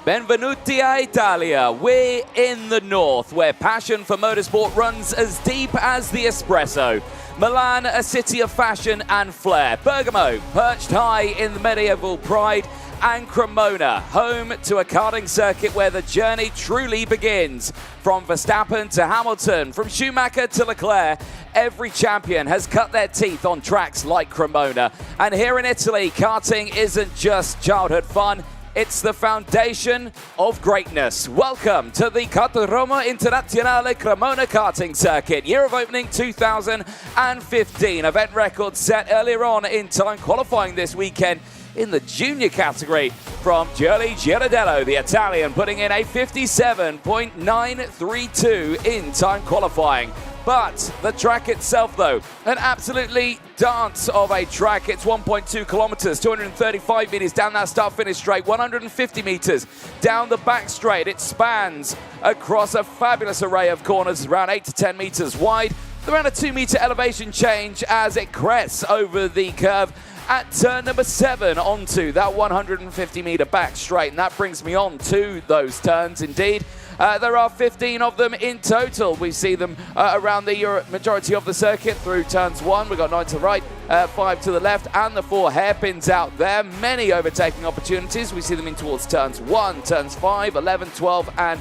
Benvenuti a Italia. We're in the north, where passion for motorsport runs as deep as the espresso. Milan, a city of fashion and flair. Bergamo, perched high in the medieval pride. And Cremona, home to a karting circuit where the journey truly begins. From Verstappen to Hamilton, from Schumacher to Leclerc, every champion has cut their teeth on tracks like Cremona. And here in Italy, karting isn't just childhood fun, it's the foundation of greatness. Welcome to the Karting Internazionale Cremona karting circuit. Year of opening 2015. Event record set earlier on in time qualifying this weekend in the junior category from Giulio Girardello, the Italian, putting in a 57.932 in time qualifying. But the track itself, though, an absolutely dance of a track. It's 1.2 kilometers, 235 meters down that start-finish straight, 150 meters down the back straight. It spans across a fabulous array of corners, around 8 to 10 meters wide, around a 2-meter elevation change as it crests over the curve at turn number 7 onto that 150-meter back straight. And that brings me on to those turns indeed. There are 15 of them in total. We see them around the majority of the circuit through turns 1. We've got 9 to the right, 5 to the left, and the 4 hairpins out there. Many overtaking opportunities. We see them in towards turns 1, turns 5, 11, 12, and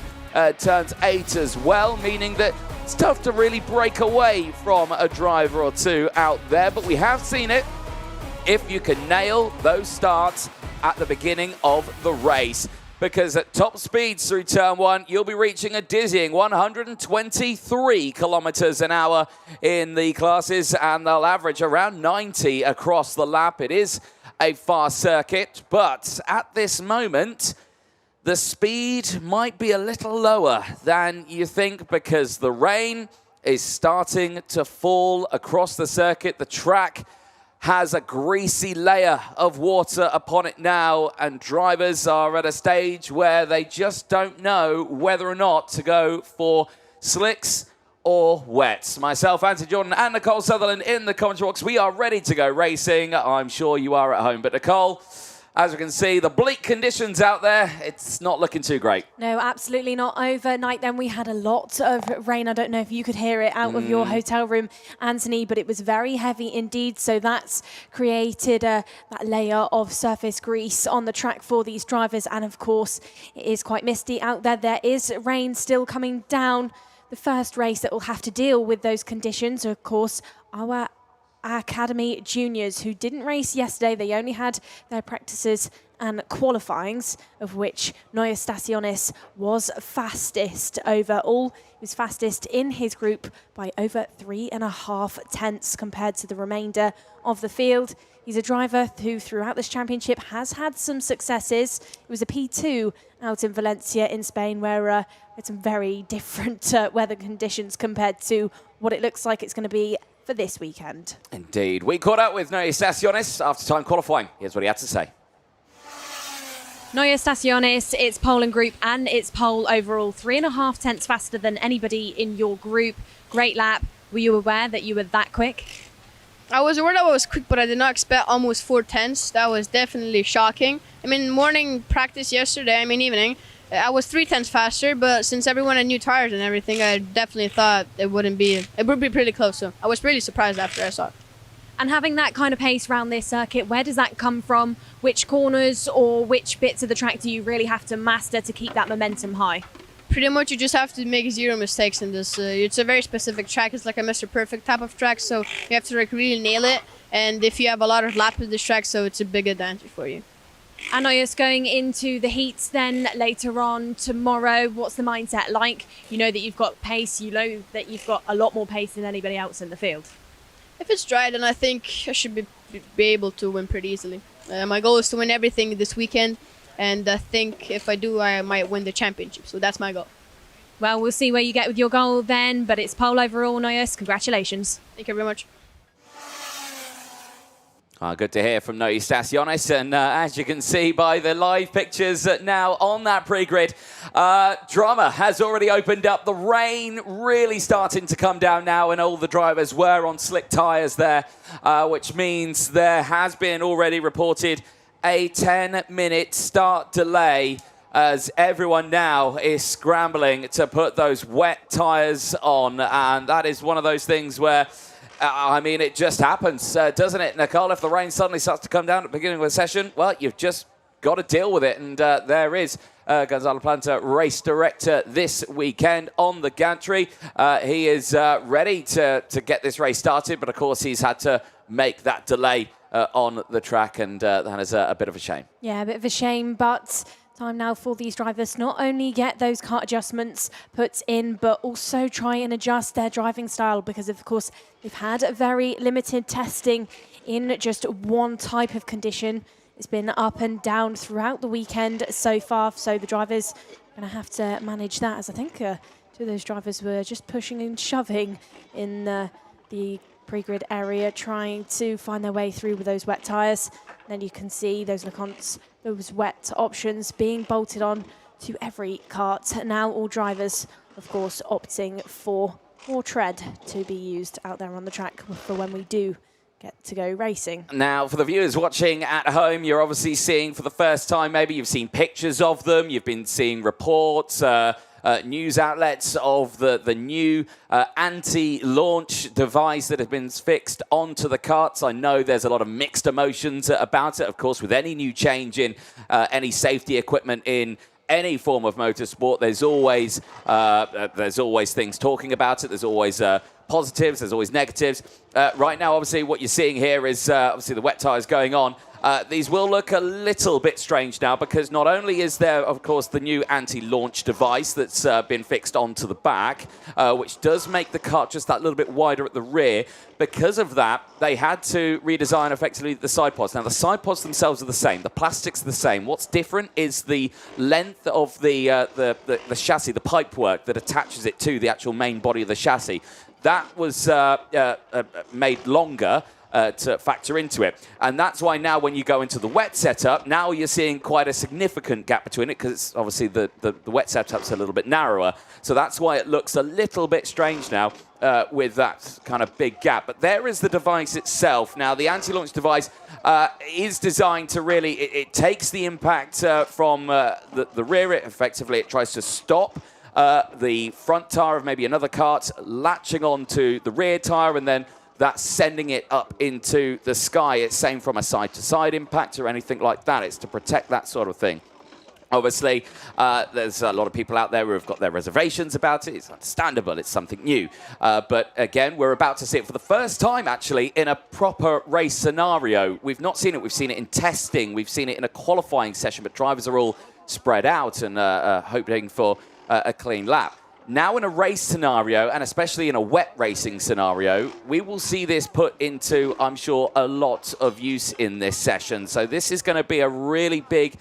turns 8 as well, meaning that it's tough to really break away from a driver or two out there. But we have seen it if you can nail those starts at the beginning of the race. Because at top speeds through turn 1, you'll be reaching a dizzying 123 kilometers an hour in the classes, and they'll average around 90 across the lap. It is a fast circuit, but at this moment, the speed might be a little lower than you think because the rain is starting to fall across the circuit. The track has a greasy layer of water upon it now, and drivers are at a stage where they just don't know whether or not to go for slicks or wets. Myself, Anthony Jordan, and Nicole Sutherland in the commentary box. We are ready to go racing. I'm sure you are at home. But Nicole, as we can see, the bleak conditions out there, it's not looking too great. No, absolutely not. Overnight then we had a lot of rain. I don't know if you could hear it out of your hotel room, Anthony, but it was very heavy indeed. So that's created that layer of surface grease on the track for these drivers. And of course, it is quite misty out there. There is rain still coming down. The first race that will have to deal with those conditions, of course, our Academy Juniors, who didn't race yesterday. They only had their practices and qualifyings, of which Noia Stasionis was fastest overall. He was fastest in his group by over 3.5 tenths compared to the remainder of the field. He's a driver who throughout this championship has had some successes. It was a P2 out in Valencia in Spain, where it's some very different weather conditions compared to what it looks like it's going to be for this weekend. Indeed. We caught up with Noia Stasionis after time qualifying. Here's what he had to say. Noia Stasionis, it's pole in group and it's pole overall. 3.5 tenths faster than anybody in your group. Great lap. Were you aware that you were that quick? I was aware that I was quick, but I did not expect almost 4 tenths. That was definitely shocking. I mean, morning practice yesterday, evening, I was 3 tenths faster, but since everyone had new tires and everything, I definitely thought it would be pretty close. So I was really surprised after I saw it. And having that kind of pace around this circuit, where does that come from? Which corners or which bits of the track do you really have to master to keep that momentum high? Pretty much you just have to make 0 mistakes in this. It's a very specific track. It's like a Mr. Perfect type of track, so you have to really nail it. And if you have a lot of laps in this track, so it's a big advantage for you. And Noia's going into the heats then later on tomorrow. What's the mindset like? You know that you've got pace. You know that you've got a lot more pace than anybody else in the field. If it's dry, then I think I should be able to win pretty easily. My goal is to win everything this weekend, and I think if I do, I might win the championship. So that's my goal. Well, we'll see where you get with your goal then, but it's pole overall, Noias. Congratulations. Thank you very much. Good to hear from Noia Stasionis, and as you can see by the live pictures now on that pre-grid, drama has already opened up. The rain really starting to come down now, and all the drivers were on slick tyres there, which means there has been already reported a 10-minute start delay as everyone now is scrambling to put those wet tyres on. And that is one of those things where, I mean, it just happens, doesn't it, Nicole? If the rain suddenly starts to come down at the beginning of a session, well, you've just got to deal with it. And there is Gonzalo Planta, race director this weekend on the gantry. He is ready to get this race started, but of course he's had to make that delay on the track, and that is a bit of a shame. Yeah, a bit of a shame, but time now for these drivers to not only get those kart adjustments put in, but also try and adjust their driving style, because of course they've had very limited testing in just one type of condition. It's been up and down throughout the weekend so far, so the drivers are going to have to manage that, as I think two of those drivers were just pushing and shoving in the pre-grid area, trying to find their way through with those wet tyres. Then you can see those LeContes, those wet options being bolted on to every kart. Now all drivers, of course, opting for more tread to be used out there on the track for when we do get to go racing. Now, for the viewers watching at home, you're obviously seeing for the first time, maybe you've seen pictures of them, you've been seeing reports, news outlets of the new anti-launch device that has been fixed onto the karts. I know there's a lot of mixed emotions about it. Of course, with any new change in any safety equipment in any form of motorsport, there's always things talking about it. There's always positives, there's always negatives. Right now, obviously, what you're seeing here is obviously the wet tyres going on. These will look a little bit strange now, because not only is there, of course, the new anti-launch device that's been fixed onto the back, which does make the kart just that little bit wider at the rear. Because of that, they had to redesign effectively the side pods. Now, the side pods themselves are the same. The plastics are the same. What's different is the length of the chassis, the pipework that attaches it to the actual main body of the chassis. That was made longer to factor into it. And that's why now when you go into the wet setup, now you're seeing quite a significant gap between it, because obviously the wet setup's a little bit narrower. So that's why it looks a little bit strange now with that kind of big gap. But there is the device itself. Now, the anti-launch device is designed to really, it takes the impact from the rear. Effectively, it tries to stop the front tyre of maybe another kart latching onto the rear tyre, and then that's sending it up into the sky. It's same from a side-to-side impact or anything like that. It's to protect that sort of thing. Obviously, there's a lot of people out there who have got their reservations about it. It's understandable. It's something new. But again, we're about to see it for the first time, actually, in a proper race scenario. We've not seen it. We've seen it in testing. We've seen it in a qualifying session, but drivers are all spread out and hoping for a clean lap. Now in a race scenario, and especially in a wet racing scenario, we will see this put into, I'm sure, a lot of use in this session. So this is going to be a really big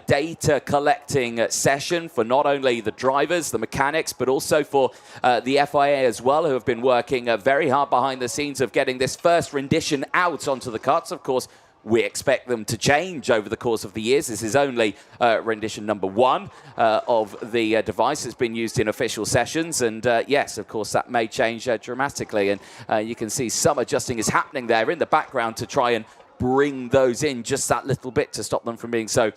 data collecting session for not only the drivers, the mechanics, but also for the FIA as well, who have been working very hard behind the scenes of getting this first rendition out onto the karts. Of course, we expect them to change over the course of the years. This is only rendition number 1 of the device that's been used in official sessions. And yes, of course, that may change dramatically. And you can see some adjusting is happening there in the background to try and bring those in just that little bit to stop them from being so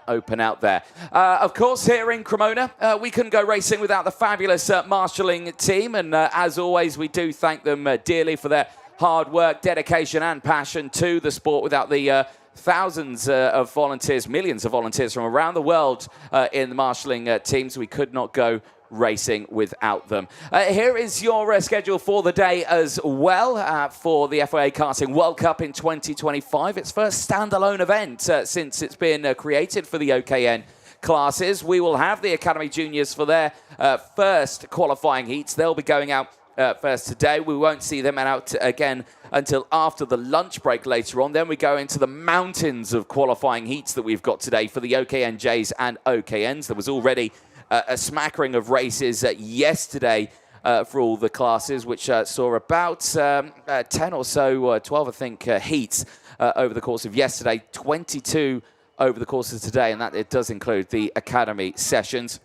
open out there. Of course, here in Cremona, we couldn't go racing without the fabulous marshalling team. And as always, we do thank them dearly for their hard work, dedication and passion to the sport. Without the thousands of volunteers, millions of volunteers from around the world in the marshalling teams, we could not go racing without them. Here is your schedule for the day as well for the FIA Karting World Cup in 2025. Its first standalone event since it's been created for the OKN classes. We will have the Academy Juniors for their first qualifying heats. They'll be going out first today. We won't see them out again until after the lunch break later on. Then we go into the mountains of qualifying heats that we've got today for the OKNJs and OKNs. There was already a smattering of races yesterday for all the classes, which saw about 10 or so, 12 I think, heats over the course of yesterday, 22 over the course of today, and that it does include the Academy sessions.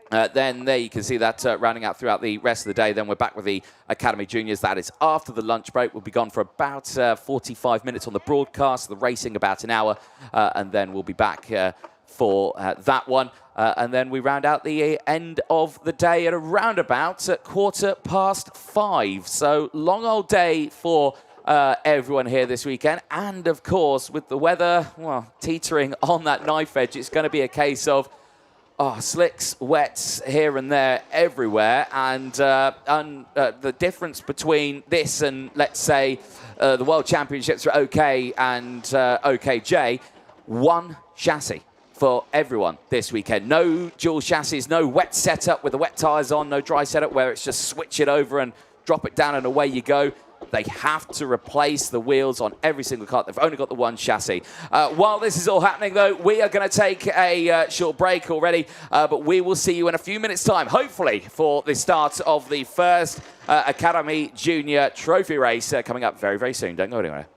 Then there you can see that rounding out throughout the rest of the day. Then we're back with the Academy Juniors. That is after the lunch break. We'll be gone for about 45 minutes on the broadcast, the racing about an hour, and then we'll be back for that one. And then we round out the end of the day at around about at 5:15. So long old day for everyone here this weekend. And of course, with the weather, well, teetering on that knife edge, it's going to be a case of slicks, wets here and there, everywhere. And the difference between this and, let's say, the World Championships for OK and OKJ, one chassis for everyone this weekend. No dual chassis, no wet setup with the wet tyres on, no dry setup where it's just switch it over and drop it down and away you go. They have to replace the wheels on every single car. They've only got the one chassis. While this is all happening, though, we are going to take a short break already, but we will see you in a few minutes' time, hopefully, for the start of the first Academy Junior Trophy race coming up very, very soon. Don't go anywhere.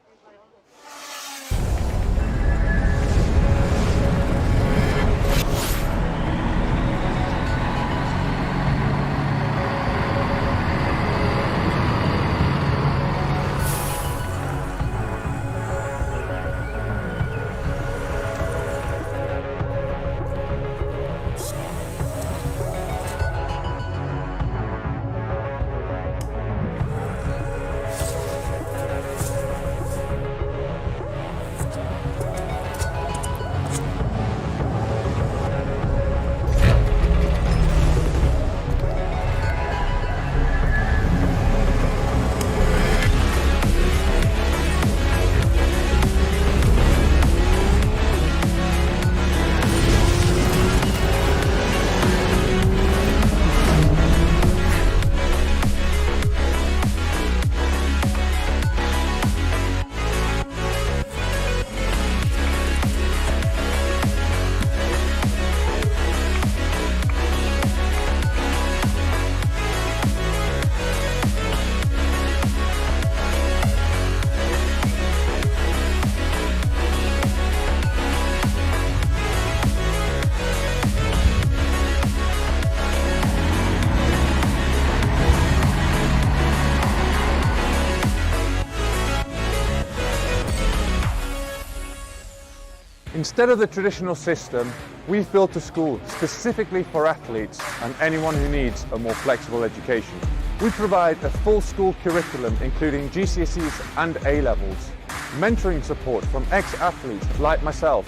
Instead of the traditional system, we've built a school specifically for athletes and anyone who needs a more flexible education. We provide a full school curriculum including GCSEs and A-levels, mentoring support from ex-athletes like myself,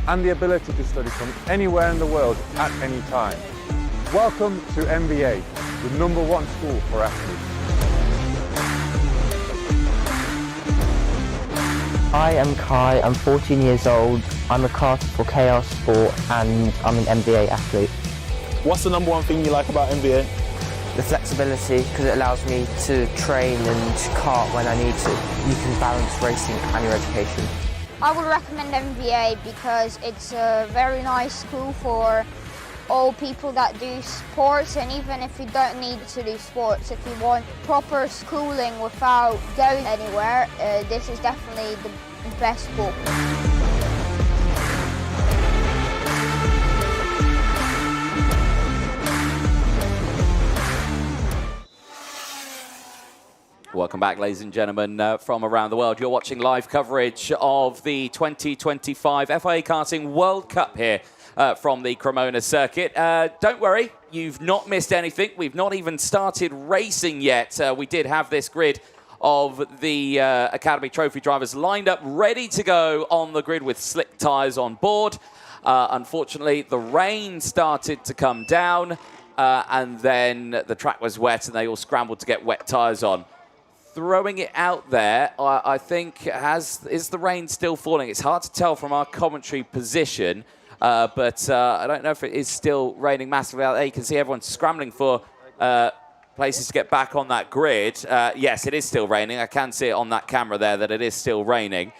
and the ability to study from anywhere in the world at any time. Welcome to MBA, the #1 school for athletes. Hi, I'm Kai, I'm 14 years old, I'm a karter for Chaos Sport and I'm an MBA athlete. What's the #1 thing you like about MBA? The flexibility, because it allows me to train and kart when I need to. You can balance racing and your education. I would recommend MBA because it's a very nice school for all people that do sports, and even if you don't need to do sports, if you want proper schooling without going anywhere, this is definitely the best school. Welcome back, ladies and gentlemen, from around the world. You're watching live coverage of the 2025 FIA Karting World Cup here from the Cremona circuit. Don't worry, you've not missed anything. We've not even started racing yet. We did have this grid of the Academy Trophy drivers lined up, ready to go on the grid with slick tyres on board. Unfortunately, the rain started to come down, and then the track was wet, and they all scrambled to get wet tyres on. Throwing it out there, I think, is the rain still falling? It's hard to tell from our commentary position, but I don't know if it is still raining massively out there. You can see everyone scrambling for places to get back on that grid. Yes, it is still raining. I can see it on that camera there that it is still raining.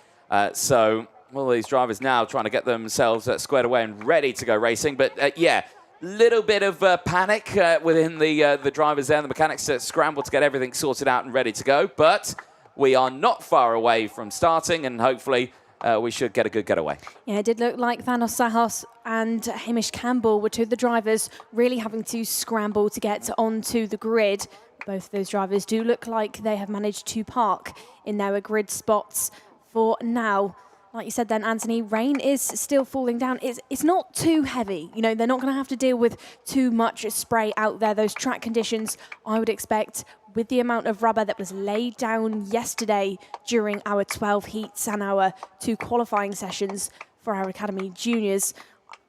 So all these drivers now trying to get themselves squared away and ready to go racing. But yeah, little bit of panic within the drivers there. The mechanics scramble to get everything sorted out and ready to go. But we are not far away from starting, and hopefully we should get a good getaway. Yeah, it did look like Thanos Sahos and Hamish Campbell were two of the drivers really having to scramble to get onto the grid. Both of those drivers do look like they have managed to park in their grid spots for now. like you said then, Anthony, rain is still falling down. It's not too heavy. You know, they're not going to have to deal with too much spray out there. Those track conditions, I would expect, with the amount of rubber that was laid down yesterday during our 12 heats and our 2 qualifying sessions for our Academy Juniors,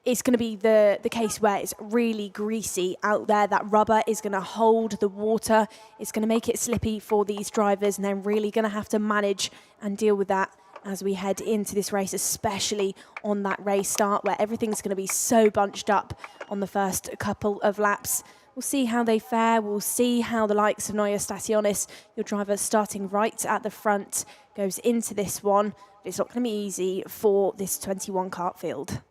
it's going to be the case where it's really greasy out there. That rubber is going to hold the water. It's going to make it slippy for these drivers, and they're really going to have to manage and deal with that as we head into this race, especially on that race start where everything's going to be so bunched up on the first couple of laps. We'll see how they fare. We'll see how the likes of Noia Stasionis, your driver starting right at the front, goes into this one. But it's not going to be easy for this 21 kart field.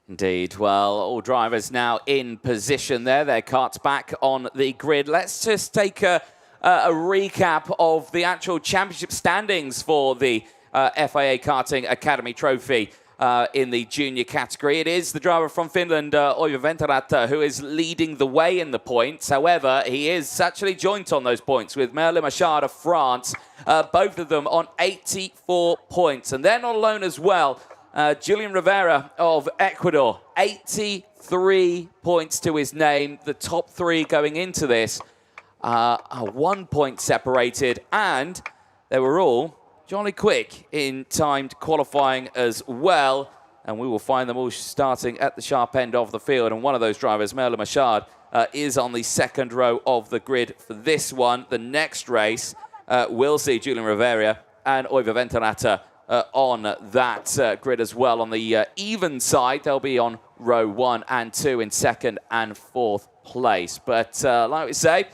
Indeed. Well, all drivers now in position there. Their karts back on the grid. Let's just take a recap of the actual championship standings for the FIA Karting Academy Trophy in the junior category. It is the driver from Finland, Oivo Ventarata, who is leading the way in the points. However, he is actually joint on those points with Merle Machard of France, both of them on 84 points. And they're not alone as well. Julian Rivera of Ecuador, 83 points to his name. The top 3 going into this are 1 point separated, and they were all jolly quick in timed qualifying as well. And we will find them all starting at the sharp end of the field. And one of those drivers, Merle Machard, is on the second row of the grid for this one. The next race will see Julian Rivera and Oivo Ventarata on that grid as well. On the even side, they'll be on row 1 and 2 in 2nd and 4th place. But like we say,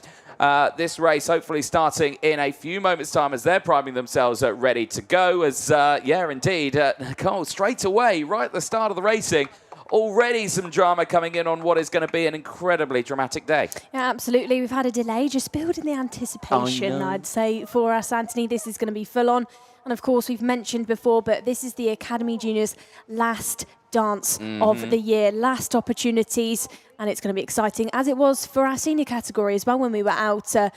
this race hopefully starting in a few moments' time as they're priming themselves ready to go. As, yeah, indeed, Nicole, straight away, right at the start of the racing, already some drama coming in on what is going to be an incredibly dramatic day. Yeah, absolutely. We've had a delay, just building the anticipation, I'd say, for us, Anthony. This is going to be full on. And of course, we've mentioned before, but this is the Academy Juniors' last dance of the year, last opportunities, and it's going to be exciting, as it was for our senior category as well when we were out at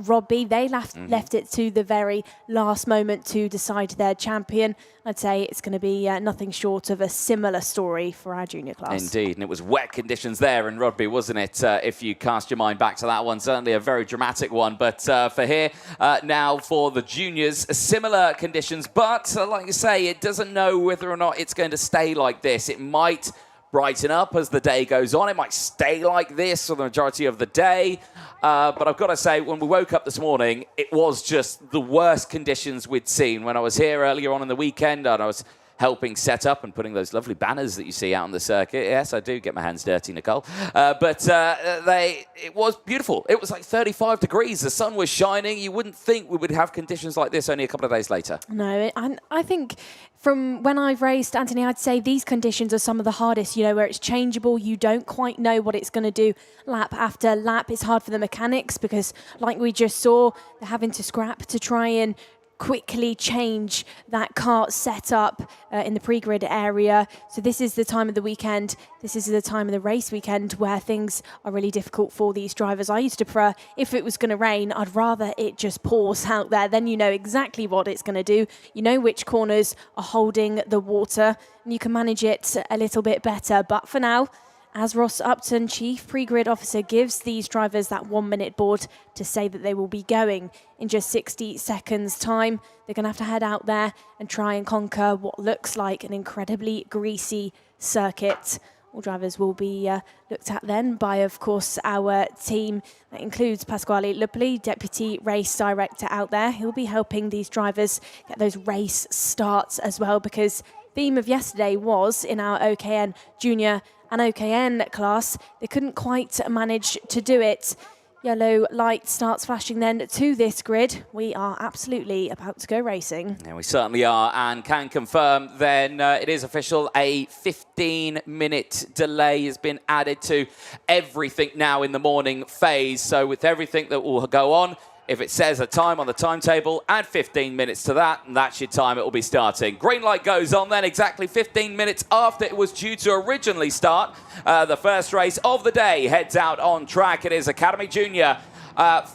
Rugby. They left it to the very last moment to decide their champion. I'd say it's going to be nothing short of a similar story for our junior class. Indeed, and it was wet conditions there in Rugby, wasn't it? If you cast your mind back to that one, certainly a very dramatic one. But for here, now for the juniors, similar conditions, but like you say, it doesn't know whether or not it's going to stay like this. It might brighten up as the day goes on. It might stay like this for the majority of the day. But I've got to say, when we woke up this morning, it was just the worst conditions we'd seen. When I was here earlier on in the weekend, and I was helping set up and putting those lovely banners that you see out on the circuit. Yes, I do get my hands dirty, Nicole. But it was beautiful. It was like 35 degrees. The sun was shining. You wouldn't think we would have conditions like this only a couple of days later. No, I think from when I've raced, Anthony, I'd say these conditions are some of the hardest, you know, where it's changeable. You don't quite know what it's going to do lap after lap. It's hard for the mechanics because, like we just saw, they're having to scrap to try and quickly change that kart setup in the pre-grid area. So this is the time of the weekend, this is the time of the race weekend where things are really difficult for these drivers. I used to prefer, if it was going to rain, I'd rather it just pours out there. Then you know exactly what it's going to do. You know which corners are holding the water and you can manage it a little bit better. But for now, as Ross Upton, Chief Pre-Grid Officer, gives these drivers that 1 minute board to say that they will be going in just 60 seconds time, they're going to have to head out there and try and conquer what looks like an incredibly greasy circuit. All drivers will be looked at then by, of course, our team. That includes Pasquale Lupoli, Deputy Race Director out there. He'll be helping these drivers get those race starts as well, because theme of yesterday was in our OKN Junior and OKN class, they couldn't quite manage to do it. Yellow light starts flashing then to this grid. We are absolutely about to go racing. Yeah, we certainly are, and can confirm then it is official. A 15-minute delay has been added to everything now in the morning phase. So with everything that will go on, If it says a time on the timetable, add 15 minutes to that, and that's your time it will be starting. Green light goes on then exactly 15 minutes after it was due to originally start. The first race of the day heads out on track. It is Academy Junior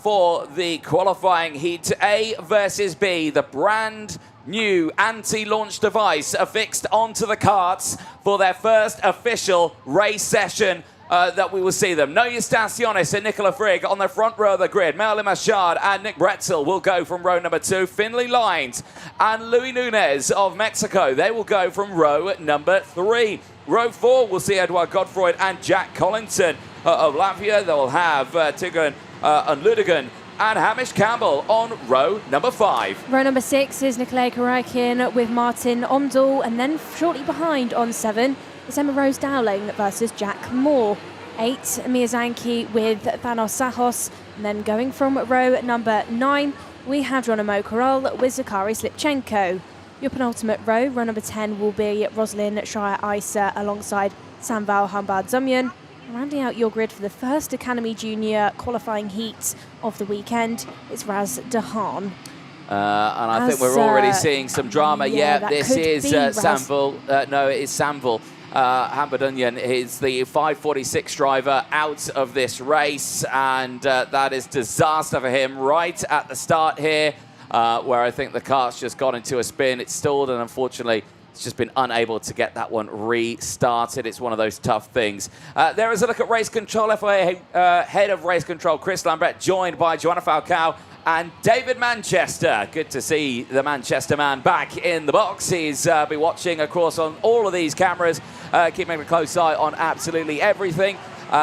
for the qualifying heat A versus B. The brand new anti-launch device affixed onto the karts for their first official race session. That we will see them. Noya Stasionis and Nicola Frigg on the front row of the grid. Merlin Machard and Nick Bretzel will go from row number 2. Finley Lines and Luis Nunez of Mexico, they will go from row number 3. Row 4 will see Edouard Godfroy and Jack Collinson of Latvia. They will have Tigran and Ludigan and Hamish Campbell on row number 5. Row number 6 is Nikolai Karakin with Martin Omdal, and then shortly behind on 7 is Emma Rose Dowling versus Jack Moore. 8, Miyazaki with Thanos Sahos. And then going from row number 9, we have Geronimo Corral with Zakari Slipchenko. Your penultimate row number 10, will be Rosalind Shire Isa alongside Samval Hambad Zumyan. Rounding out your grid for the first Academy Junior qualifying heat of the weekend, it's Raz Dahan. And I think we're already seeing some drama. Yeah, this is Samval. No, it is Samval. Hambadunyan is the 546 driver out of this race, and that is disaster for him right at the start here, where I think the kart's just got into a spin. It's stalled, and unfortunately, it's just been unable to get that one restarted. It's one of those tough things. There is a look at race control. FIA head of race control, Chris Lambert, joined by Joanna Falcao and David Manchester. Good to see the Manchester man back in the box. He's been watching, of course, on all of these cameras, keeping a close eye on absolutely everything.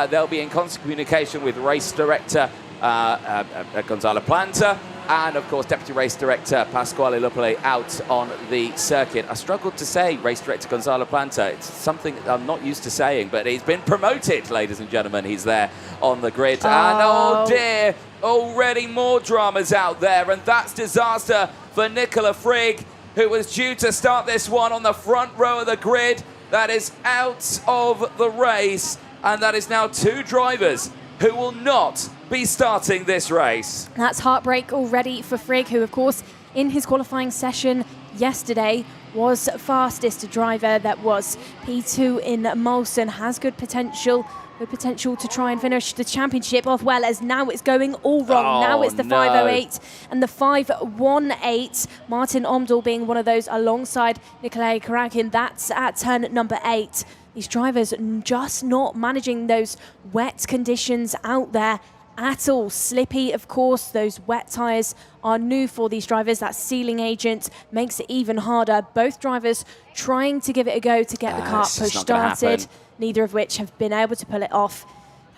They'll be in constant communication with race director Gonzalo Planta, and of course Deputy Race Director Pasquale Lupoli out on the circuit. I struggled to say Race Director Gonzalo Planta. It's something I'm not used to saying, but he's been promoted, ladies and gentlemen. He's there on the grid. Oh. And oh dear, already more dramas out there, and that's disaster for Nicola Frigg, who was due to start this one on the front row of the grid. That is out of the race, and that is now 2 drivers who will not be starting this race. That's heartbreak already for Frigg, who of course in his qualifying session yesterday was fastest driver. That was P2 in Molson, has good potential to try and finish the championship off well, as now it's going all wrong. Now it's the 508 and the 518. Martin Omdal being one of those alongside Nikolai Karakin. That's at turn number 8. These drivers just not managing those wet conditions out there at all. Slippy, of course, those wet tyres are new for these drivers. That sealing agent makes it even harder. Both drivers trying to give it a go to get the kart push started, neither of which have been able to pull it off.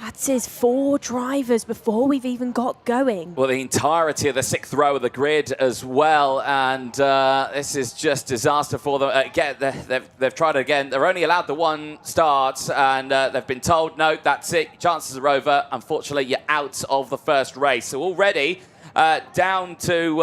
That is 4 drivers before we've even got going. Well, the entirety of the 6th row of the grid as well, and this is just disaster for them. Again, they've tried again. They're only allowed the 1 start, and they've been told, no, that's it, chances are over. Unfortunately, you're out of the first race. So already down to,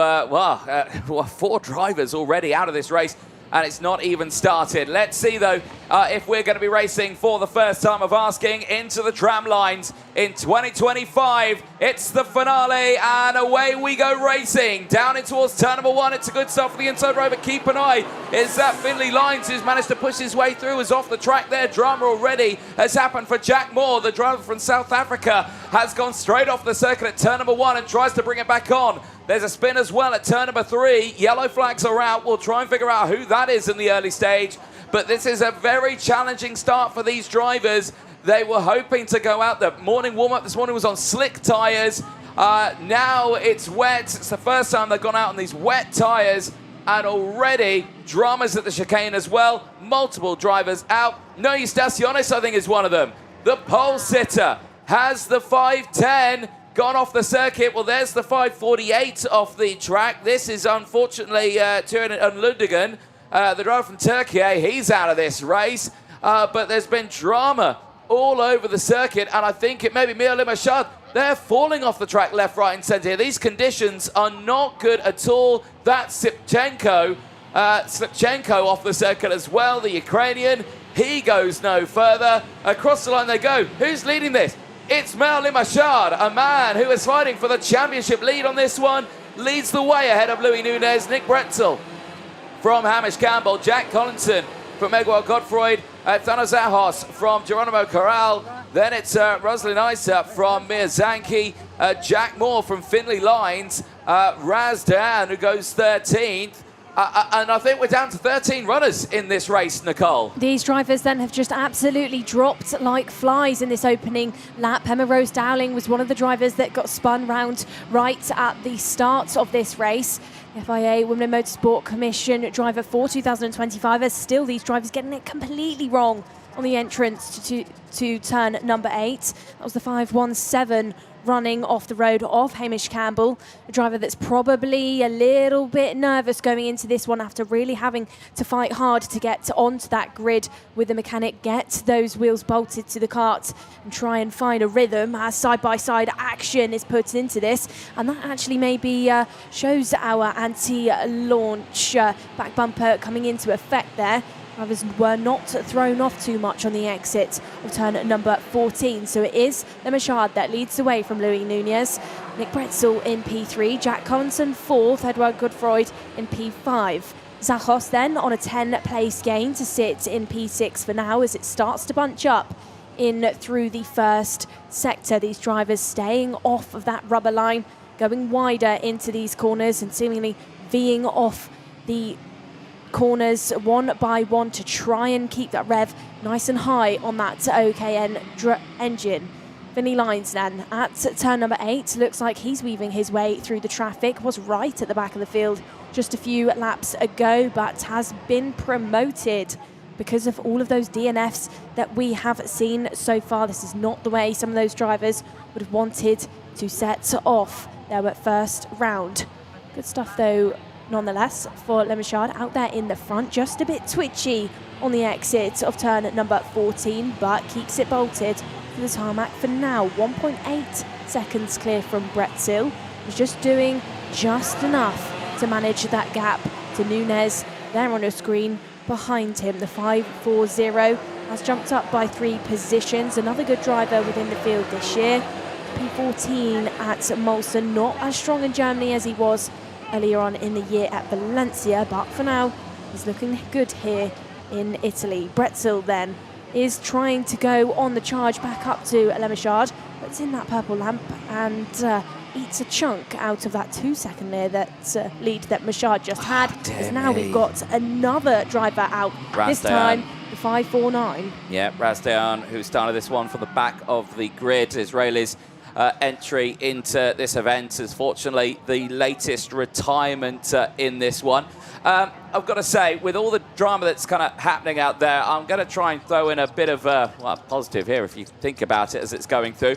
4 drivers already out of this race, and it's not even started. Let's see, though, if we're going to be racing for the first time of asking into the tram lines in 2025. It's the finale, and away we go racing. Down in towards turn number 1. It's a good start for the inside row, but keep an eye. Is that Finley Lines, who's managed to push his way through, is off the track there. Drama already has happened for Jack Moore. The driver from South Africa has gone straight off the circuit at turn number 1 and tries to bring it back on. There's a spin as well at turn number 3. Yellow flags are out. We'll try and figure out who that is in the early stage. But this is a very challenging start for these drivers. They were hoping to go out. The morning warm-up this morning was on slick tyres. Now it's wet. It's the first time they've gone out on these wet tyres. And already dramas at the chicane as well. Multiple drivers out. Noya Stasionis, I think, is one of them. The pole sitter has the 510. Gone off the circuit. Well, there's the 548 off the track. This is unfortunately Turan Lundigan, the driver from Turkey. He's out of this race. But there's been drama all over the circuit, and I think it may be Mia Limashad. They're falling off the track left, right, and centre. These conditions are not good at all. That's Slipchenko off the circuit as well, the Ukrainian. He goes no further. Across the line they go. Who's leading this? It's Merlin Machard, a man who is fighting for the championship lead on this one. Leads the way ahead of Louis Nunez, Nick Bretzel from Hamish Campbell, Jack Collinson from Edouard Godefroy, Thanos Zahos from Geronimo Corral. Then it's Rosalind Isa from Miyazaki, Jack Moore from Finley Lines, Raz Dan, who goes 13th. And I think we're down to 13 runners in this race, Nicole. These drivers then have just absolutely dropped like flies in this opening lap. Emma Rose Dowling was one of the drivers that got spun round right at the start of this race. The FIA Women in Motorsport Commission driver for 2025 as still these drivers getting it completely wrong on the entrance to turn number 8. That was the 517 running off the road of Hamish Campbell, a driver that's probably a little bit nervous going into this one after really having to fight hard to get onto that grid with the mechanic, get those wheels bolted to the kart and try and find a rhythm as side-by-side action is put into this. And that actually maybe shows our anti-launch back bumper coming into effect there. Drivers were not thrown off too much on the exit of turn number 14. So it is Le Machard that leads the way from Louis Nunez. Nick Bretzel in P3, Jack Collinson 4th, Edouard Godefroy in P5. Zahos then on a 10-place gain to sit in P6 for now as it starts to bunch up in through the first sector. These drivers staying off of that rubber line, going wider into these corners and seemingly V'ing off the corners one by one to try and keep that rev nice and high on that OKN engine. Finley Lines then at turn number 8. Looks like he's weaving his way through the traffic. Was right at the back of the field just a few laps ago, but has been promoted because of all of those DNFs that we have seen so far. This is not the way some of those drivers would have wanted to set off their first round. Good stuff though, nonetheless, for Le Machard out there in the front, just a bit twitchy on the exit of turn number 14, but keeps it bolted to the tarmac for now. 1.8 seconds clear from Bretzel. He's just doing just enough to manage that gap to Nunez there on your screen behind him. The 540 has jumped up by 3 positions. Another good driver within the field this year. P14 at Molson, not as strong in Germany as he was earlier on in the year at Valencia, but for now he's looking good here in Italy. Bretzel then is trying to go on the charge back up to Le Machard, but it's in that purple lamp and eats a chunk out of that 2-second lead that Machard just had. Because now we've got another driver out, this time the 549. Yeah, Razdan, who started this one from the back of the grid. Israelis entry into this event is fortunately the latest retirement in this one. I've got to say, with all the drama that's kind of happening out there, I'm going to try and throw in a bit of positive here if you think about it as it's going through.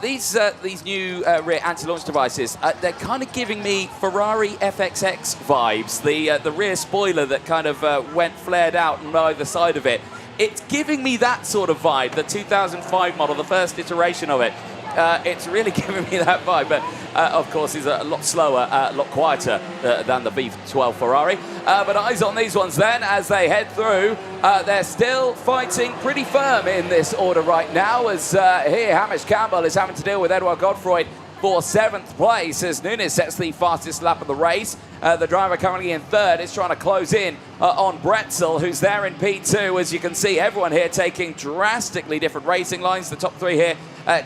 These new rear anti-launch devices, they're kind of giving me Ferrari FXX vibes. The rear spoiler that kind of went flared out on either side of it. It's giving me that sort of vibe, the 2005 model, the first iteration of it. It's really giving me that vibe, but of course he's a lot slower, a lot quieter than the V12 Ferrari. But eyes on these ones then as they head through. They're still fighting pretty firm in this order right now as here Hamish Campbell is having to deal with Edouard Godefroy for 7th place as Nunez sets the fastest lap of the race. The driver currently in 3rd is trying to close in on Bretzel, who's there in P2. As you can see, everyone here taking drastically different racing lines. The top 3 here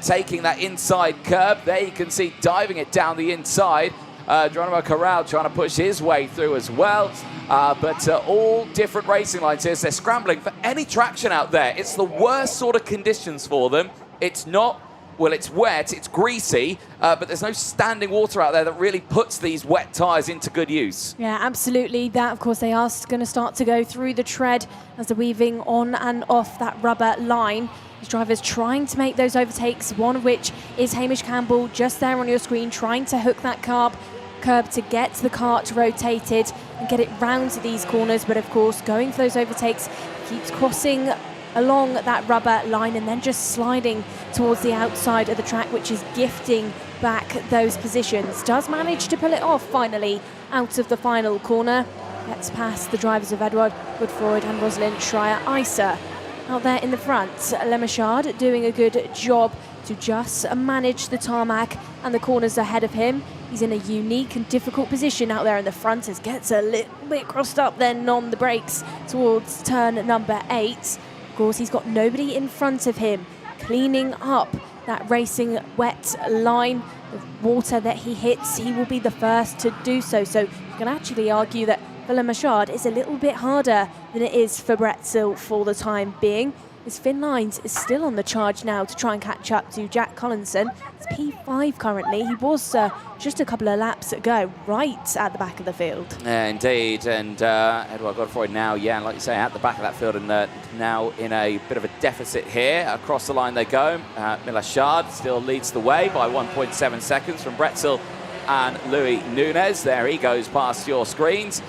taking that inside curb. There you can see diving it down the inside. Geronimo Corral trying to push his way through as well. But all different racing lines here. So they're scrambling for any traction out there. It's the worst sort of conditions for them. It's not... Well, it's wet, it's greasy, but there's no standing water out there that really puts these wet tyres into good use. Yeah, absolutely. That, of course, they are going to start to go through the tread as they're weaving on and off that rubber line. These drivers trying to make those overtakes, one of which is Hamish Campbell just there on your screen, trying to hook that curb to get the kart rotated and get it round to these corners. But, of course, going for those overtakes, keeps crossing along that rubber line and then just sliding towards the outside of the track, which is gifting back those positions. Does manage to pull it off finally out of the final corner. Gets past the drivers of Edouard Godefroy and Rosalind Schreier-Isa. Out there in the front, Le Machard doing a good job to just manage the tarmac and the corners ahead of him. He's in a unique and difficult position out there in the front as gets a little bit crossed up then on the brakes towards turn number 8. Of course, he's got nobody in front of him cleaning up that racing wet line. The water that he hits, he will be the first to do so. So you can actually argue that for Le Machard is a little bit harder than it is for Bretzel for the time being. His Finn Lines is still on the charge now to try and catch up to Jack Collinson. It's P5 currently. He was just a couple of laps ago, right at the back of the field. Yeah, indeed. And Edouard Godefroy now, yeah, like you say, at the back of that field and now in a bit of a deficit here. Across the line they go. Milachard still leads the way by 1.7 seconds from Bretzel and Louis Nunez. There he goes past your screens.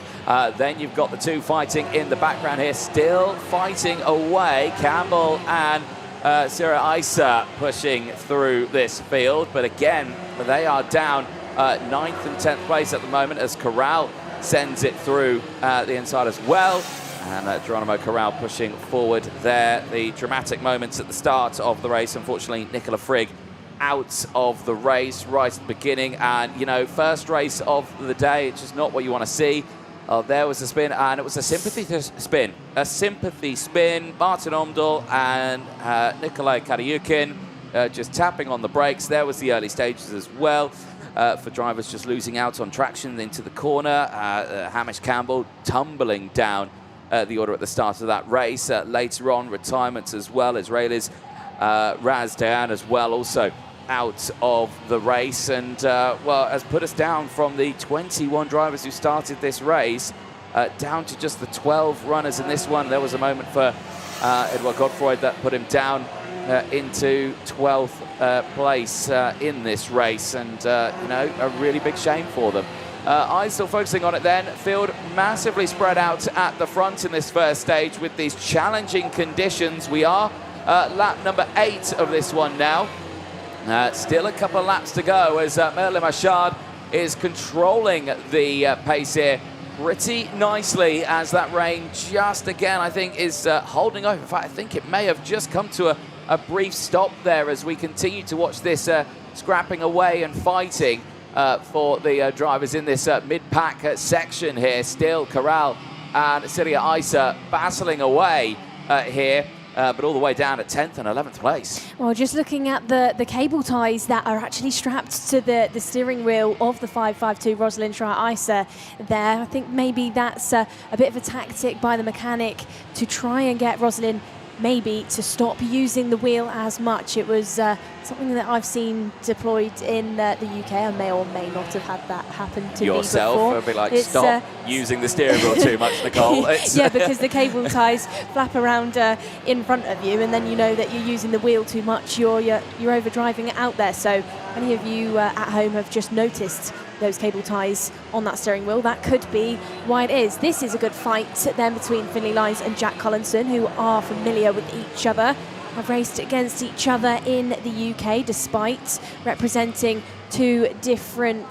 Then you've got the two fighting in the background here, still fighting away. Campbell and Sira Isa pushing through this field, but again, they are down 9th and 10th place at the moment as Corral sends it through the inside as well. And Geronimo Corral pushing forward there. The dramatic moments at the start of the race, unfortunately, Nicola Frigg out of the race right at the beginning. And, you know, first race of the day, it's just not what you want to see. There was a spin, and it was a sympathy spin. A sympathy spin. Martin Omdahl and Nikolai Kariukin just tapping on the brakes. There was the early stages as well for drivers just losing out on traction into the corner. Hamish Campbell tumbling down the order at the start of that race. Later on, retirements as well. Israelis Raz Dayan as well also out of the race, and well, has put us down from the 21 drivers who started this race down to just the 12 runners in this one. There was a moment for Edouard Godefroy that put him down into 12th place in this race, and you know, a really big shame for them. Eyes still focusing on it then. Field massively spread out at the front in this first stage with these challenging conditions. We are lap number 8 of this one now. Still a couple of laps to go as Merlin Machard is controlling the pace here pretty nicely as that rain just again, I think, is holding over. In fact, I think it may have just come to a brief stop there as we continue to watch this scrapping away and fighting for the drivers in this mid-pack section here. Still Corral and Syria Isa battling away here. But all the way down at 10th and 11th place. Well, just looking at the cable ties that are actually strapped to the steering wheel of the 552 Rosalind Schreier-Isa there, I think maybe that's a bit of a tactic by the mechanic to try and get Rosalind maybe to stop using the wheel as much. It was something that I've seen deployed in the UK. I may or may not have had that happen to yourself. me before. It'll be like, stop using the steering wheel too much, Nicole. Yeah, because the cable ties flap around in front of you, and then you know that you're using the wheel too much. You're overdriving it out there. So many of you at home have just noticed those cable ties on that steering wheel. That could be why it is. This is a good fight then between Finlay Lines and Jack Collinson, who are familiar with each other, have raced against each other in the UK despite representing two different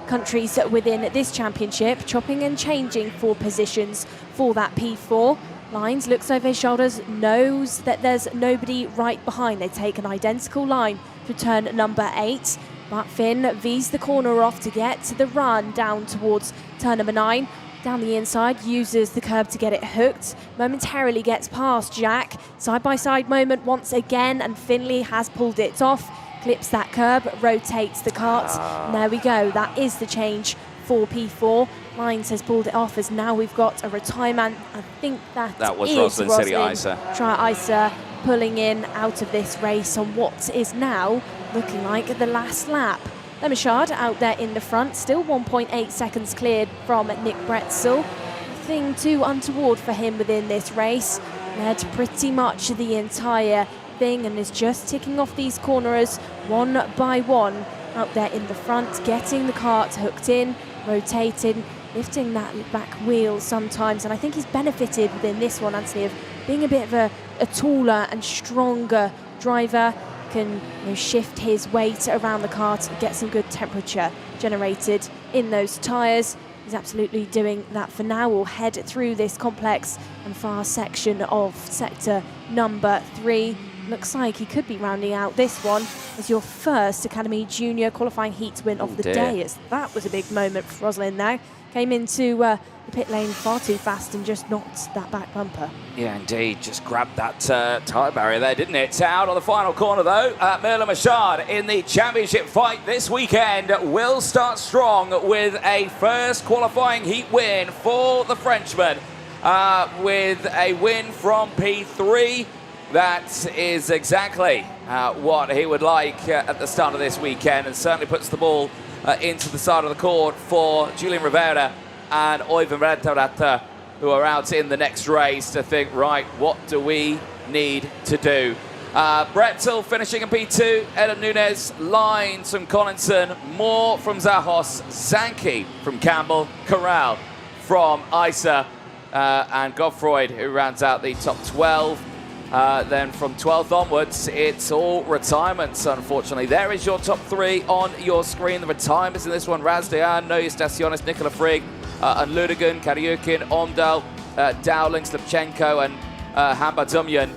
countries within this championship, chopping and changing for positions for that P4. Lines looks over his shoulders, knows that there's nobody right behind. They take an identical line to turn number 8. But Finn V's the corner off to get to the run down towards turn number 9. Down the inside, uses the curb to get it hooked. Momentarily gets past Jack. Side-by-side moment once again, and Finlay has pulled it off. Clips that curb, rotates the kart. And there we go. That is the change for P4. Lines has pulled it off as now we've got a retirement. I think that was is Rosalind Schreier-Isa. Schreier-Isa pulling in out of this race on what is now looking like the last lap. Le Machard out there in the front, still 1.8 seconds cleared from Nick Bretzel. Nothing too untoward for him within this race. Led pretty much the entire thing and is just ticking off these corners one by one out there in the front, getting the kart hooked in, rotating, lifting that back wheel sometimes. And I think he's benefited within this one, Anthony, of being a bit of a taller and stronger driver. Can shift his weight around the kart and get some good temperature generated in those tyres. He's absolutely doing that for now. We'll head through this complex and fast section of sector number 3. looks like he could be rounding out this one as your first Academy Junior qualifying heat win of the day. That was a big moment for Rosalind now. Came into the pit lane far too fast and just knocked that back bumper. Yeah, indeed. Just grabbed that tyre barrier there, didn't it? Out on the final corner, though. Merlin Machard in the championship fight this weekend will start strong with a first qualifying heat win for the Frenchman. With a win from P3. That is exactly what he would like at the start of this weekend, and certainly puts the ball into the side of the court for Julian Rivera and Oyvind Redtarata, who are out in the next race to think, right, what do we need to do? Bretzel finishing in P2, Ellen Nunes, Lines from Collinson, Moore from Zahos, Zanke from Campbell, Corral from Isa, and Godfroyd, who rounds out the top 12. Then from 12th onwards, it's all retirements, unfortunately. There is your top 3 on your screen. The retirements in this one: Razdayan, Noe Staciones, Nikola Frigg, and Ludigan, Karyukin, Omdal, Dowling, Slipchenko, and Hambadumyan,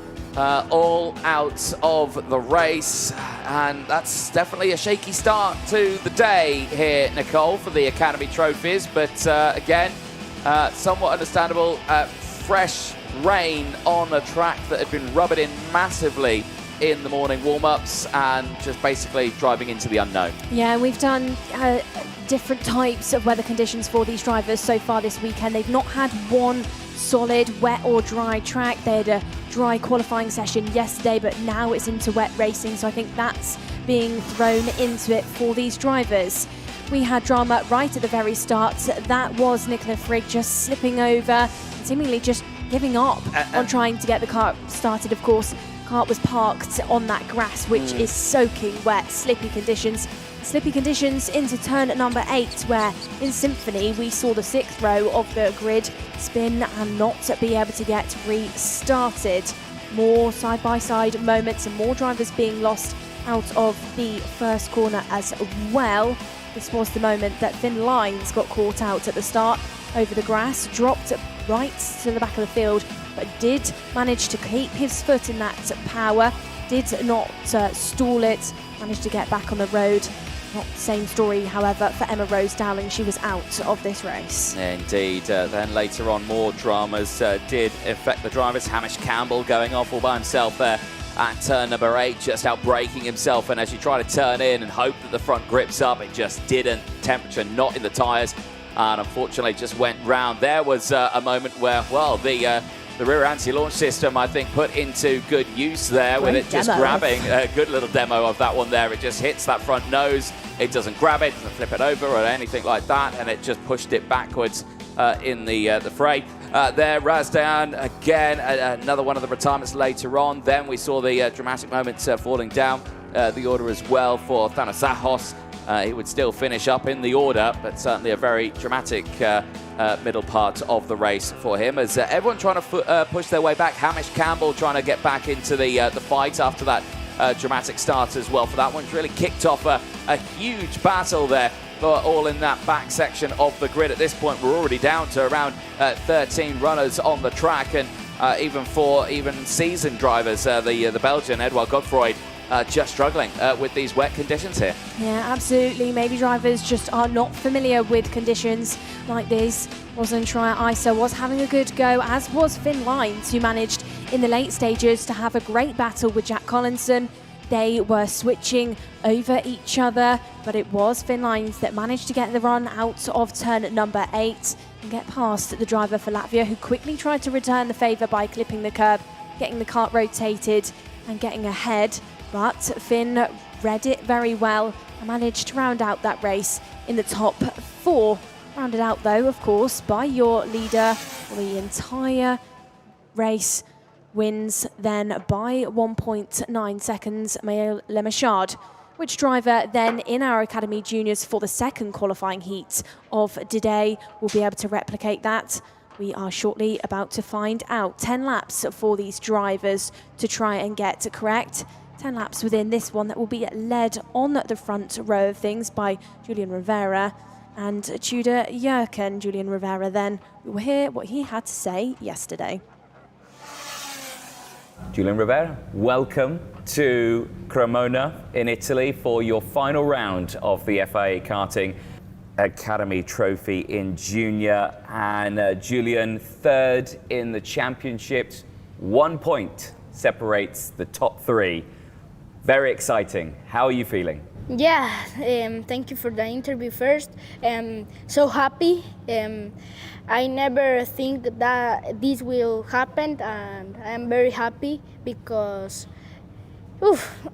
all out of the race. And that's definitely a shaky start to the day here, Nicole, for the Academy trophies. But again, somewhat understandable. Fresh rain on a track that had been rubbing in massively in the morning warm-ups, and just basically driving into the unknown. Yeah, we've done different types of weather conditions for these drivers so far this weekend. They've not had one solid wet or dry track. They had a dry qualifying session yesterday, but now it's into wet racing, so I think that's being thrown into it for these drivers. We had drama right at the very start. That was Nikola Frigg just slipping over, seemingly just giving up on trying to get the car started. Of course, the car was parked on that grass, which is soaking wet, slippy conditions. Slippy conditions into turn number 8, where in Symphony we saw the 6th row of the grid spin and not be able to get restarted. More side-by-side moments and more drivers being lost out of the first corner as well. This was the moment that Finn Lines got caught out at the start over the grass, dropped right to the back of the field, but did manage to keep his foot in that power, did not stall it, managed to get back on the road. Not the same story, however, for Emma Rose Dowling. She was out of this race. Indeed. Then later on, more dramas did affect the drivers. Hamish Campbell going off all by himself there at turn number 8, just out braking himself, and as you try to turn in and hope that the front grips up, it just didn't. Temperature not in the tyres, and unfortunately just went round. There was a moment where, well, the rear anti-launch system, I think, put into good use there. Great with it just grabbing a good little demo of that one there. It just hits that front nose. It doesn't grab it, doesn't flip it over or anything like that, and it just pushed it backwards in the fray. There, Razdan, again, another one of the retirements later on. Then we saw the dramatic moments falling down the order as well for Thanasahos. He would still finish up in the order, but certainly a very dramatic middle part of the race for him, as everyone trying to push their way back. Hamish Campbell trying to get back into the fight after that dramatic start as well for that one. It's really kicked off a huge battle there, all in that back section of the grid. At this point, we're already down to around 13 runners on the track, and even for seasoned drivers, the Belgian Edouard Godfroyd just struggling with these wet conditions here. Yeah, absolutely. Maybe drivers just are not familiar with conditions like this. Rosalind Schreier-Isa was having a good go, as was Finn Lines, who managed in the late stages to have a great battle with Jack Collinson. They were switching over each other, but it was Finn Lines that managed to get the run out of turn number 8 and get past the driver for Latvia, who quickly tried to return the favour by clipping the curb, getting the kart rotated and getting ahead. But Finn read it very well and managed to round out that race in the top 4. Rounded out, though, of course, by your leader for the entire race. Wins then by 1.9 seconds, Maëlle Lemachard. Which driver then in our Academy Juniors for the second qualifying heat of today will be able to replicate that? We are shortly about to find out. 10 laps for these drivers to try and get correct. 10 laps within this one that will be led on the front row of things by Julian Rivera and Tudor Jurken. Julian Rivera then, we will hear what he had to say yesterday. Julian Rivera, welcome to Cremona in Italy for your final round of the FIA Karting Academy Trophy in Junior. And Julian, third in the championships. 1 point separates the top three. Very exciting. How are you feeling? Yeah, thank you for the interview first. So happy. I never think that this will happen, and I'm very happy because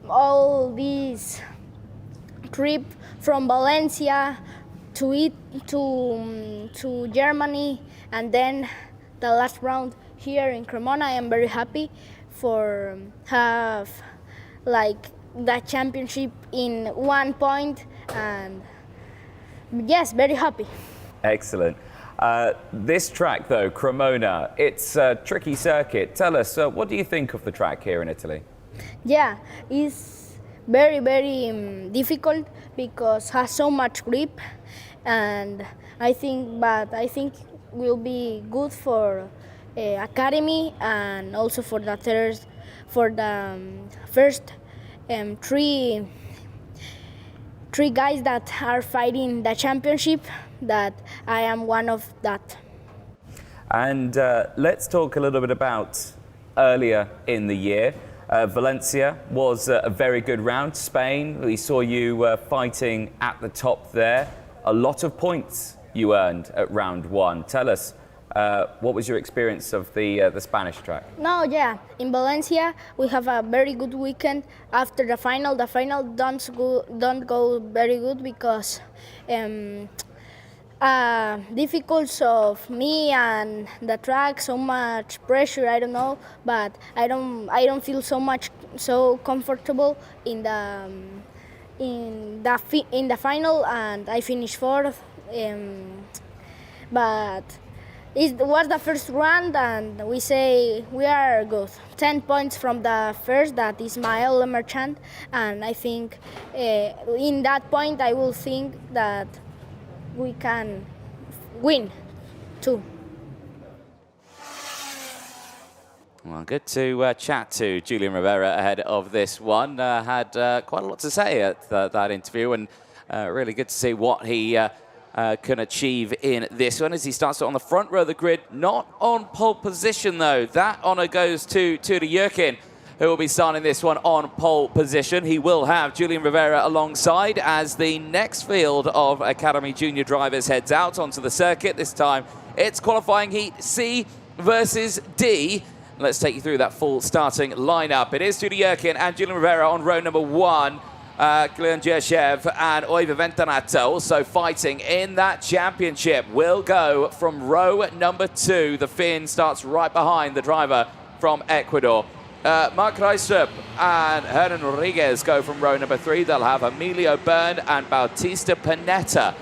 all this trip from Valencia to Germany, and then the last round here in Cremona. I am very happy for have like the championship in 1 point, and yes, very happy. Excellent. This track though, Cremona, it's a tricky circuit. Tell us, what do you think of the track here in Italy? Yeah, it's very, very difficult because has so much grip, and I think will be good for academy and also for the first three guys that are fighting the championship, that I am one of that. And let's talk a little bit about earlier in the year. Valencia was a very good round. Spain, we saw you fighting at the top there. A lot of points you earned at round one. Tell us, what was your experience of the Spanish track? No, yeah, in Valencia we have a very good weekend. After the final don't go very good because difficult of me and the track, so much pressure. I don't know, but I don't feel so comfortable in the final, and I finished fourth. But it was the first round, and we say we are good. 10 points from the first, that is Ismael Merchant, and I think in that point I will think that we can win too. Well, good to chat to Julian Rivera ahead of this one. Had quite a lot to say at that interview, and really good to see what he can achieve in this one as he starts it on the front row of the grid. Not on pole position, though. That honour goes to Jürgen, who will be starting this one on pole position. He will have Julian Rivera alongside as the next field of Academy Junior drivers heads out onto the circuit. This time it's qualifying heat C versus D. Let's take you through that full starting lineup. It is Jürgen and Julian Rivera on row number 1. Glenn Jershev and Oiva Ventanato also fighting in that championship. Will go from row number 2. The Finn starts right behind the driver from Ecuador. Mark Reistrup and Hernan Rodriguez go from row number 3. They'll have Emilio Byrne and Bautista Panetta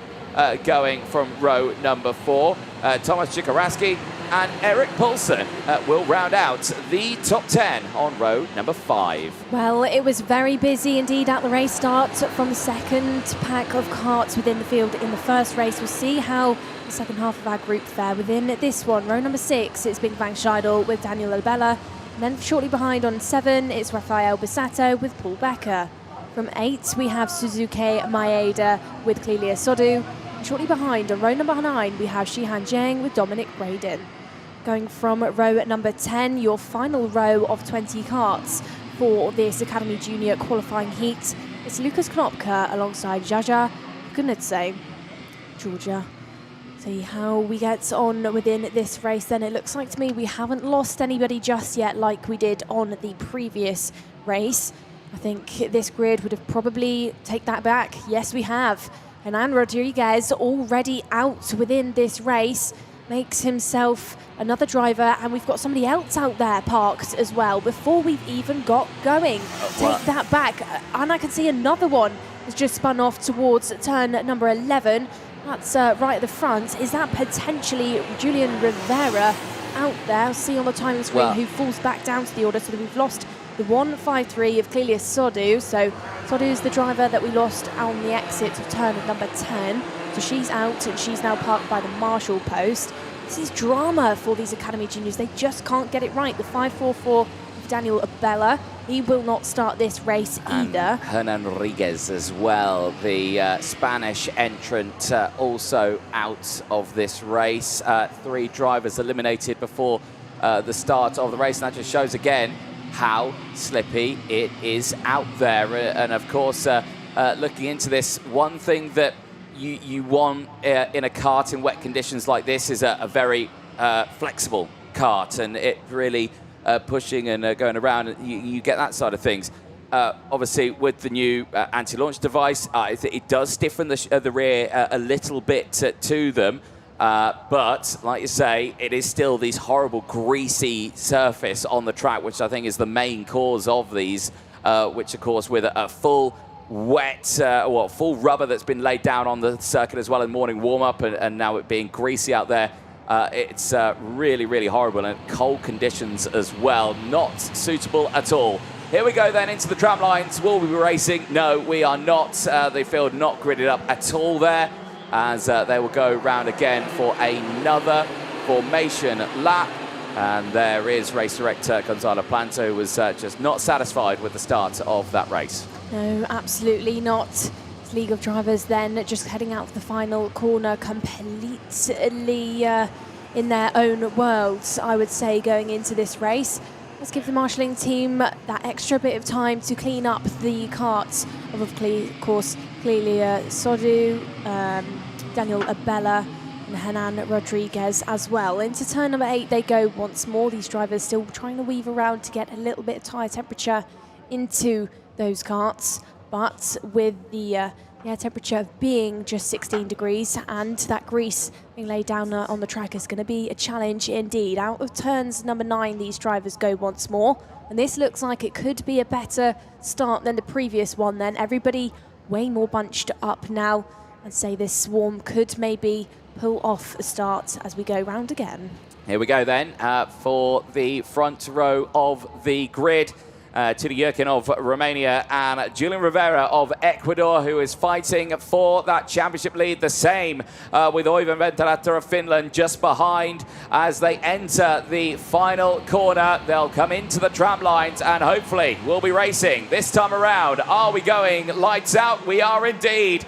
going from row number 4. Thomas Chikaraski and Eric Poulsen will round out the top 10 on row number 5. Well, it was very busy indeed at the race start from the second pack of karts within the field in the first race. We'll see how the second half of our group fare within this one. Row number 6, it's Big Bang Scheidel with Daniel Albella. And then shortly behind on 7, it's Rafael Bassato with Paul Becker. From 8, we have Suzuki Maeda with Clelia Sodu. And shortly behind on row number 9, we have Shihan Zheng with Dominic Braden. Going from row number 10, your final row of 20 karts for this Academy Junior qualifying heat. It's Lucas Knopka alongside Jaja Gunitze, Georgia. See how we get on within this race then. It looks like to me we haven't lost anybody just yet like we did on the previous race. I think this grid would have probably take that back. Yes, we have. Hernan Rodriguez already out within this race. Makes himself another driver, and we've got somebody else out there parked as well before we've even got going. Take that back, and I can see another one has just spun off towards turn number 11. That's right at the front. Is that potentially Julian Rivera out there? See on the timing screen who falls back down to the order, so that we've lost the 153 of Clelia Sodu. So Sodu is the driver that we lost on the exit of turn number 10. So she's out, and she's now parked by the marshal post. This is drama for these Academy Juniors. They just can't get it right. The 544 Daniel Abella. He will not start this race either. Hernan Rodriguez as well, the Spanish entrant, also out of this race. 3 drivers eliminated before the start of the race, and that just shows again how slippy it is out there. And of course, looking into this, one thing that you want in a kart in wet conditions like this is a very flexible kart, and it really pushing and going around, you get that side of things. Obviously, with the new anti-launch device, it does stiffen the rear a little bit to them. But, like you say, it is still these horrible, greasy surface on the track, which I think is the main cause of these, which, of course, with a full wet, full rubber that's been laid down on the circuit as well in morning warm-up, and now it being greasy out there, it's really, really horrible, and cold conditions as well. Not suitable at all. Here we go then into the tram lines. Will we be racing? No, we are not. The field not gridded up at all there, as they will go round again for another formation lap. And there is race director Gonzalo Planto, who was just not satisfied with the start of that race. No, absolutely not. League of Drivers then just heading out of the final corner completely in their own worlds, I would say, going into this race. Let's give the marshalling team that extra bit of time to clean up the carts of course, Clelia Sodu, Daniel Abella and Hernan Rodriguez as well. Into turn number 8 they go once more. These drivers still trying to weave around to get a little bit of tyre temperature into those carts, but with the air temperature being just 16 degrees and that grease being laid down on the track is going to be a challenge indeed. Out of turns number 9 these drivers go once more, and this looks like it could be a better start than the previous one then. Everybody way more bunched up now, and say this swarm could maybe pull off a start as we go round again. Here we go then for the front row of the grid. Tito Jurkin of Romania and Julian Rivera of Ecuador, who is fighting for that championship lead. The same with Oivan Venturata of Finland just behind as they enter the final corner. They'll come into the tram lines and hopefully we'll be racing this time around. Are we going lights out? We are indeed.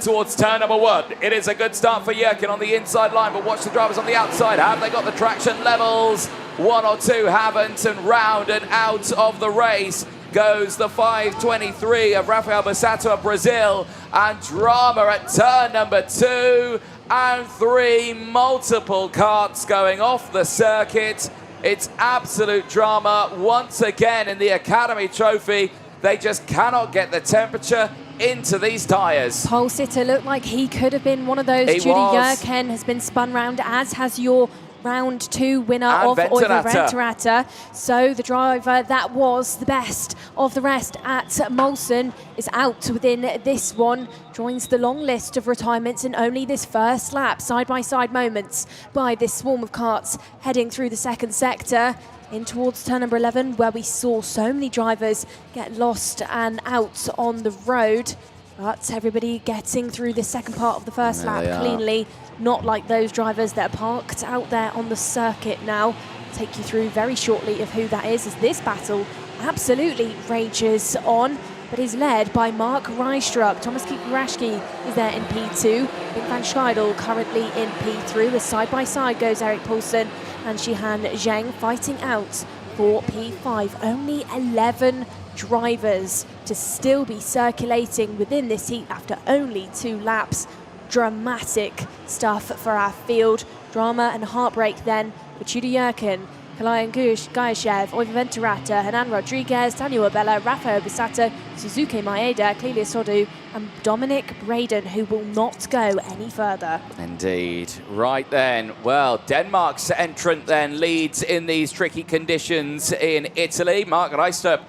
Towards turn number 1. It is a good start for Jurkin on the inside line, but watch the drivers on the outside. Have they got the traction levels? 1 or 2 haven't, and round and out of the race goes the 5:23 of Rafael Bassato of Brazil, and drama at turn number 2 and 3. Multiple carts going off the circuit. It's absolute drama once again in the Academy Trophy. They just cannot get the temperature into these tyres. Pole sitter looked like he could have been one of those. Judy Jurkin has been spun round, as has your round 2 winner of Oivan Venturata. So the driver that was the best of the rest at Molson is out within this one. Joins the long list of retirements in only this first lap. Side-by-side moments by this swarm of carts heading through the second sector in towards turn number 11, where we saw so many drivers get lost and out on the road. But everybody getting through the second part of the first lap cleanly, not like those drivers that are parked out there on the circuit now. I'll take you through very shortly of who that is, as this battle absolutely rages on, but is led by Mark Reistrup. Thomas Kikurashki is there in P2. Vic van Scheidel currently in P3. As side by side goes Eric Poulsen and Shihan Zheng fighting out for P5. Only 11 drivers to still be circulating within this heat after only 2 laps. Dramatic stuff for our field. Drama and heartbreak then for Tudor Jurkin, Kalayan Gayashev, Oivan Venturata, Hernan Rodriguez, Daniel Abella, Rafael Bassato, Suzuki Maeda, Clelia Sodu and Dominic Braden, who will not go any further. Indeed. Right then, well, Denmark's entrant then leads in these tricky conditions in Italy. Mark Reistrup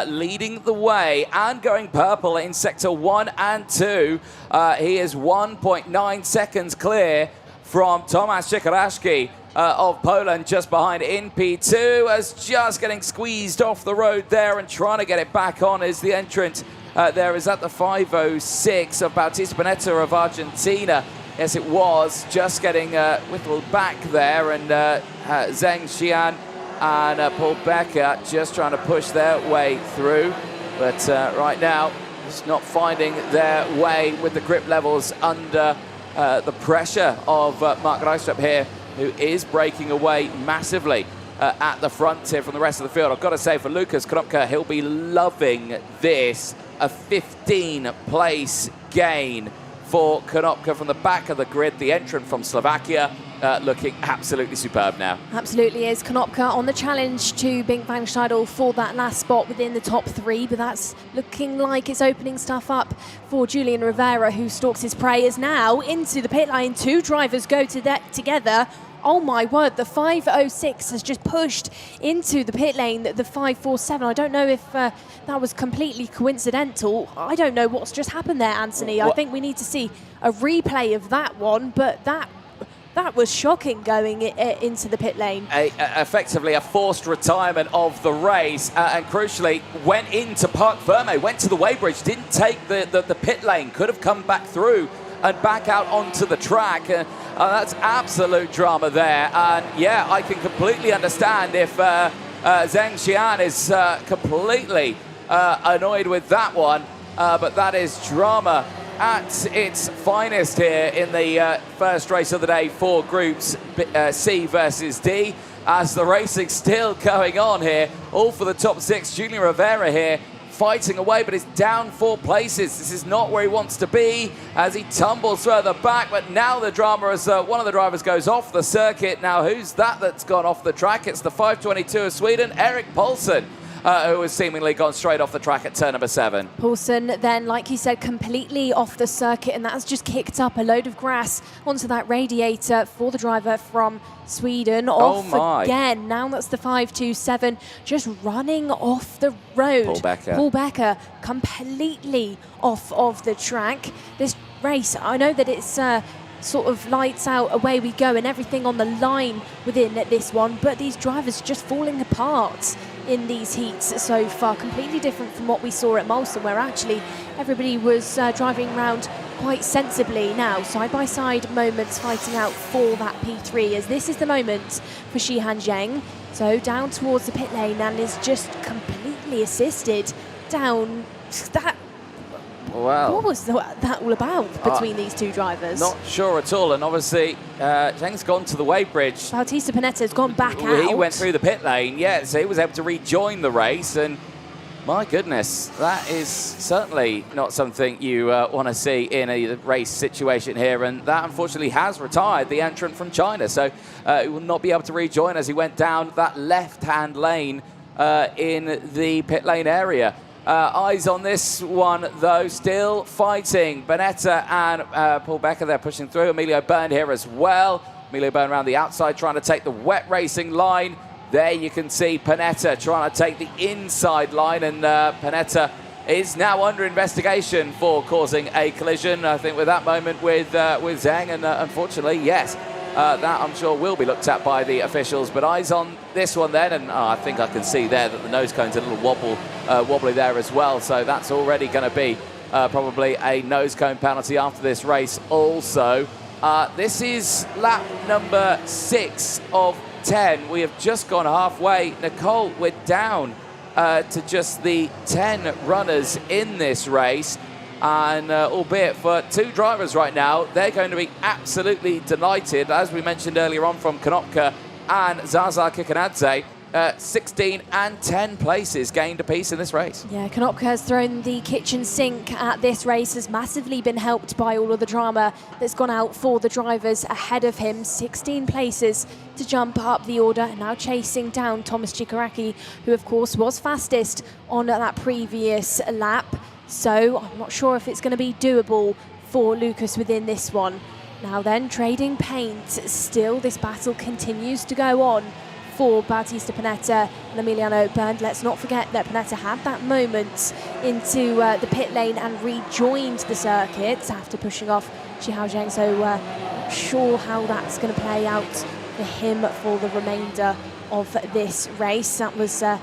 leading the way and going purple in sector 1 and 2. He is 1.9 seconds clear from Tomasz Cikaraszki of Poland, just behind in P2, as just getting squeezed off the road there and trying to get it back on is the entrant. There is at the 5:06 of Bautista Bonetta of Argentina. Yes, it was just getting whittled back there, and Zheng Xian and Paul Becker just trying to push their way through. But right now, just not finding their way with the grip levels under the pressure of Mark Reistrup here, who is breaking away massively at the front here from the rest of the field. I've got to say, for Lukas Konopka, he'll be loving this. A 15-place gain for Konopka from the back of the grid. The entrant from Slovakia looking absolutely superb now. Absolutely is. Konopka on the challenge to Bink van Scheidel for that last spot within the top 3, but that's looking like it's opening stuff up for Julian Rivera, who stalks his prey, is now into the pit lane. 2 drivers go to that together. Oh my word, the 506 has just pushed into the pit lane, the 547. I don't know if that was completely coincidental. I don't know what's just happened there, Anthony. I think we need to see a replay of that one, but that was shocking going into the pit lane. Effectively a forced retirement of the race, and crucially went into Parc Ferme, went to the weighbridge, didn't take the pit lane, could have come back through and back out onto the track. That's absolute drama there. And yeah, I can completely understand if Zheng Xian is completely annoyed with that one. But that is drama at its finest here in the first race of the day for Groups C versus D, as the racing's still going on here, all for the top 6. Julian Rivera here fighting away, but it's down 4 places. This is not where he wants to be as he tumbles further back. But now the drama as one of the drivers goes off the circuit. Now who's that's gone off the track? It's the 522 of Sweden, Erik Paulsen, who has seemingly gone straight off the track at turn number 7. Paulsen then, like you said, completely off the circuit, and that's just kicked up a load of grass onto that radiator for the driver from Sweden. Off again. Now that's the 527, just running off the road. Paul Becker completely off of the track. This race, I know that it's sort of lights out, away we go, and everything on the line within this one, but these drivers just falling apart in these heats so far. Completely different from what we saw at Molson, where actually everybody was driving around quite sensibly. Now side-by-side moments fighting out for that P3, as this is the moment for Shihan Zheng. So down towards the pit lane and is just completely assisted down. That Wow. What was that all about between these 2 drivers? Not sure at all. And obviously, Zheng's gone to the weighbridge. Bautista Panetta's gone back out. He went through the pit lane, yeah, so he was able to rejoin the race. And my goodness, that is certainly not something you want to see in a race situation here. And that, unfortunately, has retired the entrant from China. So he will not be able to rejoin as he went down that left-hand lane in the pit lane area. Eyes on this one, though, still fighting. Panetta and Paul Becker, they're pushing through. Emilio Byrne here as well. Emilio Byrne around the outside trying to take the wet racing line. There you can see Panetta trying to take the inside line, and Panetta is now under investigation for causing a collision, I think, with that moment with Zheng, and unfortunately, yes, that I'm sure will be looked at by the officials. But eyes on this one then, and I think I can see there that the nose cone's a little wobbly there as well, so that's already going to be probably a nose cone penalty after this race also. This is lap number 6 of 10. We have just gone halfway. Nicole, we're down to just the 10 runners in this race. And albeit for 2 drivers right now, they're going to be absolutely delighted. As we mentioned earlier on from Konopka and Zaza Kikanadze, 16 and 10 places gained apiece in this race. Yeah, Konopka has thrown the kitchen sink at this race, has massively been helped by all of the drama that's gone out for the drivers ahead of him. 16 places to jump up the order, now chasing down Thomas Chikaraki, who of course was fastest on that previous lap. So I'm not sure if it's going to be doable for Lucas within this one. Now then, trading paint. Still, this battle continues to go on for Bautista Panetta and Emiliano Byrne. Let's not forget that Panetta had that moment into the pit lane and rejoined the circuit after pushing off Shihan Zheng. So not sure how that's going to play out for him for the remainder of this race. That was an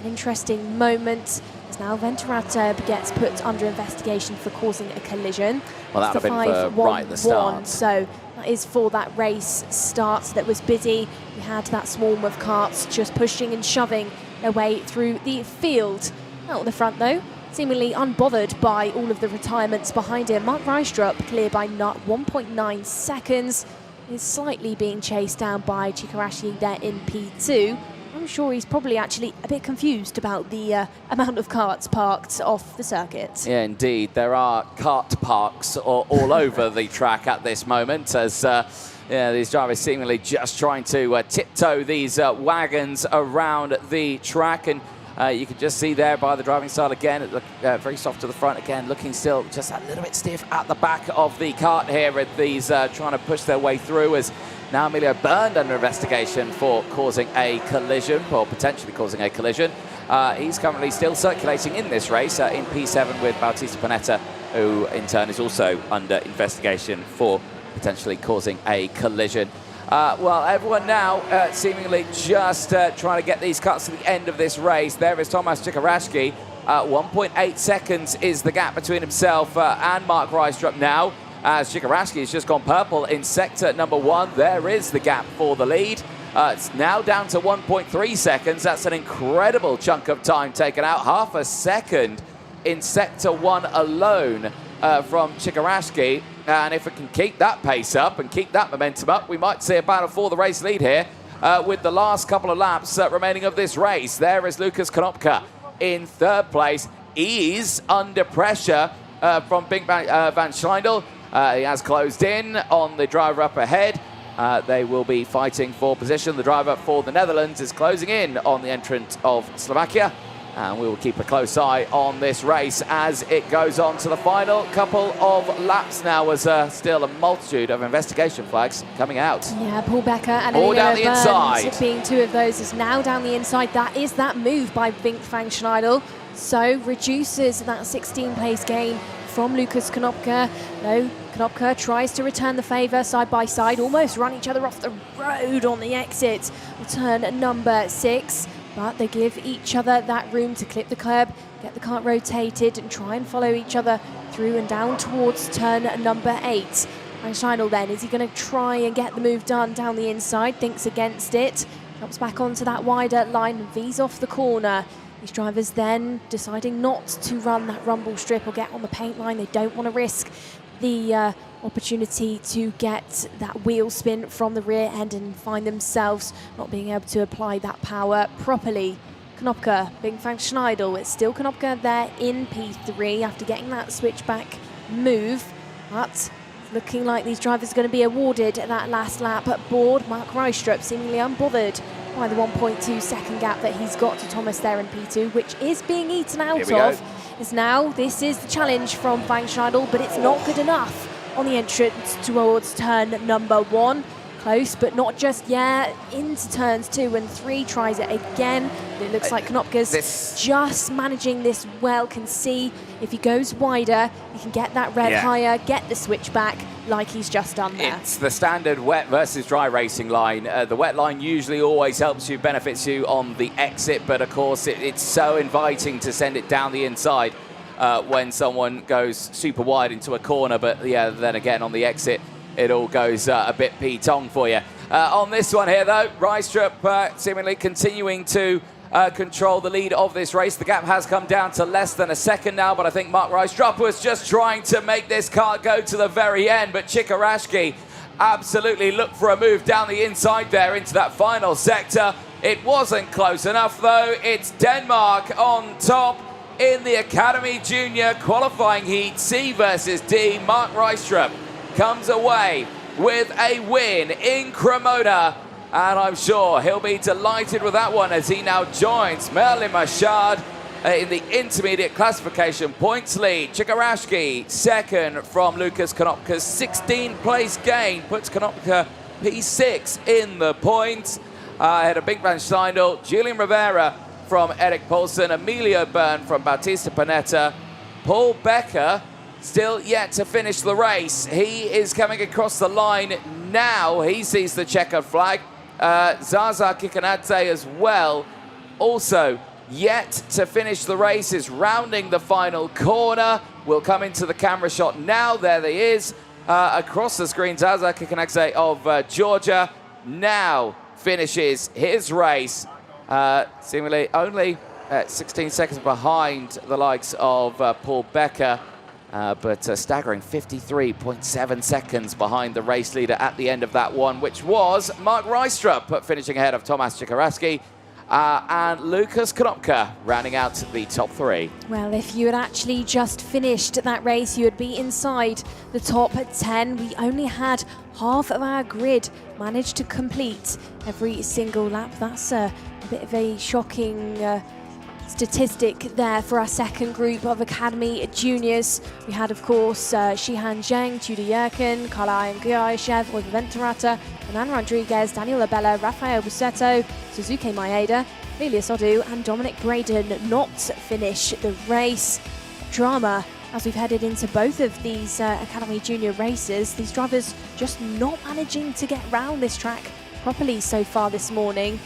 interesting moment. as now Venturata gets put under investigation for causing a collision. Well, that would have been for right at the start. So that is for that race start that was busy. We had that swarm of karts just pushing and shoving their way through the field. Out at the front though, seemingly unbothered by all of the retirements behind him. Mark Reistrup clear by 1.9 seconds. Is slightly being chased down by Chikarashi there in P2. I'm sure he's probably actually a bit confused about the amount of karts parked off the circuit. Yeah, indeed. There are kart parks all over the track at this moment as these drivers seemingly just trying to tiptoe these wagons around the track. And you can just see there by the driving style again, very soft to the front again, looking still just a little bit stiff at the back of the kart here with these trying to push their way through as now Emilio Burned under investigation for causing a collision, or potentially causing a collision. He's currently still circulating in this race in P7 with Bautista Panetta, who in turn is also under investigation for potentially causing a collision. Well, everyone now seemingly just trying to get these cuts to the end of this race. There is Tomasz Chikarashi. 1.8 seconds is the gap between himself and Mark Reistrup now, as Chikarashi has just gone purple in sector number 1. There is the gap for the lead. It's now down to 1.3 seconds. That's an incredible chunk of time taken out. Half a second in sector 1 alone from Chikarashi. And if it can keep that pace up and keep that momentum up, we might see a battle for the race lead here with the last couple of laps remaining of this race. There is Lucas Konopka in 3rd place. He's under pressure from Bing Van Schleindel. He has closed in on the driver up ahead. They will be fighting for position. The driver for the Netherlands is closing in on the entrant of Slovakia. And we will keep a close eye on this race as it goes on to the final couple of laps now, as still a multitude of investigation flags coming out. Yeah, Paul Becker and all down the inside. Being two of those is now down the inside. That is that move by Bing Van Schleindel. So reduces that 16th place gain from Lucas Konopka. No, Konopka tries to return the favour side by side, almost run each other off the road on the exit of turn number 6. But they give each other that room to clip the curb, get the kart rotated and try and follow each other through and down towards turn number 8. Van Schleindel then, is he going to try and get the move done down the inside? Thinks against it, jumps back onto that wider line and V's off the corner. These drivers then deciding not to run that rumble strip or get on the paint line. They don't want to risk the opportunity to get that wheel spin from the rear end and find themselves not being able to apply that power properly. Konopka, Bing Van Schleindel, it's still Konopka there in P3 after getting that switchback move, but looking like these drivers are going to be awarded that last lap at board. Mark Reistrup seemingly unbothered by the 1.2 second gap that he's got to Thomas there in P2, which is being eaten out of. As now, this is the challenge from Van Schleindel, but it's not good enough on the entrance towards turn number 1. Close, but not just yet. Into turns 2 and 3, tries it again. It looks like Konopka's just managing this well. Can see if he goes wider, he can get that red higher, get the switch back like he's just done there. It's the standard wet versus dry racing line. The wet line usually always helps you, benefits you on the exit, but of course it's so inviting to send it down the inside when someone goes super wide into a corner. But yeah, then again on the exit, it all goes a bit P-tong for you. On this one here, though, Reistrup seemingly continuing to control the lead of this race. The gap has come down to less than a second now, but I think Mark Reistrup was just trying to make this car go to the very end. But Chikarashi absolutely looked for a move down the inside there into that final sector. It wasn't close enough, though. It's Denmark on top in the Academy Junior qualifying heat, C versus D. Mark Reistrup comes away with a win in Cremona, and I'm sure he'll be delighted with that one as he now joins Merlin Machard in the intermediate classification points lead. Chikarashi second from Lucas Konopka's 16th place gain puts Konopka P6 in the points. Ahead of Bing Van Schleindel, Julian Rivera from Erik Poulsen, Emilio Burned from Bautista Panetta, Paul Becker still yet to finish the race. He is coming across the line now. He sees the checkered flag. Zaza Kikanadze as well, also yet to finish the race, is rounding the final corner. We'll come into the camera shot now. There he is. Across the screen, Zaza Kikanekse of Georgia now finishes his race, seemingly only 16 seconds behind the likes of Paul Becker, but a staggering 53.7 seconds behind the race leader at the end of that one, which was Mark Reistrup, finishing ahead of Tomasz Czekarowski. And Lucas Konopka rounding out the top 3. Well, if you had actually just finished that race, you would be inside the top 10. We only had half of our grid managed to complete every single lap. That's a bit of a shocking statistic there for our second group of Academy Juniors. We had, of course, Shihan Zheng, Tudor Yerkin, Carla Nguyayev, Oliver Venturata, Hernan Rodriguez, Daniel Abella, Rafael Bussetto, Suzuki Maeda, Elias Odu and Dominic Braden not finish the race. Drama as we've headed into both of these Academy Junior races. These drivers just not managing to get round this track properly so far this morning.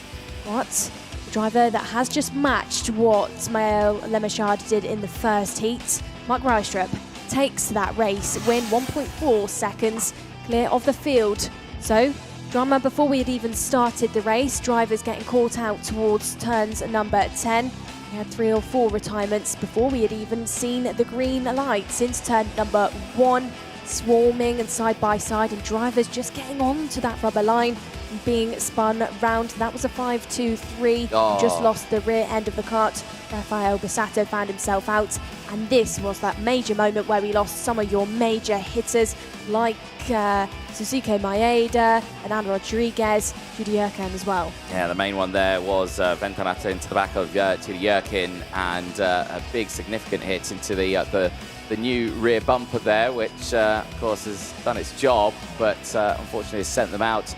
But the driver that has just matched what Maël Lemechard did in the first heat, Mark Reistrup, takes that race win, 1.4 seconds clear of the field. So drama before we had even started the race, drivers getting caught out towards turns number 10. We had 3 or 4 retirements before we had even seen the green light since turn number 1. Swarming and side by side, and drivers just getting onto that rubber line and being spun round. That was a 5-2-3. Just lost the rear end of the kart. Rafael Bussetto found himself out, and this was that major moment where we lost some of your major hitters like Suzuki Maeda, Hernan Rodriguez, Tudor Yerkin as well. Yeah, the main one there was Venturata into the back of Tudor Yerkin, and a big significant hit into the new rear bumper there, which of course has done its job, but unfortunately has sent them out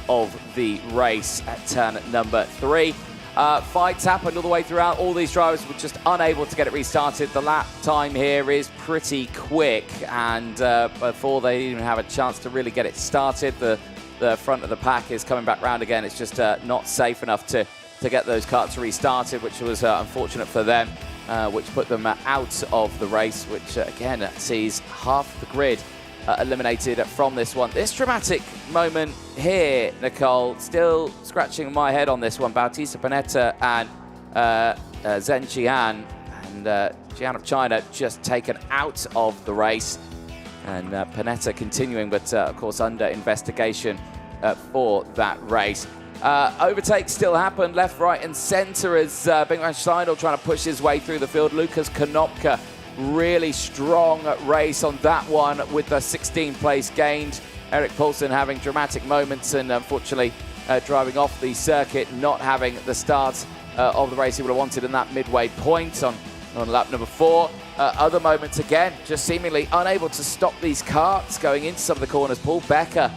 of the race at turn number 3. Fights happened all the way throughout. All these drivers were just unable to get it restarted. The lap time here is pretty quick, and before they even have a chance to really get it started, the front of the pack is coming back round again. It's just not safe enough to get those karts restarted, which was unfortunate for them, which put them out of the race, which again sees half the grid eliminated from this one. This dramatic moment here, Nicole, still scratching my head on this one. Bautista Panetta and Zhen Jian, and Jian of China just taken out of the race, and Panetta continuing, but of course under investigation for that race. Overtakes still happened left, right and centre as Bingman Steindl trying to push his way through the field. Lucas Konopka, really strong race on that one with the 16th place gained. Eric Poulsen having dramatic moments and unfortunately driving off the circuit, not having the start of the race he would have wanted in that midway point on lap number 4. Other moments again, just seemingly unable to stop these karts going into some of the corners. Paul Becker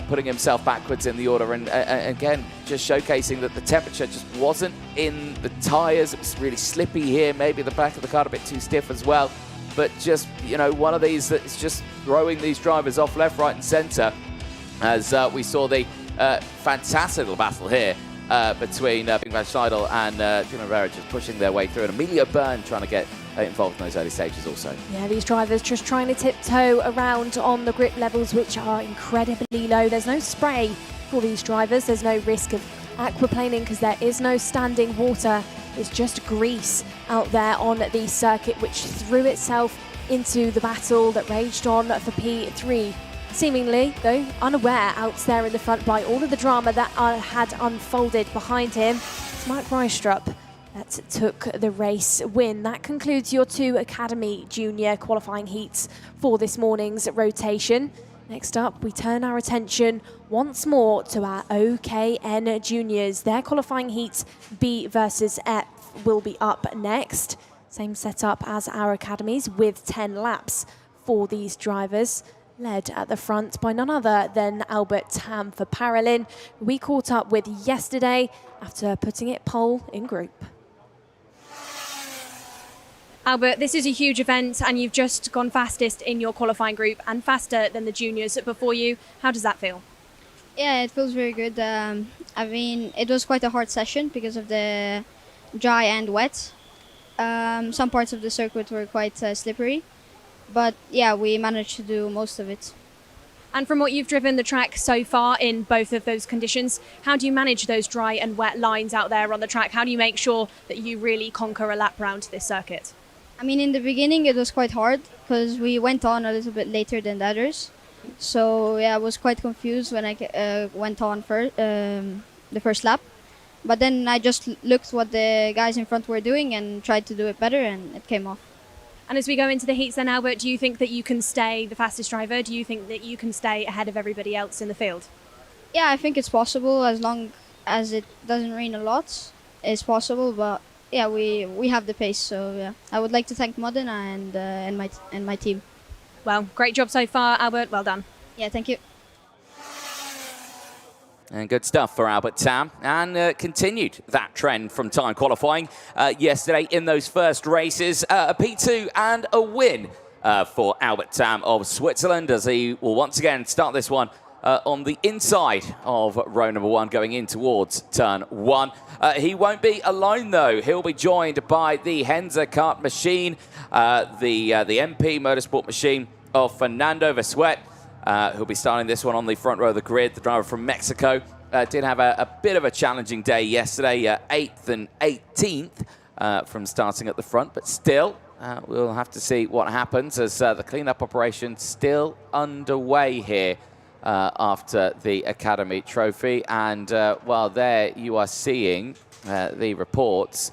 putting himself backwards in the order, and again just showcasing that the temperature just wasn't in the tyres. It was really slippy here, maybe the back of the car a bit too stiff as well, but just, you know, one of these that's just throwing these drivers off left, right and centre, as we saw the fantastic little battle here between Bingman Steindl and Jim Rivera just pushing their way through, and Emilio Byrne trying to get involved in those early stages also. Yeah, these drivers just trying to tiptoe around on the grip levels, which are incredibly low. There's no spray for these drivers. There's no risk of aquaplaning because there is no standing water. It's just grease out there on the circuit, which threw itself into the battle that raged on for P3. Seemingly, though, unaware out there in the front by all of the drama that had unfolded behind him, it's Mark Reistrup that took the race win. That concludes your 2 Academy Junior qualifying heats for this morning's rotation. Next up, we turn our attention once more to our OKN Juniors. Their qualifying heats B versus F will be up next. Same setup as our academies with 10 laps for these drivers, led at the front by none other than Albert Tam for Paralin, who we caught up with yesterday after putting it pole in group. Albert, this is a huge event and you've just gone fastest in your qualifying group and faster than the juniors before you. How does that feel? Yeah, it feels very good. I mean, it was quite a hard session because of the dry and wet. Some parts of the circuit were quite slippery, but yeah, we managed to do most of it. And from what you've driven the track so far in both of those conditions, how do you manage those dry and wet lines out there on the track? How do you make sure that you really conquer a lap round this circuit? I mean, in the beginning it was quite hard because we went on a little bit later than the others. So yeah, I was quite confused when I went on the first lap. But then I just looked what the guys in front were doing and tried to do it better, and it came off. And as we go into the heats then, Albert, do you think that you can stay the fastest driver? Do you think that you can stay ahead of everybody else in the field? Yeah, I think it's possible as long as it doesn't rain a lot. It's possible, but yeah, we have the pace. So yeah, I would like to thank Modena and my team. Well, great job so far, Albert. Well done. Yeah, thank you. And good stuff for Albert Tam, and continued that trend from time qualifying yesterday in those first races. A P2 and a win for Albert Tam of Switzerland, as he will once again start this one on the inside of row number 1 going in towards turn 1. He won't be alone though. He'll be joined by the Henze kart machine, the MP motorsport machine of Fernando Vesuet. Who'll be starting this one on the front row of the grid. The driver from Mexico did have a bit of a challenging day yesterday, 8th and 18th from starting at the front, but still, we'll have to see what happens as the cleanup operation still underway here after the Academy Trophy. And well, there you are seeing the reports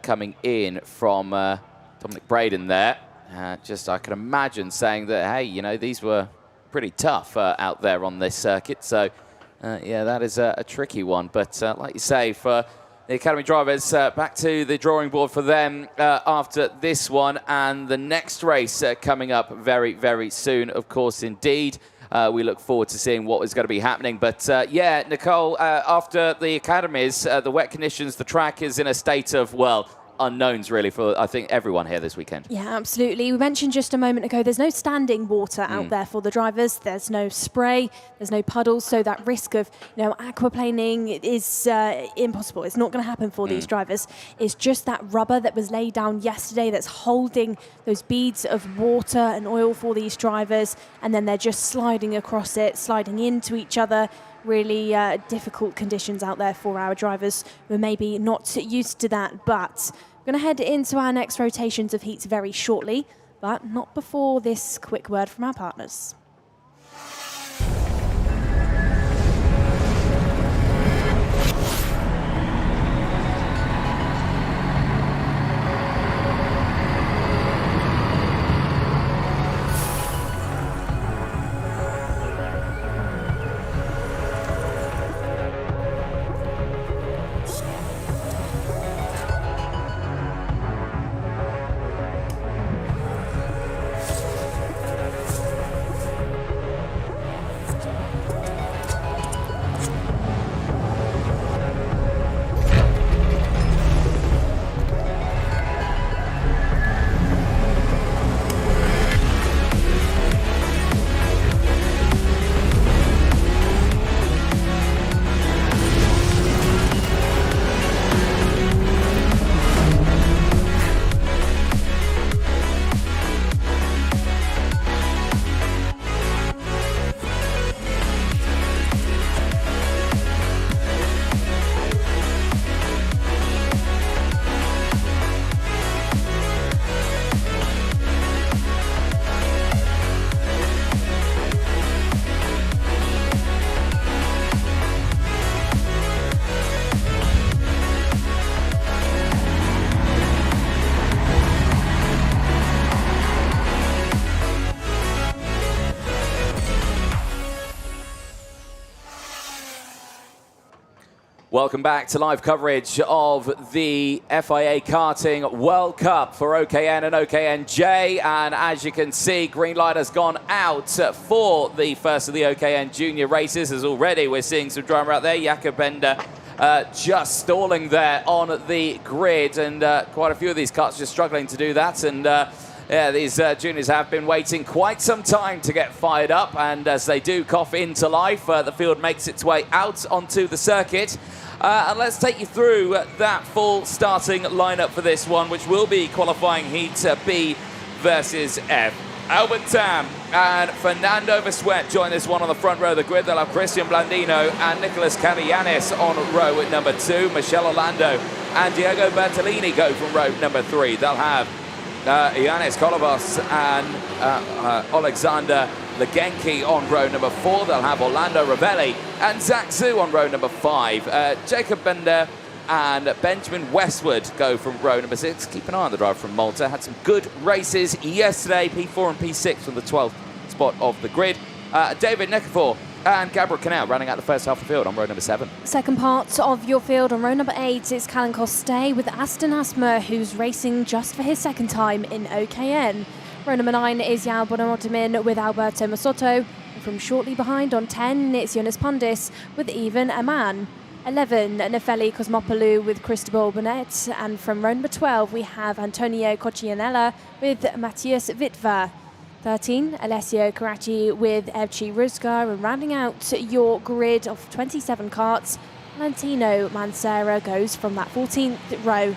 coming in from Dominic Braden there. I can imagine saying that, hey, you know, these were pretty tough out there on this circuit. So, yeah, that is a tricky one. But like you say, for the Academy drivers, back to the drawing board for them after this one. And the next race coming up very, very soon, of course, indeed. We look forward to seeing what is going to be happening. But, yeah, Nicole, after the Academies, the wet conditions, the track is in a state of, well, unknowns really for, I think, everyone here this weekend. Yeah, absolutely. We mentioned just a moment ago, there's no standing water out there for the drivers. There's no spray, there's no puddles, so that risk of, you know, aquaplaning is impossible. It's not going to happen for these drivers. It's just that rubber that was laid down yesterday that's holding those beads of water and oil for these drivers, and then they're just sliding across it, sliding into each other. Really difficult conditions out there for our drivers who are maybe not used to that. But we're going to head into our next rotations of heats very shortly, but not before this quick word from our partners. Welcome back to live coverage of the FIA Karting World Cup for OKN and OKNJ. And as you can see, green light has gone out for the first of the OKN Junior races, as already we're seeing some drama out there. Jakob Bender just stalling there on the grid, and quite a few of these karts just struggling to do that. And yeah, these juniors have been waiting quite some time to get fired up, and as they do cough into life, the field makes its way out onto the circuit. And let's take you through that full starting lineup for this one, which will be qualifying heat B versus F. Albert Tam and Fernando Vessuet join this one on the front row of the grid. They'll have Christian Blandino and Nicholas Canianis on row at number 2. Michelle Orlando and Diego Bertolini go from row number 3. They'll have Yanis Kolovos and Alexander Legenki on row number 4. They'll have Orlando Ravelli and Zach Zhu on row number 5. Jacob Bender and Benjamin Westwood go from row number 6. Keep an eye on the driver from Malta. Had some good races yesterday, P4 and P6 from the 12th spot of the grid. David Nikifor and Gabriel Canal running out the first half of the field on row number 7. Second part of your field on row number 8 is Callan Coste with Aston Asmer, who's racing just for his second time in OKN. Row number 9 is Yao Bonomotamin with Alberto Masotto. From shortly behind on 10, it's Jonas Pundis with Ivan Aman. 11, Nefeli Cosmopoulou with Cristobal Bonnet. And from row number 12, we have Antonio Coccianella with Matthias Witwer. 13, Alessio Caracci with Evci Ruzgar. And rounding out your grid of 27 karts, Valentino Mancera goes from that 14th row.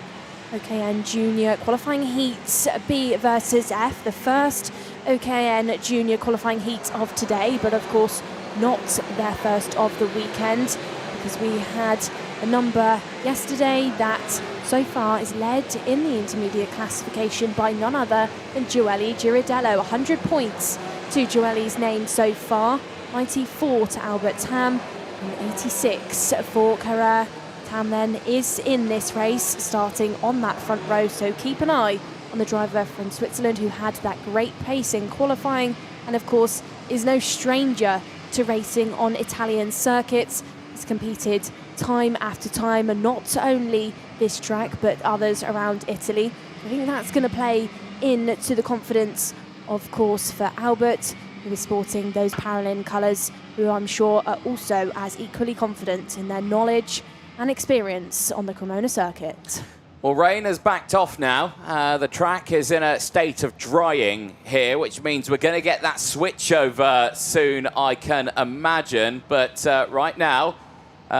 OKN Junior qualifying heats B versus F, the first OKN Junior qualifying heat of today, but of course not their first of the weekend, because we had a number yesterday that so far is led in the intermediate classification by none other than Joely Girardello. 100 points to Joely's name so far, 94 to Albert Tam and 86 for Carrera. Tam then is in this race starting on that front row, so keep an eye on the driver from Switzerland who had that great pace in qualifying and of course is no stranger to racing on Italian circuits. He's competed time after time, and not only this track but others around Italy. I think that's going to play into the confidence, of course, for Albert, who is sporting those Paralympic colours, who I'm sure are also as equally confident in their knowledge and experience on the Cremona circuit. Well, rain has backed off now. The track is in a state of drying here, which means we're going to get that switch over soon, I can imagine. But right now,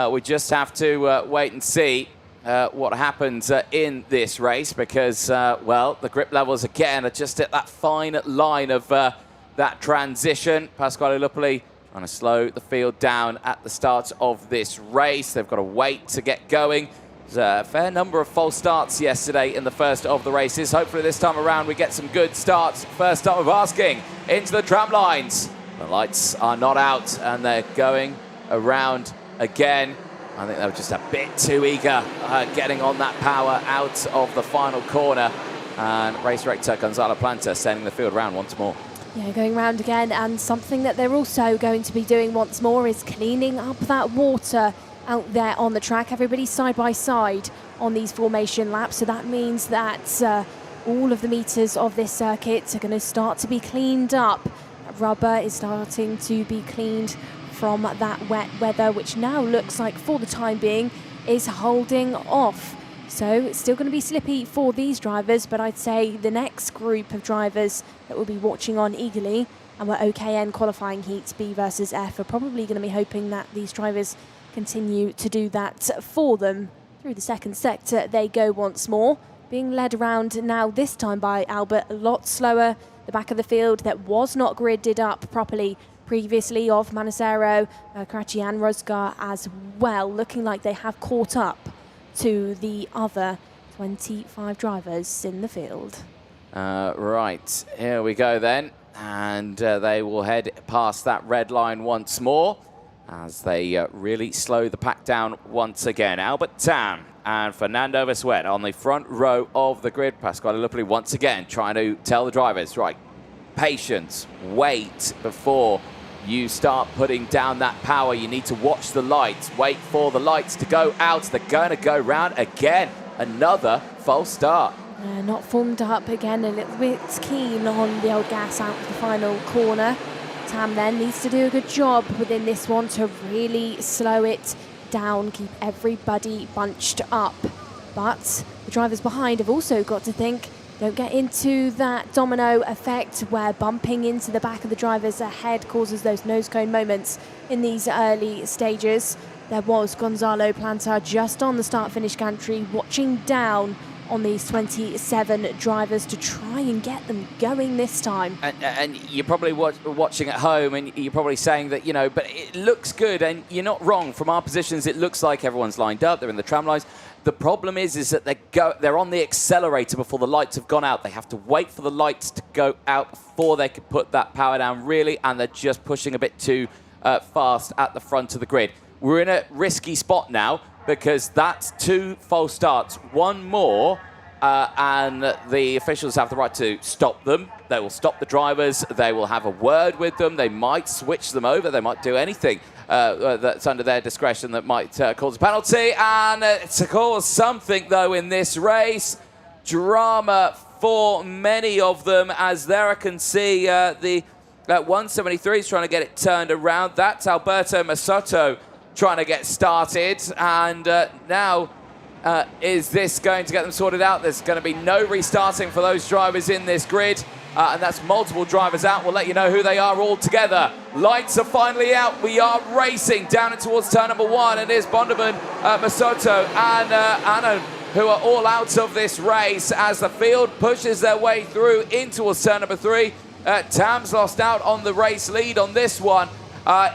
we just have to wait and see what happens in this race, because, well, the grip levels again are just at that fine line of that transition. Pasquale Lupoli trying to slow the field down at the start of this race. They've got to wait to get going. There's a fair number of false starts yesterday in the first of the races. Hopefully this time around we get some good starts. First start of asking into the tram lines. The lights are not out and they're going around again. I think they were just a bit too eager getting on that power out of the final corner. And race director Gonzalo Planta sending the field round once more. Yeah, going round again, and something that they're also going to be doing once more is cleaning up that water out there on the track. Everybody's side by side on these formation laps, so that means that all of the meters of this circuit are going to start to be cleaned up. That rubber is starting to be cleaned from that wet weather, which now looks like, for the time being, is holding off. So it's still going to be slippy for these drivers, but I'd say the next group of drivers that we'll be watching on eagerly, and we're OKN qualifying heats B versus F, are probably going to be hoping that these drivers continue to do that for them. Through the second sector they go once more, being led around now this time by Albert, a lot slower. The back of the field that was not gridded up properly previously of Manacero, Caracci and Rosgar as well, looking like they have caught up to the other 25 drivers in the field. Right, here we go then. And they will head past that red line once more as they really slow the pack down once again. Albert Tam and Fernando Vessuet on the front row of the grid. Pasquale Lupoli once again trying to tell the drivers, right, patience, wait before you start putting down that power. You need to watch the lights, wait for the lights to go out. They're going to go round again. Another false start. Not formed up again, a little bit keen on the old gas out of the final corner. Tam then needs to do a good job within this one to really slow it down, keep everybody bunched up. But the drivers behind have also got to think, don't get into that domino effect where bumping into the back of the drivers ahead causes those nose cone moments in these early stages. there was Gonzalo Planta just on the start-finish gantry, watching down on these 27 drivers to try and get them going this time. And you're probably watching at home, and you're probably saying that, you know, but it looks good, and you're not wrong. From our positions, it looks like everyone's lined up. They're in the tram lines. The problem is that they're on the accelerator before the lights have gone out. They have to wait for the lights to go out before they can put that power down, really, and they're just pushing a bit too fast at the front of the grid. We're in a risky spot now, because that's 2 false starts. One more, and the officials have the right to stop them. They will stop the drivers. They will have a word with them. They might switch them over. They might do anything that's under their discretion that might cause a penalty. And to cause something, though, in this race, drama for many of them, as there I can see the 173 is trying to get it turned around. That's Alberto Masotto trying to get started, and now is this going to get them sorted out? There's going to be no restarting for those drivers in this grid, and that's multiple drivers out. We'll let you know who they are all together. Lights are finally out. We are racing down and towards turn number 1, and here's Bonderman, Masotto and Anna, who are all out of this race as the field pushes their way through in towards turn number 3. Tam's lost out on the race lead on this one.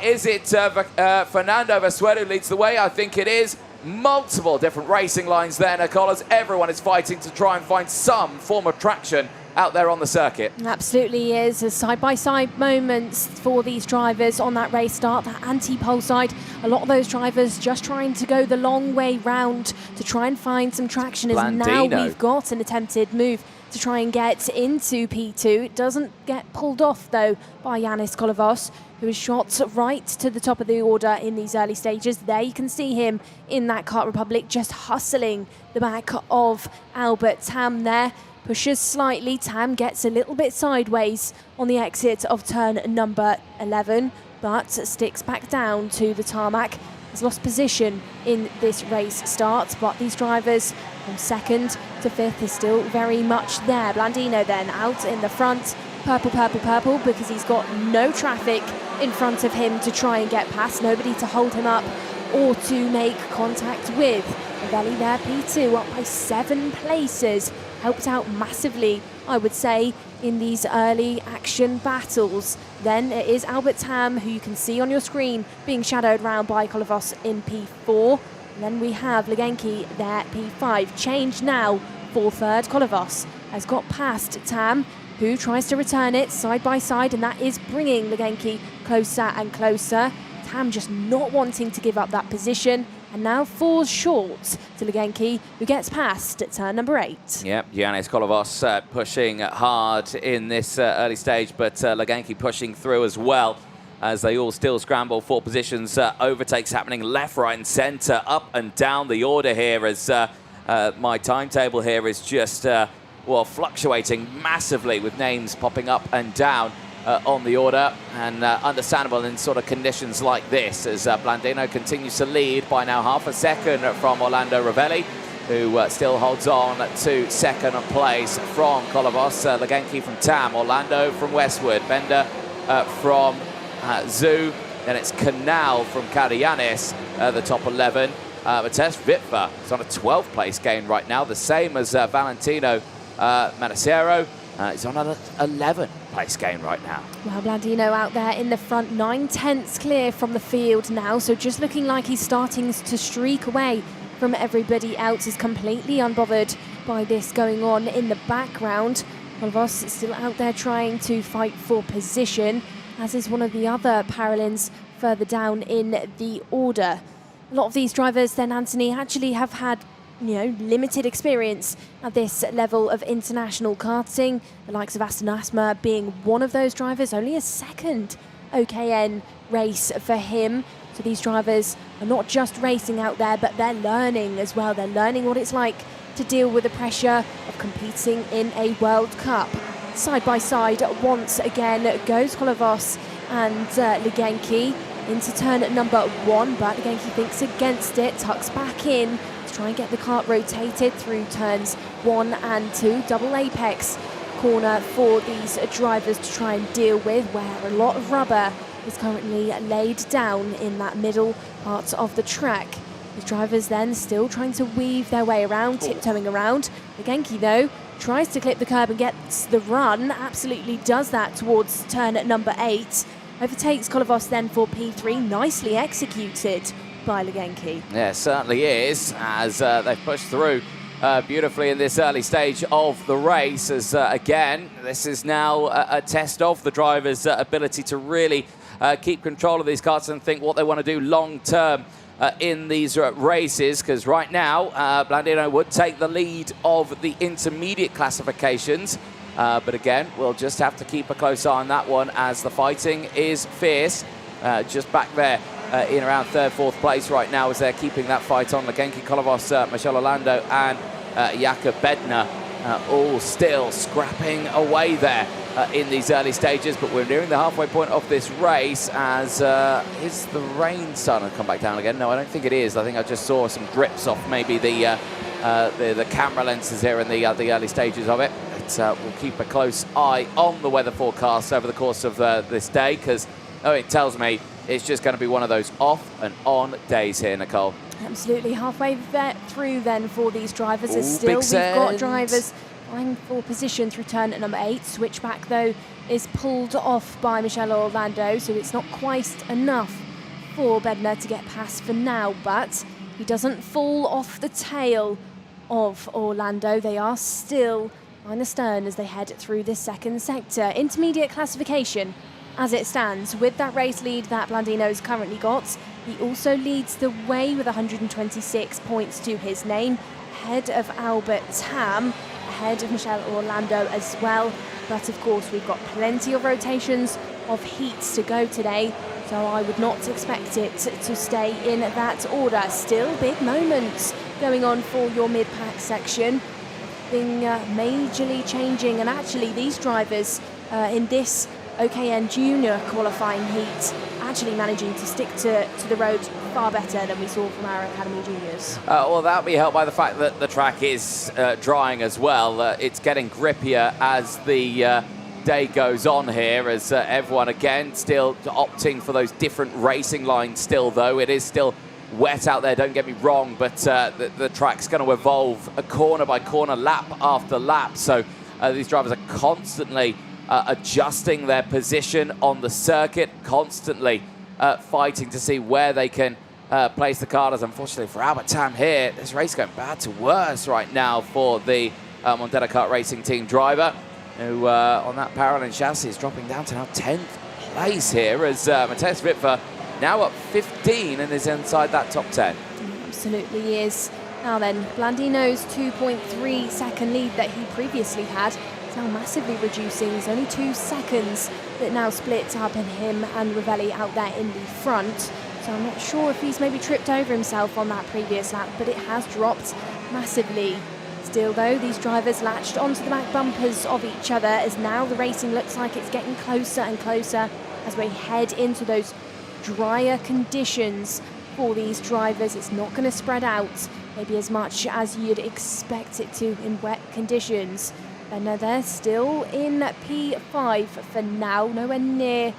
Is it Fernando Vassuero who leads the way? I think it is. Multiple different racing lines there, Nicolas. Everyone is fighting to try and find some form of traction out there on the circuit. Absolutely is. A side-by-side moments for these drivers on that race start, that anti-pole side. A lot of those drivers just trying to go the long way round to try and find some traction. As now we've got an attempted move to try and get into P2. It doesn't get pulled off, though, by Yanis Kolovos, who is shot right to the top of the order in these early stages. There you can see him in that Kart Republic, just hustling the back of Albert Tam there. Pushes slightly. Tam gets a little bit sideways on the exit of turn number 11, but sticks back down to the tarmac. Has lost position in this race start, but these drivers from 2nd to 5th are still very much there. Blandino then out in the front. Purple, purple, purple, because he's got no traffic in front of him to try and get past. Nobody to hold him up or to make contact with. Novelli there, P2, up by 7 places. Helped out massively, I would say, in these early action battles. Then it is Albert Tam, who you can see on your screen, being shadowed round by Kolovos in P4. And then we have Legenki there, P5. Change now for 3rd. Kolovos has got past Tam, who tries to return it side by side, and that is bringing Legenki closer and closer. Tam just not wanting to give up that position, and now falls short to Legenki, who gets past at turn number 8. Yep, Yanis Kolovos pushing hard in this early stage, but Legenki pushing through as well, as they all still scramble for positions. Overtakes happening left, right and centre, up and down the order here, as my timetable here is just well, fluctuating massively with names popping up and down on the order, and understandable in sort of conditions like this, as Blandino continues to lead by now half a second from Orlando Ravelli, who still holds on to 2nd place from Kolovos. Legenki from Tam, Orlando from Westwood, Bender from Zoo, and it's Canal from Karayanis, the top 11. Mateus Vitva is on a 12th place gain right now, the same as Valentino Manacero. He's on an 11th place gain right now. Well, Blandino out there in the front, 9/10 clear from the field now, so just looking like he's starting to streak away from everybody else. Is completely unbothered by this going on in the background. Kolovos is still out there trying to fight for position, as is one of the other Paralins further down in the order. A lot of these drivers then, Anthony, actually have had limited experience at this level of international karting. The likes of Aston Asma being one of those drivers, only a 2nd OKN race for him. So these drivers are not just racing out there, but they're learning as well. They're learning what it's like to deal with the pressure of competing in a World Cup. Side by side once again goes Kolovos and Legenki into turn number 1, but Legenki thinks against it, tucks back in, try and get the kart rotated through turns 1 and 2. Double apex corner for these drivers to try and deal with, where a lot of rubber is currently laid down in that middle part of the track. The drivers then still trying to weave their way around, tiptoeing around. Legenki, though, tries to clip the curb and gets the run, absolutely does that towards turn at number 8. Overtakes Kolovos then for P3, nicely executed by Legenki. Yeah, certainly is, as they've pushed through beautifully in this early stage of the race, as again, this is now a test of the driver's ability to really keep control of these cars and think what they want to do long term in these races, because right now Blandino would take the lead of the intermediate classifications, but again, we'll just have to keep a close eye on that one as the fighting is fierce. Just back there in around 3rd, 4th place right now as they're keeping that fight on. Legenki, Kolovos, Michel Orlando and Jakob Bednar all still scrapping away there in these early stages, but we're nearing the halfway point of this race as is the rain starting to come back down again? No, I don't think it is. I think I just saw some drips off maybe the camera lenses here in the early stages of it. But we'll keep a close eye on the weather forecast over the course of this day, because it tells me it's just going to be one of those off and on days here, Nicole. Absolutely, halfway through then for these drivers. We've got drivers vying for position through turn at number 8. Switchback, though, is pulled off by Michel Orlando, so it's not quite enough for Bednar to get past for now, but he doesn't fall off the tail of Orlando. They are still on the stern as they head through this 2nd sector. Intermediate classification as it stands, with that race lead that Blandino's currently got. He also leads the way with 126 points to his name, ahead of Albert Tam, ahead of Michel Orlando as well. But of course, we've got plenty of rotations of heats to go today, so I would not expect it to stay in that order. Still big moments going on for your mid-pack section. Thing majorly changing, and actually these drivers in this OKN Junior qualifying heat actually managing to stick to the road far better than we saw from our Academy Juniors. Well, that'll be helped by the fact that the track is drying as well. It's getting grippier as the day goes on here, as everyone again still opting for those different racing lines still, though. It is still wet out there, don't get me wrong, but the track's going to evolve a corner by corner, lap after lap. So these drivers are constantly adjusting their position on the circuit, constantly fighting to see where they can place the cars. Unfortunately for Albert Tam here, this race going bad to worse right now for the Montero Kart Racing Team driver, who on that parallel chassis is dropping down to now 10th place here, as Matthias Wipfer now up 15 and is inside that top 10. Absolutely is. Now then, Blandino's 2.3 second lead that he previously had is now massively reducing. There's only 2 seconds that now split up in him and Ravelli out there in the front. So I'm not sure if he's maybe tripped over himself on that previous lap, but it has dropped massively. Still though, these drivers latched onto the back bumpers of each other, as now the racing looks like it's getting closer and closer as we head into those drier conditions for these drivers. It's not going to spread out maybe as much as you'd expect it to in wet conditions. And they're still in P5 for now, nowhere near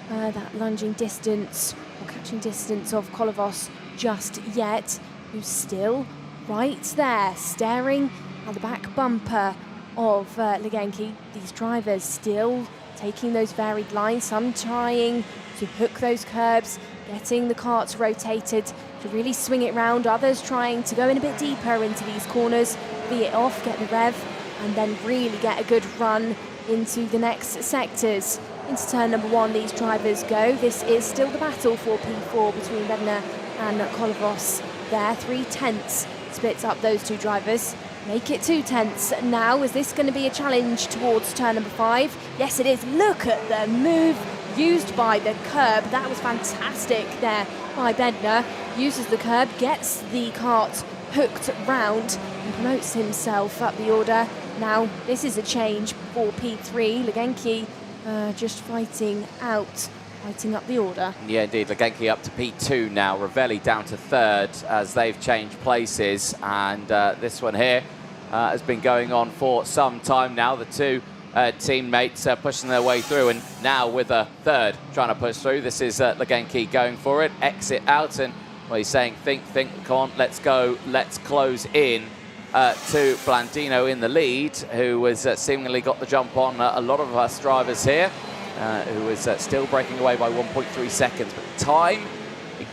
that lunging distance or catching distance of Kolovos just yet, who's still right there, staring at the back bumper of Legenki. These drivers still taking those varied lines, some trying to hook those curbs, getting the carts rotated to really swing it round, others trying to go in a bit deeper into these corners, be it off, get the rev, and then really get a good run into the next sectors. Into turn number 1, these drivers go. This is still the battle for P4 between Bednar and Kolovos there. 3/10 splits up those 2 drivers. Make it 2/10 now. Is this going to be a challenge towards turn number 5? Yes, it is. Look at the move used by the curb. That was fantastic there by Bednar. Uses the curb, gets the cart hooked round and promotes himself up the order. Now, this is a change for P3. Legenki just fighting up the order. Yeah, indeed. Legenki up to P2 now. Ravelli down to 3rd as they've changed places. And this one here has been going on for some time now. The 2 teammates pushing their way through, and now with a third trying to push through. This is Legenki going for it, exit out, and well, he's saying, think, come on, let's go, let's close in to Blandino in the lead, who has seemingly got the jump on a lot of us drivers here, who is still breaking away by 1.3 seconds. But time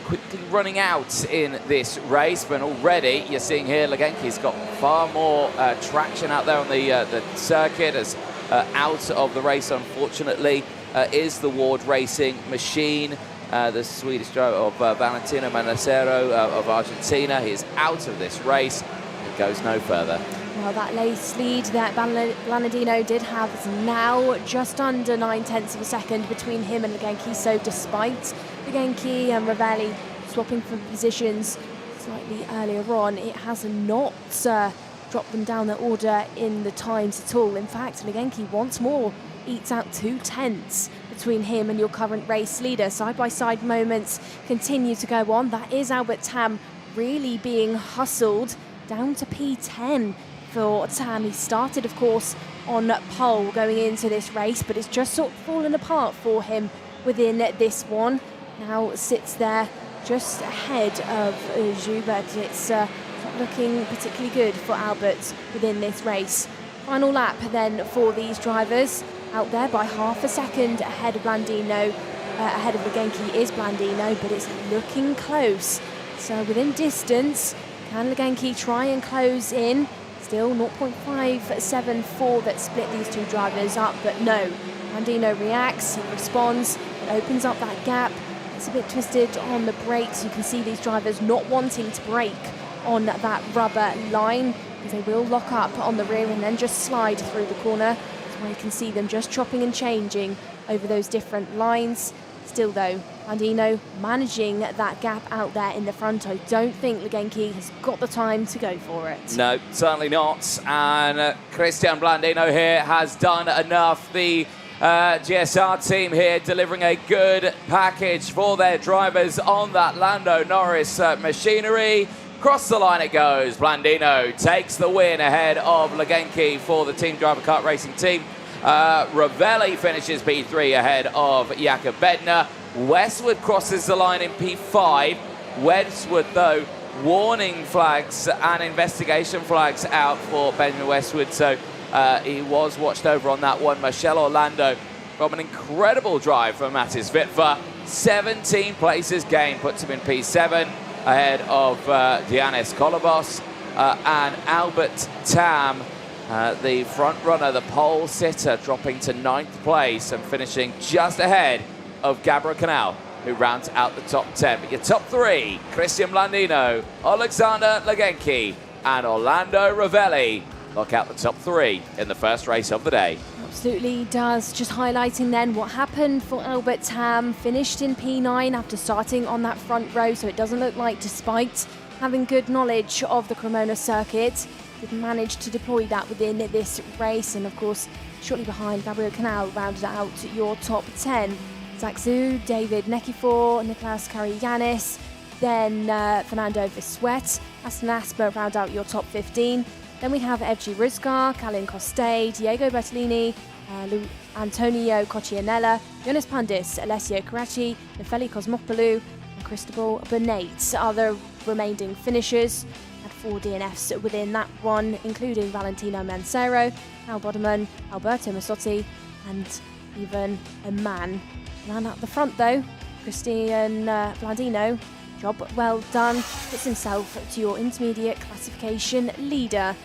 quickly running out in this race, but already you're seeing here Legenki's got far more traction out there on the circuit. As out of the race, unfortunately, is the Ward Racing machine. The Swedish driver of Valentino Manacero of Argentina. He is out of this race. It goes no further. Well, that race lead that Blandino did have is now just under 9/10 of a second between him and Legenki. So despite Legenki and Ravelli swapping for positions slightly earlier on, it has not dropped them down the order in the times at all. In fact, Legenki once more eats out 2/10 between him and your current race leader. Side-by-side moments continue to go on. That is Albert Tam really being hustled down to P10 for Tam. He started, of course, on pole going into this race, but it's just sort of fallen apart for him within this one. Now sits there just ahead of Joubert. It's not looking particularly good for Albert within this race. Final lap then for these drivers. Out there by half a second ahead of Blandino. Ahead of Legenki is Blandino, but it's looking close. So within distance, can Legenki try and close in? Still 0.574 that split these two drivers up, but no. Blandino reacts, he responds, it opens up that gap. It's a bit twisted on the brakes. You can see these drivers not wanting to brake on that rubber line, because they will lock up on the rear and then just slide through the corner. That's why you can see them just chopping and changing over those different lines. Still though, Blandino managing that gap out there in the front. I don't think Legenki has got the time to go for it. No, certainly not. And Christian Blandino here has done enough. The GSR team here delivering a good package for their drivers on that Lando Norris machinery. Across the line it goes. Blandino takes the win ahead of Legenki for the Team Driver Kart Racing team. Ravelli finishes P3 ahead of Jakob Bednar. Westwood crosses the line in P5. Westwood, though, warning flags and investigation flags out for Benjamin Westwood. So he was watched over on that one. Michel Orlando from an incredible drive from Mattis Vitva. 17 places gained, puts him in P7 ahead of Giannis Kolobos and Albert Tam. The front runner, the pole sitter, dropping to 9th place and finishing just ahead of Gabriel Canal, who rounds out the top 10. But your top three, Christian Blandino, Alexander Legenki, and Orlando Ravelli, lock out the top three in the first race of the day. Absolutely does. Just highlighting then what happened for Albert Tam. Finished in P9 after starting on that front row, so it doesn't look like, despite having good knowledge of the Cremona circuit, did manage to deploy that within this race. And of course, shortly behind, Gabriel Canal rounded out your top 10. Zach Zhu, David Nekifor, Nicolas Karayanis, then Fernando Visuet, Aston Asper round out your top 15. Then we have Evgeny Rizgar, Kalin Koste, Diego Bertolini, Antonio Coccianella, Jonas Pandis, Alessio Caracci, Nefeli Cosmopoulou, and Cristobal Bernate are the remaining finishers. Had 4 DNFs within that one, including Valentino Mancero, Al Bodeman, Alberto Massotti, and even a man. Round out the front though, Christian Blandino, job well done, puts himself to your intermediate classification leader.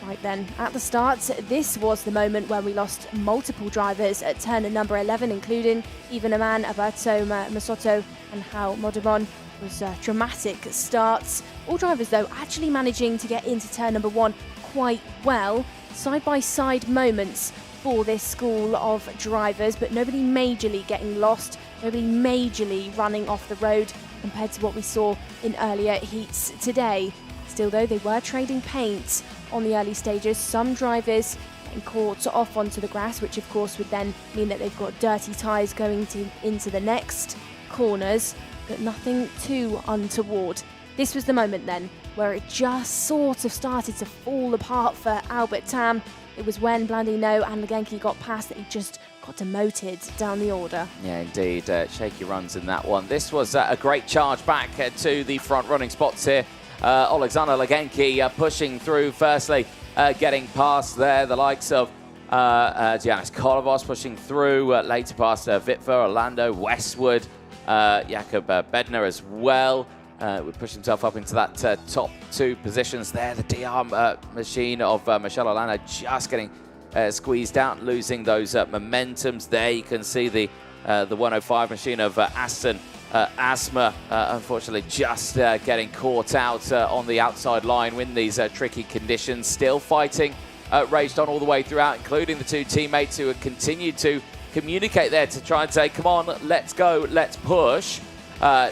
Right then, at the start, this was the moment where we lost multiple drivers at turn number 11, including even a man, Alberto Masotto and Hal Modibon. It was dramatic starts. All drivers, though, actually managing to get into turn number 1 quite well. Side-by-side moments for this school of drivers, but nobody majorly getting lost, nobody majorly running off the road compared to what we saw in earlier heats today. Still though, they were trading paint on the early stages. Some drivers getting caught off onto the grass, which of course would then mean that they've got dirty tyres going into the next corners, but nothing too untoward this was the moment then where it just sort of started to fall apart for Albert Tam. It was when Blandino and Legenki got past that he just got demoted down the order. Yeah, indeed. Shaky runs in that one. This was a great charge back to the front-running spots here. Alexander Legenki pushing through firstly, getting past there the likes of Giannis Kolovos pushing through, later past Vitver, Orlando, Westwood, Jakob Bednar as well. Would push himself up into that top 2 positions there. The DR machine of Michel Orlando just getting squeezed out, losing those momentums there. You can see the 105 machine of Aston Asma, unfortunately, just getting caught out on the outside line in these tricky conditions. Still fighting, raced on all the way throughout, including the 2 teammates who have continued to communicate there to try and say, come on, let's go, let's push,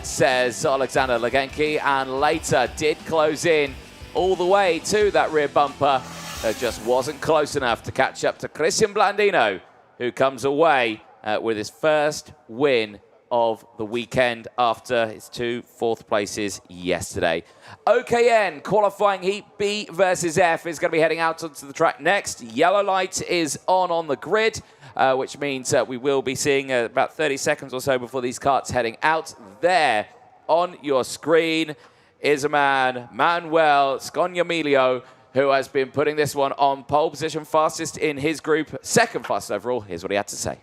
says Alexander Legenki, and later did close in all the way to that rear bumper. It just wasn't close enough to catch up to Christian Blandino, who comes away with his first win of the weekend after his 2 4th places yesterday. OKN qualifying heat B versus F is going to be heading out onto the track next. Yellow light is on the grid, which means we will be seeing about 30 seconds or so before these karts heading out. There on your screen is a man, Manuel Scognamiglio, who has been putting this one on pole position, fastest in his group, 2nd fastest overall. Here's what he had to say.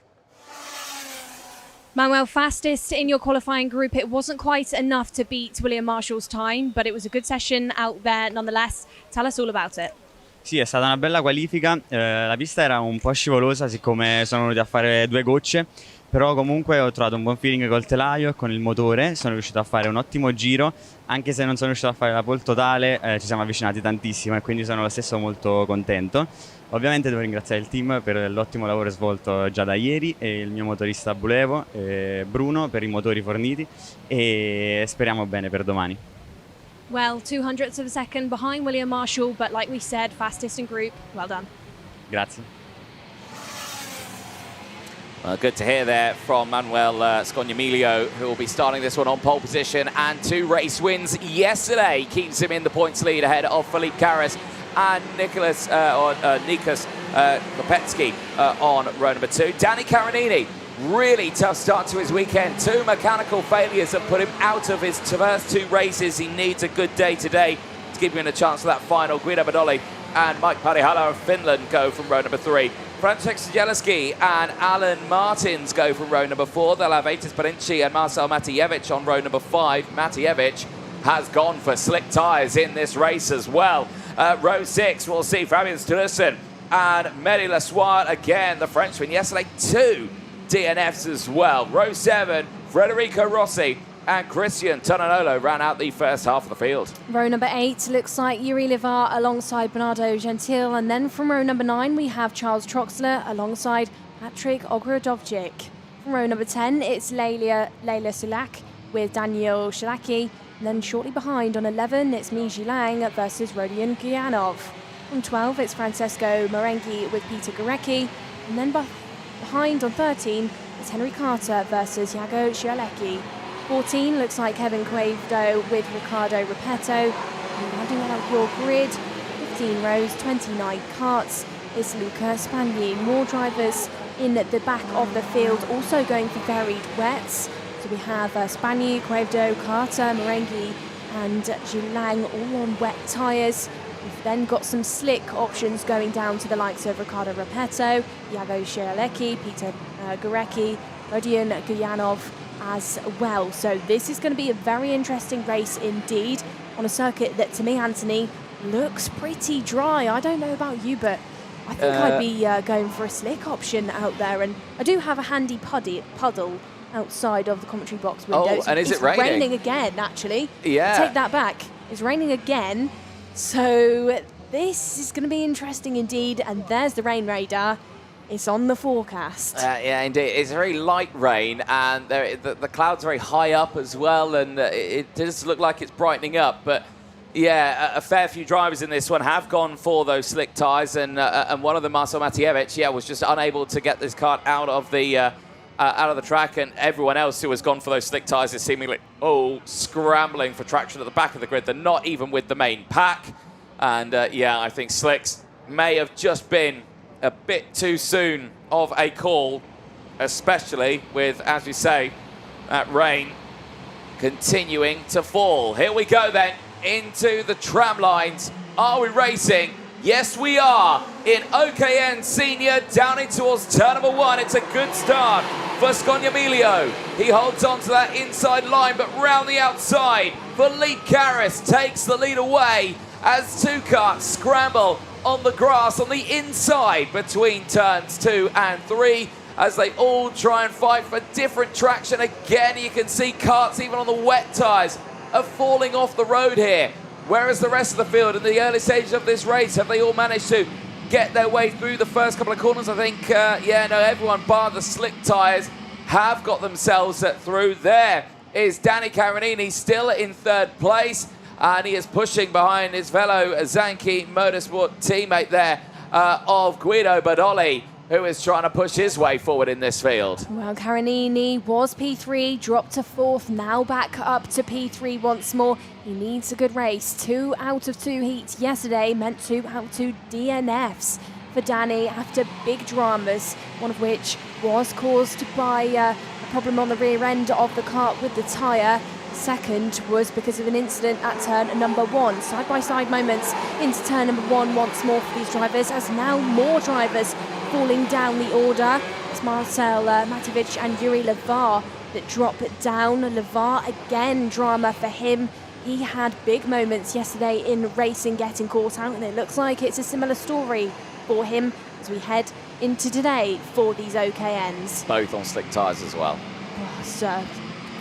Manuel, fastest in your qualifying group. It wasn't quite enough to beat William Marshall's time, but it was a good session out there nonetheless. Tell us all about it. Sì, è stata una bella qualifica. La pista era un po' scivolosa siccome sono venuti a fare 2 gocce, però comunque ho trovato un buon feeling col telaio e con il motore. Sono riuscito a fare un ottimo giro, anche se non sono riuscito a fare la pole totale, ci siamo avvicinati tantissimo e quindi sono lo stesso molto contento. Ovviamente devo ringraziare il team per l'ottimo lavoro svolto già da ieri e il mio motorista Bulevo, Bruno, per i motori forniti, e speriamo bene per domani. Well, 200ths of a second behind William Marshall, but like we said, fastest in group. Well done. Grazie. Good to hear there from Manuel Scognamiglio, who will be starting this one on pole position, and 2 race wins yesterday keeps him in the points lead ahead of Felipe Carras and Nikos Kopetsky on row number 2. Danny Caronini, really tough start to his weekend. 2 mechanical failures that put him out of his first 2 races. He needs a good day today to give him a chance for that final. Guido Badoli and Mike Parihala of Finland go from row number 3. Francesc Zielinski and Alan Martins go from row number 4. They'll have Atis Parinci and Marcel Matijevich on row number 5. Matijevich has gone for slick tyres in this race as well. Row 6, we'll see Fabien Sturluson and Mehdi Lassoire, again, the Frenchman. Yesterday, 2 DNFs as well. Row 7, Federico Rossi and Christian Tonanolo ran out the first half of the field. Row number 8 looks like Yuri Livar alongside Bernardo Gentil, and then from row number 9 we have Charles Troxler alongside Patrick Ogrodovcic. From row number 10 it's Leila Sulak with Daniel Shilaki, and then shortly behind on 11 it's Miji Lang versus Rodion Guyanov. From 12 it's Francesco Marengi with Peter Gorecki, and then behind on 13 it's Henry Carter versus Iago Scialecki. 14 looks like Kevin Quavdo with Ricardo Repetto. And rounding out your grid, 15 rows, 29 karts, is Luca Spagni. More drivers in the back of the field, also going for varied wets. So we have Spagni, Quavdo, Carter, Marengi and Gilang all on wet tyres. We've then got some slick options going down to the likes of Ricardo Repetto, Iago Scialecki, Peter Gorecki, Rodion Guyanov as well. So this is going to be a very interesting race indeed on a circuit that, to me, Anthony, looks pretty dry. I don't know about you, but I think I'd be going for a slick option out there. And I do have a handy puddle outside of the commentary box window. Oh, and is it raining? It's raining again, actually. Yeah. Take that back. It's raining again. So this is going to be interesting indeed. And there's the rain radar. It's on the forecast. Yeah, indeed. It's very light rain, and the clouds are very high up as well, and it does look like it's brightening up. But yeah, a fair few drivers in this one have gone for those slick tyres, and one of them, Marcel Matijevich, was just unable to get this kart out of the out of the track, and everyone else who has gone for those slick tyres is seemingly all scrambling for traction at the back of the grid. They're not even with the main pack. And yeah, I think slicks may have just been a bit too soon of a call, especially with, as you say, that rain continuing to fall. Here we go then, into the tram lines. Are we racing? Yes, we are. In OKN Senior, down in towards turn number 1. It's a good start for Scognamiglio. He holds on to that inside line, but round the outside, Philippe Carris takes the lead away as two karts scramble on the grass on the inside between turns 2 and 3. As they all try and fight for different traction. Again, you can see karts even on the wet tyres are falling off the road here. Whereas the rest of the field in the early stages of this race, have they all managed to get their way through the first couple of corners? I think, yeah, no, everyone bar the slick tyres have got themselves through. There is Danny Carinini still in 3rd place, and he is pushing behind his fellow Zanchi Motorsport teammate there of Guido Badoli, who is trying to push his way forward in this field. Well, Carinini was P3, dropped to 4th, now back up to P3 once more. He needs a good race. 2 out of 2 heats yesterday meant 2 out of 2 DNFs for Danny after big dramas, one of which was caused by a problem on the rear end of the kart with the tyre. Second was because of an incident at turn number 1. Side-by-side moments into turn number 1 once more for these drivers, as now more drivers falling down the order. It's Marcel Matovic and Yuri Levar that drop down. Levar, again, drama for him. He had big moments yesterday in racing, getting caught out, and it looks like it's a similar story for him as we head into today for these OKNs. Both on slick tyres as well. Oh, so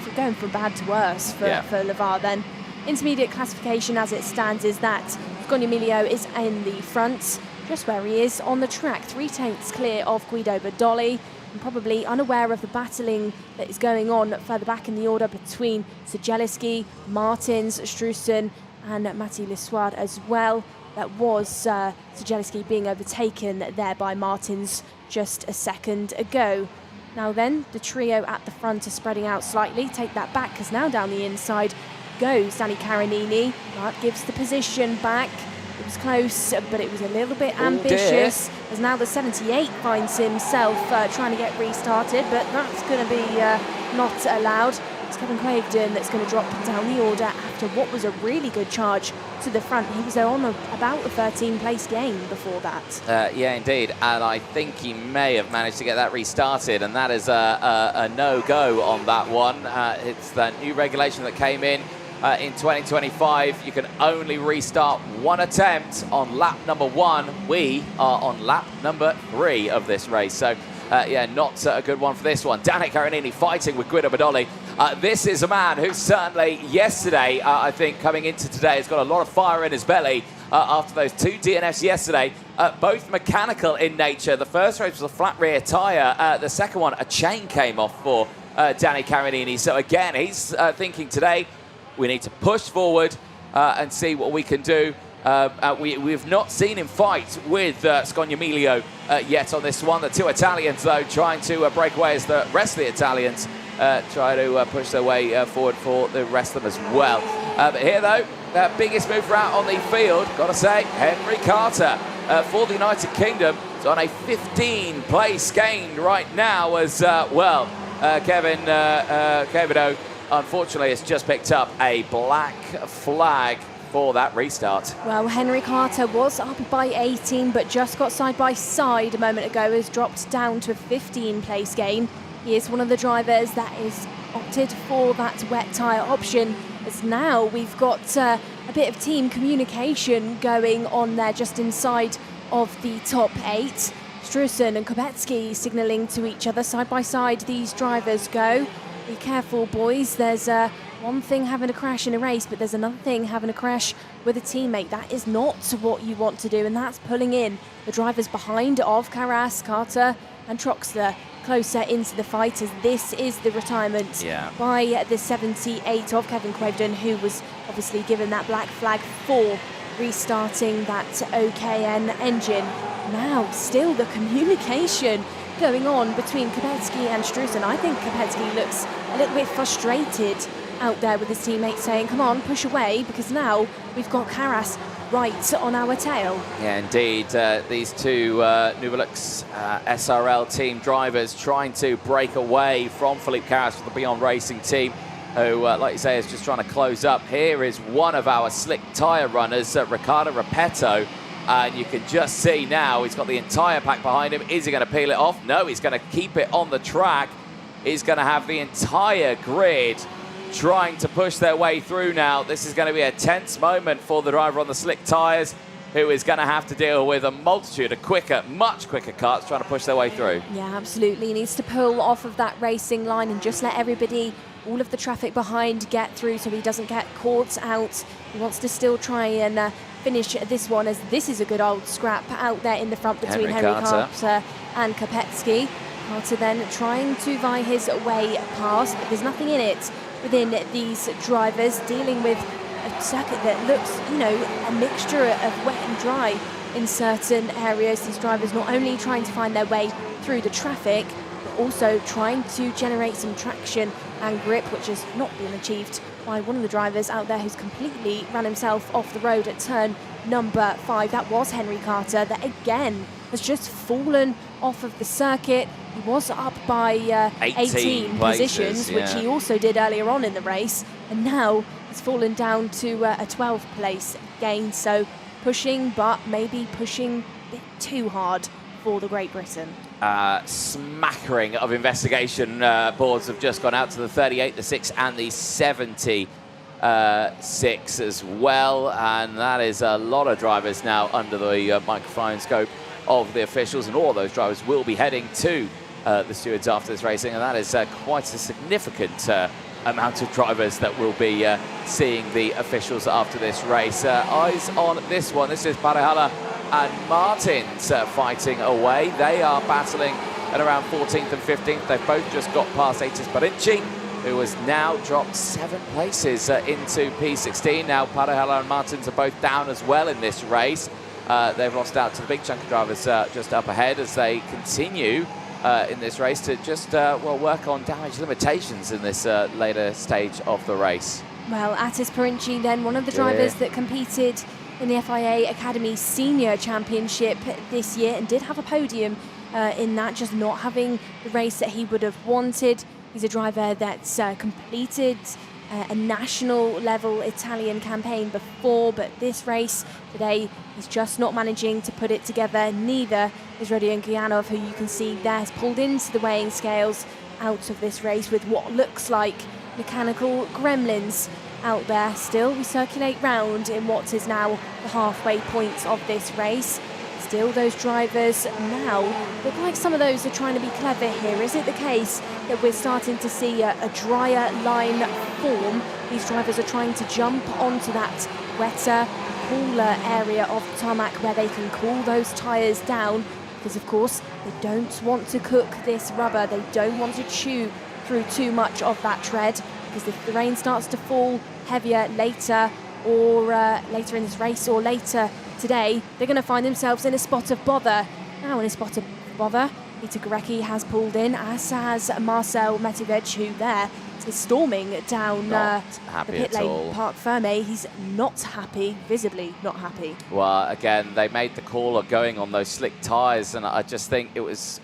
we're going from bad to worse for Levar then. Intermediate classification as it stands is that Scognamiglio is in the front, just where he is on the track, 3 tenths clear of Guido Badoli, and probably unaware of the battling that is going on further back in the order between Sejeliski, Martins, Strussen and Matti Lissoir as well. That was Sejeliski being overtaken there by Martins just a second ago. Now then, the trio at the front are spreading out slightly. Take that back, because now down the inside goes Danny Carinini, but gives the position back. It was close, but it was a little bit ambitious, as now the 78 finds himself trying to get restarted, but that's going to be not allowed. It's Kevin Quaveden that's going to drop down the order after what was a really good charge to the front. He was there on about the 13th place gain before that. Yeah, indeed, and I think he may have managed to get that restarted, and that is a no-go on that one. It's the new regulation that came in 2025. You can only restart 1 attempt on lap number 1. We are on lap number 3 of this race, so yeah, not a good one for this one. Danny Carinini fighting with Guido Badoli. This is a man who certainly yesterday, I think coming into today, has got a lot of fire in his belly after those 2 DNFs yesterday, both mechanical in nature. The first race was a flat rear tyre. The second one, a chain came off for Danny Carinini. So again, he's thinking today, we need to push forward and see what we can do. We've not seen him fight with Scognamiglio yet on this one. The 2 Italians, though, trying to break away as the rest of the Italians try to push their way forward for the rest of them as well. But here, though, biggest mover out on the field, got to say, Henry Carter for the United Kingdom. It's on a 15 place gain right now as well. Kevin Quevedo, unfortunately, has just picked up a black flag for that restart. Well, Henry Carter was up by 18, but just got side by side a moment ago, has dropped down to a 15 place gain. He is one of the drivers that is opted for that wet tyre option, as now we've got a bit of team communication going on there just inside of the top 8. Strussen and Kubetsky signalling to each other side by side. These drivers go. Be careful, boys. There's one thing having a crash in a race, but there's another thing having a crash with a teammate. That is not what you want to do, and that's pulling in the drivers behind of Carras, Carter and Troxler closer into the fight, as this is the retirement by the 78 of Kevin Quaveden, who was obviously given that black flag for restarting that OKN engine. Now, still the communication going on between Kopecky and Strusen. I think Kopecky looks a little bit frustrated out there with his teammates saying, come on, push away, because now we've got Karas right on our tail. Yeah, indeed. These two Nuvolux SRL team drivers trying to break away from Philippe Karas for the Beyond Racing team, who, like you say, is just trying to close up. Here is one of our slick tyre runners, Ricardo Repetto. And you can just see now he's got the entire pack behind him. Is he going to peel it off? No, he's going to keep it on the track. He's going to have the entire grid trying to push their way through now. This is going to be a tense moment for the driver on the slick tyres, who is going to have to deal with a multitude of quicker, much quicker karts trying to push their way through. Yeah, absolutely. He needs to pull off of that racing line and just let everybody, all of the traffic behind, get through so he doesn't get caught out. He wants to still try and finish this one, as this is a good old scrap out there in the front between Henry Carter and Kopecky. Carter then trying to vie his way past, but there's nothing in it within these drivers, dealing with a circuit that looks, you know, a mixture of wet and dry in certain areas. These drivers not only trying to find their way through the traffic, but also trying to generate some traction and grip, which has not been achieved by one of the drivers out there who's completely ran himself off the road at turn number 5. That was Henry Carter, that again has just fallen off of the circuit. He was up by 18 positions, which he also did earlier on in the race, and now he's fallen down to a 12th place gain. So pushing, but maybe pushing a bit too hard for the Great Britain. Smattering of investigation boards have just gone out to the 38, the 6 and the 76 as well, and that is a lot of drivers now under the microphone scope of the officials, and all those drivers will be heading to the stewards after this racing, and that is quite a significant amount of drivers that will be seeing the officials after this race. Eyes on this one. This is Parejala and Martins fighting away. They are battling at around 14th and 15th. They've both just got past Atis Parinci, who has now dropped 7 places into P16. Now Parejala and Martins are both down as well in this race. They've lost out to the big chunk of drivers just up ahead as they continue in this race to just work on damage limitations in this later stage of the race. Well, Atis Parinci then, one of the drivers that competed in the FIA Academy Senior Championship this year and did have a podium in that, just not having the race that he would have wanted. He's a driver that's completed a national level Italian campaign before, but this race today he's just not managing to put it together. Neither is Rodion Guyanov, who you can see there has pulled into the weighing scales out of this race with what looks like mechanical gremlins out there. Still, we circulate round in what is now the halfway point of this race. Still, those drivers now look like some of those are trying to be clever here. Is it the case that we're starting to see a drier line form? These drivers are trying to jump onto that wetter, cooler area of the tarmac where they can cool those tyres down, because of course they don't want to cook this rubber. They don't want to chew through too much of that tread, because if the rain starts to fall heavier later, or later in this race, or later today, they're going to find themselves in a spot of bother. Now in a spot of bother, Peter Gorecki has pulled in, as has Marcel Metivec, who there is storming down the pit lane, Parc Ferme. He's not happy, visibly not happy. Well, again, they made the call of going on those slick tyres, and I just think it was,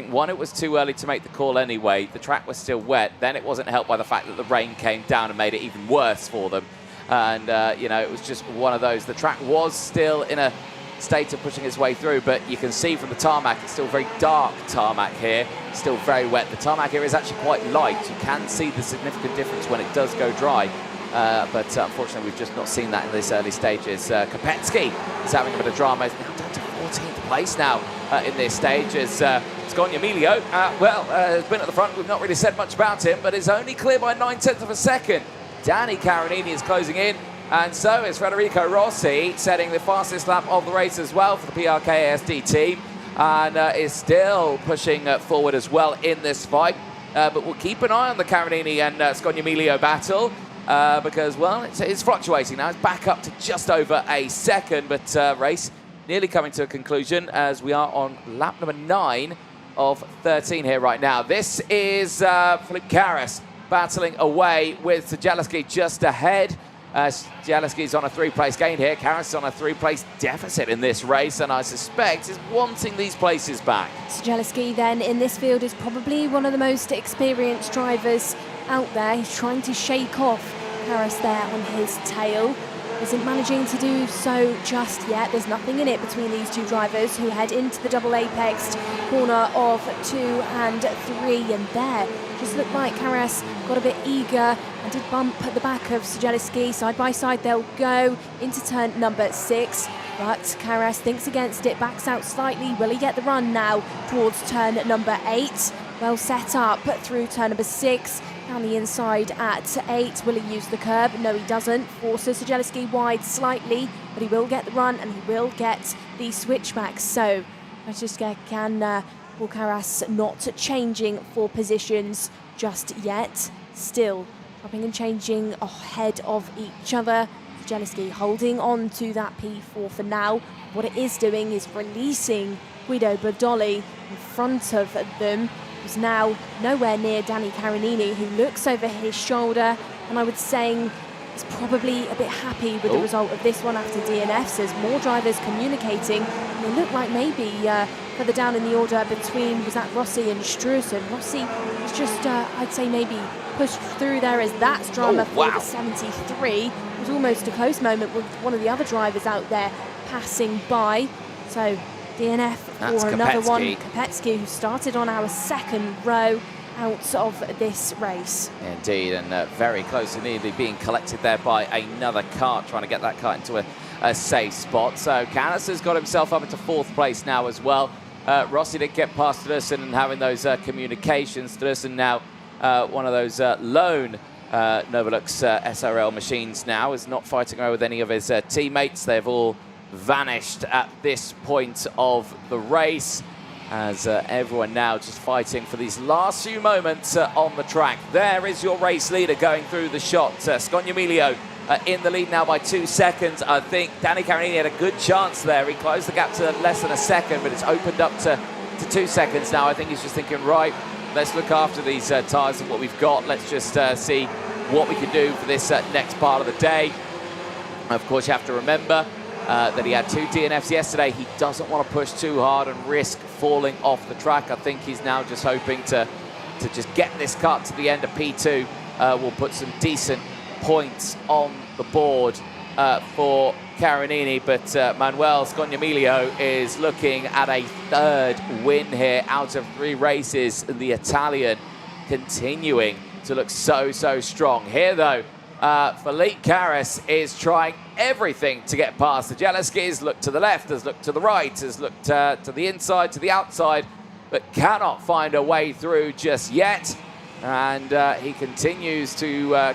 one, it was too early to make the call anyway. The track was still wet. Then it wasn't helped by the fact that the rain came down and made it even worse for them. And, you know, it was just one of those. The track was still in a state of pushing its way through, but you can see from the tarmac, it's still very dark tarmac here, still very wet. The tarmac here is actually quite light. You can see the significant difference when it does go dry. But unfortunately, we've just not seen that in these early stages. Kopecky is having a bit of drama. He's now down to 14th place now in this stage as Scogne Emilio, has been at the front. We've not really said much about him, but is only clear by 9/10 of a second. Danny Caronini is closing in, and so is Federico Rossi, setting the fastest lap of the race as well for the PRK-ASD team, and is still pushing forward as well in this fight. But we'll keep an eye on the Caronini and Scogne Emilio battle, because, well, it's fluctuating now. It's back up to just over a second, but race nearly coming to a conclusion as we are on lap number 9 of 13 here right now. This is Felipe Karras battling away with Strzeleski just ahead. Strzeleski's on a 3-place gain here. Karras is on a 3-place deficit in this race, and I suspect is wanting these places back. Strzeleski then in this field is probably one of the most experienced drivers out there. He's trying to shake off Karras there on his tail. Isn't managing to do so just yet. There's nothing in it between these two drivers who head into the double apex corner of 2 and 3, and there just looked like Karras got a bit eager and did bump at the back of Strzeleski. Side by side they'll go into turn number 6, but Karras thinks against it, backs out slightly. Will he get the run now towards turn number 8? Well set up through turn number 6. Down the inside at 8. Will he use the curb? No, he doesn't. Forces Strzeleski wide slightly, but he will get the run and he will get the switchback. So let's just get Paul Karras not changing for positions just yet. Still chopping and changing ahead of each other. Strzeleski holding on to that P4 for now. What it is doing is releasing Guido Berdoli in front of them, who's now nowhere near Danny Carinini, who looks over his shoulder, and I would say is probably a bit happy with the result of this one after DNFs. There's more drivers communicating, and they look like maybe further down in the order between, was that Rossi and Strussen. Rossi was just, I'd say maybe pushed through there as that's drama for the 73. It was almost a close moment with one of the other drivers out there passing by. So DNF for another one. Kopecky, who started on our 2nd row out of this race. Indeed, and very close to nearly being collected there by another kart, trying to get that kart into a safe spot. So Karras has got himself up into 4th place now as well. Rossi did get past Strussen and having those communications. Strussen now one of those lone Novolux SRL machines now, is not fighting around with any of his teammates. They've all vanished at this point of the race, as everyone now just fighting for these last few moments on the track. There is your race leader going through the shot. Scognamiglio in the lead now by 2 seconds. I think Danny Carinini had a good chance there. He closed the gap to less than a second, but it's opened up to 2 seconds now. I think he's just thinking, right, let's look after these tyres and what we've got. Let's just see what we can do for this next part of the day. Of course, you have to remember that he had 2 DNFs yesterday. He doesn't want to push too hard and risk falling off the track. I think he's now just hoping to just get this cut to the end of P2. Will put some decent points on the board for Carinini, but Manuel Scognamiglio is looking at a 3rd win here out of 3 races. The Italian continuing to look so strong. Here though, Felipe Karras is trying everything to get past Strzeleski. Has looked to the left, has looked to the right, has looked to the inside, to the outside, but cannot find a way through just yet. And he continues to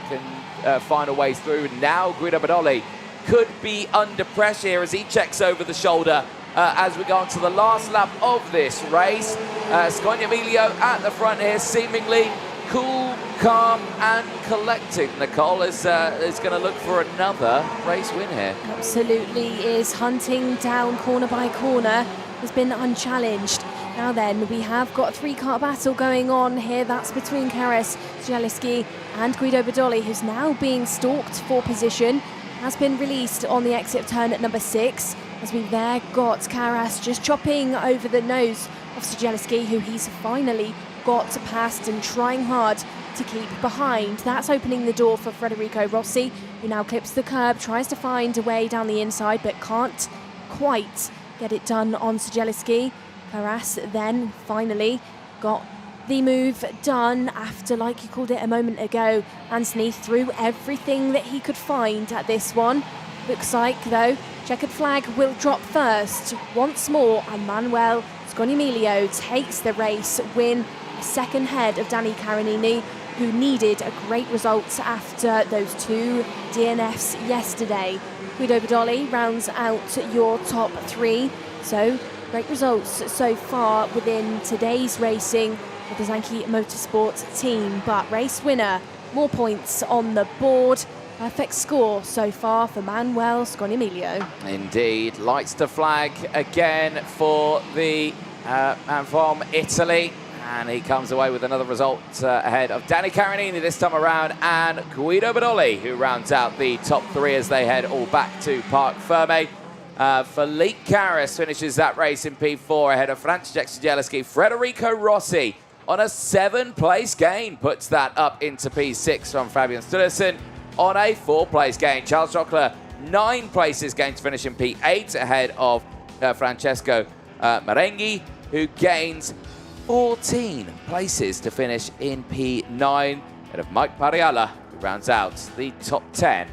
find a way through. Now Guido Berdoli could be under pressure here as he checks over the shoulder as we go on to the last lap of this race. Scognamiglio at the front here, seemingly cool, calm and collected. Nicole is going to look for another race win here. Absolutely is, hunting down corner by corner, has been unchallenged. Now then, we have got a 3-car battle going on here. That's between Karras, Strzeleski and Guido Berdoli, who's now being stalked for position. Has been released on the exit of turn at number 6, as we've there got Karras just chopping over the nose of Strzeleski, who he's finally got past and trying hard to keep behind. That's opening the door for Federico Rossi, who now clips the curb, tries to find a way down the inside, but can't quite get it done on Strzeleski. Karras then finally got the move done after, like you called it a moment ago, Anthony threw everything that he could find at this one. Looks like, though, checkered flag will drop first once more, and Manuel Scognamiglio takes the race win, a 2nd head of Danny Carinini, who needed a great result after those 2 DNFs yesterday. Guido Berdoli rounds out your top 3, so great results so far within today's racing with the Zanchi Motorsport team, but race winner, more points on the board. Perfect score so far for Manuel Scognamiglio. Indeed, lights to flag again for the and from Italy. And he comes away with another result ahead of Danny Carinini this time around and Guido Badoli, who rounds out the top 3 as they head all back to Parc Ferme. Felipe Karras finishes that race in P4 ahead of Franciszek Szydzielski. Federico Rossi on a 7th-place gain puts that up into P6 from Fabian Sturluson on a 4th-place gain. Charles Jockler, 9 places gain to finish in P8 ahead of Francesco Marenghi, who gains 14 places to finish in P9 ahead of Mike Pariala, who rounds out the top 10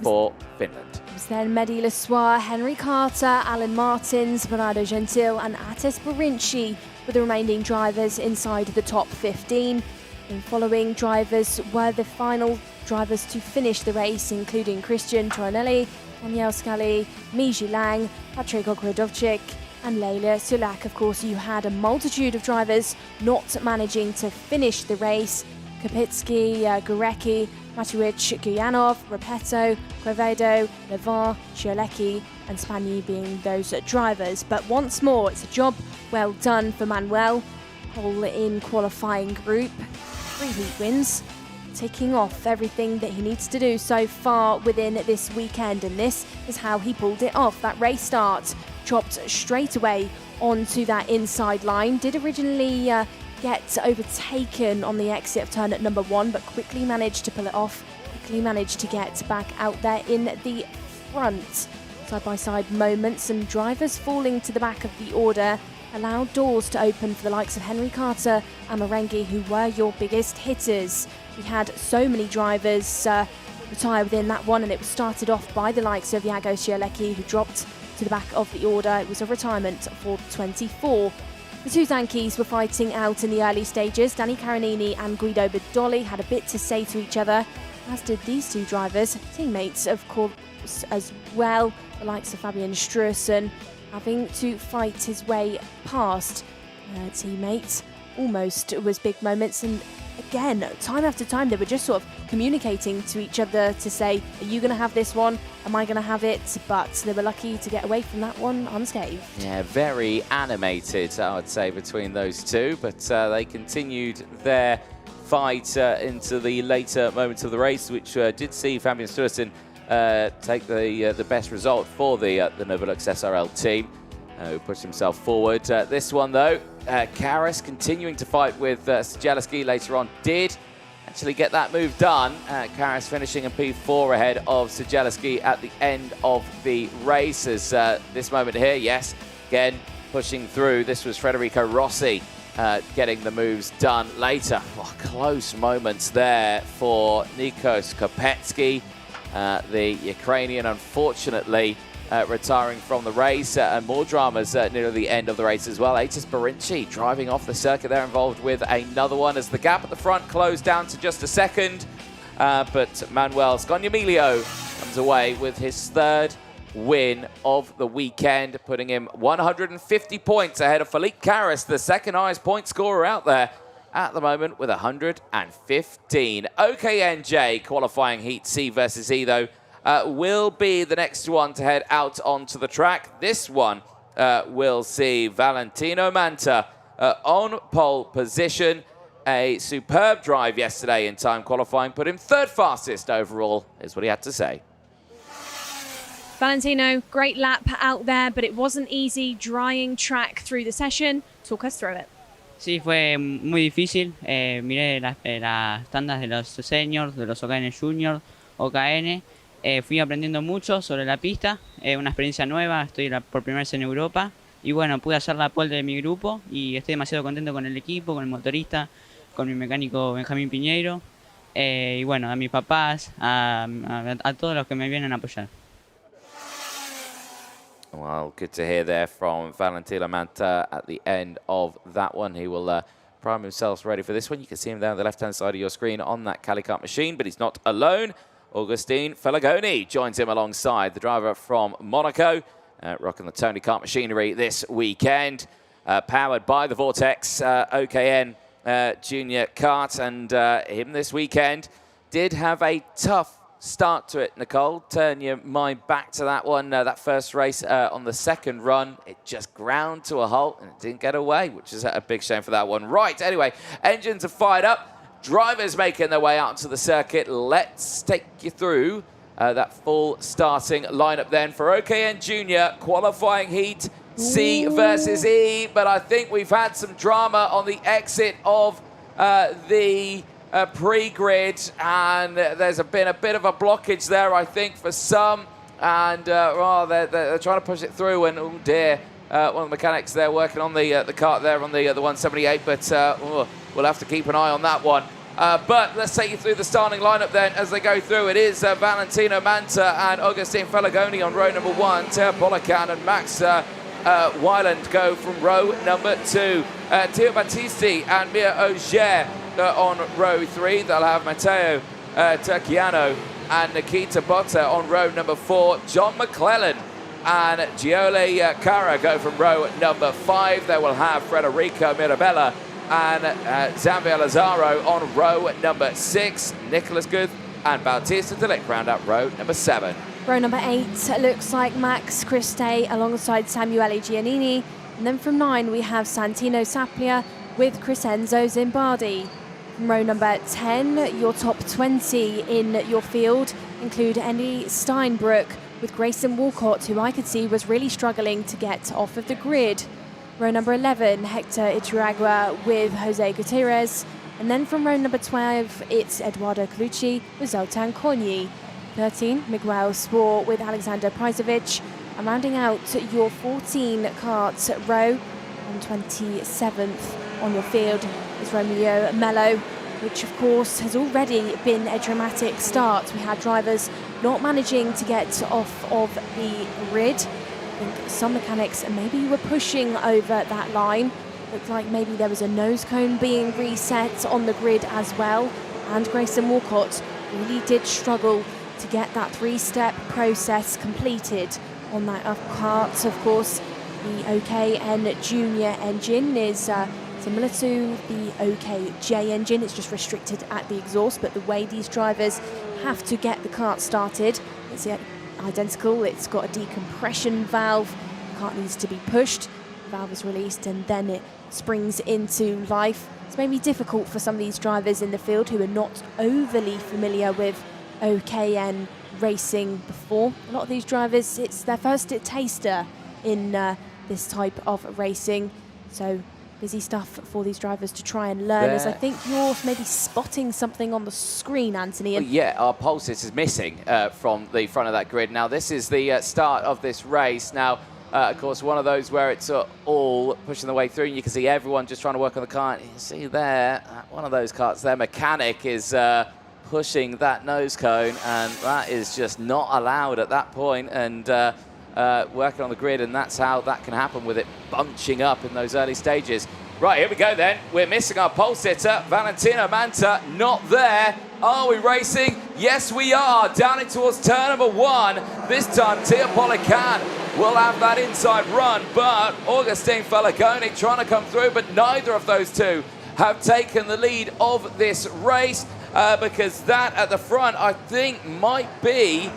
for Finland. It was then Mehdi Lesoir, Henry Carter, Alan Martins, Bernardo Gentil and Atis Barinci were the remaining drivers inside the top 15. And following drivers were the final drivers to finish the race, including Christian Toronelli, Daniel Scali, Miji Lang, Patrick Okradovchik and Leila Sulak. Of course, you had a multitude of drivers not managing to finish the race. Kapitsky, Gurecki, Matuic, Guyanov, Repetto, Quevedo, Levin, Scialecki and Spagni being those drivers. But once more, it's a job well done for Manuel. Pole in qualifying group, 3 heat wins, ticking off everything that he needs to do so far within this weekend. And this is how he pulled it off. That race start, chopped straight away onto that inside line. Did originally get overtaken on the exit of turn at number 1, but quickly managed to pull it off, quickly managed to get back out there in the front. Side-by-side moments and drivers falling to the back of the order allowed doors to open for the likes of Henry Carter and Marenghi, who were your biggest hitters. We had so many drivers retire within that one, and it was started off by the likes of Iago Scialecki, who dropped to the back of the order. It was a retirement for 24. The 2 Zankees were fighting out in the early stages. Danny Carinini and Guido Badoli had a bit to say to each other, as did these 2 drivers, teammates of course as well, the likes of Fabian Strussen having to fight his way past teammates. Almost was big moments, and again, time after time, they were just sort of communicating to each other to say, are you going to have this one? Am I going to have it? But they were lucky to get away from that one unscathed. Yeah, very animated, I would say, between those 2, but they continued their fight into the later moments of the race, which did see Fabian Sturluson take the best result for the Novolux SRL team, who pushed himself forward. This one, though, Karras continuing to fight with Szydzielski later on, did actually get that move done. Karras finishing in P4 ahead of Szydzielski at the end of the race. As this moment here, yes, again, pushing through. This was Federico Rossi getting the moves done later. Oh, close moments there for Nikos Kopetsky. The Ukrainian, unfortunately, retiring from the race, and more dramas near the end of the race as well. Atis Barinci driving off the circuit there, involved with another one as the gap at the front closed down to just a second. But Manuel Scognamiglio comes away with his 3rd win of the weekend, putting him 150 points ahead of Felipe Karras, the 2nd highest point scorer out there at the moment with 115. OKNJ qualifying Heat C versus E, though, will be the next one to head out onto the track. This one will see Valentino Manta on pole position. A superb drive yesterday in time qualifying, put him 3rd fastest overall, is what he had to say. Valentino, great lap out there, but it wasn't easy drying track through the session. Talk us through it. Sí, fue muy difícil. Miré las tandas de los Senior, de los OKN Junior, OKN. Fui aprendiendo mucho sobre la pista. Una experiencia nueva, estoy por primera vez en Europa. Y bueno, pude hacer la pole de mi grupo y estoy demasiado contento con el equipo, con el motorista, con mi mecánico Benjamín Piñeiro. Y bueno, a mis papás, a todos los que me vienen a apoyar. Well, good to hear there from Valentino Manta at the end of that one. He will prime himself ready for this one. You can see him down the left-hand side of your screen on that Calicart machine, but he's not alone. Augustine Felagoni joins him alongside the driver from Monaco, rocking the Tony Kart machinery this weekend, powered by the Vortex OKN Junior kart, and him this weekend did have a tough start to it, Nicole. Turn your mind back to that one. That first race on the second run, it just ground to a halt and it didn't get away, which is a big shame for that one. Right, anyway, engines are fired up. Drivers making their way out to the circuit. Let's take you through that full starting lineup then for OKN Junior qualifying heat C versus E. But I think we've had some drama on the exit of the pre-grid, and there's been a bit of a blockage there, I think, for some, and they're trying to push it through, and oh dear, one of the mechanics there working on the kart there on the 178, but we'll have to keep an eye on that one. But let's take you through the starting lineup then as they go through. It is Valentino Manta and Agustin Felagoni on row number 1, Teo Polican and Max Weiland go from row number 2. Theo Battisti and Mia Auger on row 3. They'll have Matteo Turchiano and Nikita Botta on row number 4. John McClellan and Giole Cara go from row number 5. They will have Federico Mirabella and Zambia Lazaro on row number 6. Nicholas Guth and Bautista Delic round out row number 7. Row number 8 looks like Max Christe alongside Samuele Giannini. And then from 9 we have Santino Saplia with Crescenzo Zimbardi. From row number 10, your top 20 in your field include Ellie Steinbrook with Grayson Walcott, who I could see was really struggling to get off of the grid. Row number 11, Hector Iturragua with Jose Gutierrez. And then from row number 12, it's Eduardo Colucci with Zoltan Konyi. 13, Miguel Spor with Alexander Prizovic. And rounding out your 14 kart row on 27th on your field is Romeo Mello, which of course has already been a dramatic start. We had drivers not managing to get off of the grid. I think some mechanics maybe were pushing over that line. Looked like maybe there was a nose cone being reset on the grid as well. And Grayson Walcott really did struggle to get that 3-step process completed on that kart. Of course, the OKN Junior engine is similar to the OKJ engine. It's just restricted at the exhaust, but the way these drivers have to get the kart started, it's identical. It's got a decompression valve. The kart needs to be pushed. The valve is released and then it springs into life. It's maybe difficult for some of these drivers in the field who are not overly familiar with OKN racing before. A lot of these drivers, it's their first taster in this type of racing. So busy stuff for these drivers to try and learn. As I think you're maybe spotting something on the screen, Anthony. Well, yeah, our pulses is missing from the front of that grid. Now, this is the start of this race. Now, of course, one of those where it's all pushing the way through, and you can see everyone just trying to work on the kart. You see there, one of those karts, their mechanic is pushing that nose cone, and that is just not allowed at that point, and working on the grid, and that's how that can happen with it bunching up in those early stages. Right, here we go then. We're missing our pole sitter, Valentino Manta, not there. Are we racing? Yes, we are. Down in towards turn number 1. This time, Teo Polican will have that inside run, but Agustin Felagoni trying to come through, but neither of those two have taken the lead of this race. Because that at the front, I think, might be, in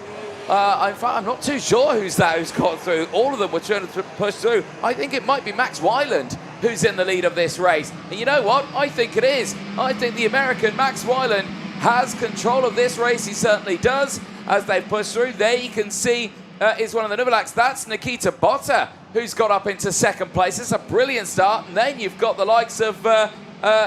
fact, I'm not too sure who's got through. All of them were trying to push through. I think it might be Max Weiland who's in the lead of this race. And you know what? I think it is. I think the American Max Weiland has control of this race. He certainly does. As they push through, there you can see is one of the Nivolacs. That's Nikita Botta, who's got up into second place. It's a brilliant start. And then you've got the likes of...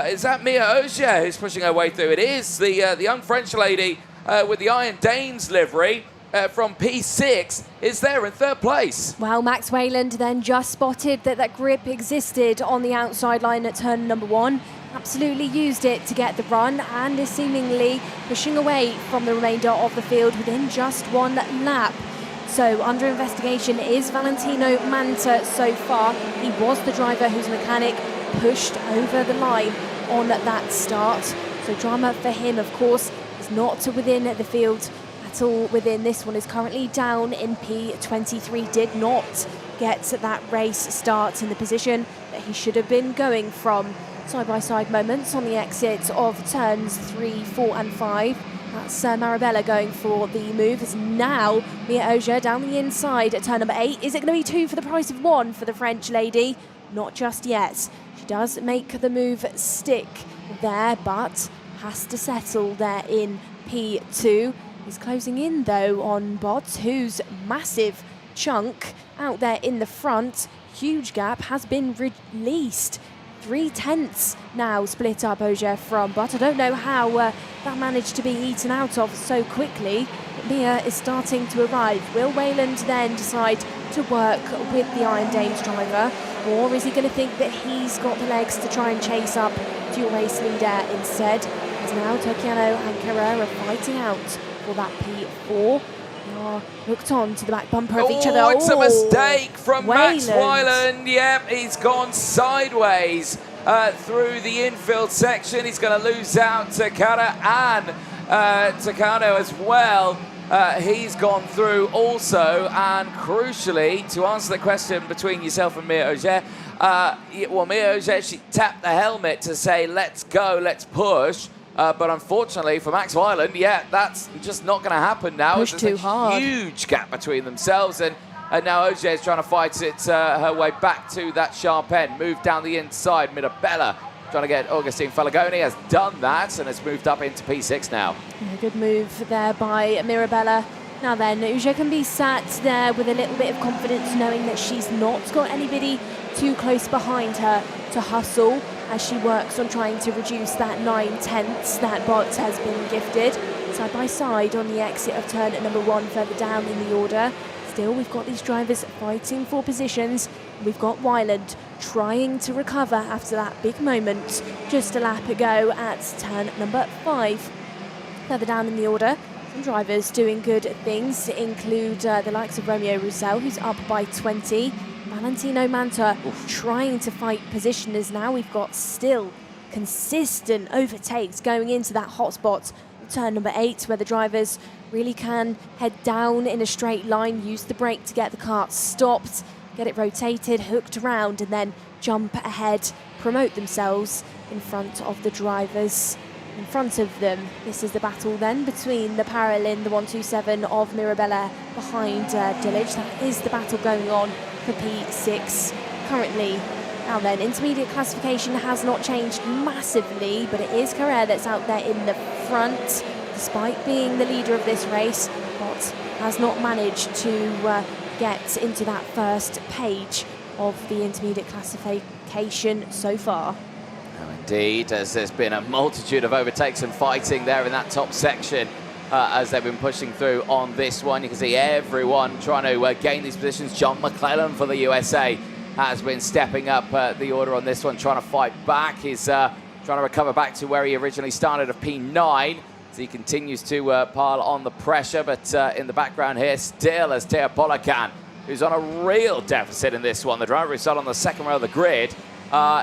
is that Mia Auger who's pushing her way through? It is the young French lady with the Iron Danes livery from P6 is there in 3rd place. Well, Max Weiland then just spotted that grip existed on the outside line at turn number 1. Absolutely used it to get the run and is seemingly pushing away from the remainder of the field within just 1 lap. So under investigation is Valentino Manta so far. He was the driver whose mechanic pushed over the line on that start. So drama for him, of course, is not within the field at all. Within this one is currently down in P23. Did not get that race start in the position that he should have been going from. Side-by-side moments on the exit of turns 3, 4 and 5. That's Marabella going for the move. It's now Mia Auger down the inside at turn number 8. Is it going to be 2 for the price of 1 for the French lady? Not just yet. She does make the move stick there, but has to settle there in P2. He's closing in though on Botts, whose massive chunk out there in the front. Huge gap has been released. 3/10 now split up Auger from Bott. I don't know how that managed to be eaten out of so quickly. Mia is starting to arrive. Will Wayland then decide to work with the Iron Dames driver, or is he going to think that he's got the legs to try and chase up dual race leader instead? As now Turchiano and Carrera fighting out for that P4. They are hooked on to the back bumper of each other. Oh, it's a mistake from Max Wayland. Wyland. Yep, he's gone sideways through the infield section. He's going to lose out to Kara and Takano as well. He's gone through also, and crucially, to answer the question between yourself and Mia Auger, well, Mia Auger, she tapped the helmet to say, let's go, let's push. But unfortunately for Max Wyland, yeah, that's just not going to happen now. Push too hard. Huge gap between themselves, and now Auger is trying to fight it her way back to that sharp end. Move down the inside, Mirabella trying to get Augustine Falagoni, has done that and has moved up into P6 now. Yeah, good move there by Mirabella. Now then, Auger can be sat there with a little bit of confidence, knowing that she's not got anybody too close behind her to hustle as she works on trying to reduce that 9/10 that Botts has been gifted. Side by side on the exit of turn number 1 further down in the order. Still, we've got these drivers fighting for positions. We've got Wyland trying to recover after that big moment just a lap ago at turn number 5. Further down in the order, some drivers doing good things include the likes of Romeo Roussel, who's up by 20. Valentino Manta trying to fight position, as now we've got still consistent overtakes going into that hot spot. Turn number 8, where the drivers really can head down in a straight line, use the brake to get the kart stopped, get it rotated, hooked around, and then jump ahead, promote themselves in front of the drivers in front of them. This is the battle then between the Paralin, the 127 of Mirabella behind Dillage. That is the battle going on for P6 currently. Now then, intermediate classification has not changed massively, but it is Carrera that's out there in the front. Despite being the leader of this race, Bott has not managed to get into that first page of the intermediate classification so far. Indeed, as there's been a multitude of overtakes and fighting there in that top section as they've been pushing through on this one. You can see everyone trying to gain these positions. John McClellan for the USA has been stepping up the order on this one, trying to fight back. He's trying to recover back to where he originally started of P9. So he continues to pile on the pressure, but in the background here still is Teo Polakan, who's on a real deficit in this one. The driver who started on the second row of the grid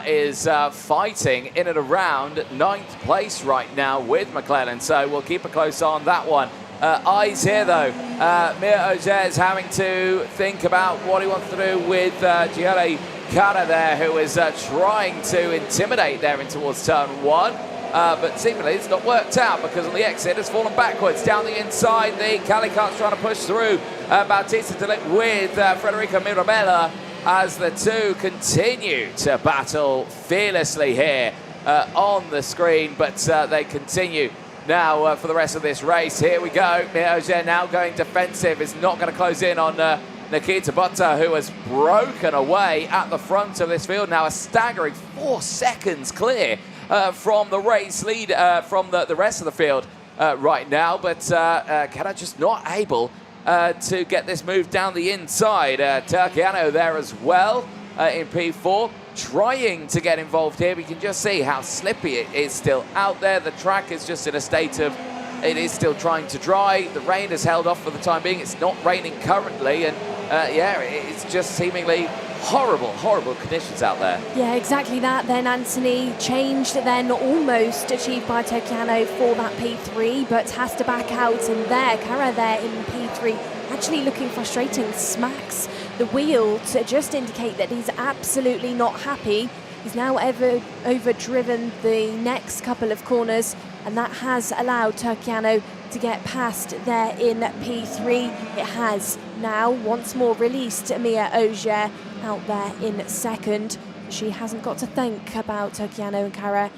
is fighting in and around 9th place right now with McClellan, so we'll keep a close eye on that one. Eyes here though, Mia Auger is having to think about what he wants to do with Giulia Cara there, who is trying to intimidate there in towards turn 1. But seemingly it's not worked out, because on the exit it's fallen backwards. Down the inside, the Calicart's trying to push through. Bautista Delic with Frederica Mirabella as the two continue to battle fearlessly here on the screen, but they continue now for the rest of this race. Here we go. Mia Auger now going defensive, is not going to close in on Nikita Botta, who has broken away at the front of this field. Now a staggering 4 seconds clear from the race lead, from the rest of the field right now, but Kara just not able to get this move down the inside. Turchiano there as well in P4, trying to get involved here. We can just see how slippy it is still out there. The track is just in a state of, it is still trying to dry. The rain has held off for the time being. It's not raining currently, and yeah, it's just seemingly horrible conditions out there. Yeah, exactly that then, Anthony. Change then almost achieved by Turchiano for that P3, but has to back out, and there, Cara there in P3, actually looking frustrating, smacks the wheel to just indicate that he's absolutely not happy. He's now overdriven the next couple of corners, and that has allowed Turchiano to get past there in P3. It has now once more released Mia Ogier out there in second. She hasn't got to think about Turkiano and Kara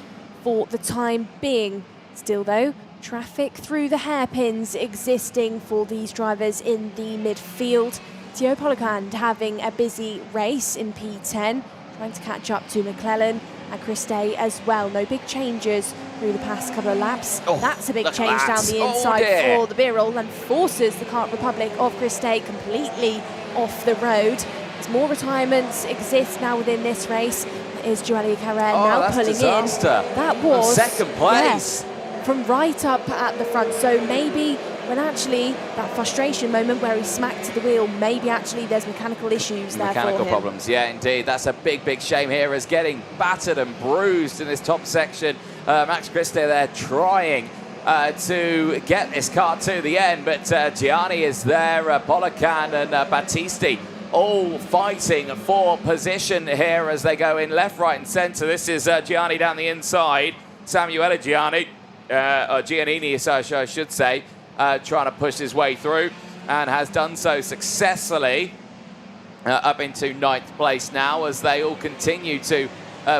for the time being. Still though, traffic through the hairpins existing for these drivers in the midfield. Theo Polakand having a busy race in P10, trying to catch up to McClellan and Christay as well. No big changes through the past couple of laps. Oh, that's a big change down the inside for the Birrell and forces the Kart Republic of Christay completely off the road. As more retirements exist now within this race, is Joëlie Carrère now pulling disaster. in. That was second place. From right up at the front. So maybe when actually that frustration moment where he smacked the wheel, maybe actually there's mechanical issues there Mechanical for him. problems, yeah, indeed. That's a big, big shame here as getting battered and bruised in this top section. Max Christay there trying to get this car to the end, but Gianni is there, Polakand and Battisti all fighting for position here as they go in left, right and centre. This is Gianni down the inside. Samuele Gianni, or Giannini, I should say, trying to push his way through and has done so successfully up into 9th place now as they all continue to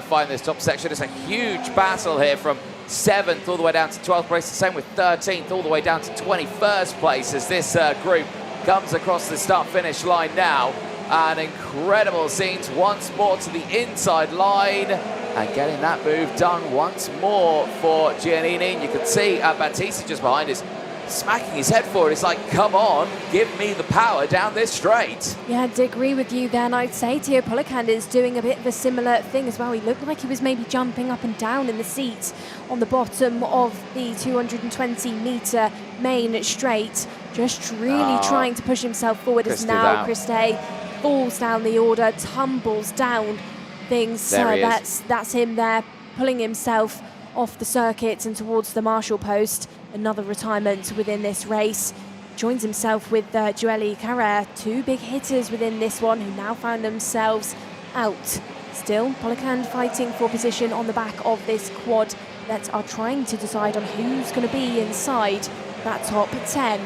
find this top section. It's a huge battle here from 7th all the way down to 12th place, the same with 13th all the way down to 21st place as this group comes across the start-finish line now. And incredible scenes once more to the inside line and getting that move done once more for Giannini. You can see Battisti just behind us smacking his head forward. It's like, come on, give me the power down this straight. Yeah, I'd agree with you there, and I'd say Theo Polakand is doing a bit of a similar thing as well. He looked like he was maybe jumping up and down in the seat on the bottom of the 220-metre main straight, just really trying to push himself forward as now Christay falls down the order, tumbles down things. That's him there, pulling himself off the circuit and towards the marshal post. Another retirement within this race. Joins himself with Joëlie Carrère, two big hitters within this one who now found themselves out. Still, Polakand fighting for position on the back of this quad that are trying to decide on who's going to be inside that top 10.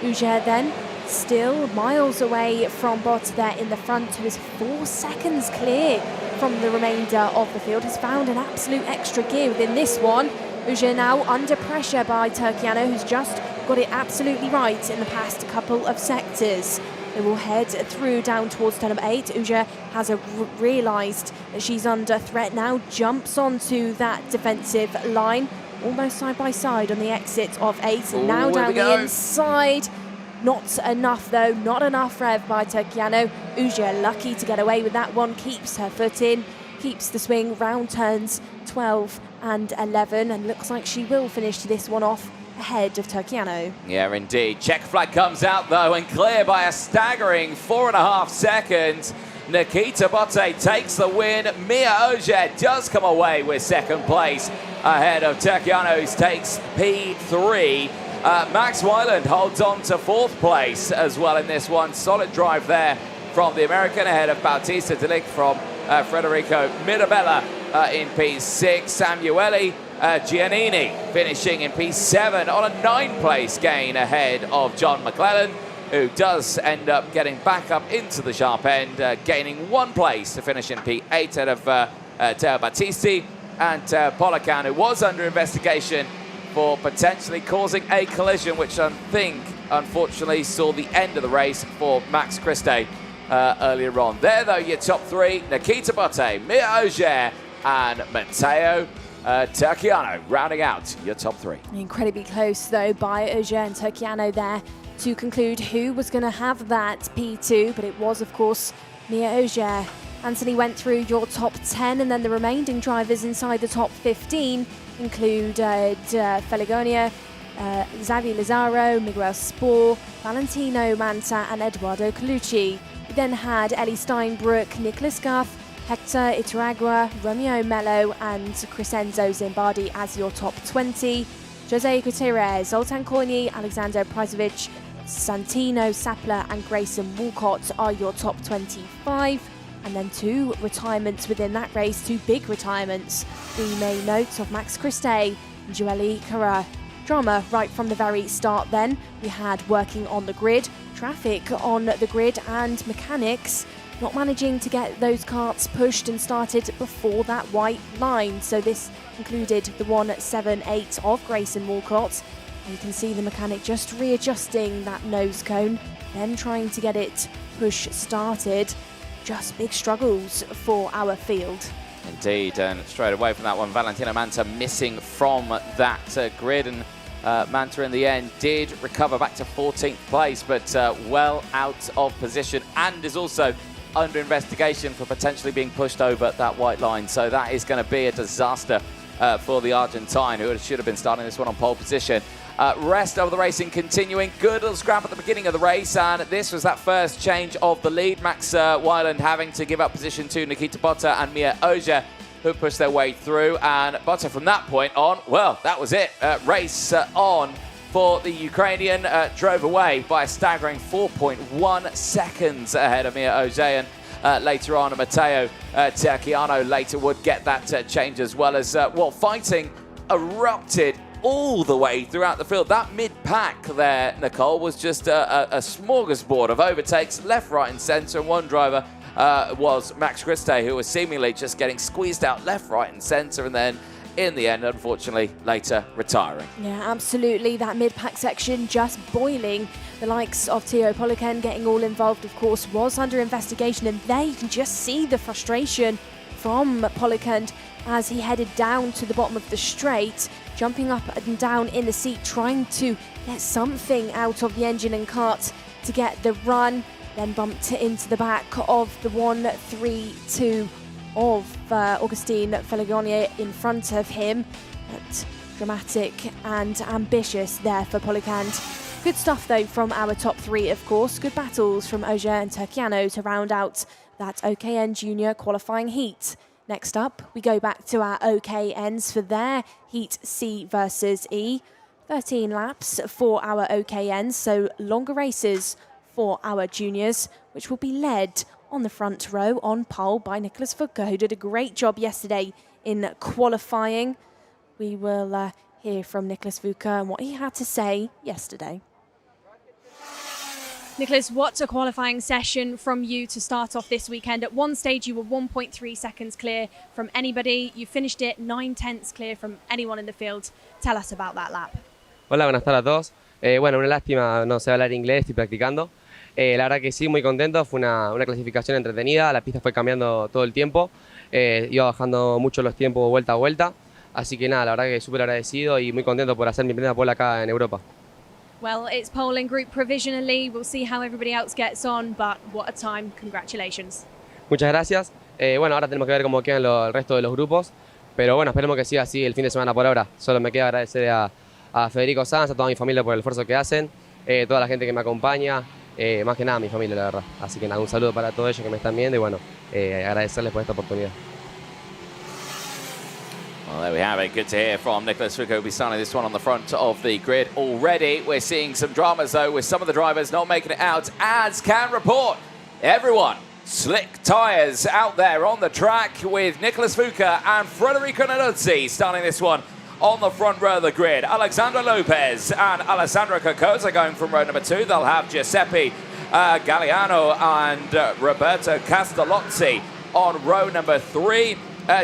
Ogier then still miles away from Bott there in the front, who is 4 seconds clear from the remainder of the field. Has found an absolute extra gear within this one. Ogier now under pressure by Turkiano, who's just got it absolutely right in the past couple of sectors. They will head through down towards turn number 8. Ogier has realised that she's under threat now, jumps onto that defensive line, almost side by side on the exit of 8. And now down the inside. Not enough though, not enough rev by Turkiano. Ogier lucky to get away with that one, keeps her foot in, keeps the swing, round turns 12 and 11, and looks like she will finish this one off ahead of Turkiano. Yeah, indeed. Check flag comes out though and clear by a staggering 4.5 seconds. Nikita Botte takes the win. Mia Ogier does come away with second place ahead of Turkiano, who takes P3. Max Weiland holds on to 4th place as well in this one. Solid drive there from the American ahead of Bautista Delict from Federico Mirabella in P6. Samuele Giannini finishing in P7 on a 9th-place gain ahead of John McClellan, who does end up getting back up into the sharp end, gaining 1 place to finish in P8 ahead of Teo Battisti. And Polakand, who was under investigation for potentially causing a collision, which I think, unfortunately, saw the end of the race for Max Christay earlier on. There, though, your top 3, Nikita Botte, Mia Ogier, and Matteo Turkiano, rounding out your top 3. Incredibly close, though, by Ogier and Turkiano there to conclude who was going to have that P2, but it was, of course, Mia Ogier. Anthony went through your top 10, and then the remaining drivers inside the top 15 include Feligonia, Xavier Lazaro, Miguel Spohr, Valentino Manta and Eduardo Colucci. We then had Ellie Steinbrook, Nicholas Guff, Hector Iturragua, Romeo Mello and Crescenzo Zimbardi as your top 20. Jose Gutierrez, Zoltan Korny, Alexander Prizovic, Santino Sapler and Grayson Walcott are your top 25. And then 2 retirements within that race, 2 big retirements. We may note of Max Christay and Joëlie Carrère. drama right from the very start then. We had working on the grid, traffic on the grid and mechanics not managing to get those karts pushed and started before that white line. So this included the 178 of Grayson Walcott. You can see the mechanic just readjusting that nose cone, then trying to get it push started. Just big struggles for our field. Indeed, and straight away from that one, Valentino Manta missing from that grid, and Manta in the end did recover back to 14th place, but well out of position, and is also under investigation for potentially being pushed over that white line. So that is going to be a disaster for the Argentine, who should have been starting this one on pole position. Rest of the racing continuing. Good little scrap at the beginning of the race, and this was that first change of the lead. Max Weiland having to give up position to Nikita Botta and Mia Ogier, who pushed their way through. And Botta from that point on, well, that was it. Race on for the Ukrainian. Drove away by a staggering 4.1 seconds ahead of Mia Ogier. And later on, Matteo Terchiano later would get that change, as well as, fighting erupted all the way throughout the field. That mid-pack there, Nicole, was just a smorgasbord of overtakes left, right and centre. And one driver was Max Christe, who was seemingly just getting squeezed out left, right and centre, and then in the end, unfortunately, later retiring. Yeah, absolutely. That mid-pack section just boiling. The likes of Teo Polican getting all involved, of course, was under investigation, and there you can just see the frustration from Polican as he headed down to the bottom of the straight, jumping up and down in the seat, trying to get something out of the engine and kart to get the run, then bumped into the back of the 132 of Augustin Felagonier in front of him. But dramatic and ambitious there for Policand. Good stuff though from our top three, of course. Good battles from Ogier and Terchiano to round out that OKN Junior qualifying heat. Next up, we go back to our OKNs for their Heat C versus E. 13 laps for our OKNs, so longer races for our juniors, which will be led on the front row on pole by Nicholas Foucault, who did a great job yesterday in qualifying. We will hear from Nicholas Foucault and what he had to say yesterday. Nicholas, what a qualifying session from you to start off this weekend. At one stage, you were 1.3 seconds clear from anybody. You finished it 9/10 clear from anyone in the field. Tell us about that lap. Hola, buenas tardes a todos. Bueno, una lástima, no sé hablar inglés, estoy practicando. La verdad que sí, muy contento. Fue una clasificación entretenida. La pista fue cambiando todo el tiempo. Iba bajando mucho los tiempos vuelta a vuelta. Así que nada, la verdad que súper agradecido y muy contento por hacer mi primera pole acá en Europa. Well, it's polling group provisionally. We'll see how everybody else gets on, but what a time. Congratulations. Muchas gracias. Bueno, ahora tenemos que ver cómo quedan el resto de los grupos. Pero bueno, esperemos que siga así el fin de semana por ahora. Solo me queda agradecer a Federico Sanz, a toda mi familia por el esfuerzo que hacen, toda la gente que me acompaña, más que nada mi familia, la verdad. Así que nada, un saludo para todos ellos que me están viendo y bueno, agradecerles por esta oportunidad. Well, there we have it. Good to hear from Nicholas Foucault. We'll be starting this one on the front of the grid already. We're seeing some dramas, though, with some of the drivers not making it out, as can report everyone. Slick tyres out there on the track with Nicholas Foucault and Federico Nanuzzi starting this one on the front row of the grid. Alexandra Lopez and Alessandro Cocosa going from row number 2. They'll have Giuseppe Galliano and Roberto Castellozzi on row number 3.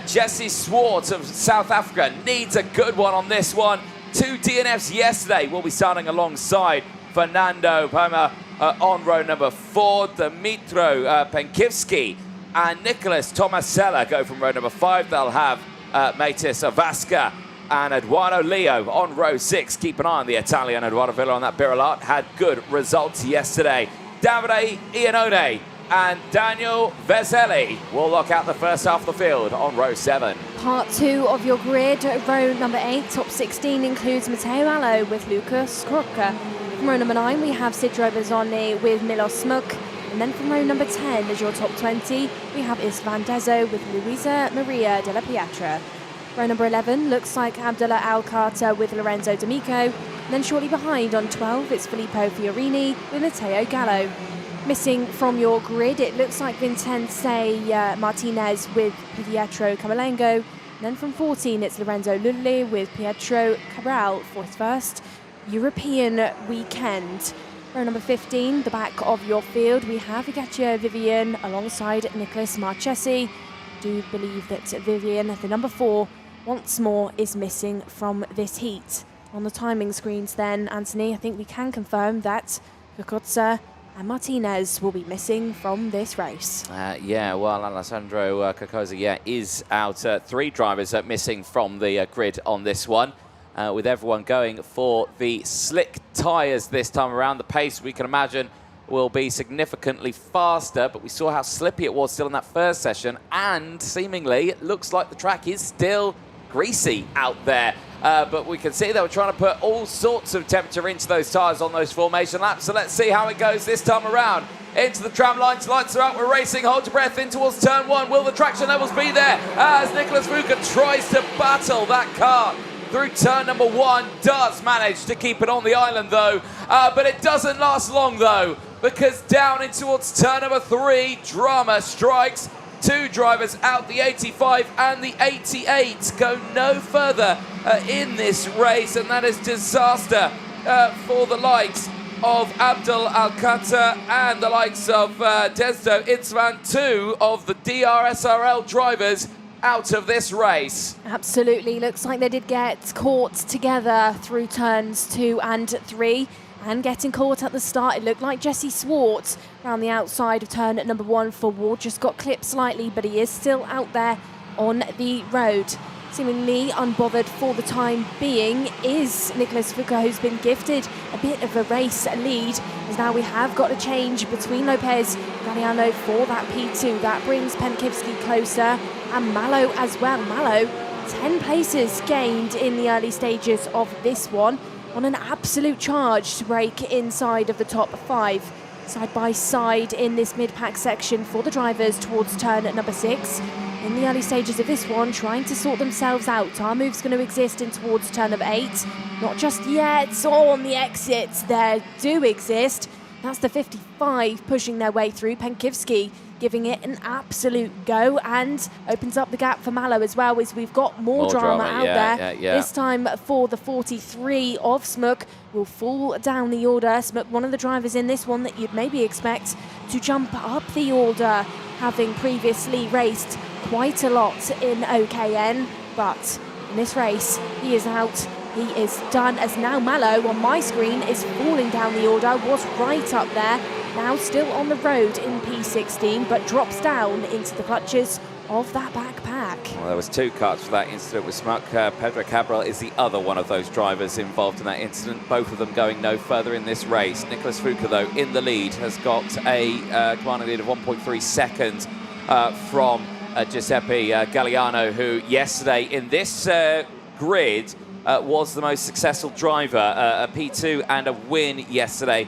Jesse Swartz of South Africa needs a good one on this one. 2 DNFs yesterday. Will be starting alongside Fernando Poma on row number 4. Dmitro Penkivsky and Nicholas Tomasella go from row number 5. They'll have Matis Avaska and Eduardo Leo on row 6. Keep an eye on the Italian Eduardo Villa on that Birolot. Had good results yesterday. Davide Iannone and Daniel Vezzelli will lock out the first half of the field on row 7. Part 2 of your grid, row number 8, top 16 includes Matteo Allo with Lucas Krocka. From row number 9, we have Sidro Bazzoni with Milos Smuk. And then from row number 10, as your top 20, we have Istvan Dezo with Luisa Maria Della Pietra. Row number 11 looks like Abdullah Al-Carter with Lorenzo D'Amico. And then shortly behind on 12, it's Filippo Fiorini with Matteo Gallo. Missing from your grid, it looks like Vincenze Martinez with Pietro Camalengo. And then from 14, it's Lorenzo Lulli with Pietro Cabral for his first European weekend. Row number 15, the back of your field, we have Ignacio Vivian alongside Nicholas Marchesi. Do believe that Vivian, the number 4, once more is missing from this heat. On the timing screens then, Anthony, I think we can confirm that Cucuzza and Martinez will be missing from this race. Yeah, well, Alessandro Cucuzza, is out. 3 drivers are missing from the grid on this one. With everyone going for the slick tyres this time around. The pace, we can imagine, will be significantly faster, but we saw how slippy it was still in that first session, and seemingly it looks like the track is still greasy out there. But we can see they were trying to put all sorts of temperature into those tyres on those formation laps, so let's see how it goes this time around. Into the tram lines, lights are out, we're racing, hold your breath in towards turn 1. Will the traction levels be there as Nicholas Fuka tries to battle that car through turn number 1, does manage to keep it on the island though, but it doesn't last long though, because down in towards turn number 3, drama strikes. 2 drivers out, the 85 and the 88 go no further in this race, and that is disaster for the likes of Abdul Alcata and the likes of Desdo Itzvan, 2 of the DRSRL drivers out of this race. Absolutely, looks like they did get caught together through turns 2 and 3, and getting caught at the start. It looked like Jesse Swartz around the outside of turn number 1 for Ward just got clipped slightly, but he is still out there on the road. Seemingly unbothered for the time being is Nicholas Fuka, who's been gifted a bit of a race lead, as now we have got a change between Lopez and Galliano for that P2. That brings Penkivski closer, and Mallow as well. Mallow, 10 places gained in the early stages of this one, on an absolute charge to break inside of the top 5. Side by side in this mid-pack section for the drivers towards turn number 6. In the early stages of this one, trying to sort themselves out. Our move's going to exist in towards turn number 8. Not just yet, on the exits there do exist. That's the 55 pushing their way through. Penkivski giving it an absolute go, and opens up the gap for Mallow as well, as we've got more drama out there. This time for the 43 of Smuk, will fall down the order. Smuk, one of the drivers in this one that you'd maybe expect to jump up the order, having previously raced quite a lot in OKN, but in this race he is out. He is done, as now Mallow on my screen is falling down the order, was right up there, now still on the road in P16, but drops down into the clutches of that backpack. Well, there was 2 cuts for that incident with Smuk. Pedro Cabral is the other one of those drivers involved in that incident, both of them going no further in this race. Nicholas Fuka, though, in the lead, has got a commanding lead of 1.3 seconds from Giuseppe Galliano, who yesterday in this grid was the most successful driver, a P2 and a win yesterday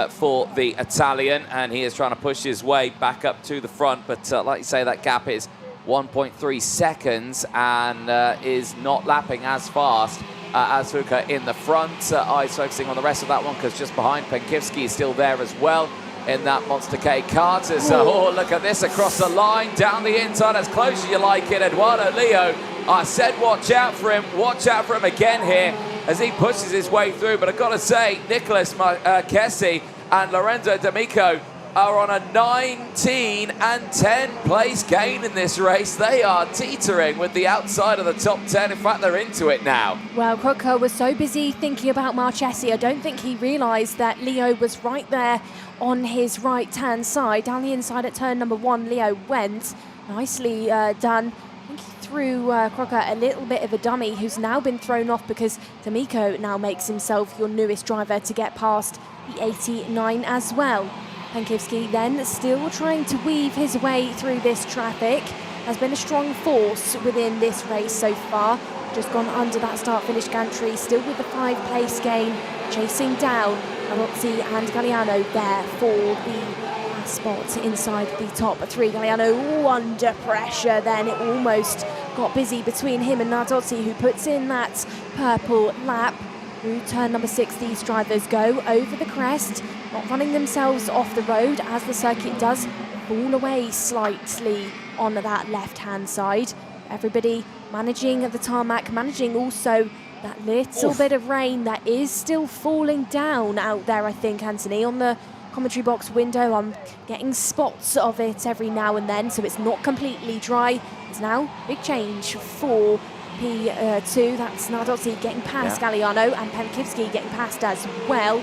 for the Italian, and he is trying to push his way back up to the front, but like you say, that gap is 1.3 seconds and is not lapping as fast as Fuka in the front. Eyes focusing on the rest of that one, because just behind Penkivski is still there as well in that Monster K kart. Oh, look at this across the line, down the inside, as close as you like it. Eduardo Leo, I said watch out for him again here as he pushes his way through. But I've got to say, Nicholas Kessi and Lorenzo D'Amico are on a 19 and 10 place gain in this race. They are teetering with the outside of the top 10. In fact, they're into it now. Well, Krupka was so busy thinking about Marchesi, I don't think he realised that Leo was right there on his right-hand side. Down the inside at turn number 1, Leo went. Nicely done. I think he threw Krupka a little bit of a dummy, who's now been thrown off because D'Amico now makes himself your newest driver to get past the 89 as well. Penkivski then still trying to weave his way through this traffic. Has been a strong force within this race so far. Just gone under that start-finish gantry, still with the 5 place gain, chasing down Arozzi and Galliano there for the spot inside the top 3. Galliano under pressure then, it almost got busy between him and Nardozzi, who puts in that purple lap. Through turn number 6, these drivers go over the crest, not running themselves off the road as the circuit does fall away slightly on that left-hand side. Everybody managing the tarmac, managing also that little bit of rain that is still falling down out there, I think, Anthony. On the commentary box window, I'm getting spots of it every now and then, so it's not completely dry. It's now big change for P2. That's Nardozzi getting past Galliano, and Penkivski getting past as well.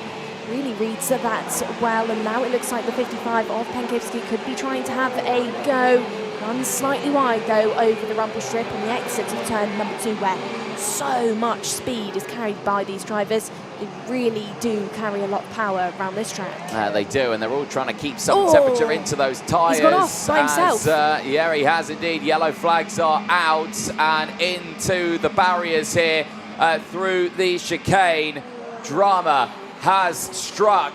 Really reads that well, and now it looks like the 55 of Penkivski could be trying to have a go. Runs slightly wide though over the rumble strip on the exit of turn number 2, where so much speed is carried by these drivers. They really do carry a lot of power around this track. They do, and they're all trying to keep some temperature into those tyres. He's gone off by himself. Yeah, he has indeed. Yellow flags are out and into the barriers here through the chicane. Drama has struck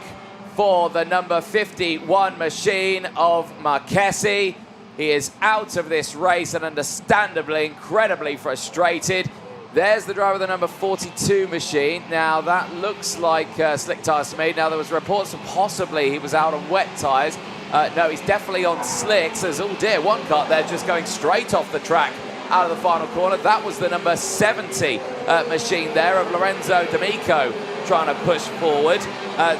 for the number 51 machine of Marchesi. He is out of this race and understandably, incredibly frustrated. There's the driver of the number 42 machine. Now, that looks like slick tyres to me. Now, there was reports of possibly he was out on wet tyres. No, he's definitely on slicks. There's, oh dear, one car there just going straight off the track out of the final corner. That was the number 70 machine there of Lorenzo D'Amico trying to push forward.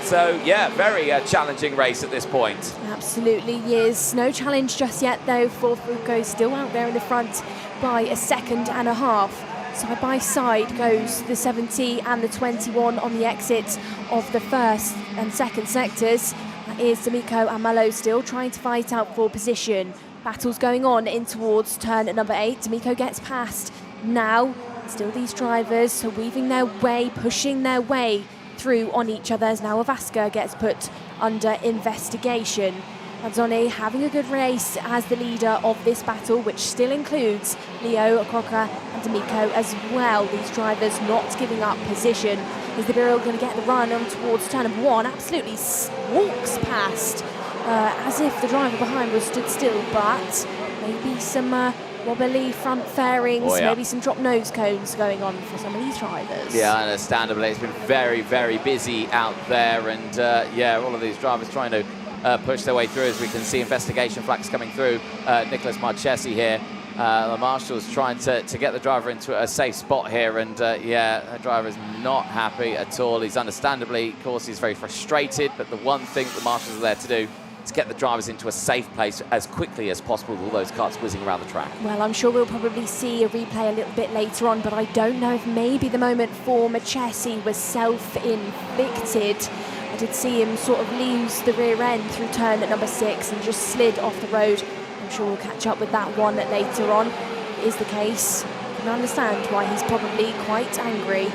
So, yeah, very challenging race at this point. Absolutely is. No challenge just yet, though, for Fuoco. Still out there in the front by a second and a half. Side by side goes the 70 and the 21 on the exit of the first and second sectors. That is D'Amico and Malo still trying to fight out for position. Battles going on in towards turn number 8. D'Amico gets past now. Still these drivers are weaving their way, pushing their way through on each other as now Avasca gets put under investigation. Mazzoni having a good race as the leader of this battle, which still includes Leo, Croca and D'Amico as well. These drivers not giving up position. Is the Birrell going to get the run on towards turn number 1? Absolutely walks past as if the driver behind was stood still, but maybe some wobbly front fairings, maybe some drop nose cones going on for some of these drivers. Yeah, understandably. It's been very, very busy out there, and yeah, all of these drivers trying to push their way through. As we can see, investigation flags coming through. Nicholas Marchesi here. The marshal's trying to get the driver into a safe spot here, and yeah, the driver is not happy at all. He's understandably, of course, he's very frustrated, but the one thing the marshals are there to do is get the drivers into a safe place as quickly as possible with all those carts whizzing around the track. Well, I'm sure we'll probably see a replay a little bit later on, but I don't know if maybe the moment for Marchesi was self-inflicted. I did see him sort of lose the rear end through turn at number 6 and just slid off the road. I'm sure we'll catch up with that one later on. It is the case. I can understand why he's probably quite angry.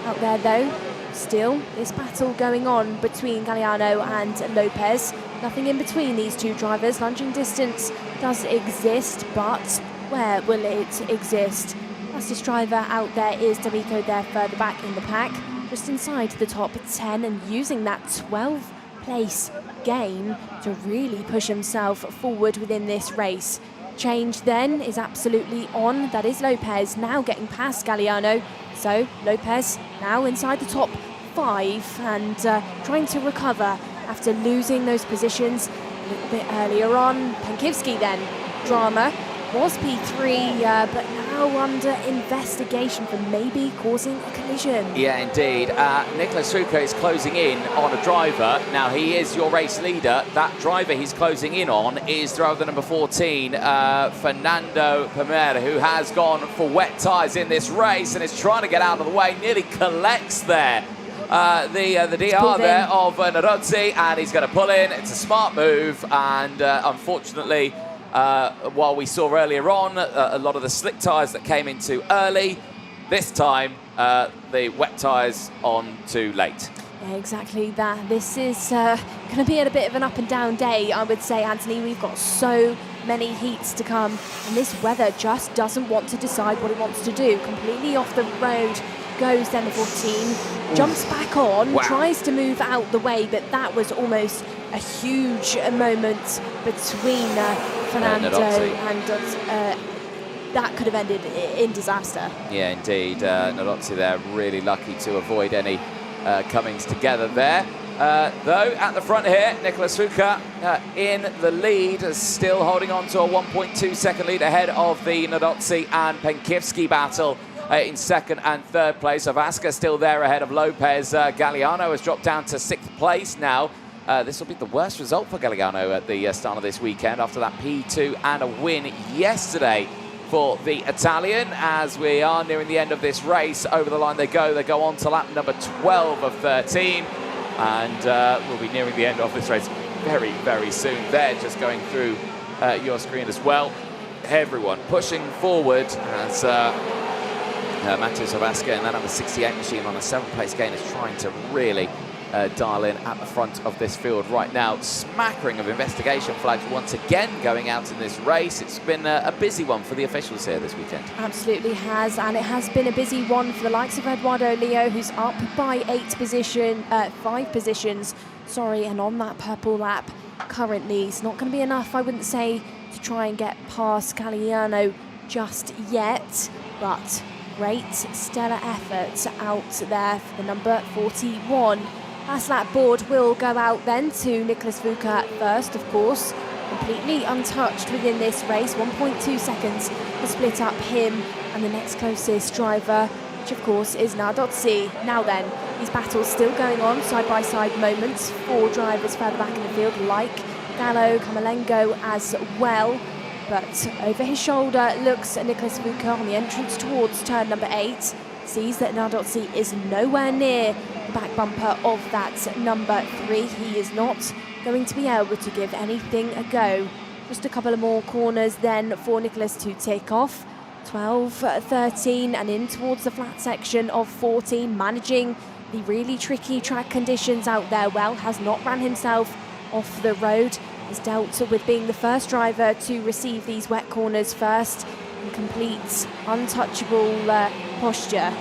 Out there though, still this battle going on between Galliano and Lopez. Nothing in between these two drivers. Lunging distance does exist, but where will it exist? Fastest driver out there is D'Amico there further back in the pack, just inside the top 10 and using that 12th place gain to really push himself forward within this race. Change then is absolutely on. That is Lopez now getting past Galliano. So Lopez now inside the top 5 and trying to recover after losing those positions a little bit earlier on. Penkivski then, drama, was P3, but now under investigation for maybe causing a collision. Yeah, indeed. Nicholas Fuoco is closing in on a driver. Now, he is your race leader. That driver he's closing in on is driver number 14, Fernando Palmer, who has gone for wet tyres in this race and is trying to get out of the way, nearly collects there. The DR there of Nardozzi, and he's going to pull in. It's a smart move, and unfortunately, while we saw earlier on a lot of the slick tyres that came into early, this time the wet tyres on too late. Yeah, exactly that. This is going to be a bit of an up and down day, I would say, Anthony. We've got so many heats to come, and this weather just doesn't want to decide what it wants to do. Completely off the road goes then the 14, jumps back on, tries to move out the way, but that was almost a huge moment between Fernando and that could have ended in disaster. Yeah, indeed. Nardozzi there really lucky to avoid any comings together there. Though at the front here, Nicholas Fuka in the lead, still holding on to a 1.2 second lead ahead of the Nadotzi and Penkivski battle in second and third place. Avaska still there ahead of Lopez. Galliano has dropped down to 6th place now. This will be the worst result for Galliano at the start of this weekend after that P2 and a win yesterday for the Italian. As we are nearing the end of this race, over the line they go on to lap number 12 of 13, and we'll be nearing the end of this race very, very soon. They're just going through your screen as well. Everyone pushing forward as Matheus Avaska in that number 68 machine on a 7th place gain is trying to really dial in at the front of this field right now. Smattering of investigation flags once again going out in this race. It's been a busy one for the officials here this weekend. Absolutely has, and it has been a busy one for the likes of Eduardo Leo, who's up by 5 positions, and on that purple lap currently. It's not going to be enough, I wouldn't say, to try and get past Galliano just yet, but great stellar effort out there for the number 41. Last lap board will go out then to Nicholas Fuka first, of course, completely untouched within this race. 1.2 seconds to split up him and the next closest driver, which of course is Nadotzi. Now then, these battles still going on, side-by-side moments. 4 drivers further back in the field, like Gallo, Camerlengo as well. But over his shoulder looks Nicholas Fuka on the entrance towards turn number 8. Sees that Nadotzi is nowhere near the back bumper of that number 3. He is not going to be able to give anything a go. Just a couple of more corners then for Nicholas to take off. 12, 13 and in towards the flat section of 14, managing the really tricky track conditions out there well, has not ran himself off the road, has dealt with being the first driver to receive these wet corners first and complete untouchable posture.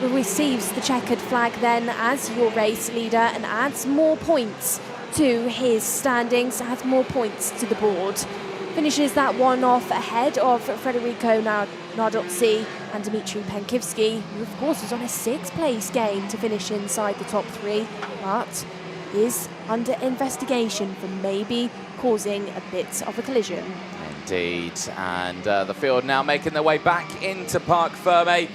Receives the checkered flag then as your race leader and adds more points to his standings, adds more points to the board. Finishes that one off ahead of Federico Nadotzi and Dmitry Penkivski, who of course is on a 6th place gain to finish inside the top 3, but is under investigation for maybe causing a bit of a collision. Indeed, and the field now making their way back into Parc Ferme.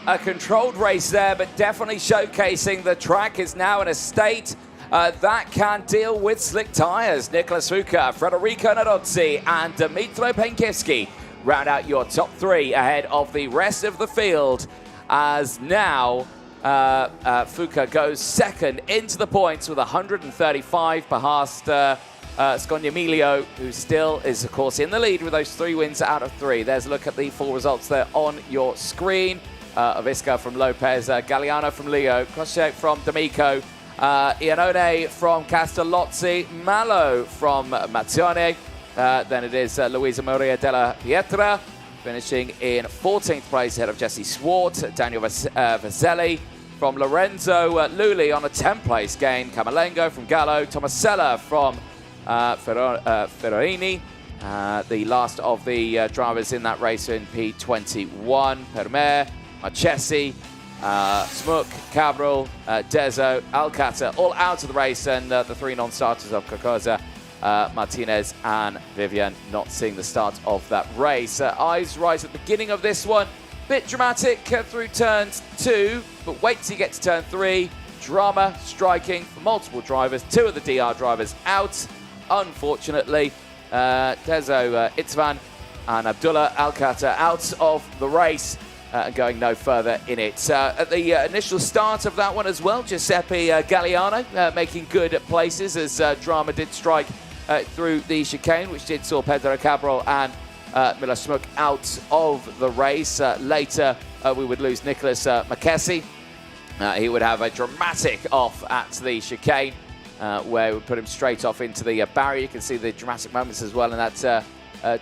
A controlled race there, but definitely showcasing the track is now in a state that can deal with slick tyres. Nicholas Fuka, Federico Nadotzi and Dmitry Penkivski round out your top 3 ahead of the rest of the field, as now Fuka goes 2nd into the points with 135 past Scognamiglio, who still is of course in the lead with those 3 wins out of 3. There's a look at the full results there on your screen. Avisca from Lopez, Galliano from Leo, Crochet from D'Amico, Iannone from Castellozzi, Malo from Mazione. Then it is Luisa Maria della Pietra, finishing in 14th place ahead of Jesse Swart. Daniel Vaselli from Lorenzo Lulli on a 10th place gain. Camerlengo from Gallo, Tomasella from Ferrorini. The last of the drivers in that race in P21, Permer, Marchesi, Smuk, Cabral, Dezo, Alcata, all out of the race, and the 3 non-starters of Kokoza, Martinez and Vivian not seeing the start of that race. Eyes right at the beginning of this one. Bit dramatic through turns 2, but wait till you get to turn 3. Drama striking for multiple drivers. 2 of the DR drivers out, unfortunately. Dezo Itzvan and Abdullah Alcata out of the race. Going no further in it. At the initial start of that one as well, Giuseppe Galliano making good places as drama did strike through the chicane, which did saw Pedro Cabral and Miller Smuk out of the race. Later, we would lose Nicholas McKessie. He would have a dramatic off at the chicane, where we put him straight off into the barrier. You can see the dramatic moments as well in that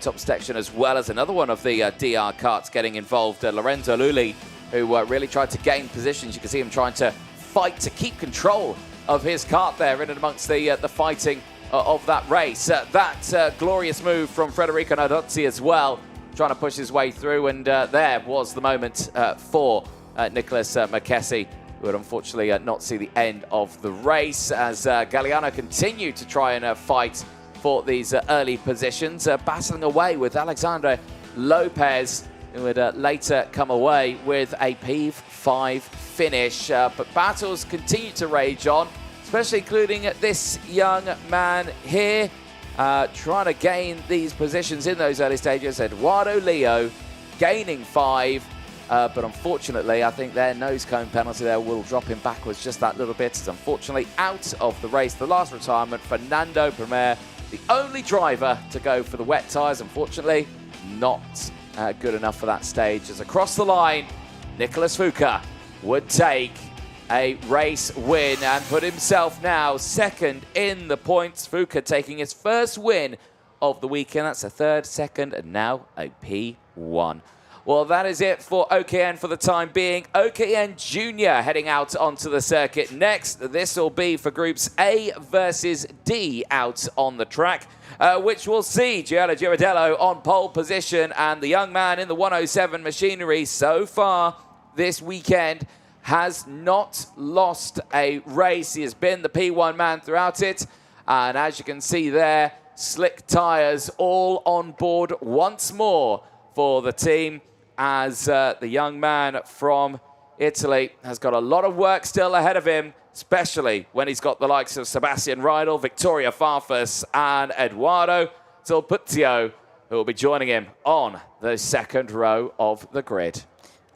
top section, as well as another one of the DR karts getting involved. Lorenzo Lulli, who really tried to gain positions. You can see him trying to fight to keep control of his kart there in and amongst the fighting of that race. That glorious move from Federico Nadotzi as well, trying to push his way through, and there was the moment for Nicholas McKessie would unfortunately not see the end of the race as Galliano continued to try and fight for these early positions, battling away with Alexandre Lopez, who would later come away with a P5 finish. But battles continue to rage on, especially including this young man here, trying to gain these positions in those early stages. Eduardo Leo gaining 5. But unfortunately, I think their nose cone penalty there will drop him backwards just that little bit. It's unfortunately out of the race. The last retirement, Fernando Premier, the only driver to go for the wet tyres. Unfortunately, not good enough for that stage. As across the line, Nicolas Fuka would take a race win and put himself now second in the points. Fuka taking his first win of the weekend. That's a third, second, and now a P1. Well, that is it for OKN for the time being. OKN Junior heading out onto the circuit next. This will be for groups A versus D out on the track, which will see Gianna Girardello on pole position, and the young man in the 107 machinery so far this weekend has not lost a race. He has been the P1 man throughout it, and as you can see there, slick tyres all on board once more for the team, as the young man from Italy has got a lot of work still ahead of him, especially when he's got the likes of Sebastian Riedel, Victoria Farfus, and Eduardo Sulpizio, who will be joining him on the second row of the grid.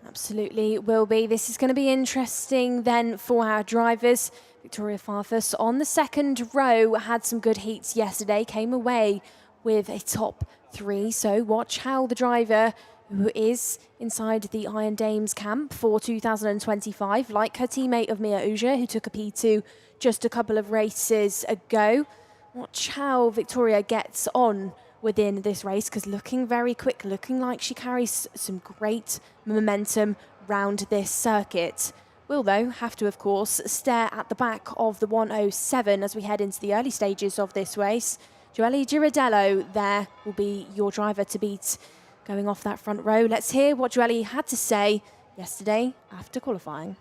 Absolutely will be. This is going to be interesting then for our drivers. Victoria Farfus on the second row had some good heats yesterday, came away with a top 3. So watch how the driver who is inside the Iron Dames camp for 2025, like her teammate of Mia Uja, who took a P2 just a couple of races ago. Watch how Victoria gets on within this race, because looking very quick, looking like she carries some great momentum round this circuit. Will, though, have to, of course, stare at the back of the 107 as we head into the early stages of this race. Joelle Girardello there will be your driver to beat going off that front row. Let's hear what Joelle had to say yesterday after qualifying.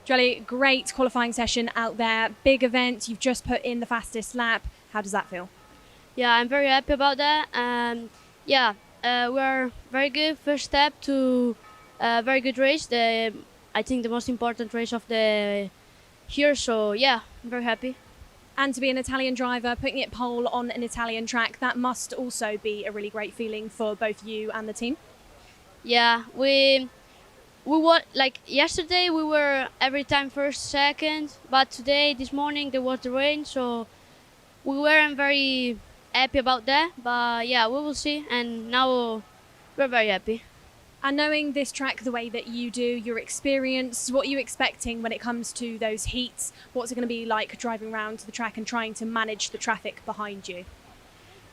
Joelle, great qualifying session out there. Big event. You've just put in the fastest lap. How does that feel? Yeah, I'm very happy about that. We're very good. First step to a very good race. I think the most important race of the year. So yeah, I'm very happy. And to be an Italian driver, putting it pole on an Italian track, that must also be a really great feeling for both you and the team. Yeah, we were, like yesterday we were every time first, second, but today, this morning, there was the rain, so we weren't very happy about that. But yeah, we will see, and now we're very happy. And knowing this track the way that you do, your experience, what are you expecting when it comes to those heats? What's it going to be like driving around the track and trying to manage the traffic behind you?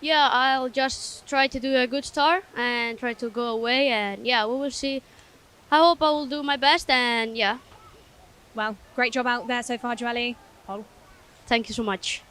Yeah, I'll just try to do a good start and try to go away, and yeah, we will see. I hope I will do my best, and yeah. Well, great job out there so far, Joelle. Pole. Thank you so much.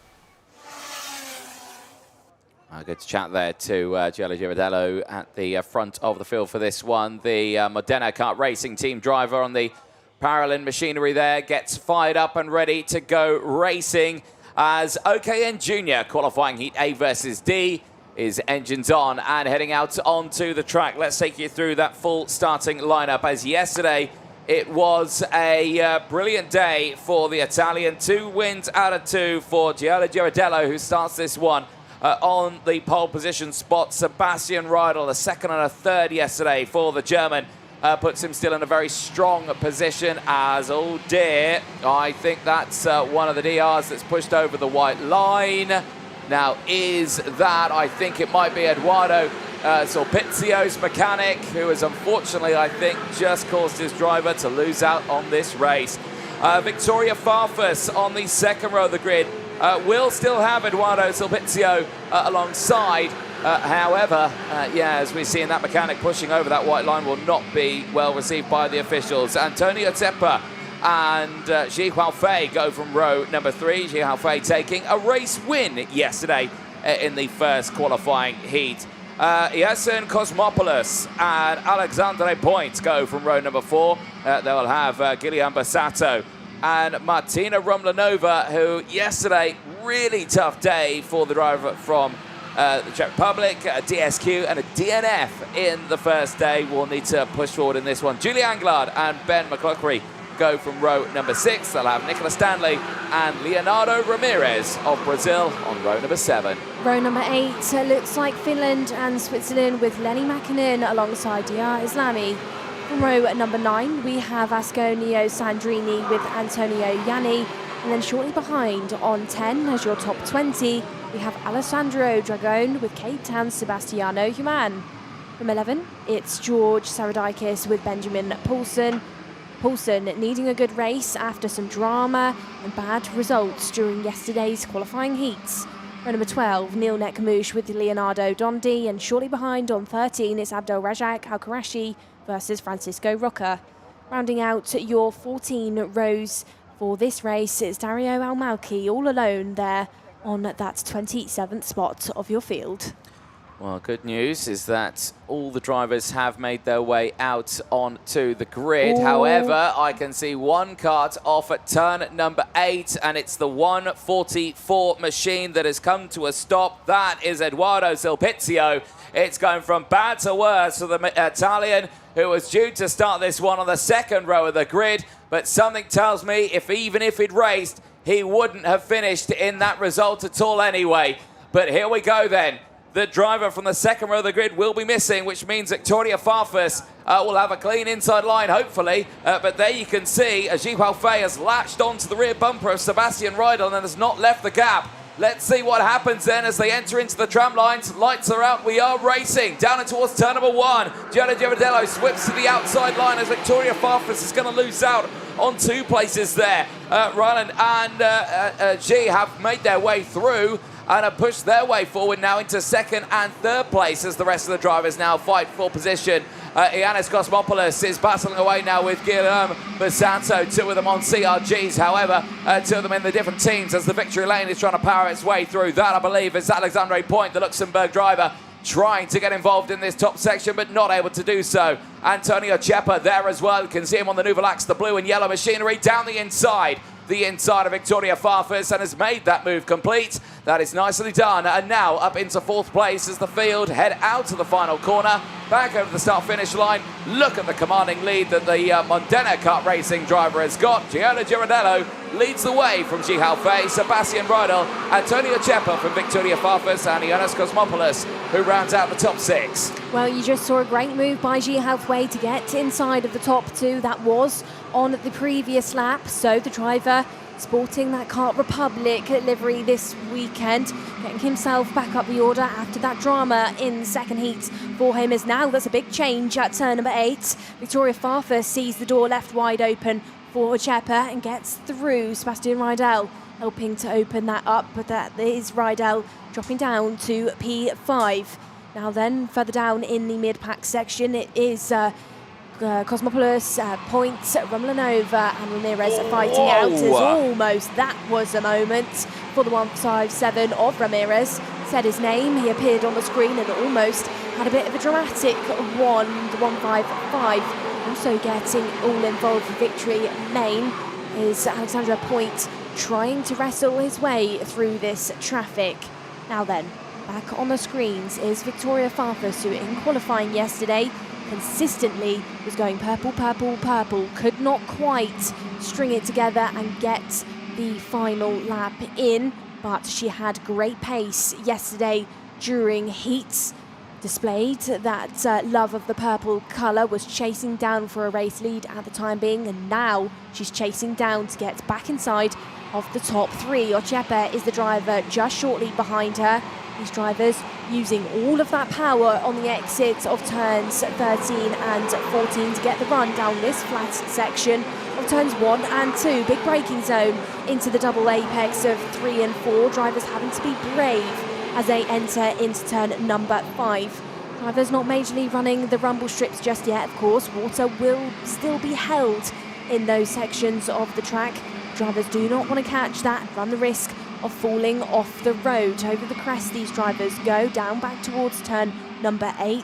Good to chat there to Joelle Girardello at the front of the field for this one. The Modena Kart Racing team driver on the Paralin machinery there gets fired up and ready to go racing as OKN Junior qualifying heat A versus D is engines on and heading out onto the track. Let's take you through that full starting lineup, as yesterday it was a brilliant day for the Italian. 2 wins out of 2 for Joelle Girardello, who starts this one on the pole position spot. Sebastian Riedel, a second and a third yesterday for the German, puts him still in a very strong position as, oh dear, I think that's one of the DRs that's pushed over the white line. Now, is that, I think it might be Eduardo Sulpizio's mechanic, who has unfortunately, I think, just caused his driver to lose out on this race. Victoria Farfus on the second row of the grid will still have Eduardo Sulpizio alongside. However, as we see in that mechanic pushing over that white line will not be well received by the officials. Antonio Teppa and Ji Huafei go from row number 3. Ji Huafei taking a race win yesterday in the first qualifying heat. Iason Cosmopoulos and Alexandre Point go from row number 4. they'll have Gillian Bassato and Martina Rumlanova, who yesterday, really tough day for the driver from the Czech Republic, a DSQ and a DNF in the first day. Will need to push forward in this one. Julie Anglard and Ben McCluckery go from row number 6. They'll have Nicola Stanley and Leonardo Ramirez of Brazil on row number 7. Row number 8 looks like Finland and Switzerland with Lenny Mäkinen alongside Dia Islami. From row number 9, we have Asconio Sandrini with Antonio Yanni. And then shortly behind on 10 as your top 20, we have Alessandro Dragone with Cape Town's Sebastiano Human. From 11, it's George Saradikis with Benjamin Poulsen. Poulsen needing a good race after some drama and bad results during yesterday's qualifying heats. Row number 12, Neil Nekmouche with Leonardo Dondi, and shortly behind on 13, it's Abdel Razak Al-Qurashi versus Francisco Roca. Rounding out your 14 rows for this race, it's Dario Almalki all alone there on that 27th spot of your field. Well, good news is that all the drivers have made their way out onto the grid. Ooh. However, I can see one kart off at turn number 8, and it's the 144 machine that has come to a stop. That is Eduardo Silpizio. It's going from bad to worse for the Italian, who was due to start this one on the 2nd row of the grid, but something tells me even if he'd raced, he wouldn't have finished in that result at all anyway. But here we go then. The driver from the 2nd row of the grid will be missing, which means Victoria Farfus will have a clean inside line, hopefully. But there you can see Gilles Halfay has latched onto the rear bumper of Sebastian Riedel and has not left the gap. Let's see what happens then as they enter into the tram lines. Lights are out. We are racing down and towards turn number 1. Gianna Giradello sweeps to the outside line as Victoria Farfus is going to lose out on 2 places there. Ryland and G have made their way through and have pushed their way forward now into 2nd and 3rd place as the rest of the drivers now fight for position. Ioannis Kosmopoulos is battling away now with Guillaume Basanto, 2 of them on CRGs. However, 2 of them in the different teams as the victory lane is trying to power its way through. That, I believe, is Alexandre Point, the Luxembourg driver, trying to get involved in this top section, but not able to do so. Antonio Chepa there as well. You can see him on the Nouvelax, the blue and yellow machinery, down the inside of Victoria Farfus, and has made that move complete. That is nicely done. And now up into 4th place as the field head out to the final corner, back over the start-finish line. Look at the commanding lead that the Modena Kart Racing driver has got. Gianna Giradello leads the way from Gilles Halfay, Sebastian Riedel, Antonio Chepa from Victoria Farfus, and Ioannis Kosmopoulos, who rounds out the top 6. Well, you just saw a great move by Gilles Halfay to get inside of the top 2. That was on the previous lap. So the driver sporting that Kart Republic livery this weekend, getting himself back up the order after that drama in the 2nd heat for him. Is now there's a big change at turn number 8. Victoria Farfus sees the door left wide open for Chepa and gets through. Sebastian Riedel helping to open that up, but that is Riedel dropping down to P5. Now then, further down in the mid-pack section, it is Cosmopoulos, Point, Rumlanova and Ramirez fighting out as almost that was a moment for the 157 of Ramirez. Said his name, he appeared on the screen and almost had a bit of a dramatic one, the 155. Also getting all involved for victory main is Alexandra Point trying to wrestle his way through this traffic. Now then, back on the screens is Victoria Farfus, who in qualifying yesterday consistently was going purple, purple, purple, could not quite string it together and get the final lap in, but she had great pace yesterday during heats, displayed that love of the purple colour, was chasing down for a race lead at the time being, and now she's chasing down to get back inside of the top 3. Ochepe is the driver just shortly behind her. These drivers using all of that power on the exit of turns 13 and 14 to get the run down this flat section of turns 1 and 2. Big braking zone into the double apex of 3 and 4. Drivers having to be brave as they enter into turn number 5. Drivers not majorly running the rumble strips just yet, of course. Water will still be held in those sections of the track. Drivers do not want to catch that, run the risk of falling off the road. Over the crest these drivers go, down back towards turn number 8.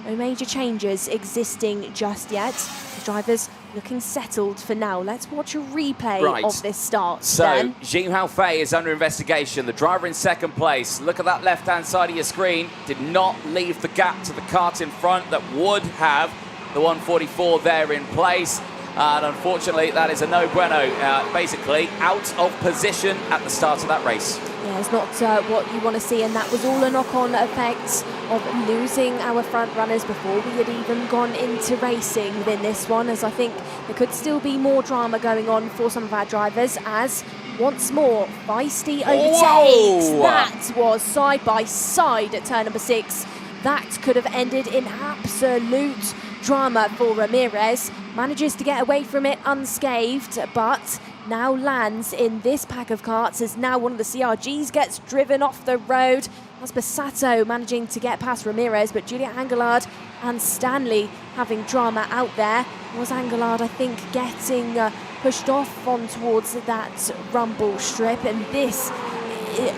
No major changes existing just yet. The drivers looking settled for now. Let's watch a replay of this start. So, Jing Haofei is under investigation. The driver in second place. Look at that left-hand side of your screen. Did not leave the gap to the kart in front that would have the 144 there in place. And unfortunately, that is a no bueno. Basically, out of position at the start of that race. Yeah, it's not what you want to see, and that was all a knock-on effect of losing our front runners before we had even gone into racing within this one, as I think there could still be more drama going on for some of our drivers, as once more, feisty overtakes. Whoa! That was side by side at turn number 6. That could have ended in absolute drama for Ramirez. Manages to get away from it unscathed, but now lands in this pack of karts as now one of the CRGs gets driven off the road. That's Bassato managing to get past Ramirez, but Julia Angelard and Stanley having drama out there. Was Angelard, I think, getting pushed off on towards that rumble strip, and this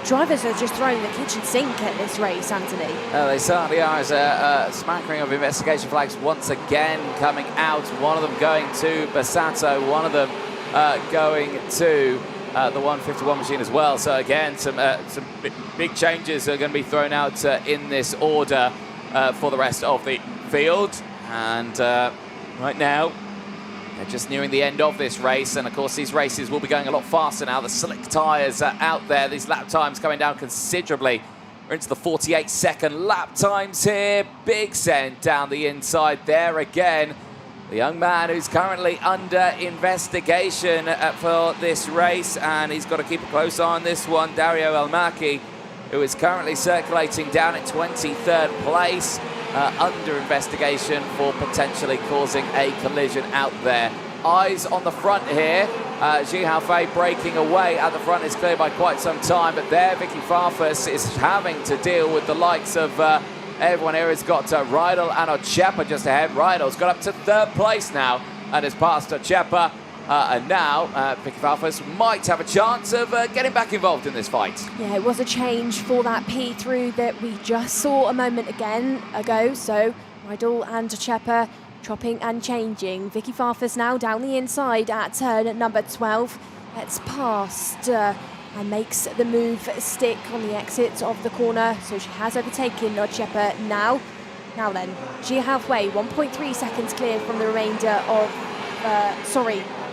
drivers are just throwing the kitchen sink at this race, Anthony. They certainly are. As a smattering of investigation flags once again coming out. One of them going to Bassato, one of them going to the 151 machine as well. So again, some big changes are going to be thrown out in this order for the rest of the field. And right now, they're just nearing the end of this race, and of course these races will be going a lot faster now. The slick tyres are out there. These lap times coming down considerably. We're into the 48-second lap times here. Big send down the inside there again. The young man who's currently under investigation for this race, and he's got to keep a close eye on this one. Dario Almaki, who is currently circulating down at 23rd place. Under investigation for potentially causing a collision out there. Eyes on the front here. Jing Haofei breaking away at the front is clear by quite some time, but there Vicky Farfus is having to deal with the likes of everyone here. Has got Rydell and Ochepa just ahead. Rydell's got up to 3rd place now and has passed Ochepa. And now Vicky Farfus might have a chance of getting back involved in this fight. Yeah, it was a change for that P-through that we just saw a moment ago. So Rydell and Ochepa chopping and changing. Vicky Farfus now down the inside at turn number 12. Gets past and makes the move stick on the exit of the corner. So she has overtaken Ochepa now. Now then, Jing Haofei 1.3 seconds clear from the remainder of,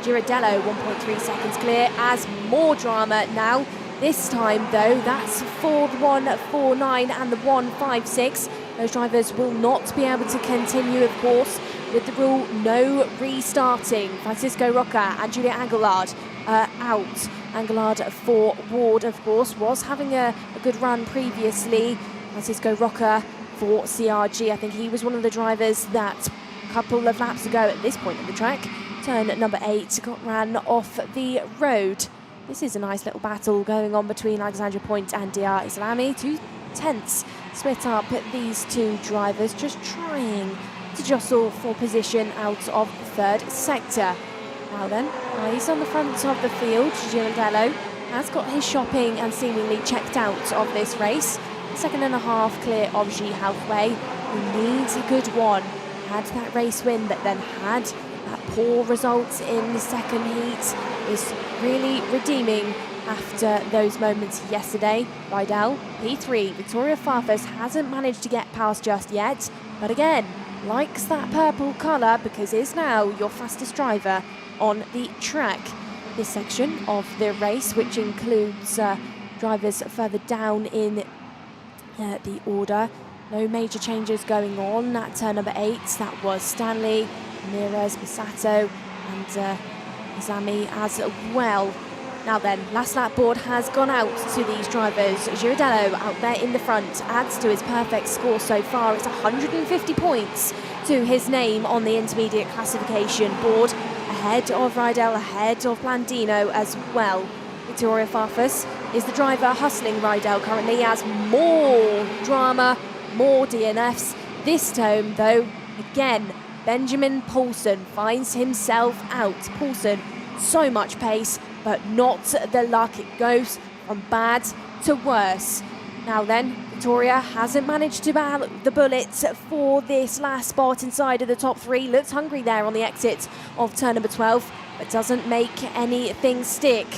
Girardello 1.3 seconds clear as more drama now. This time though, that's for the 149 and the 156. Those drivers will not be able to continue, of course, with the rule no restarting. Francisco Roca and Julia Angelard out. Angelard for Ward, of course, was having a good run previously. Francisco Roca for CRG. I think he was one of the drivers that a couple of laps ago at this point of the track, turn number 8, got ran off the road. This is a nice little battle going on between Alexandra Point and Dia Islami. 2 tenths split up these two drivers, just trying to jostle for position out of the 3rd sector. Now then, eyes on the front of the field. Girardello has got his shopping and seemingly checked out of this race. 2.5 clear of Jing Haofei, who needs a good one. Had that race win, but then had that poor result in the second heat. Is really redeeming after those moments yesterday. Rydell, P3. Victoria Farfus hasn't managed to get past just yet, but again, likes that purple colour because is now your fastest driver on the track. This section of the race, which includes drivers further down in the order. No major changes going on at turn number 8. That was Stanley, Ramirez, Bassato and Izami as well. Now then, last lap board has gone out to these drivers. Girardello out there in the front adds to his perfect score so far. It's 150 points to his name on the intermediate classification board. Ahead of Rydell, ahead of Blandino as well. Victoria Farfus is the driver hustling Rydell currently as more drama, more DNFs. This time though, again, Benjamin Paulson finds himself out. Paulson, so much pace, but not the luck. It goes from bad to worse. Now then, Victoria hasn't managed to battle the bullets for this last spot inside of the top 3. Looks hungry there on the exit of turn number 12, but doesn't make anything stick.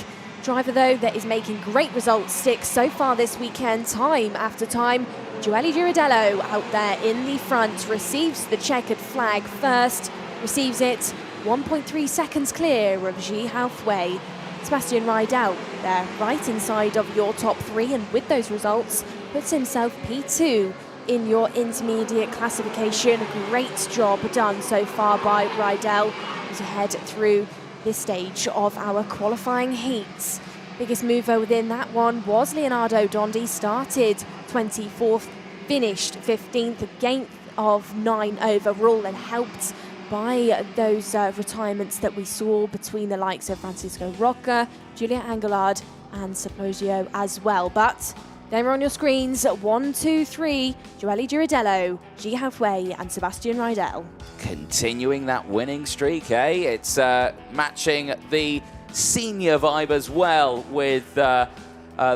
Driver, though, that is making great results stick so far this weekend, time after time. Joelle Girardello out there in the front, receives the checkered flag first, receives it 1.3 seconds clear of Ji Haofei. Sebastian Rydell there, right inside of your top 3, and with those results, puts himself P2 in your intermediate classification. Great job done so far by Rydell as we head through this stage of our qualifying heats. Biggest mover within that one was Leonardo Dondi, started 24th, finished 15th, a gain of 9 overall, and helped by those retirements that we saw between the likes of Francisco Roca, Julia Angelard and Saplogio as well. But then we're on your screens, 1, 2, 3, Joelle Girardello, Ji Haofei and Sebastian Rydell. Continuing that winning streak, eh? It's matching the senior vibe as well with the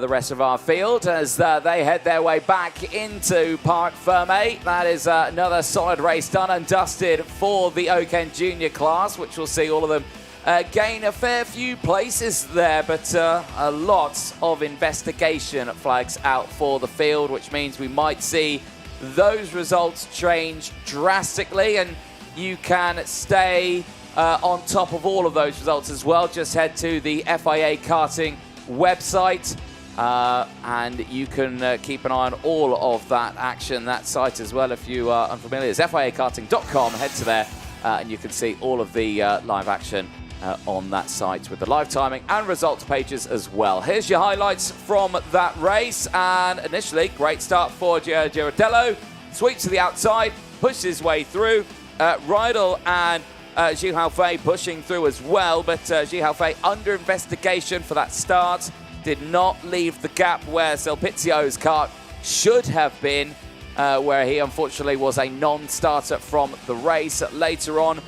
rest of our field as they head their way back into Parc Fermé. That is another solid race done and dusted for the OKN Junior class, which will see all of them gain a fair few places there, but a lot of investigation flags out for the field, which means we might see those results change drastically, and you can stay on top of all of those results as well. Just head to the FIA Karting website and you can keep an eye on all of that action, that site as well if you are unfamiliar. It's fiakarting.com, head to there and you can see all of the live action on that site with the live timing and results pages as well. Here's your highlights from that race, and initially great start for Girardello, sweeps to the outside, pushes his way through. Rydell and Ji Haofei pushing through as well, but Ji Haofei under investigation for that start. Did not leave the gap where Sulpizio's kart should have been, where he unfortunately was a non-starter from the race. Later on,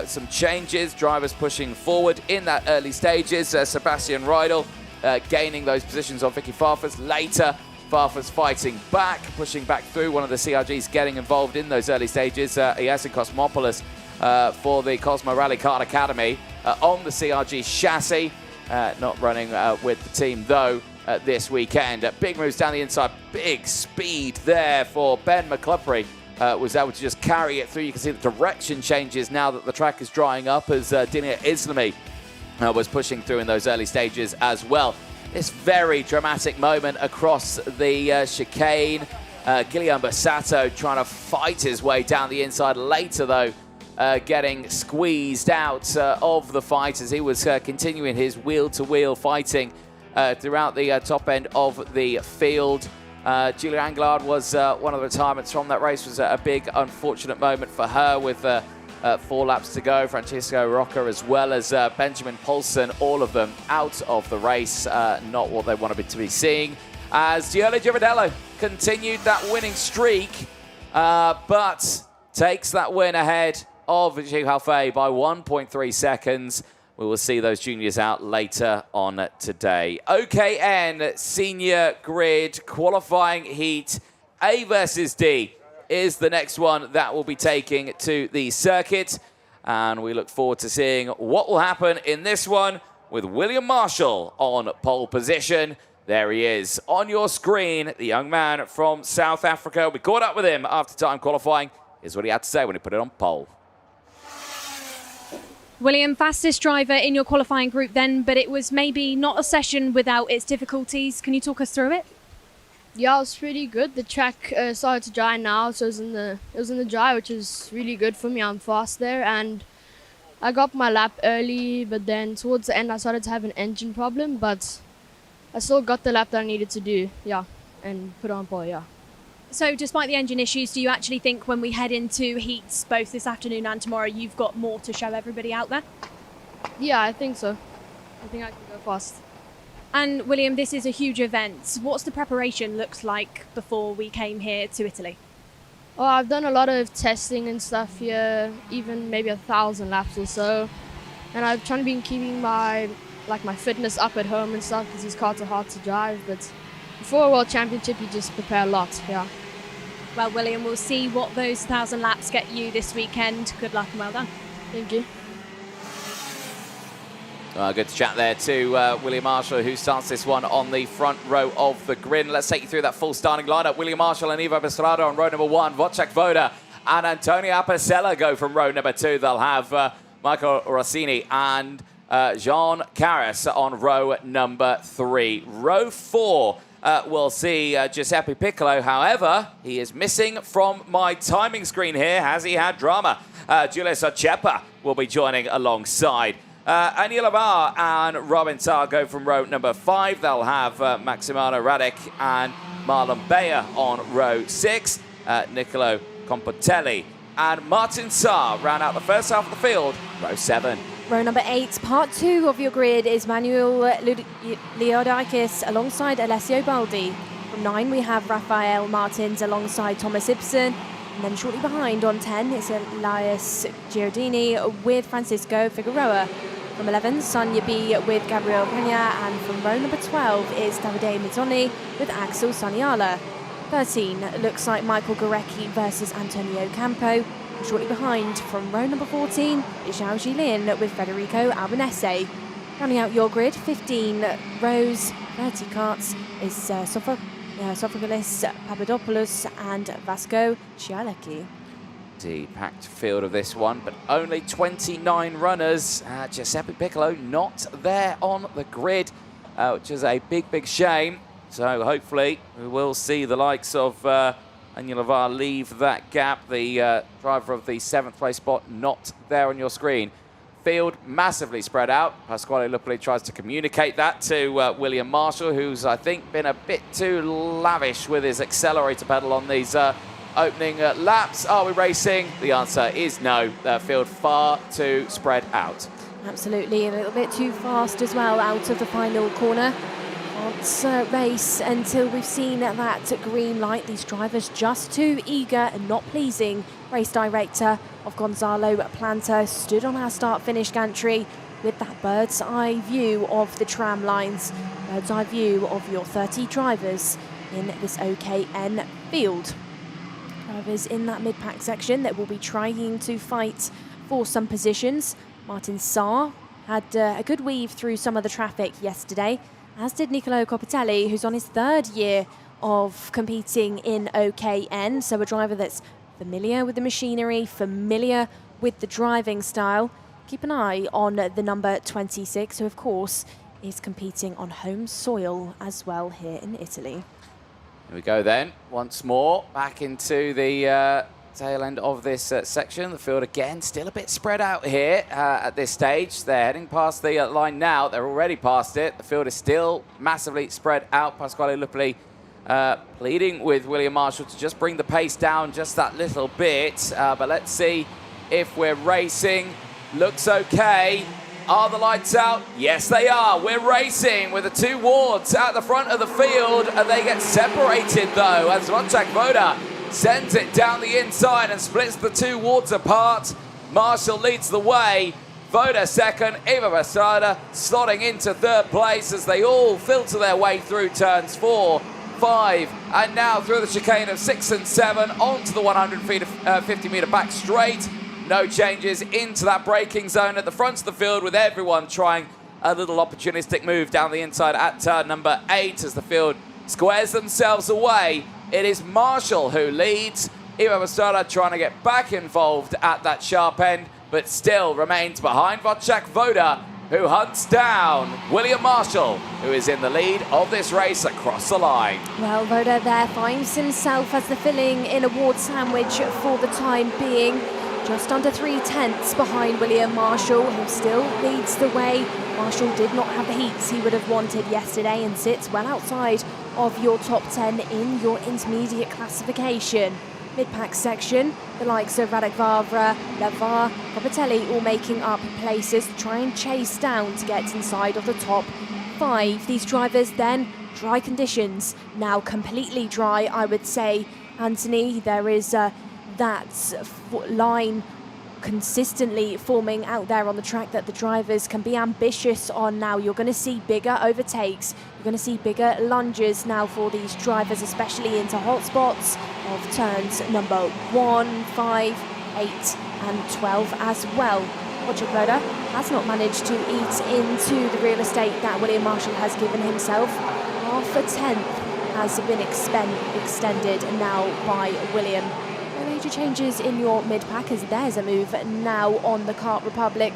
some changes, drivers pushing forward in that early stages. Sebastian Rydell gaining those positions on Vicky Farfus. Later, Farfus fighting back, pushing back through. One of the CRGs getting involved in those early stages. Iasin Cosmopoulos for the Cosmo Rally Kart Academy on the CRG chassis. Not running with the team, though, this weekend. Big moves down the inside, big speed there for Ben McCluppery. Was able to just carry it through. You can see the direction changes now that the track is drying up as Dinia Islami was pushing through in those early stages as well. This very dramatic moment across the chicane. Guillaume Bassato trying to fight his way down the inside. Later, though, getting squeezed out of the fight as he was continuing his wheel-to-wheel fighting throughout the top end of the field. Julia Angelard was one of the retirements from that race. Was a big, unfortunate moment for her with 4 laps to go. Francisco Roca as well as Benjamin Paulsen, all of them out of the race. Not what they wanted to be seeing. As Joelle Girardello continued that winning streak, but takes that win ahead of Ji Haofei by 1.3 seconds. We will see those juniors out later on today. OKN Senior Grid qualifying heat A versus D is the next one that will be taking to the circuit. And we look forward to seeing what will happen in this one with William Marshall on pole position. There he is on your screen, the young man from South Africa. We caught up with him after time qualifying. Here's what he had to say when he put it on pole. William, fastest driver in your qualifying group then, but it was maybe not a session without its difficulties. Can you talk us through it? Yeah, it was pretty good. The track started to dry now, so it was in the dry, which is really good for me. I'm fast there, and I got my lap early, but then towards the end I started to have an engine problem, but I still got the lap that I needed to do, yeah, and put on pole, yeah. So despite the engine issues, do you actually think when we head into heats both this afternoon and tomorrow, you've got more to show everybody out there? Yeah, I think so. I think I can go fast. And William, this is a huge event. What's the preparation looks like before we came here to Italy? Oh, I've done a lot of testing and stuff here, even maybe 1,000 laps or so. And I've keeping my fitness up at home and stuff because these cars are hard to drive, but For a World Championship, you just prepare a lot, yeah. Well, William, we'll see what those 1,000 laps get you this weekend. Good luck and well done. Thank you. Good to chat there to William Marshall, who starts this one on the front row of the grid. Let's take you through that full starting lineup. William Marshall and Ivo Bestrada on row number 1. Wojciech Woda and Antonio Apicella go from row number 2. They'll have Michael Rossini and Jean Caras on row number 3. Row 4 we'll see Giuseppe Piccolo. However, he is missing from my timing screen here. Has he had drama? Giulio Socepa will be joining alongside. Aniel Avar and Robin Tarr go from row number 5. They'll have Maximano Radic and Marlon Bayer on row 6. Nicolo Compitelli and Martin Saar round out the first half of the field, row 7. Row number 8, part 2 of your grid is Manuel Leodakis alongside Alessio Baldi. From 9 we have Rafael Martins alongside Thomas Ibsen. And then shortly behind on 10 it's Elias Giardini with Francisco Figueroa. From 11, Sonia B with Gabriel Peña. And from row number 12 is Davide Mizzoni with Axel Saniala. 13 looks like Michael Gorecki versus Antonio Campo. Shortly behind, from row number 14, is Zhao Jilin with Federico Albanese. Rounding out your grid, 15 rows, 30 carts, is Sophocles Papadopoulos and Vasco Cialeki. The packed field of this one, but only 29 runners. Giuseppe Piccolo not there on the grid, which is a big shame. So hopefully we will see the likes of Aniel Avar leave that gap. The driver of the 7th place spot not there on your screen. Field massively spread out. Pasquale Lupoli tries to communicate that to William Marshall, who's, I think, been a bit too lavish with his accelerator pedal on these opening laps. Are we racing? The answer is no. Field far too spread out. Absolutely, a little bit too fast as well out of the final corner. Can't race until we've seen that green light. These drivers just too eager and not pleasing. Race director of Gonzalo Planta stood on our start-finish gantry with that bird's eye view of the tram lines, bird's eye view of your 30 drivers in this OKN field. Drivers in that mid-pack section that will be trying to fight for some positions. Martin Saar had a good weave through some of the traffic yesterday, as did Nicolo Compitelli, who's on his 3rd year of competing in OKN, so a driver that's familiar with the machinery, familiar with the driving style. Keep an eye on the number 26, who of course is competing on home soil as well here in Italy. Here we go then, once more, back into the tail end of this section. The field again, still a bit spread out here at this stage. They're heading past the line now. They're already past it. The field is still massively spread out. Pasquale Lupoli pleading with William Marshall to just bring the pace down just that little bit. But let's see if we're racing. Looks okay. Are the lights out? Yes, they are. We're racing with the 2 wards at the front of the field, and they get separated though as Wojciech Woda sends it down the inside and splits the 2 wards apart. Marshall leads the way. Woda 2nd, Ivo Bestrada slotting into 3rd place as they all filter their way through turns 4, 5, and now through the chicane of 6 and 7 onto the 150-meter back straight. No changes into that braking zone at the front of the field, with everyone trying a little opportunistic move down the inside at turn number 8 as the field squares themselves away. It is Marshall who leads. Ivo Bestrada trying to get back involved at that sharp end, but still remains behind Wojciech Woda, who hunts down William Marshall, who is in the lead of this race across the line. Well, Woda there finds himself as the filling in award sandwich for the time being. Just under 3/10 behind William Marshall, who still leads the way. Marshall did not have the heats he would have wanted yesterday and sits well outside of your top 10 in your intermediate classification. Mid-pack section, the likes of Radek Vavra, Lavar, Compitelli all making up places to try and chase down to get inside of the top 5. These drivers then, dry conditions, now completely dry, I would say. Anthony, there is that line consistently forming out there on the track that the drivers can be ambitious on now. You're going to see bigger overtakes. You're going to see bigger lunges now for these drivers, especially into hot spots of turns number 1, 5, 8 and 12 as well. Voda has not managed to eat into the real estate that William Marshall has given himself. Half a tenth has been extended now by William. No major changes in your mid-pack as there's a move now on the Kart Republic.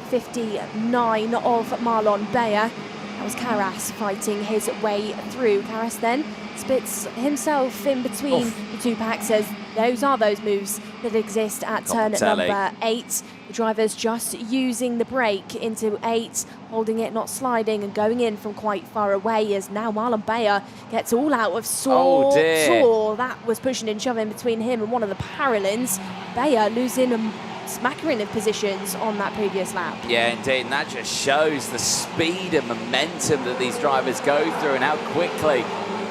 59 of Marlon Beyer. That was Carras fighting his way through. Carras then splits himself in between the two packs as those are those moves that exist at turn number 8. The drivers just using the brake into 8, holding it, not sliding, and going in from quite far away as now Marlon Beyer gets all out of sorts. That was pushing and shoving between him and one of the Paralins. Beyer losing a smattering of positions on that previous lap. Yeah, indeed, and that just shows the speed and momentum that these drivers go through and how quickly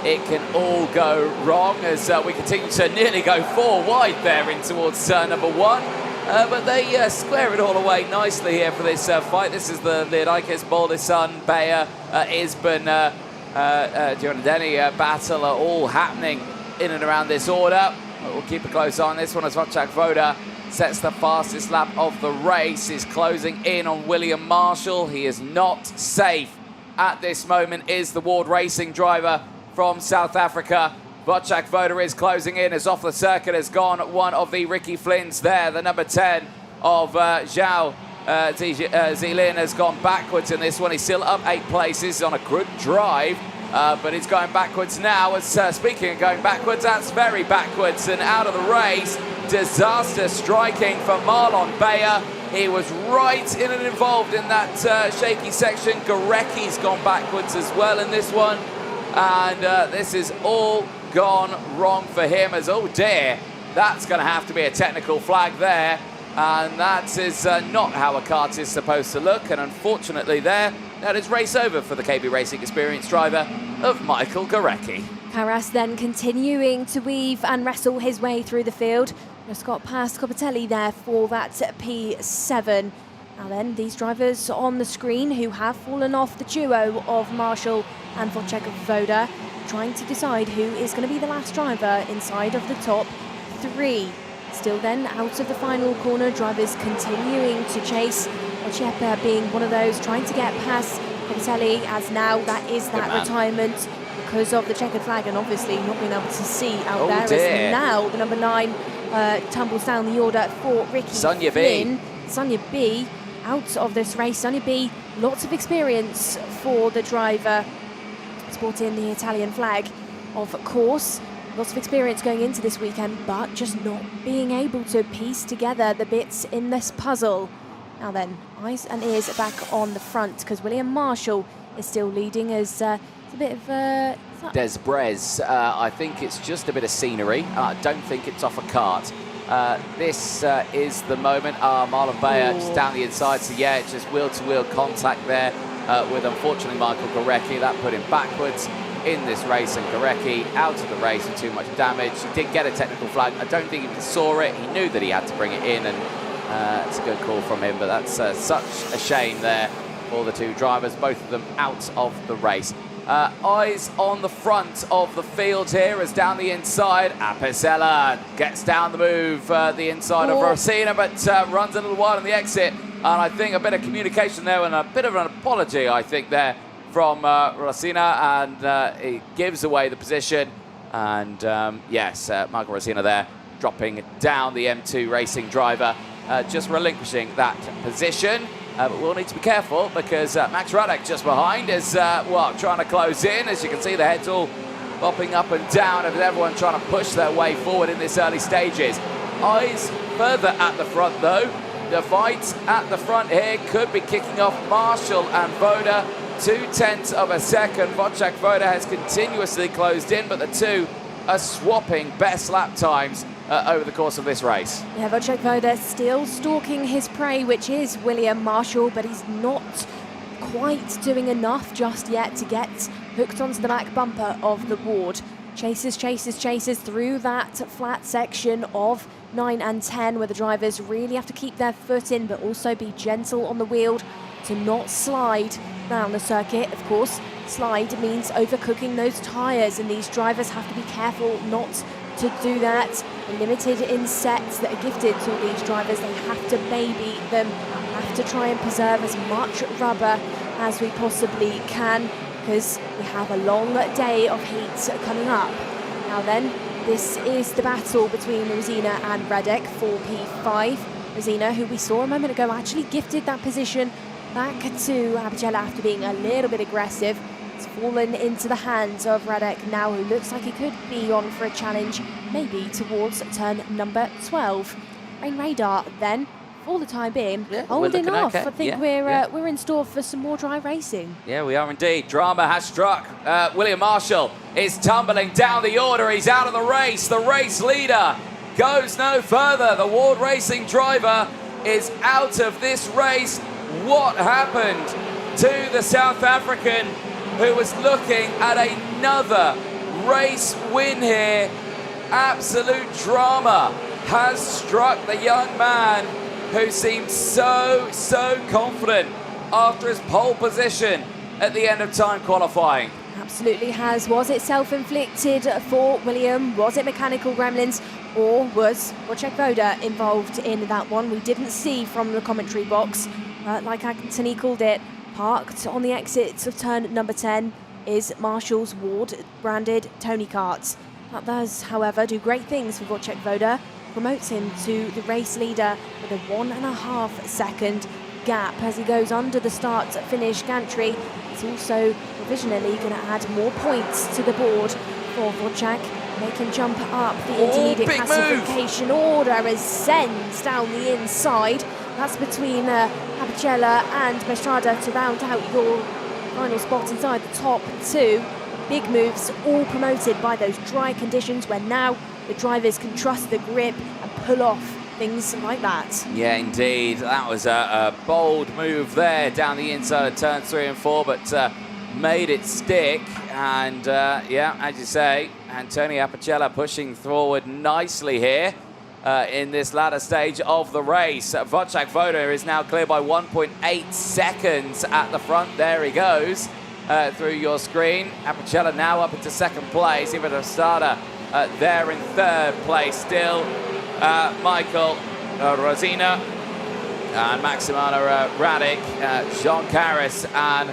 it can all go wrong as we continue to nearly go 4 wide there in towards turn number 1. But they square it all away nicely here for this fight. This is the Leonidas Baldason, Beyer, Isban, Giordani battle are all happening in and around this order. But we'll keep a close eye on this one as Vojtěch Voda sets the fastest lap of the race, is closing in on William Marshall. He is not safe at this moment, is the Ward Racing driver from South Africa. Vojtěch Voda is closing in as off the circuit has gone one of the Ricky Flynn's there. The number 10 of Zhao Zilin has gone backwards in this one. He's still up 8 places on a good drive, but he's going backwards now. As speaking of going backwards, that's very backwards and out of the race. Disaster striking for Marlon Beyer. He was right in and involved in that shaky section. Gorecki's gone backwards as well in this one. And this is all gone wrong for him as, oh dear, that's going to have to be a technical flag there. And that is not how a kart is supposed to look. And unfortunately there, that is race over for the KB Racing Experience driver of Michael Gorecki. Carras then continuing to weave and wrestle his way through the field. Just got past Copatelli there for that P7. Now then, these drivers on the screen who have fallen off the duo of Marshall and Vojtěch Voda, trying to decide who is going to be the last driver inside of the top 3. Still then, out of the final corner, drivers continuing to chase. Vojtěch being one of those, trying to get past Copatelli, as now that is that retirement because of the checkered flag and obviously not being able to see out there. As now the number 9 tumbles down the order for Ricky Flynn. Sonia B out of this race. Sonia B, lots of experience for the driver sporting the Italian flag, of course. Lots of experience going into this weekend, but just not being able to piece together the bits in this puzzle. Now then, eyes and ears back on the front because William Marshall is still leading as it's a bit of Des Brez, I think it's just a bit of scenery. I don't think it's off a kart. This is the moment. Marlon Beyer just down the inside, so yeah, it's just wheel-to-wheel contact there with, unfortunately, Michael Gorecki. That put him backwards in this race, and Gorecki out of the race with too much damage. He did get a technical flag. I don't think he saw it. He knew that he had to bring it in, and it's a good call from him, but that's such a shame there for the two drivers, both of them out of the race. Eyes on the front of the field here as down the inside, Apicella gets down the move, the inside of Rosina, but runs a little wide on the exit. And I think a bit of communication there and a bit of an apology, I think, there from Rosina, and he gives away the position. And yes, Michael Rosina there dropping down, the M2 Racing driver, just relinquishing that position. But we'll need to be careful because Max Radek just behind is trying to close in. As you can see, the heads all bopping up and down of everyone trying to push their way forward in this early stages. Eyes further at the front though. The fight at the front here could be kicking off. Marshall and Voda, 0.2 of a second. Vojtěch Voda has continuously closed in, but the two are swapping best lap times over the course of this race. Yeah, Vojtěch Voda still stalking his prey, which is William Marshall, but he's not quite doing enough just yet to get hooked onto the back bumper of the Ward. Chases through that flat section of 9 and 10, where the drivers really have to keep their foot in, but also be gentle on the wheel to not slide down the circuit. Of course, slide means overcooking those tyres, and these drivers have to be careful not to do that. Limited in sets that are gifted to these drivers. They have to baby them, have to try and preserve as much rubber as we possibly can, because we have a long day of heat coming up. Now then, this is the battle between Rosina and Radek for P5. Rosina, who we saw a moment ago, actually gifted that position back to Apicella after being a little bit aggressive. It's fallen into the hands of Radek now, who looks like he could be on for a challenge, maybe towards turn number 12. Rain radar then, for the time being, holding off. Okay. I think we're in store for some more dry racing. Yeah, we are indeed. Drama has struck. William Marshall is tumbling down the order. He's out of the race. The race leader goes no further. The Ward Racing driver is out of this race. What happened to the South African, who was looking at another race win here? Absolute drama has struck the young man who seemed so confident after his pole position at the end of time qualifying. Absolutely has. Was it self-inflicted for William? Was it mechanical gremlins? Or was Wojciech Woda involved in that one? We didn't see from the commentary box. Like Anthony called it, parked on the exits of turn number 10 is Marshall's Ward-branded Tony Kart. That does, however, do great things for Wojciech Woda. Promotes him to the race leader with a 1.5 second gap as he goes under the start-finish gantry. It's also provisionally going to add more points to the board for Wojciech. Make him jump up the intermediate classification order as sends down the inside. That's between Apicella and Mestrada to round out your final spot inside the top two. Big moves, all promoted by those dry conditions where now the drivers can trust the grip and pull off things like that. Yeah, indeed. That was a bold move there down the inside of turn 3 and 4, but made it stick. And yeah, as you say, Antonio Apicella pushing forward nicely here in this latter stage of the race. Wojciech Woda is now clear by 1.8 seconds at the front. There he goes through your screen. Apicella now up into second place. Even Mestrada there in third place still. Michael Rosina and Maximana Radek, Jean Caris and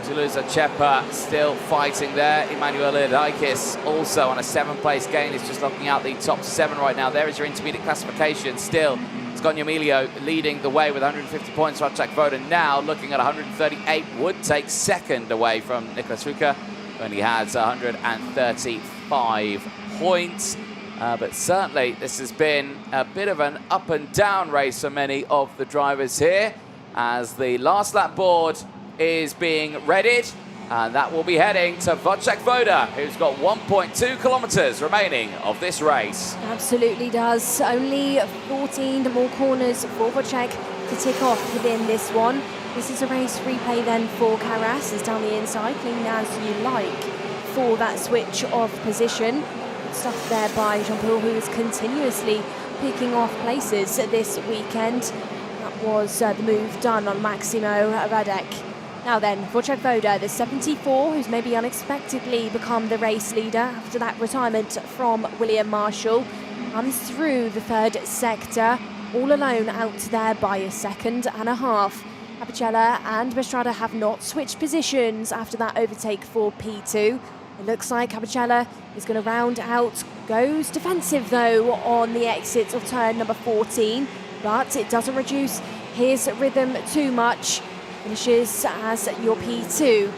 Toulouse Chepa still fighting there. Emmanuel Idikis also on a 7th place gain. Is just looking out the top 7 right now. There is your intermediate classification. Still, Sconio Emilio leading the way with 150 points. Wojciech Woda now looking at 138. Would take second away from Nicholas Ruka when he has 135 points. But certainly this has been a bit of an up and down race for many of the drivers here, as the last lap board is being readied, and that will be heading to Wojciech Woda, who's got 1.2 kilometers remaining of this race. Absolutely does. Only 14 more corners for Wojciech to tick off within this one. This is a race replay then for Caras, is down the inside, clean as you like for that switch of position. Good stuff there by Jean-Paul, who is continuously picking off places this weekend. That was the move done on Maximo Radek. Now then, Wojciech Woda, the 74, who's maybe unexpectedly become the race leader after that retirement from William Marshall, comes through the third sector, all alone out there by 1.5 seconds. Apicella and Mestrada have not switched positions after that overtake for P2. It looks like Apicella is going to round out, goes defensive though on the exit of turn number 14, but it doesn't reduce his rhythm too much. Finishes as your P2.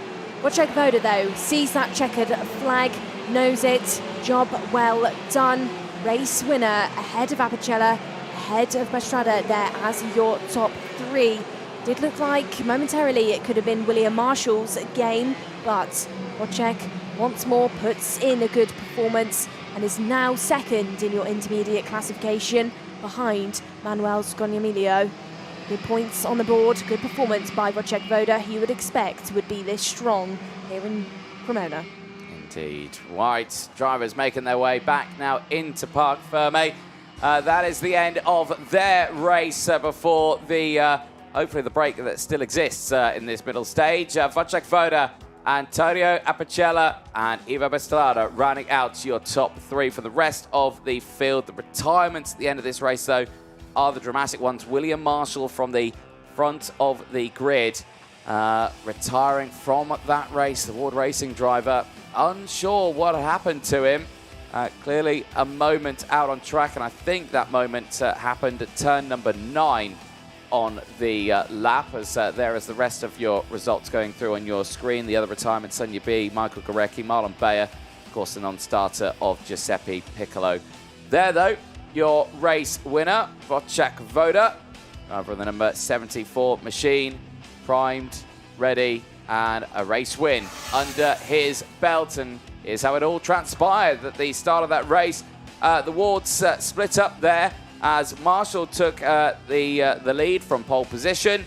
Wojciech Woda though sees that checkered flag, knows it, job well done. Race winner ahead of Apicella, ahead of Mestrada there as your top 3. Did look like momentarily it could have been William Marshall's game, but Wojciech once more puts in a good performance and is now second in your intermediate classification behind Manuel Sconio. Good points on the board, good performance by Wojciech Woda, he would expect would be this strong here in Cremona. Indeed. Right, drivers making their way back now into Parc Fermé. that is the end of their race before the, hopefully the break that still exists in this middle stage. Wojciech Woda, Antonio Apicella and Ivo Bestrada running out your top 3 for the rest of the field. The retirements at the end of this race, though, are the dramatic ones. William Marshall from the front of the grid, retiring from that race. The Ward Racing driver, unsure what happened to him. Clearly a moment out on track, and I think that moment happened at turn number 9 on the lap, as there is the rest of your results going through on your screen. The other retirements, Sonia B, Michael Gorecki, Marlon Bayer, of course the non-starter of Giuseppe Piccolo. There though, your race winner, Wojciech Woda, driver of the number 74 machine, primed, ready, and a race win under his belt. And here's how it all transpired at the start of that race. The Wards split up there as Marshall took the lead from pole position.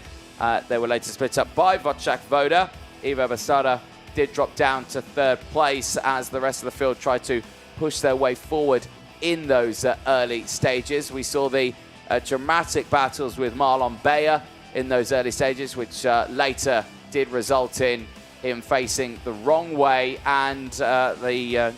They were later split up by Wojciech Woda. Ivo Bestrada did drop down to 3rd place as the rest of the field tried to push their way forward in those early stages. We saw the dramatic battles with Marlon Bayer in those early stages, which later did result in him facing the wrong way, and the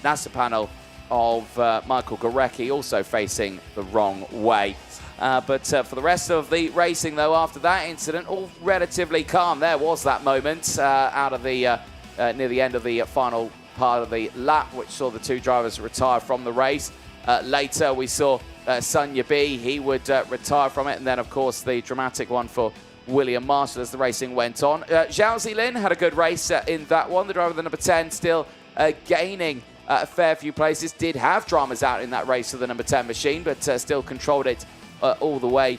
NASA panel of Michael Gorecki also facing the wrong way. But for the rest of the racing, though, after that incident, all relatively calm. There was that moment out of the near the end of the final part of the lap, which saw the 2 drivers retire from the race. Later, we saw Sonia B. He would retire from it, and then, of course, the dramatic one for William Marshall as the racing went on. Zhao Zilin had a good race in that one. The driver of the number 10 still gaining a fair few places. Did have dramas out in that race of the number 10 machine, but still controlled it all the way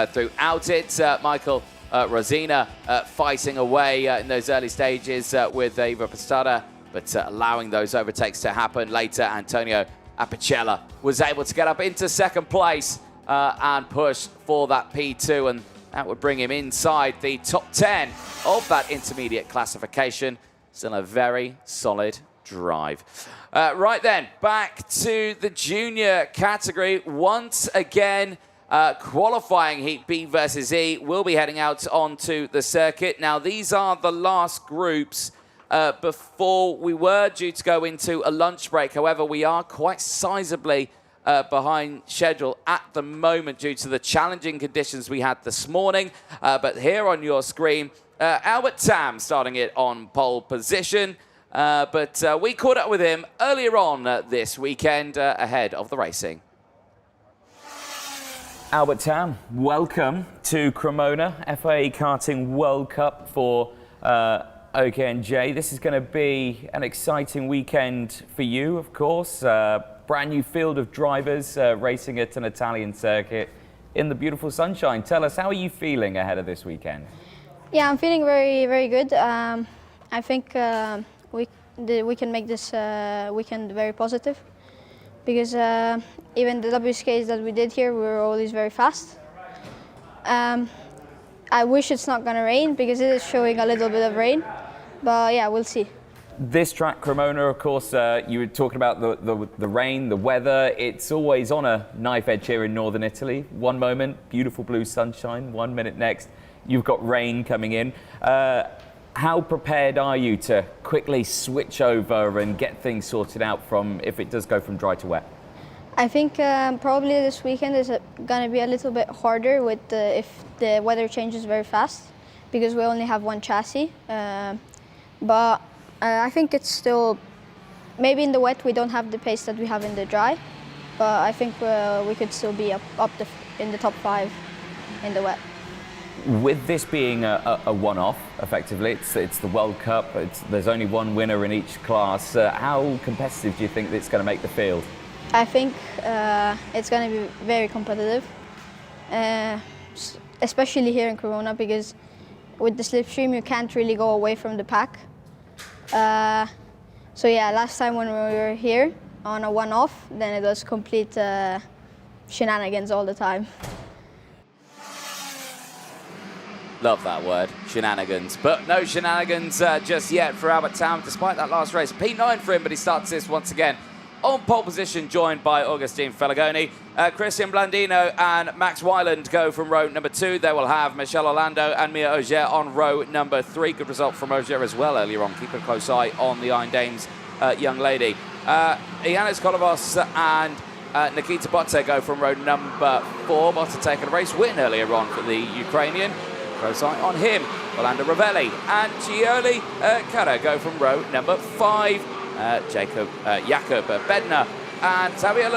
throughout it. Michael Rosina fighting away in those early stages with Ivo Bestrada, but allowing those overtakes to happen. Later, Antonio Apicella was able to get up into 2nd place and push for that P2, and that would bring him inside the top 10 of that intermediate classification. Still a very solid drive. Right then, back to the junior category. Once again, qualifying Heat B versus E will be heading out onto the circuit. Now, these are the last groups before we were due to go into a lunch break. However, we are quite sizably behind schedule at the moment due to the challenging conditions we had this morning. But here on your screen, Albert Tam starting it on pole position. But we caught up with him earlier on this weekend ahead of the racing. Albert Tam, welcome to Cremona, FIA Karting World Cup for OKNJ. This is going to be an exciting weekend for you, of course. Brand new field of drivers racing at an Italian circuit in the beautiful sunshine. Tell us, how are you feeling ahead of this weekend? Yeah, I'm feeling very, very good. I think we can make this weekend very positive, because even the WSKs that we did here, we were always very fast. I wish it's not going to rain, because it is showing a little bit of rain, but yeah, we'll see. This track, Cremona, of course, you were talking about the rain, the weather. It's always on a knife edge here in northern Italy. One moment, beautiful blue sunshine. 1 minute next, you've got rain coming in. How prepared are you to quickly switch over and get things sorted out from if it does go from dry to wet? I think probably this weekend is going to be a little bit harder with if the weather changes very fast, because we only have one chassis. But I think it's still, maybe in the wet we don't have the pace that we have in the dry, but I think we could still be up in the top 5 in the wet. With this being a one-off, effectively, it's the World Cup, there's only one winner in each class. How competitive do you think it's going to make the field? I think it's going to be very competitive, especially here in Cremona, because with the slipstream you can't really go away from the pack. So yeah, last time when we were here on a one-off, then it was complete shenanigans all the time. Love that word, shenanigans. But no shenanigans just yet for Albert Tam, despite that last race. P9 for him, but he starts this once again on pole position, joined by Augustine Felagoni. Christian Blandino and Max Wyland go from row number 2. They will have Michelle Orlando and Mia Auger on row number 3. Good result from Auger as well earlier on. Keep a close eye on the Iron Dames young lady. Yanis Kolovos and Nikita Botte go from row number 4. Botte taking a race win earlier on for the Ukrainian. Close eye on him. Orlando Ravelli and Gioli Kara go from row number 5. Jakob Bednar and Xavier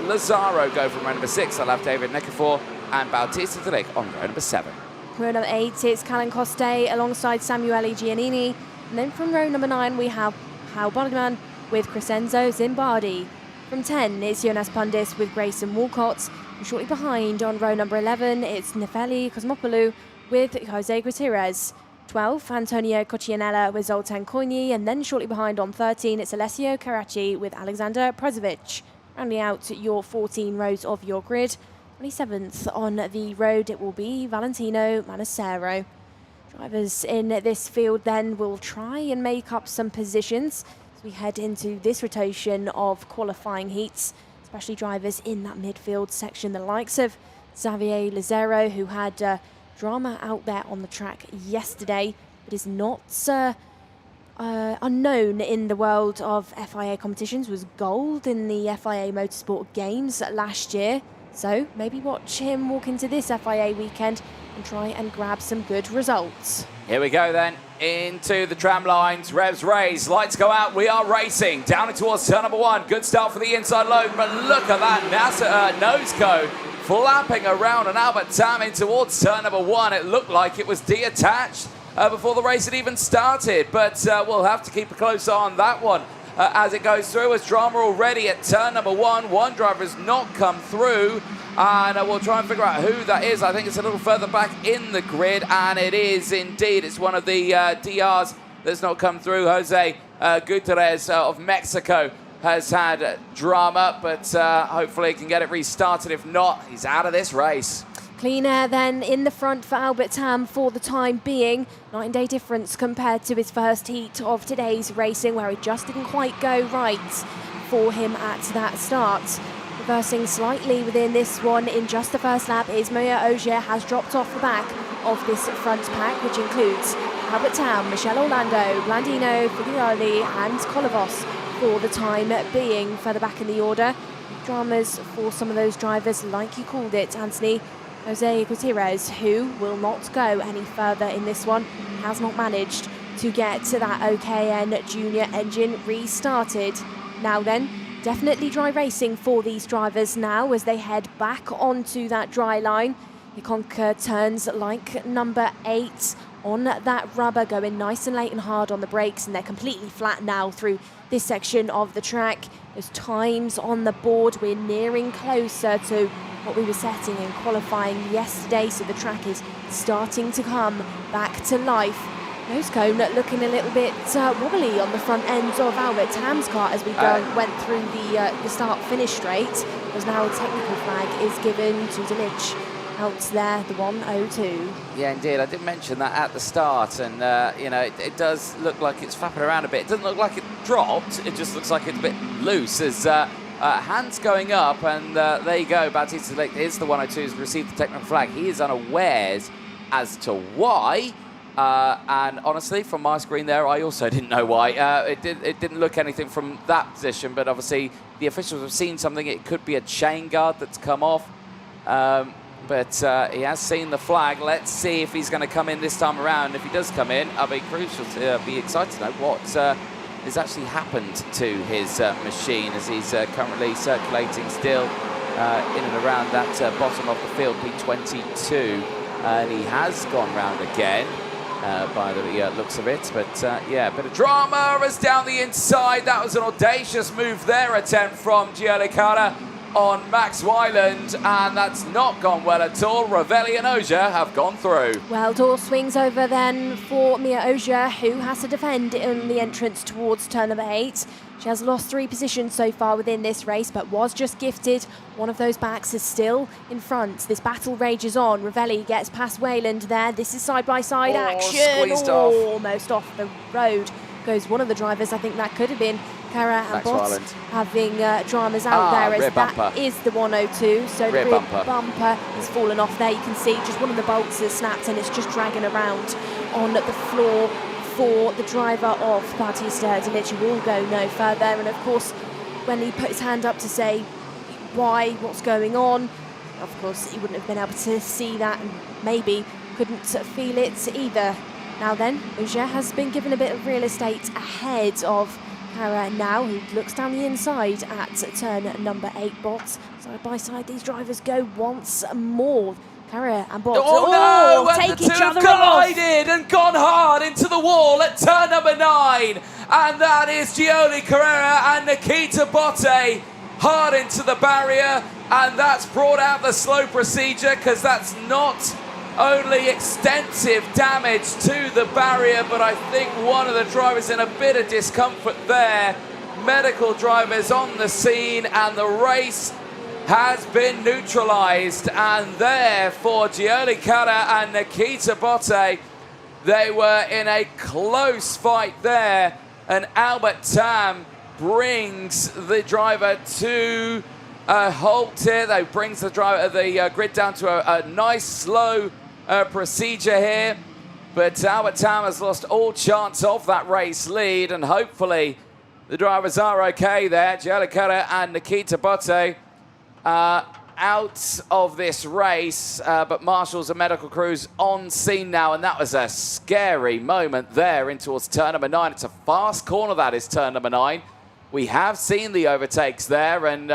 Lazaro go from row number 6. I'll have David Nikifor and Bautista Delic on row number 7. Row number 8, it's Callan Coste alongside Samuele Giannini. And then from row number 9, we have Hal Bonneman with Crescenzo Zimbardi. From 10, it's Jonas Pundis with Grayson Walcott. And shortly behind on row number 11, it's Nefeli Cosmopoulou with Jose Gutierrez. 12, Antonio Coccianella with Zoltan Koini, and then shortly behind on 13, it's Alessio Caracci with Alexander Prozovic. Rounding out your 14 rows of your grid. 27th on the road, it will be Valentino Manacero. Drivers in this field then will try and make up some positions as we head into this rotation of qualifying heats, especially drivers in that midfield section, the likes of Xavier Lazaro, who had drama out there on the track yesterday, but is not unknown in the world of FIA competitions, was gold in the FIA Motorsport Games last year. So maybe watch him walk into this FIA weekend and try and grab some good results. Here we go then, into the tram lines, revs raised, lights go out, we are racing, down and towards turn number 1. Good start for the inside load, but look at that NASA nose cone flapping around an Albert Tam in towards turn number 1. It looked like it was detached before the race had even started, but we'll have to keep a close eye on that one as it goes through. As drama already at turn number 1. One driver has not come through, and we'll try and figure out who that is. I think it's a little further back in the grid, and it is indeed. It's one of the DRs that's not come through. Jose Gutierrez of Mexico has had drama, but hopefully he can get it restarted. If not, he's out of this race. Clean air then in the front for Albert Tam for the time being. 9-day difference compared to his first heat of today's racing, where it just didn't quite go right for him at that start. Reversing slightly within this one in just the first lap is Mia Auger has dropped off the back of this front pack, which includes Albert Tam, Michelle Orlando, Blandino, Figlioli and Kolovos for the time being further back in the order. Dramas for some of those drivers, like you called it, Anthony. Jose Gutierrez, who will not go any further in this one, has not managed to get to that OKN Junior engine restarted. Now then, definitely dry racing for these drivers now as they head back onto that dry line. Ikonka turns like number 8 on that rubber, going nice and late and hard on the brakes, and they're completely flat now through this section of the track. There's times on the board. We're nearing closer to what we were setting in qualifying yesterday, so the track is starting to come back to life. Nose cone looking a little bit wobbly on the front end of Albert Tam's car as we went through the start-finish straight. There's now a technical flag is given to Delic out there, the 102. Yeah, indeed. I did mention that at the start, and you know, it does look like it's flapping around a bit. It doesn't look like it dropped. It just looks like it's a bit loose. As hands going up, and there you go. Bautista Delic is the 102 who's received the technical flag. He is unawares as to why. And honestly, from my screen there, I also didn't know why. It didn't look anything from that position, but obviously the officials have seen something. It could be a chain guard that's come off. But he has seen the flag. Let's see if he's going to come in this time around. If he does come in, I'll be crucial to be excited to know what has actually happened to his machine, as he's currently circulating still in and around that bottom of the field, P22. And he has gone round again by the looks of it. But yeah, a bit of drama as down the inside. That was an audacious move there, attempt from Gianluca on Max Wyland, and that's not gone well at all. Ravelli and Auger have gone through. Well, door swings over then for Mia Auger, who has to defend in the entrance towards turn number 8. She has lost 3 positions so far within this race, but was just gifted. One of those backs is still in front. This battle rages on. Ravelli gets past Wayland there. This is side-by-side action. Squeezed off. Almost off the road goes one of the drivers. I think that could have been Cara and Max Bott Ryland. having dramas out there, rear as bumper. that is the 102. So Rear the rear bumper. bumper has fallen off there. You can see just one of the bolts has snapped and it's just dragging around on the floor for the driver of Bautista. It literally will go no further. And of course, when he put his hand up to say why, what's going on, of course, he wouldn't have been able to see that and maybe couldn't feel it either. Now then, Auger has been given a bit of real estate ahead of Cara now, who looks down the inside at turn number 8. Bott. Side by side, these drivers go once more. Cara and Bott take the each two have other off. collided and gone hard into the wall at turn number 9. And that is Gioli Carrera and Nikita Botte hard into the barrier. And that's brought out the slow procedure, because that's not only extensive damage to the barrier, but I think one of the drivers in a bit of discomfort there. Medical drivers on the scene, and the race has been neutralized. And there for Gioli Cara and Nikita Botte, they were in a close fight there, and Albert Tam brings the driver to a halt here. They brings the grid down to a nice slow procedure here, but Albert Tam has lost all chance of that race lead, and hopefully the drivers are okay there. Gioli Cara and Nikita Botte out of this race, but marshals and medical crews on scene now, and that was a scary moment there in towards turn number 9. It's a fast corner, that is turn number 9. We have seen the overtakes there, and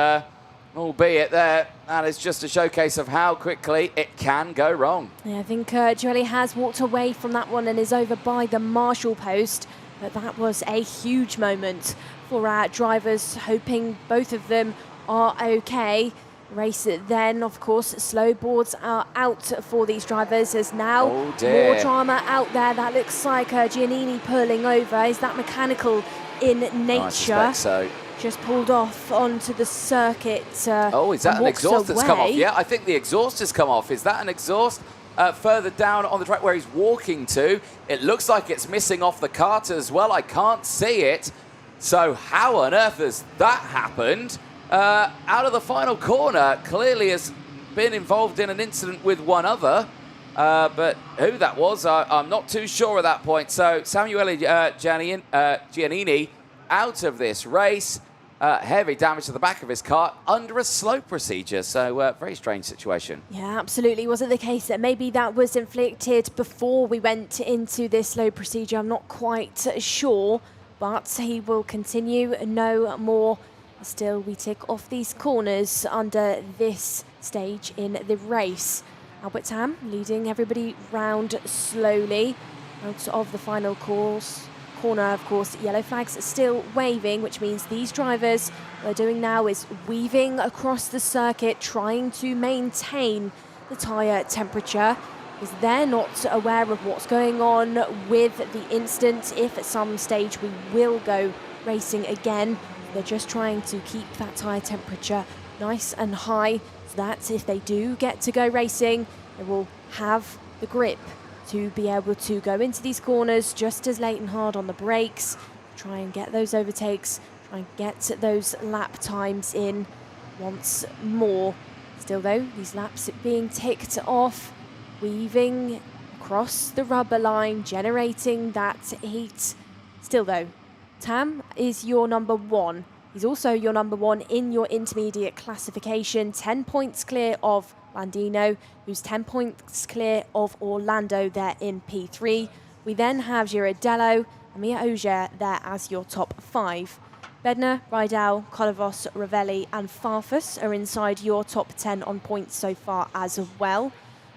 albeit that is just a showcase of how quickly it can go wrong. Yeah, I think Gioli has walked away from that one and is over by the marshal post. But that was a huge moment for our drivers, hoping both of them are okay. Race then, of course, slow boards are out for these drivers. There's now more drama out there. That looks like Giannini pulling over. Is that mechanical in nature? I suspect so. Just pulled off onto the circuit. Is that an exhaust that's come off? Yeah, I think the exhaust has come off. Is that an exhaust further down on the track where he's walking to? It looks like it's missing off the kart as well. I can't see it. So how on earth has that happened? Out of the final corner, clearly has been involved in an incident with one other. But who that was, I'm not too sure at that point. So Samuele Giannini out of this race. Heavy damage to the back of his car under a slow procedure. So very strange situation. Yeah, absolutely. Was it the case that maybe that was inflicted before we went into this slow procedure? I'm not quite sure, but he will continue no more. Still, we tick off these corners under this stage in the race. Albert Tam leading everybody round slowly out of the final corner. Of course, yellow flags are still waving, which means these drivers, what they're doing now is weaving across the circuit, trying to maintain the tyre temperature, because they're not aware of what's going on with the incident. If at some stage we will go racing again, they're just trying to keep that tyre temperature nice and high, so that if they do get to go racing, they will have the grip to be able to go into these corners just as late and hard on the brakes, try and get those overtakes, try and get those lap times in once more. Still though, these laps being ticked off, weaving across the rubber line, generating that heat. Still though, Tam is your number 1. He's also your number 1 in your intermediate classification, 10 points clear of Landino, who's 10 points clear of Orlando there in P3. We then have Girardello and Mia Auger there as your top 5. Bednar, Rydell, Kolovos, Ravelli and Farfus are inside your top 10 on points so far as well.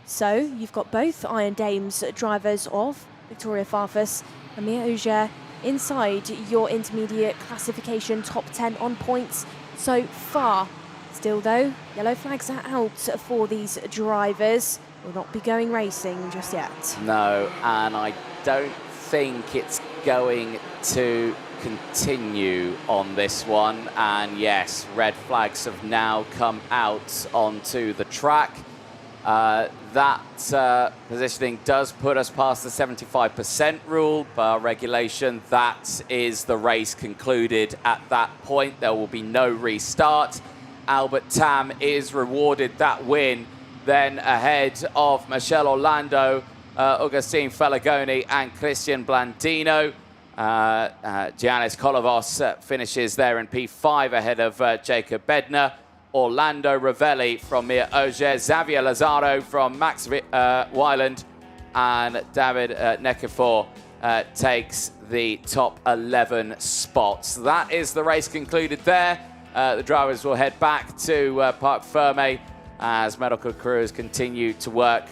So you've got both Iron Dames drivers of Victoria Farfus and Mia Auger inside your intermediate classification top 10 on points so far. Still though, yellow flags are out for these drivers. Will not be going racing just yet. No, and I don't think it's going to continue on this one. And yes, red flags have now come out onto the track. That positioning does put us past the 75% rule by regulation. That is the race concluded at that point. There will be no restart. Albert Tam is rewarded that win, then ahead of Michele Orlando, Agustin Felagoni and Christian Blandino. Giannis Kolovos finishes there in P5 ahead of Jacob Bednar. Orlando Ravelli from Mir Ogier, Xavier Lazaro from Max Weiland, and David Nekifor takes the top 11 spots. That is the race concluded there. The drivers will head back to Parc Ferme as medical crews continue to work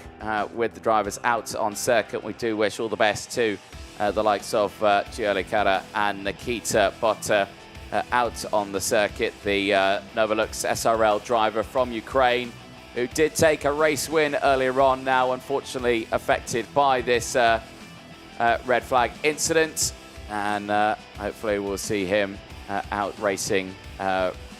with the drivers out on circuit. We do wish all the best to the likes of Gio Licata and Nikita Botta out on the circuit. The Novolux SRL driver from Ukraine, who did take a race win earlier on, now unfortunately affected by this red flag incident. And hopefully we'll see him out racing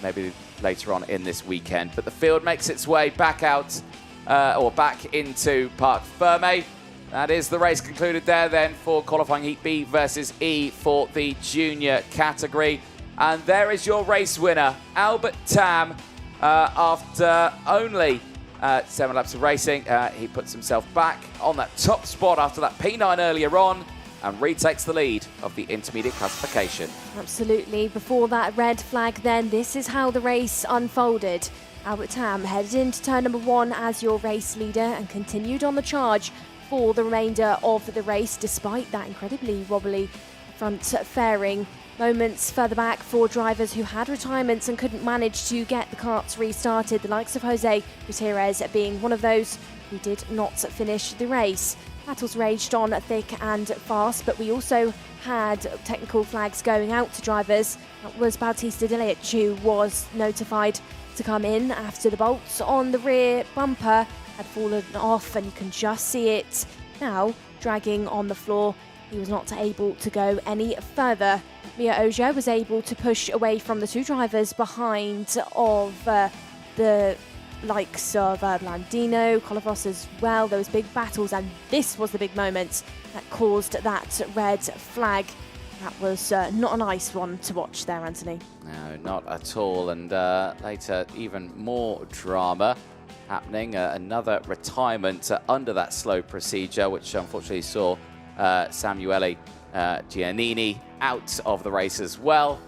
maybe later on in this weekend. But the field makes its way back out or back into Parc Ferme. That is the race concluded there then for qualifying Heat B versus E for the junior category. And there is your race winner, Albert Tam. After only 7 laps of racing, he puts himself back on that top spot after that P9 earlier on and retakes the lead of the intermediate classification. Absolutely. Before that red flag then, this is how the race unfolded. Albert Tam headed into turn number 1 as your race leader and continued on the charge for the remainder of the race, despite that incredibly wobbly front fairing. Moments further back for drivers who had retirements and couldn't manage to get the karts restarted, the likes of Jose Gutierrez being one of those who did not finish the race. Battles raged on thick and fast, but we also had technical flags going out to drivers. That was Bautista Delic, who was notified to come in after the bolts on the rear bumper had fallen off, and you can just see it now dragging on the floor. He was not able to go any further. Mir Ogier was able to push away from the 2 drivers behind of the likes of Blandino, Kolovos as well. There was big battles, and this was the big moment that caused that red flag. That was not a nice one to watch there, Anthony. No, not at all. And later, even more drama happening. Another retirement under that slow procedure, which unfortunately saw Samuele Giannini out of the race as well,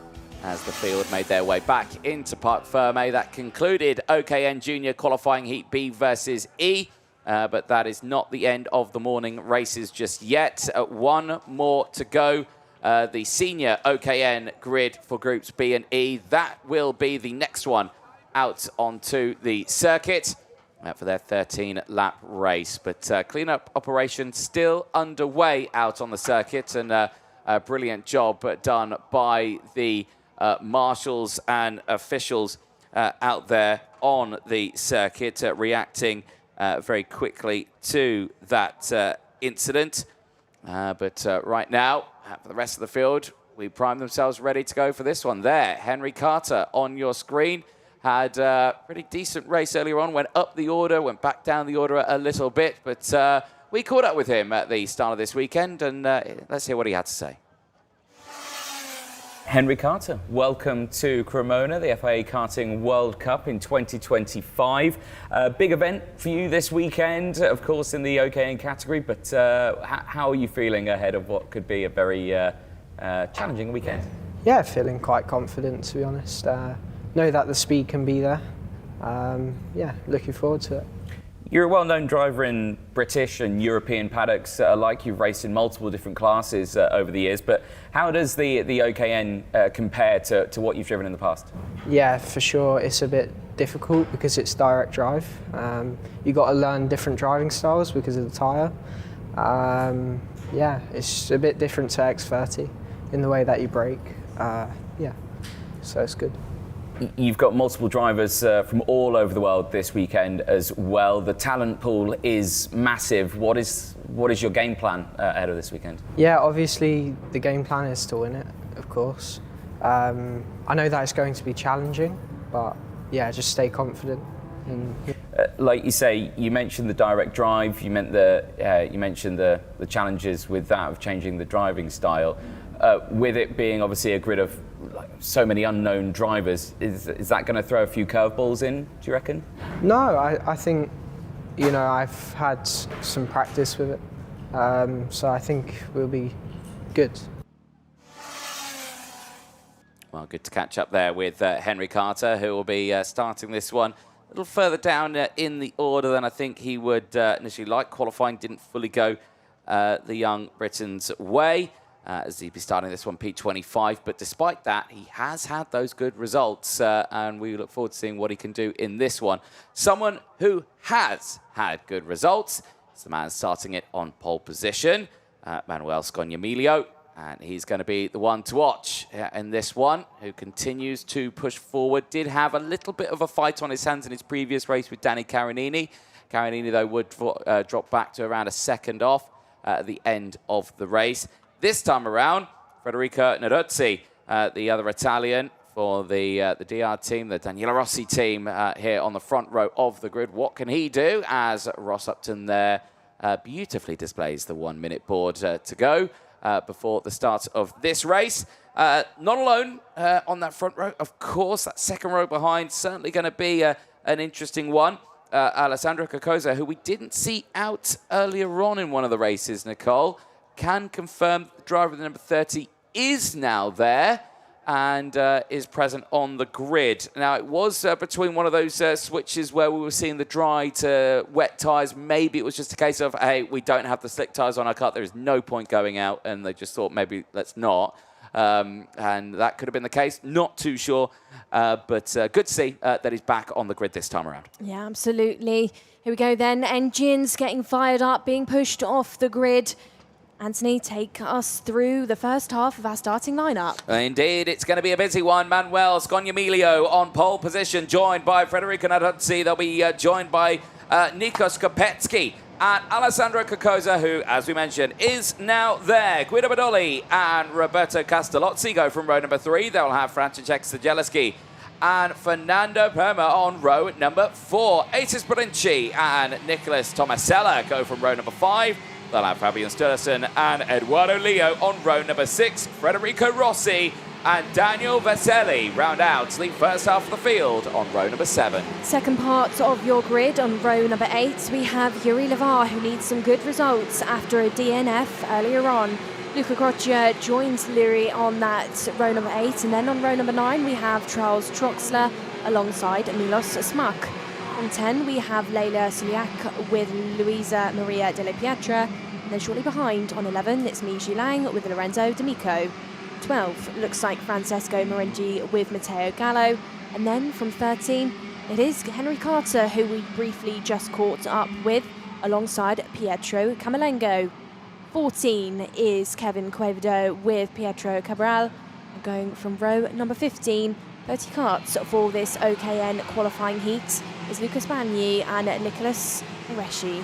as the field made their way back into Parc Ferme. That concluded OKN Junior qualifying Heat B versus E, but that is not the end of the morning races just yet. One more to go. The senior OKN grid for groups B and E. That will be the next one out onto the circuit for their 13-lap race. But cleanup operation still underway out on the circuit, and a brilliant job done by the marshals and officials out there on the circuit, reacting very quickly to that incident. But right now, for the rest of the field, we prime themselves ready to go for this one. There, Henry Carter on your screen. Had a pretty decent race earlier on, went up the order, went back down the order a little bit, but we caught up with him at the start of this weekend, and let's hear what he had to say. Henry Carter, welcome to Cremona, the FIA Karting World Cup in 2025. Big event for you this weekend, of course, in the OKN category, but how are you feeling ahead of what could be a very challenging weekend? Yeah, feeling quite confident, to be honest. Know that the speed can be there. Yeah, looking forward to it. You're a well-known driver in British and European paddocks alike. You've raced in multiple different classes over the years, but how does the OKN compare to what you've driven in the past? Yeah, for sure. It's a bit difficult because it's direct drive. You've got to learn different driving styles because of the tyre. Yeah, it's a bit different to X30 in the way that you brake. Yeah, so it's good. You've got multiple drivers from all over the world this weekend as well. The talent pool is massive. What is your game plan ahead of this weekend? Yeah, obviously the game plan is to win it, of course. I know that it's going to be challenging, but yeah, just stay confident Like you say, you mentioned the direct drive. You mentioned the challenges with that of changing the driving style. With it being obviously a grid of so many unknown drivers, is that going to throw a few curveballs in? Do you reckon? No, I think, you know, I've had some practice with it, so I think we'll be good. Well, good to catch up there with Henry Carter, who will be starting this one a little further down in the order than I think he would initially like. Qualifying didn't fully go the young Britain's way, as he'd be starting this one P25. But despite that, he has had those good results, and we look forward to seeing what he can do in this one. Someone who has had good results is the man starting it on pole position, Manuel Scognamiglio. And he's going to be the one to watch in this one, who continues to push forward. Did have a little bit of a fight on his hands in his previous race with Danny Carinini. Carinini, though, would drop back to around a second off at the end of the race. This time around, Federico Nerozzi, the other Italian for the DR team, the Daniela Rossi team here on the front row of the grid. What can he do as Ross Upton there beautifully displays the 1 minute board to go before the start of this race. Not alone on that front row, of course. That second row behind, certainly going to be an interesting one. Alessandro Cocosa, who we didn't see out earlier on in one of the races, Nicole, can confirm the driver with the number 30 is now there and is present on the grid. Now, it was between one of those switches where we were seeing the dry to wet tyres. Maybe it was just a case of, hey, we don't have the slick tyres on our car. There is no point going out, and they just thought, maybe let's not. And that could have been the case. Not too sure, but good to see that he's back on the grid this time around. Yeah, absolutely. Here we go then. Engines getting fired up, being pushed off the grid. Anthony, take us through the first half of our starting lineup. Indeed, it's going to be a busy one. Manuel Scognamiglio on pole position, joined by Federico Nerozzi. They'll be joined by Nico Skopetsky and Alessandro Cocosa, who, as we mentioned, is now there. Guido Badoli and Roberto Castellozzi go from row number 3. They'll have Franciszek Stajelski and Fernando Perma on row number 4. Atis Brinci and Nicholas Tomasella go from row number 5. They'll have Fabian Sturluson and Eduardo Leo on row number 6. Federico Rossi and Daniel Veseli round out the first half of the field on row number 7. Second part of your grid on row number 8, we have Yuri Levar, who needs some good results after a DNF earlier on. Luca Croccia joins Liri on that row number 8, and then on row number 9 we have Charles Troxler alongside Milos Smak. On 10 we have Leila Suliak with Luisa Maria Della Pietra, and then shortly behind on 11 it's Miji Lang with Lorenzo D'Amico. 12 looks like Francesco Morengi with Matteo Gallo, and then from 13 it is Henry Carter, who we briefly just caught up with alongside Pietro Camelengo. 14 is Kevin Quevedo with Pietro Cabral, and going from row number 15, 30 carts for this OKN qualifying heat is Lucas Bagni and Nicholas Oreshi.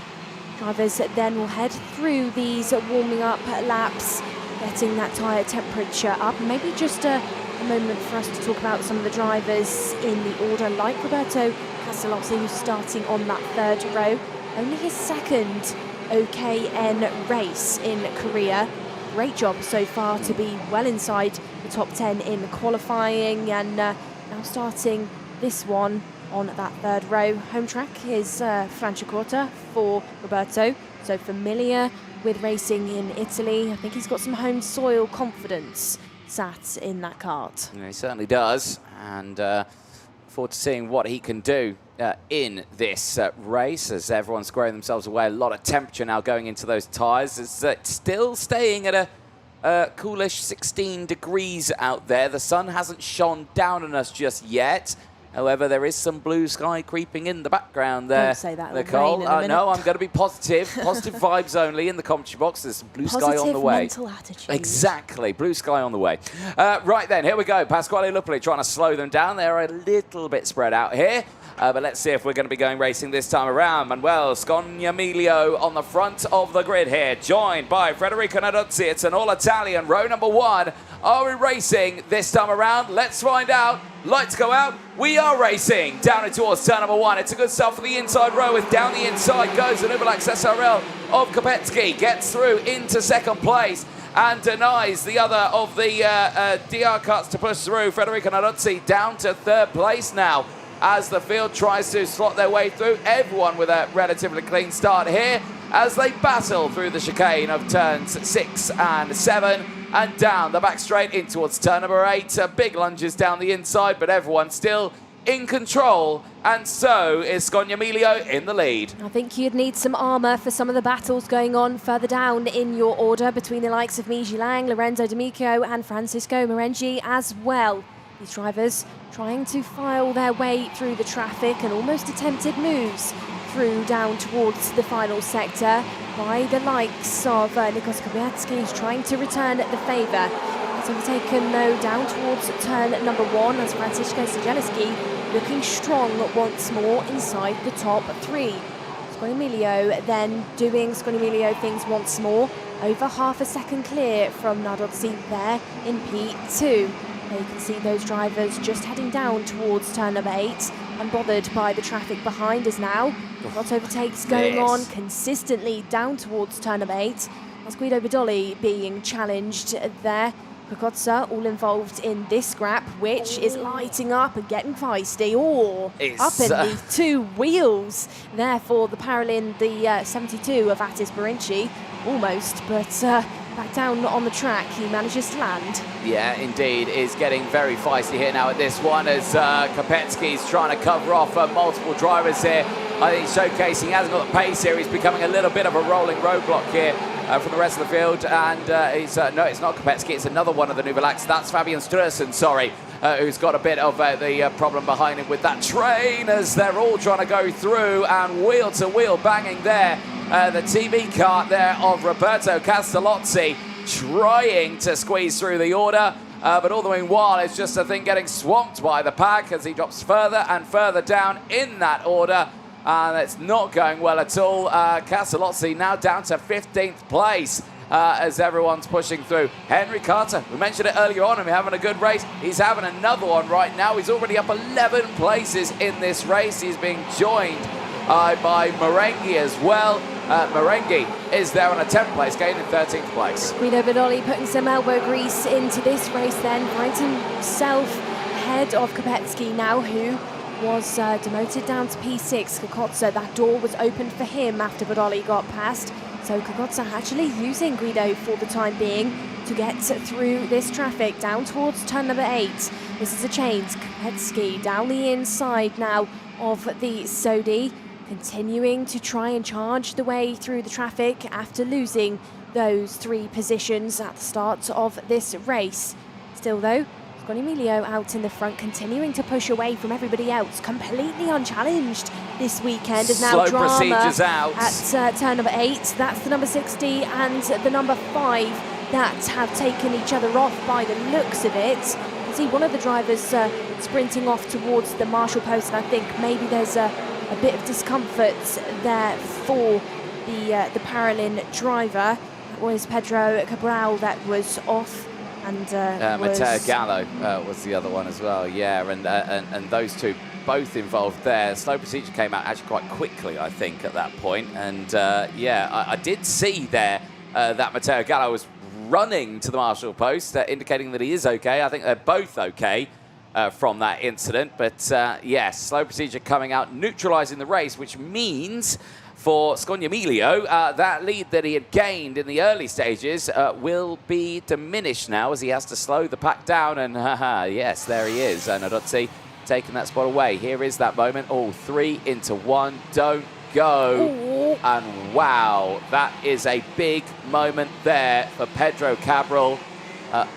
Drivers then will head through these warming up laps, getting that tyre temperature up. Maybe just a moment for us to talk about some of the drivers in the order, like Roberto Castellozzi, who's starting on that third row. Only his second OKN race in Korea. Great job so far to be well inside the top 10 in qualifying, and now starting this one on that third row. Home track is Franciacorta for Roberto, so familiar with racing in Italy. I think he's got some home soil confidence sat in that kart. Yeah, he certainly does, and forward to seeing what he can do in this race, as everyone's squaring themselves away. A lot of temperature now going into those tyres. It's still staying at a coolish 16 degrees out there. The sun hasn't shone down on us just yet. However, there is some blue sky creeping in the background there. Don't say that, Nicole. rain in a minute. No, I'm going to be positive. Positive vibes only in the commentary box. There's some blue sky on the way. Positive mental attitude. Exactly. Blue sky on the way. Right then, here we go. Pasquale Lupoli trying to slow them down. They're a little bit spread out here. But let's see if we're going to be going racing this time around. Manuel Scognamiglio on the front of the grid here, joined by Federico Nerozzi. It's an all-Italian row number 1 Are we racing this time around? Let's find out. Lights go out. We are racing down and towards turn number 1. It's a good start for the inside row with down the inside goes the Novolax SRL of Kopecky. Gets through into second place and denies the other of the DR cuts to push through. Federico Naruzzi down to third place now as the field tries to slot their way through. Everyone with a relatively clean start here as they battle through the chicane of turns 6 and 7 and down the back straight in towards turn number 8. Big lunges down the inside, but everyone still in control, and so is Scognamiglio in the lead. I think you'd need some armour for some of the battles going on further down in your order between the likes of Miji Lang, Lorenzo D'Amico and Francisco Merengi as well. These drivers trying to file their way through the traffic and almost attempted moves through down towards the final sector by the likes of Nikos Kopecky, who's trying to return the favour. It's overtaken though down towards turn number 1 as Francisco Siegelski looking strong once more inside the top 3. Scognamiglio then doing Scognamiglio things once more, over half a second clear from Nardozzi there in P2. Now you can see those drivers just heading down towards turn number 8, unbothered by the traffic behind us now. Lots of overtakes going on consistently down towards turn number 8. As Guido Bedoli being challenged there. Kukoca all involved in this scrap, which is lighting up and getting feisty. Oh, up in the 2 wheels there for the Paralin, the 72 of Atis Barinci. Almost, but back down on the track, he manages to land. Yeah, indeed, is getting very feisty here now at this one as Kopecki's trying to cover off multiple drivers here. I think he's showcasing he hasn't got the pace here. He's becoming a little bit of a rolling roadblock here from the rest of the field. And he's no, it's not Kopecky, it's another one of the Novolax. That's Fabian Strössen, sorry, who's got a bit of the problem behind him with that train as they're all trying to go through and wheel to wheel banging there. The TV cart there of Roberto Castellozzi trying to squeeze through the order. But all the meanwhile, it's just a thing getting swamped by the pack as he drops further and further down in that order. And it's not going well at all. Castellozzi now down to 15th place as everyone's pushing through. Henry Carter, we mentioned it earlier on, and we're having a good race. He's having another one right now. He's already up 11 places in this race. He's being joined by Merengi as well. Merengi is there on a 10th place, gaining 13th place. Guido Bedoli putting some elbow grease into this race then, finds himself ahead of Kopecky now, who was demoted down to P6. Kukoca, that door was opened for him after Bedoli got past. So Kukoca actually using Guido for the time being to get through this traffic down towards turn number 8. This is a change. Kopecky down the inside now of the Sodi, continuing to try and charge the way through the traffic after losing those 3 positions at the start of this race. Still though, Scognamiglio out in the front, continuing to push away from everybody else, completely unchallenged this weekend. Is now Slow drama procedures out at turn number 8. That's the number 60 and the number 5 that have taken each other off by the looks of it. You see one of the drivers sprinting off towards the marshal post, and I think maybe there's a bit of discomfort there for the Paralin driver. That was Pedro Cabral that was off. And Matteo Gallo was the other one as well, yeah, and those two both involved there. Slow procedure came out actually quite quickly, I think, at that point. And yeah, I did see there that Matteo Gallo was running to the marshal post, indicating that he is okay. I think they're both okay from that incident. But yes, slow procedure coming out, neutralising the race, which means for Scognamiglio, that lead that he had gained in the early stages will be diminished now as he has to slow the pack down. And yes, there he is. Nardozzi taking that spot away. Here is that moment. All 3 into 1. Don't go. Ooh. And wow, that is a big moment there for Pedro Cabral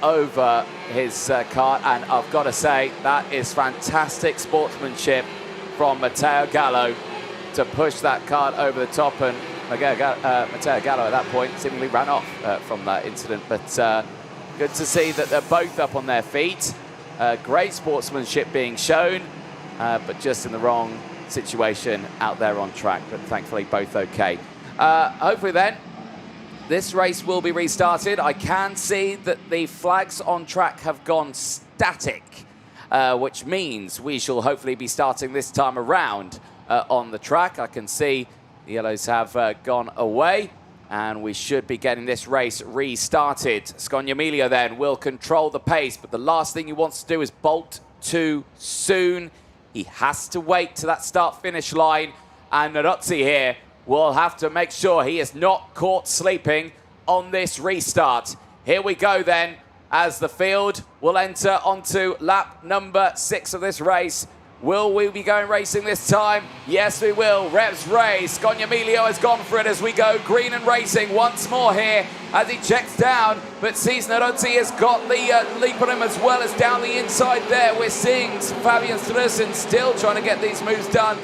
over his cart. And I've got to say, that is fantastic sportsmanship from Matteo Gallo to push that cart over the top, and Matteo Gallo at that point seemingly ran off from that incident. But good to see that they're both up on their feet. Great sportsmanship being shown, but just in the wrong situation out there on track. But thankfully both okay. Hopefully then, this race will be restarted. I can see that the flags on track have gone static, which means we shall hopefully be starting this time around on the track. I can see the yellows have gone away, and we should be getting this race restarted. Scognamiglio then will control the pace, but the last thing he wants to do is bolt too soon. He has to wait to that start-finish line, and Nerozzi here will have to make sure he is not caught sleeping on this restart. Here we go then, as the field will enter onto lap number 6 of this race. Will we be going racing this time? Yes, we will. Revs race. Scognamiglio has gone for it as we go green and racing once more here as he checks down, but sees Nerozzi has got the leap on him as well as down the inside there. We're seeing Fabian Strösen still trying to get these moves done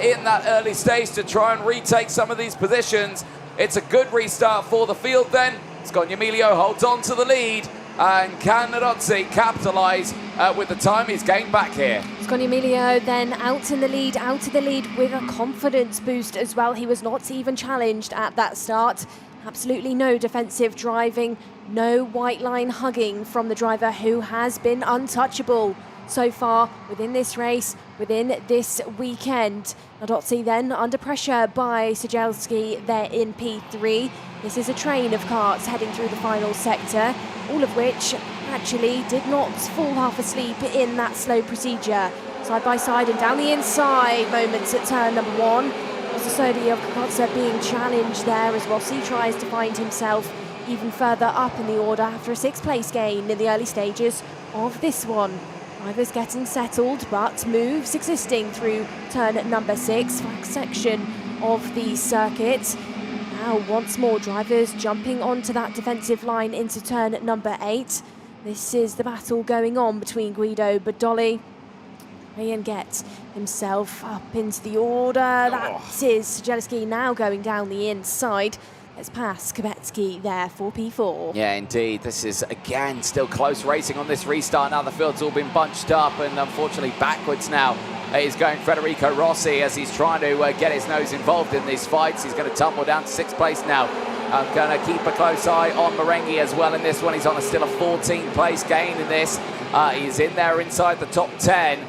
in that early stage to try and retake some of these positions. It's a good restart for the field then. Scognamiglio holds on to the lead. And can Nerozzi capitalise with the time he's gained back here? Scognamiglio then out in the lead, out of the lead with a confidence boost as well. He was not even challenged at that start. Absolutely no defensive driving, no white line hugging from the driver who has been untouchable so far within this race, within this weekend. Nerozzi then under pressure by Sigelski there in P3. This is a train of karts heading through the final sector, all of which actually did not fall half asleep in that slow procedure. Side by side and down the inside moments at turn number 1. Sodi of Kokotsa being challenged there as Rossi tries to find himself even further up in the order after a 6th place gain in the early stages of this one. Drivers getting settled, but moves existing through turn number 6, flag section of the circuit. Now once more drivers jumping onto that defensive line into turn number 8. This is the battle going on between Guido Badoli. Ryan gets himself up into the order. That is Sigelski now going down the inside. Let's pass Kubecki there for P4. Yeah, indeed. This is, again, still close racing on this restart. Now the field's all been bunched up and unfortunately backwards now is going Federico Rossi as he's trying to get his nose involved in these fights. He's going to tumble down to 6th place now. I'm going to keep a close eye on Marenghi as well in this one. He's on still a 14th place gain in this. He's in there inside the top 10.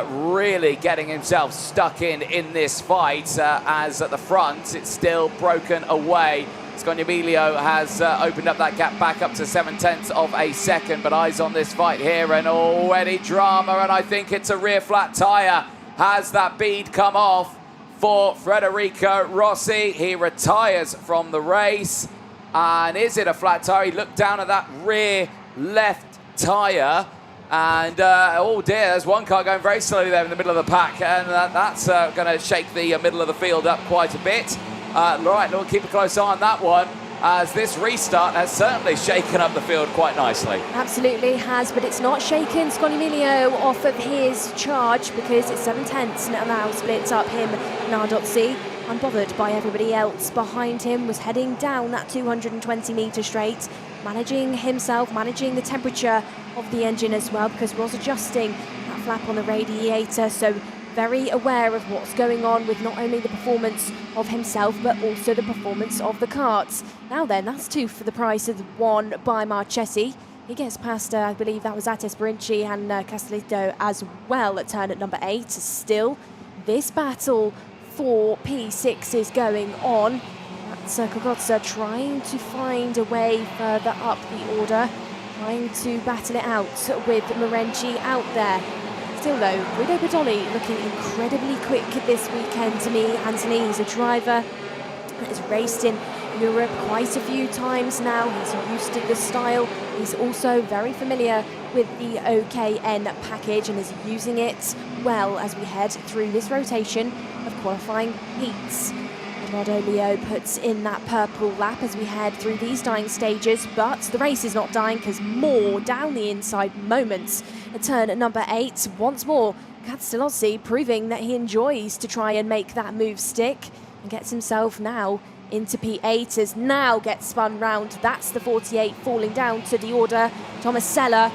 Really getting himself stuck in this fight as at the front it's still broken away. Scognamiglio has opened up that gap back up to 7/10 of a second, but eyes on this fight here and already drama, and I think it's a rear flat tyre. Has that bead come off for Federico Rossi? He retires from the race, and is it a flat tyre? He looked down at that rear left tyre. And, oh dear, there's one car going very slowly there in the middle of the pack, and that's going to shake the middle of the field up quite a bit. Right, we'll keep a close eye on that one, as this restart has certainly shaken up the field quite nicely. Absolutely has, but it's not shaken Scognamiglio off of his charge, because it's 7/10 now splits up him, Nerozzi. Unbothered by everybody else behind him, was heading down that 220-metre straight, managing himself, managing the temperature of the engine as well, because was adjusting that flap on the radiator, so very aware of what's going on with not only the performance of himself but also the performance of the karts. Now then, that's 2 for the price of 1 by Marchesi. He gets past, I believe that was Atis Berinci and Castellitto as well at turn at number 8. Still, this battle for P6 is going on. That's Kokotsa trying to find a way further up the order, trying to battle it out with Marenghi out there. Still though, Guido Badoli looking incredibly quick this weekend to me. Anthony, he's a driver that has raced in Europe quite a few times now. He's used to the style. He's also very familiar with the OKN package and is using it well as we head through this rotation of qualifying heats. Eduardo Leo puts in that purple lap as we head through these dying stages, but the race is not dying because more down the inside moments at turn at number 8. Once more, Castellozzi proving that he enjoys to try and make that move stick and gets himself now into P8 as now gets spun round. That's the 48 falling down to the order. Thomas Sella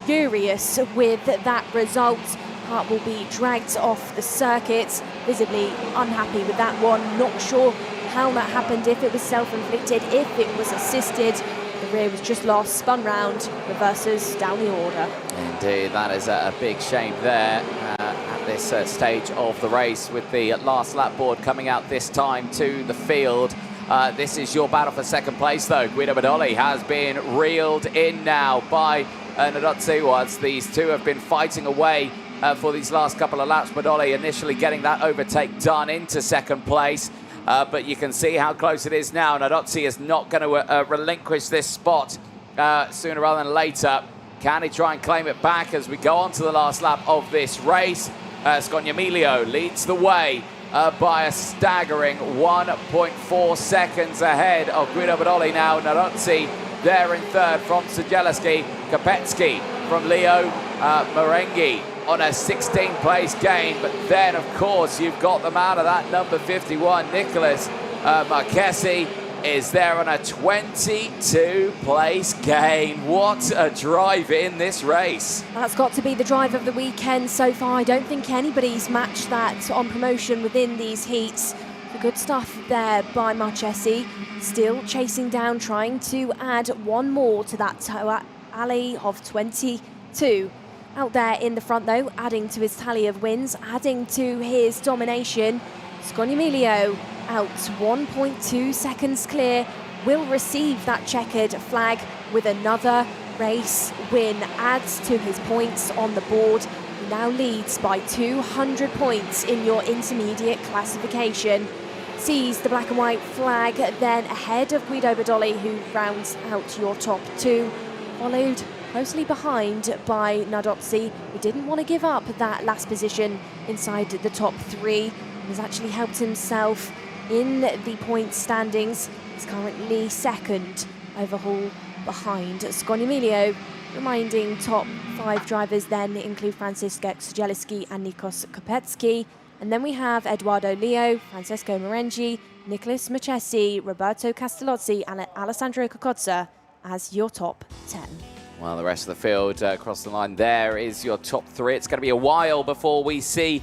furious with that result. Hart will be dragged off the circuit, visibly unhappy with that one. Not sure how that happened, if it was self-inflicted, if it was assisted. The rear was just lost, spun round, reverses down the order. Indeed, that is a big shame there at this stage of the race, with the last lap board coming out this time to the field. This is your battle for second place, though. Guido Badoli has been reeled in now by Nadotzi, once these two have been fighting away for these last couple of laps. Badoli initially getting that overtake done into second place. But you can see how close it is now. Nadotzi is not going to relinquish this spot sooner rather than later. Can he try and claim it back as we go on to the last lap of this race? Scognamiglio leads the way by a staggering 1.4 seconds ahead of Guido Badoli now. Nadotzi there in third from Siedzielski. Kopecki from Leo Marenghi on a 16th place gain, but then of course you've got them out of that number 51. Nicholas Marchesi is there on a 22 place gain. What a drive in this race. That's got to be the drive of the weekend so far. I don't think anybody's matched that on promotion within these heats. The good stuff there by Marchesi, still chasing down, trying to add one more to that tally of 22. Out there in the front, though, adding to his tally of wins, adding to his domination. Scognamiglio out 1.2 seconds clear, will receive that checkered flag with another race win. Adds to his points on the board. He now leads by 200 points in your intermediate classification. Sees the black and white flag then ahead of Guido Badoli, who rounds out your top two, followed closely behind by Nadotzi, who didn't want to give up that last position inside the top three. He has actually helped himself in the point standings. He's currently second, overhaul behind Scognamiglio. Reminding top five drivers then include Franciszek Siedzielski and Nikos Kopecki. And then we have Eduardo Leo, Francesco Marenghi, Nicholas Marchesi, Roberto Castellozzi and Alessandro Cocozza as your top 10. Well, the rest of the field across the line there is your top three. It's going to be a while before we see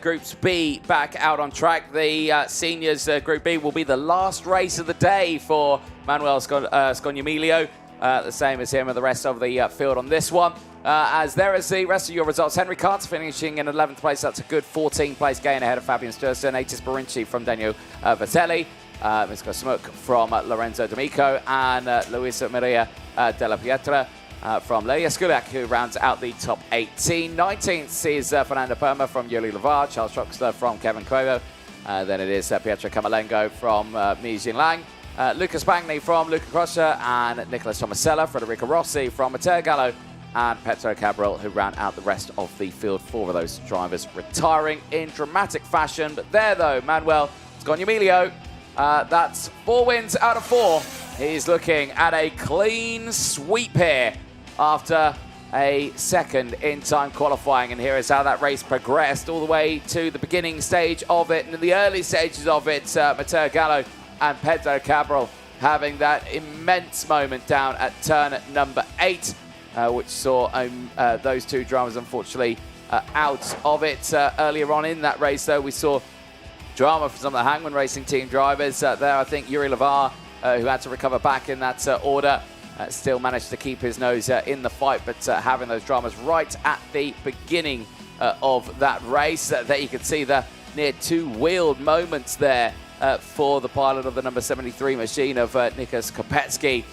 Groups B back out on track. The seniors Group B will be the last race of the day for Manuel Scognamiglio. The same as him and the rest of the field on this one. As there is the rest of your results. Henry Carter finishing in 11th place. That's a good 14th place gain ahead of Fabian Sturzen. Atis Barinci from Daniel Vitelli. Misko Smuk from Lorenzo D'Amico. And Luisa Maria Della Pietra from Leia Skulak, who rounds out the top 18. 19th is Fernando Perma from Yuli Lavar. Charles Troxler from Kevin Cuevo. Then it is Pietro Camalengo from Mi Jinlang. Lucas Bagni from Luca Croscia and Nicholas Tomasella, Federico Rossi from Matteo Gallo, and Petro Cabral, who round out the rest of the field. Four of those drivers retiring in dramatic fashion. But there, though, Manuel Scognamiglio, that's 4 wins out of 4. He's looking at a clean sweep here after a second in time qualifying. And here is how that race progressed all the way to the beginning stage of it. And in the early stages of it, Matteo Gallo and Pedro Cabral having that immense moment down at turn number 8, which saw those two drivers unfortunately out of it. Earlier on in that race, though, we saw drama from some of the Hangman Racing team drivers. There, I think Yuri Lavar, who had to recover back in that order, still managed to keep his nose in the fight, but having those dramas right at the beginning of that race. There you can see the near two-wheeled moments there for the pilot of the number 73 machine of Nikos Kopecki,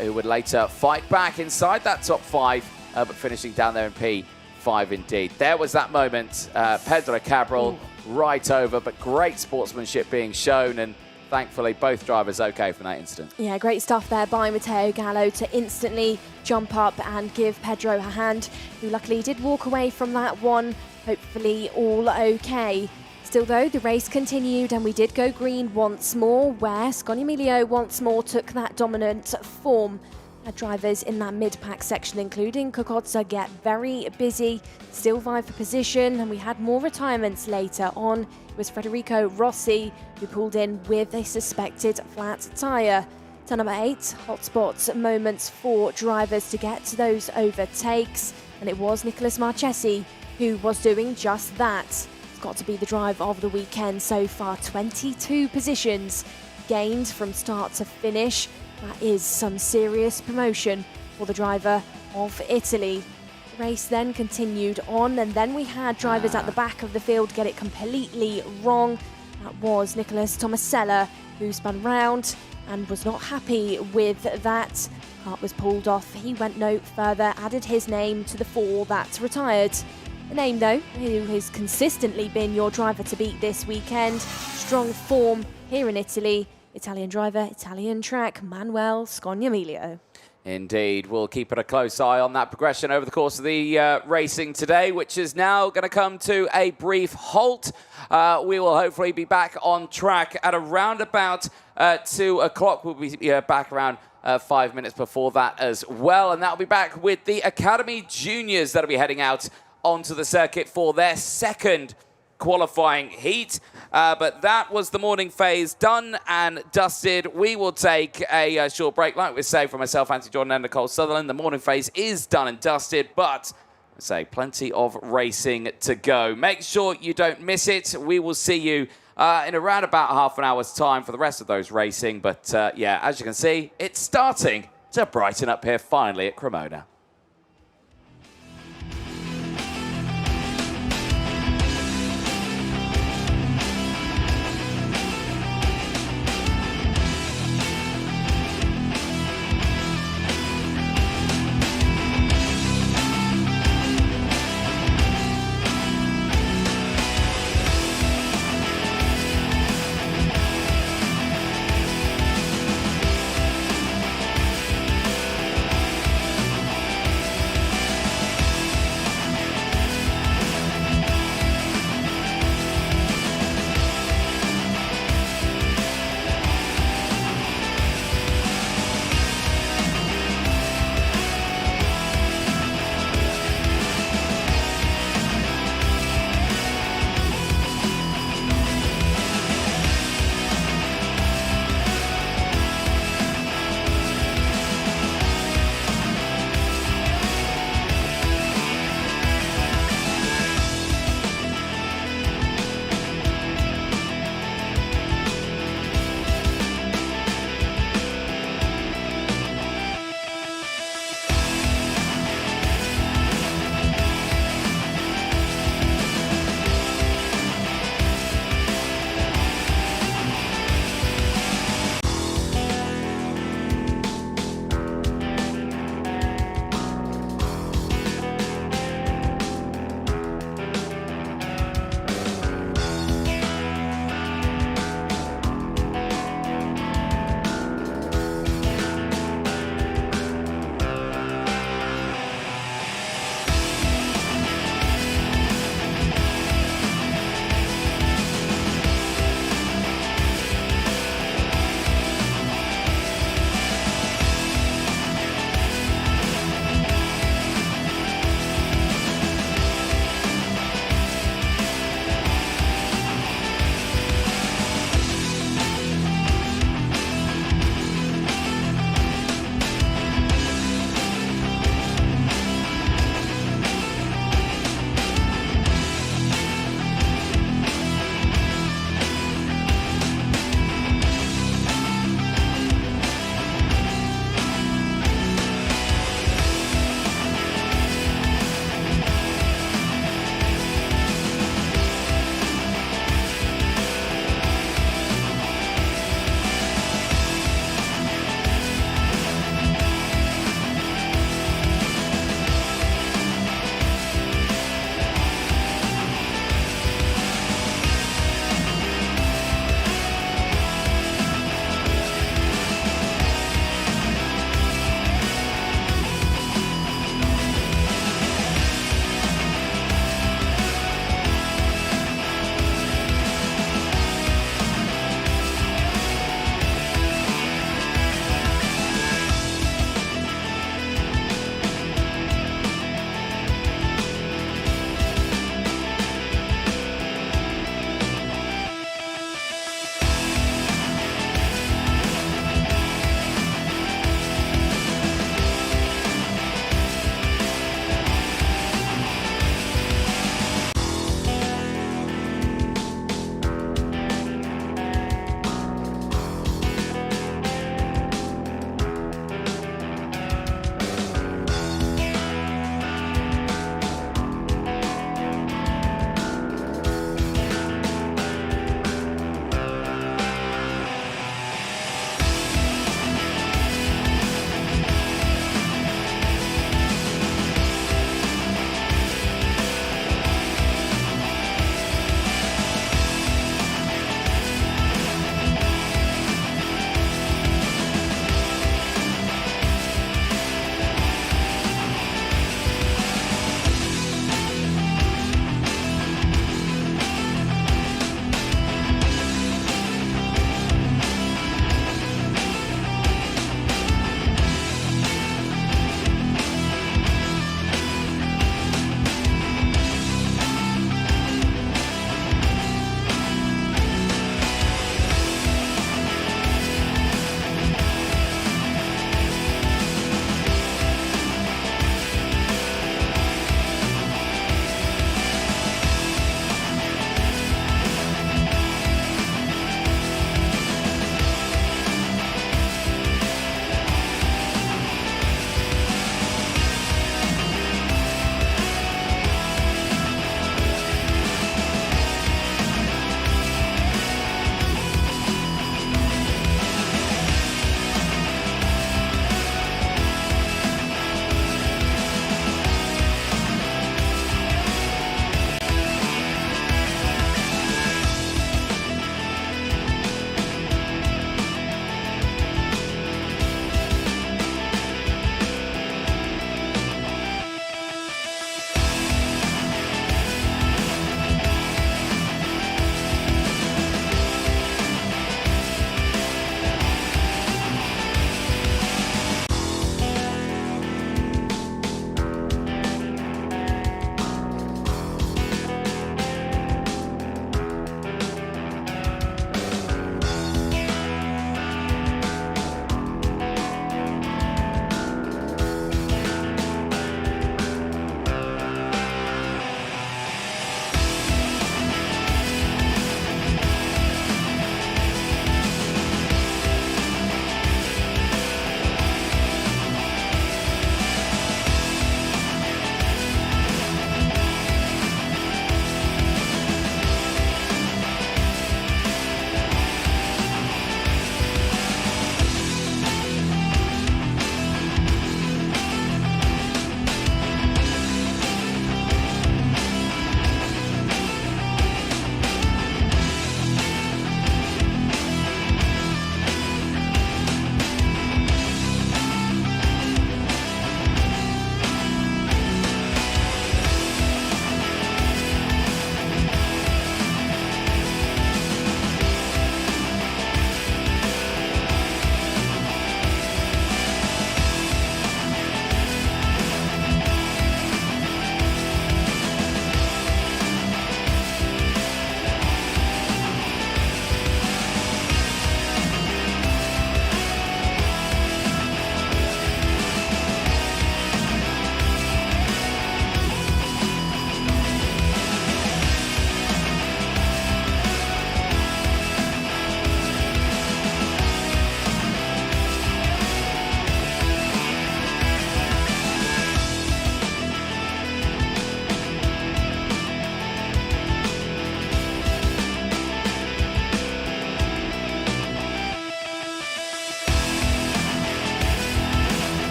who would later fight back inside that top 5, but finishing down there in P5 indeed. There was that moment. Pedro Cabral right over, but great sportsmanship being shown, and thankfully both drivers okay from that incident. Yeah, great stuff there by Matteo Gallo to instantly jump up and give Pedro a hand, who luckily did walk away from that one, hopefully all okay. Still though, the race continued and we did go green once more, where Scognamiglio once more took that dominant form. Our drivers in that mid-pack section, including Cocozza, get very busy, still vying for position, and we had more retirements later on. It was Federico Rossi who pulled in with a suspected flat tyre. Turn number 8, hotspot moments for drivers to get to those overtakes, and it was Nicholas Marchesi who was doing just that. It's got to be the drive of the weekend so far. 22 positions gained from start to finish. That is some serious promotion for the driver of Italy. The race then continued on, and then we had drivers at the back of the field get it completely wrong. That was Nicholas Tomasella, who spun round and was not happy with that. Kart was pulled off. He went no further, added his name to the 4 that retired. The name, though, who has consistently been your driver to beat this weekend. Strong form here in Italy. Italian driver, Italian track, Manuel Scognamiglio. Indeed, we'll keep a close eye on that progression over the course of the racing today, which is now going to come to a brief halt. We will hopefully be back on track at around about 2 o'clock. We'll be back around 5 minutes before that as well. And that'll be back with the Academy Juniors that'll be heading out onto the circuit for their second qualifying heat. But that was the morning phase done and dusted. We will take a short break. Like we say, from myself, Anthony Jordan, and Nicole Sutherland, the morning phase is done and dusted, but I say plenty of racing to go. Make sure you don't miss it. We will see you in around about half an hour's time for the rest of those racing. But yeah, as you can see, it's starting to brighten up here finally at Cremona.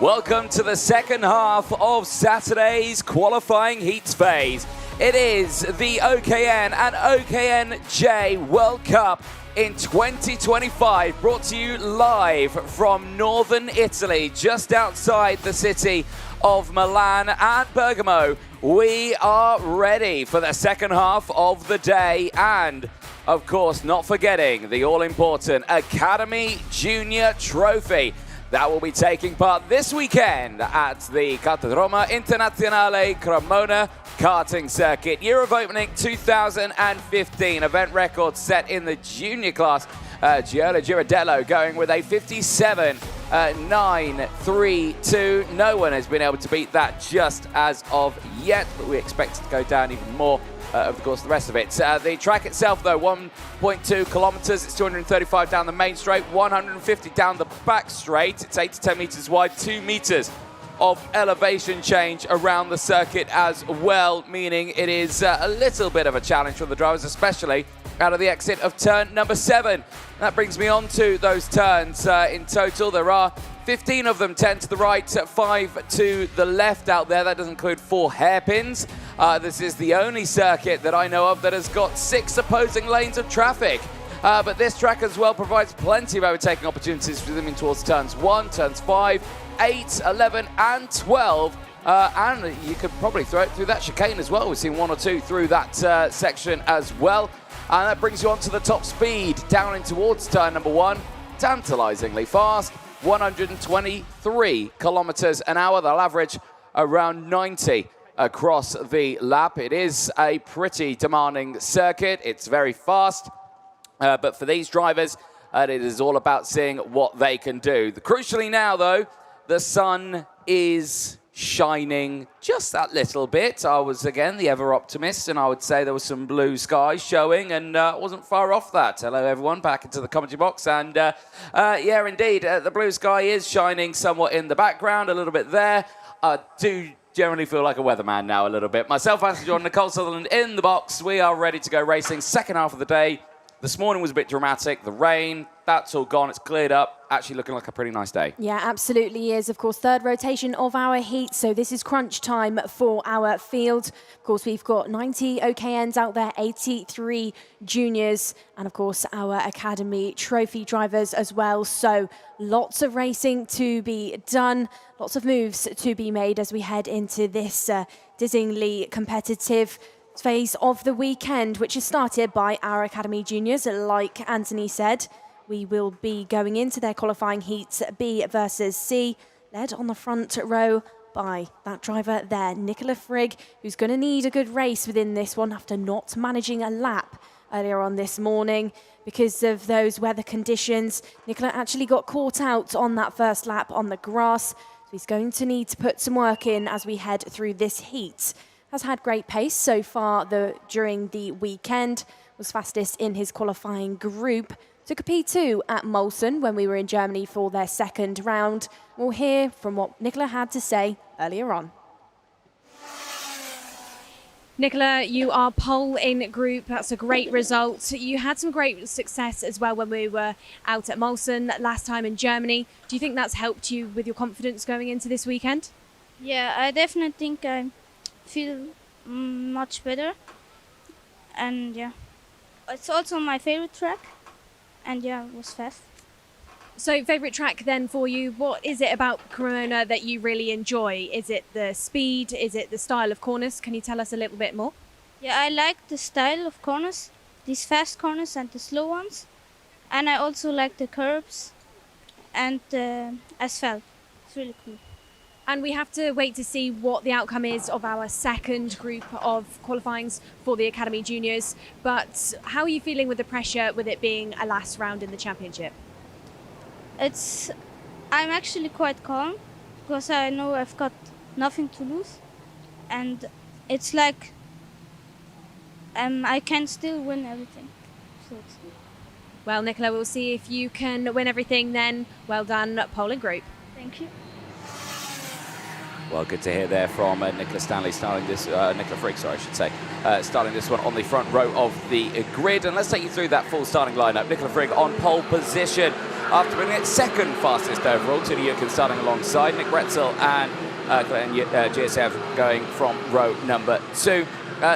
Welcome to the second half of Saturday's qualifying heats phase. It is the OKN and OKNJ World Cup in 2025, brought to you live from northern Italy, just outside the city of Milan and Bergamo. We are ready for the second half of the day, and of course not forgetting the all-important Academy Junior Trophy that will be taking part this weekend at the Cattedroma Internazionale Cremona karting circuit. Year of opening 2015, event record set in the junior class. Giola Girardello going with a 57.932. No one has been able to beat that just as of yet, but we expect it to go down even more. Of course, the rest of it. The track itself, though, 1.2 kilometers. It's 235 down the main straight, 150 down the back straight. It's 8 to 10 meters wide, 2 meters of elevation change around the circuit as well, meaning it is a little bit of a challenge for the drivers, especially out of the exit of turn number 7. That brings me on to those turns. In total, there are 15 of them, 10 to the right, 5 to the left out there. That does include 4 hairpins. This is the only circuit that I know of that has got 6 opposing lanes of traffic. But this track as well provides plenty of overtaking opportunities for them in towards turns 1, turns 5, 8, 11 and 12. And you could probably throw it through that chicane as well. We've seen 1 or 2 through that section as well. And that brings you on to the top speed, down in towards turn number 1. Tantalizingly fast, 123 kilometers an hour. They'll average around 90 across the lap. It is a pretty demanding circuit. It's very fast. But for these drivers, it is all about seeing what they can do. Crucially now, though, the sun is shining just that little bit. I was, again, the ever-optimist, and I would say there was some blue skies showing, and wasn't far off that. Hello, everyone, back into the commentary box. And, yeah, indeed, the blue sky is shining somewhat in the background, a little bit there. I do generally feel like a weatherman now a little bit. Myself, Anthony Jordan, Nicole Sutherland in the box. We are ready to go racing. Second half of the day. This morning was a bit dramatic. The rain, that's all gone. It's cleared up. Actually looking like a pretty nice day. Yeah, absolutely is. Of course, third rotation of our heat. So this is crunch time for our field. Of course, we've got 90 OKNs out there, 83 juniors, and of course, our Academy trophy drivers as well. So lots of racing to be done, lots of moves to be made as we head into this dizzyingly competitive phase of the weekend, which is started by our Academy juniors. Like Anthony said, we will be going into their qualifying heats B versus C, led on the front row by that driver there, Nicola Frigg, who's going to need a good race within this one after not managing a lap earlier on this morning because of those weather conditions. Nicola actually got caught out on that first lap on the grass, so he's going to need to put some work in as we head through this heat. Has had great pace so far during the weekend, was fastest in his qualifying group. Took a P2 at Molson when we were in Germany for their second round. We'll hear from what Nicola had to say earlier on. Nicola, you are pole in group. That's a great result. You had some great success as well when we were out at Molson last time in Germany. Do you think that's helped you with your confidence going into this weekend? Yeah, I definitely think I feel much better, and yeah, it's also my favorite track, and yeah, it was fast. So favorite track then for you, what is it about Cremona that you really enjoy? Is it the speed? Is it the style of corners? Can you tell us a little bit more? Yeah, I like the style of corners, these fast corners and the slow ones, and I also like the curbs and the asphalt. It's really cool. And we have to wait to see what the outcome is of our second group of qualifyings for the Academy Juniors. But how are you feeling with the pressure with it being a last round in the championship? I'm actually quite calm because I know I've got nothing to lose. And it's like I can still win everything. So it's good. Well, Nicola, we'll see if you can win everything then. Well done, pole and group. Thank you. Well, good to hear there from Nicola Stanley starting this, Nicola Frigg, sorry, I should say, starting this one on the front row of the grid. And let's take you through that full starting lineup. Nicola Frigg on pole position. after being its second fastest overall. Tuna Jürgen starting alongside Nick Bretzel and GSF going from row number 2.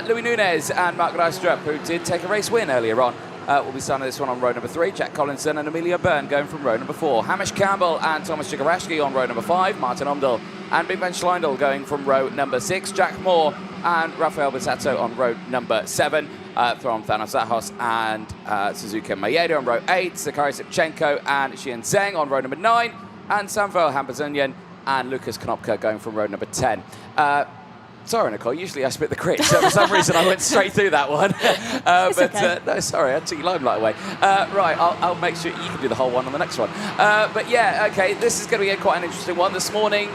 Louis Nunez and Mark Reistrup, who did take a race win earlier on, will be starting this one on row number 3. Jack Collinson and Emilio Byrne going from row number 4. Hamish Campbell and Thomas Chikarashki on row number 5. Martin Omdahl and Big Ben Schleindel going from row number 6. Jack Moore and Rafael Besato on row number 7. From Thanos Zahos and Suzuki Maeda on row 8. Zakari Sipchenko and Xian Zheng on row number 9. And Samuel Hambazunian and Lucas Konopka going from row number 10. Sorry, Nicole, usually I split the grid, so for some reason I went straight through that one. No, sorry, I took your limelight away. Right, I'll make sure you can do the whole one on the next one. But yeah, okay, this is going to be quite an interesting one. This morning,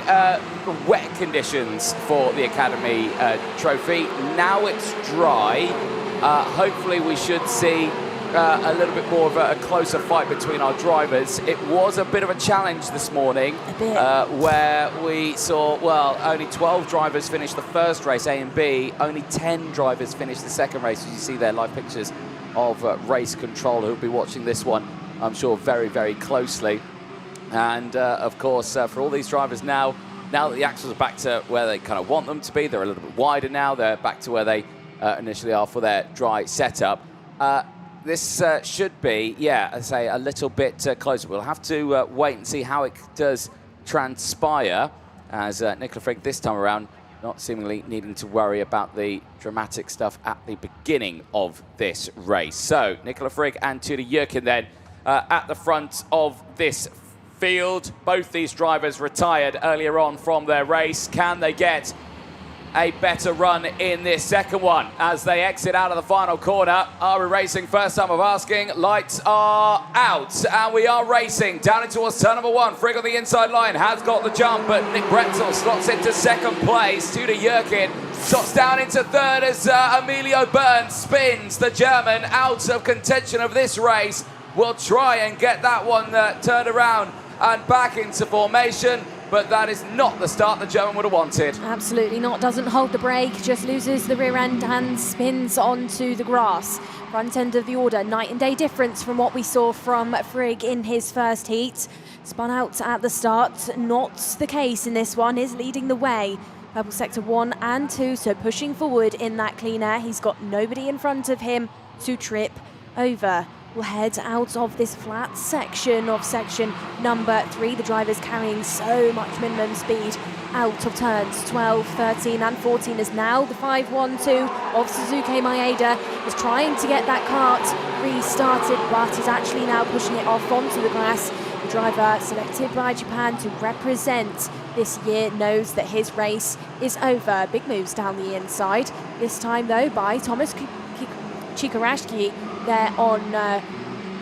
wet conditions for the Academy Trophy. Now it's dry. Hopefully we should see a little bit more of a closer fight between our drivers. It was a bit of a challenge this morning where we saw, well, only 12 drivers finish the first race, A and B. Only 10 drivers finish the second race. As you see there, live pictures of race control who'll be watching this one, I'm sure, very, very closely. And of course, for all these drivers now that the axles are back to where they kind of want them to be, they're a little bit wider now. They're back to where they initially are for their dry setup. This should be, yeah, I'd say a little bit closer. We'll have to wait and see how it does transpire, as Nicola Frigg this time around not seemingly needing to worry about the dramatic stuff at the beginning of this race. So Nicola Frigg and Tuna Jürgen then at the front of this field. Both these drivers retired earlier on from their race. Can they get a better run in this second one as they exit out of the final corner? Are we racing? First time of asking. Lights are out and we are racing down in towards turn number 1. Frigg on the inside line has got the jump, but Nick Bretzel slots into second place. Tuna Jürgen slots down into third as Emilio Byrne spins the German out of contention of this race. We'll try and get that one turned around and back into formation. But that is not the start the German would have wanted. Absolutely not. Doesn't hold the brake, just loses the rear end and spins onto the grass. Front end of the order, night and day difference from what we saw from Frigg in his first heat. Spun out at the start, not the case in this one, is leading the way. Purple sector 1 and 2, so pushing forward in that clean air. He's got nobody in front of him to trip over. We'll head out of this flat section of section number 3. The drivers carrying so much minimum speed out of turns 12, 13 and 14 as now the 5-1-2 of Suzuki Maeda is trying to get that kart restarted, but is actually now pushing it off onto the grass. The driver selected by Japan to represent this year knows that his race is over. Big moves down the inside. This time though by Thomas Chikarashki there on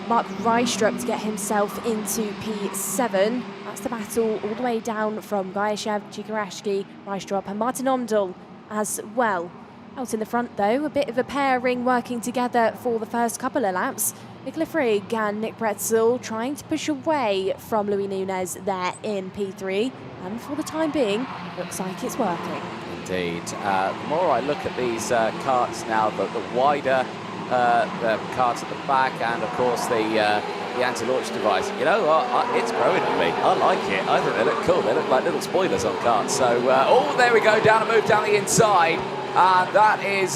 Mark Reistrup to get himself into P7. That's the battle all the way down from Gayashev, Chikarashki, Reistrup and Martin Omdahl as well. Out in the front though, a bit of a pairing working together for the first couple of laps. Nicola Frigg and Nick Bretzel trying to push away from Louis Nunez there in P3. And for the time being, looks like it's working. Indeed. The more I look at these karts now, the wider the cards at the back, and of course the anti-launch device. You know, it's growing on me. I like it. I think they look cool. They look like little spoilers on cards. So, oh, there we go. Down a move down the inside. And that is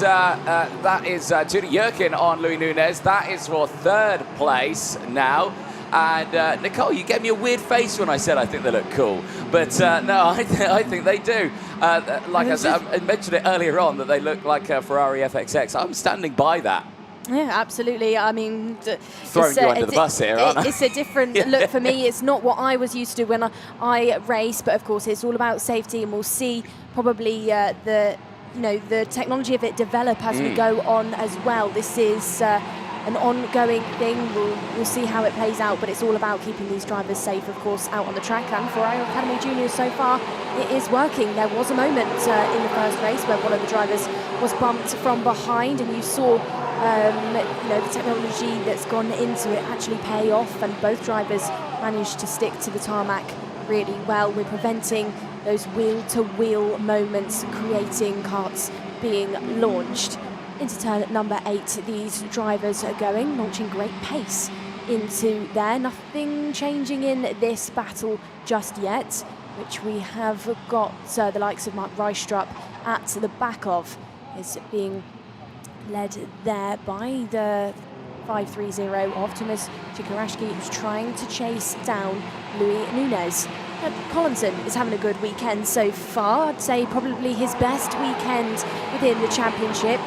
Tuna Jürgen on Louis Nunez. That is for third place now. And Nicole, you gave me a weird face when I said I think they look cool. But no, I think they do. Like I said, I mentioned it earlier on that they look like a Ferrari FXX. I'm standing by that. Yeah, absolutely. I mean, throwing you under the bus here, aren't I? It's a different look for me. It's not what I was used to when I race, but of course it's all about safety, and we'll see probably the technology of it develop as we go on as well. This is an ongoing thing. We'll see how it plays out, but it's all about keeping these drivers safe, of course, out on the track. And for our Academy Juniors so far, it is working. There was a moment in the first race where one of the drivers was bumped from behind, and you saw the technology that's gone into it actually pay off, and both drivers managed to stick to the tarmac really well. We're preventing those wheel-to-wheel moments, creating karts being launched. Into turn number 8, these drivers are going, launching great pace into there. Nothing changing in this battle just yet, which we have got the likes of Mark Reistrup at the back of, is being led there by the 530 of Thomas Chikarashki, who's trying to chase down Louis Nunez. Collinson is having a good weekend so far. I'd say probably his best weekend within the championship.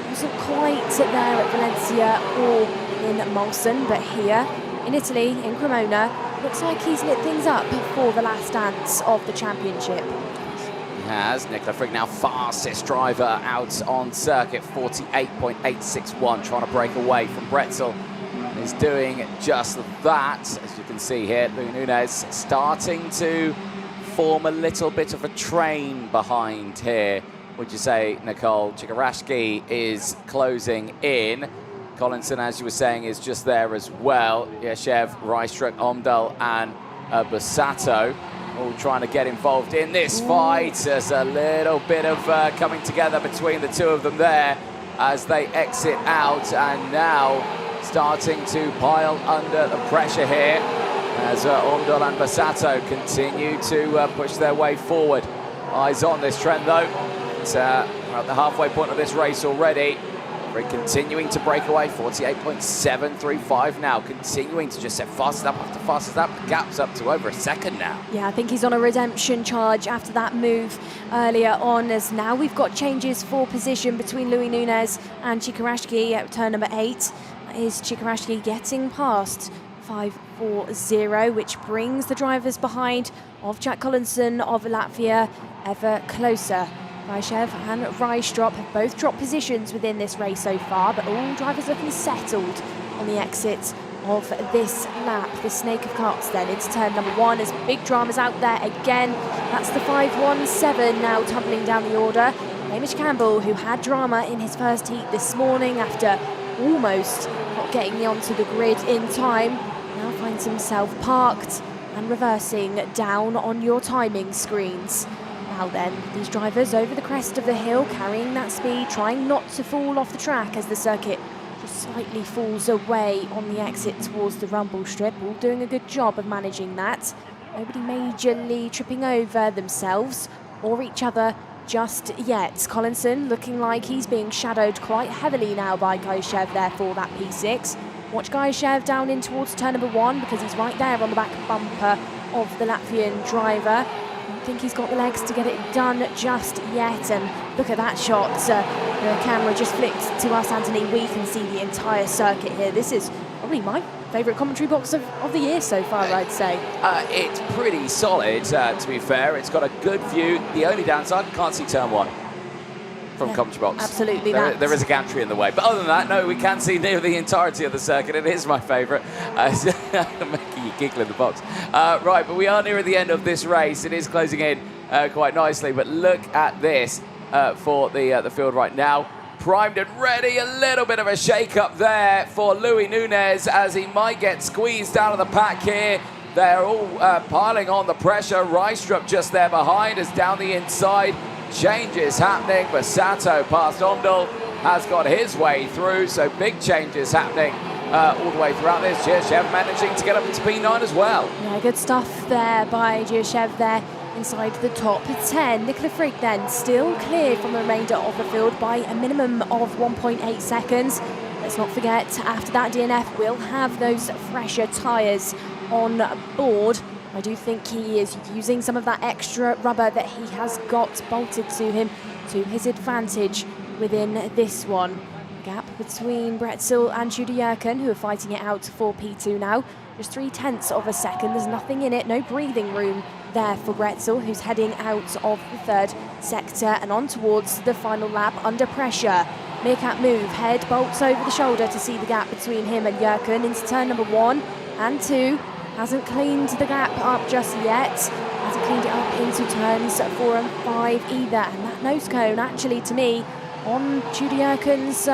Wasn't quite there at Valencia or in Mulsanne, but here in Italy, in Cremona, looks like he's lit things up for the last dance of the championship. He has. Nicola Frigg now fastest driver out on circuit, 48.861, trying to break away from Bretzel. Is doing just that, as you can see here. Louis Nunez starting to form a little bit of a train behind here. Would you say, Nicole? Chikarashki is closing in. Collinson, as you were saying, is just there as well. Yeshev, Reistrup, Omdal and Bussato all trying to get involved in this fight. There's a little bit of coming together between the two of them there as they exit out, and now starting to pile under the pressure here as Omdal and Bussato continue to push their way forward. Eyes on this trend though. We're at the halfway point of this race already. We're continuing to break away, 48.735 now, continuing to just set fastest up after fastest up. The gap's up to over a second now. Yeah, I think he's on a redemption charge after that move earlier on, as now we've got changes for position between Louis Nunez and Chikarashki at turn number 8. That is Chikarashki getting past 540, which brings the drivers behind of Jack Collinson of Latvia ever closer. Vaishev and Reistrup have both dropped positions within this race so far, but all drivers looking settled on the exit of this lap. The snake of carts then into turn number 1 as big drama's out there again. That's the 517 now tumbling down the order. Hamish Campbell, who had drama in his first heat this morning after almost not getting onto the grid in time, now finds himself parked and reversing down on your timing screens. Now then, these drivers over the crest of the hill, carrying that speed, trying not to fall off the track as the circuit just slightly falls away on the exit towards the rumble strip, all doing a good job of managing that. Nobody majorly tripping over themselves or each other just yet. Collinson looking like he's being shadowed quite heavily now by Gaishev there for that P6. Watch Gaishev down in towards turn number 1 because he's right there on the back bumper of the Latvian driver. I don't think he's got the legs to get it done just yet, and look at that shot. The camera just flicked to us, Anthony. We can see the entire circuit here. This is probably my favourite commentary box of the year so far, I'd say. It's pretty solid, to be fair. It's got a good view. The only downside, can't see turn 1 from commentary box. Absolutely. There is a gantry in the way. But other than that, no, we can see near the entirety of the circuit. It is my favourite. Making you giggle in the box. Right, but we are near the end of this race. It is closing in quite nicely. But look at this for the field right now. Primed and ready. A little bit of a shake-up there for Louis Nunez as he might get squeezed out of the pack here. They're all piling on the pressure. Reistrup just there behind us down the inside. Changes happening. Bussato past Omdal has got his way through, so big changes happening all the way throughout this. Girshev managing to get up into P9 as well. Yeah, good stuff there by Girshev there inside the top 10. Nicola Frigg then still clear from the remainder of the field by a minimum of 1.8 seconds. Let's not forget, after that DNF, we'll have those fresher tyres on board. I do think he is using some of that extra rubber that he has got bolted to him to his advantage within this one. Gap between Bretzel and Judy Jurken, who are fighting it out for P2 now. Just 0.3 of a second. There's nothing in it, no breathing room there for Bretzel, who's heading out of the 3rd sector and on towards the final lap under pressure. Meerkat move, head bolts over the shoulder to see the gap between him and Jurken into turn number 1 and 2. Hasn't cleaned the gap up just yet. Hasn't cleaned it up into turns 4 and 5 either. And that nose cone, actually, to me, on Judy Jurken's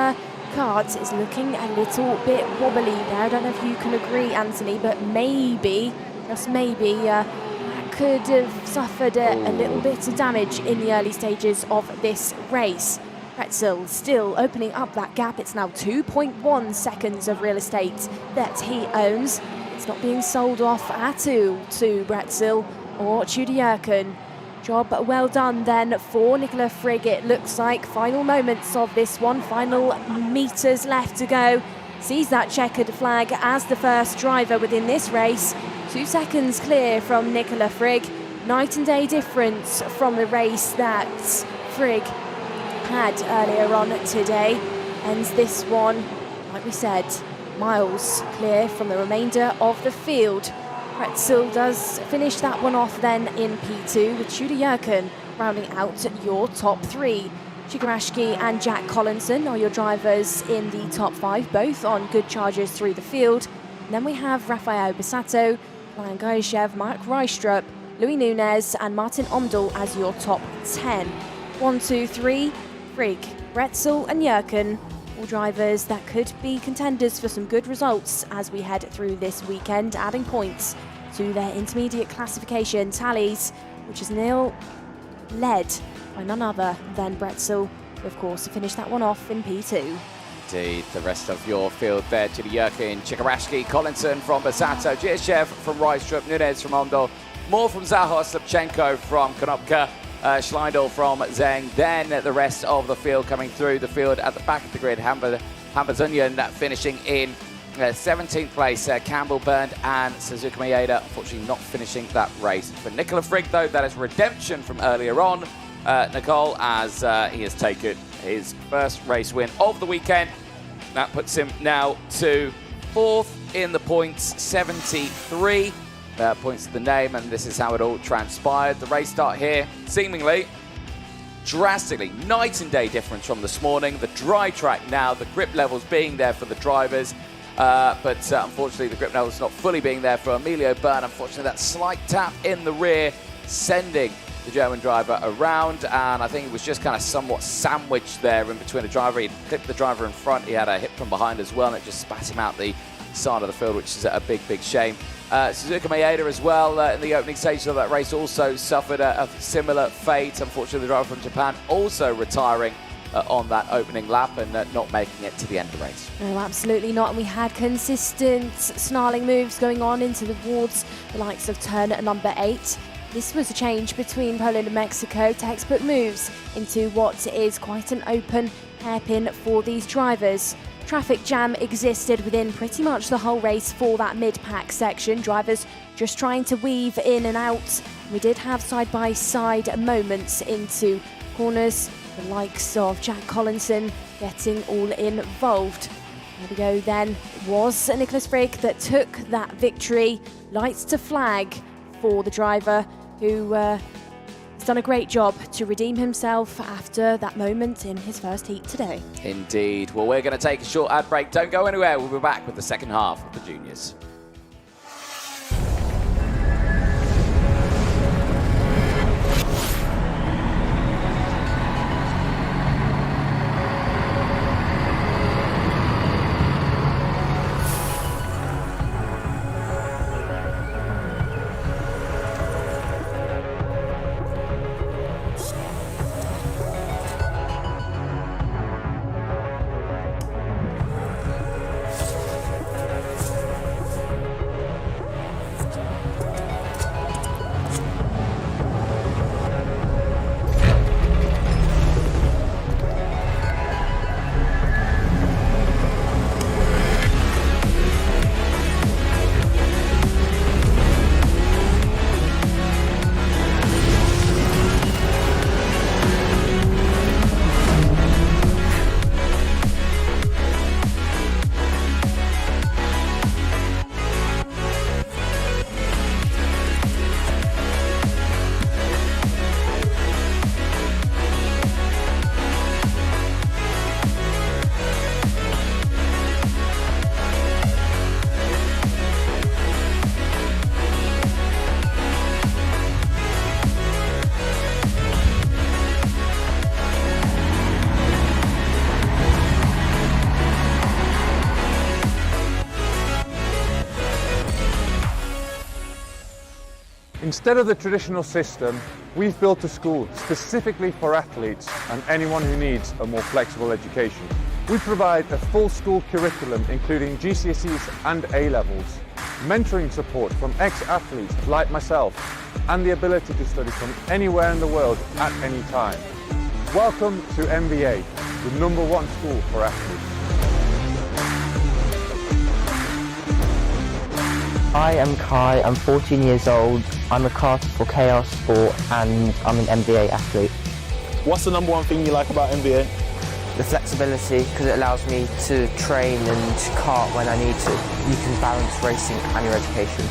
kart is looking a little bit wobbly there. I don't know if you can agree, Anthony, but maybe, just maybe, that could have suffered a little bit of damage in the early stages of this race. Bretzel still opening up that gap. It's now 2.1 seconds of real estate that he owns. It's not being sold off at all to Bretzel or Tudor Jurken. Job well done then for Nicola Frigg. It looks like final moments of this one, final meters left to go. Sees that checkered flag as the first driver within this race. 2 seconds clear from Nicola Frigg. Night and day difference from the race that Frigg had earlier on today. Ends this one, like we said, miles clear from the remainder of the field. Bretzel does finish that one off then in P2 with Tudor Jurken rounding out your top 3. Chigurashki and Jack Collinson are your drivers in the top 5, both on good charges through the field. And then we have Rafael Basato, Ryan Gaishev, Mark Reistrup, Louis Nunez and Martin Omdahl as your top 10. 1, 2, 3, Frigg, Bretzel and Jurken, all drivers that could be contenders for some good results as we head through this weekend, adding points to their intermediate classification tallies, which is nil led by none other than Bretzel, who of course finished that one off in P2. Indeed, the rest of your field there, Tudor Jurken, Chigurashki, Collinson from Basato, Gieshev from Reistrup, Nunez from Omdahl, Moore from Zahos, Lipchenko from Konopka, Schleindel from Zeng, then the rest of the field coming through the field at the back of the grid. Hambazunian finishing in 17th place, Campbell Burned and Suzuka Maeda unfortunately not finishing that race. For Nicola Frigg though, that is redemption from earlier on, Nicole, as he has taken his first race win of the weekend. That puts him now to 4th in the points, 73 points to the name, and this is how it all transpired. The race start here, seemingly drastically night and day difference from this morning. The dry track now, the grip levels being there for the drivers, but unfortunately the grip levels not fully being there for Emilio Byrne. Unfortunately, that slight tap in the rear sending the German driver around, and I think he was just kind of somewhat sandwiched there in between the driver. He clipped the driver in front, he had a hit from behind as well, and it just spat him out the side of the field, which is a big shame. Suzuka Maeda as well in the opening stages of that race also suffered a similar fate. Unfortunately, the driver from Japan also retiring on that opening lap and not making it to the end of the race. No, absolutely not. And we had consistent snarling moves going on into towards the likes of turn number 8. This was a change between Poland and Mexico. Textbook moves into what is quite an open hairpin for these drivers. Traffic jam existed within pretty much the whole race for that mid-pack section. Drivers just trying to weave in and out. We did have side-by-side moments into corners. The likes of Jack Collinson getting all involved. There we go then. It was Nicolas Frigg that took that victory. Lights to flag for the driver who has done a great job to redeem himself after that moment in his first heat today. Indeed. Well, we're going to take a short ad break. Don't go anywhere. We'll be back with the second half of the juniors. Instead of the traditional system, we've built a school specifically for athletes and anyone who needs a more flexible education. We provide a full school curriculum including GCSEs and A-levels, mentoring support from ex-athletes like myself, and the ability to study from anywhere in the world at any time. Welcome to MBA, the #1 school for athletes. Hi, I'm Kai, I'm 14 years old, I'm a karter for Chaos Sport and I'm an MBA athlete. What's the #1 thing you like about MBA? The flexibility, because it allows me to train and kart when I need to. You can balance racing and your education.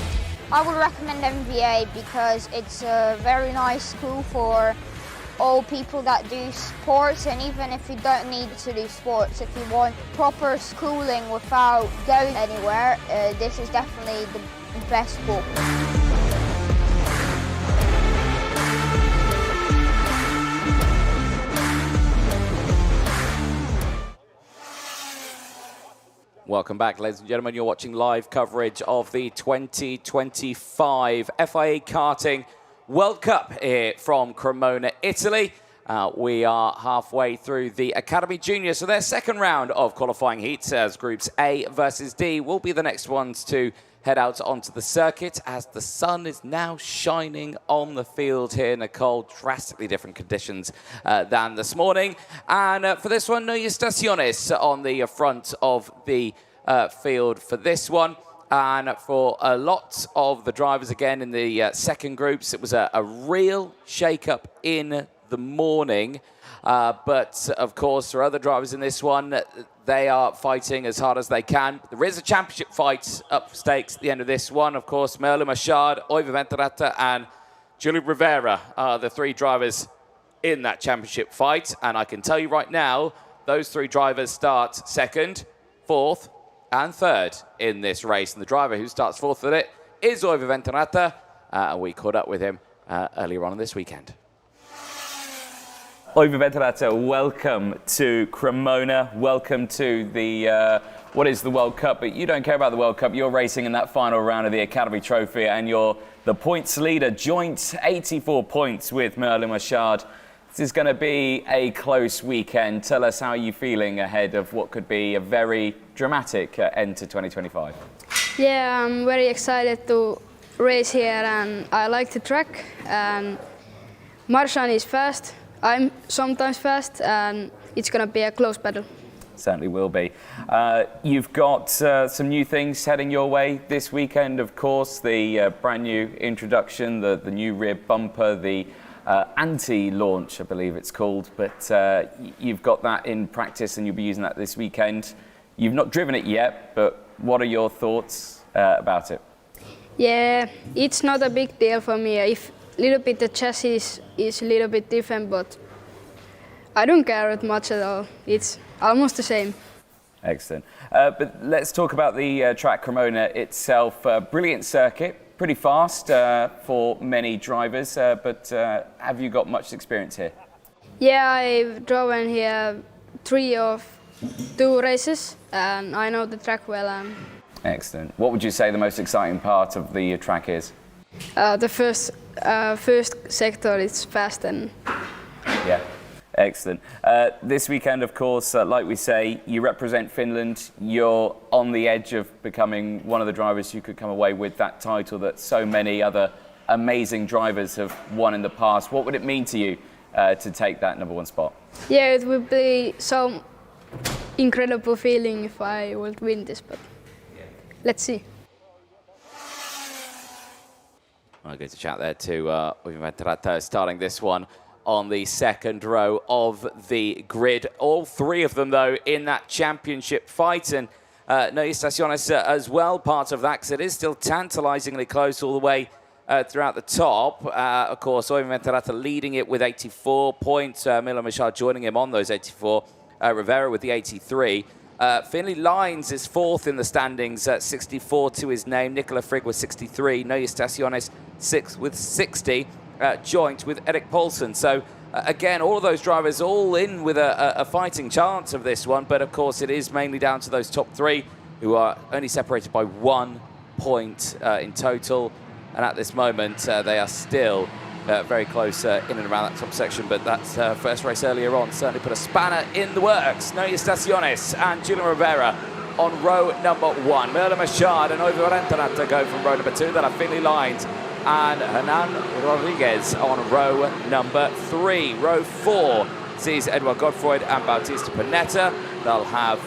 I would recommend MVA because it's a very nice school for all people that do sports, and even if you don't need to do sports, if you want proper schooling without going anywhere, this is definitely the best school. Welcome back, ladies and gentlemen. You're watching live coverage of the 2025 FIA Karting World Cup here from Cremona, Italy. We are halfway through the Academy Junior, so their second round of qualifying heats as Groups A versus D will be the next ones to head out onto the circuit as the sun is now shining on the field here, Nicole. Drastically different conditions than this morning. And for this one, no estaciones on the front of the field for this one. And for a lot of the drivers, again, in the second groups, it was a real shake-up in the morning. But, of course, for other drivers in this one, they are fighting as hard as they can. There is a championship fight up for stakes at the end of this one. Of course, Merlin Machard, Oive Venturata, and Julie Rivera are the three drivers in that championship fight. And I can tell you right now, those three drivers start second, fourth, and third in this race. And the driver who starts fourth in it is Oive Venturata. And we caught up with him earlier on this weekend. Oive Venturata, welcome to Cremona. Welcome to the, what is the World Cup, but you don't care about the World Cup. You're racing in that final round of the Academy Trophy and you're the points leader, joint 84 points with Merlin Machard. This is going to be a close weekend. Tell us how you're feeling ahead of what could be a very dramatic end to 2025. Yeah, I'm very excited to race here and I like the track. And Marsan is fast. I'm sometimes fast, and it's going to be a close battle. Certainly will be. You've got some new things heading your way this weekend, of course. The brand new introduction, the new rear bumper, the anti-launch, I believe it's called. But you've got that in practice, and you'll be using that this weekend. You've not driven it yet, but what are your thoughts about it? Yeah, it's not a big deal for me. If little bit the chassis is a little bit different, but I don't care much at all. It's almost the same. Excellent. But let's talk about the track Cremona itself. Brilliant circuit, pretty fast for many drivers, but have you got much experience here? Yeah, I've driven here 3 of 2 races and I know the track well. Excellent. What would you say the most exciting part of the track is? The first sector is fast and... Yeah, excellent. This weekend, of course, like we say, you represent Finland. You're on the edge of becoming one of the drivers who could come away with that title that so many other amazing drivers have won in the past. What would it mean to you to take that #1 spot? Yeah, it would be some incredible feeling if I would win this, but let's see. Well, good to chat there to Oive Venturata, starting this one on the second row of the grid. All three of them, though, in that championship fight. And no estaciones as well, part of that, because it is still tantalizingly close all the way throughout the top. Of course, Oive Venturata leading it with 84 points. Merlin Machard joining him on those 84. Rivera with the 83. Finley Lines is fourth in the standings at 64 to his name. Nicola Frigg with 63. No Estaciones sixth with 60. Joint with Erik Paulsen. So again, all of those drivers all in with a fighting chance of this one. But of course, it is mainly down to those top three who are only separated by 1 point in total. And at this moment, they are still very close in and around that top section, but that first race earlier on certainly put a spanner in the works. Noe Estaciones and Julian Rivera on row number 1. Merlin Machard and Oivo Rentanata go from row number 2. That are thinly lined. And Hernan Rodriguez on row number 3. Row 4 sees Edouard Godefroy and Bautista Panetta. They'll have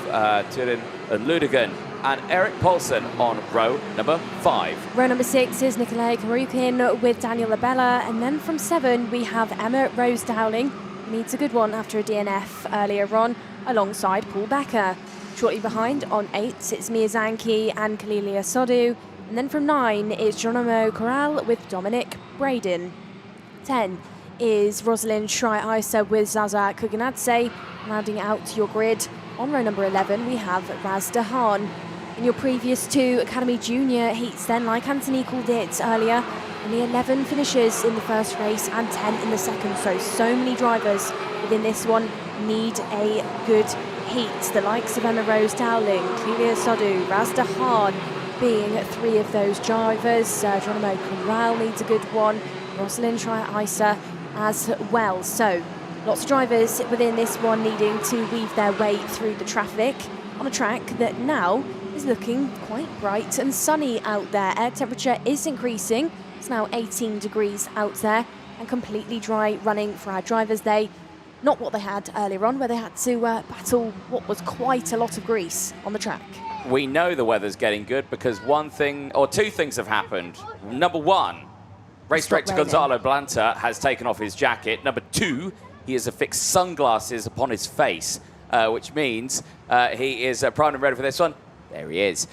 Turin and Ludigan and Eric Paulsen on row number 5. Row number 6 is Nikolai Karukin with Daniel Labella. And then from 7, we have Emma Rose Dowling, who needs a good one after a DNF earlier on, alongside Paul Becker. Shortly behind on 8, it's Miyazaki and Kalilia Sodu. And then from 9 is Geronimo Corral with Dominic Braden. 10 is Rosalind Schrei-Eiser with Zaza Kuganadze. Rounding out your grid, on row number 11, we have Raz Dahan. In your previous 2 Academy Junior heats then, like Anthony called it earlier, only 11 finishes in the first race and 10 in the second. So many drivers within this one need a good heat. The likes of Emma Rose Dowling, Clelia Sodu, Raz Dahan being 3 of those drivers. Geronimo Corral needs a good one. Rosalind Schrei-Eiser as well. So lots of drivers within this one needing to weave their way through the traffic on a track that now is looking quite bright and sunny out there. Air temperature is increasing. It's now 18 degrees out there and completely dry running for our drivers. Not what they had earlier on, where they had to battle what was quite a lot of grease on the track. We know the weather's getting good because one thing, or 2 things have happened. Number 1, race director Gonzalo Blanta has taken off his jacket. Number 2, he has affixed sunglasses upon his face, which means he is primed and ready for this one. There he is.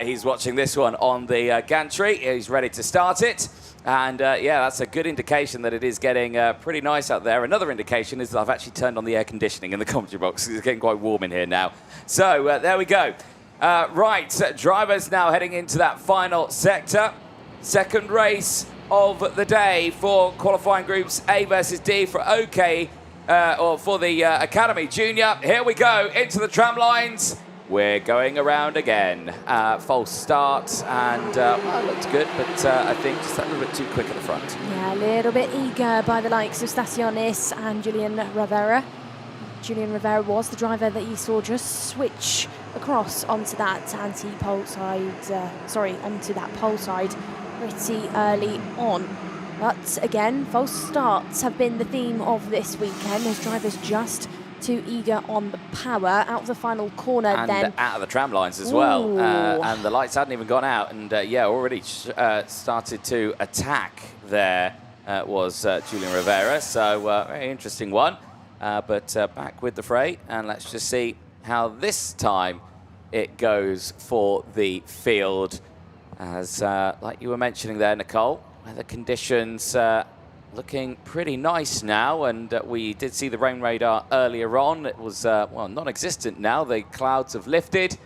He's watching this one on the gantry. He's ready to start it. And yeah, that's a good indication that it is getting pretty nice out there. Another indication is that I've actually turned on the air conditioning in the commentary box. It's getting quite warm in here now. So there we go. Right, drivers now heading into that final sector. Second race of the day for qualifying groups A versus D for OK, or for the Academy Junior. Here we go into the tram lines. We're going around again. False start, and well, it looked good, but I think just a little bit too quick at the front. Yeah, a little bit eager by the likes of Stacionis and Julian Rivera. Julian Rivera was the driver that you saw just switch across onto that anti-pole side, onto that pole side pretty early on. But again, false starts have been the theme of this weekend as drivers just too eager on the power out of the final corner, and then out of the tram lines as well, and the lights hadn't even gone out, and yeah, already started to attack there was Julian Rivera. So very interesting one, but back with the fray, and let's just see how this time it goes for the field. As like you were mentioning there, Nicole, weather conditions looking pretty nice now, and we did see the rain radar earlier on. It was, well, non-existent now. The clouds have lifted.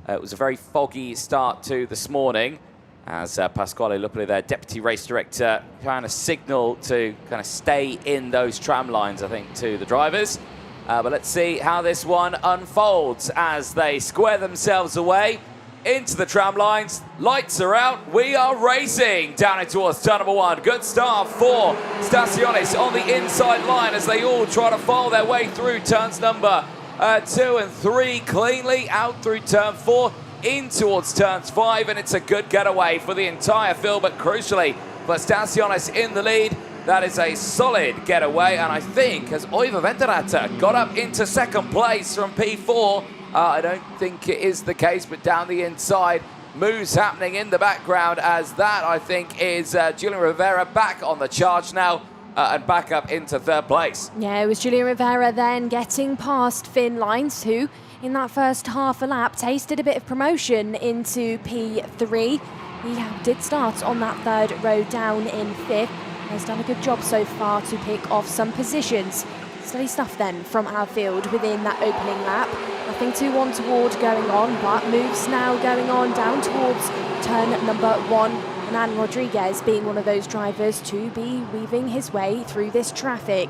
It was a very foggy start to this morning as Pasquale Lupoli, their deputy race director, trying to signal to kind of stay in those tram lines, I think, to the drivers. But let's see how this one unfolds as they square themselves away into the tram lines. Lights are out. We are racing down in towards turn number 1. Good start for Stacionis on the inside line as they all try to file their way through turns number 2 and 3 cleanly out through turn 4 in towards turns 5, and it's a good getaway for the entire field, but crucially for Stacionis in the lead. That is a solid getaway, and I think as Oivo Venturata got up into second place from P4, I don't think it is the case, but down the inside, moves happening in the background as that, I think, is Julian Rivera back on the charge now and back up into third place. Yeah, it was Julian Rivera then getting past Finn Lines, who in that first half a lap tasted a bit of promotion into P3. He did start on that third row down in 5th. Has done a good job so far to pick off some positions. Steady stuff then from our field within that opening lap. Nothing too untoward going on, but moves now going on down towards turn number 1. Hernan Rodriguez being one of those drivers to be weaving his way through this traffic.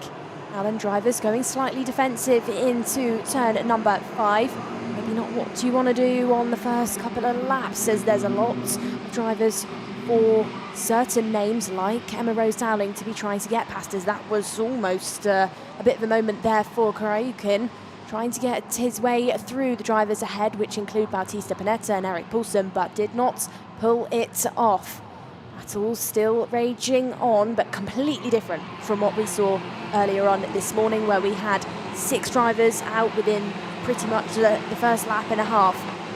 Now then, drivers going slightly defensive into turn number 5. Maybe not what you want to do on the first couple of laps, as there's a lot of drivers for certain names like Emma Rose Dowling to be trying to get past us. That was almost a bit of a moment there for Karayukin, trying to get his way through the drivers ahead, which include Bautista Panetta and Erik Poulsen, but did not pull it off. Battle still raging on, but completely different from what we saw earlier on this morning, where we had 6 drivers out within pretty much the first lap and a half.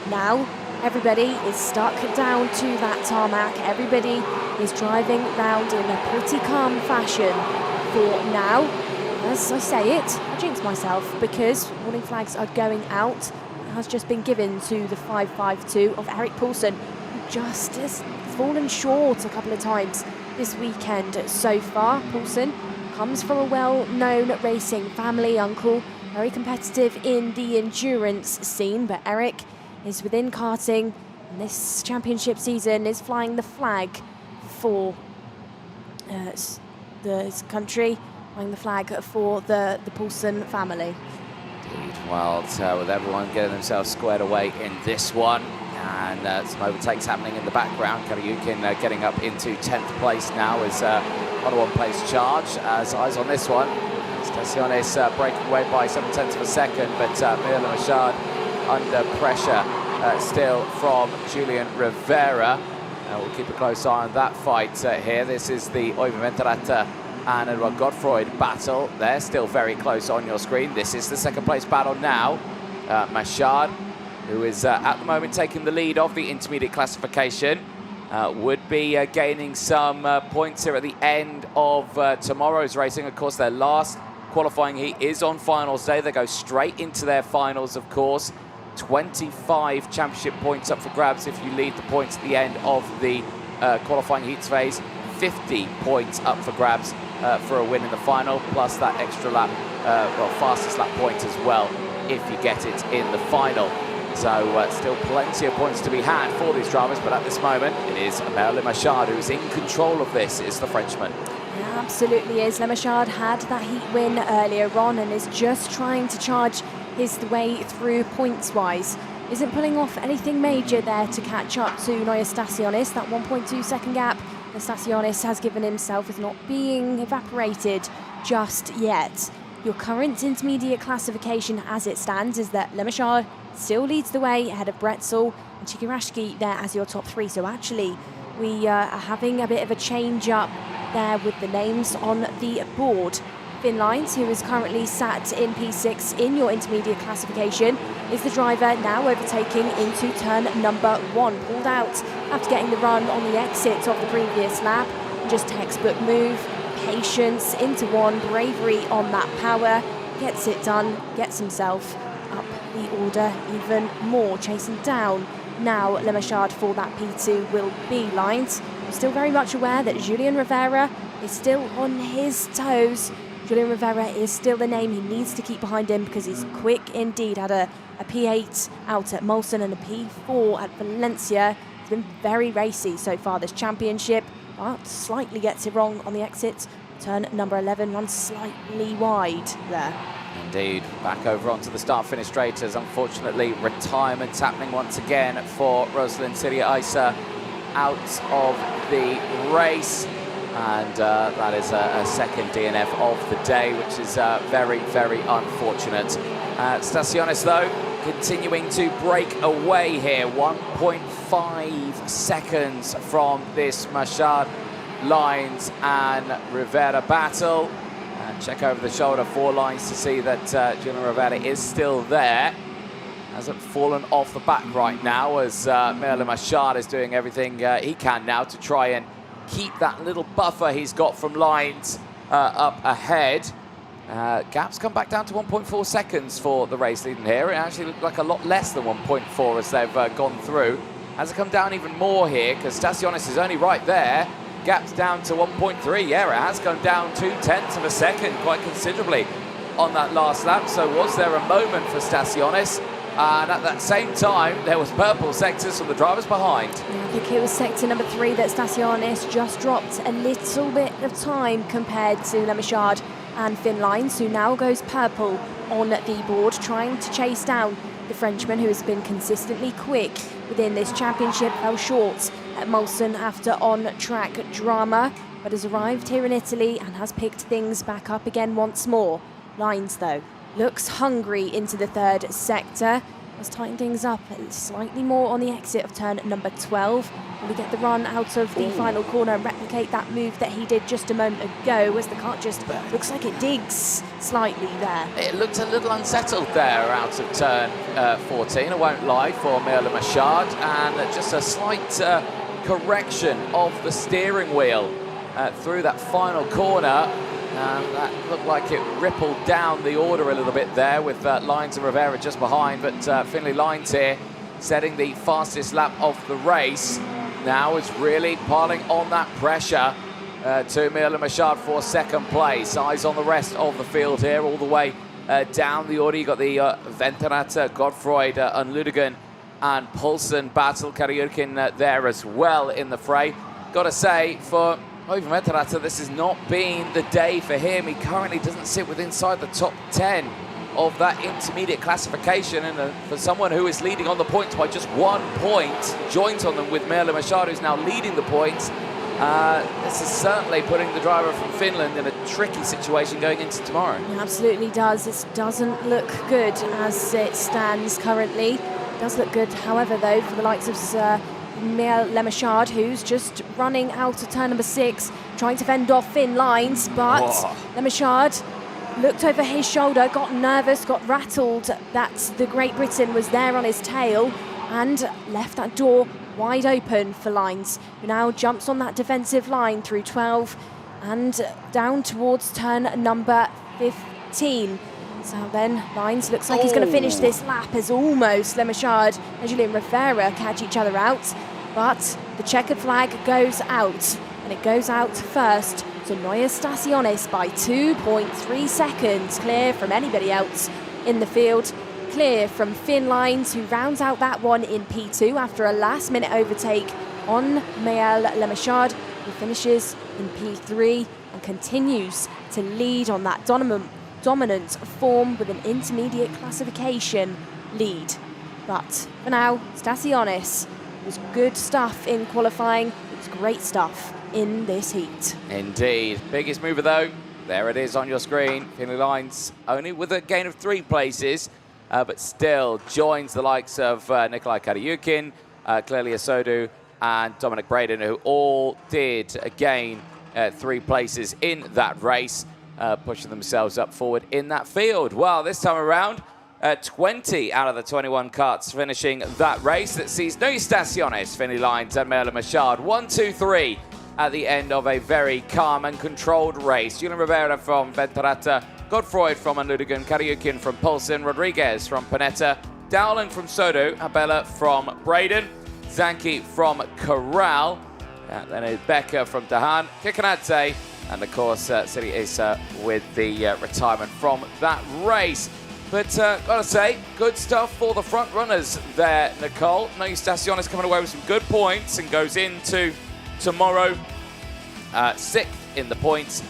Now, everybody is stuck down to that tarmac. Everybody is driving round in a pretty calm fashion for now. As I say it, I jinx myself because warning flags are going out. It has just been given to the 552 of Erik Poulsen, who just has fallen short a couple of times this weekend so far. Poulsen comes from a well-known racing family, uncle, very competitive in the endurance scene, but Erik is within karting, and this championship season is flying the flag for the country, flying the flag for the Poulsen family. Indeed. Well, with everyone getting themselves squared away in this one, and some overtakes happening in the background. Karayukin getting up into 10th place now as on a one-place charge. As eyes on this one, Staciones breaking away by 7/10 of a second, but Mirla Machard under pressure still from Julian Rivera. We'll keep a close eye on that fight here. This is the Oive Mentarata and Edward Godfroyd battle. They're still very close on your screen. This is the second place battle now. Machard, who is at the moment taking the lead of the intermediate classification, would be gaining some points here at the end of tomorrow's racing. Of course, their last qualifying heat is on finals day. They go straight into their finals, of course. 25 championship points up for grabs if you lead the points at the end of the qualifying heats phase. 50 points up for grabs for a win in the final, plus that extra lap, fastest lap point as well if you get it in the final. So still plenty of points to be had for these drivers, but at this moment it is Merlin Machard who's in control of this, is the Frenchman. Yeah, absolutely is. Le Machard had that heat win earlier on and is just trying to charge his way through points-wise. Isn't pulling off anything major there to catch up to Noia Staciones. That 1.2 second gap that Staciones has given himself is not being evaporated just yet. Your current intermediate classification as it stands is that Le Machard still leads the way ahead of Bretzel and Chigurashki there as your top 3. So actually we are having a bit of a change up there with the names on the board. Finn Lines, who is currently sat in P6 in your intermediate classification, is the driver now overtaking into turn number 1. Pulled out after getting the run on the exit of the previous lap. Just textbook move, patience into one, bravery on that power, gets it done, gets himself up the order even more, chasing down now Le Machard for that P2 will be Lines. I'm still very much aware that Julian Rivera is still on his toes. Julian Rivera is still the name he needs to keep behind him because he's quick indeed. Had a P8 out at Molson and a P4 at Valencia. He's been very racy so far this championship, but slightly gets it wrong on the exit. Turn number 11 runs slightly wide there. Indeed, back over onto the start-finish straight as unfortunately retirement's happening once again for Rosalind Siria Isa out of the race. And that is a second DNF of the day, which is very, very unfortunate. Staciones, though, continuing to break away here. 1.5 seconds from this Machard, Lines and Rivera battle. And check over the shoulder for Lines to see that Julian Rivera is still there. Hasn't fallen off the back right now as Merlin Machard is doing everything he can now to try and keep that little buffer he's got from Lines up ahead. Gap's come back down to 1.4 seconds for the race leading here. It actually looked like a lot less than 1.4 as they've gone through. Has it come down even more here because Staciones is only right there. Gap's down to 1.3. Yeah, it has gone down 0.2 of a second quite considerably on that last lap. So was there a moment for Staciones? And at that same time, there was purple sectors from the drivers behind. Yeah, I think it was sector number 3 that Staciones just dropped a little bit of time compared to Le Machard and Finn Lines, who now goes purple on the board, trying to chase down the Frenchman, who has been consistently quick within this championship. Fell short Molson after on-track drama, but has arrived here in Italy and has picked things back up again once more. Lines, though, looks hungry into the third sector. Has tightened things up slightly more on the exit of turn number 12. Will he get the run out of the final corner and replicate that move that he did just a moment ago, as the kart just looks like it digs slightly there? It looked a little unsettled there out of turn 14, I won't lie, for Emile Machard, and just a slight correction of the steering wheel through that final corner. That looked like it rippled down the order a little bit there, with Lines and Rivera just behind, but Finlay Lines here setting the fastest lap of the race. Now is really piling on that pressure to Emile Machard for second place. Eyes on the rest of the field here, all the way down the order. You've got the Venturata, Godfroyd, Unludigan and Poulsen battle. Kariukin there as well in the fray. Got to say, for Oiva Venturata, this has not been the day for him. He currently doesn't sit within inside the top 10 of that intermediate classification, and for someone who is leading on the points by just 1 point, joins on them with Emile Machard, who's now leading the points. This is certainly putting the driver from Finland in a tricky situation going into tomorrow. It absolutely does. This doesn't look good as it stands currently. It does look good, however, though, for the likes of Emile Machard, who's just running out of turn number 6, trying to fend off Finn Lines, but Machard looked over his shoulder, got nervous, got rattled that the Great Britain was there on his tail, and left that door wide open for Lines, who now jumps on that defensive line through 12 and down towards turn number 15. So then Lines looks like he's going to finish this lap, as almost Machard and Julien Rivera catch each other out, but the checkered flag goes out, and it goes out first to Neue Staciones by 2.3 seconds, clear from anybody else in the field. Clear from Finn Lines, who rounds out that one in P2 after a last-minute overtake on Emile Machard, who finishes in P3 and continues to lead on that dominant form with an intermediate classification lead. But for now, Staciones was good stuff in qualifying. It was great stuff in this heat. Indeed. Biggest mover, though, there it is on your screen. Finlay Lines only with a gain of 3 places, but still joins the likes of Nikolai Kariukin, Clelia Sodu, and Dominic Braden, who all did gain 3 places in that race, pushing themselves up forward in that field. Well, this time around, 20 out of the 21 karts finishing that race. That sees Neue Staciones, Finlay Lines, and Emile Machard 1, 2, 3 at the end of a very calm and controlled race. Julien Rivera from Venturata, Godfroyd from Unludigan, Kariukin from Poulsen, Rodriguez from Panetta, Dowling from Sodo, Abella from Braden, Zanke from Corral, then Becker from Dahan, Kikanadze, and of course Siri Issa with the retirement from that race. But gotta say, good stuff for the front runners there, Nicole. Neue Staciones coming away with some good points and goes into tomorrow 6th in the points,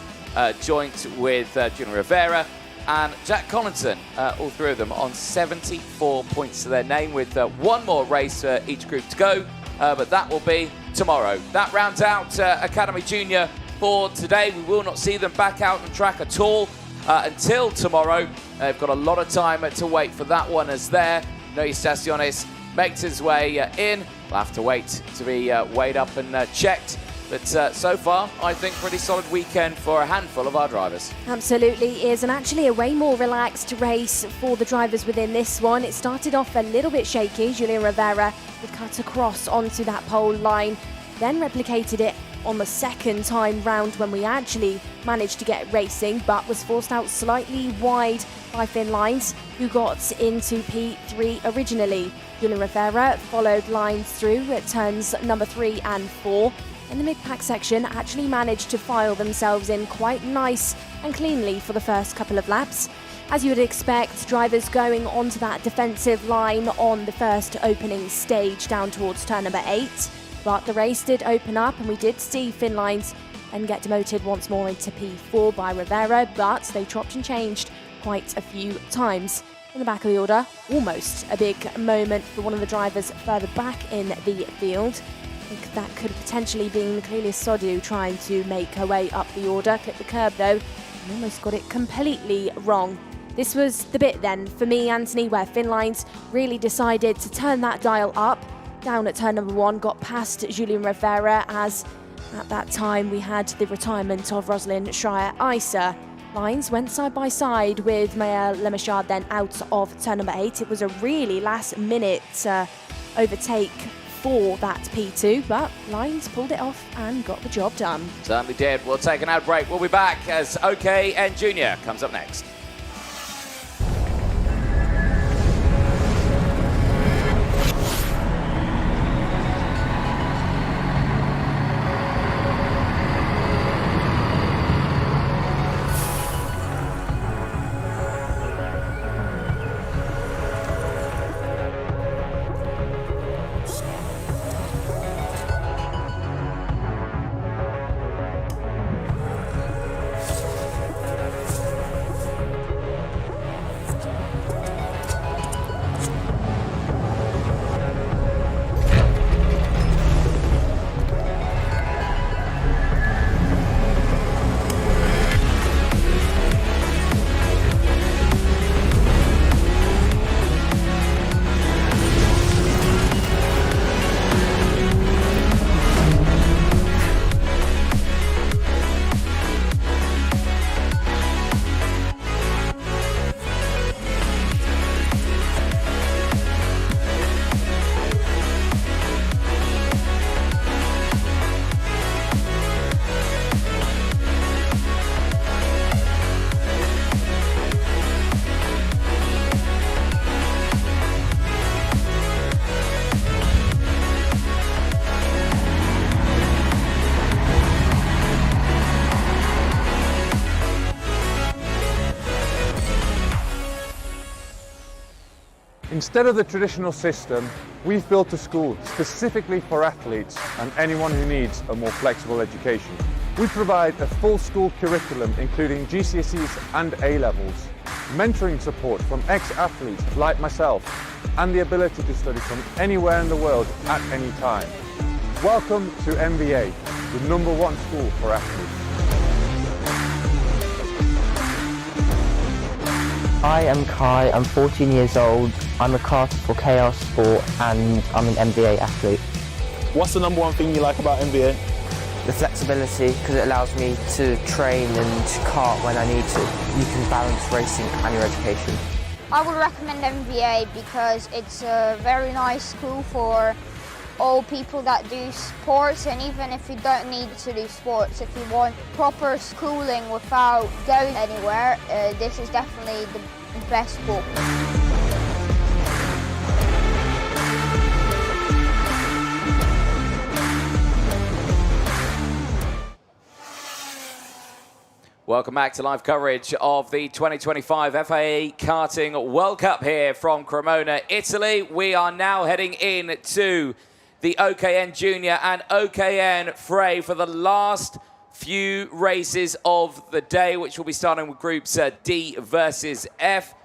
joint with Julien Rivera and Jack Collinson, all 3 of them on 74 points to their name, with 1 more race for each group to go, but that will be tomorrow. That rounds out Academy Junior for today. We will not see them back out on track at all until tomorrow. They've got a lot of time to wait for that one, as there Neue Staciones makes his way in. We'll have to wait to be weighed up and checked. But so far, I think pretty solid weekend for a handful of our drivers. Absolutely is, and actually a way more relaxed race for the drivers within this one. It started off a little bit shaky. Julien Rivera had cut across onto that pole line, then replicated it on the second time round when we actually managed to get racing, but was forced out slightly wide by Finn Lines, who got into P3 originally. Julien Rivera followed Lines through at turns number 3 and 4. In the mid-pack section, actually managed to file themselves in quite nice and cleanly for the first couple of laps. As you would expect, drivers going onto that defensive line on the first opening stage down towards turn number 8. But the race did open up, and we did see Finn Lines and get demoted once more into P4 by Rivera, but they chopped and changed quite a few times. In the back of the order, almost a big moment for one of the drivers further back in the field. think that could potentially be Clelia Sodu trying to make her way up the order. Clip the curb though, and almost got it completely wrong. This was the bit then for me, Anthony, where Finnlines really decided to turn that dial up. Down at turn number 1, got past Julien Rivera, as at that time we had the retirement of Rosalind Schreier-Eiser. Lines went side by side with Maya Lemachard then out of turn number 8. It was a really last minute overtake for that P2, but Lines pulled it off and got the job done. Certainly did. We'll take an ad break. We'll be back as OKN Junior comes up next. Instead of the traditional system, we've built a school specifically for athletes and anyone who needs a more flexible education. We provide a full school curriculum including GCSEs and A-levels, mentoring support from ex-athletes like myself, and the ability to study from anywhere in the world at any time. Welcome to MBA, the #1 school for athletes. Hi, I'm Kai, I'm 14 years old, I'm a karter for Chaos Sport and I'm an MBA athlete. What's the #1 thing you like about MBA? The flexibility, because it allows me to train and kart when I need to. You can balance racing and your education. I would recommend MVA because it's a very nice school for all people that do sports, and even if you don't need to do sports, if you want proper schooling without going anywhere, this is definitely the best school. Welcome back to live coverage of the 2025 FIA Karting World Cup here from Cremona, Italy. We are now heading in to the OKN Junior and OKN Frey for the last few races of the day, which will be starting with groups D versus F.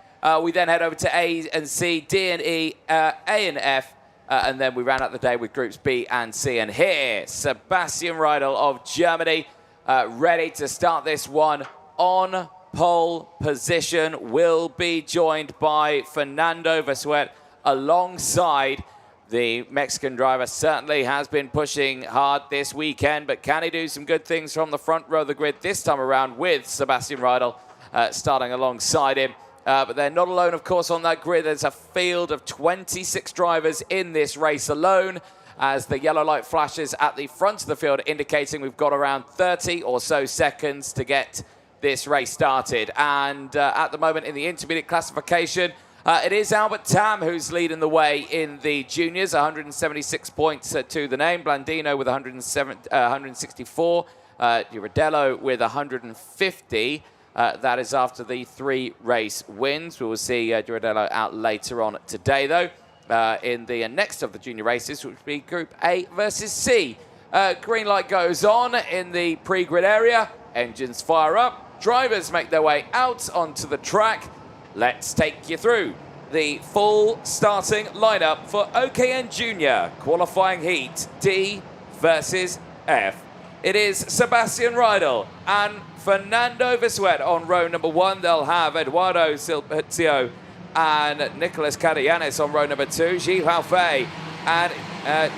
We then head over to A and C, D and E, A and F, and then we round out the day with groups B and C. And here, Sebastian Riedel of Germany, ready to start this one on pole position, will be joined by Fernando Versuet alongside the Mexican driver. Certainly has been pushing hard this weekend, but can he do some good things from the front row of the grid this time around with Sebastian Riedel starting alongside him? But they're not alone, of course, on that grid. There's a field of 26 drivers in this race alone, as the yellow light flashes at the front of the field, indicating we've got around 30 or so seconds to get this race started. And at the moment in the intermediate classification, it is Albert Tam who's leading the way in the juniors, 176 points to the name. Blandino with 164, Giardello with 150. That is after the 3 race wins. We will see Giardello out later on today, though, in the next of the junior races, which will be Group A versus C. Green light goes on in the pre-grid area. Engines fire up. Drivers make their way out onto the track. Let's take you through the full starting lineup for OKN Junior qualifying heat D versus F. It is Sebastian Riedel and Fernando Visuet on row number 1. They'll have Eduardo Silpizio and Nicolas Cadillanes on row number 2. Gilles Halfay and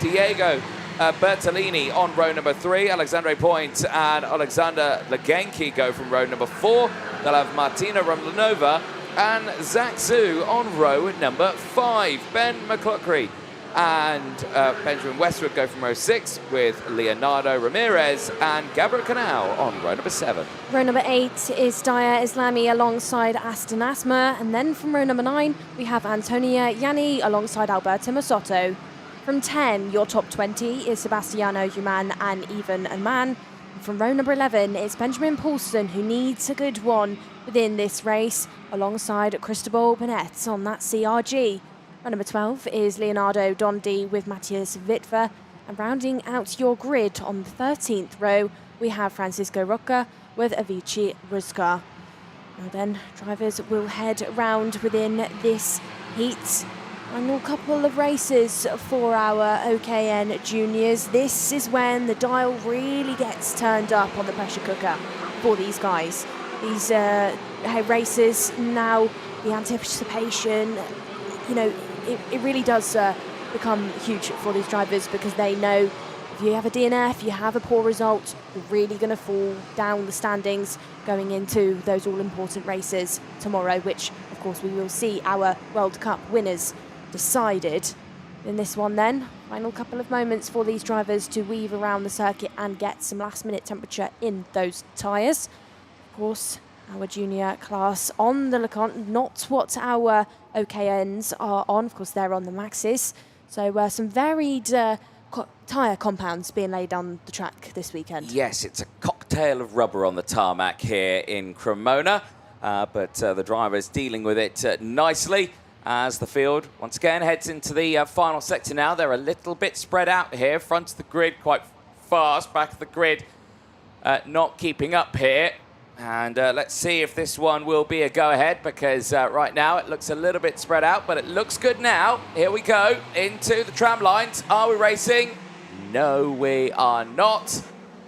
Diego Bertolini on row number 3. Alexandre Point and Alexander Legenki go from row number 4. They'll have Martina Rumlanova and Zach Zhu on row number 5. Ben McCluckery and Benjamin Westwood go from row 6 with Leonardo Ramirez and Gabriel Canal on row number 7. Row number 8 is Daya Islami alongside Aston Asma. And then from row number 9, we have Antonia Yanni alongside Alberto Masotto. From 10, your top 20 is Sebastiano Human and Ivan Anman. From row number 11, it's Benjamin Paulson, who needs a good one within this race, alongside Cristobal Benet on that CRG. Row number 12 is Leonardo Dondi with Matthias Witwer. And rounding out your grid on the 13th row, we have Francisco Roca with Avicii Ruska. Now then, drivers will head round within this heat. Final couple of races for our OKN juniors. This is when the dial really gets turned up on the pressure cooker for these guys. These races now, the anticipation, you know, it really does become huge for these drivers, because they know if you have a DNF, you have a poor result, you're really going to fall down the standings going into those all-important races tomorrow, which, of course, we will see our World Cup winners decided in this one then. Final couple of moments for these drivers to weave around the circuit and get some last-minute temperature in those tyres. Of course, our junior class on the LeConte, not what our OKNs are on. Of course, they're on the Maxis. So some varied tyre compounds being laid on the track this weekend. Yes, it's a cocktail of rubber on the tarmac here in Cremona, but the drivers dealing with it nicely as the field once again heads into the final sector now. They're a little bit spread out here, front of the grid quite fast, back of the grid not keeping up here. And let's see if this one will be a go-ahead, because right now it looks a little bit spread out, but it looks good now. Here we go into the tram lines. Are we racing? No, we are not.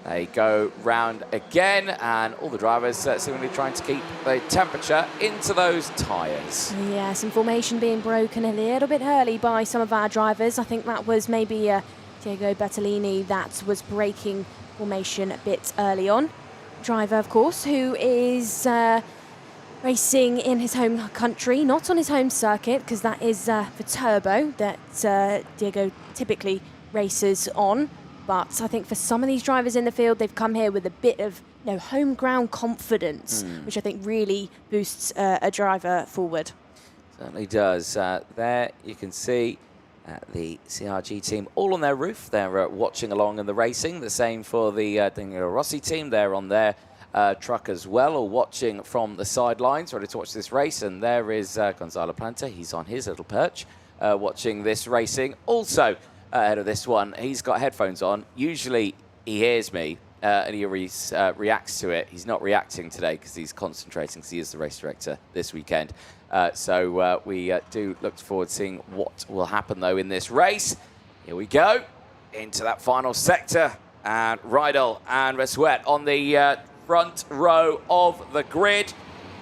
They go round again, and all the drivers seemingly trying to keep the temperature into those tyres. Yeah, some formation being broken a little bit early by some of our drivers. I think that was maybe Diego Bertolini that was breaking formation a bit early on. Driver, of course, who is racing in his home country, not on his home circuit, because that is the Turbo that Diego typically races on. But I think for some of these drivers in the field, they've come here with a bit of home ground confidence, which I think really boosts a driver forward. Certainly does. There you can see the CRG team all on their roof. They're watching along in the racing. The same for the Daniel Rossi team. They're on their truck as well, or watching from the sidelines, ready to watch this race. And there is Gonzalo Planta. He's on his little perch watching this racing. Also ahead of this one, he's got headphones on. Usually he hears me and he reacts to it. He's not reacting today because he's concentrating, because he is the race director this weekend. So we do look forward to seeing what will happen, though, in this race. Here we go into that final sector. And Riedel and Visuet on the front row of the grid.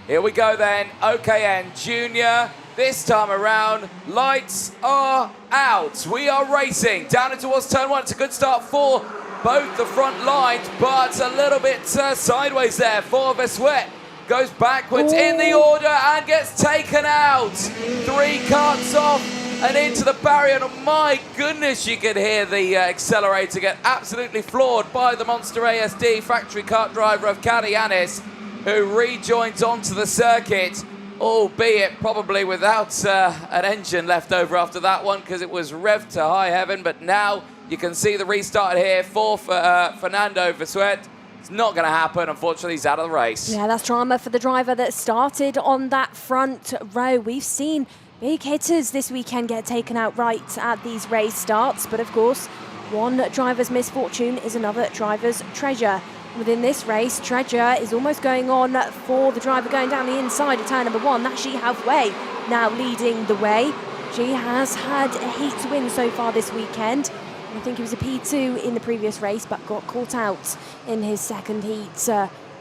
Here we go, then. OKN Junior. This time around, lights are out. We are racing down in towards turn 1. It's a good start for both the front lines, but a little bit sideways there for Visuet. Goes backwards in the order and gets taken out. 3 cuts off and into the barrier. And my goodness, you can hear the accelerator get absolutely floored by the Monster ASD factory kart driver of Cadillanes, who rejoins onto the circuit, albeit probably without an engine left over after that one, because it was revved to high heaven. But now you can see the restart here for Fernando Visuet. It's not going to happen. Unfortunately, he's out of the race. Yeah, that's drama for the driver that started on that front row. We've seen big hitters this weekend get taken out right at these race starts. But of course, one driver's misfortune is another driver's treasure. Within this race, treasure is almost going on for the driver going down the inside of turn number 1. That's Gilles Halfay now leading the way. She has had a heat win so far this weekend. I think he was a P2 in the previous race, but got caught out in his second heat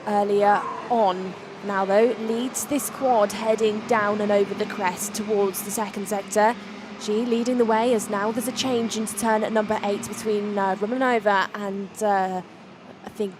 earlier on. Now, though, leads this quad heading down and over the crest towards the second sector. She leading the way as now there's a change into turn at number 8 between Romanova and I think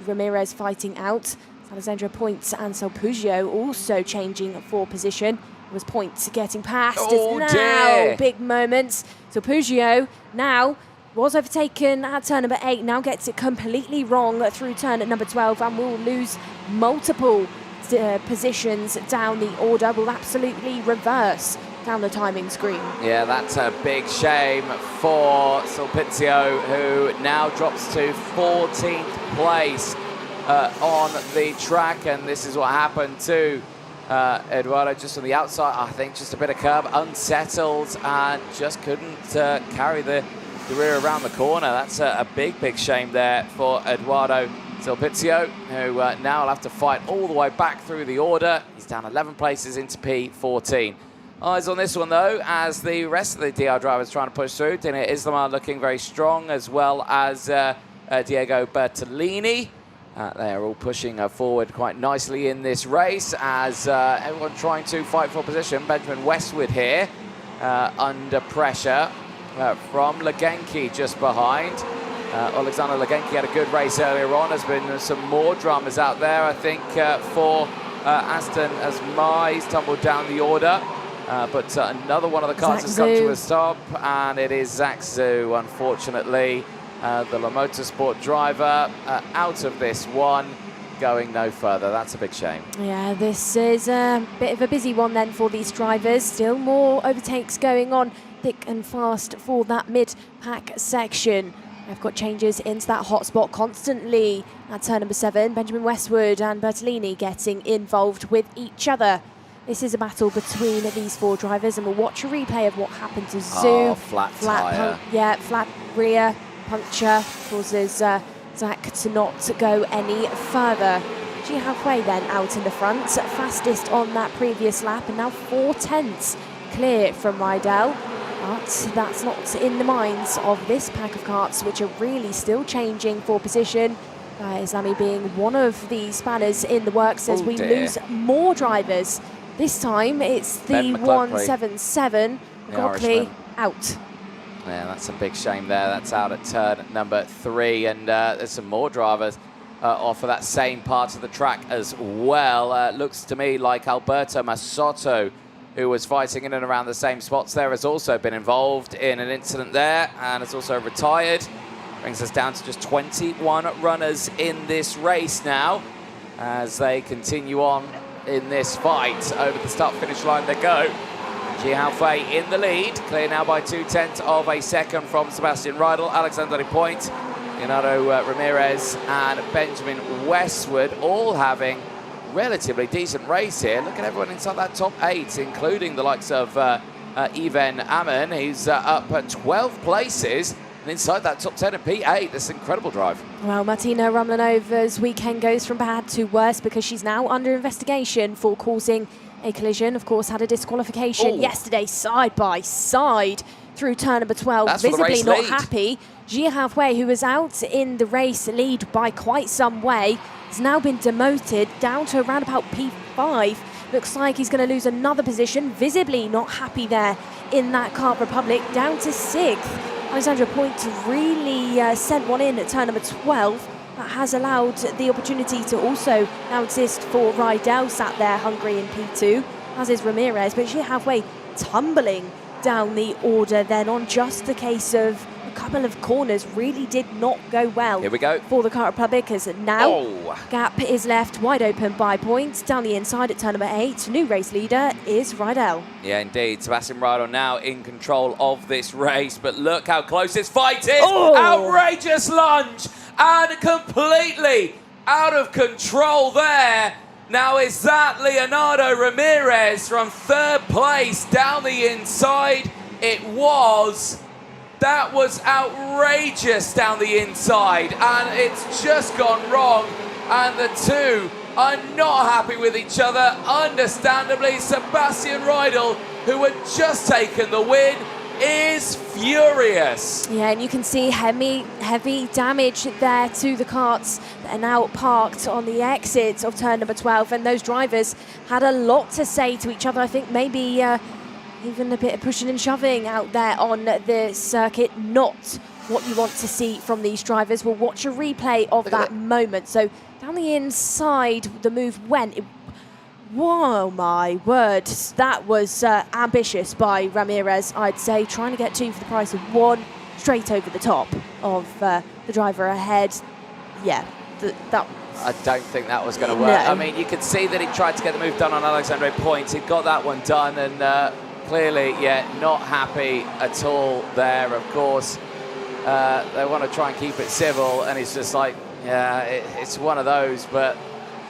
Ramirez fighting out. Alexandra Points and Solpugio also changing for position. It was Points getting past. Oh, it's now dear. big moments. Solpugio now was overtaken at turn number 8, now gets it completely wrong through turn at number 12 and will lose multiple positions down the order, will absolutely reverse down the timing screen. Yeah, that's a big shame for Sulpizio, who now drops to 14th place on the track, and this is what happened to Eduardo just on the outside. I think just a bit of curb, unsettled, and just couldn't carry the rear around the corner. That's a big shame there for Eduardo Sulpizio, who now will have to fight all the way back through the order. He's down 11 places into P14. Eyes on this one, though, as the rest of the DR drivers trying to push through. Dina Islamar looking very strong, as well as Diego Bertolini. They are all pushing forward quite nicely in this race, as everyone trying to fight for position. Benjamin Westwood here under pressure from Legenki just behind. Alexander Legenki had a good race earlier on. There's been some more dramas out there, I think, for Aston Asmar. He's tumbled down the order. But another one of the cars has come to a stop, and it is Zach Zhu, unfortunately. The La Motorsport driver out of this one, going no further. That's a big shame. Yeah, this is a bit of a busy one then for these drivers. Still more overtakes going on thick and fast for that mid-pack section. I've got changes into that hot spot constantly at turn number 7. Benjamin Westwood and Bertolini getting involved with each other. This is a battle between these 4 drivers, and we'll watch a replay of what happened to Zhu. Oh, flat tyre. Flat rear puncture causes Zach to not go any further. G halfway then out in the front, fastest on that previous lap, and now 4/10 clear from Rydell. But that's not in the minds of this pack of karts, which are really still changing for position. Islami being one of the spanners in the works as we lose more drivers. This time it's the 177. McLaughlin out. Yeah, that's a big shame there. That's out at turn number 3, and there's some more drivers off of that same part of the track as well. Looks to me like Alberto Massotto, who was fighting in and around the same spots there, has also been involved in an incident there and has also retired. Brings us down to just 21 runners in this race now as they continue on in this fight. Over the start-finish line they go. G Halfway in the lead, clear now by 2/10 of a second from Sebastian Rydell, Alexander Point, Leonardo Ramirez and Benjamin Westwood, all having relatively decent race here. Look at everyone inside that top 8, including the likes of Ivan Ammon. He's up at 12 places and inside that top 10 at P8. That's an incredible drive. Well, Martina Ramlanova's weekend goes from bad to worse because she's now under investigation for causing a collision. Of course, had a disqualification yesterday side by side through turn number 12. That's visibly not lead. happy. Gia Halfway, who was out in the race lead by quite some way, has now been demoted down to around about P5. Looks like he's going to lose another position. Visibly not happy there in that Kart Republic, down to 6th. Alexandra Point really sent one in at turn number 12. That has allowed the opportunity to also now exist for Rydell, sat there hungry in P2, as is Ramirez, but Gia Halfway tumbling down the order then on just the case of a couple of corners. Really did not go well. Here we go. For the Kart Republic, as now gap is left wide open by points down the inside at turn number 8. New race leader is Rydell. Yeah, indeed. Sebastian Rydell now in control of this race, but look how close this fight is. Outrageous lunge and completely out of control there. Now is that Leonardo Ramirez from 3rd place down the inside? It was. That was outrageous down the inside, and it's just gone wrong, and the two are not happy with each other. Understandably, Sebastian Rydell, who had just taken the win, is furious. Yeah, and you can see heavy damage there to the karts that are now parked on the exit of turn number 12, and those drivers had a lot to say to each other. I think maybe even a bit of pushing and shoving out there on the circuit. Not what you want to see from these drivers. We'll watch a replay of that moment. So down the inside, the move went. Whoa, my word. That was ambitious by Ramirez, I'd say, trying to get 2 for the price of 1 straight over the top of the driver ahead. Yeah, that. I don't think that was going to work. No. I mean, you could see that he tried to get the move done on Alexandre Points. He'd got that one done, and clearly, yeah, not happy at all there, of course. They want to try and keep it civil, and he's just like, yeah, it's one of those, but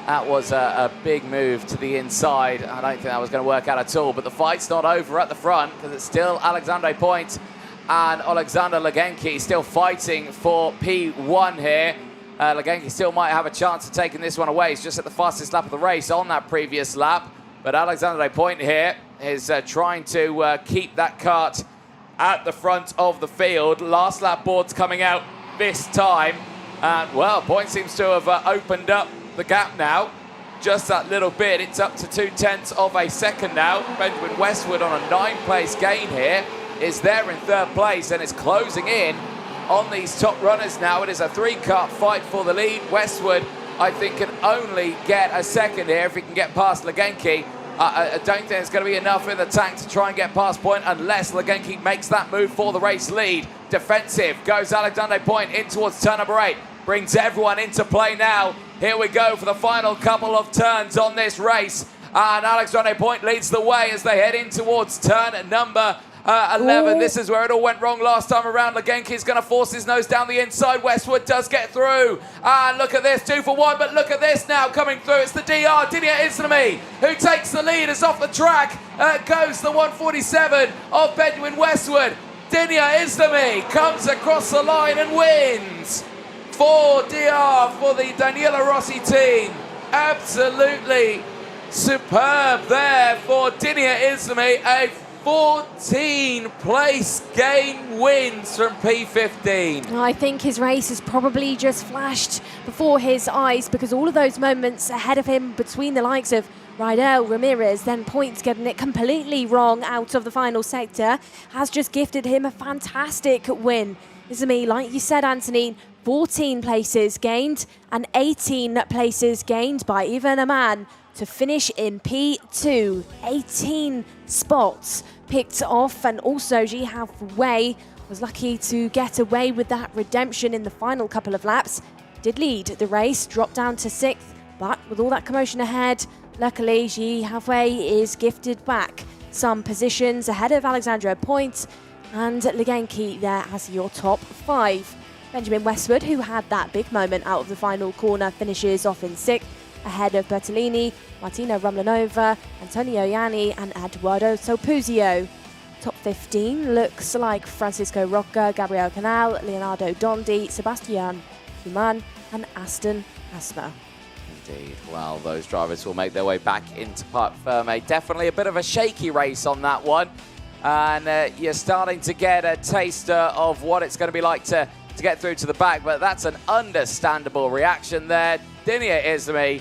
that was a big move to the inside. I don't think that was going to work out at all, but the fight's not over at the front because it's still Alexandre Point and Alexander Legenki still fighting for P1 here. Legenki still might have a chance of taking this one away. He's just at the fastest lap of the race on that previous lap, but Alexandre Point here is trying to keep that kart at the front of the field. Last lap board's coming out this time, and well, Point seems to have opened up the gap now, just that little bit. It's up to 0.2 of a second now. Benjamin Westwood on a 9th-place gain here is there in 3rd place and is closing in on these top runners now. It is a 3-kart fight for the lead. Westwood, I think, can only get a second here if he can get past Legenki. I don't think there's going to be enough in the tank to try and get past Point unless Legenki makes that move for the race lead. Defensive goes Alexandre Point in towards turn number 8. Brings everyone into play now. Here we go for the final couple of turns on this race. And Alexandre Point leads the way as they head in towards turn number 11. Ooh. This is where it all went wrong last time around. Legenki is going to force his nose down the inside. Westwood does get through. And look at this, 2 for 1. But look at this now coming through. It's the DR, Didier Islami, who takes the lead as off the track. Goes the 147 of Benjamin Westwood. Didier Islami comes across the line and wins. For DR, for the Daniela Rossi team. Absolutely superb there for Didier Islami. A 14th-place gain wins from P15. I think his race has probably just flashed before his eyes because all of those moments ahead of him between the likes of Rydell, Ramirez, then Points getting it completely wrong out of the final sector has just gifted him a fantastic win. Islami, like you said, Anthony, 14 places gained and 18 places gained by even a man to finish in P2. 18 spots picked off, and also Jihav Wei was lucky to get away with that redemption in the final couple of laps. Did lead the race, dropped down to 6th, but with all that commotion ahead, luckily Jihav Wei is gifted back some positions ahead of Alexandre Point and Legenki there as your top 5. Benjamin Westwood, who had that big moment out of the final corner, finishes off in 6th, ahead of Bertolini, Martina Rumlanova, Antonio Ianni and Eduardo Sopuzio. Top 15 looks like Francisco Rocca, Gabriel Canal, Leonardo Dondi, Sebastian Human and Aston Asma. Indeed. Well, those drivers will make their way back into Parc Ferme. Definitely a bit of a shaky race on that one. And you're starting to get a taster of what it's going to be like to get through to the back, but that's an understandable reaction there. Didier Islami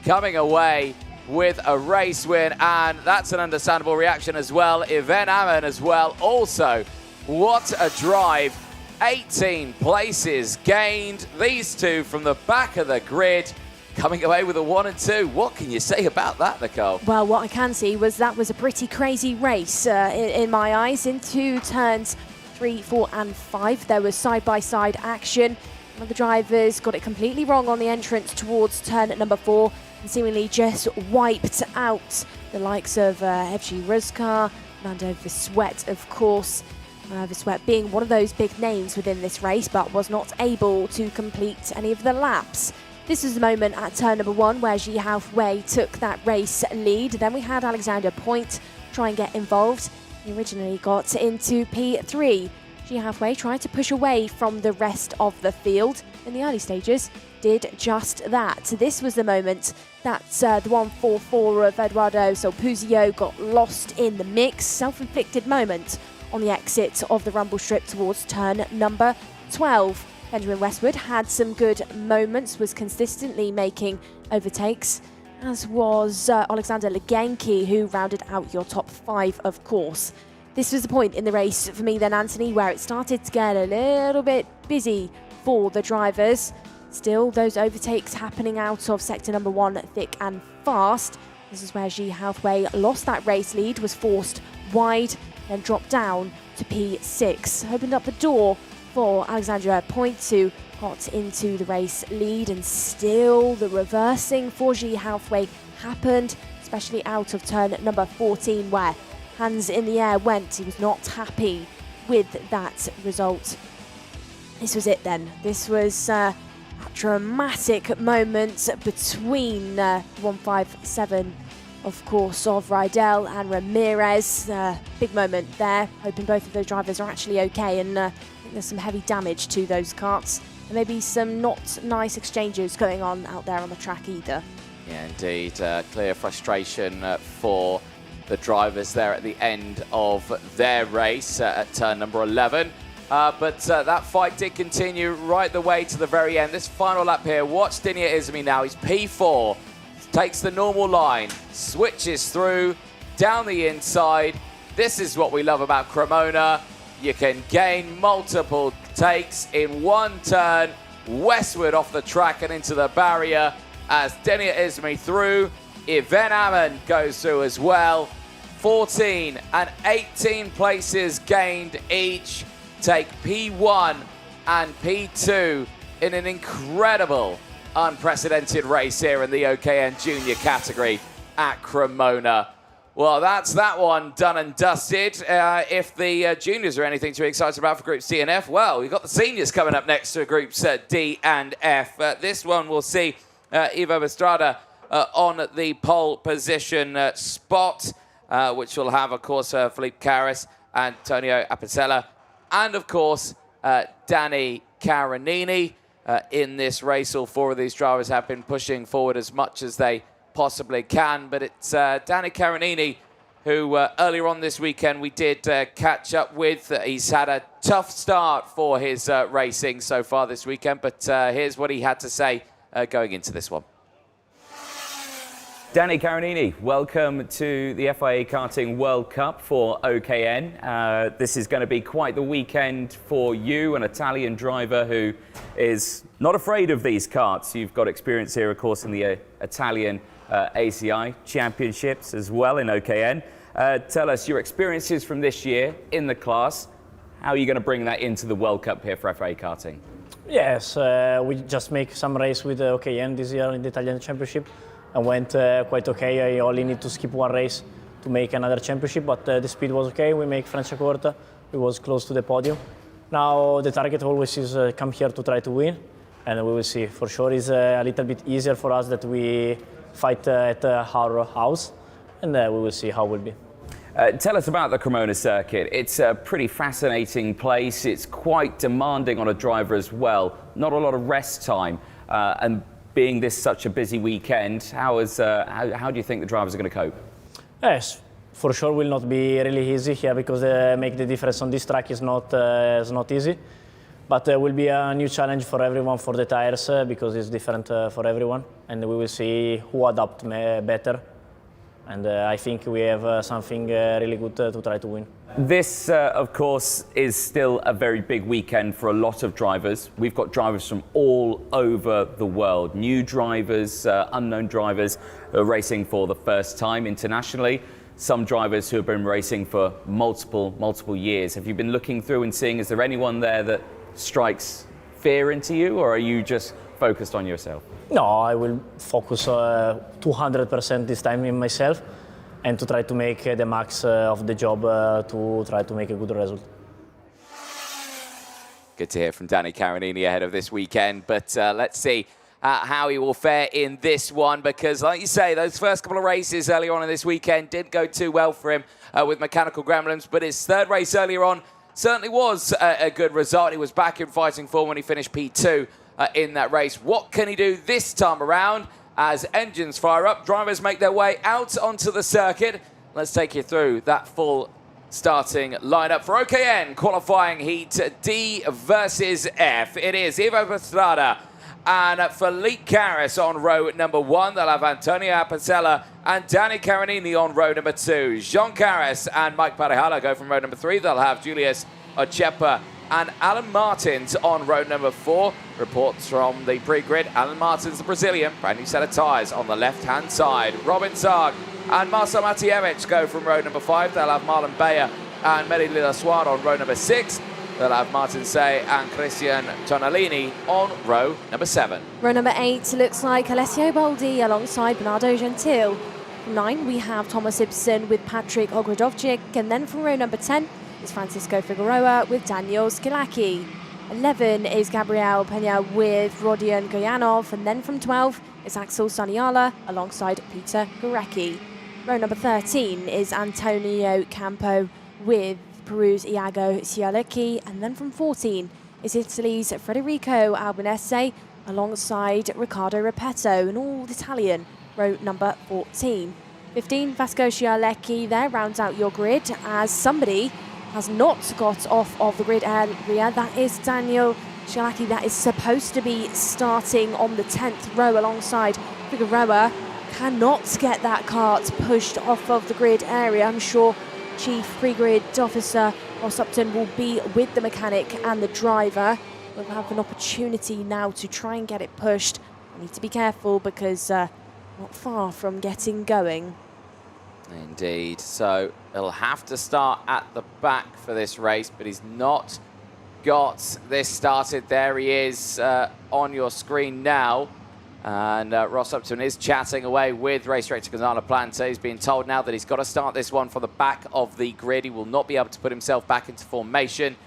coming away with a race win, and that's an understandable reaction as well. Yvonne Ammon as well. Also, what a drive. 18 places gained. These two from the back of the grid coming away with a 1 and 2. What can you say about that, Nicole? Well, what I can see was that was a pretty crazy race in my eyes. Into turns 3, 4 and 5, there was side-by-side action. One of the drivers got it completely wrong on the entrance towards turn number 4 and seemingly just wiped out the likes of Evgeny Ruzka, Nando Viswet, of course. Viswet being one of those big names within this race, but was not able to complete any of the laps. This is the moment at turn number 1 where Jihav Wei took that race lead. Then we had Alexander Point try and get involved. He originally got into P3. Jihav Wei tried to push away from the rest of the field in the early stages, did just that. This was the moment that the 144 of Eduardo Sopuzio got lost in the mix. Self-inflicted moment on the exit of the rumble strip towards turn number 12. Benjamin Westwood had some good moments, was consistently making overtakes, as was Alexander Legenki, who rounded out your top 5, of course. This was the point in the race for me then, Anthony, where it started to get a little bit busy for the drivers. Still, those overtakes happening out of sector number 1 thick and fast. This is where Ji Haohui lost that race lead, was forced wide, then dropped down to P6. Opened up the door for Alexandra Pointu, got into the race lead, and still the reversing for Ji Haohui happened, especially out of turn number 14, where hands in the air went. He was not happy with that result. This was it then. This was a dramatic moment between 157, of course, of Rydell and Ramirez. Big moment there. Hoping both of those drivers are actually okay, and I think there's some heavy damage to those karts. And maybe some not nice exchanges going on out there on the track either. Yeah, indeed. Clear frustration for the drivers there at the end of their race at turn number 11. But that fight did continue right the way to the very end. This final lap here, watch Dinya Izmi now. He's P4, takes the normal line, switches through, down the inside. This is what we love about Cremona. You can gain multiple takes in one turn. Westwood off the track and into the barrier as Dinya Izmi through. Yvonne Ammon goes through as well. 14 and 18 places gained each. Take P1 and P2 in an incredible, unprecedented race here in the OKN Junior category at Cremona. Well, that's that one done and dusted. If the juniors are anything to be excited about for Groups D and F, well, we've got the seniors coming up next to Groups D and F. This one we'll see Ivo Estrada on the pole position spot, which will have, of course, Felipe Caris, Antonio Apicella, and, of course, Danny Caronini in this race. All 4 of these drivers have been pushing forward as much as they possibly can, but it's Danny Caronini who earlier on this weekend we did catch up with. He's had a tough start for his racing so far this weekend, but here's what he had to say going into this one. Danny Caronini, welcome to the FIA Karting World Cup for OKN. This is going to be quite the weekend for you, an Italian driver who is not afraid of these karts. You've got experience here, of course, in the Italian ACI Championships as well in OKN. Tell us your experiences from this year in the class. How are you going to bring that into the World Cup here for FIA Karting? Yes, we just make some race with OKN this year in the Italian Championship. And went quite okay. I only need to skip one race to make another championship, but the speed was okay. We make Franciacorta. We was close to the podium. Now the target always is come here to try to win, and we will see. For sure, it's a little bit easier for us that we fight at our house, and we will see how it will be. Tell us about the Cremona circuit. It's a pretty fascinating place. It's quite demanding on a driver as well. Not a lot of rest time, and being this such a busy weekend, how do you think the drivers are going to cope? Yes, for sure will not be really easy here because make the difference on this track is not easy. But it will be a new challenge for everyone for the tires because it's different for everyone, and we will see who adapt better. And I think we have something really good to try to win. This, of course, is still a very big weekend for a lot of drivers. We've got drivers from all over the world, new drivers, unknown drivers who are racing for the first time internationally. Some drivers who have been racing for multiple years. Have you been looking through and seeing, is there anyone there that strikes fear into you, or are you just focused on yourself? No, I will focus 200% this time in myself and to try to make the max of the job to try to make a good result. Good to hear from Danny Caronini ahead of this weekend, but let's see how he will fare in this one, because like you say, those first couple of races earlier on in this weekend didn't go too well for him with Mechanical Gremlins, but his third race earlier on certainly was a good result. He was back in fighting form when he finished P2 in that race. What can he do this time around as engines fire up, drivers make their way out onto the circuit? Let's take you through that full starting lineup for OKN qualifying heat D versus F. It is Ivo Pastrada and Felipe Carras on row number 1. They'll have Antonio Apicella and Danny Caronini on row number 2. Jean Carras and Mike Parejala go from row number 3. They'll have Julius Ochepa and Alan Martins on row number 4. Reports from the pre-grid. Alan Martins, the Brazilian, brand new set of tyres on the left-hand side. Robin Sarg and Marcel Matievich go from row number 5. They'll have Marlon Bayer and Mary Lila Swan on row number 6. They'll have Martin Say and Christian Tonalini on row number 7. Row number 8 looks like Alessio Boldi alongside Bernardo Gentil. From 9 we have Thomas Ibsen with Patrick Ogrodovchik, and then from row number 10 is Francisco Figueroa with Daniel Skilacki. 11 is Gabriel Peña with Rodion Goyanov, and then from 12 is Axel Saniala alongside Peter Gurecki. Row number 13 is Antonio Campo with Peru's Iago Cialecki, and then from 14 is Italy's Federico Albanese alongside Riccardo Repetto, an all-Italian, row number 14. 15, Vasco Cialecki there rounds out your grid, as somebody has not got off of the grid area. That is Daniel Cialecki, that is supposed to be starting on the 10th row alongside Figueroa. Cannot get that kart pushed off of the grid area. I'm sure Chief Pre-Grid Officer Ross Upton will be with the mechanic and the driver. We'll have an opportunity now to try and get it pushed. I need to be careful because not far from getting going. Indeed. So he'll have to start at the back for this race, but he's not got this started. There he is on your screen now. And Ross Upton is chatting away with race director Gonzalo Plante. He's being told now that he's got to start this one from the back of the grid. He will not be able to put himself back into formation,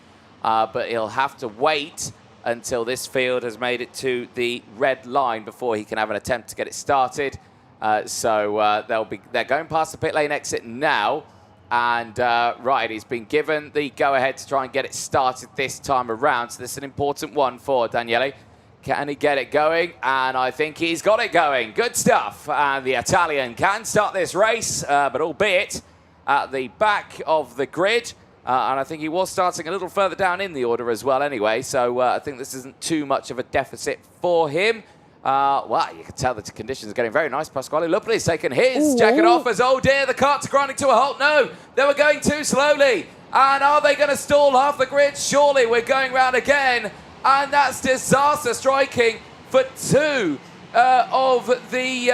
but he'll have to wait until this field has made it to the red line before he can have an attempt to get it started. They're going past the pit lane exit now. And right, he's been given the go-ahead to try and get it started this time around. So this is an important one for Daniele. Can he get it going? And I think he's got it going. Good stuff. And the Italian can start this race, but albeit at the back of the grid. And I think he was starting a little further down in the order as well anyway. So I think this isn't too much of a deficit for him. Well, you can tell the conditions are getting very nice. Pasquale Lupali's taken his jacket off as, oh dear, the cart's grinding to a halt. No, they were going too slowly. And are they going to stall half the grid? Surely we're going round again. And that's disaster striking for 2 of the...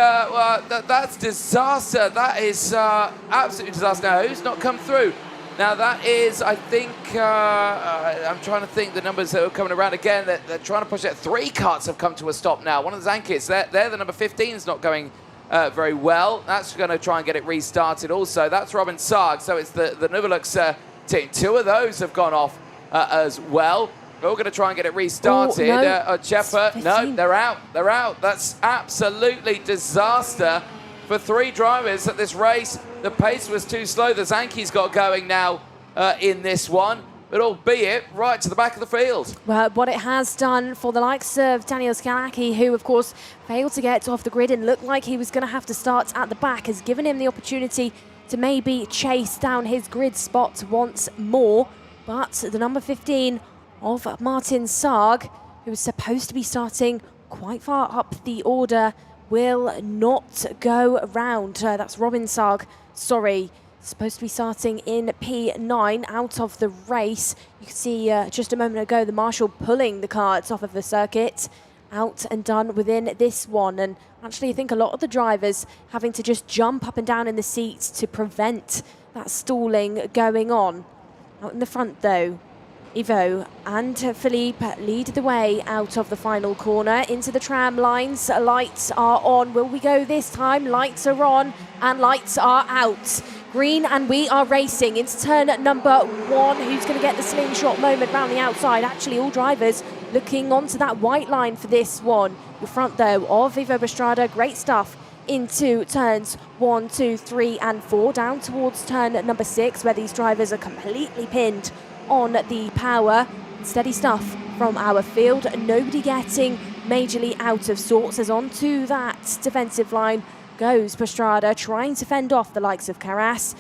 that's disaster. That is absolutely disaster. Now, who's not come through? Now, that is, I think... I'm trying to think the numbers that are coming around again. They're trying to push it. 3 carts have come to a stop now. One of the Zankits, they're the number 15 is not going very well. That's going to try and get it restarted also. That's Robin Sarg. So it's the Nuvolux team. 2 of those have gone off as well. We're all going to try and get it restarted. Ochepa, no, they're out. They're out. That's absolutely disaster for 3 drivers at this race. The pace was too slow. The Zanki's got going now in this one, but albeit right to the back of the field. Well, what it has done for the likes of Daniel Scalacchi, who, of course, failed to get off the grid and looked like he was going to have to start at the back, has given him the opportunity to maybe chase down his grid spot once more. But the number 15 of Martin Sarg, who was supposed to be starting quite far up the order, will not go around. That's Robin Sarg, sorry, supposed to be starting in P9 out of the race. You can see just a moment ago the marshal pulling the carts off of the circuit. Out and done within this one. And actually I think a lot of the drivers having to just jump up and down in the seats to prevent that stalling going on. Out in the front though, Ivo and Philippe lead the way out of the final corner into the tram lines. Lights are on. Will we go this time? Lights are on and lights are out. Green, and we are racing into turn number 1. Who's going to get the slingshot moment round the outside? Actually, all drivers looking onto that white line for this one. The front, though, of Ivo Pastrada. Great stuff into turns 1, 2, 3 and 4. Down towards turn number 6, where these drivers are completely pinned on the power. Steady stuff from our field. Nobody getting majorly out of sorts, as onto that defensive line goes Pastrada, trying to fend off the likes of Carras,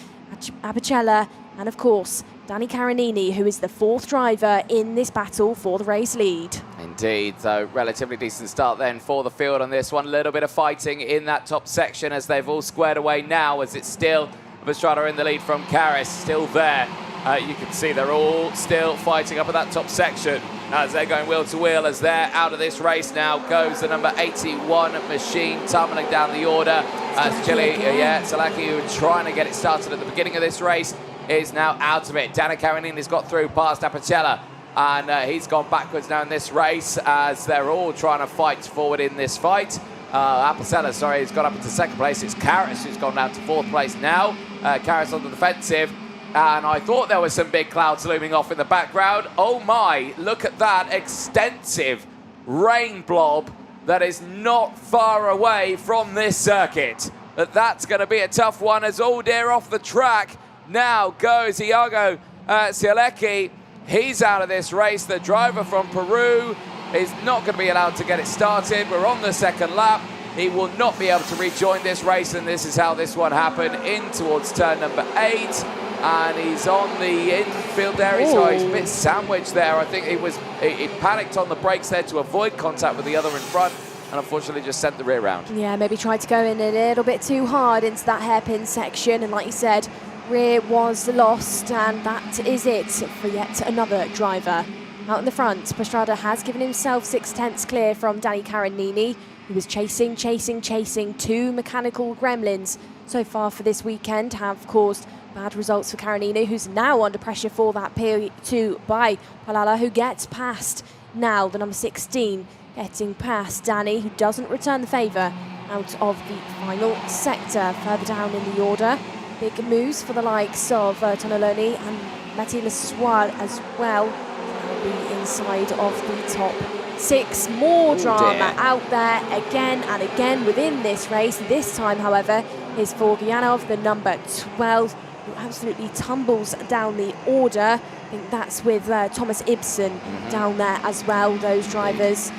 Apicella and of course, Danny Carinini, who is the 4th driver in this battle for the race lead. Indeed, though, relatively decent start then for the field on this one. A little bit of fighting in that top section as they've all squared away now, as it's still Pastrana in the lead from Karis, still there. You can see they're all still fighting up at that top section as they're going wheel to wheel. As they're out of this race now goes the number 81 machine tumbling down the order. As Salaki, who was trying to get it started at the beginning of this race, is now out of it. Danny Carinini's got through past Apicella, and he's gone backwards now in this race as they're all trying to fight forward in this fight. Apicella, sorry, has gone up into 2nd place. It's Karis who's gone down to 4th place now. Karis on the defensive. And I thought there were some big clouds looming off in the background. Oh my, look at that extensive rain blob that is not far away from this circuit. That's going to be a tough one as Aldir off the track. Now goes Iago Sielecki. He's out of this race. The driver from Peru is not going to be allowed to get it started. We're on the 2nd lap. He will not be able to rejoin this race, and this is how this one happened. In towards turn number 8. And he's on the infield area, so he's a bit sandwiched there. I think he panicked on the brakes there to avoid contact with the other in front, and unfortunately just sent the rear round. Yeah, maybe tried to go in a little bit too hard into that hairpin section, and like you said, rear was lost, and that is it for yet another driver. Out in the front, Pastrana has given himself 6/10 clear from Danny Carinini, who was chasing 2 mechanical gremlins so far for this weekend, have caused bad results for Carinini, who's now under pressure for that P2 by Palala, who gets past now the number 16, getting past Danny, who doesn't return the favour out of the final sector. Further down in the order, big moves for the likes of Toneloni and Mathilde Soir as well. They'll be inside of the top 6. More drama out there again and again within this race. This time, however, is for Guyanov, the number 12, who absolutely tumbles down the order. I think that's with Thomas Ibsen down there as well. Those drivers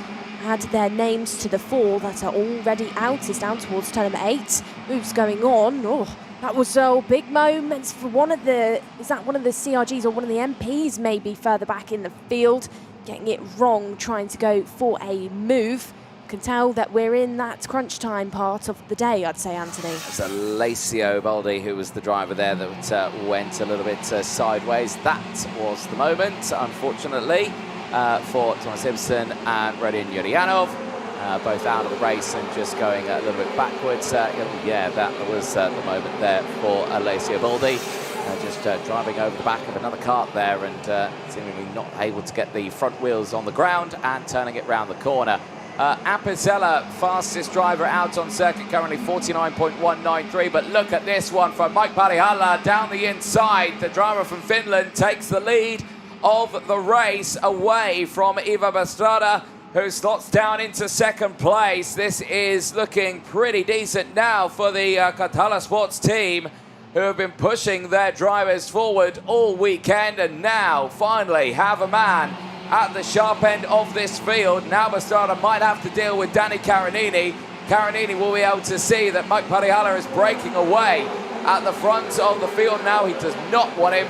add their names to the 4 that are already out. Is down towards turn number 8. Moves going on. Oh, that was big moments for one of the, is that one of the CRGs or one of the MPs maybe further back in the field? Getting it wrong, trying to go for a move. You can tell that we're in that crunch time part of the day, I'd say, Anthony. It's Alessio Baldi who was the driver there that went a little bit sideways. That was the moment, unfortunately, for Thomas Ibsen and Rodion Yurianov. Both out of the race and just going a little bit backwards. Yeah, that was the moment there for Alessio Baldi. Just driving over the back of another kart there and seemingly not able to get the front wheels on the ground and turning it round the corner. Apicella, fastest driver out on circuit, currently 49.193. But look at this one from Mike Parihala down the inside. The driver from Finland takes the lead of the race away from Iva Pastrana, who slots down into 2nd place. This is looking pretty decent now for the Katala Sports team, who have been pushing their drivers forward all weekend and now finally have a man at the sharp end of this field. Now Pastrana might have to deal with Danny Carinini. Carinini will be able to see that Mike Parihala is breaking away at the front of the field now. He does not want him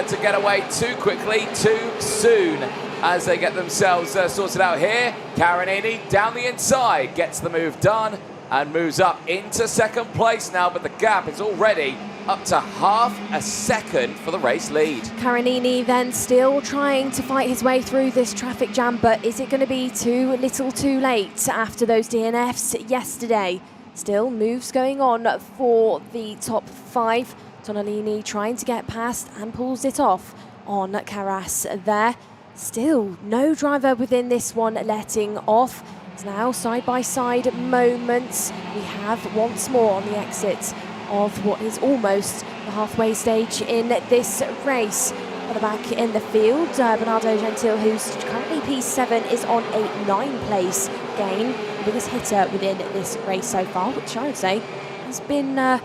to get away too quickly, too soon, as they get themselves sorted out here. Carinini down the inside gets the move done and moves up into 2nd place now, but the gap is already up to half a second for the race lead. Carinini then still trying to fight his way through this traffic jam, but is it going to be too little too late after those DNFs yesterday? Still moves going on for the top 5. Tonolini trying to get past and pulls it off on Carras there. Still no driver within this one letting off. It's now side-by-side moments. We have once more on the exit of what is almost the halfway stage in this race. Further back in the field, Bernardo Gentil, who's currently P7, is on a 9th place gain. The biggest hitter within this race so far, which I would say has been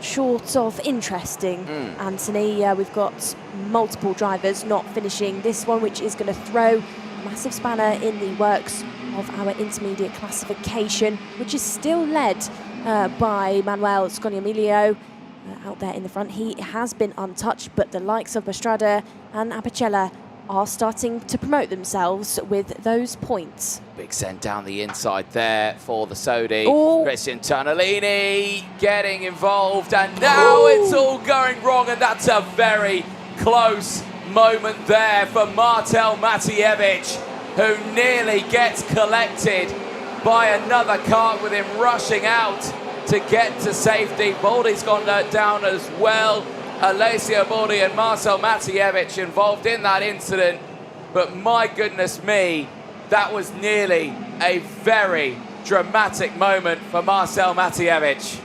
short of interesting. Anthony, we've got multiple drivers not finishing this one, which is going to throw a massive spanner in the works of our intermediate classification, which is still led by Manuel Sconiamilio. out there in the front. He has been untouched, but the likes of Bastrada and Apicella are starting to promote themselves with those points. Big send down the inside there for the Sodi. Oh. Christian Tonellini getting involved, and now it's all going wrong, and that's a very close moment there for Martel Matijevic, who nearly gets collected by another kart with him rushing out to get to safety. Baldy's gone down as well. Alessio Baldi and Marcel Matijevic involved in that incident. But my goodness me, that was nearly a very dramatic moment for Marcel Matijevic.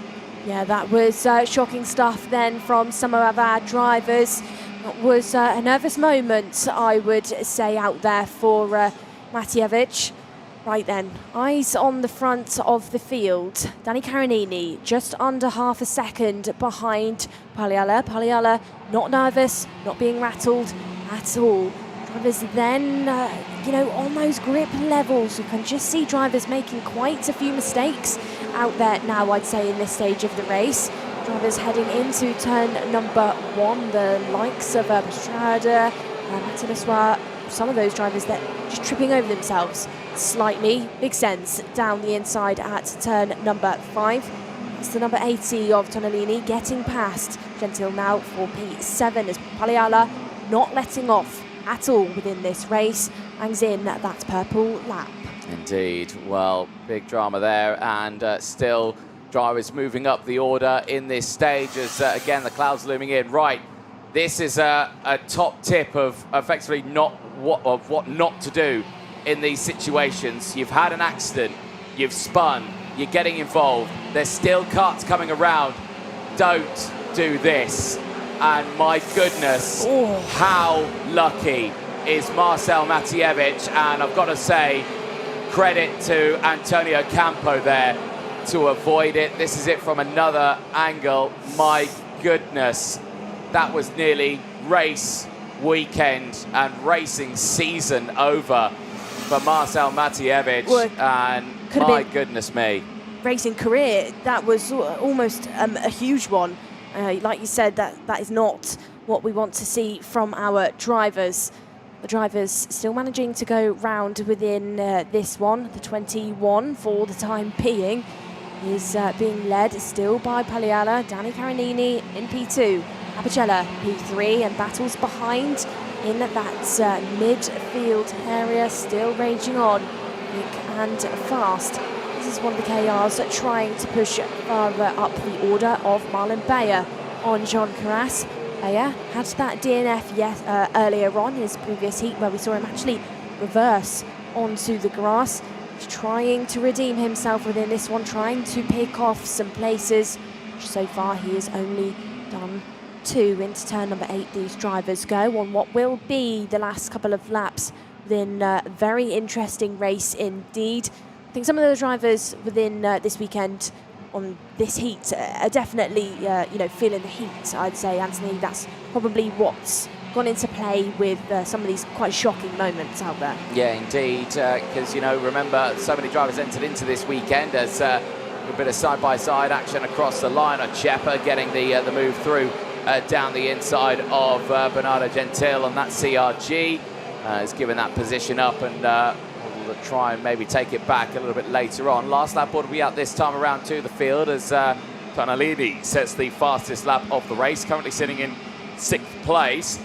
Yeah, that was shocking stuff then from some of our drivers. It was a nervous moment, I would say, out there for Matijevic. Right then, eyes on the front of the field. Danny Carinini just under half a second behind Pagliala. Pagliala not nervous, not being rattled at all. Drivers then, you know, on those grip levels, you can just see drivers making quite a few mistakes out there now, I'd say, in this stage of the race. Drivers heading into turn number 1, the likes of Pastrada, Matilaswa, some of those drivers that just tripping over themselves slightly. Big sense down the inside at turn number 5. It's the number 80 of Tonellini getting past Gentile now for P7 as Pagliala not letting off at all within this race. Hangs in that purple lap. Indeed. Well, big drama there, and still drivers moving up the order in this stage as, again, the clouds looming in. Right, this is a top tip of effectively what not to do in these situations. You've had an accident, you've spun, you're getting involved, there's still karts coming around. Don't do this. And my goodness, how lucky is Marcel Matijevic, and I've got to say, credit to Antonio Campo there to avoid it. This is it from another angle. My goodness, that was nearly race weekend and racing season over for Marcel Matijevic, and my goodness me. Racing career, that was almost a huge one. Like you said, that is not what we want to see from our drivers. The drivers still managing to go round within this one. The 21 for the time being is being led still by Pagliala, Danny Carinini in P2, Apicella P3, and battles behind in that midfield area, still raging on, big and fast. This is one of the KRs trying to push further up the order of Marlon Bayer on Jean Carras. Bayer had that DNF earlier on in his previous heat, where we saw him actually reverse onto the grass. He's trying to redeem himself within this one, trying to pick off some places. So far, he has only done 2 into turn number 8. These drivers go on what will be the last couple of laps within a very interesting race indeed. I think some of the drivers within this weekend on this heat are definitely, you know, feeling the heat. I'd say, Anthony, that's probably what's gone into play with some of these quite shocking moments out there. Yeah, indeed, because, you know, remember, so many drivers entered into this weekend as a bit of side-by-side action across the line. Chepa getting the move through down the inside of Bernardo Gentile on that CRG. Has given that position up, and we'll try and maybe take it back a little bit later on. Last lap will be out this time around to the field as Tonellini sets the fastest lap of the race, currently sitting in 6th place.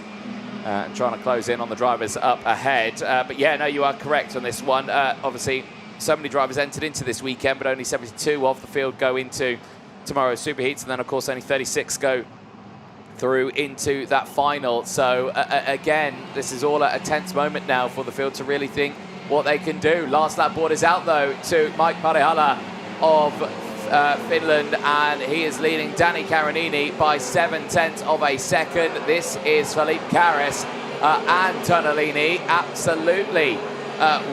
Trying to close in on the drivers up ahead. But yeah, no, you are correct on this one. Obviously, so many drivers entered into this weekend, but only 72 of the field go into tomorrow's Superheats, and then, of course, only 36 go through into that final. So again, this is all a tense moment now for the field to really think what they can do. Last lap board is out though to Mike Pagliala of Finland, and he is leading Danny Carinini by 7/10 of a second. This is Felipe Carras and Tonellini absolutely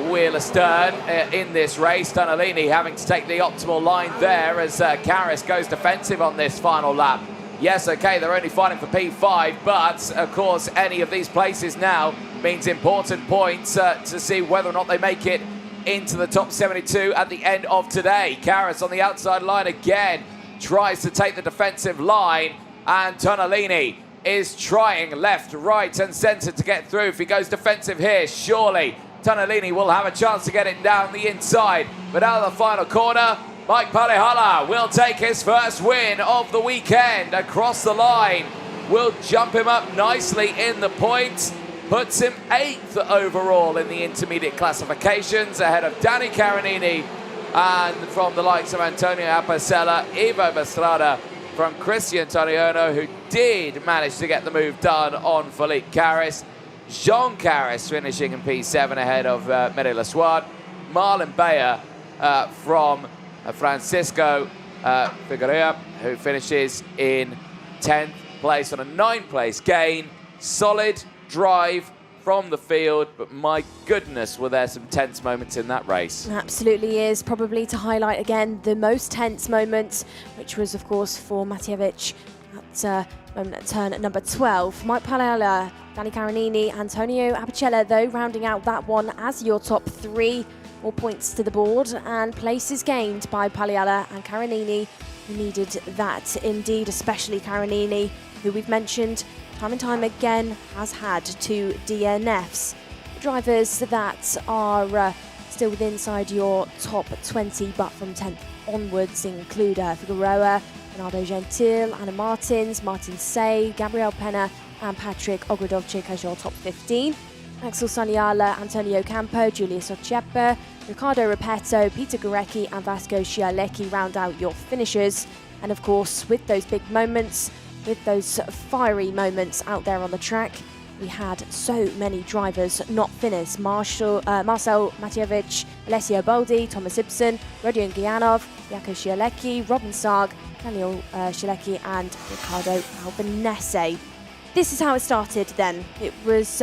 wheel astern in this race. Tonellini having to take the optimal line there as Carras goes defensive on this final lap. Yes, okay, they're only fighting for P5, but, of course, any of these places now means important points to see whether or not they make it into the top 72 at the end of today. Carras on the outside line again, tries to take the defensive line, And Tonalini is trying left, right and centre to get through. If he goes defensive here, surely Tonalini will have a chance to get it down the inside. But out of the final corner, Mike Palihala will take his first win of the weekend across the line. Will jump him up nicely in the points. Puts him 8th overall in the intermediate classifications, ahead of Danny Carinini and from the likes of Antonio Apicella, Ivo Vestrada, from Christian Toriano, who did manage to get the move done on Felipe Carris. Jean Carris finishing in P7 ahead of Mary Laswad. Marlon Bayer from Francisco Figueroa, who finishes in 10th place on a 9th-place gain. Solid drive from the field, but my goodness, were there some tense moments in that race. Absolutely is. Probably to highlight again the most tense moment, which was of course for Matjevic at turn at number 12. Mike Palihala, Danny Carinini, Antonio Apicella though rounding out that one as your top 3. More points to the board and places gained by Palihala and Carinini, who needed that indeed, especially Carinini, who we've mentioned time and time again has had 2 DNFs. Drivers that are still within inside your top 20, but from 10th onwards include Figueroa, Bernardo Gentil, Anna Martins, Martin Say, Gabriel Penna and Patrick Ogrodovchik as your top 15. Axel Saniala, Antonio Campo, Julius Ochepe, Ricardo Repetto, Peter Gurecki and Vasco Scialecki round out your finishers. And of course, with those big moments, with those fiery moments out there on the track, we had so many drivers not finish. Marcel Matjevic, Alessio Boldi, Thomas Ibsen, Rodion Gianov, Jaco Scialecki, Robin Sarg, Daniel Scialecki and Ricardo Albanese. This is how it started then. It was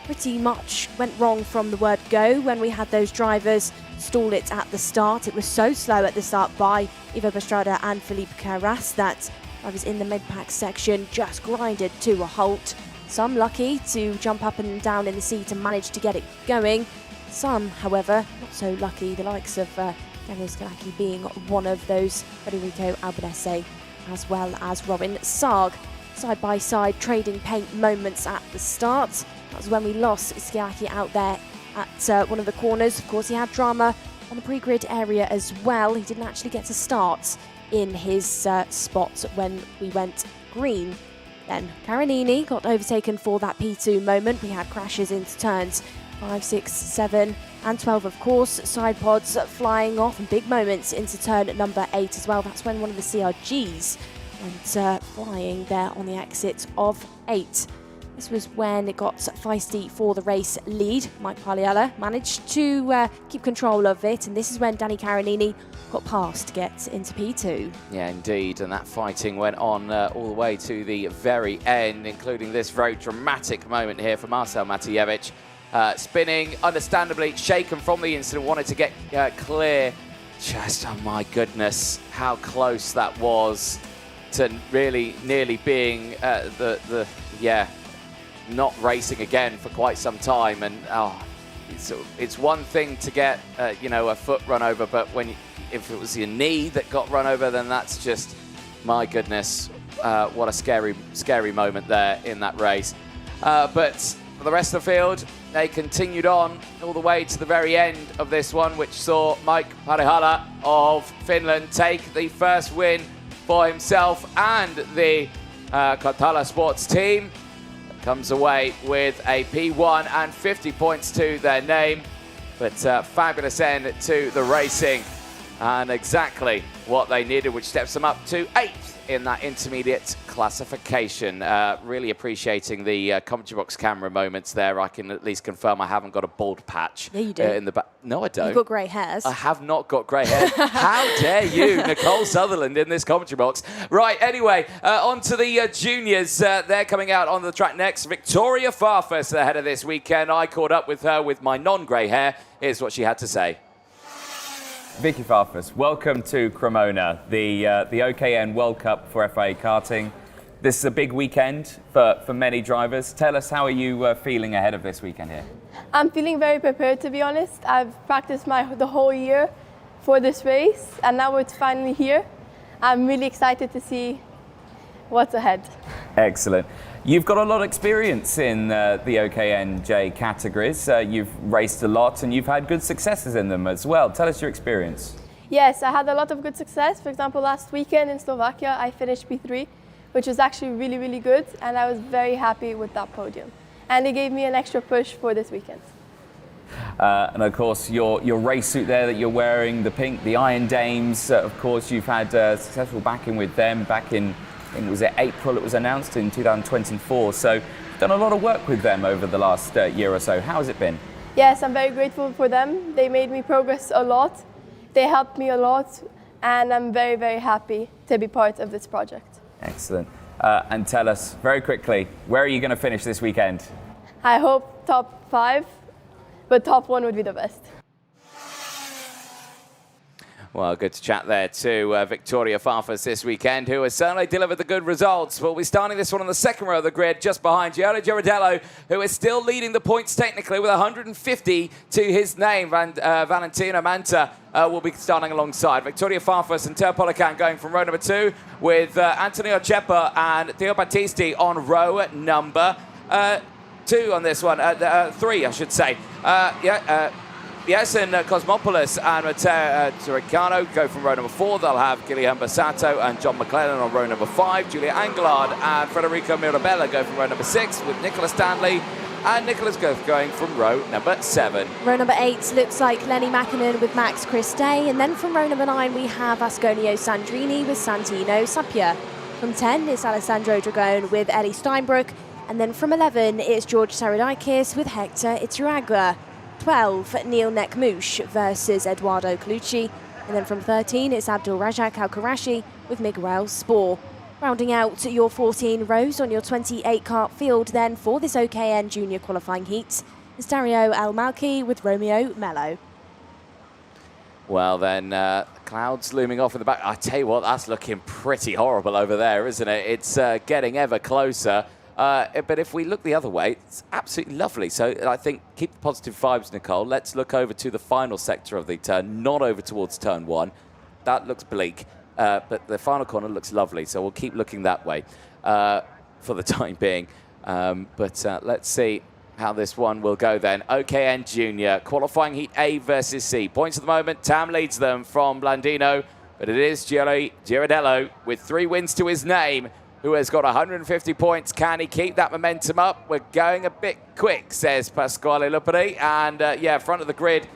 pretty much went wrong from the word go when we had those drivers stall it at the start. It was so slow at the start by Ivo Vestrada and Felipe Carras that drivers in the mid-pack section just grinded to a halt. Some lucky to jump up and down in the seat and manage to get it going. Some, however, not so lucky, the likes of Daniel Scialecki being one of those, Federico Albanese as well as Robin Sarg. Side-by-side trading paint moments at the start. That was when we lost Scialecki out there at one of the corners. Of course, he had drama on the pre-grid area as well. He didn't actually get to start in his spot when we went green. Then Carinini got overtaken for that P2 moment. We had crashes into turns 5, 6, 7 and 12, of course. Side pods flying off and big moments into turn number 8 as well. That's when one of the CRGs went flying there on the exit of 8. This was when it got feisty for the race lead. Mike Palihala managed to keep control of it, and this is when Danny Carinini got past to get into P2. Yeah, indeed, and that fighting went on all the way to the very end, including this very dramatic moment here for Marcel Matjevic. Spinning, understandably shaken from the incident, wanted to get clear. Just, oh my goodness, how close that was to really nearly being not racing again for quite some time. And it's one thing to get a foot run over, but if it was your knee that got run over, then that's just, my goodness, what a scary moment there in that race. But for the rest of the field, they continued on all the way to the very end of this one, which saw Mike Palihala of Finland take the first win for himself and the Kartala Sports team. Comes away with a P1 and 50 points to their name. But fabulous end to the racing and exactly what they needed, which steps them up to 8th in that intermediate classification. Really appreciating the commentary box camera moments there. I can at least confirm I haven't got a bald patch. Yeah, you do. In the back. No, I don't. You've got grey hairs. I have not got grey hair. How dare you, Nicole Sutherland, in this commentary box. Right, anyway, on to the juniors. They're coming out on the track next. Victoria Farfus ahead of this weekend. I caught up with her with my non-grey hair. Here's what she had to say. Vicky Farfus, welcome to Cremona, the OKN World Cup for FIA Karting. This is a big weekend for many drivers. Tell us, how are you feeling ahead of this weekend here? I'm feeling very prepared, to be honest. I've practiced the whole year for this race, and now it's finally here. I'm really excited to see what's ahead. Excellent. You've got a lot of experience in the OKNJ categories. You've raced a lot and you've had good successes in them as well. Tell us your experience. Yes, I had a lot of good success. For example, last weekend in Slovakia, I finished P3, which was actually really, really good, and I was very happy with that podium. And it gave me an extra push for this weekend. And of course, your race suit there that you're wearing, the pink, the Iron Dames, of course, you've had successful backing with them back in, I think it was April, it was announced in 2024. So you've done a lot of work with them over the last year or so. How has it been? Yes, I'm very grateful for them. They made me progress a lot. They helped me a lot, and I'm very, very happy to be part of this project. Excellent. And tell us very quickly, where are you going to finish this weekend? I hope top 5, but top 1 would be the best. Well, good to chat there to Victoria Farfus this weekend, who has certainly delivered the good results. We'll be starting this one on the second row of the grid, just behind Giulio Girardello, who is still leading the points technically with 150 to his name. Valentino Manta will be starting alongside Victoria Farfus and Teo Polican going from row number 2, with Antonio Ceppa and Theo Battisti on row number 2 on this one. 3, I should say. Yasin Cosmopoulos and Matteo Turicano go from row number 4. They'll have Guilherme Bassato and John McClellan on row number 5. Julia Anglard and Federico Mirabella go from row number 6, with Nicola Stanley and Nicholas Goeth going from row number 7. Row number 8 looks like Lenny Mackinnon with Max Christay, and then from row number 9 we have Asconio Sandrini with Santino Sapia. From 10 it's Alessandro Dragone with Ellie Steinbrook, and then from 11 it's George Saridakis with Hector Ituagua. 12, Neil Nekmouche versus Eduardo Colucci. And then from 13, it's Abdul Rajak Al-Karashi with Miguel Spoor. Rounding out your 14 rows on your 28-kart field then for this OKN Junior qualifying heat is Dario Al-Malki with Romeo Mello. Well then, clouds looming off in the back. I tell you what, that's looking pretty horrible over there, isn't it? It's getting ever closer. But if we look the other way, it's absolutely lovely. So I think keep the positive vibes, Nicole. Let's look over to the final sector of the turn, not over towards turn 1. That looks bleak, but the final corner looks lovely. So we'll keep looking that way for the time being. But let's see how this one will go then. OKN Junior, qualifying heat A versus C. Points at the moment, Tam leads them from Blandino, but it is Giulio Girardello with 3 wins to his name, who has got 150 points. Can he keep that momentum up? We're going a bit quick, says Pasquale Lombardy. And yeah, front of the grid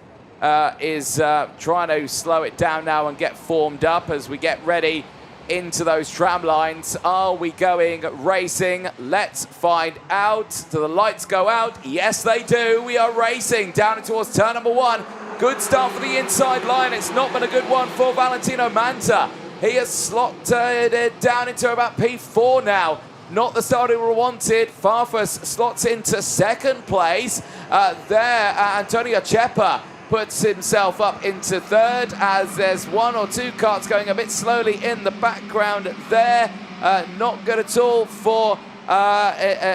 is trying to slow it down now and get formed up as we get ready into those tram lines. Are we going racing? Let's find out. Do the lights go out? Yes, they do. We are racing down towards turn number 1. Good start for the inside line. It's not been a good one for Valentino Manta. He has slotted it down into about P4 now. Not the start we wanted. Farfus slots into second place. Antonio Ceppa puts himself up into third as there's 1 or 2 karts going a bit slowly in the background there. Not good at all for Sandrini,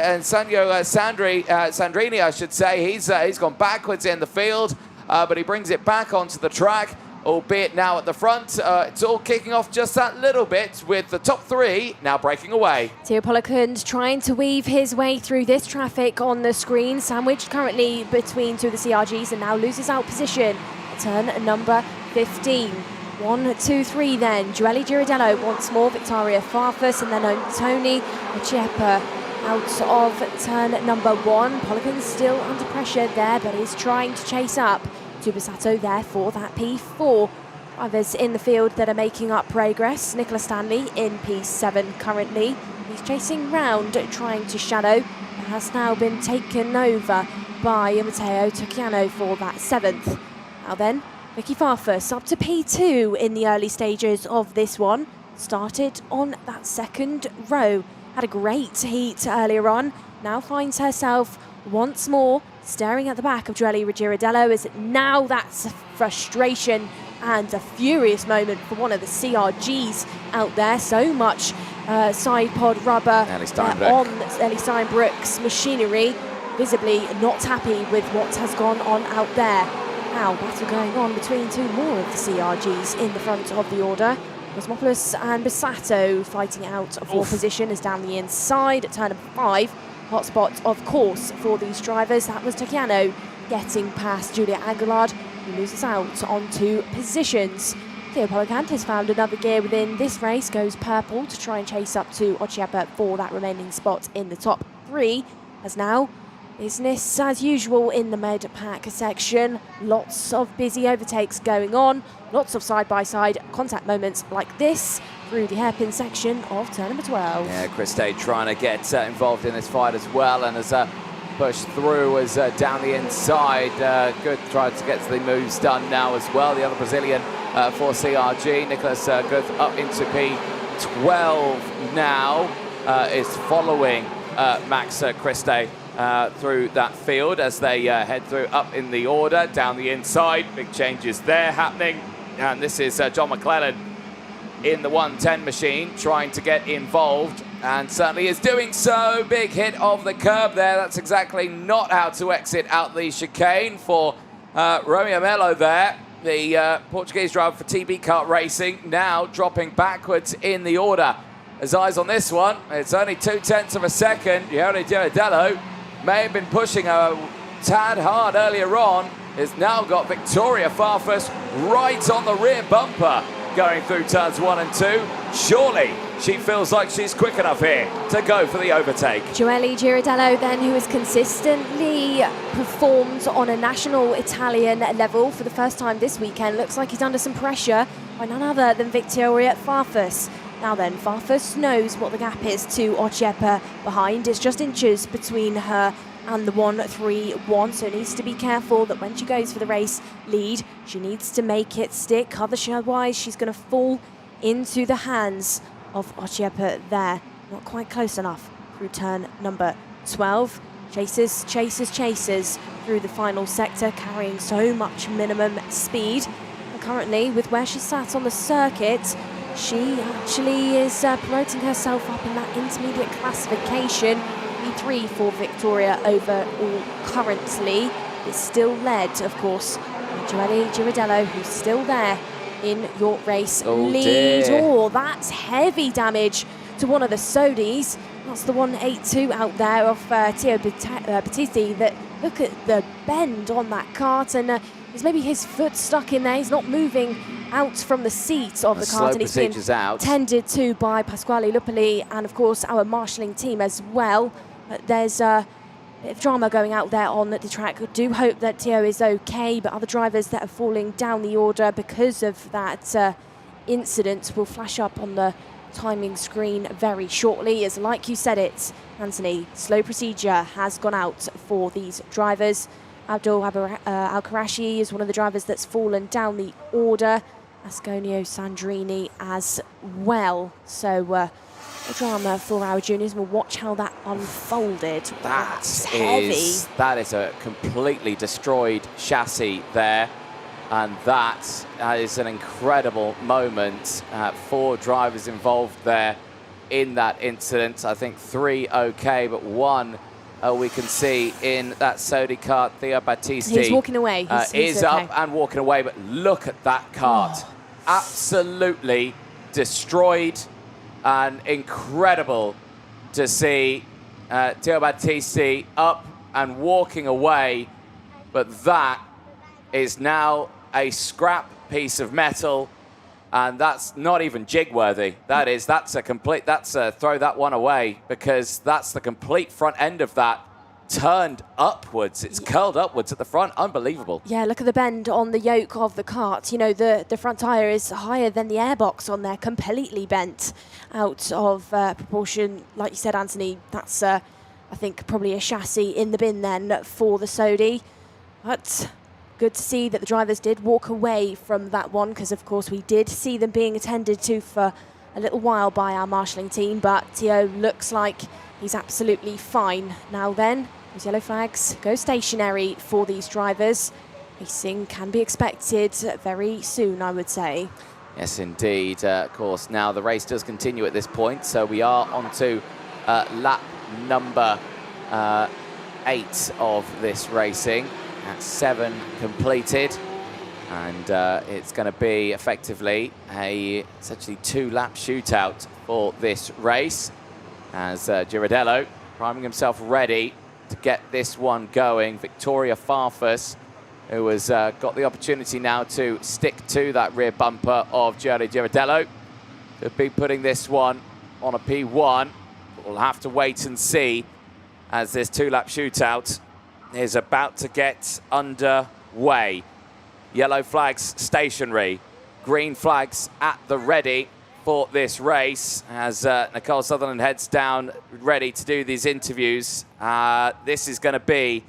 I should say. He's gone backwards in the field, but he brings it back onto the track, albeit now at the front. It's all kicking off just that little bit with the top 3 now breaking away. Theo Polican trying to weave his way through this traffic on the screen, sandwiched currently between 2 of the CRGs, and now loses out position at turn number 15. 1, 2, 3 then. Giulio Girardello once more, Victoria Farfus, and then Antonio Ceppa out of turn number 1. Polican still under pressure there, but he's trying to chase up. Bassato there for that P4. Others in the field that are making up progress. Nicola Stanley in P7 currently. He's chasing round, trying to shadow. It has now been taken over by Matteo Turicano for that 7th. Now then, Vicky Farfus up to P2 in the early stages of this one. Started on that second row. Had a great heat earlier on. Now finds herself once more staring at the back of Giulio Girardello, as now that's frustration and a furious moment for one of the CRGs out there. So much side pod rubber on Ellie Steinbrook's machinery, visibly not happy with what has gone on out there. Now battle going on between 2 more of the CRGs in the front of the order. Cosmopoulos and Bassato fighting out for position as down the inside at turn number 5. Hotspot, of course, for these drivers. That was Tocchiano getting past Julia Aguilard, who loses out on 2 positions. Theo Polakant has found another gear within this race, goes purple to try and chase up to Ochiepa for that remaining spot in the top 3, as now business as usual in the mid-pack section. Lots of busy overtakes going on, lots of side-by-side contact moments like this through the hairpin section of turn number 12. Yeah, Christe trying to get involved in this fight as well, and as pushed through as down the inside. Good trying to get the moves done now as well. The other Brazilian for CRG, Nicholas Guth, up into P12 now, is following Max Christe through that field as they head through up in the order, down the inside. Big changes there happening. And this is John McClellan in the 110 machine trying to get involved, and certainly is doing so. Big hit of the curb there. That's exactly not how to exit out the chicane for Romeo Melo there, the Portuguese driver for TB Kart Racing, now dropping backwards in the order. As eyes on this one, it's only 0.2 of a second. Giovanni Girardello may have been pushing a tad hard earlier on, has now got Victoria Farfus right on the rear bumper going through turns 1 and 2. Surely she feels like she's quick enough here to go for the overtake. Joelle Girardello then, who has consistently performed on a national Italian level for the first time this weekend, looks like he's under some pressure by none other than Victoria Farfus. Now then, Farfus knows what the gap is to Ochiepa behind. It's just inches between her and the 1-3-1, so needs to be careful that when she goes for the race lead, she needs to make it stick. Otherwise, she's going to fall into the hands of Ochiepa there. Not quite close enough through turn number 12. Chases, chases, chases through the final sector, carrying so much minimum speed. And currently, with where she sat on the circuit, she actually is promoting herself up in that intermediate classification. P3 for Victoria overall currently. It's still led, of course, by Joelle Girardello, who's still there in your race lead. Dear. Oh, that's heavy damage to one of the Sodis. That's the 182 out there of Theo Battisti. That, look at the bend on that kart, and there's maybe his foot stuck in there. He's not moving out from the seat of the kart, and he's been tended to by Pasquale Lupoli and, of course, our marshalling team as well. There's a bit of drama going out there on the track. I do hope that Theo is okay, but other drivers that are falling down the order because of that incident will flash up on the timing screen very shortly. As like you said it, Anthony, slow procedure has gone out for these drivers. Abdul Al-Karashi is one of the drivers that's fallen down the order. Asconio Sandrini as well. So drama for our juniors. We'll watch how that unfolded. That's heavy. That is a completely destroyed chassis there, and that is an incredible moment. 4 drivers involved there in that incident. I think 3 okay, but 1 we can see in that Sodi kart. Theo Battisti. He's walking away. He's is okay. up and walking away, but look at that kart. Absolutely destroyed, and incredible to see Theo Battisti up and walking away, but that is now a scrap piece of metal, and that's not even jig worthy. That's throw that one away, because that's the complete front end of that turned upwards. It's curled upwards at the front. Unbelievable. Yeah, look at the bend on the yoke of the kart. You know, the front tyre is higher than the airbox on there, completely bent out of proportion. Like you said, Anthony, that's, I think, probably a chassis in the bin then for the Sodi. But good to see that the drivers did walk away from that one, because, of course, we did see them being attended to for a little while by our marshalling team. But Theo looks like he's absolutely fine. Now then, those yellow flags go stationary for these drivers. Racing can be expected very soon, I would say. Yes, indeed. Of course, now the race does continue at this point, so we are on to lap number 8 of this racing. That's 7 completed. And it's going to be effectively essentially 2-lap shootout for this race as Girardello priming himself ready to get this one going. Victoria Farfus, who has got the opportunity now to stick to that rear bumper of Gianni Girardello, could be putting this one on a P1. We'll have to wait and see as this 2-lap shootout is about to get underway. Yellow flags stationary, green flags at the ready for this race as Nicole Sutherland heads down ready to do these interviews. This is going to be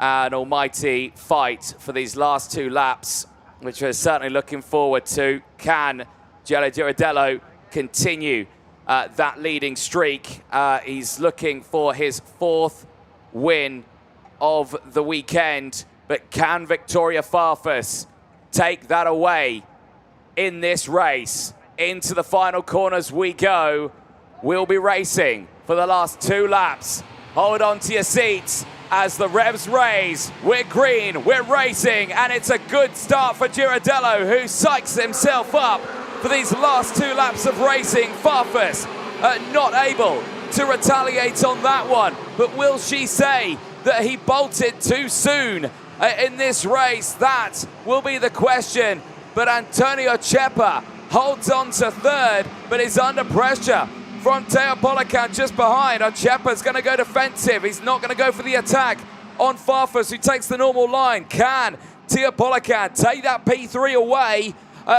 an almighty fight for these last 2 laps, which we're certainly looking forward to. Can Gianni Girardello continue that leading streak? He's looking for his 4th win of the weekend, but can Victoria Farfus take that away in this race? Into the final corners we go. We'll be racing for the last 2 laps. Hold on to your seats as the revs raise. We're green, we're racing, and it's a good start for Girardello, who psychs himself up for these last 2 laps of racing. Farfus not able to retaliate on that one, but will she say that he bolted too soon in this race? That will be the question. But Antonio Chepa holds on to 3rd, but is under pressure from Teo Polican just behind. Chepa's going to go defensive. He's not going to go for the attack on Farfus, who takes the normal line. Can Teo Polican take that P3 away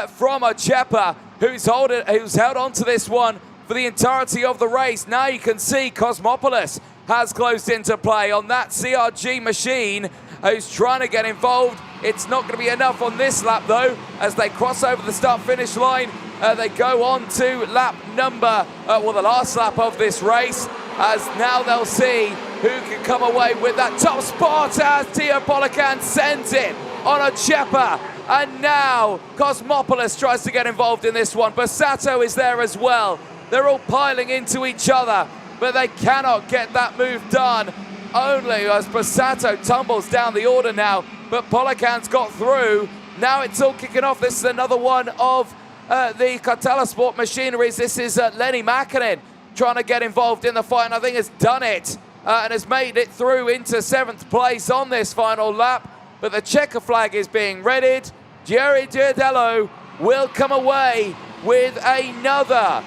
from Chepa, who's held on to this one for the entirety of the race? Now you can see Cosmopolis has closed into play on that CRG machine, who's trying to get involved. It's not going to be enough on this lap, though, as they cross over the start-finish line. They go on to lap number, the last lap of this race, as now they'll see who can come away with that top spot as Teo Polican sends it on Chepa. And now Cosmopolis tries to get involved in this one. Bassato is there as well. They're all piling into each other, but they cannot get that move done. Only as Bassato tumbles down the order now, but Polican's got through. Now it's all kicking off. This is another one of the Catella Sport machineries. This is Lenny Mäkinen trying to get involved in the fight, and I think has done it and has made it through into 7th place on this final lap. But the checker flag is being readied. Gianni Girardello will come away with another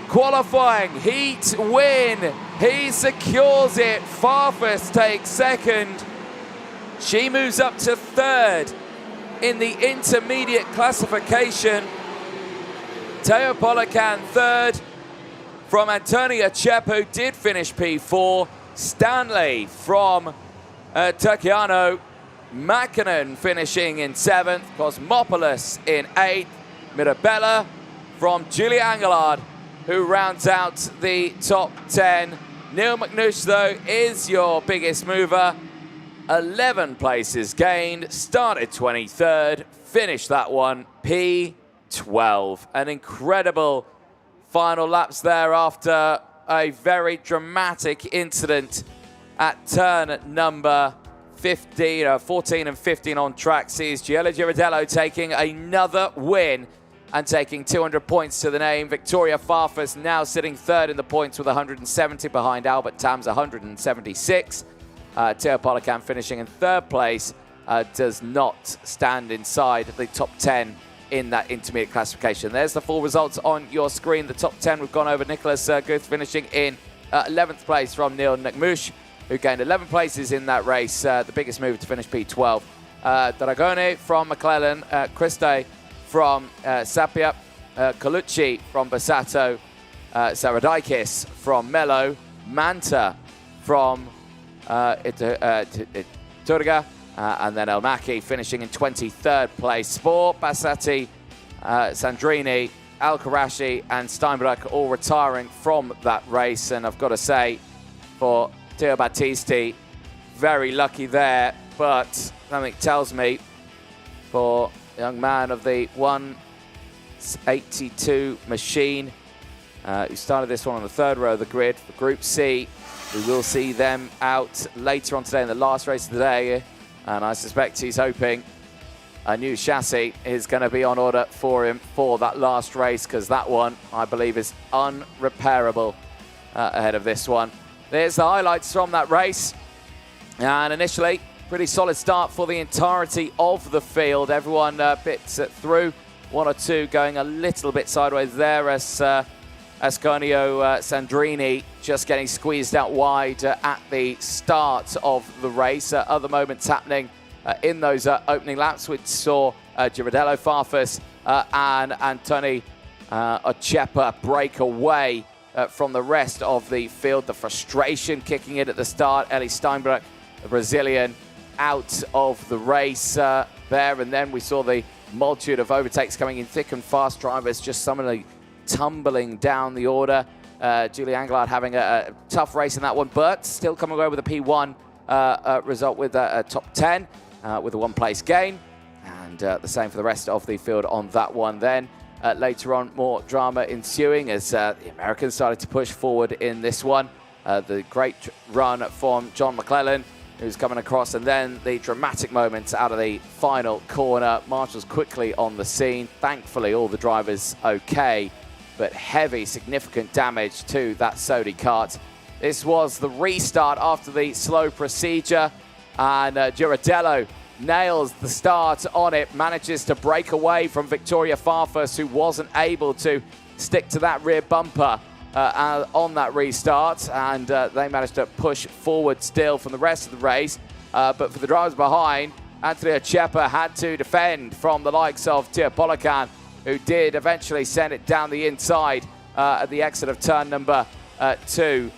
qualifying heat win. He secures it. Farfus takes 2nd. She moves up to 3rd in the intermediate classification. Teo Polican 3rd from Antonia Chepa, who did finish P4. Stanley from Turchiano. Mäkinen finishing in 7th. Cosmopolis in 8th. Mirabella from Julia Angelard, who rounds out the top 10. Neil McNush, though, is your biggest mover. 11 places gained, started 23rd, finished that one P12. An incredible final laps there after a very dramatic incident at turn number 14 and 15 on track sees Gianni Girardello taking another win and taking 200 points to the name. Victoria Farfus now sitting 3rd in the points with 170 behind Albert Tam's 176. Teo Polican finishing in 3rd place does not stand inside the top 10 in that intermediate classification. There's the full results on your screen. The top 10 we've gone over. Nicholas Guth finishing in 11th place from Neil McNush, who gained 11 places in that race. The biggest mover to finish P12. Dragone from McClellan, Christe from Sapia, Colucci from Bassato, Saradikis from Mello, Manta from Turga, and then El Maki finishing in 23rd place. Sport, Bassati, Sandrini, Al Karashi and Steinbreck all retiring from that race. And I've got to say, for Teo Battisti, very lucky there, but something tells me for the young man of the 182 machine, who started this one on the 3rd row of the grid for Group C. We will see them out later on today in the last race of the day, and I suspect he's hoping a new chassis is going to be on order for him for that last race, because that one, I believe, is unrepairable ahead of this one. There's the highlights from that race. And initially, pretty solid start for the entirety of the field. Everyone bits it through. One or two going a little bit sideways there as Ascanio Sandrini just getting squeezed out wide at the start of the race. Other moments happening in those opening laps, which saw Girardello, Farfus and Antoni Ochepa break away from the rest of the field. The frustration kicking in at the start. Eli Steinbruch, the Brazilian, out of the race there. And then we saw the multitude of overtakes coming in thick and fast. Drivers just suddenly tumbling down the order. Julie Anglard having a tough race in that one, but still coming away with a P1 result with a top 10 with a one-place gain. And the same for the rest of the field on that one then. Later on, more drama ensuing as the Americans started to push forward in this one. The great run from John McClellan, who's coming across, and then the dramatic moments out of the final corner. Marshall's quickly on the scene. Thankfully, all the drivers okay, but heavy, significant damage to that Sodi kart. This was the restart after the slow procedure, and Girardello nails the start on it, manages to break away from Victoria Farfus, who wasn't able to stick to that rear bumper on that restart, and they managed to push forward still from the rest of the race. But for the drivers behind, Antoni Ochepa had to defend from the likes of Tia Polican, who did eventually send it down the inside at the exit of turn number 2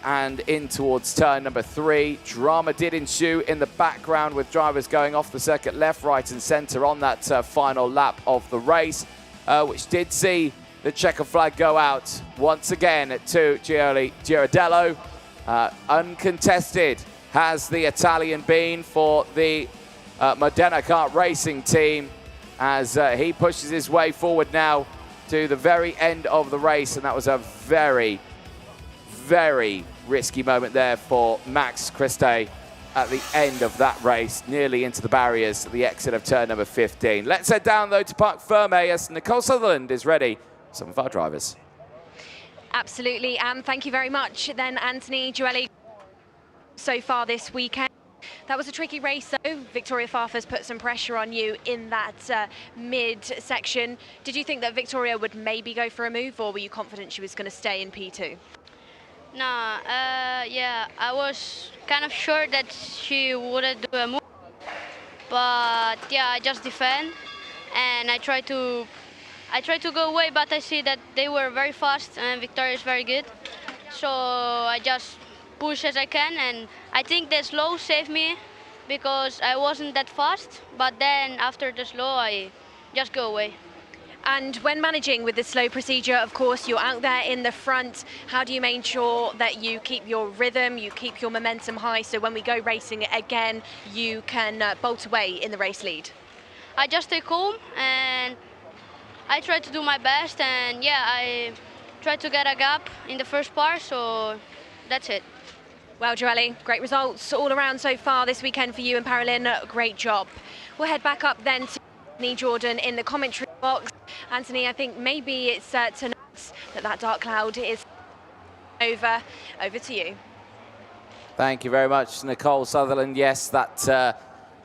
and in towards turn number 3. Drama did ensue in the background with drivers going off the circuit left, right and centre on that final lap of the race, which did see the checker flag go out once again to Girardello. Uncontested has the Italian been for the Modena Kart Racing team as he pushes his way forward now to the very end of the race. And that was a very, very risky moment there for Max Christe at the end of that race, nearly into the barriers at the exit of turn number 15. Let's head down, though, to Parc Ferme as Nicole Sutherland is ready. Some of our drivers. Absolutely, and thank you very much then, Anthony Joelli. So far this weekend, that was a tricky race though. Victoria Farfus put some pressure on you in that mid section. Did you think that Victoria would maybe go for a move, or were you confident she was going to stay in P2? No, yeah, I was kind of sure that she wouldn't do a move, but yeah, I just defend and I try to go away, but I see that they were very fast and Victoria is very good. So I just push as I can, and I think the slow saved me because I wasn't that fast, but then after the slow I just go away. And when managing with the slow procedure, of course, you're out there in the front. How do you make sure that you keep your rhythm, you keep your momentum high, so when we go racing again, you can bolt away in the race lead? I just stay calm and I try to do my best, and yeah, I try to get a gap in the first part, so that's it. Well, Joelli, great results all around so far this weekend for you and Paralyn. Great job. We'll head back up then to Anthony Jordan in the commentary box. Anthony, I think maybe it's tonight that dark cloud is over. Over to you. Thank you very much, Nicole Sutherland. Yes, that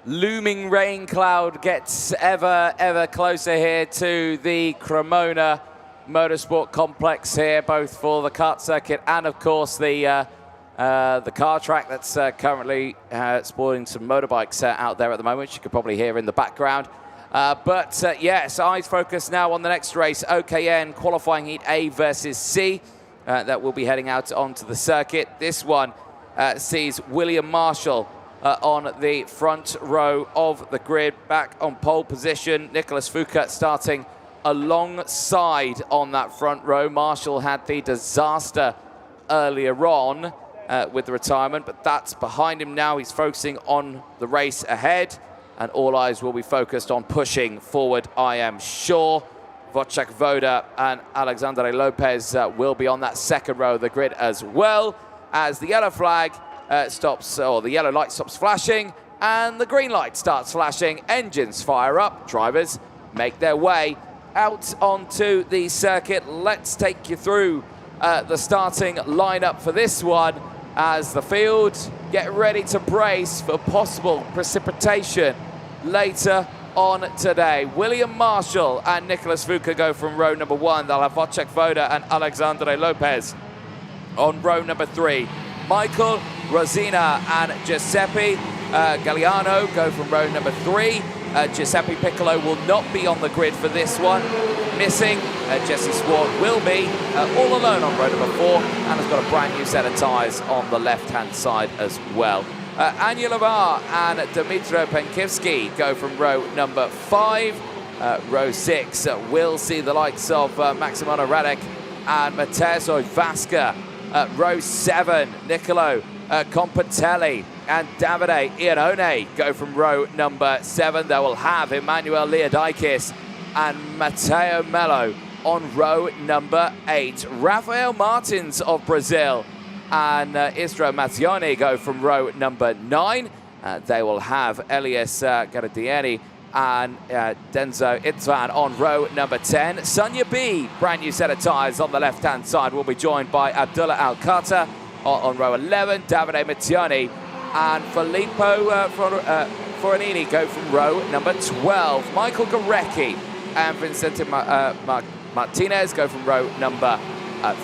looming rain cloud gets ever closer here to the Cremona Motorsport Complex here, both for the kart circuit and, of course, the car track that's currently sporting some motorbikes out there at the moment, which you could probably hear in the background. Yes, eyes focused now on the next race, OKN qualifying heat A versus C, that will be heading out onto the circuit. This one sees William Marshall on the front row of the grid, back on pole position. Nicholas Foucault starting alongside on that front row. Marshall had the disaster earlier on with the retirement, but that's behind him now. He's focusing on the race ahead, and all eyes will be focused on pushing forward, I am sure. Wojciech Woda and Alexandre Lopez will be on that second row of the grid as well, as the yellow flag stops, or the yellow light stops flashing, and the green light starts flashing. Engines fire up. Drivers make their way out onto the circuit. Let's take you through the starting lineup for this one as the field get ready to brace for possible precipitation later on today. William Marshall and Nicholas Fuka go from row number 1. They'll have Wojciech Woda and Alexandre Lopez on row number 3. Michael, Rosina and Giuseppe Galliano go from row number 3. Giuseppe Piccolo will not be on the grid for this one. Missing, Jesse Swart will be all alone on row number 4 and has got a brand new set of tyres on the left-hand side as well. Anya Lavar and Dmitro Penkivsky go from row number 5. Row 6 will see the likes of Maximano Radek and Mateo Vasca. Row 7, Nicolo Compatelli and Davide Iannone go from row number 7. They will have Emmanuel Leodikis and Matteo Melo on row number 8. Rafael Martins of Brazil and Isra Mazzioni go from row number 9. They will have Elias Garadieni and Denzo Itzvan on row number 10. Sonia B, brand new set of tyres on the left-hand side, will be joined by Abdullah Alcata on row 11. Davide Mazzioni and Filippo Foronini go from row number 12. Michael Gorecki and Vincente Martinez go from row number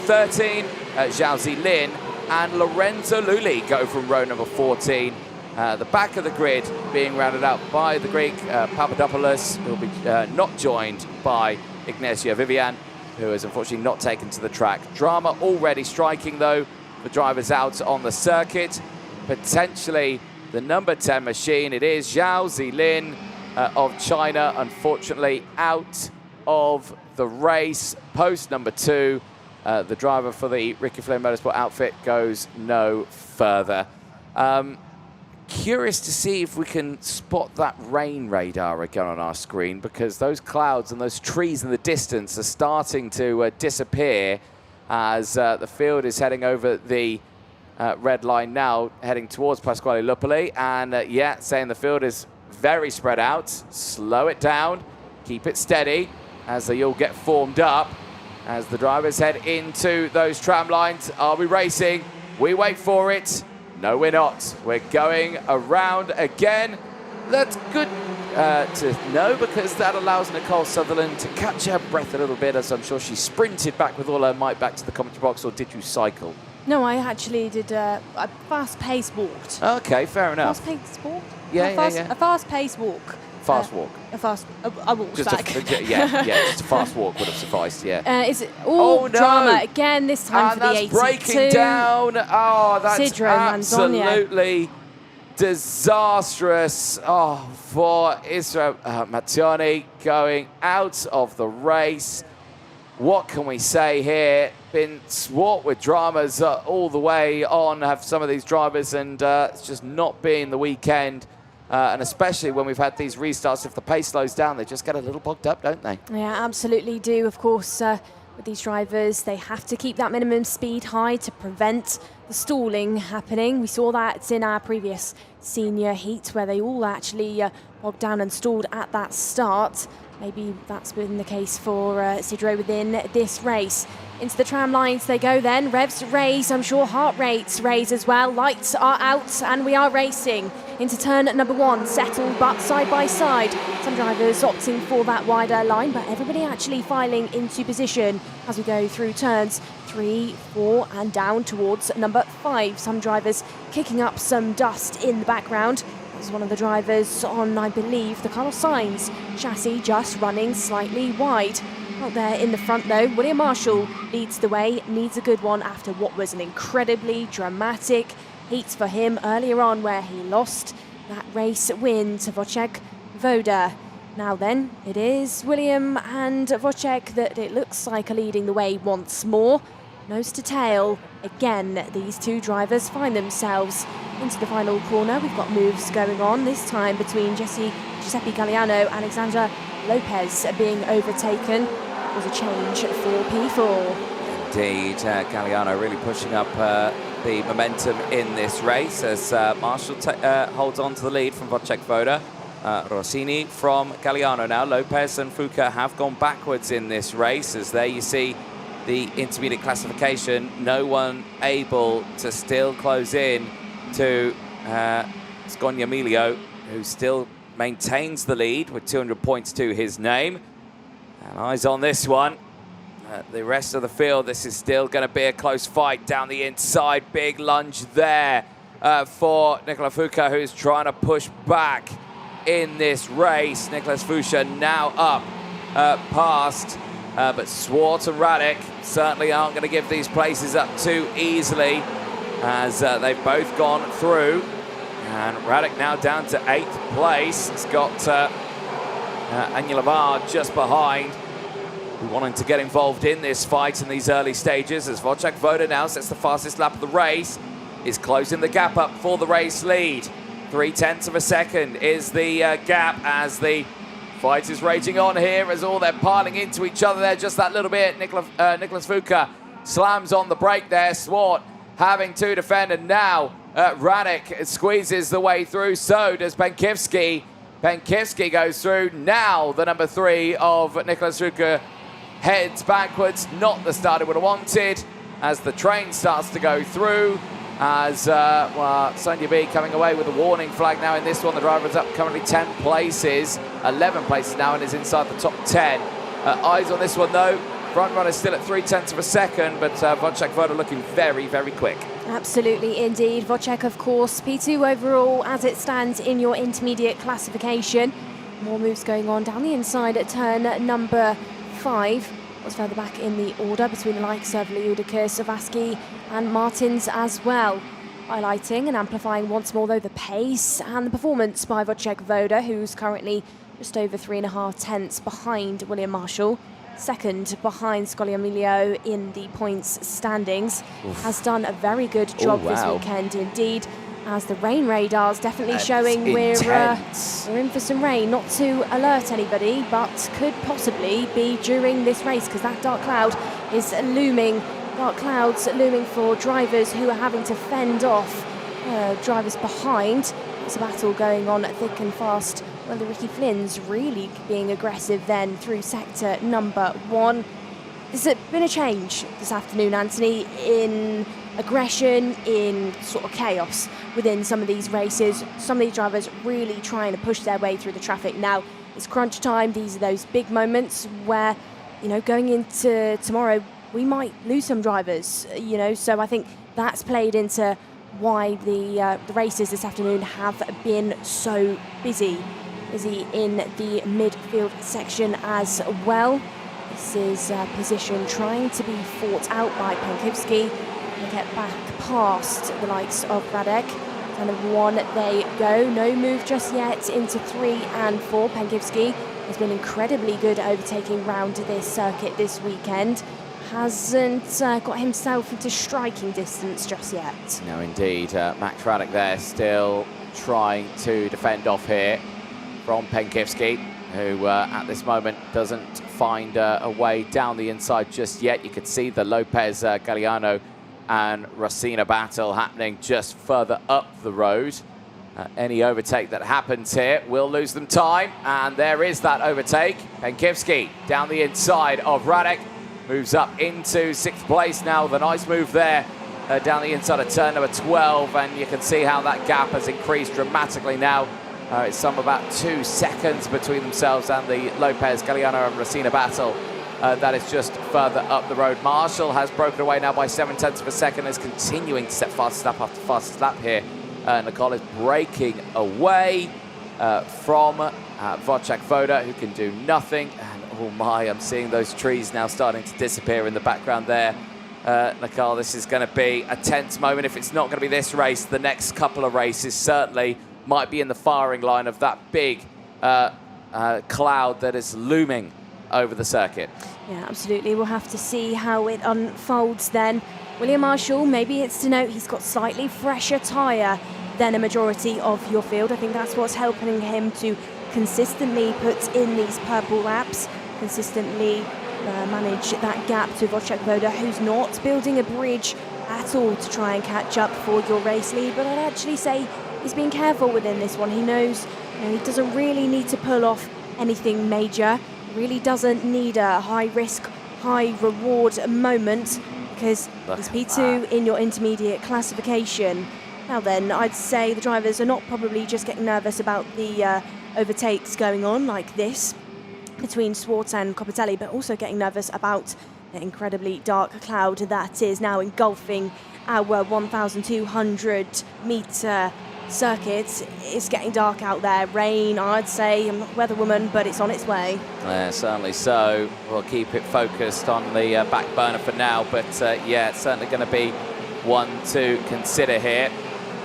13. Zhao Zilin and Lorenzo Lulli go from row number 14. The back of the grid being rounded out by the Greek Papadopoulos, who will be not joined by Ignacio Vivian, who is unfortunately not taken to the track. Drama already striking, though, the drivers out on the circuit. Potentially the number 10 machine. It is Zhao Zilin of China, unfortunately out of the race. Post number 2, the driver for the Ricky Flynn Motorsport outfit goes no further. Curious to see if we can spot that rain radar again on our screen, because those clouds and those trees in the distance are starting to disappear as the field is heading over the red line now, heading towards Pasquale Lupoli. And yeah, saying the field is very spread out. Slow it down, keep it steady as they all get formed up as the drivers head into those tram lines. Are we racing? We wait for it. No, we're not. We're going around again. That's good to know, because that allows Nicole Sutherland to catch her breath a little bit, as I'm sure she sprinted back with all her might back to the commentary box. Or did you cycle? No, I actually did a fast-paced walk. Okay, fair enough. Fast-paced walk? Yeah, A fast-paced walk. Fast walk. I walked just back. Just a fast walk would have sufficed, yeah. Is it all drama again, this time for the 82? Breaking down. Oh, that's Sidro absolutely disastrous. Oh, for Isra Mattioni going out of the race. What can we say here? Been swart with dramas all the way on, have some of these drivers, and it's just not been the weekend. And especially when we've had these restarts, if the pace slows down, they just get a little bogged up, don't they? Yeah, absolutely do. Of course, with these drivers, they have to keep that minimum speed high to prevent the stalling happening. We saw that in our previous senior heat, where they all actually bogged down and stalled at that start. Maybe that's been the case for Sidro within this race. Into the tram lines they go then. Revs raise, I'm sure heart rates raise as well. Lights are out and we are racing into turn number 1. Settled but side by side. Some drivers opting for that wider line, but everybody actually filing into position as we go through turns 3, 4 and down towards number 5. Some drivers kicking up some dust in the background. As one of the drivers on, I believe, the Carlos Sainz chassis, just running slightly wide. Out there in the front though, William Marshall leads the way, needs a good one after what was an incredibly dramatic heat for him earlier on, where he lost that race win to Wojciech Woda. Now then, it is William and Wojciech that it looks like are leading the way once more. Nose to tail, again, these two drivers find themselves into the final corner. We've got moves going on, this time between Giuseppe Galliano and Alexandra Lopez being overtaken. Was a change for P4. Indeed, Galliano really pushing up the momentum in this race as Marshall holds on to the lead from Wojciech Woda. Rossini from Galliano now. Lopez and Fuka have gone backwards in this race, as there you see the intermediate classification. No one able to still close in to Scognamiglio, who still maintains the lead with 200 points to his name. And eyes on this one. The rest of the field, this is still going to be a close fight down the inside. Big lunge there for Nicola Fuka, who's trying to push back in this race. Nicolas Fuchs now up past, but Swart and Radek certainly aren't going to give these places up too easily, as they've both gone through. And Radek now down to 8th place. It's got Anya Lavar just behind, wanting to get involved in this fight in these early stages, as Wojciech Woda now sets the fastest lap of the race, is closing the gap up for the race lead. 0.3 of a second is the gap, as the fight is raging on here, as all they're piling into each other there just that little bit. Nicolas Fuka slams on the brake there. Swart having to defend, and now Radek squeezes the way through. So does Penkivski. Penkivski goes through. Now the number 3 of Nicolas Fuka heads backwards. Not the start he would have wanted, as the train starts to go through. As Sonia B coming away with a warning flag now in this one. The driver is up currently 10 places, 11 places now, and is inside the top 10. Eyes on this one though. Front runner still at 0.3 of a second, but Wojciech Woda looking very, very quick. Absolutely, indeed. Wojciech, of course, P2 overall as it stands in your intermediate classification. More moves going on down the inside at turn number 5. What's further back in the order between the likes of Liudica, Savaski and Martins as well. Highlighting and amplifying once more, though, the pace and the performance by Wojciech Woda, who's currently just over 3.5 tenths behind William Marshall. Second behind Scogliamiglio in the points standings. Oof. Has done a very good job this weekend indeed, as the rain radar's definitely showing we're in for some rain. Not to alert anybody, but could possibly be during this race, because that dark cloud is looming. Dark clouds looming for drivers who are having to fend off drivers behind. There's a battle going on thick and fast. Well, the Ricky Flynn's really being aggressive then through sector number 1. There's been a change this afternoon, Anthony, in aggression, in sort of chaos within some of these races. Some of these drivers really trying to push their way through the traffic. Now, it's crunch time. These are those big moments where, you know, going into tomorrow, we might lose some drivers, you know, so I think that's played into why the races this afternoon have been so busy in the midfield section as well. This is a position trying to be fought out by Penkivski and get back past the likes of Radek. Kind of 1 they go. No move just yet into 3 and 4. Penkivski has been incredibly good overtaking round this circuit this weekend. Hasn't got himself into striking distance just yet. No, indeed. Max Radek there still trying to defend off here from Penkivski, who at this moment doesn't find a way down the inside just yet. You could see the Lopez, Galliano and Rossina battle happening just further up the road. Any overtake that happens here will lose them time, and there is that overtake. Penkivski down the inside of Radek, moves up into 6th place now with a nice move there down the inside of turn number 12, and you can see how that gap has increased dramatically now. It's some about 2 seconds between themselves and the Lopez, Galliano and Rossina battle. That is just further up the road. Marshall has broken away now by 0.7 of a second, is continuing to set fastest lap after fastest lap here. Nicole is breaking away from Wojciech Woda, who can do nothing. And oh my, I'm seeing those trees now starting to disappear in the background there. Nicole, this is going to be a tense moment. If it's not going to be this race, the next couple of races certainly might be in the firing line of that big cloud that is looming over the circuit. Yeah, absolutely. We'll have to see how it unfolds then. William Marshall, maybe it's to note he's got slightly fresher tyre than a majority of your field. I think that's what's helping him to consistently put in these purple laps, consistently manage that gap to Wojciech Woda, who's not building a bridge at all to try and catch up for your race lead, but I'd actually say he's been careful within this one. He knows he doesn't really need to pull off anything major. He really doesn't need a high-risk, high-reward moment because he's P2 in your intermediate classification. Now then, I'd say the drivers are not probably just getting nervous about the overtakes going on like this between Swartz and Coppitelli, but also getting nervous about the incredibly dark cloud that is now engulfing our 1,200 metre circuit. It's getting dark out there. Rain, I'd say. I'm not a weatherwoman, but it's on its way. Yeah, certainly so. We'll keep it focused on the back burner for now, but yeah, it's certainly going to be one to consider here.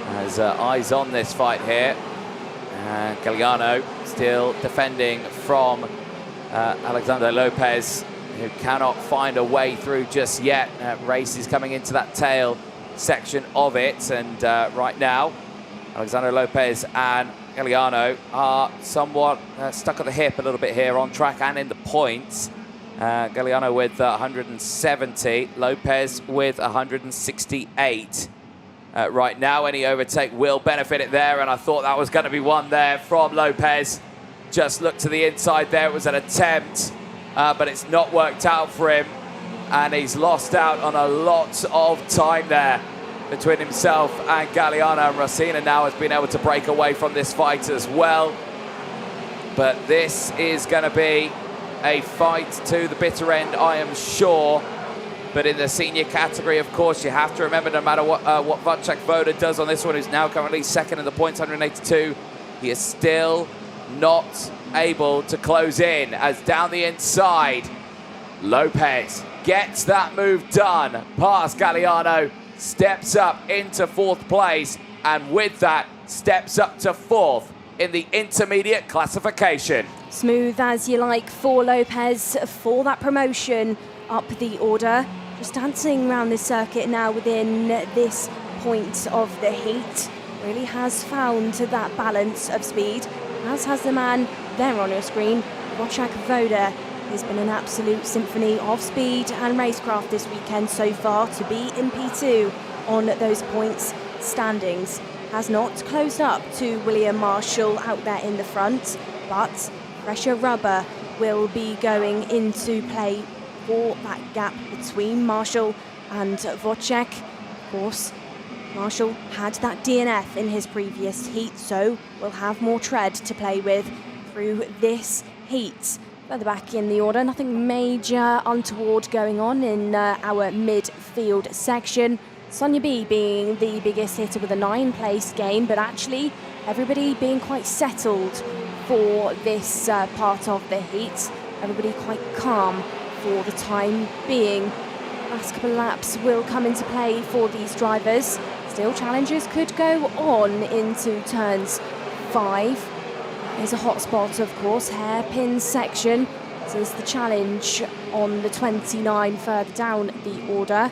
As eyes on this fight here. And Galliano still defending from Alexander Lopez, who cannot find a way through just yet. Race is coming into that tail section of it, and right now Alexander Lopez and Galliano are somewhat stuck at the hip a little bit here on track and in the points. Galliano with 170, Lopez with 168. Right now, any overtake will benefit it there, and I thought that was going to be one there from Lopez. Just looked to the inside there. It was an attempt, but it's not worked out for him, and he's lost out on a lot of time there between himself and Galliano. And Rosina now has been able to break away from this fight as well. But this is going to be a fight to the bitter end, I am sure. But in the senior category, of course, you have to remember, no matter what Wojciech Woda does on this one, who's now currently second in the points, 182, he is still not able to close in. As down the inside, Lopez gets that move done past Galliano, steps up into fourth place, and with that, steps up to fourth in the intermediate classification. Smooth as you like for Lopez for that promotion up the order. Just dancing around this circuit now within this point of the heat. Really has found that balance of speed, as has the man there on your screen, Wojciech Woda. He's been an absolute symphony of speed and racecraft this weekend so far to be in P2 on those points standings. Has not closed up to William Marshall out there in the front, but pressure rubber will be going into play for that gap between Marshall and Wojciech. Of course, Marshall had that DNF in his previous heat, so we'll have more tread to play with through this heat. Further back in the order, nothing major untoward going on in our midfield section. Sonia B being the biggest hitter with a 9-place gain, but actually everybody being quite settled for this part of the heat. Everybody quite calm for the time being. Last couple of laps will come into play for these drivers. Still, challenges could go on into turns 5. There's a hot spot, of course, hairpin section. So there's the challenge on the 29 further down the order.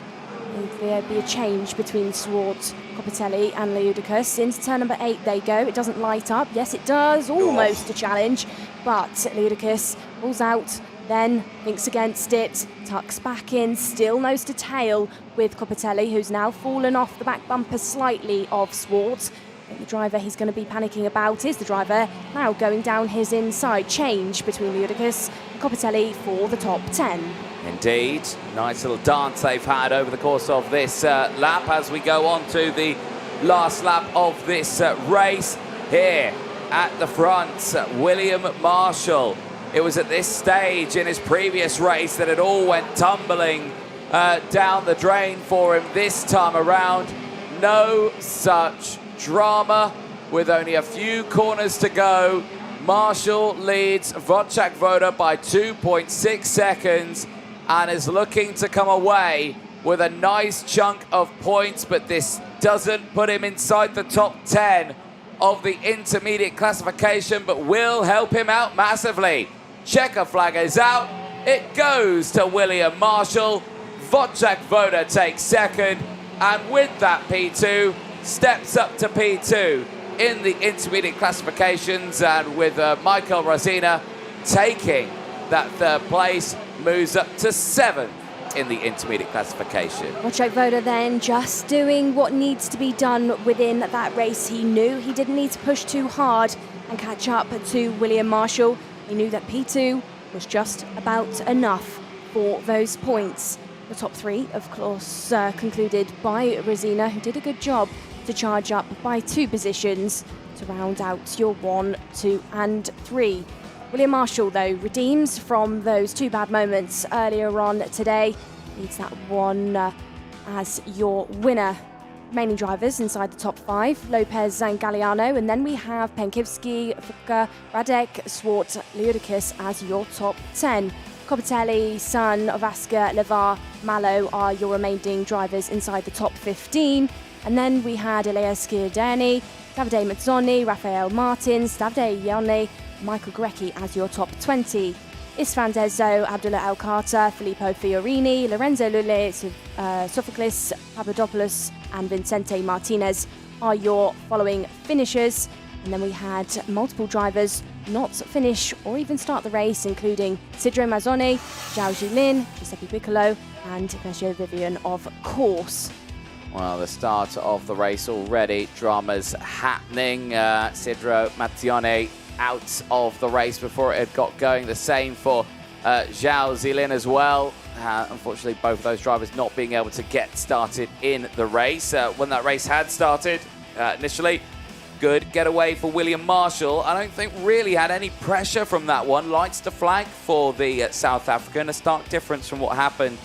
There'll be a change between Swartz, Coppitelli and Leudicus. Into turn number 8 they go. It doesn't light up. Yes, it does. Almost a challenge. But Leudicus pulls out, then thinks against it, tucks back in, still nose to tail with Coppitelli, who's now fallen off the back bumper slightly of Swartz. The driver he's going to be panicking about is the driver now going down his inside. Change between Leudicus and Coppitelli for the top 10. Indeed, nice little dance they've had over the course of this lap as we go on to the last lap of this race. Here at the front, William Marshall. It was at this stage in his previous race that it all went tumbling down the drain for him this time around. No such drama. With only a few corners to go, Marshall leads Wojciech Woda by 2.6 seconds and is looking to come away with a nice chunk of points, but this doesn't put him inside the top 10 of the intermediate classification, but will help him out massively. Checker flag is out. It goes to William Marshall. Wojciech Woda takes second, and with that P2, steps up to P2 in the intermediate classifications, and with Michael Rosina taking that third place, moves up to 7th in the intermediate classification. Wojciech Woda then just doing what needs to be done within that race. He knew he didn't need to push too hard and catch up to William Marshall. He knew that P2 was just about enough for those points. The top three, of course, concluded by Rosina, who did a good job to charge up by 2 positions to round out your 1, 2 and 3. William Marshall, though, redeems from those 2 bad moments earlier on today. Leads that one as your winner. Remaining drivers inside the top 5, Lopez and Galliano, and then we have Penkivski, Fuka, Radek, Swart, Leudicus as your top 10. Copatelli, Sun, Vasca, Levar, Mallow are your remaining drivers inside the top 15. And then we had Elias Giordani, Davide Mazzoni, Rafael Martins, Davide Ione, Michael Grecki as your top 20. Istvan Dezo, Abdullah El Carter, Filippo Fiorini, Lorenzo Lule, Sophocles Papadopoulos and Vicente Martinez are your following finishers. And then we had multiple drivers not finish or even start the race, including Sidro Mazzoni, Zhao Jilin, Giuseppe Piccolo and Sergio Vivian, of course. Well, the start of the race already, dramas happening. Sidro Mazzione out of the race before it had got going. The same for Zhao Zilin as well. Unfortunately, both of those drivers not being able to get started in the race. When that race had started initially, good getaway for William Marshall. I don't think really had any pressure from that one. Lights to flag for the South African. A stark difference from what happened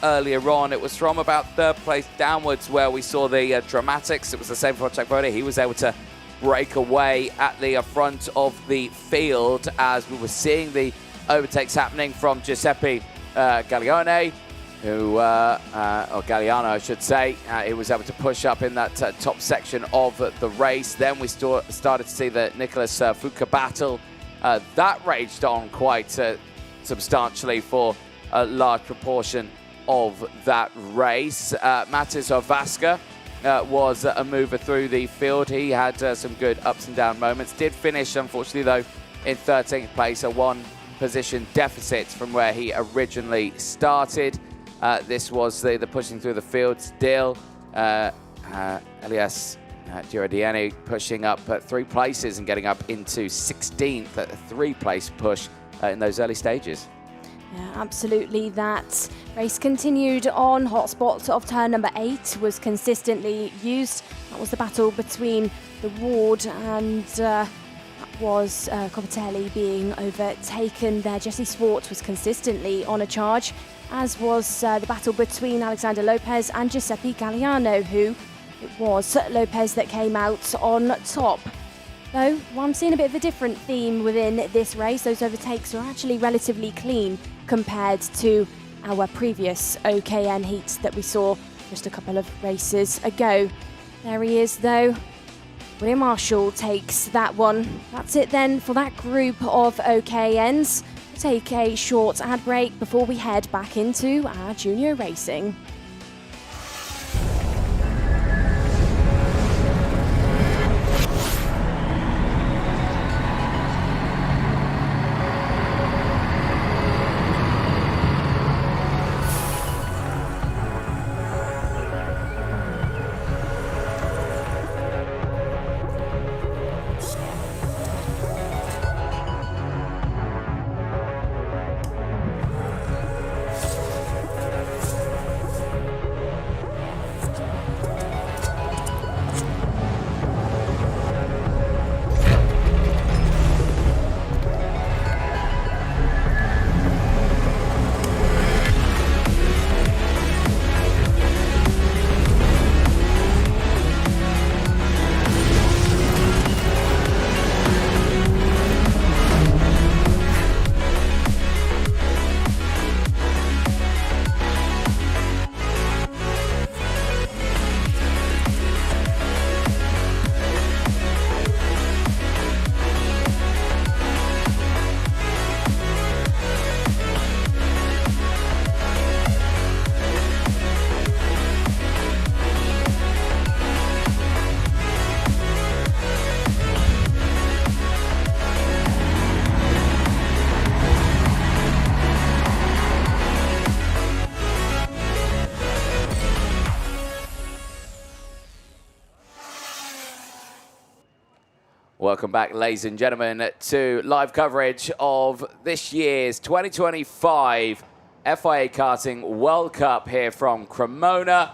earlier on. It was from about 3rd place downwards where we saw the dramatics. It was the same for Wojciech Woda. He was able to break away at the front of the field as we were seeing the overtakes happening from Giuseppe Galliano, who, or Galliano, I should say. He was able to push up in that top section of the race. Then we started to see the Nicholas Fuka battle. That raged on quite substantially for a large proportion of that race. Matis Vasca was a mover through the field. He had some good ups and down moments. Did finish, unfortunately, though, in 13th place, a 1 position deficit from where he originally started. This was the pushing through the field still. Elias Giordiani pushing up 3 places and getting up into 16th, a 3-place push in those early stages. Yeah, absolutely. That race continued on. Hotspot of turn number 8 was consistently used. That was the battle between the Ward and that was Copatelli being overtaken there. Jesse Swart was consistently on a charge, as was the battle between Alexander Lopez and Giuseppe Galliano, who it was Lopez that came out on top. Though, I'm seeing a bit of a different theme within this race. Those overtakes are actually relatively clean compared to our previous OKN heats that we saw just a couple of races ago. There he is, though. William Marshall takes that one. That's it then for that group of OKNs. We'll take a short ad break before we head back into our junior racing. Welcome back, ladies and gentlemen, to live coverage of this year's 2025 FIA Karting World Cup here from Cremona.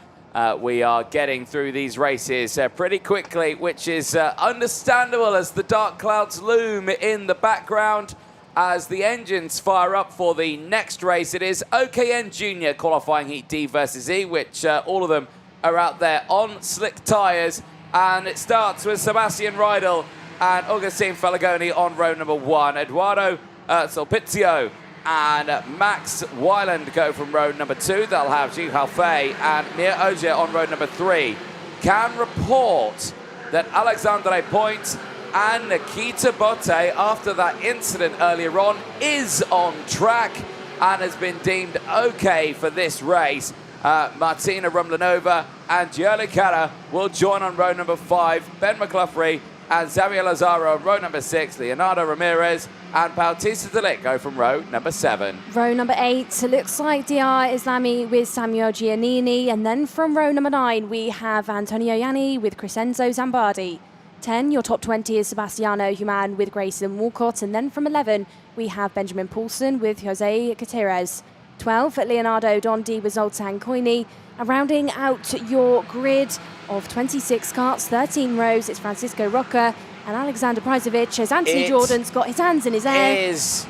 We are getting through these races pretty quickly, which is understandable as the dark clouds loom in the background as the engines fire up for the next race. It is OKN Junior qualifying heat D versus E, which all of them are out there on slick tyres. And it starts with Sebastian Riedel and Augustin Falagoni on row number 1. Eduardo Sulpizio and Max Weiland go from row number 2. They'll have Xu Haofei and Mir Ogier on row number 3. Can report that Alexandre Point and Nikita Botte, after that incident earlier on, is on track and has been deemed okay for this race. Martina Rumlanova and Giulia Cara will join on row number 5. Ben McCluffrey and Xavier Lazaro on row number 6. Leonardo Ramirez and Bautista De Ligt go from row number 7. Row number 8 looks like DR Islami with Samuel Giannini. And then from row number 9, we have Antonio Ianni with Crescenzo Zambardi. 10, your top 20 is Sebastiano Human with Grayson Walcott. And then from 11, we have Benjamin Paulson with Jose Gutierrez. 12, Leonardo Dondi with Zoltan Koini. And rounding out your grid of 26 karts, 13 rows, it's Francisco Roca and Alexander Prizovic as Anthony Jordan's got his hands in his hair. It is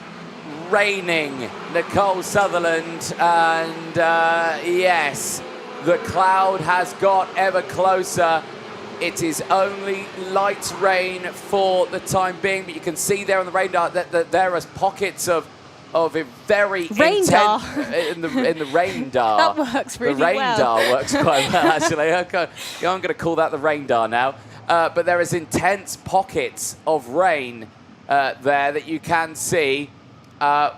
raining, Nicole Sutherland, and yes, the cloud has got ever closer. It is only light rain for the time being, but you can see there on the radar that there are pockets of a very intense in the radar. That works really well. The radar works quite well, actually. Okay. I'm going to call that the radar now. But there is intense pockets of rain there that you can see.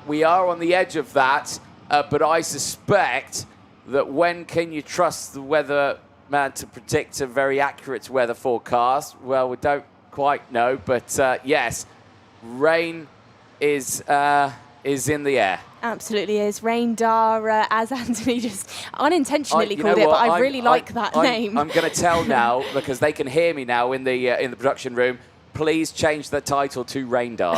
We are on the edge of that, but I suspect that when can you trust the weatherman to predict a very accurate weather forecast? Well, we don't quite know, but yes, rain is in the air. Absolutely is. Raindar, as Anthony just unintentionally called it, but I really like that name. I'm going to tell now, because they can hear me now in the production room, please change the title to Raindar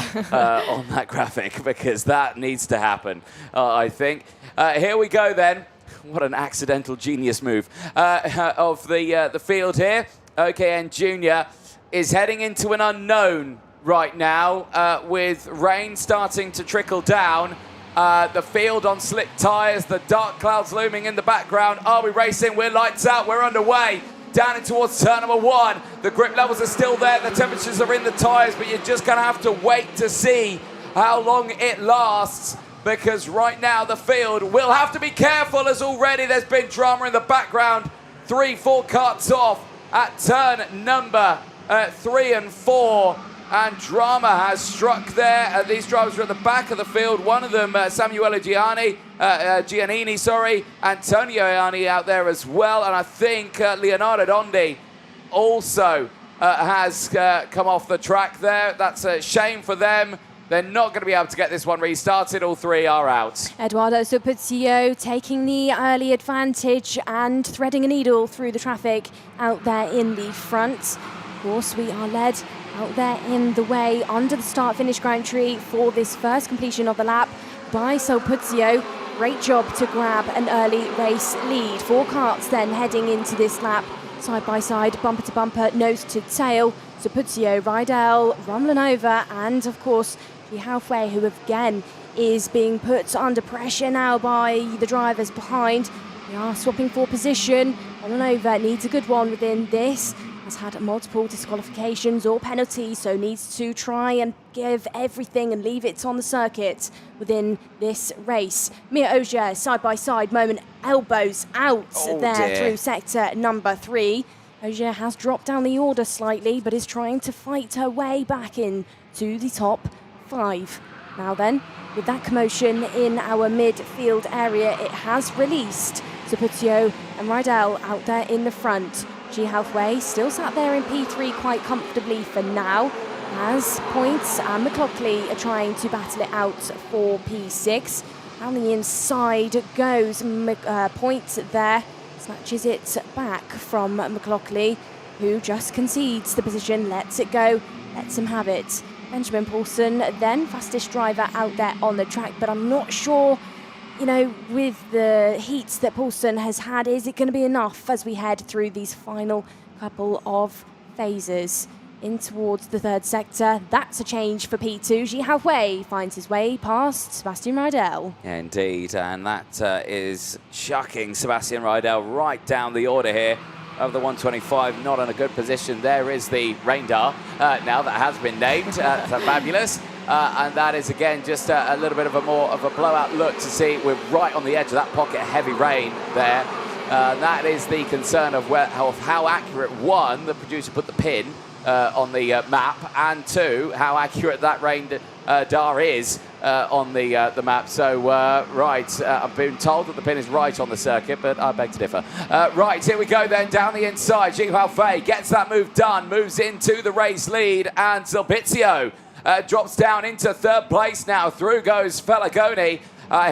on that graphic, because that needs to happen, I think. Here we go then. What an accidental genius move of the field here. OKN Junior is heading into an unknown right now, with rain starting to trickle down. The field on slick tyres, the dark clouds looming in the background. Are we racing? We're lights out, we're underway. Down in towards turn number 1. The grip levels are still there, the temperatures are in the tyres, but you're just going to have to wait to see how long it lasts, because right now the field will have to be careful, as already there's been drama in the background. 3-4 karts off at turn number 3 and 4. And drama has struck there. These drivers are at the back of the field. One of them, Samuele Giannini, Antonio Ianni out there as well. And I think Leonardo Dondi also has come off the track there. That's a shame for them. They're not going to be able to get this one restarted. All 3 are out. Eduardo Sulpizio taking the early advantage and threading a needle through the traffic out there in the front. Of course, we are led out there in the way under the start-finish ground tree for this first completion of the lap by Sulpizio. Great job to grab an early race lead. 4 karts then heading into this lap, side by side, bumper to bumper, nose to tail. Sulpizio, Riedel, Rumlanova, and of course Xu Haofei, who again is being put under pressure now by the drivers behind. They are swapping for position. Rumlanova needs a good one within this. Has had multiple disqualifications or penalties, so needs to try and give everything and leave it on the circuit within this race. Mir Ogier, side-by-side moment, elbows out through sector number 3. Ogier has dropped down the order slightly, but is trying to fight her way back into the top 5. Now then, with that commotion in our midfield area, it has released Sulpizio and Riedel out there in the front. Xu Haofei still sat there in P3 quite comfortably for now, as Points and McLaughlin are trying to battle it out for P6. Down the inside goes Points there, snatches it back from McLaughlin, who just concedes the position, lets it go lets him have it. Benjamin Paulsen, then fastest driver out there on the track, but I'm not sure, you know, with the heats that Paulsen has had, is it going to be enough as we head through these final couple of phases in towards the third sector? That's a change for P2. Ji Haohui finds his way past Sebastian Rydell. Yeah, indeed, and that is chucking Sebastian Rydell right down the order here of the 125, not in a good position. There is the Raindar now that has been named. Fabulous. And that is, again, just a little bit of a more of a blowout look to see. We're right on the edge of that pocket of heavy rain there. That is the concern of how accurate, one, the producer put the pin on the map, and two, how accurate that Raindar is on the map. So, right, I've been told that the pin is right on the circuit, but I beg to differ. Right, here we go then, down the inside. Ji Haohui gets that move done, moves into the race lead, and Zilbizio drops down into third place now. Through goes Felagoni.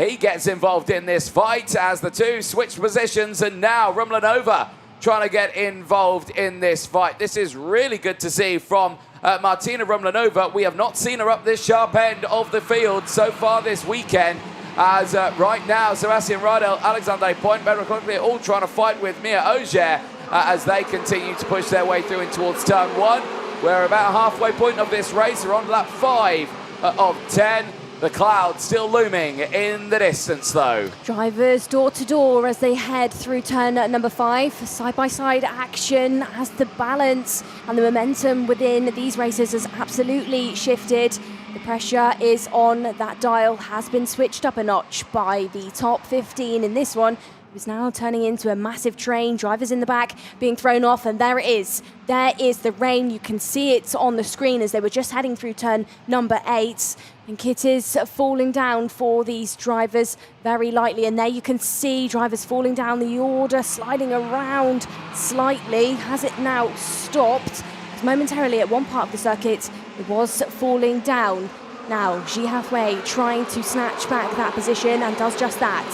He gets involved in this fight as the two switch positions, and now Rumlanova trying to get involved in this fight. This is really good to see from Martina Rumlanova. We have not seen her up this sharp end of the field so far this weekend. As right now, Sebastian Rydell, Alexandre Point, Bedra Quickly all trying to fight with Mia Auger as they continue to push their way through in towards turn one. We're about halfway point of this race. We're on lap 5 of 10. The cloud still looming in the distance, though. Drivers door to door as they head through turn number 5. Side-by-side action as the balance and the momentum within these races has absolutely shifted. The pressure is on. That dial has been switched up a notch by the top 15 in this one. It was now turning into a massive train. Drivers in the back being thrown off, and there it is. There is the rain. You can see it on the screen as they were just heading through turn number 8. And kit is falling down for these drivers very lightly. And there you can see drivers falling down the order, sliding around slightly. Has it now stopped? Because momentarily at one part of the circuit, it was falling down. Now, Ji Haohui trying to snatch back that position and does just that.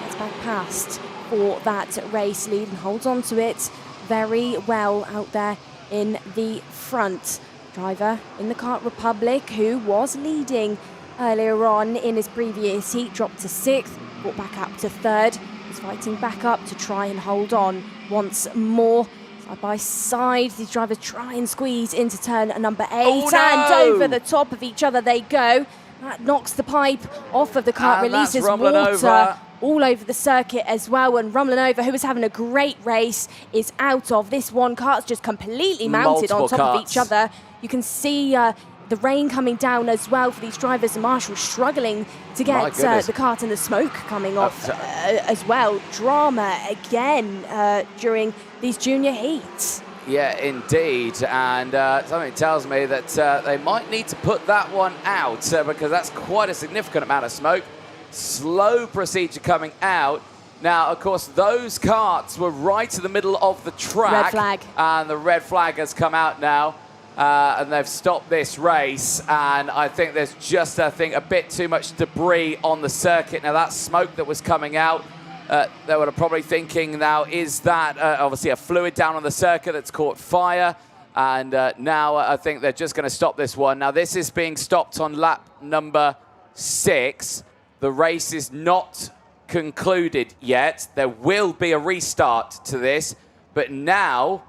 Gets back past for that race lead and holds on to it very well out there in the front. Driver in the Kart Republic, who was leading earlier on in his previous heat, dropped to 6th, brought back up to 3rd, is fighting back up to try and hold on once more. Side by side, these drivers try and squeeze into turn number 8, and over the top of each other they go. That knocks the pipe off of the kart, releases water all over the circuit as well. And Rumlanova, who was having a great race, is out of this one. Kart's just completely mounted on top of each other. You can see the rain coming down as well for these drivers. And Marshall struggling to get the kart and the smoke coming off as well. Drama again during these junior heats. Yeah, indeed, and something tells me that they might need to put that one out because that's quite a significant amount of smoke. Slow procedure coming out. Now, of course, those karts were right in the middle of the track. Red flag. And the red flag has come out now, and they've stopped this race. And I think there's just, a bit too much debris on the circuit. Now, that smoke that was coming out, they were probably thinking now, is that obviously a fluid down on the circuit that's caught fire? And now I think they're just going to stop this one. Now, this is being stopped on lap number 6. The race is not concluded yet. There will be a restart to this. But now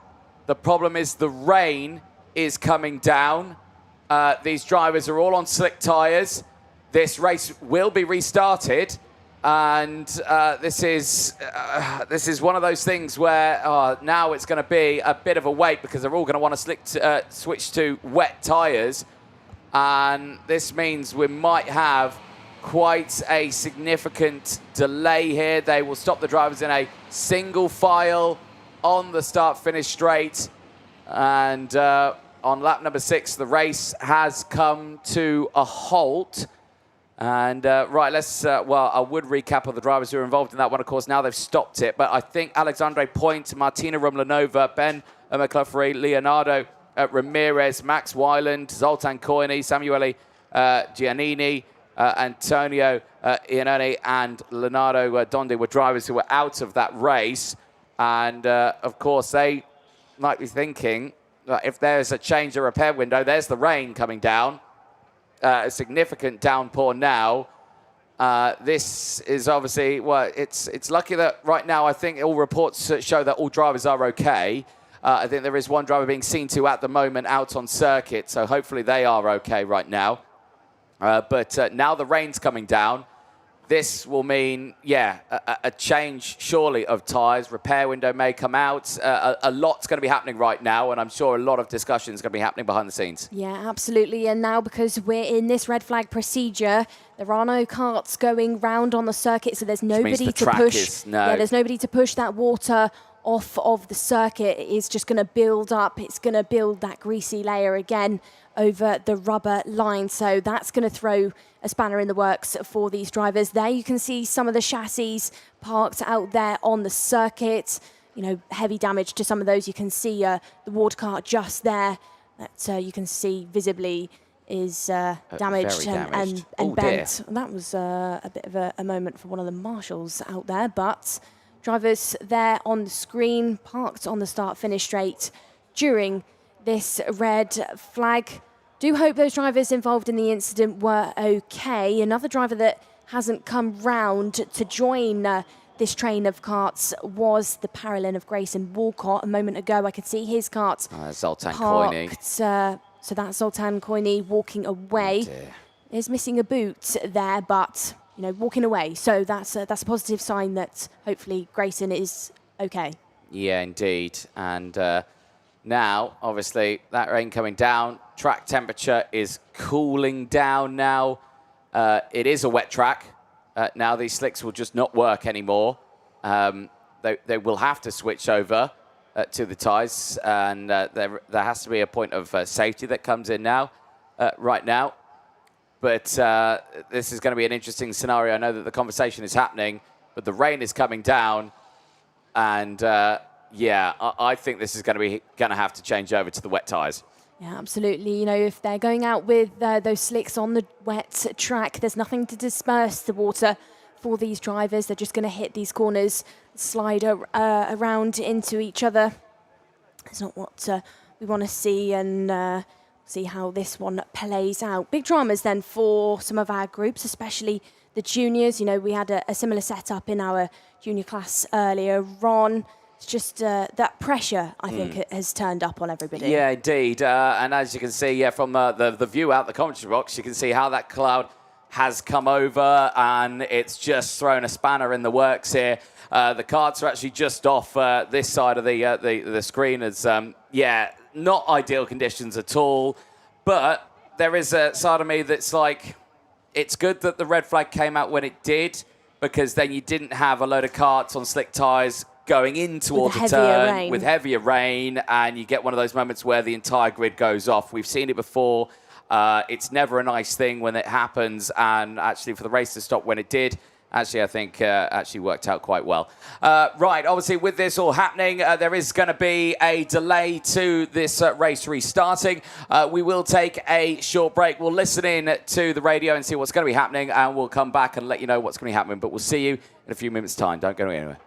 the problem is the rain is coming down. These drivers are all on slick tyres. This race will be restarted. And this is one of those things where now it's going to be a bit of a wait because they're all going to want to switch to wet tyres. And this means we might have quite a significant delay here. They will stop the drivers in a single file on the start-finish straight. And on lap number 6, the race has come to a halt. And right, let's, well, I would recap of the drivers who are involved in that one. Of course, now they've stopped it. But I think Alexandre Point, Martina Rumlanova, Ben McCluffery, Leonardo Ramirez, Max Weiland, Zoltan Koini, Samuele Giannini, Antonio Iannone, and Leonardo Dondi were drivers who were out of that race. And, of course, they might be thinking, if there's a change or repair window, there's the rain coming down. A significant downpour now. This is obviously, well, it's lucky that right now I think all reports show that all drivers are okay. I think there is one driver being seen to at the moment out on circuit, so hopefully they are okay right now. But now the rain's coming down. This will mean, yeah, a change surely of tyres. Repair window may come out. A lot's going to be happening right now, and I'm sure a lot of discussion is going to be happening behind the scenes. Yeah, absolutely. And now because we're in this red flag procedure, there are no carts going round on the circuit, so there's nobody to push. Yeah, there's nobody to push that water off of the circuit. It is just going to build up. It's going to build that greasy layer again over the rubber line. So that's going to throw a spanner in the works for these drivers. There you can see some of the chassis parked out there on the circuit. You know, heavy damage to some of those. You can see the water cart just there that you can see visibly is damaged and bent. And that was a bit of a moment for one of the marshals out there, but drivers there on the screen, parked on the start-finish straight during this red flag. Do hope those drivers involved in the incident were okay. Another driver that hasn't come round to join this train of carts was the Paralympian of Grayson Walcott. A moment ago, I could see his cart Zoltan parked. So that's Zoltan Koyni walking away. Is missing a boot there, but you know, walking away. So that's a positive sign that hopefully Grayson is okay. Yeah, indeed. And now, obviously, that rain coming down. Track temperature is cooling down now. It is a wet track. Now these slicks will just not work anymore. They will have to switch over to the tyres, and there has to be a point of safety that comes in now, right now. But this is going to be an interesting scenario. I know that the conversation is happening, but the rain is coming down, and yeah, I think this is going to have to change over to the wet tyres. Yeah, absolutely. You know, if they're going out with those slicks on the wet track, there's nothing to disperse the water for these drivers. They're just going to hit these corners, slide around into each other. It's not what we want to see, and see how this one plays out. Big dramas then for some of our groups, especially the juniors. You know, we had a similar setup in our junior class earlier on. It's just that pressure, I think, has turned up on everybody. Yeah, indeed. And as you can see from the view out the commentary box, you can see how that cloud has come over, and it's just thrown a spanner in the works here. The carts are actually just off this side of the screen. As yeah, not ideal conditions at all. But there is a side of me that's like, it's good that the red flag came out when it did, because then you didn't have a load of carts on slick tyres going in toward the turn with heavier rain, and you get one of those moments where the entire grid goes off. We've seen it before. It's never a nice thing when it happens, and actually for the race to stop when it did, actually I think actually worked out quite well. Right, obviously with this all happening, there is going to be a delay to this race restarting. We will take a short break. We'll listen in to the radio and see what's going to be happening, and we'll come back and let you know what's going to be happening. But we'll see you in a few minutes' time. Don't go anywhere.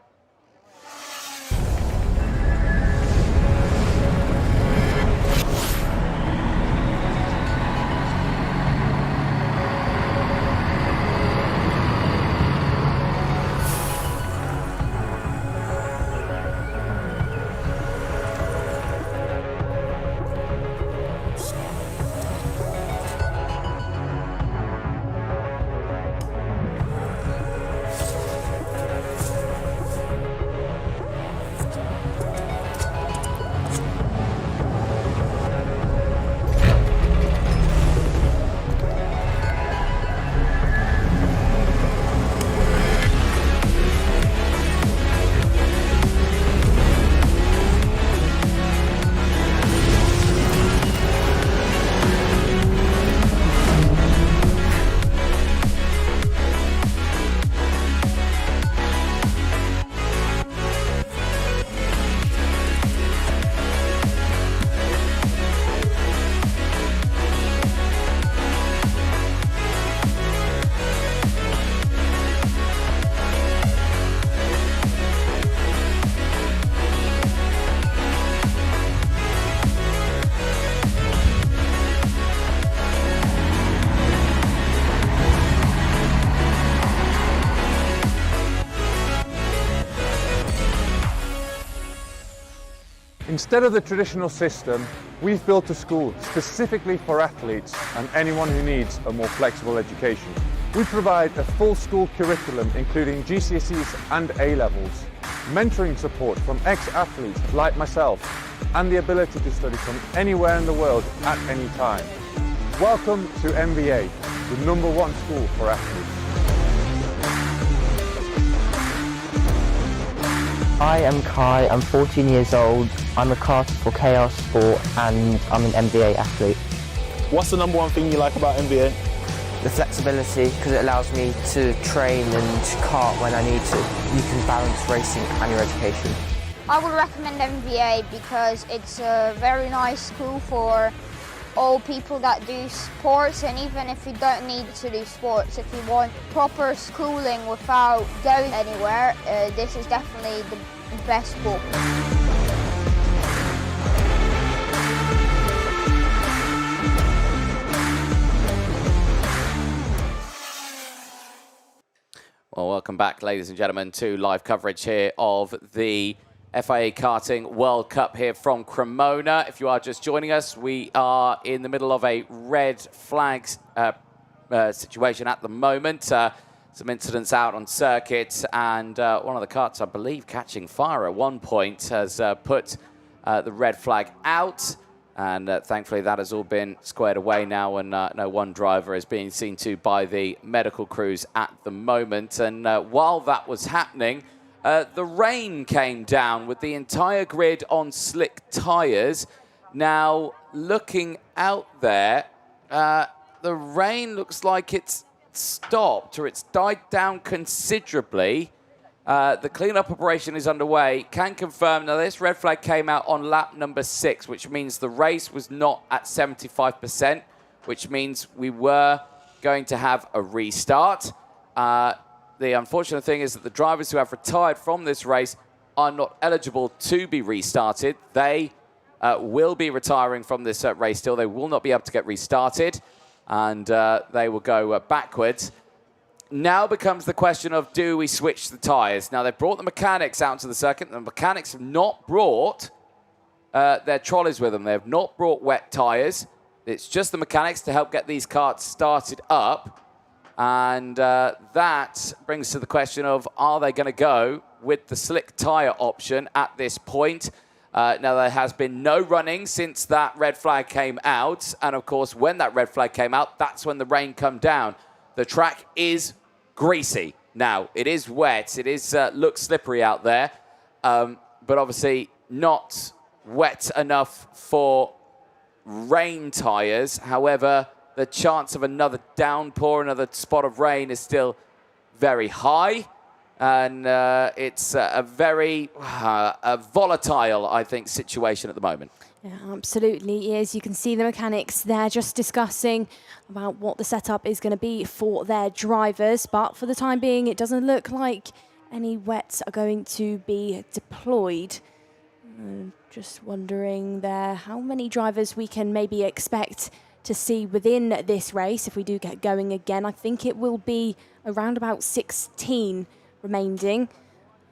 Instead of the traditional system, we've built a school specifically for athletes and anyone who needs a more flexible education. We provide a full school curriculum including GCSEs and A-levels, mentoring support from ex-athletes like myself, and the ability to study from anywhere in the world at any time. Welcome to MBA, the #1 school for athletes. Hi, I'm Kai, I'm 14 years old, I'm a karter for Chaos Sport and I'm an MBA athlete. What's the #1 thing you like about MBA? The flexibility, because it allows me to train and kart when I need to. You can balance racing and your education. I would recommend MVA because it's a very nice school for all people that do sports, and even if you don't need to do sports, if you want proper schooling without going anywhere, this is definitely the best school. Well, welcome back, ladies and gentlemen, to live coverage here of the FIA Karting World Cup here from Cremona. If you are just joining us, we are in the middle of a red flags situation at the moment. Some incidents out on circuit, and one of the karts, I believe, catching fire at one point, has put the red flag out. And thankfully, that has all been squared away now, and no one driver is being seen to by the medical crews at the moment. And while that was happening, the rain came down with the entire grid on slick tyres. Now, looking out there, the rain looks like it's stopped, or it's died down considerably. The cleanup operation is underway. Can confirm now this red flag came out on lap number 6, which means the race was not at 75%, which means we were going to have a restart. The unfortunate thing is that the drivers who have retired from this race are not eligible to be restarted. They will be retiring from this race still. They will not be able to get restarted, and they will go backwards. Now becomes the question of, do we switch the tyres? Now, they've brought the mechanics out to the circuit. The mechanics have not brought their trolleys with them. They have not brought wet tyres. It's just the mechanics to help get these karts started up. And that brings to the question of, are they going to go with the slick tyre option at this point? Now, there has been no running since that red flag came out. And, of course, when that red flag came out, that's when the rain come down. The track is greasy now. It is wet. It is looks slippery out there, but obviously not wet enough for rain tyres. However, the chance of another downpour, another spot of rain, is still very high, and it's a very volatile, I think, situation at the moment. Yeah, absolutely is. You can see the mechanics there just discussing about what the setup is going to be for their drivers. But for the time being, it doesn't look like any wets are going to be deployed. Just wondering there how many drivers we can maybe expect to see within this race if we do get going again. I think it will be around about 16 remaining.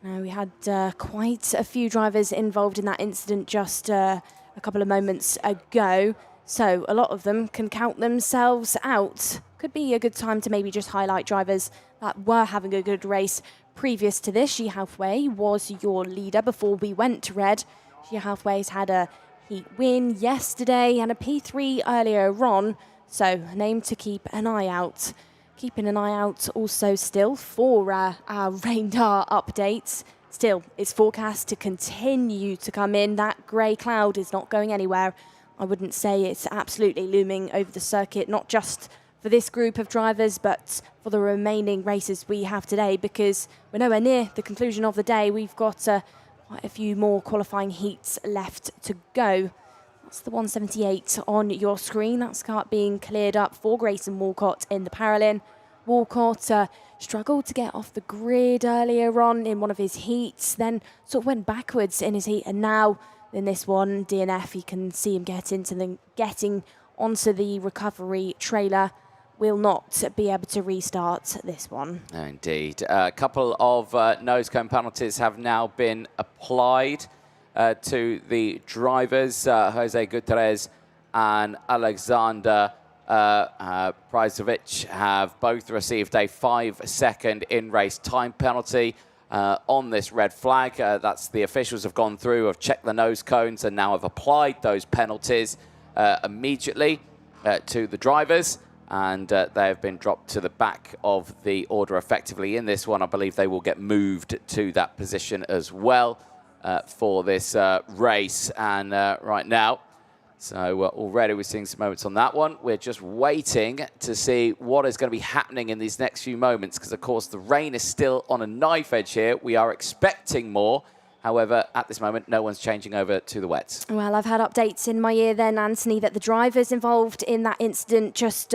We had quite a few drivers involved in that incident just a couple of moments ago, so a lot of them can count themselves out. Could be a good time to maybe just highlight drivers that were having a good race previous to this. Xi Haofei was your leader before we went to red. Xi Haofei's had a heat win yesterday and a P3 earlier on, so a name to keep an eye out. Keeping an eye out also still for our radar updates. Still, it's forecast to continue to come in. That grey cloud is not going anywhere. I wouldn't say it's absolutely looming over the circuit, not just for this group of drivers, but for the remaining races we have today, because we're nowhere near the conclusion of the day. We've got quite a few more qualifying heats left to go. That's the 178 on your screen. That's kart being cleared up for Grayson Walcott in the Paralympic. Walcott struggled to get off the grid earlier on in one of his heats, then sort of went backwards in his heat, and now in this one, DNF, you can see him getting onto the recovery trailer. Will not be able to restart this one. Indeed. A couple of nose cone penalties have now been applied to the drivers. Jose Gutierrez and Alexander Prizovic have both received a 5-second in-race time penalty on this red flag. That's the officials have gone through, have checked the nose cones, and now have applied those penalties immediately to the drivers. And they have been dropped to the back of the order effectively in this one. I believe they will get moved to that position as well for this race. And right now, so already we're seeing some moments on that one. We're just waiting to see what is going to be happening in these next few moments, because, of course, the rain is still on a knife edge here. We are expecting more. However, at this moment, no one's changing over to the wets. Well, I've had updates in my ear then, Anthony, that the drivers involved in that incident just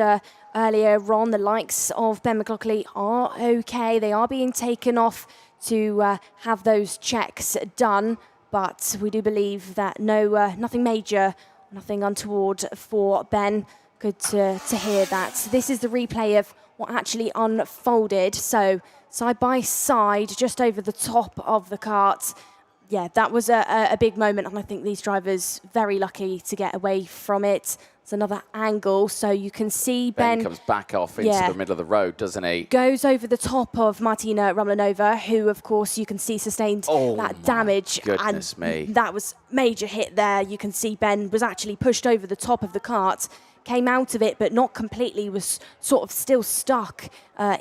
earlier on, the likes of Ben McLaughlin, are okay. They are being taken off to have those checks done. But we do believe that nothing major, nothing untoward for Ben. Good to hear that. So this is the replay of what actually unfolded. So side by side, just over the top of the kart. Yeah, that was a big moment, and I think these drivers very lucky to get away from it. It's another angle, so you can see Ben comes back off into the middle of the road, doesn't he? Goes over the top of Martina Rumlanova, who, of course, you can see sustained that damage. Goodness me. That was major hit there. You can see Ben was actually pushed over the top of the kart, came out of it, but not completely, was sort of still stuck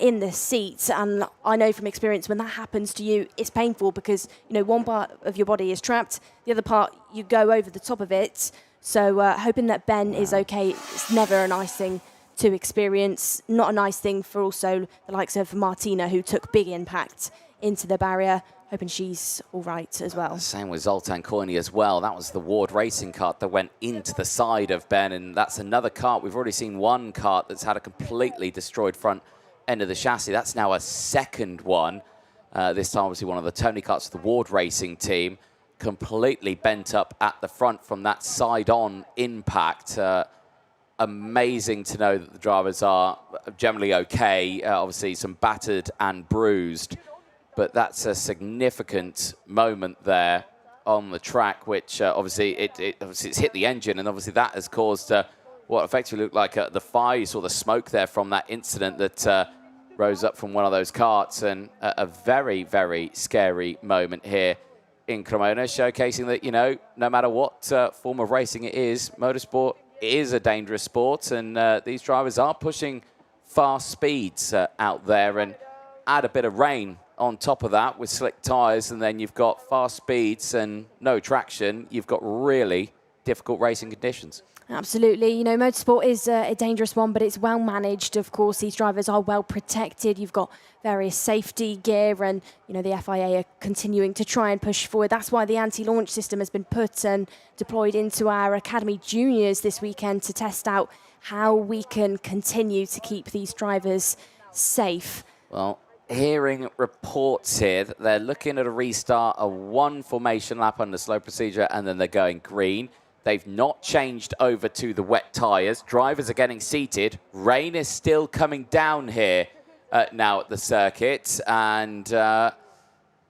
in the seat. And I know from experience, when that happens to you, it's painful because, you know, one part of your body is trapped, the other part, you go over the top of it. So hoping that Ben is okay. It's never a nice thing to experience. Not a nice thing for also the likes of Martina, who took big impact into the barrier. Hoping she's all right as well. Same with Zoltan Korny as well. That was the Ward Racing kart that went into the side of Ben, and that's another kart. We've already seen one kart that's had a completely destroyed front end of the chassis. That's now a second one. This time, obviously, one of the Tony karts of the Ward Racing team, completely bent up at the front from that side-on impact. Amazing to know that the drivers are generally okay. Obviously, some battered and bruised. But that's a significant moment there on the track, which obviously it's hit the engine, and obviously that has caused what effectively looked like the fire. You saw the smoke there from that incident that rose up from one of those karts, and a very, very scary moment here in Cremona, showcasing that, you know, no matter what form of racing it is, motorsport is a dangerous sport, and these drivers are pushing fast speeds out there, and add a bit of rain on top of that with slick tyres, and then you've got fast speeds and no traction. You've got really difficult racing conditions. Absolutely. You know, motorsport is a dangerous one, but it's well managed. Of course, these drivers are well protected. You've got various safety gear, and, you know, the FIA are continuing to try and push forward. That's why the anti-launch system has been put and deployed into our Academy Juniors this weekend to test out how we can continue to keep these drivers safe. Well, hearing reports here that they're looking at a restart, a one formation lap under slow procedure, and then they're going green. They've not changed over to the wet tyres. Drivers are getting seated. Rain is still coming down here now at the circuit, and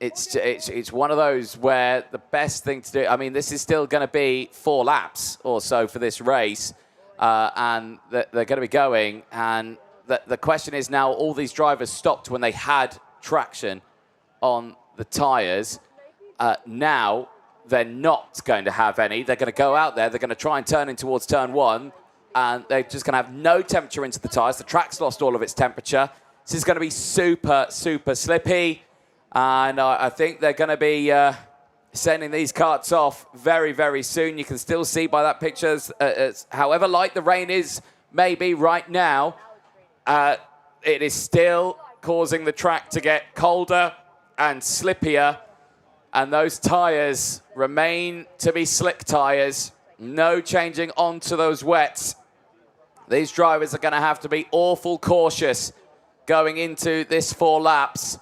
it's one of those where the best thing to do, I mean, this is still going to be 4 laps or so for this race, and they're going to be going, and the question is now, all these drivers stopped when they had traction on the tyres. Now they're not going to have any. They're going to go out there. They're going to try and turn in towards turn 1, and they're just going to have no temperature into the tyres. The track's lost all of its temperature. This is going to be super, super slippy, and I think they're going to be sending these karts off very, very soon. You can still see by that picture, however light the rain is maybe right now, it is still causing the track to get colder and slippier, and those tyres remain to be slick tyres. No changing onto those wets. These drivers are going to have to be awful cautious going into this 4 laps,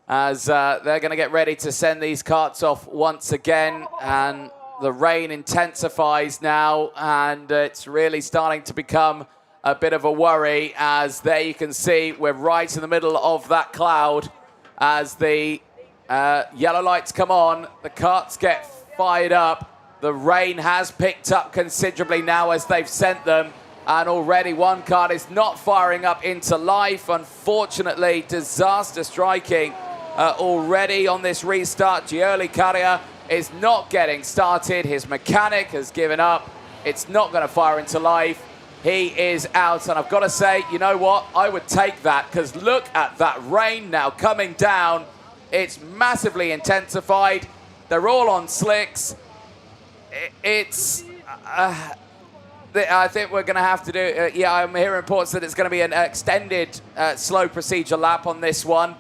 as they're going to get ready to send these karts off once again, and the rain intensifies now, and it's really starting to become a bit of a worry, as there you can see we're right in the middle of that cloud. As the yellow lights come on, the karts get fired up. The rain has picked up considerably now as they've sent them. And already one car is not firing up into life. Unfortunately, disaster striking already on this restart. Gioli Caria is not getting started. His mechanic has given up. It's not going to fire into life. He is out. And I've got to say, you know what? I would take that, because look at that rain now coming down. It's massively intensified. They're all on slicks. I think we're going to have to do, yeah, I'm hearing reports that it's going to be an extended slow procedure lap on this one.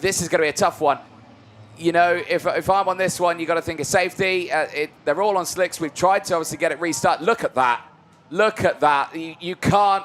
This is going to be a tough one. You know, if I'm on this one, you've got to think of safety. They're all on slicks. We've tried to obviously get it restart. Look at that. Look at that. You can't.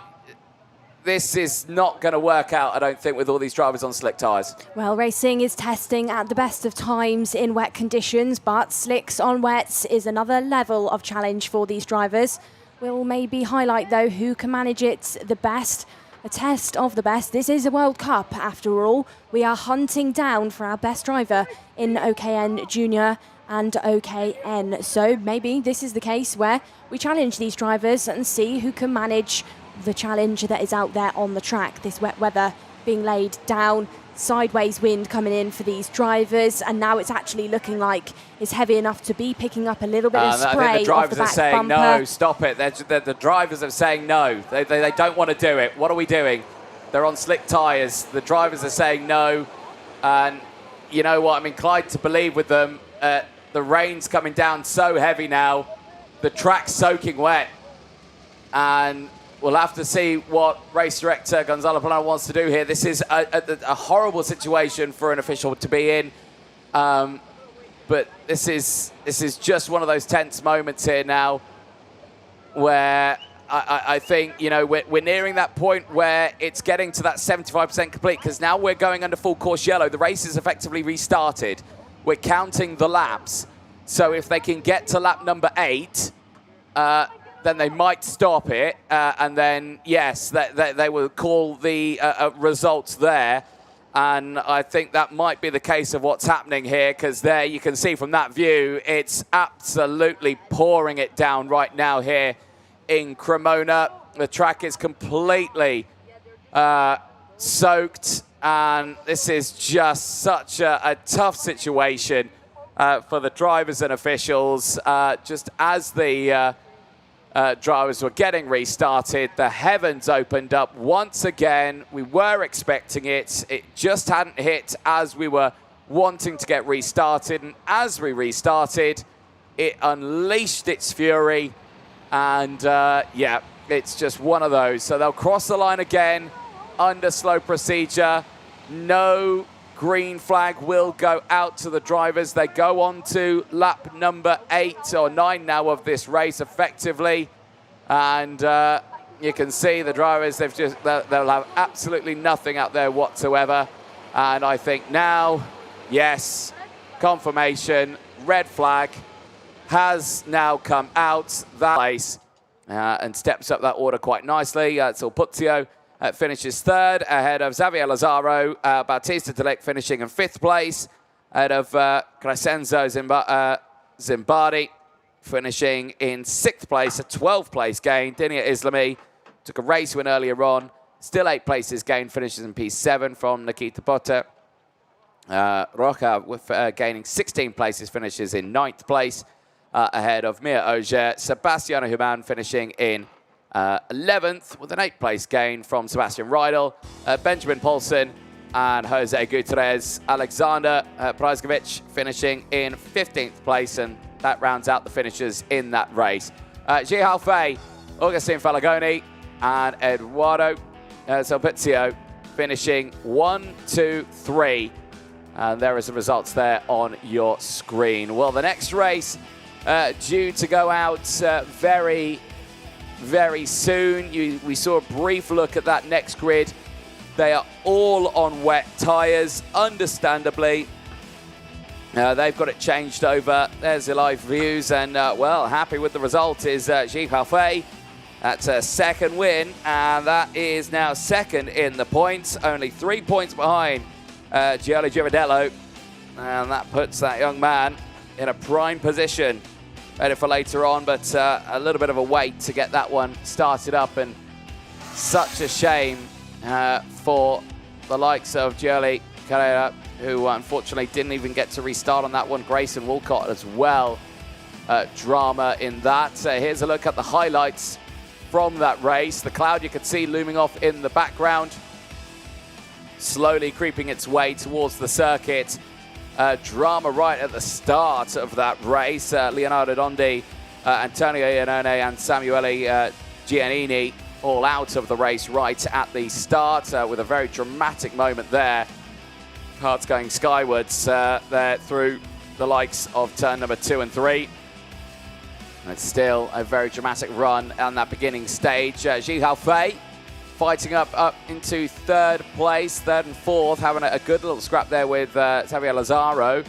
This is not going to work out, I don't think, with all these drivers on slick tyres. Well, racing is testing at the best of times in wet conditions, but slicks on wets is another level of challenge for these drivers. We'll maybe highlight, though, who can manage it the best. A test of the best. This is a World Cup, after all. We are hunting down for our best driver in OKN Junior and OKN. So maybe this is the case where we challenge these drivers and see who can manage the challenge that is out there on the track. This wet weather being laid down, sideways wind coming in for these drivers, and now it's actually looking like it's heavy enough to be picking up a little bit of spray. I think the drivers off the back are saying bumper. no, stop it. The drivers are saying no. They don't want to do it. What are we doing? They're on slick tyres. The drivers are saying no, and you know what? I'm inclined to believe with them. The rain's coming down so heavy now. The track's soaking wet, and we'll have to see what race director Gonzalo Plano wants to do here. This is a horrible situation for an official to be in. But this is just one of those tense moments here now where I think, you know, we're nearing that point where it's getting to that 75% complete, because now we're going under full course yellow. The race is effectively restarted. We're counting the laps. So if they can get to lap number 8, then they might stop it, and then, yes, they will call the results there. And I think that might be the case of what's happening here, because there you can see from that view, it's absolutely pouring it down right now here in Cremona. The track is completely soaked, and this is just such a tough situation for the drivers and officials. Just as the drivers were getting restarted, the heavens opened up once again. We were expecting it. It just hadn't hit as we were wanting to get restarted. And as we restarted, it unleashed its fury. And yeah, it's just one of those. So they'll cross the line again under slow procedure. No green flag will go out to the drivers. They go on to lap number 8 or 9 now of this race effectively. And you can see the drivers, they'll have absolutely nothing out there whatsoever. And I think now, yes, confirmation, red flag has now come out that place and steps up that order quite nicely. Sulpuzio finishes 3rd ahead of Xavier Lazaro. Bautista Delic finishing in 5th place ahead of Crescenzo Zimbardi finishing in 6th place, a 12th place gain. Dinia Islami took a race win earlier on. Still 8 places gained, finishes in P7 from Nikita Potter. Roca with gaining 16 places, finishes in 9th place ahead of Mia Auger. Sebastiano Human finishing in 11th with an 8th place gain from Sebastian Riedel. Benjamin Paulsen and Jose Gutierrez. Alexander Prajkovic finishing in 15th place, and that rounds out the finishers in that race. Ji Haofei, Augustine Falagoni, and Eduardo Sulpizio finishing 1, 2, 3. And there is the results there on your screen. Well, the next race due to go out very, very soon. We saw a brief look at that next grid. They are all on wet tyres, understandably. They've got it changed over. There's the live views, and well, happy with the result is Ji Haofei. That's a 2nd win, and that is now 2nd in the points, only 3 points behind Gianni Giradello. And that puts that young man in a prime position. Ready for later on, but a little bit of a wait to get that one started up. And such a shame for the likes of Jurli Carrera, who unfortunately didn't even get to restart on that one. Grayson Walcott as well. Drama in that. Here's a look at the highlights from that race. The cloud you could see looming off in the background, slowly creeping its way towards the circuit. Drama right at the start of that race. Leonardo Dondi, Antonio Iannone and Samuele Giannini all out of the race right at the start, with a very dramatic moment there. Karts going skywards there through the likes of turn number 2 and 3. It's still a very dramatic run on that beginning stage. Ji Haofei fighting up into third place, third and fourth, having a good little scrap there with Xavier Lazaro.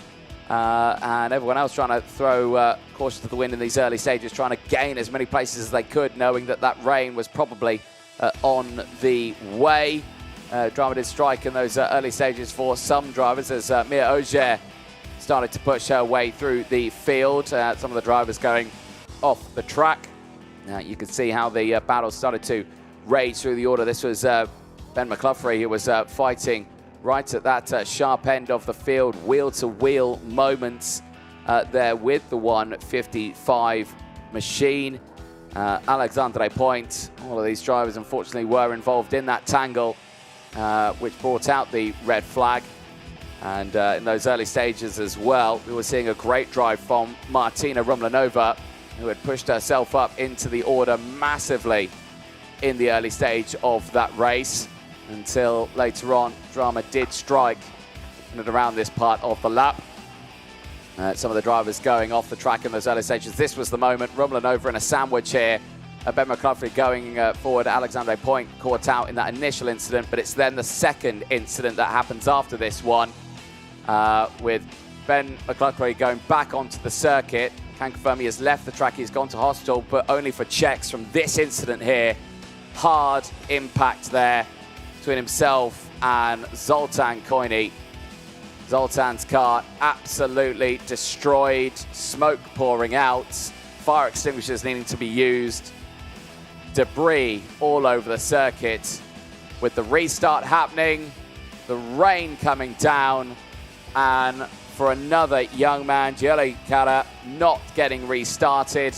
And everyone else trying to throw caution to the wind in these early stages, trying to gain as many places as they could, knowing that that rain was probably on the way. Drama did strike in those early stages for some drivers as Mia Ogier started to push her way through the field. Some of the drivers going off the track. You could see how the battle started to rage through the order. This was Ben McCluffrey, who was fighting right at that sharp end of the field, wheel-to-wheel moments there with the 155 machine. Alexandre Point, all of these drivers unfortunately were involved in that tangle, which brought out the red flag. And in those early stages as well, we were seeing a great drive from Martina Rumlanova, who had pushed herself up into the order massively in the early stage of that race, until later on Drama did strike in and around this part of the lap. Some of the drivers going off the track in those early stages. This was the moment. Rumlanova in a sandwich here. Ben McCluffrey going forward. Alexandre Point caught out in that initial incident, but it's then the second incident that happens after this one, with Ben McCluffrey going back onto the circuit. Can confirm he has left the track. He's gone to hospital, but only for checks from this incident here. Hard impact there between himself and Zoltan Koini. Zoltan's car absolutely destroyed, smoke pouring out, fire extinguishers needing to be used, debris all over the circuit. With the restart happening, the rain coming down, and for another young man, Jurli Carrera, not getting restarted.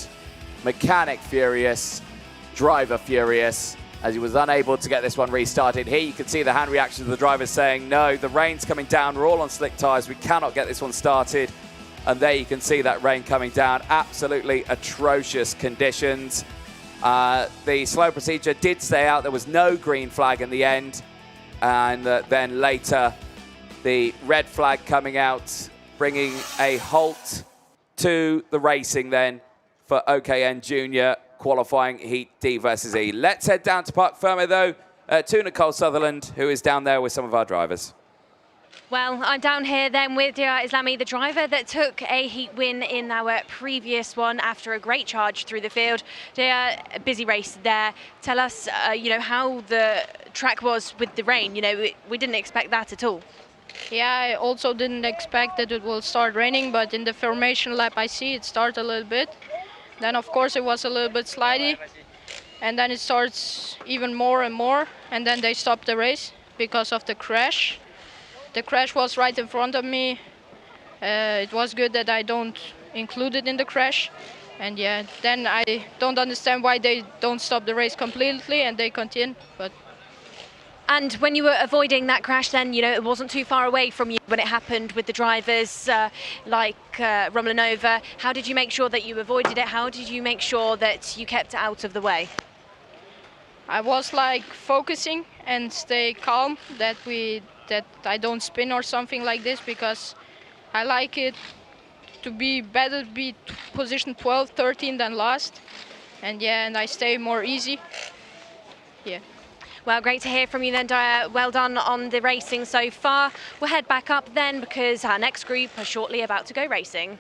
Mechanic furious, driver furious, as he was unable to get this one restarted. Here you can see the hand reaction of the drivers saying, no, the rain's coming down, we're all on slick tyres, we cannot get this one started. And there you can see that rain coming down, absolutely atrocious conditions. The slow procedure did stay out, there was no green flag in the end. And then later, the red flag coming out, bringing a halt to the racing then for OKN Junior qualifying Heat D versus E. Let's head down to Parc Ferme though, to Nicole Sutherland, who is down there with some of our drivers. Well, I'm down here then with Dia Islami, the driver that took a heat win in our previous one after a great charge through the field. Dia, a busy race there. Tell us, how the track was with the rain. We didn't expect that at all. Yeah, I also didn't expect that it will start raining, but in the formation lap I see it start a little bit. Then of course it was a little bit slidey, and then it starts even more and more, and then they stopped the race because of the crash. The crash was right in front of me. It was good that I don't include it in the crash. And yeah, then I don't understand why they don't stop the race completely and they continue. And when you were avoiding that crash then, it wasn't too far away from you when it happened with the drivers like Rumlanova. How did you make sure that you avoided it? How did you make sure that you kept it out of the way? I was focusing and stay calm that I don't spin or something like this, because I like it to be better, be position 12, 13 than last. And yeah, and I stay more easy. Yeah. Well, great to hear from you then, Dia. Well done on the racing so far. We'll head back up then because our next group are shortly about to go racing.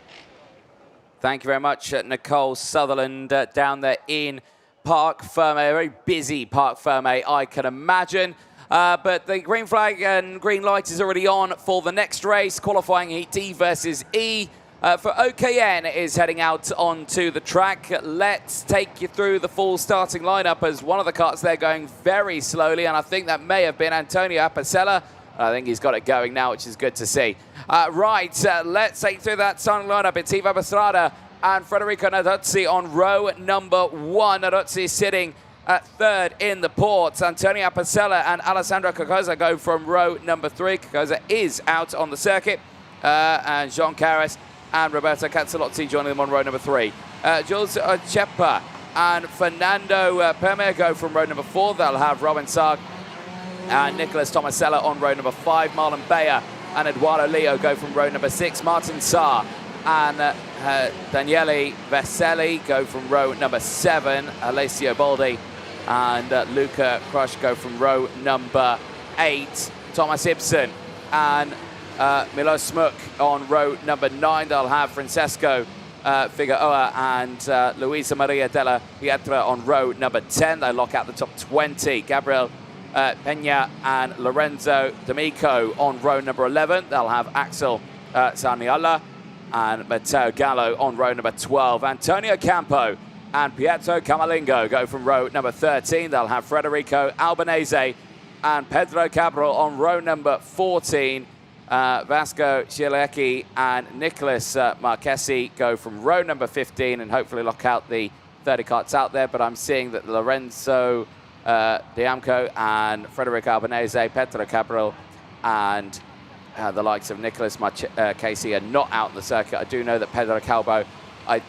Thank you very much, Nicole Sutherland, down there in Parc Ferme. A very busy Parc Ferme, I can imagine. But the green flag and green light is already on for the next race, qualifying heat D versus E. For OKN is heading out onto the track. Let's take you through the full starting lineup as one of the karts there going very slowly, and I think that may have been Antonio Apicella. I think he's got it going now, which is good to see. Let's take through that starting lineup. It's Ivo Bestrada and Federico Naduzzi on row number 1. Naduzzi sitting at 3rd in the ports. Antonio Apicella and Alessandro Cocosa go from row number 3. Cocosa is out on the circuit. And Jean Carres and Roberto Cazzalotti joining them on row number 3. Jules Ochepa and Fernando Permer go from row number 4. They'll have Robin Sarg and Nicholas Tomasella on row number 5. Marlon Bayer and Eduardo Leo go from row number 6. Martin Saar and Daniele Veseli go from row number 7. Alessio Baldi and Luca Crush go from row number 8. Thomas Ibsen and Milo Smuk on row number 9. They'll have Francesco Figueroa and Luisa Maria della Pietra on row number 10. They lock out the top 20. Gabriel Peña and Lorenzo D'Amico on row number 11. They'll have Axel Saniala and Matteo Gallo on row number 12. Antonio Campo and Pietro Camalingo go from row number 13. They'll have Federico Albanese and Pedro Cabral on row number 14. Vasco Schilecki and Nicholas Marchesi go from row number 15 and hopefully lock out the 30 karts out there. But I'm seeing that Lorenzo Diamco and Federico Albanese, Pedro Cabral and the likes of Nicholas Marchesi are not out in the circuit. I do know that Pedro Calvo,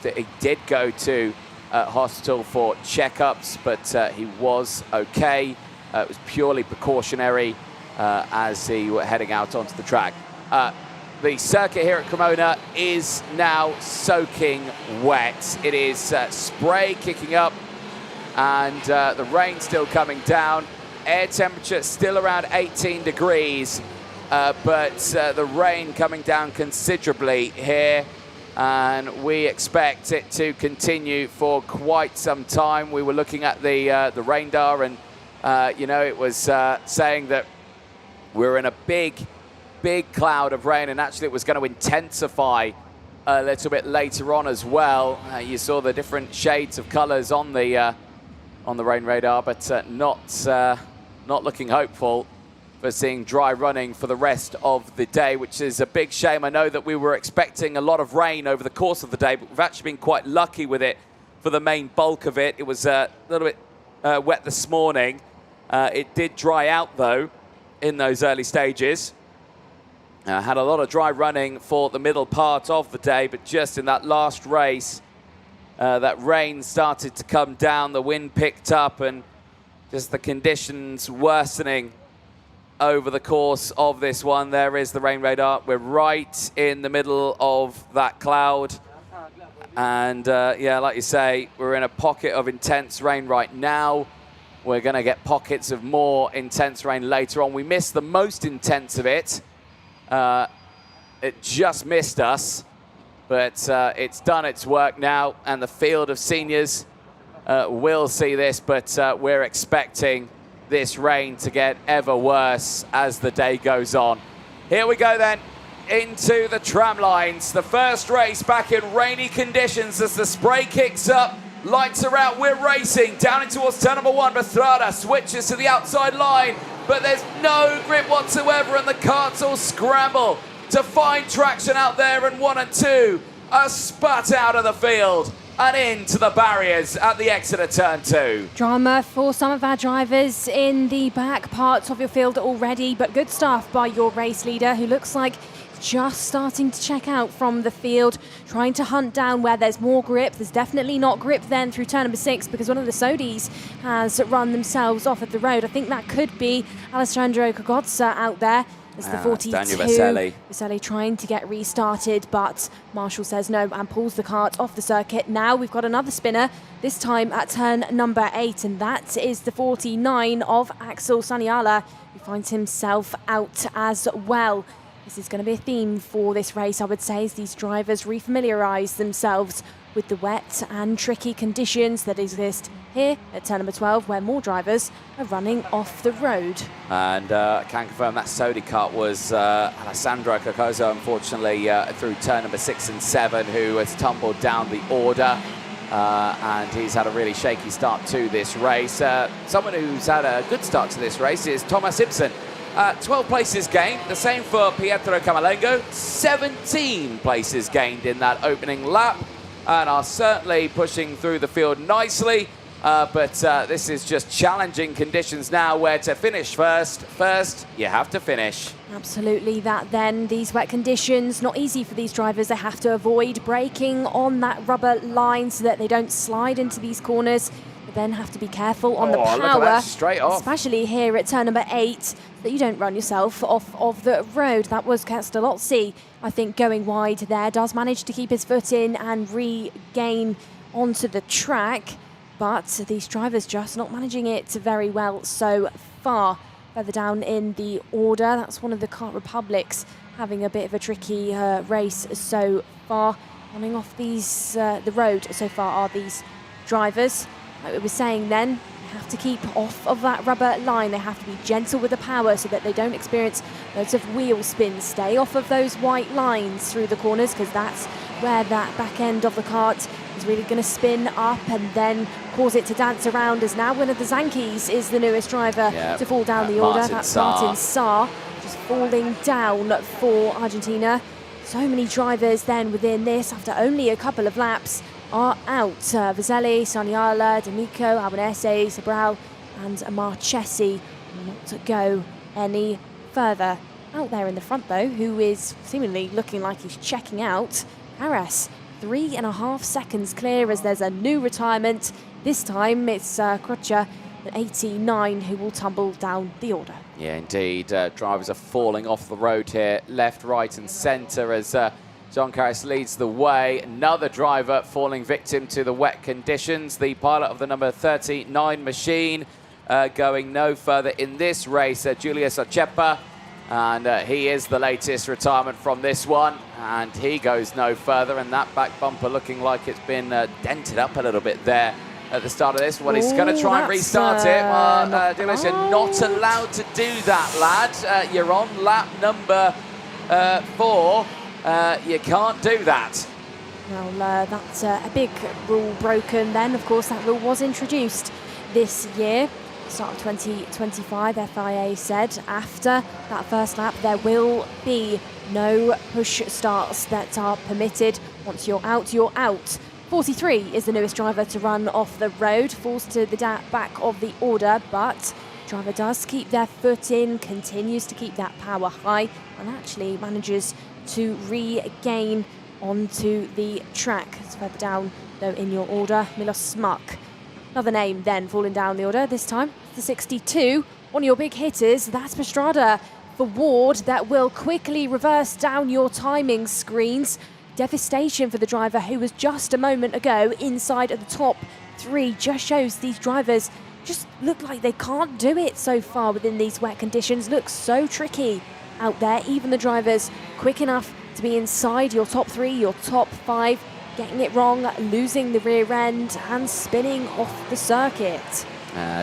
he did go to hospital for checkups, but he was okay. It was purely precautionary as he were heading out onto the track. The circuit here at Cremona is now soaking wet. It is spray kicking up and the rain still coming down. Air temperature still around 18 degrees, but the rain coming down considerably here, and we expect it to continue for quite some time. We were looking at the radar, and you know, it was saying that we're in a big cloud of rain, and actually it was going to intensify a little bit later on as well. You saw the different shades of colors on the rain radar, but not looking hopeful for seeing dry running for the rest of the day, which is a big shame. I know that we were expecting a lot of rain over the course of the day, but we've actually been quite lucky with it for the main bulk of it. It was a little bit wet this morning. It did dry out, though, in those early stages. Had a lot of dry running for the middle part of the day, but just in that last race, that rain started to come down, the wind picked up, and just the conditions worsening over the course of this one. There is the rain radar. We're right in the middle of that cloud. And yeah, like you say, we're in a pocket of intense rain right now. We're going to get pockets of more intense rain later on. We missed the most intense of it. It just missed us, but it's done its work now, and the field of seniors will see this, but we're expecting this rain to get ever worse as the day goes on. Here we go then, into the tram lines. The first race back in rainy conditions as the spray kicks up. Lights are out, we're racing down in towards turn number 1. Bestrada switches to the outside line, but there's no grip whatsoever, and the karts all scramble to find traction out there, and 1 and 2 are spat out of the field and into the barriers at the exit of turn 2. Drama for some of our drivers in the back parts of your field already, but good stuff by your race leader, who looks like just starting to check out from the field, trying to hunt down where there's more grip. There's definitely not grip then through turn number 6 because one of the Sodis has run themselves off of the road. I think that could be Alessandro Cogozza out there. It's the 42. Veseli trying to get restarted, but Marshall says no and pulls the kart off the circuit. Now we've got another spinner, this time at turn number 8, and that is the 49 of Axel Saniala, who finds himself out as well. This is going to be a theme for this race, I would say, as these drivers refamiliarise themselves with the wet and tricky conditions that exist here at turn number 12, where more drivers are running off the road. And can confirm that safety car was Alessandro Cocoso, unfortunately, through turn number 6 and 7, who has tumbled down the order. And he's had a really shaky start to this race. Someone who's had a good start to this race is Thomas Ibsen. 12 places gained, the same for Pietro Camalengo. 17 places gained in that opening lap, and are certainly pushing through the field nicely. But this is just challenging conditions now, where to finish first, you have to finish. Absolutely, that then, these wet conditions, not easy for these drivers. They have to avoid braking on that rubber line so that they don't slide into these corners. They then have to be careful on the power, look at that, straight off. especially here at turn number 8, that you don't run yourself off of the road. That was Castellozzi, I think, going wide there. Does manage to keep his foot in and regain onto the track. But these drivers just not managing it very well so far. Further down in the order, that's one of the Kart Republics having a bit of a tricky race so far. Running off these the road so far are these drivers. Like we were saying then, they have to keep off of that rubber line. They have to be gentle with the power so that they don't experience loads of wheel spins. Stay off of those white lines through the corners, because that's where that back end of the kart is really going to spin up and then cause it to dance around, as now one of the Zankis is the newest driver to fall down the order. That's Martin Saar, just falling down for Argentina. So many drivers then within this, after only a couple of laps, are out. Vizelli, Saniala, D'Amico, Albanese, Sobral and Marchesi not to go any further. Out there in the front though, who is seemingly looking like he's checking out, Harris. 3.5 seconds clear as there's a new retirement. This time it's Croce at 89 who will tumble down the order. Yeah, indeed. Drivers are falling off the road here, left, right and centre, as John Carris leads the way. Another driver falling victim to the wet conditions. The pilot of the number 39 machine going no further in this race, Julius Ochepa. And he is the latest retirement from this one. And he goes no further. And that back bumper looking like it's been dented up a little bit there at the start of this one. He's going to try and restart it. Well, Julius, you're not allowed to do that, lad. You're on lap number 4. You can't do that. Well, that's a big rule broken then. Of course, that rule was introduced this year. Start of 2025, FIA said after that first lap there will be no push starts that are permitted. Once you're out, you're out. 43 is the newest driver to run off the road, falls to the back of the order, but driver does keep their foot in, continues to keep that power high, and actually manages to regain onto the track. It's further down though in your order, Milos Smuk. Another name then falling down the order, this time the 62. One of your big hitters, that's Pastrada for Ward, that will quickly reverse down your timing screens. Devastation for the driver who was just a moment ago inside of the top 3. Just shows these drivers just look like they can't do it so far within these wet conditions. Looks so tricky out there. Even the drivers quick enough to be inside your top 3, your top 5. Getting it wrong, losing the rear end and spinning off the circuit.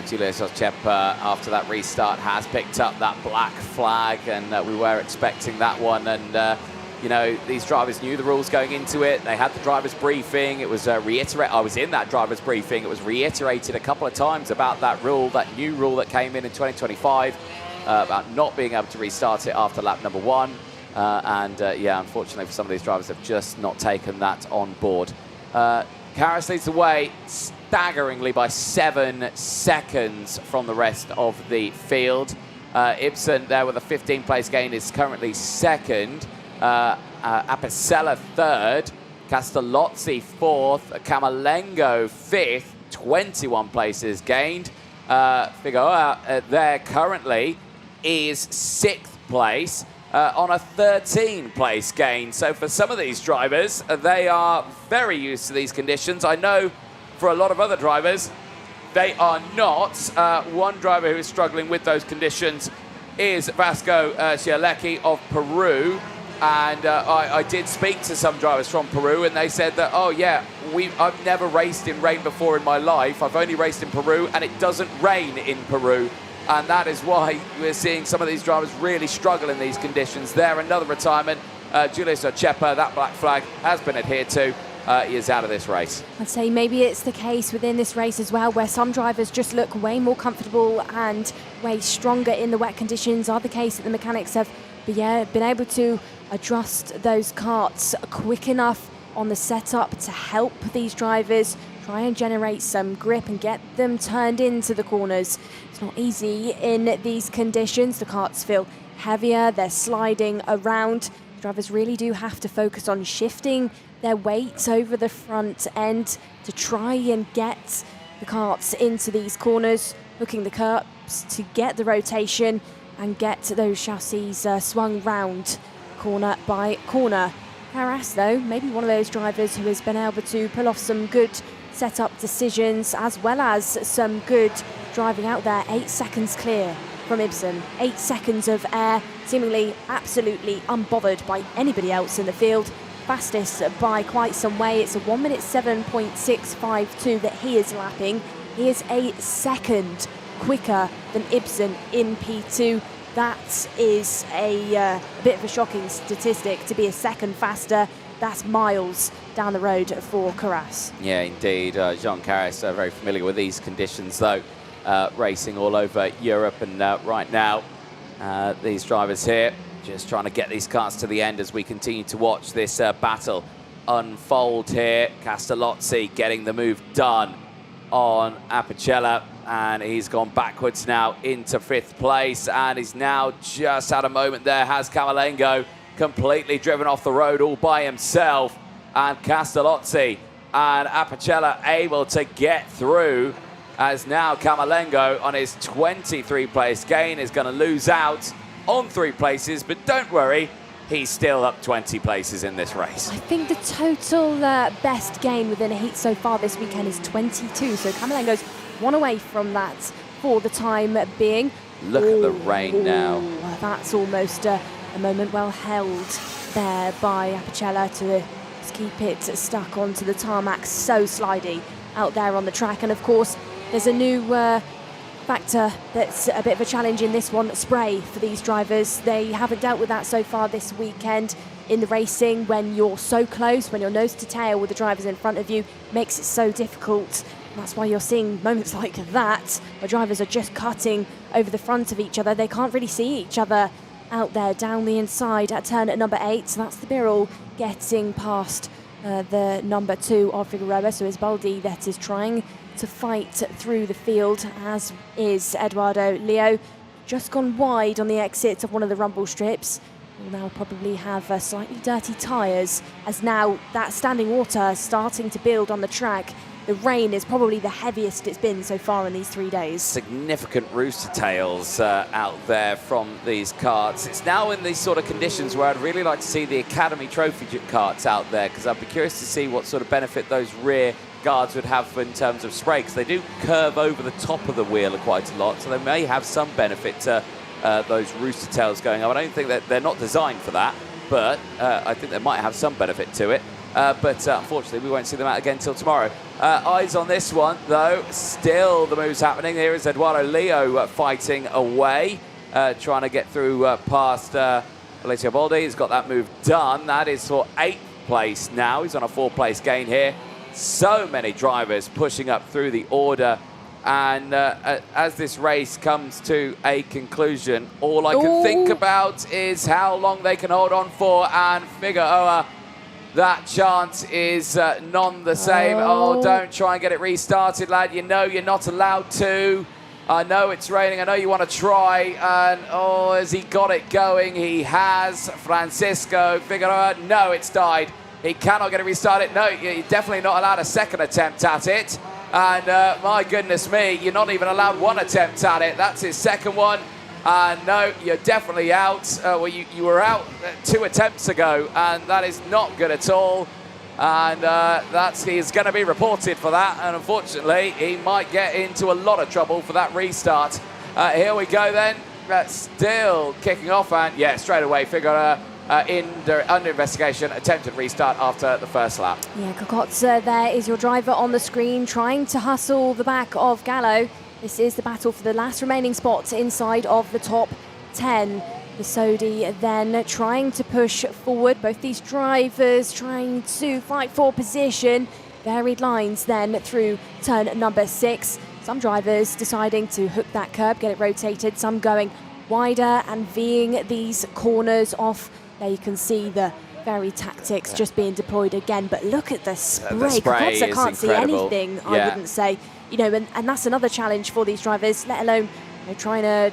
Julius Ochepa, after that restart, has picked up that black flag, and we were expecting that one. And, you know, these drivers knew the rules going into it. They had the driver's briefing. It was reiterated. I was in that driver's briefing. It was reiterated a couple of times about that rule, that new rule that came in 2025, about not being able to restart it after lap number 1. Yeah, unfortunately for some of these drivers, have just not taken that on board. Karras leads the way staggeringly by 7 seconds from the rest of the field. Ibsen there with a 15th place gain is currently 2nd. Apicella 3rd. Castellozzi 4th. Camalengo 5th. 21 places gained. Figueroa there currently is 6th place. On a 13 place gain. So for some of these drivers, they are very used to these conditions. I know for a lot of other drivers, they are not. One driver who is struggling with those conditions is Vasco Cialecki of Peru. And I did speak to some drivers from Peru, and they said that, oh yeah, I've never raced in rain before in my life. I've only raced in Peru, and it doesn't rain in Peru. And that is why we're seeing some of these drivers really struggle in these conditions. There, another retirement. Julius Ochepa, that black flag has been adhered to. He is out of this race. I'd say maybe it's the case within this race as well, where some drivers just look way more comfortable and way stronger in the wet conditions. Are the case that the mechanics have been able to adjust those karts quick enough on the setup to help these drivers try and generate some grip and get them turned into the corners. It's not easy in these conditions. The karts feel heavier, they're sliding around. Drivers really do have to focus on shifting their weight over the front end to try and get the karts into these corners, hooking the curbs to get the rotation and get those chassis swung round corner by corner. Carras, though, maybe one of those drivers who has been able to pull off some good setup decisions as well as some good driving out there. 8 seconds clear from Ibsen. 8 seconds of air, seemingly absolutely unbothered by anybody else in the field. Fastest by quite some way. It's a 1 minute 7.652 that he is lapping. He is a second quicker than Ibsen in P2. That is a bit of a shocking statistic to be a second faster. That's miles down the road for Carras. Yeah, indeed. Jean Carras, very familiar with these conditions, though, racing all over Europe. And right now, these drivers here just trying to get these karts to the end as we continue to watch this battle unfold here. Castellozzi getting the move done on Apicella, and he's gone backwards now into 5th place, and he's now just had a moment there. Has Camerlengo completely driven off the road all by himself, and Castellozzi and Apicella able to get through, as now Camerlengo on his 23 place gain is going to lose out on 3 places, but don't worry, he's still up 20 places in this race. I think the total best gain within a heat so far this weekend is 22, so Camerlengo's 1 away from that for the time being. Look at the rain now. That's almost a moment well held there by Apicella to just keep it stuck onto the tarmac. So slidey out there on the track, and of course there's a new factor that's a bit of a challenge in this one: spray for these drivers. They haven't dealt with that so far this weekend in the racing. When you're so close, when you're nose to tail with the drivers in front of you, makes it so difficult. And that's why you're seeing moments like that where drivers are just cutting over the front of each other. They can't really see each other out there down the inside at turn at number 8. So that's the Birol getting past the number 2 of Figueroa. So it's Baldi that is trying to fight through the field, as is Eduardo Leo. Just gone wide on the exit of one of the rumble strips. Will now probably have slightly dirty tyres, as now that standing water starting to build on the track. The rain is probably the heaviest it's been so far in these 3 days. Significant rooster tails out there from these karts. It's now in these sort of conditions where I'd really like to see the Academy Trophy karts out there, because I'd be curious to see what sort of benefit those rear guards would have in terms of spray, because they do curve over the top of the wheel quite a lot, so they may have some benefit to those rooster tails going up. I don't think that they're not designed for that, but I think they might have some benefit to it. But unfortunately, we won't see them out again until tomorrow. Eyes on this one, though. Still the moves happening. Here is Eduardo Leo fighting away, trying to get through past Alessio Baldi. He's got that move done. That is for 8th place now. He's on a 4th-place gain here. So many drivers pushing up through the order. And as this race comes to a conclusion, all I can think about is how long they can hold on for. And Figueroa, that chance is none the same. Oh, don't try and get it restarted, lad. You know you're not allowed to. I know it's raining. I know you want to try. And, oh, has he got it going? He has. Francisco Figueroa. No, it's died. He cannot get it restarted. No, you're definitely not allowed a second attempt at it. And my goodness me, you're not even allowed 1 attempt at it. That's his second one. No, you're definitely out. Well, you were out 2 attempts ago, and that is not good at all. And he's going to be reported for that. And unfortunately, he might get into a lot of trouble for that restart. Here we go then. Still kicking off, and yeah, straight away, Figueroa under investigation, attempted restart after the first lap. Yeah, Kokotza there is your driver on the screen, trying to hustle the back of Gallo. This is the battle for the last remaining spots inside of the top 10. The Sodi then trying to push forward, both these drivers trying to fight for position. Varied lines then through turn number 6. Some drivers deciding to hook that curb, get it rotated, some going wider and V'ing these corners off. There you can see the varied tactics just being deployed again, but look at the spray. Kokotza can't see anything, I wouldn't say. You know, and that's another challenge for these drivers, let alone trying to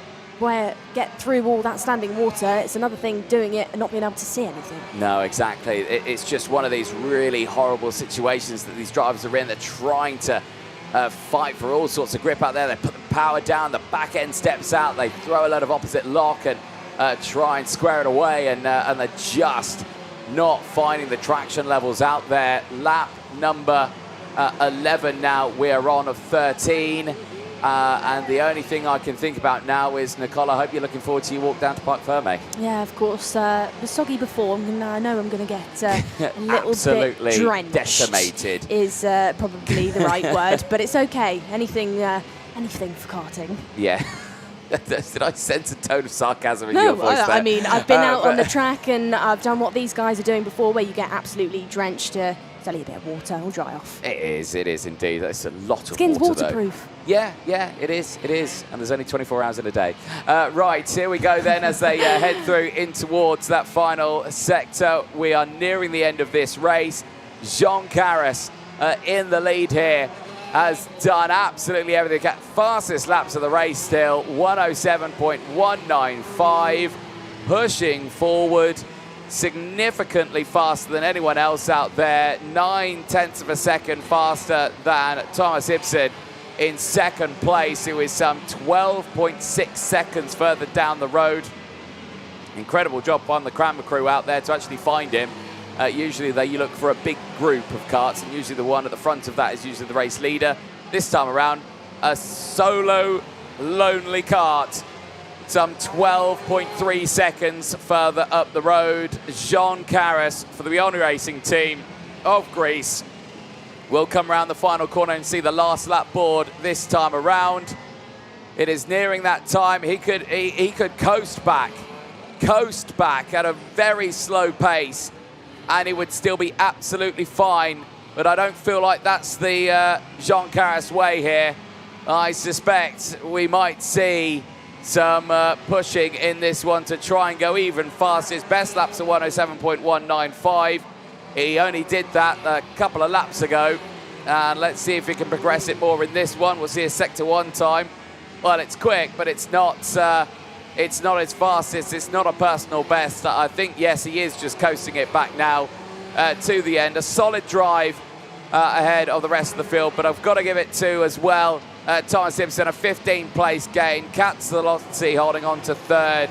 get through all that standing water. It's another thing doing it and not being able to see anything. No, exactly. It's just one of these really horrible situations that these drivers are in. They're trying to fight for all sorts of grip out there. They put the power down, the back end steps out, they throw a load of opposite lock and try and square it away, and they're just not finding the traction levels out there. Lap number 11 now, we're on of 13. And the only thing I can think about now is, Nicole, I hope you're looking forward to your walk down to Parc Fermé. Yeah, of course. It was soggy before. I know I'm going to get a little absolutely bit drenched. Decimated Is probably the right word, but it's okay. Anything for karting. Yeah. Did I sense a tone of sarcasm in No, your voice there? I mean, I've been out on the track and I've done what these guys are doing before, where you get absolutely drenched. It's only a bit of water, it'll dry off. It is indeed. It's a lot of Skin's water, waterproof. Though. Yeah, it is. And there's only 24 hours in a day. Right, here we go then as they head through in towards that final sector. We are nearing the end of this race. Jean Carras in the lead here. Has done absolutely everything. Fastest laps of the race still, 107.195. Pushing forward significantly faster than anyone else out there. 0.9 of a second faster than Thomas Ibsen in second place, who is some 12.6 seconds further down the road. Incredible job on the Cremona crew out there to actually find him. Usually you look for a big group of karts, and usually the one at the front of that is usually the race leader. This time around, a solo, lonely kart. Some 12.3 seconds further up the road. Jean Carras for the Vioni Racing team of Greece will come around the final corner and see the last lap board this time around. It is nearing that time. He could coast back at a very slow pace, and he would still be absolutely fine. But I don't feel like that's the Jean Carras way here. I suspect we might see some pushing in this one to try and go even fast. His best laps are 107.195. He only did that a couple of laps ago. And let's see if he can progress it more in this one. We'll see a Sector 1 time. Well, it's quick, but it's not his fastest. It's not a personal best. I think, yes, he is just coasting it back now to the end. A solid drive ahead of the rest of the field, but I've got to give it to, as well, Thomas Ibsen, a 15th place gain. Castellotti holding on to third.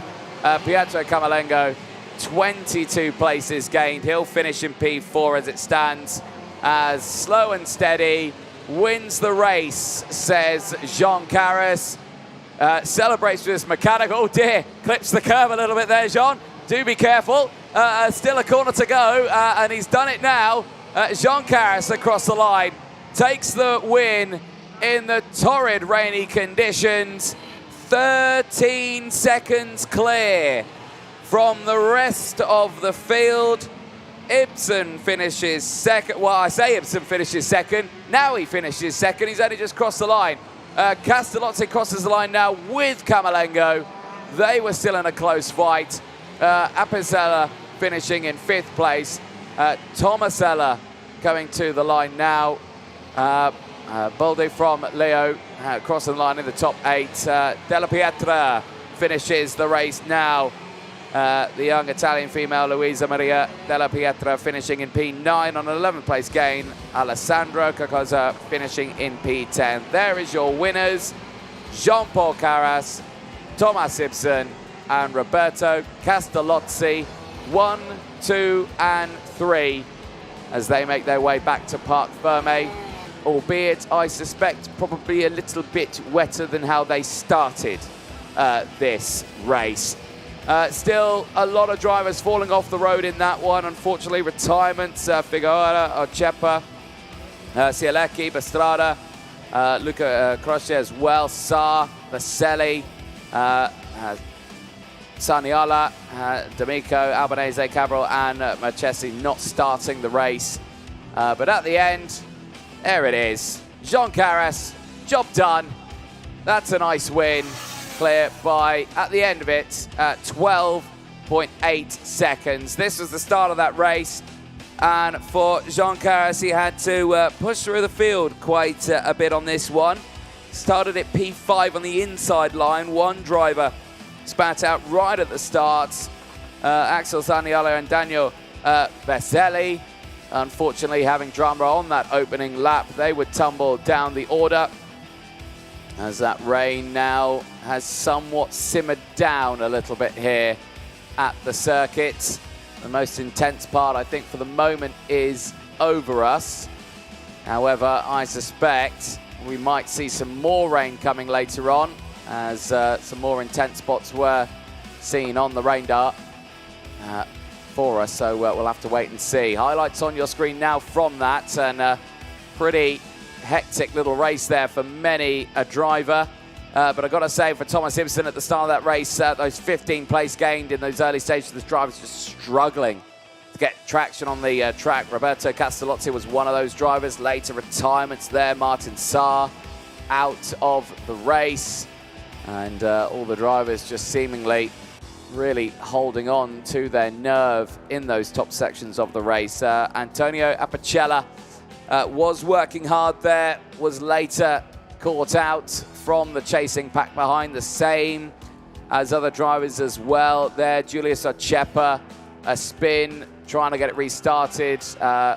Pietro Camerlengo, 22 places gained. He'll finish in P4 as it stands. As slow and steady, wins the race, says Jean Carras. Celebrates with his mechanic. Oh dear, clips the curve a little bit there, Jean. Do be careful. Still a corner to go, and he's done it now. Jean Carras across the line takes the win in the torrid rainy conditions. 13 seconds clear from the rest of the field. Ibsen finishes second. Well, I say Ibsen finishes second. Now he finishes second. He's only just crossed the line. Castellotti crosses the line now with Camerlengo. They were still in a close fight. Apicella finishing in 5th place. Tomasella coming to the line now. Baldi from Leo crossing the line in the top 8. Della Pietra finishes the race now. The young Italian female Luisa Maria Della Pietra finishing in P9 on an 11th place gain. Alessandro Cacosa finishing in P10. There is your winners: Jean-Paul Carras, Thomas Ibsen, and Roberto Castellotti. 1, 2, and 3 as they make their way back to Parc Fermé. Albeit, I suspect, probably a little bit wetter than how they started this race. Still a lot of drivers falling off the road in that one. Unfortunately, retirements, Figueroa, Ochepa, Cielecki, Bestrada, Luca Croce as well, Saar, Vaselli, Saniala, D'Amico, Albanese, Cabral, and Marchesi not starting the race. But at the end, there it is. Jean Carras, job done. That's a nice win. Clear by, at the end of it, 12.8 seconds. This was the start of that race. And for Jean Carras, he had to push through the field quite a bit on this one. Started at P5 on the inside line. One driver spat out right at the start. Axel Zaniolo and Daniel Vaselli. Unfortunately, having drama on that opening lap, they would tumble down the order as that rain now has somewhat simmered down a little bit here at the circuit. The most intense part, I think, for the moment is over us. However, I suspect we might see some more rain coming later on, as some more intense spots were seen on the radar for us, so we'll have to wait and see. Highlights on your screen now from that, and pretty hectic little race there for many a driver. But I've got to say, for Thomas Ibsen at the start of that race, those 15 place gained in those early stages, the drivers just struggling to get traction on the track. Roberto Castellozzi was one of those drivers. Later retirements there. Martin Saar out of the race. And all the drivers just seemingly really holding on to their nerve in those top sections of the race. Antonio Apicella was working hard there, was later caught out from the chasing pack behind, the same as other drivers as well there. Julius Ochepa, a spin, trying to get it restarted,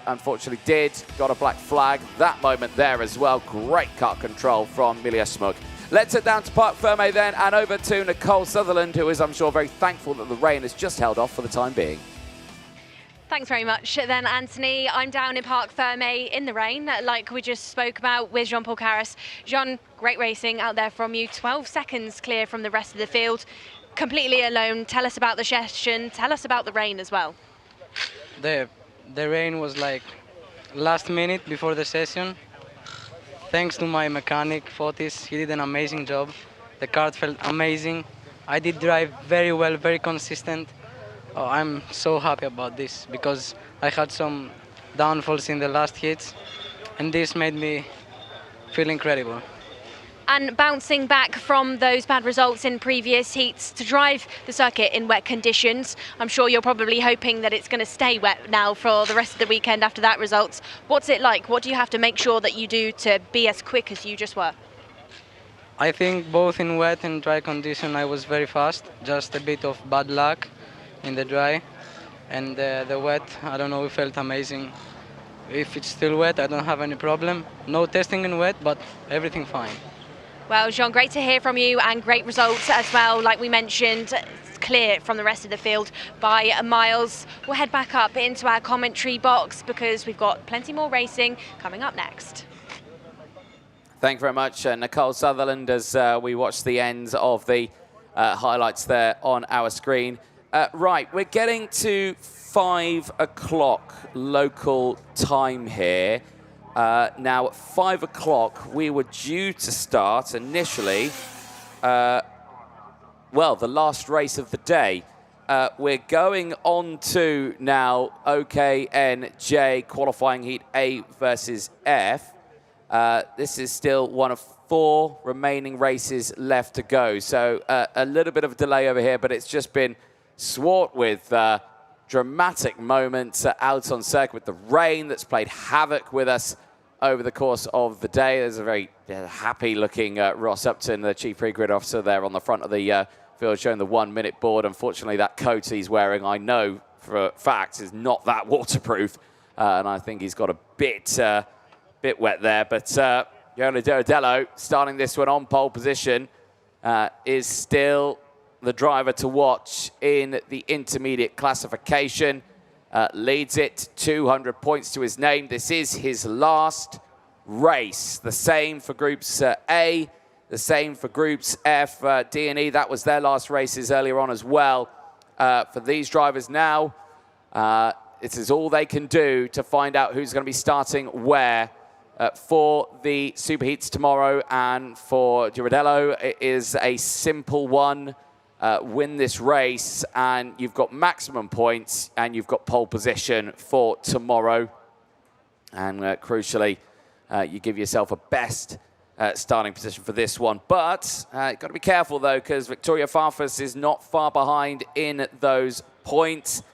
unfortunately got a black flag that moment there as well. Great car control from Milja Smuk. Let's head down to Parc Ferme then, and over to Nicole Sutherland, who is, I'm sure, very thankful that the rain has just held off for the time being. Thanks very much then, Anthony. I'm down in Parc Ferme in the rain, like we just spoke about with Jean-Paul Carras. Jean, great racing out there from you. 12 seconds clear from the rest of the field. Completely alone. Tell us about the session. Tell us about the rain as well. The rain was like last minute before the session. Thanks to my mechanic, Fotis. He did an amazing job. The car felt amazing. I did drive very well, very consistent. Oh, I'm so happy about this because I had some downfalls in the last hits, and this made me feel incredible. And bouncing back from those bad results in previous heats to drive the circuit in wet conditions, I'm sure you're probably hoping that it's going to stay wet now for the rest of the weekend after that result. What's it like? What do you have to make sure that you do to be as quick as you just were? I think both in wet and dry condition I was very fast, just a bit of bad luck in the dry, and the wet, I don't know, it felt amazing. If it's still wet, I don't have any problem. No testing in wet, but everything fine. Well, Jean, great to hear from you, and great results as well. Like we mentioned, clear from the rest of the field by miles. We'll head back up into our commentary box because we've got plenty more racing coming up next. Thank you very much, Nicole Sutherland, as we watch the ends of the highlights there on our screen. Right, we're getting to 5 o'clock local time here. Now, at 5 o'clock, we were due to start initially, well, the last race of the day. We're going on to now OKNJ qualifying heat A versus F. This is still one of 4 remaining races left to go. So a little bit of a delay over here, but it's just been swart with dramatic moments out on circuit with the rain that's played havoc with us over the course of the day. There's a very happy-looking Ross Upton, the chief pre-grid officer there on the front of the field, showing the 1-minute board. Unfortunately, that coat he's wearing, I know for a fact, is not that waterproof, and I think he's got a bit wet there. But Yolo Dorodello, starting this one on pole position, is still the driver to watch in the intermediate classification. Leads it 200 points to his name. This is his last race. The same for groups A, the same for groups F, D and E. That was their last races earlier on as well. for these drivers now. This is all they can do to find out who's going to be starting where for the Superheats tomorrow. And for Girardello, it is a simple one. Win this race, and you've got maximum points, and you've got pole position for tomorrow. And crucially, you give yourself a best starting position for this one. But you've got to be careful, though, because Victoria Farfus is not far behind in those points.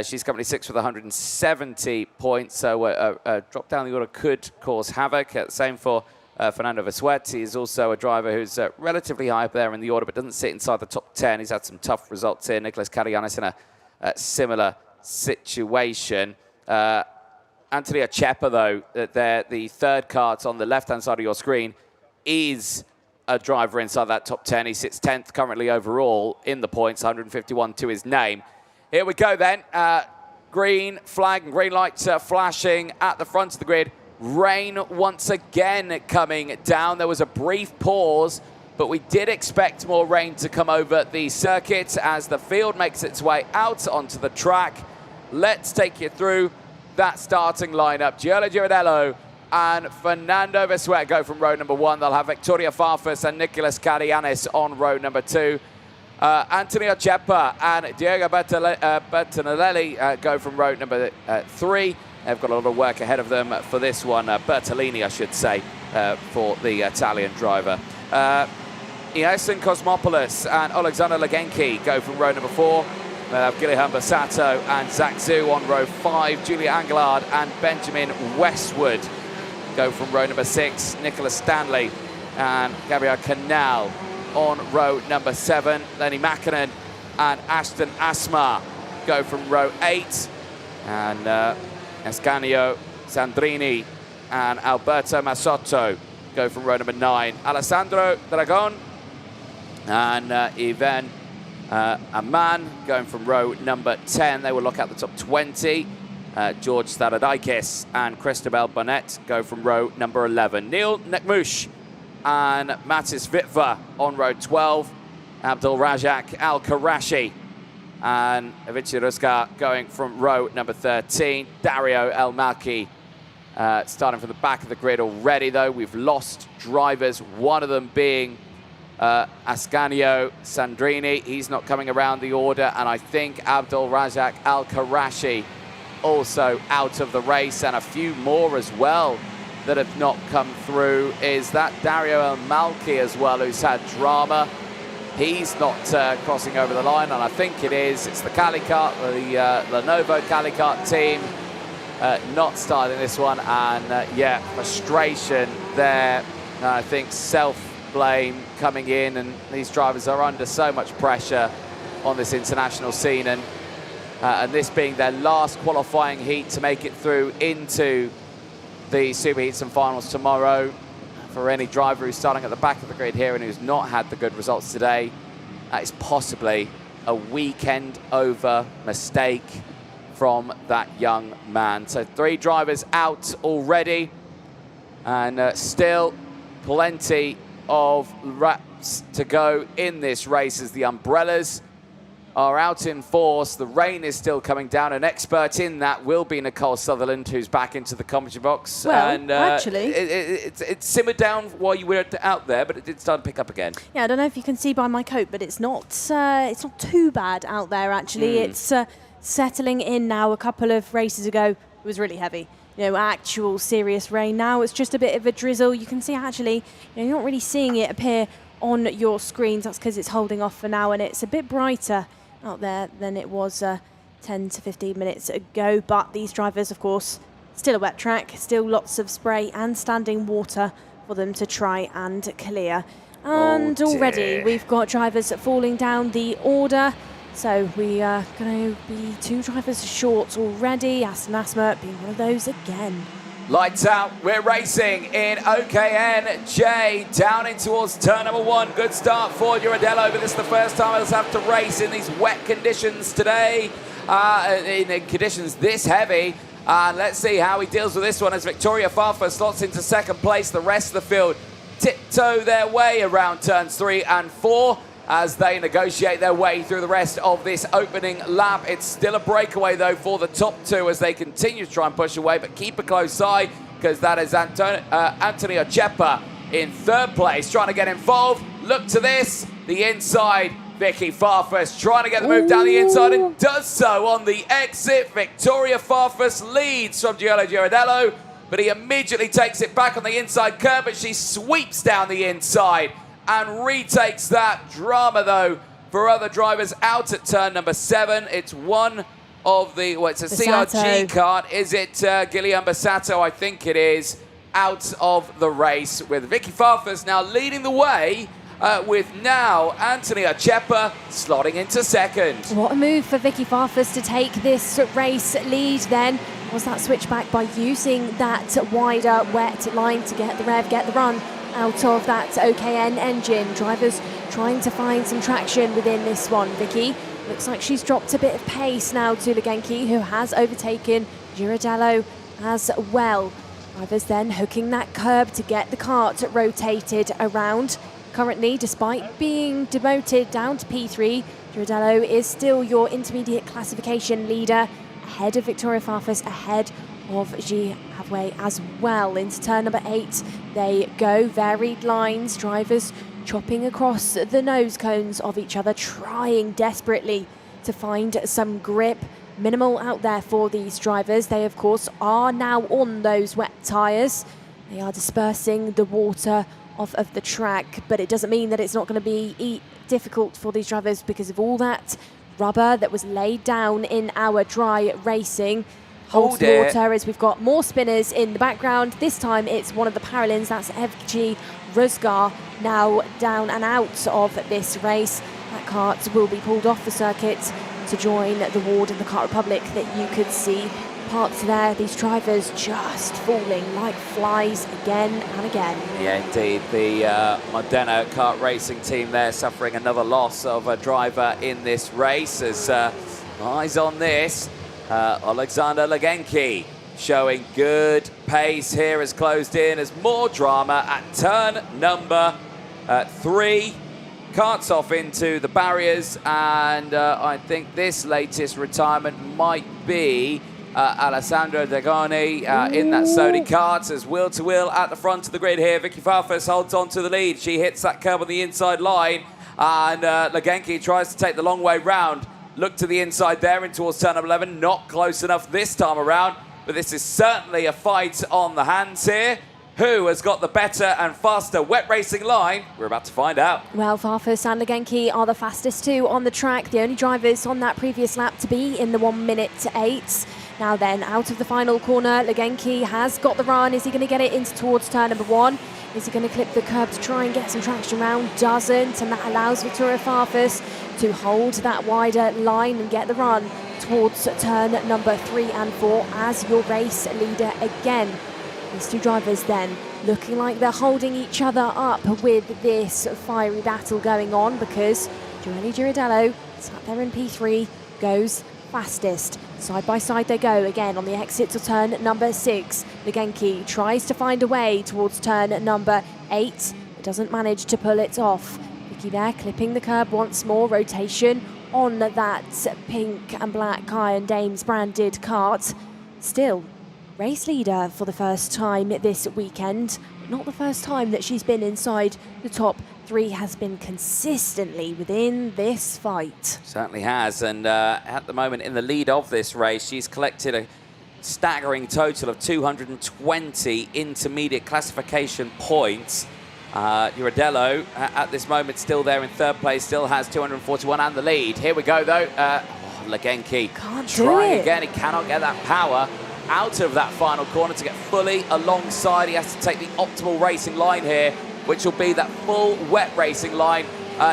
She's currently 6th with 170 points, so a drop down the order could cause havoc. Same for Fernando Vesuet. He is also a driver who's relatively high up there in the order, but doesn't sit inside the top 10. He's had some tough results here. Nicholas Karianis in a similar situation. Antonia Chepa, though, the third card on the left-hand side of your screen, is a driver inside that top 10. He sits 10th currently overall in the points, 151 to his name. Here we go then. Green flag and green lights flashing at the front of the grid. Rain once again coming down. There was a brief pause, but we did expect more rain to come over the circuit as the field makes its way out onto the track. Let's take you through that starting lineup. Giulio Girardello and Fernando Vesuet go from row number 1. They'll have Victoria Farfus and Nicholas Karianis on row number 2. Antonio Chepa and Diego Bertinelli go from row number 3. They've got a lot of work ahead of them for this one. Bertolini, I should say, for the Italian driver. Iason Cosmopoulos and Alexander Legenki go from row number 4. They have Gillian Bassato and Zach Zhu on row 5. Julia Anglard and Benjamin Westwood go from row number 6. Nicholas Stanley and Gabriel Canal on row number 7. Lenny Mäkinen and Ashton Asmar go from row 8. And Escanio Sandrini and Alberto Massotto go from row number 9. Alessandro Dragon and Ivan Aman going from row number 10. They will look at the top 20. George Staradikis and Christabel Bonnet go from row number 11. Neil Nekmush and Matis Vitva on row 12. Abdul Razak Al-Karashi and Avicii Ruska going from row number 13. Dario El Malki starting from the back of the grid already, though. We've lost drivers, one of them being Ascanio Sandrini. He's not coming around the order, and I think Abdul Razak Al-Karashi also out of the race, and a few more as well that have not come through. Is that Dario El Malki as well, who's had drama? He's not crossing over the line, and I think it's the Calicart, the Lenovo Calicart team not starting this one, and yeah, frustration there. I think self-blame coming in, and these drivers are under so much pressure on this international scene, and this being their last qualifying heat to make it through into the Superheats and finals tomorrow. For any driver who's starting at the back of the grid here and who's not had the good results today, that is possibly a weekend over mistake from that young man. So 3 drivers out already, and still plenty of laps to go in this race as the umbrellas are out in force. The rain is still coming down. An expert in that will be Nicole Sutherland, who's back into the commentary box. Well, and actually, it simmered down while you were out there, but it did start to pick up again. Yeah, I don't know if you can see by my coat, but it's not too bad out there, actually. It's settling in now. A couple of races ago, it was really heavy. You know, actual serious rain. Now it's just a bit of a drizzle. You can see, actually, you're not really seeing it appear on your screens. That's because it's holding off for now, and it's a bit brighter out there than it was 10 to 15 minutes ago. But these drivers, of course, still a wet track, still lots of spray and standing water for them to try and clear. And already we've got drivers falling down the order. So we are going to be 2 drivers short already. Aston Asma being one of those again. Lights out, we're racing in OKNJ down in towards turn number 1. Good start for Girardello, but this is the first time he'll have to race in these wet conditions today, in conditions this heavy. Let's see how he deals with this one as Victoria Farfus slots into second place. The rest of the field tiptoe their way around turns 3 and 4. as they negotiate their way through the rest of this opening lap. It's still a breakaway, though, for the top two as they continue to try and push away, but keep a close eye because that is Antonio Ceppa in third place, trying to get involved. Look to this, the inside. Vicky Farfus trying to get the move down the inside and does so on the exit. Victoria Farfus leads from Giulio Girardello, but he immediately takes it back on the inside curb, but she sweeps down the inside and retakes that. Drama, though, for other drivers out at turn number 7. It's one of the, well, it's a CRG kart. Is it Guillaume Bassato? I think it is, out of the race, with Vicky Farfus now leading the way, with now Antonia Ceppa slotting into second. What a move for Vicky Farfus to take this race lead then. Was that switchback by using that wider wet line to get the rev, get the run out of that OKN engine. Drivers trying to find some traction within this one. Vicky looks like she's dropped a bit of pace now to Legenki, who has overtaken Girardello as well. Drivers then hooking that curb to get the kart rotated around. Currently, despite being demoted down to P3, Girardello is still your intermediate classification leader, ahead of Victoria Farfus, ahead of G Havway as well. Into turn number 8 they go. Varied lines, drivers chopping across the nose cones of each other, trying desperately to find some grip. Minimal out there for these drivers. They, of course, are now on those wet tyres. They are dispersing the water off of the track, but it doesn't mean that it's not going to be difficult for these drivers because of all that rubber that was laid down in our dry racing. Holds water as we've got more spinners in the background. This time it's one of the Paralins, that's Evgeny Ruzgar, now down and out of this race. That kart will be pulled off the circuit to join the Ward and the Kart Republic that you could see parked there. These drivers just falling like flies again and again. Yeah, indeed. The Modena kart racing team there suffering another loss of a driver in this race. As eyes on this, Alexander Legenki showing good pace here, has closed in as more drama at turn number 3. Karts off into the barriers, and I think this latest retirement might be Alessandro Dagoni in that Sony kart, as wheel to wheel at the front of the grid here. Vicky Farfus holds on to the lead. She hits that curb on the inside line, and Legenki tries to take the long way round. Look to the inside there in towards turn number 11. Not close enough this time around, but this is certainly a fight on the hands here. Who has got the better and faster wet racing line? We're about to find out. Well, Farfus and Legenki are the fastest two on the track. The only drivers on that previous lap to be in the 1 minute 8. Now then, out of the final corner, Legenki has got the run. Is he going to get it into towards turn number 1? Is he going to clip the curb to try and get some traction around? Doesn't, and that allows Victoria Farfus to hold that wider line and get the run towards turn number 3 and 4 as your race leader again. These two drivers then looking like they're holding each other up with this fiery battle going on, because Giulio Girardello, sat there in P3, goes fastest. Side by side they go again on the exit to turn number 6. Legenki tries to find a way towards turn number 8, but doesn't manage to pull it off. Vicky there clipping the curb once more, rotation on that pink and black Iron Dames branded kart. Still race leader for the first time this weekend. Not the first time that she's been inside the top 3, has been consistently within this fight. Certainly has, and at the moment in the lead of this race, she's collected a staggering total of 220 intermediate classification points. Girardello at this moment still there in third place, still has 241 and the lead. Here we go though. Legenki trying again, he cannot get that power out of that final corner to get fully alongside. He has to take the optimal racing line here, which will be that full wet racing line.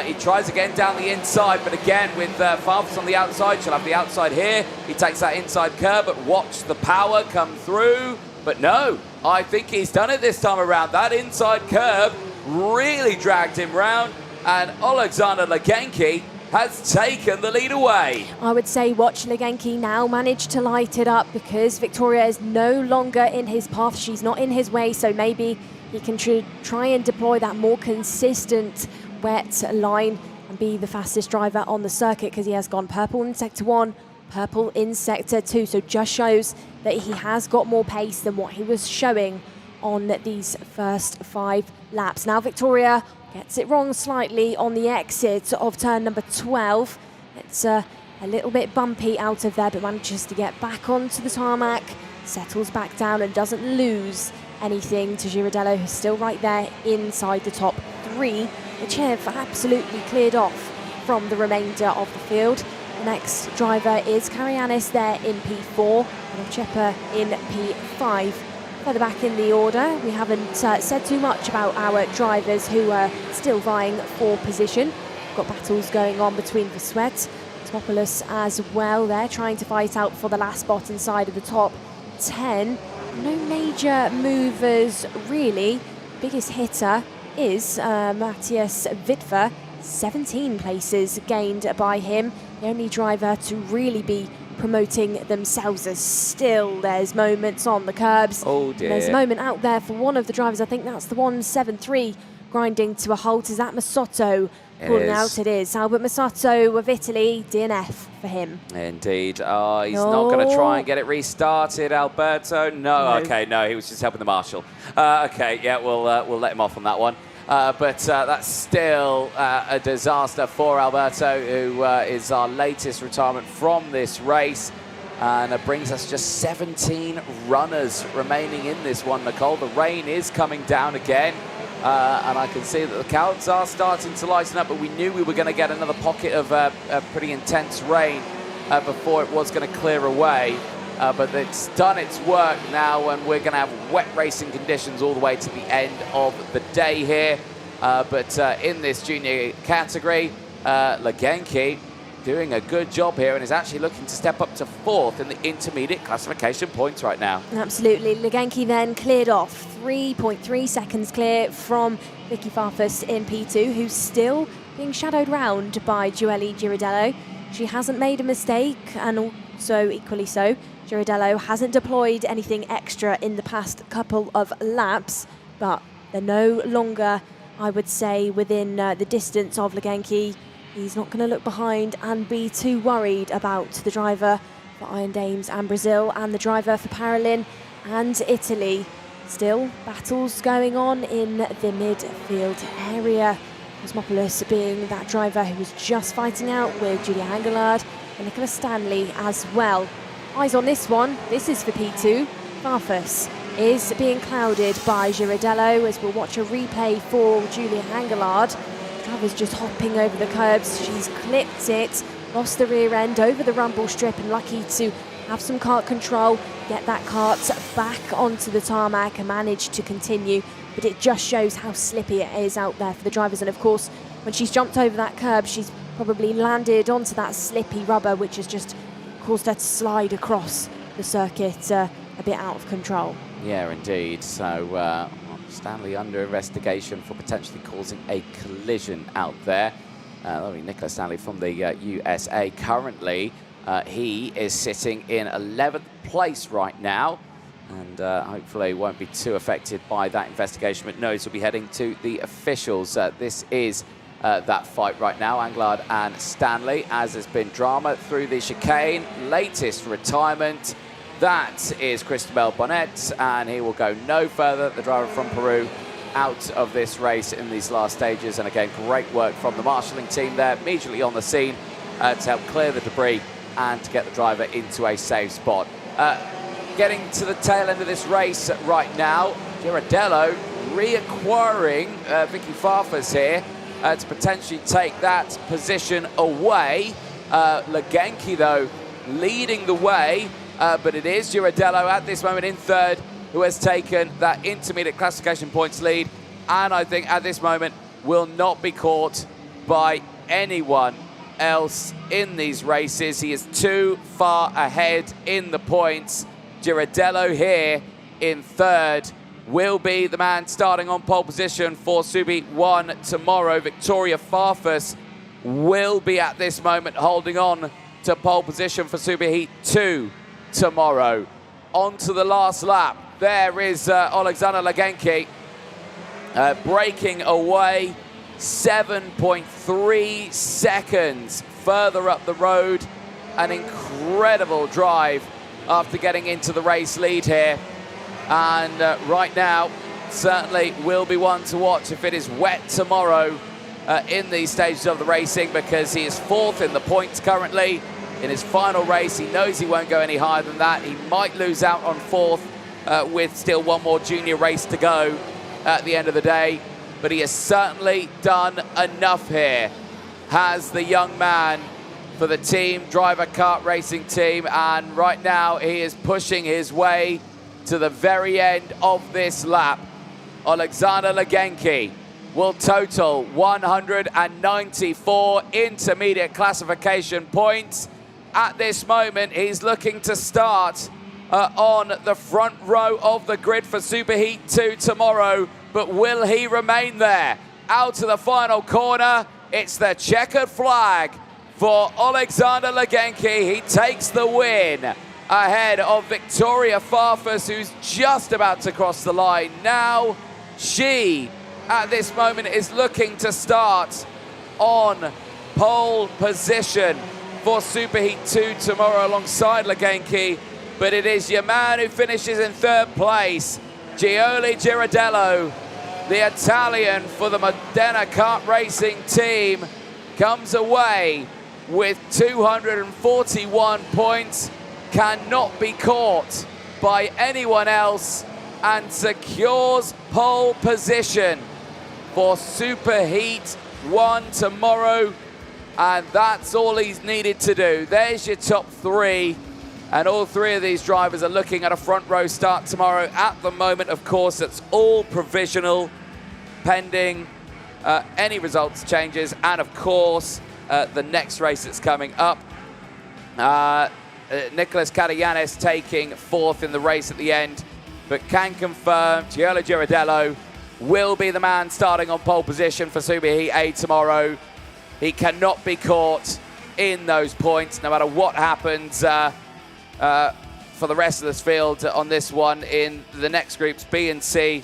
He tries again down the inside, but again with Farfus on the outside, she'll have the outside here. He takes that inside curb, but watch the power come through. But no, I think he's done it this time around. That inside curb really dragged him round, and Alexander Legenki has taken the lead away. I would say watch Legenki now manage to light it up, because Victoria is no longer in his path. She's not in his way, so maybe he can try and deploy that more consistent wet line and be the fastest driver on the circuit, because he has gone purple in Sector 1, purple in Sector 2. So just shows that he has got more pace than what he was showing on these first 5 laps. Now Victoria gets it wrong slightly on the exit of turn number 12. It's a little bit bumpy out of there, but manages to get back onto the tarmac, settles back down and doesn't lose anything to Girardello, who's still right there inside the top 3, which have absolutely cleared off from the remainder of the field. The next driver is Karayanis there in P4 and Ochepa in P5. Further back in the order, we haven't said too much about our drivers who are still vying for position. We've got battles going on between Vesuet, Topoulos as well. They're trying to fight out for the last spot inside of the top 10. No major movers really. Biggest hitter is Matthias Witwer. 17 places gained by him. The only driver to really be promoting themselves. As still there's moments on the curbs. Oh dear. There's a moment out there for one of the drivers. I think that's the 173 grinding to a halt. Is that Masotto pulling out? It is. Albert Masotto of Italy, DNF for him. Indeed. He's not going to try and get it restarted, Alberto. No. Okay, no, he was just helping the marshal. Okay, yeah, we'll let him off on that one. But that's still a disaster for Alberto, who is our latest retirement from this race. And it brings us just 17 runners remaining in this one, Nicole. The rain is coming down again. And I can see that the clouds are starting to lighten up, but we knew we were going to get another pocket of pretty intense rain before it was going to clear away. But it's done its work now, and we're going to have wet racing conditions all the way to the end of the day here. But in this junior category, Legenki doing a good job here and is actually looking to step up to 4th in the intermediate classification points right now. Absolutely. Legenki then cleared off, 3.3 seconds clear from Vicky Farfus in P2, who's still being shadowed round by Joelle Girardello. She hasn't made a mistake, and also equally so, Girardello hasn't deployed anything extra in the past couple of laps, but they're no longer, I would say, within the distance of Legenki. He's not going to look behind and be too worried about the driver for Iron Dames and Brazil and the driver for Paralin and Italy. Still battles going on in the midfield area. Cosmopoulos being that driver who was just fighting out with Julia Hangelard and Nicholas Stanley as well. Eyes on this one. This is for P2. Farfus is being clouded by Girardello, as we'll watch a replay for Julia Hangelard. Driver's just hopping over the curbs. She's clipped it, lost the rear end over the rumble strip, and lucky to have some kart control, get that kart back onto the tarmac and manage to continue. But it just shows how slippy it is out there for the drivers. And of course, when she's jumped over that curb, she's probably landed onto that slippy rubber, which has just caused her to slide across the circuit a bit out of control. Yeah, indeed. So Stanley under investigation for potentially causing a collision out there. Nicholas Stanley from the USA. Currently, he is sitting in 11th place right now, and hopefully won't be too affected by that investigation, but knows he'll be heading to the officials. This is that fight right now, Anglard and Stanley, as has been drama through the chicane. Latest retirement, that is Cristobal Bonet, and he will go no further, the driver from Peru, out of this race in these last stages. And again, great work from the marshalling team there, immediately on the scene to help clear the debris and to get the driver into a safe spot. Getting to the tail end of this race right now, Girardello reacquiring Vicky Farfus here to potentially take that position away. Legenki, though, leading the way, but it is Girardello at this moment in 3rd who has taken that intermediate classification points lead, and I think at this moment will not be caught by anyone else in these races. He is too far ahead in the points. Girardello here in 3rd will be the man starting on pole position for Subi 1 tomorrow. Victoria Farfus will be at this moment holding on to pole position for Subi Heat 2 tomorrow. On to the last lap. There is Alexander Legenki breaking away. 7.3 seconds further up the road. An incredible drive after getting into the race lead here. And right now, certainly will be one to watch if it is wet tomorrow in these stages of the racing, because he is 4th in the points currently. In his final race, he knows he won't go any higher than that. He might lose out on 4th with still one more junior race to go at the end of the day. But he has certainly done enough here, has the young man, for the team driver kart racing team. And right now, he is pushing his way to the very end of this lap. Alexander Legenki will total 194 intermediate classification points. At this moment, he's looking to start on the front row of the grid for Superheat 2 tomorrow, but will he remain there? Out to the final corner, it's the checkered flag for Alexander Legenki. He takes the win ahead of Victoria Farfus, who's just about to cross the line now. She, at this moment, is looking to start on pole position for Superheat 2 tomorrow alongside Legenki, but it is your man who finishes in 3rd place, Gioli Girardello, the Italian for the Modena kart racing team, comes away with 241 points, cannot be caught by anyone else, and secures pole position for Superheat 1 tomorrow. And that's all he's needed to do. There's your top 3. And all 3 of these drivers are looking at a front row start tomorrow. At the moment, of course, it's all provisional, pending any results changes. And of course, the next race that's coming up. Nicholas Karayanis taking 4th in the race at the end, but can confirm Gioli Girardello will be the man starting on pole position for Superheat A tomorrow. He cannot be caught in those points, no matter what happens for the rest of this field on this one. In the next groups, B and C,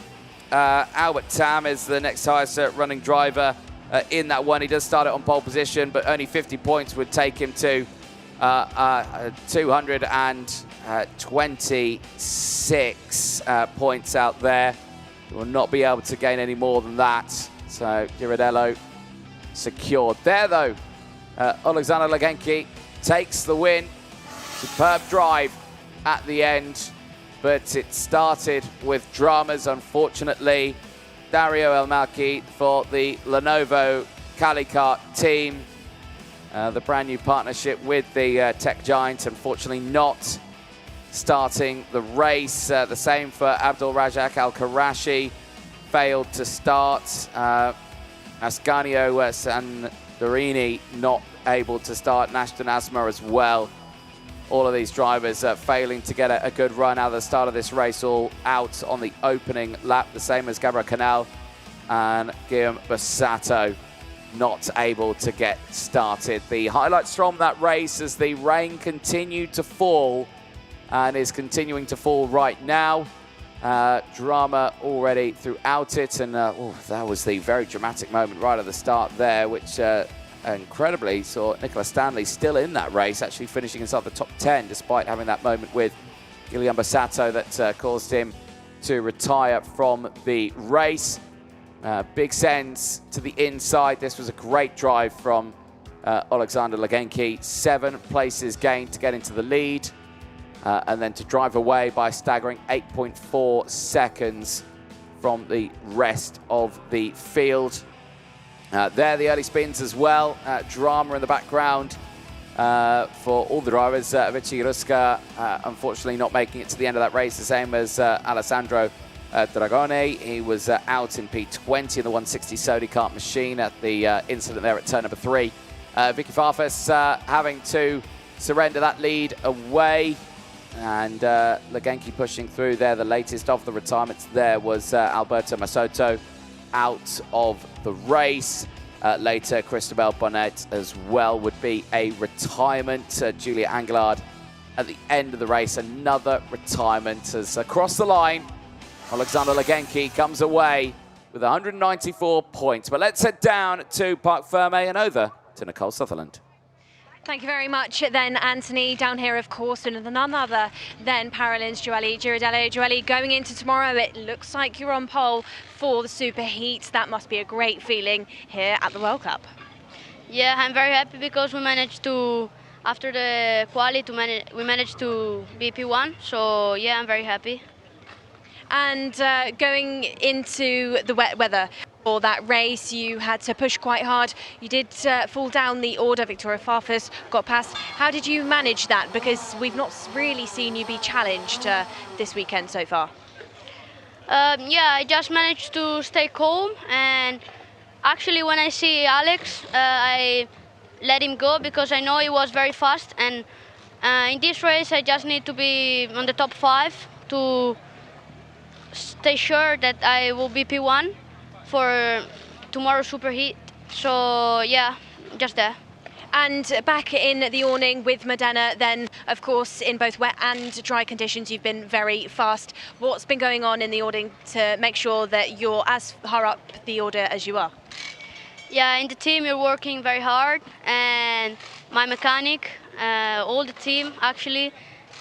Albert Tam is the next highest running driver in that one. He does start it on pole position, but only 50 points would take him to 226 points out there. He will not be able to gain any more than that. So Girardello secured there, though. Alexander Legenki takes the win. Superb drive at the end, but it started with dramas, unfortunately. Dario El Malki for the Lenovo Calicart team. The brand new partnership with the tech giant, unfortunately not starting the race. The same for Abdul Razak Al-Karashi, failed to start. Ascanio Sandorini not able to start. Nashton Asma as well. All of these drivers failing to get a good run out of the start of this race, all out on the opening lap. The same as Gabriel Canal and Guillaume Bassato not able to get started. The highlights from that race as the rain continued to fall and is continuing to fall right now. Drama already throughout it, and that was the very dramatic moment right at the start there, which incredibly saw Nicola Stanley still in that race, actually finishing inside the top 10 despite having that moment with Guillaume Bassato that caused him to retire from the race. Big sends to the inside. This was a great drive from Alexander Legenki. 7 places gained to get into the lead, and then to drive away by a staggering 8.4 seconds from the rest of the field. There, the early spins as well. Drama in the background for all the drivers. Vichy Ruska, unfortunately not making it to the end of that race, the same as Alessandro Dragone. He was out in P20 in the 160 Sodi kart machine at the incident there at turn number 3. Vicky Farfus having to surrender that lead away, and Legenki pushing through there. The latest of the retirements there was Alberto Masoto out of the race. Later, Cristobal Bonnet as well would be a retirement. Julia Anglard at the end of the race, another retirement as across the line, Alexander Legenki comes away with 194 points. But let's head down to Parc Ferme and over to Nicole Sutherland. Thank you very much then, Anthony. Down here, of course, and none other than Paralympics Joelle Girardello. Joelle, going into tomorrow, it looks like you're on pole for the Super Heat. That must be a great feeling here at the World Cup. Yeah, I'm very happy because we managed to, after the quali, we managed to be P1. So yeah, I'm very happy. And going into the wet weather for that race, you had to push quite hard. You did fall down the order. Victoria Farfus got past. How did you manage that? Because we've not really seen you be challenged this weekend so far. Yeah, I just managed to stay calm, and actually when I see Alex, I let him go because I know he was very fast, and in this race I just need to be on the top 5 to stay sure that I will be P1 for tomorrow's Super Heat. So yeah, just there. And back in the awning with Modena, then of course in both wet and dry conditions you've been very fast. What's been going on in the awning to make sure that you're as high up the order as you are? Yeah, in the team you're working very hard, and my mechanic, all the team actually,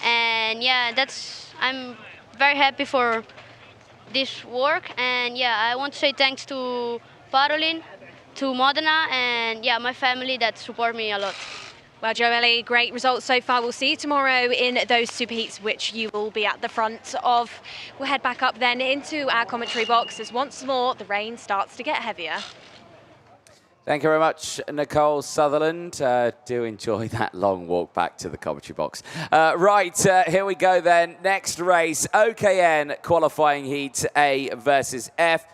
and yeah, I'm very happy for this work. And yeah, I want to say thanks to Parolin, to Modena, and yeah, my family that support me a lot. Well, Joelle, great results so far. We'll see you tomorrow in those Super Heats, which you will be at the front of. We'll head back up then into our commentary box as once more the rain starts to get heavier. Thank you very much, Nicole Sutherland. Do enjoy that long walk back to the commentary box. Here we go then. Next race, OKN qualifying heat A versus F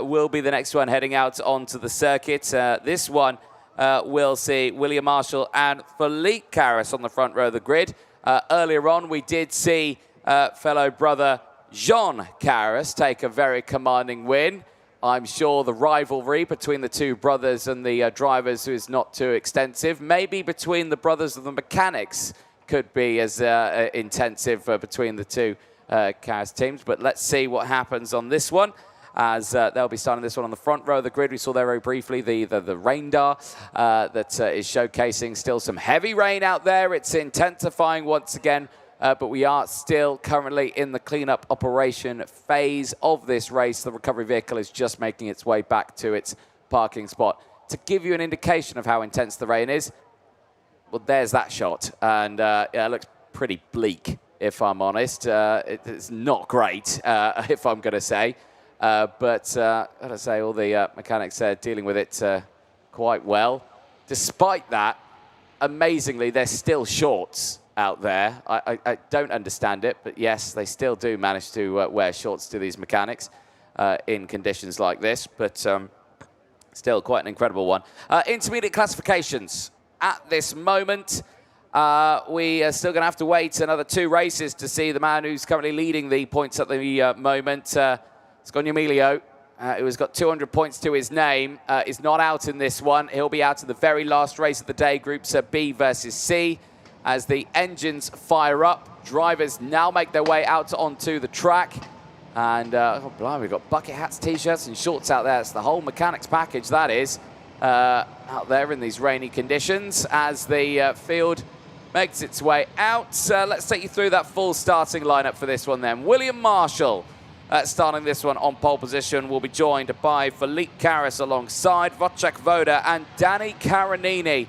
will be the next one heading out onto the circuit. This one will see William Marshall and Philippe Karras on the front row of the grid. Earlier on, we did see fellow brother Jean Karras take a very commanding win. I'm sure the rivalry between the two brothers and the drivers is not too extensive. Maybe between the brothers of the mechanics could be as intensive between the two Karras teams. But let's see what happens on this one, as they'll be starting this one on the front row of the grid. We saw there very briefly the rain dar that is showcasing still some heavy rain out there. It's intensifying once again. But we are still currently in the cleanup operation phase of this race. The recovery vehicle is just making its way back to its parking spot. To give you an indication of how intense the rain is, well, there's that shot. And yeah, it looks pretty bleak, if I'm honest. It's not great, if I'm going to say. But as I say, all the mechanics are dealing with it quite well. Despite that, amazingly, there's still shorts out there. I don't understand it, but yes, they still do manage to wear shorts to these mechanics in conditions like this, but still quite an incredible one. Intermediate classifications. At this moment, we are still going to have to wait another 2 races to see the man who's currently leading the points at the moment. Sconio Emilio, who's got 200 points to his name, is not out in this one. He'll be out in the very last race of the day, groups B versus C. As the engines fire up, drivers now make their way out onto the track. And, oh, blimey, we've got bucket hats, T-shirts and shorts out there. It's the whole mechanics package, that is, out there in these rainy conditions as the field makes its way out. Let's take you through that full starting lineup for this one then. William Marshall starting this one on pole position will be joined by Philippe Karras alongside Wojciech Woda and Danny Karanini.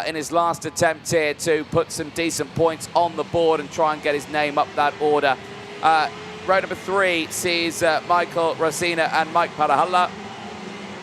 In his last attempt here to put some decent points on the board and try and get his name up that order. Row number 3 sees Michael Rosina and Mike Parahalla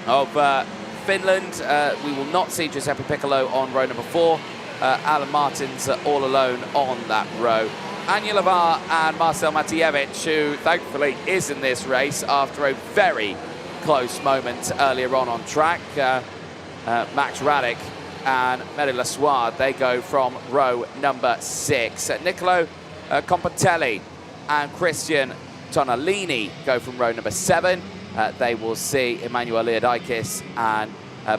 of Finland. We will not see Giuseppe Piccolo on row number 4. Alan Martins all alone on that row. Anya Lavar and Marcel Matijevic, who thankfully is in this race after a very close moment earlier on track. Max Radic and Mary Lassoire, they go from row number 6. Niccolo Compatelli and Christian Tonalini go from row number 7. They will see Emmanuel Leodikis and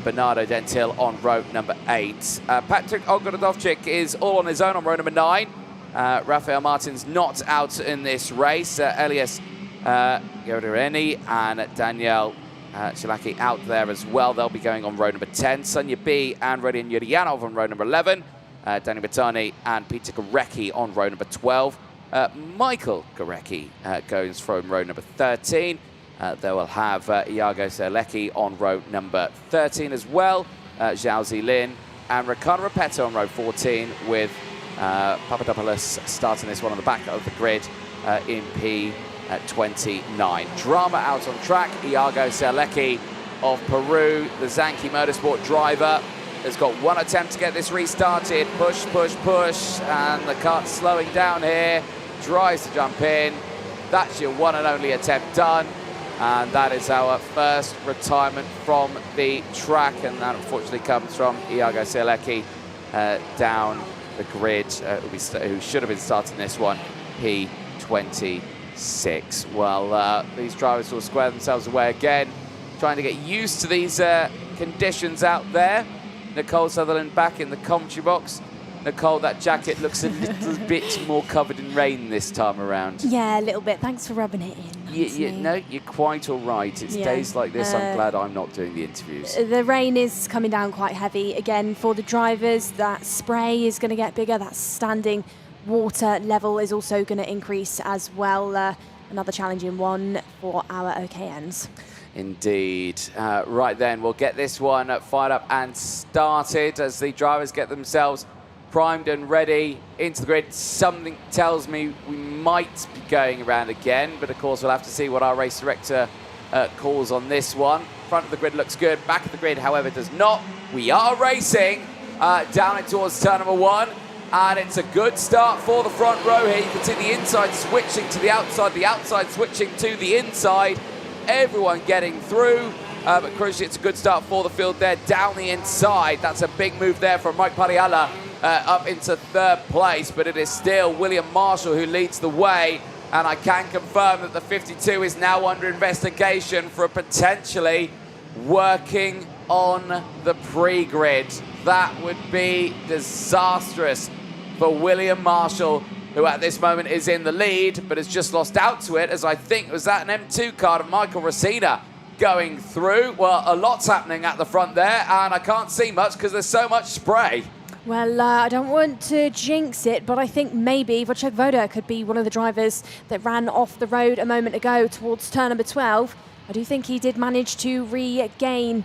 Bernardo Dentil on row number 8. Patrick Ogrodovchik is all on his own on row number 9. Rafael Martins not out in this race. Elias Gaudireni and Daniel Shilaki out there as well. They'll be going on row number 10. Sonia B and Rodion Yuryanov on row number 11. Danny Batani and Peter Gorecki on row number 12. Michael Gorecki goes from row number 13. They will have Iago Serlecki on row number 13 as well. Zhao Zilin and Ricardo Repetto on row 14 with Papadopoulos starting this one on the back of the grid in P29. Drama out on track. Iago Serlecki of Peru, the Zanki Motorsport driver, has got one attempt to get this restarted. Push, push, push, and the kart's slowing down here. Tries to jump in. That's your one and only attempt done. And that is our first retirement from the track. And that unfortunately comes from Iago Serlecki down the grid, who should have been starting this one, P26. Well, these drivers will square themselves away again, trying to get used to these conditions out there. Nicole Sutherland back in the commentary box. Nicole, that jacket looks a little bit more covered in rain this time around. Yeah, a little bit. Thanks for rubbing it in. No, you're quite all right. It's days like this I'm glad I'm not doing the interviews. The rain is coming down quite heavy. Again, for the drivers, that spray is going to get bigger. That standing water level is also going to increase as well. Another challenging one for our OKNs. Indeed. Right then, we'll get this one fired up and started as the drivers get themselves primed and ready into the grid. Something tells me we might be going around again, but of course we'll have to see what our race director calls on this one. Front of the grid looks good. Back of the grid, however, does not. We are racing down it towards turn number 1. And it's a good start for the front row here. You can see the inside switching to the outside switching to the inside. Everyone getting through, but crucially it's a good start for the field there down the inside. That's a big move there from Mike Pariala up into 3rd place, but it is still William Marshall who leads the way, and I can confirm that the 52 is now under investigation for potentially working on the pre-grid. That would be disastrous for William Marshall, who at this moment is in the lead, but has just lost out to it, as I think was that an M2 card of Michael Rosina going through. Well, a lot's happening at the front there, and I can't see much because there's so much spray. Well, I don't want to jinx it, but I think maybe Wojciech Woda could be one of the drivers that ran off the road a moment ago towards turn number 12. I do think he did manage to regain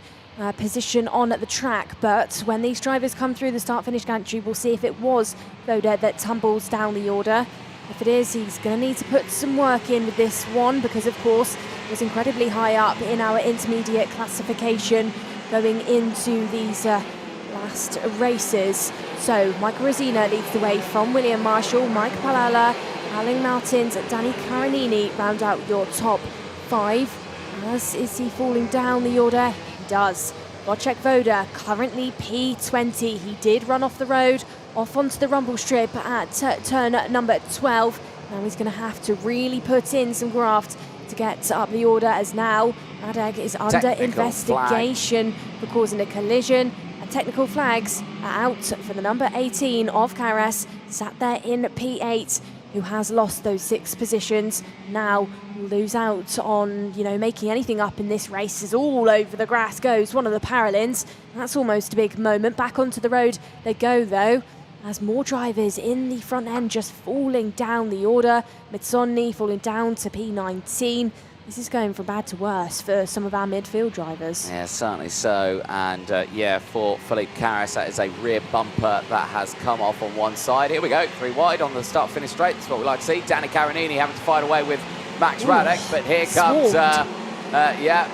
position on the track, but when these drivers come through the start-finish gantry, we'll see if it was Woda that tumbles down the order. If it is, he's going to need to put some work in with this one because, of course, it was incredibly high up in our intermediate classification going into these last races. So Michael Rosina leads the way from William Marshall, Mike Palala, Alan Martins, Danny Carinini round out your top 5. As is he falling down the order? He does. Wojciech Woda, currently P20. He did run off the road, off onto the rumble strip at turn number 12. Now he's going to have to really put in some graft to get up the order, as now Radek is under investigation for causing a collision. And technical flags are out for the number 18 of Karas, sat there in P8, who has lost those 6 positions. Now lose out on, making anything up in this race, as all over the grass goes one of the Paralins. That's almost a big moment. Back onto the road they go, though, as more drivers in the front end just falling down the order. Mitsonni falling down to P19. This is going from bad to worse for some of our midfield drivers. Yeah, certainly so. And for Philippe Karas, that is a rear bumper that has come off on one side. Here we go, 3 wide on the start-finish straight. That's what we like to see. Danny Carinini having to fight away with Max Radek, but here comes,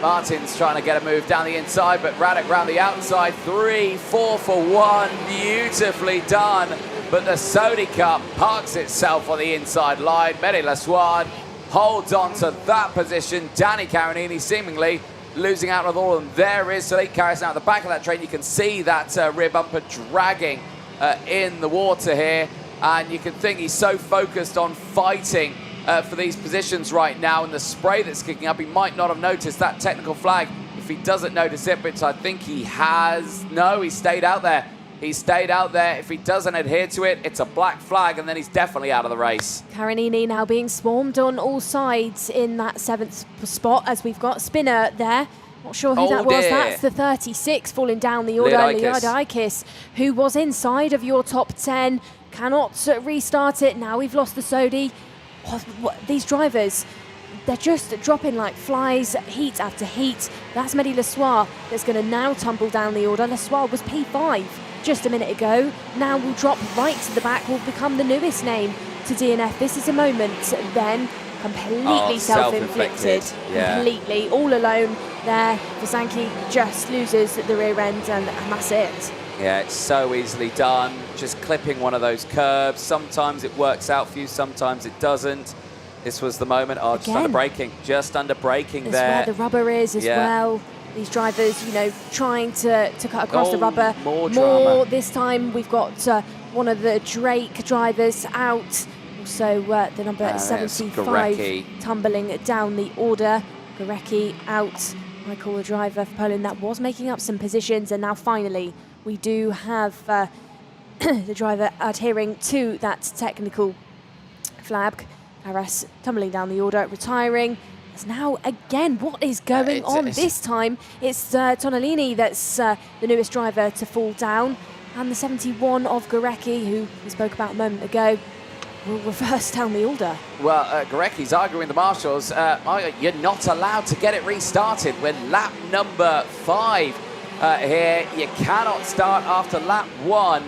Martin's trying to get a move down the inside, but Radek round the outside. 3-4 for 1, beautifully done. But the Sodi Cup parks itself on the inside line. Mehdi Laswad holds on to that position. Danny Carinini seemingly losing out on all of them. There is Philippe Karas now at the back of that train. You can see that rear bumper dragging in the water here. And you can think he's so focused on fighting for these positions right now, and the spray that's kicking up, he might not have noticed that technical flag if he doesn't notice it, but I think he has. No, he stayed out there. He stayed out there. If he doesn't adhere to it, it's a black flag, and then he's definitely out of the race. Carinini now being swarmed on all sides in that 7th spot, as we've got Spinner there, Not sure who that was. That's the 36 falling down the order. Leodikis, who was inside of your top 10, cannot restart it. Now we've lost the Sodi. These drivers, they're just dropping like flies, heat after heat. That's Mehdi Lesoir that's going to now tumble down the order. Lesoir was P5 just a minute ago. Now will drop right to the back, will become the newest name to DNF. This is a moment then completely self-inflicted. Completely, all alone there. Vazanki just loses the rear end and that's it. Yeah, it's so easily done. Just clipping one of those curbs. Sometimes it works out for you, sometimes it doesn't. This was the moment. Oh, just under braking. Just under braking there. That's where the rubber is as well. These drivers, you know, trying to cut across the rubber. More drama. This time we've got one of the Drake drivers out. Also the number 75 tumbling down the order. Gorecki out. Michael, the driver for Poland, that was making up some positions. And now finally we do have the driver adhering to that technical flag. Karas tumbling down the order, retiring. It's now again, what is going on? This time it's Tonalini that's the newest driver to fall down. And the 71 of Gorecki, who we spoke about a moment ago, will reverse down the order. Well, Gorecki's arguing the marshals. You're not allowed to get it restarted. We're lap number 5 here. You cannot start after lap 1.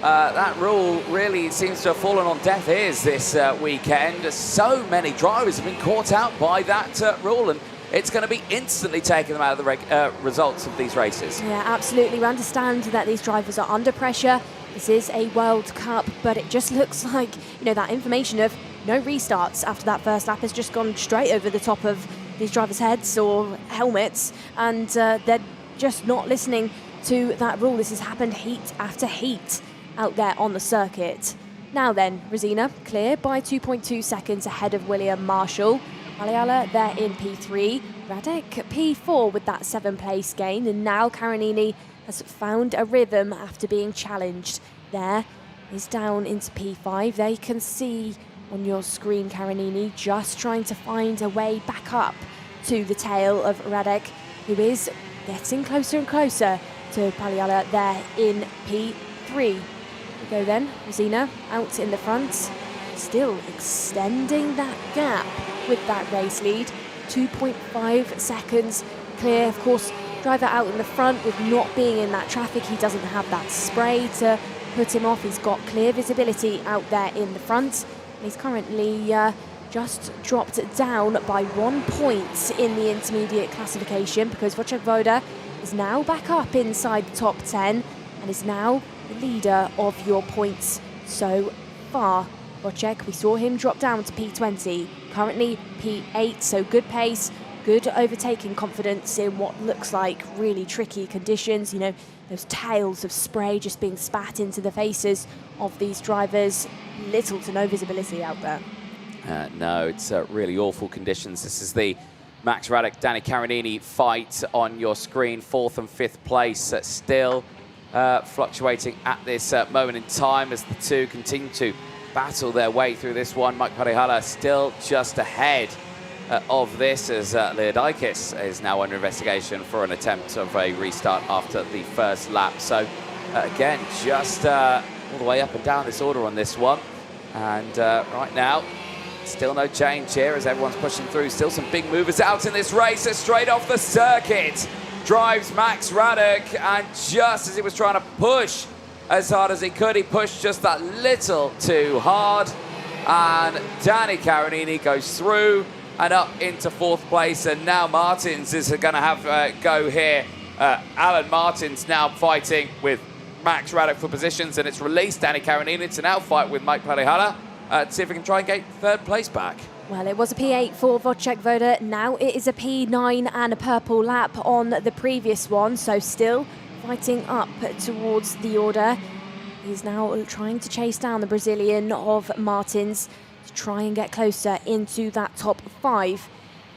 That rule really seems to have fallen on deaf ears this weekend. So many drivers have been caught out by that rule, and it's going to be instantly taking them out of the results of these races. Yeah, absolutely. We understand that these drivers are under pressure. This is a World Cup, but it just looks like, you know, that information of no restarts after that first lap has just gone straight over the top of these drivers' heads or helmets, and they're just not listening to that rule. This has happened heat after heat out there on the circuit. Now then, Rosina clear by 2.2 seconds ahead of William Marshall. Maliala there in P3. Radek P4 with that 7th place gain. And now Karanini has found a rhythm after being challenged. There is down into P5. There you can see on your screen Karanini just trying to find a way back up to the tail of Radek, who is getting closer and closer to Paliala there in P3. We go then, Rosina out in the front, still extending that gap with that race lead. 2.5 seconds clear. Of course, driver out in the front with not being in that traffic. He doesn't have that spray to put him off. He's got clear visibility out there in the front. He's currently just dropped down by 1 point in the intermediate classification because Wojciech Woda is now back up inside the top 10 and is now the leader of your points so far. Wojciech, we saw him drop down to P20, currently P8, so good pace, good overtaking confidence in what looks like really tricky conditions. You know, those tails of spray just being spat into the faces of these drivers. Little to no visibility out there. No, it's really awful conditions. This is the Max Radek, Danny Karanini fight on your screen. 4th and 5th place still fluctuating at this moment in time as the two continue to battle their way through this one. Mike Parihala still just ahead of this as Leodikis is now under investigation for an attempt of a restart after the first lap. So again, just all the way up and down this order on this one. And right now, still no change here as everyone's pushing through. Still some big movers out in this race. Straight off the circuit drives Max Radek, and just as he was trying to push as hard as he could, he pushed just that little too hard. And Danny Karanini goes through and up into 4th place. And now Martins is going to have a go here. Alan Martins now fighting with Max Radek for positions, and it's released Danny Karanini to now fight with Mike Parihala to see if he can try and get 3rd place back. Well, it was a P8 for Wojciech Woda. Now it is a P9 and a purple lap on the previous one. So still fighting up towards the order. He's now trying to chase down the Brazilian of Martins to try and get closer into that top 5.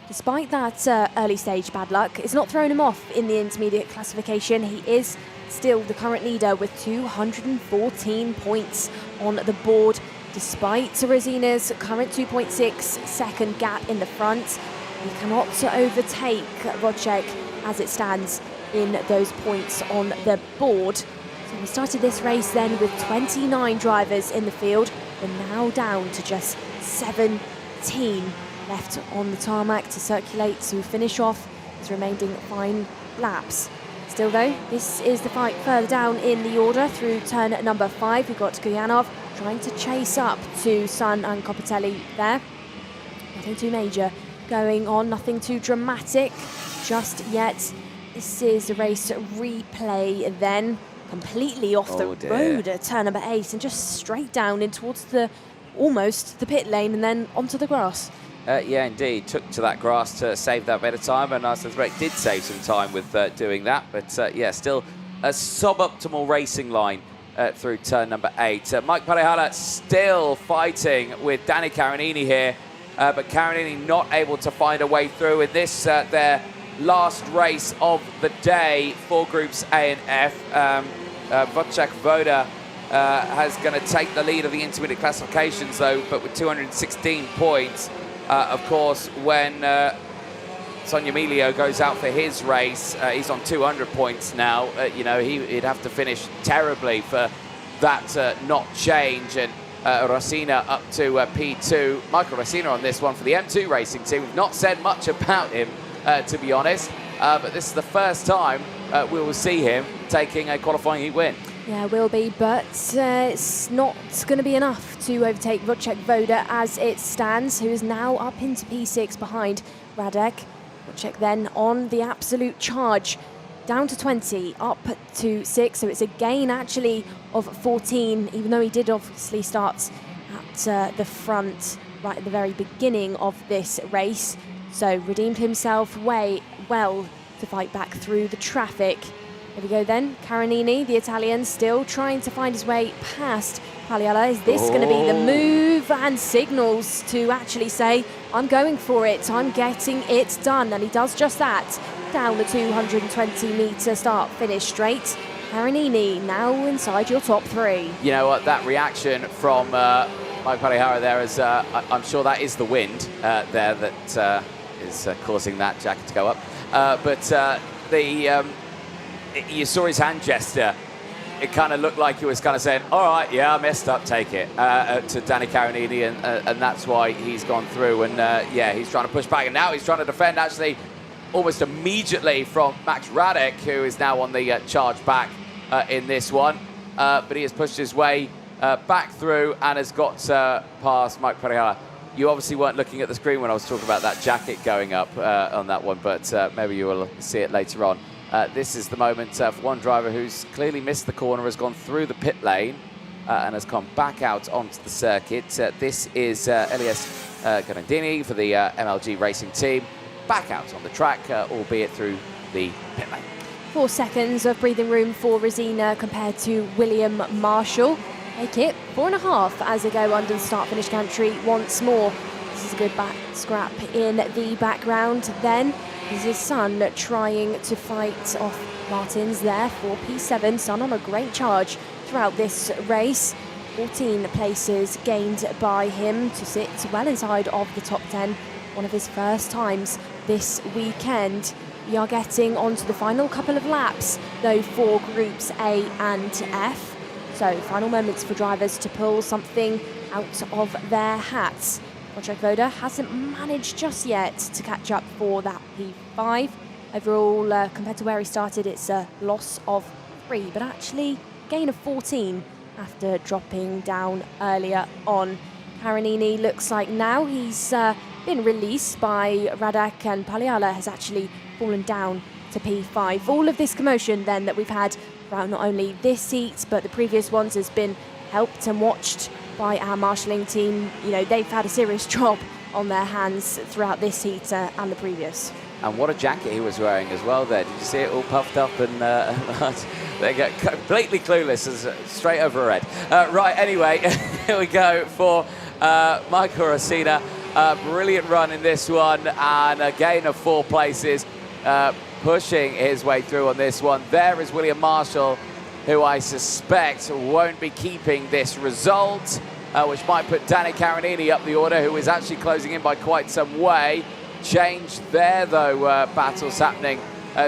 Despite that early stage bad luck, it's not thrown him off in the intermediate classification. He is still the current leader with 214 points on the board. Despite Rosina's current 2.6 second gap in the front, he cannot overtake Wojciech as it stands in those points on the board. So we started this race then with 29 drivers in the field. We're now down to just 17 left on the tarmac to circulate to finish off his remaining 5 laps. Still though, this is the fight further down in the order through turn number 5. We've got Guyanov trying to chase up to Sun and Copatelli there. Nothing too major going on, nothing too dramatic just yet. This is a race replay then, completely off the road at turn number 8 and just straight down in towards almost the pit lane and then onto the grass. Yeah, indeed. Took to that grass to save that bit of time, and Arslan's break did save some time with doing that. But yeah, still a suboptimal racing line through turn number 8. Mike Parehala still fighting with Danny Carinini here, but Carinini not able to find a way through in this, their last race of the day for groups A and F. Wojciech Woda is going to take the lead of the intermediate classifications, though, but with 216 points. Of course, when Sonia Emilio goes out for his race, he's on 200 points now. You know, he'd have to finish terribly for that to not change. And Rosina up to P2. Michael Rosina on this one for the M2 racing team. We've not said much about him, to be honest, but this is the first time we will see him taking a qualifying heat win. Yeah, will be, but it's not going to be enough to overtake Wojciech Woda as it stands, who is now up into P6 behind Radek. Wojciech then on the absolute charge, down to 20, up to 6, so it's a gain actually of 14, even though he did obviously start at the front right at the very beginning of this race. So redeemed himself well to fight back through the traffic. Here we go then, Carinini, the Italian, still trying to find his way past Pagliala. Is this going to be the move? And signals to actually say, I'm going for it, I'm getting it done. And he does just that, down the 220-metre start-finish straight. Carinini now inside your top 3. You know what, that reaction from Mike Pagliara there is, I'm sure that is the wind there that is causing that jacket to go up. You saw his hand gesture. It kind of looked like he was kind of saying, all right, yeah, I messed up, take it, to Danny Carinini, and that's why he's gone through. And yeah, he's trying to push back, and now he's trying to defend actually almost immediately from Max Radek, who is now on the charge back in this one. But he has pushed his way back through and has got past Mike Pagliara. You obviously weren't looking at the screen when I was talking about that jacket going up on that one, but maybe you will see it later on. This is the moment for one driver who's clearly missed the corner, has gone through the pit lane and has come back out onto the circuit. This is Elias Garandini for the MLG racing team. Back out on the track, albeit through the pit lane. 4 seconds of breathing room for Rosina compared to William Marshall. Make it 4.5 as they go under the start-finish gantry once more. This is a good back scrap in the background. Then is his son trying to fight off Martins there for P7. Son on a great charge throughout this race. 14 places gained by him to sit well inside of the top 10. One of his first times this weekend. We are getting onto the final couple of laps, though, for groups A and F. So final moments for drivers to pull something out of their hats. Wojciech Woda hasn't managed just yet to catch up for that P5. Overall, compared to where he started, it's a loss of 3, but actually gain of 14 after dropping down earlier on. Carinini looks like now he's been released by Radek, and Pagliala has actually fallen down to P5. All of this commotion then that we've had throughout not only this heat but the previous ones has been helped and watched by our marshalling team. You know, they've had a serious job on their hands throughout this heat and the previous. And what a jacket he was wearing as well there. Did you see it all puffed up and they get completely clueless, straight over red. Right, anyway, here we go for Michael Rosina. Brilliant run in this one and a gain of 4 places, pushing his way through on this one. There is William Marshall, who I suspect won't be keeping this result, which might put Danny Carinini up the order, who is actually closing in by quite some way. Change there, though, battles happening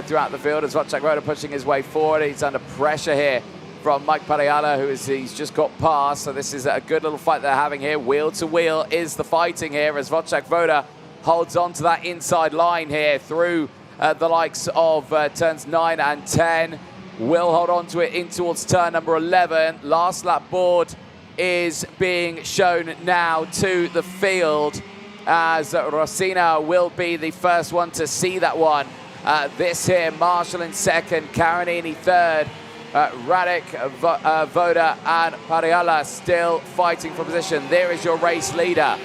throughout the field as Wojciech Woda pushing his way forward. He's under pressure here from Mike Pariala, he's just got past. So this is a good little fight they're having here. Wheel to wheel is the fighting here as Wojciech Woda holds on to that inside line here through the likes of turns 9 and 10. Will hold on to it in towards turn number 11. Last lap board is being shown now to the field as Rosina will be the first one to see that one. This here, Marshall in second, Karanini third, Radek, Woda and Pariala still fighting for position. There is your race leader,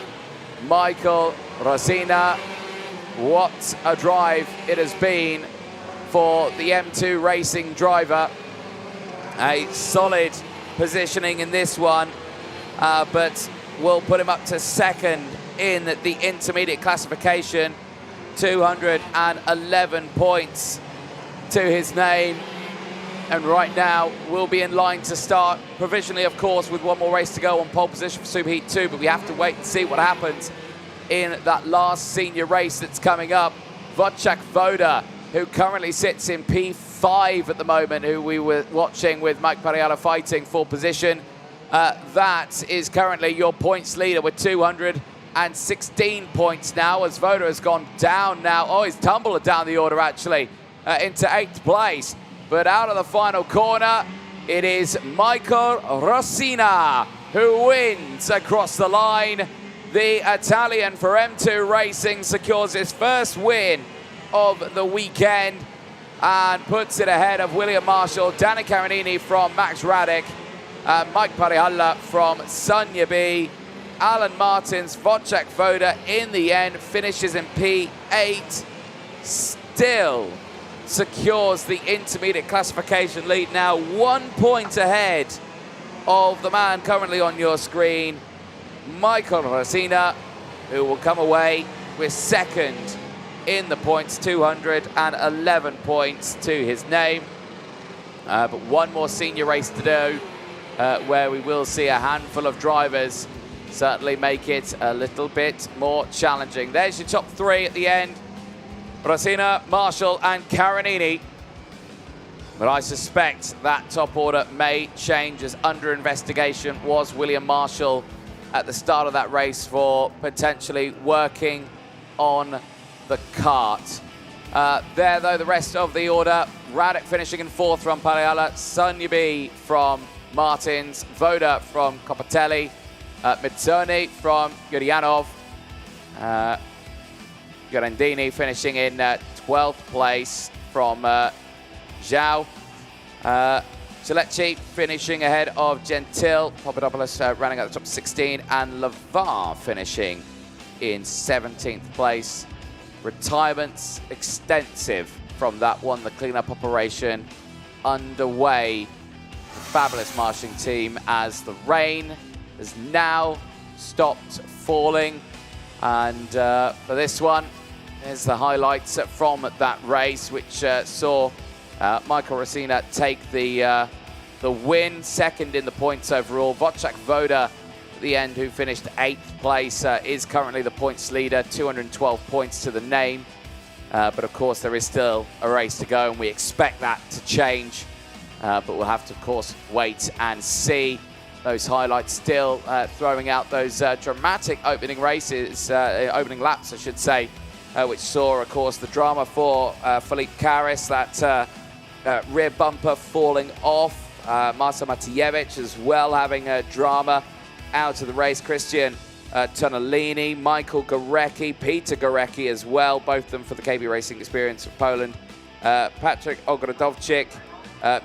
Michael Rosina. What a drive it has been for the M2 Racing driver. A solid positioning in this one, but will put him up to second in the intermediate classification. 211 points to his name. And right now, we'll be in line to start provisionally, of course, with one more race to go on pole position for Superheat 2, but we have to wait and see what happens in that last senior race that's coming up. Wojciech Woda, who currently sits in P5 at the moment, who we were watching with Mike Pariala fighting for position. That is currently your points leader with 216 points now, as Woda has gone down now. Oh, he's tumbled down the order, actually, into 8th place. But out of the final corner, it is Michael Rosina who wins across the line. The Italian for M2 Racing secures his first win of the weekend and puts it ahead of William Marshall, Danny Karanini from Max Radek, Mike Pariala from Sonia B, Alan Martins, Wojciech Woda in the end finishes in P8. Still secures the intermediate classification lead, now 1 point ahead of the man currently on your screen, Michael Rosina, who will come away with second in the points, 211 points to his name. But one more senior race to do, where we will see a handful of drivers certainly make it a little bit more challenging. There's your top three at the end. Rosina, Marshall and Karanini. But I suspect that top order may change, as under investigation was William Marshall at the start of that race for potentially working on the kart. There, though, the rest of the order. Radek finishing in 4th from Pariala, Sonia B from Martins, Woda from Copatelli, Mitsoni from Yurianov, Garandini finishing in 12th place from Zhao. Gilecci finishing ahead of Gentil, Papadopoulos running at the top 16, and Lavar finishing in 17th place. Retirements extensive from that one. The cleanup operation underway. The fabulous marshalling team as the rain has now stopped falling. And for this one, here's the highlights from that race, which saw Michael Rosina take the win, second in the points overall. Wojciech Woda at the end, who finished 8th place, is currently the points leader, 212 points to the name. But of course, there is still a race to go, and we expect that to change. But we'll have to, of course, wait and see. Those highlights still throwing out those dramatic opening races, opening laps, I should say, which saw, of course, the drama for Felipe Karis, that rear bumper falling off. Marcel Matijevic as well having a drama out of the race. Christian Tonolini, Michael Gorecki, Peter Gorecki as well, both of them for the KB Racing Experience of Poland. Patrick Ogrodowczyk,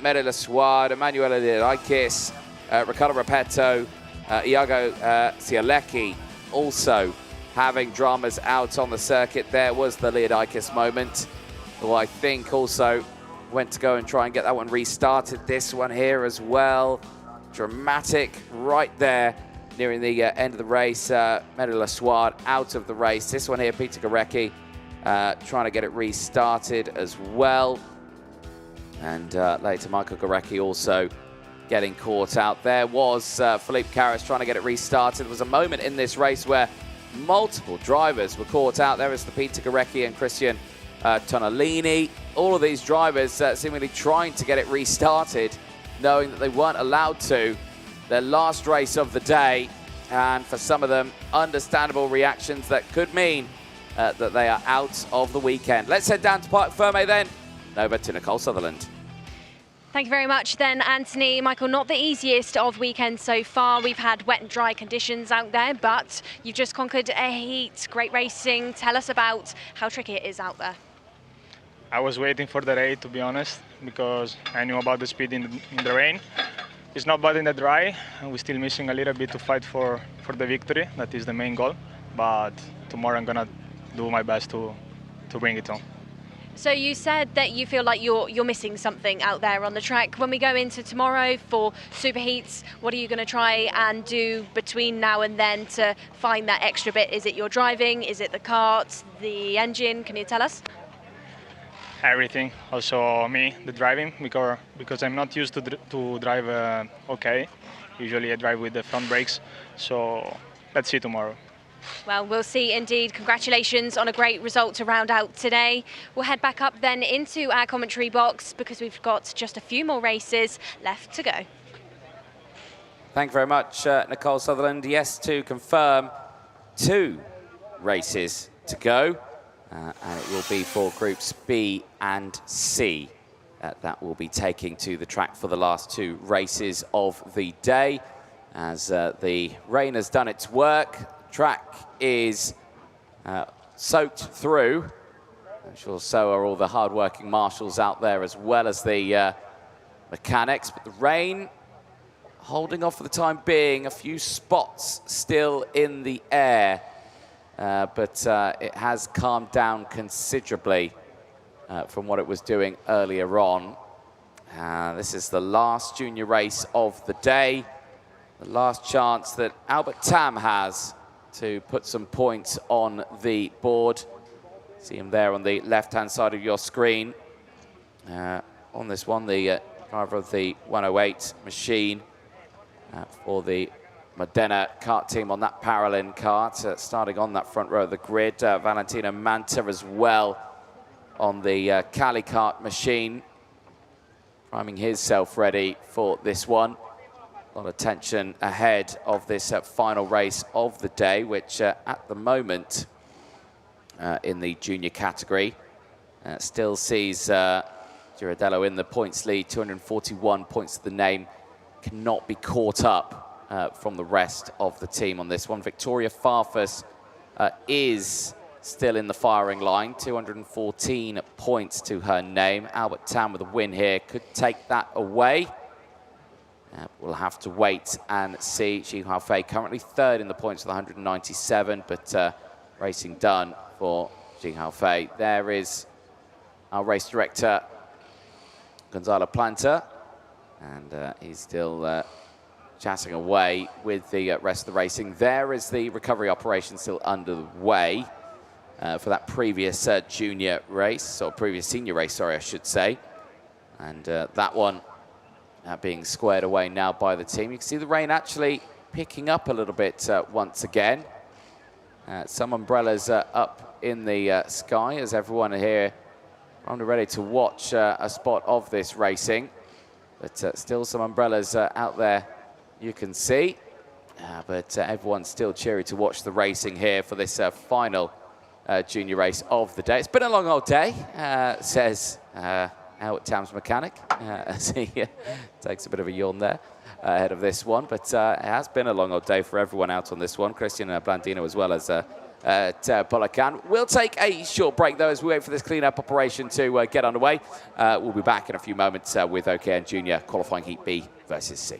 Mary Laswad, Emanuele Lirakis, Ricardo Repetto, Iago Cialecki also having dramas out on the circuit. There was the Liadikis moment, who I think also went to go and try and get that one restarted. This one here as well, dramatic right there nearing the end of the race. Mary Laswad out of the race. This one here, Peter Gorecki trying to get it restarted as well. And later, Michael Gorecki also getting caught out. There was Felipe Karis trying to get it restarted. There was a moment in this race where multiple drivers were caught out. There is the Peter Gorecki and Christian Tonolini. all of these drivers seemingly trying to get it restarted, knowing that they weren't allowed to. Their last race of the day, and for some of them, understandable reactions that could mean that they are out of the weekend. Let's head down to Parc Ferme then. Over to Nicole Sutherland. Thank you very much then, Anthony. Michael, not the easiest of weekends so far. We've had wet and dry conditions out there, but you've just conquered a heat. Great racing. Tell us about how tricky it is out there. I was waiting for the rain, to be honest, because I knew about the speed in the rain. It's not bad in the dry, and we're still missing a little bit to fight for the victory. That is the main goal. But tomorrow I'm gonna do my best to bring it home. So you said that you feel like you're missing something out there on the track. When we go into tomorrow for Superheats, what are you going to try and do between now and then to find that extra bit? Is it your driving? Is it the kart, the engine? Can you tell us? Everything, also me, the driving, because I'm not used to drive okay. Usually I drive with the front brakes, so let's see tomorrow. Well, we'll see indeed. Congratulations on a great result to round out today. We'll head back up then into our commentary box because we've got just a few more races left to go. Thank you very much, Nicole Sutherland. Yes, to confirm, 2 races to go. And it will be for groups B and C that will be taking to the track for the last 2 races of the day. As the rain has done its work, track is soaked through. I'm sure so are all the hard-working marshals out there, as well as the mechanics. But the rain holding off for the time being. A few spots still in the air, but it has calmed down considerably from what it was doing earlier on. This is the last junior race of the day. The last chance that Albert Tam has to put some points on the board. See him there on the left-hand side of your screen. On this one, the driver of the 108 machine for the Modena kart team on that Paralin kart, starting on that front row of the grid. Valentino Manta as well on the Cali kart machine, priming himself ready for this one. A lot of tension ahead of this final race of the day, which at the moment in the junior category still sees Girardello in the points lead, 241 points to the name, cannot be caught up from the rest of the team on this one. Victoria Farfus is still in the firing line, 214 points to her name. Albert Tam with a win here could take that away. We'll have to wait and see. Xi Haofei currently 3rd in the points with 197, but racing done for Xi Haofei. There is our race director, Gonzalo Planta, and he's still chatting away with the rest of the racing. There is the recovery operation still underway for that previous junior race, or previous senior race, sorry, I should say. And that one being squared away now by the team. You can see the rain actually picking up a little bit once again. Some umbrellas up in the sky as everyone here only ready to watch a spot of this racing. But still some umbrellas out there you can see. But everyone's still cheery to watch the racing here for this final junior race of the day. It's been a long old day, says Albert Tam's mechanic, as he takes a bit of a yawn there ahead of this one. But it has been a long old day for everyone out on this one. Christian Blandino as well as Polacan. We'll take a short break, though, as we wait for this clean-up operation to get underway. We'll be back in a few moments with OKN Junior qualifying Heat B versus C.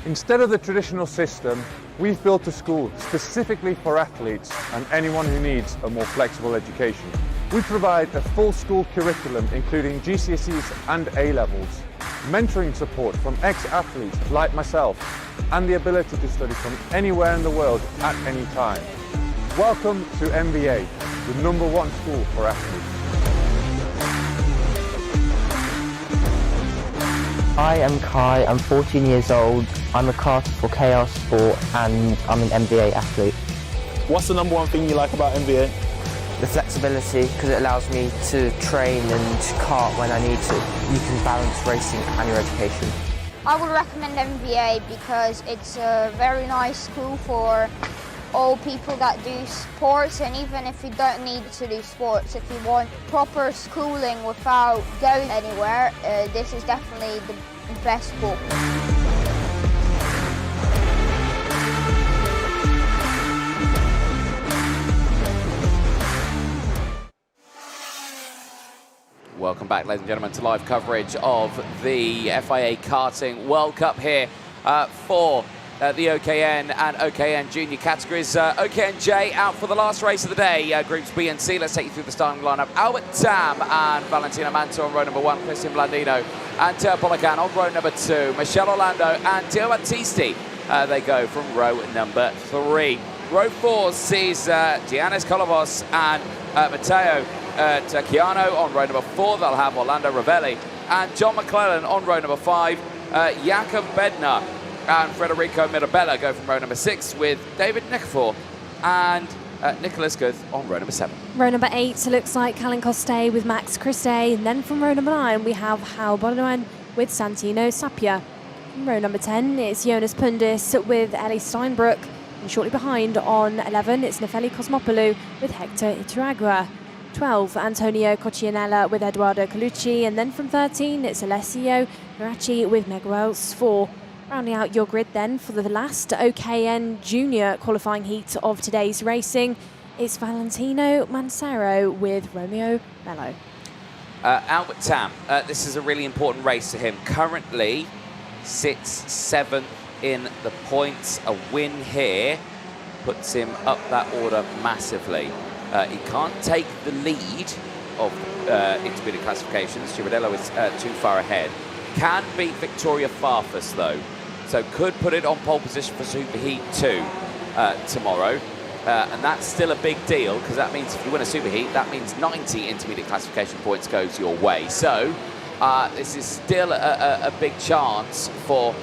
Instead of the traditional system, we've built a school specifically for athletes and anyone who needs a more flexible education. We provide a full school curriculum including GCSEs and A-levels, mentoring support from ex-athletes like myself, and the ability to study from anywhere in the world at any time. Welcome to MBA, the #1 school for athletes. Hi, I'm Kai, I'm 14 years old, I'm a karter for Chaos Sport and I'm an MBA athlete. What's the #1 thing you like about MBA? The flexibility, because it allows me to train and kart when I need to. You can balance racing and your education. I would recommend MVA because it's a very nice school for all people that do sports, and even if you don't need to do sports, if you want proper schooling without going anywhere, this is definitely the best school. Welcome back, ladies and gentlemen, to live coverage of the FIA Karting World Cup here for the OKN and OKN Junior categories. OKN J out for the last race of the day, Groups B and C. Let's take you through the starting lineup. Albert Tam and Valentino Manto on row #1, Christian Blandino and Teo Polican on row #2, Michele Orlando and Teo Battisti. They go from row #3. Row 4 sees Giannis Kolovos and Matteo Tacchiano on row #4. They'll have Orlando Ravelli and John McClellan on row #5. Jakub Bednar and Federico Mirabella go from row #6 with David Nikifor and Nicholas Guth on row #7. Row #8 looks like Callan Coste with Max Christe, and then from row #9 we have Hal Bonoan with Santino Sapia. From row #10 it's Jonas Pundis with Ellie Steinbrook, and shortly behind on 11 it's Nefeli Cosmopoulou with Hector Iturragua. 12, Antonio Coccianella with Eduardo Colucci, and then from 13 it's Alessio Miraci with Miguel Sfor. Rounding out your grid then for the last OKN Junior qualifying heat of today's racing, it's Valentino Mancero with Romeo Bello. Albert Tam, this is a really important race to him. Currently sits 7th in the points. A win here puts him up that order massively. He can't take the lead of intermediate classifications. Giardello is too far ahead. Can beat Victoria Farfus though, so could put it on pole position for Superheat 2 tomorrow. And that's still a big deal, because that means if you win a Superheat, that means 90 intermediate classification points goes your way. So this is still a big chance for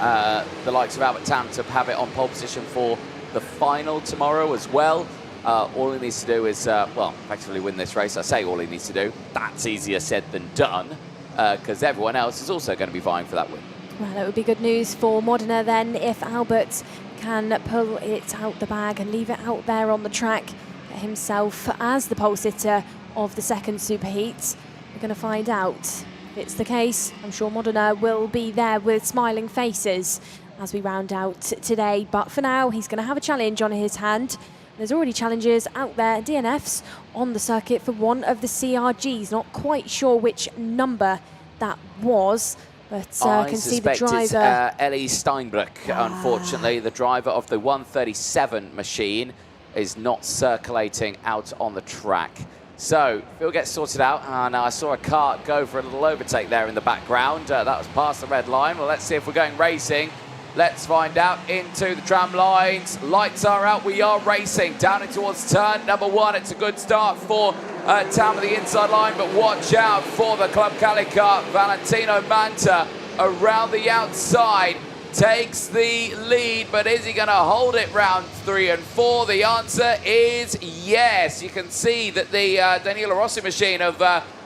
the likes of Albert Tam to have it on pole position for the final tomorrow as well. All he needs to do is, well, effectively win this race. I say all he needs to do. That's easier said than done, because everyone else is also going to be vying for that win. Well, it would be good news for Modena then if Albert can pull it out the bag and leave it out there on the track himself as the pole sitter of the second Superheat. We're going to find out if it's the case. I'm sure Modena will be there with smiling faces as we round out today. But for now, he's going to have a challenge on his hand. There's already challenges out there, DNFs on the circuit for one of the CRGs. Not quite sure which number that was, but can see the driver. It's Ellie Steinbrook. Unfortunately, the driver of the 137 machine is not circulating out on the track. So Phil gets sorted out, and I saw a kart go for a little overtake there in the background. That was past the red line. Well, let's see if we're going racing. Let's find out. Into the tram lines. Lights are out. We are racing down in towards turn #1. It's a good start for Tam of the inside line, but watch out for the Club Cali car. Valentino Manta around the outside takes the lead, but is he going to hold it round 3 and 4? The answer is yes. You can see that the Daniela Rossi machine of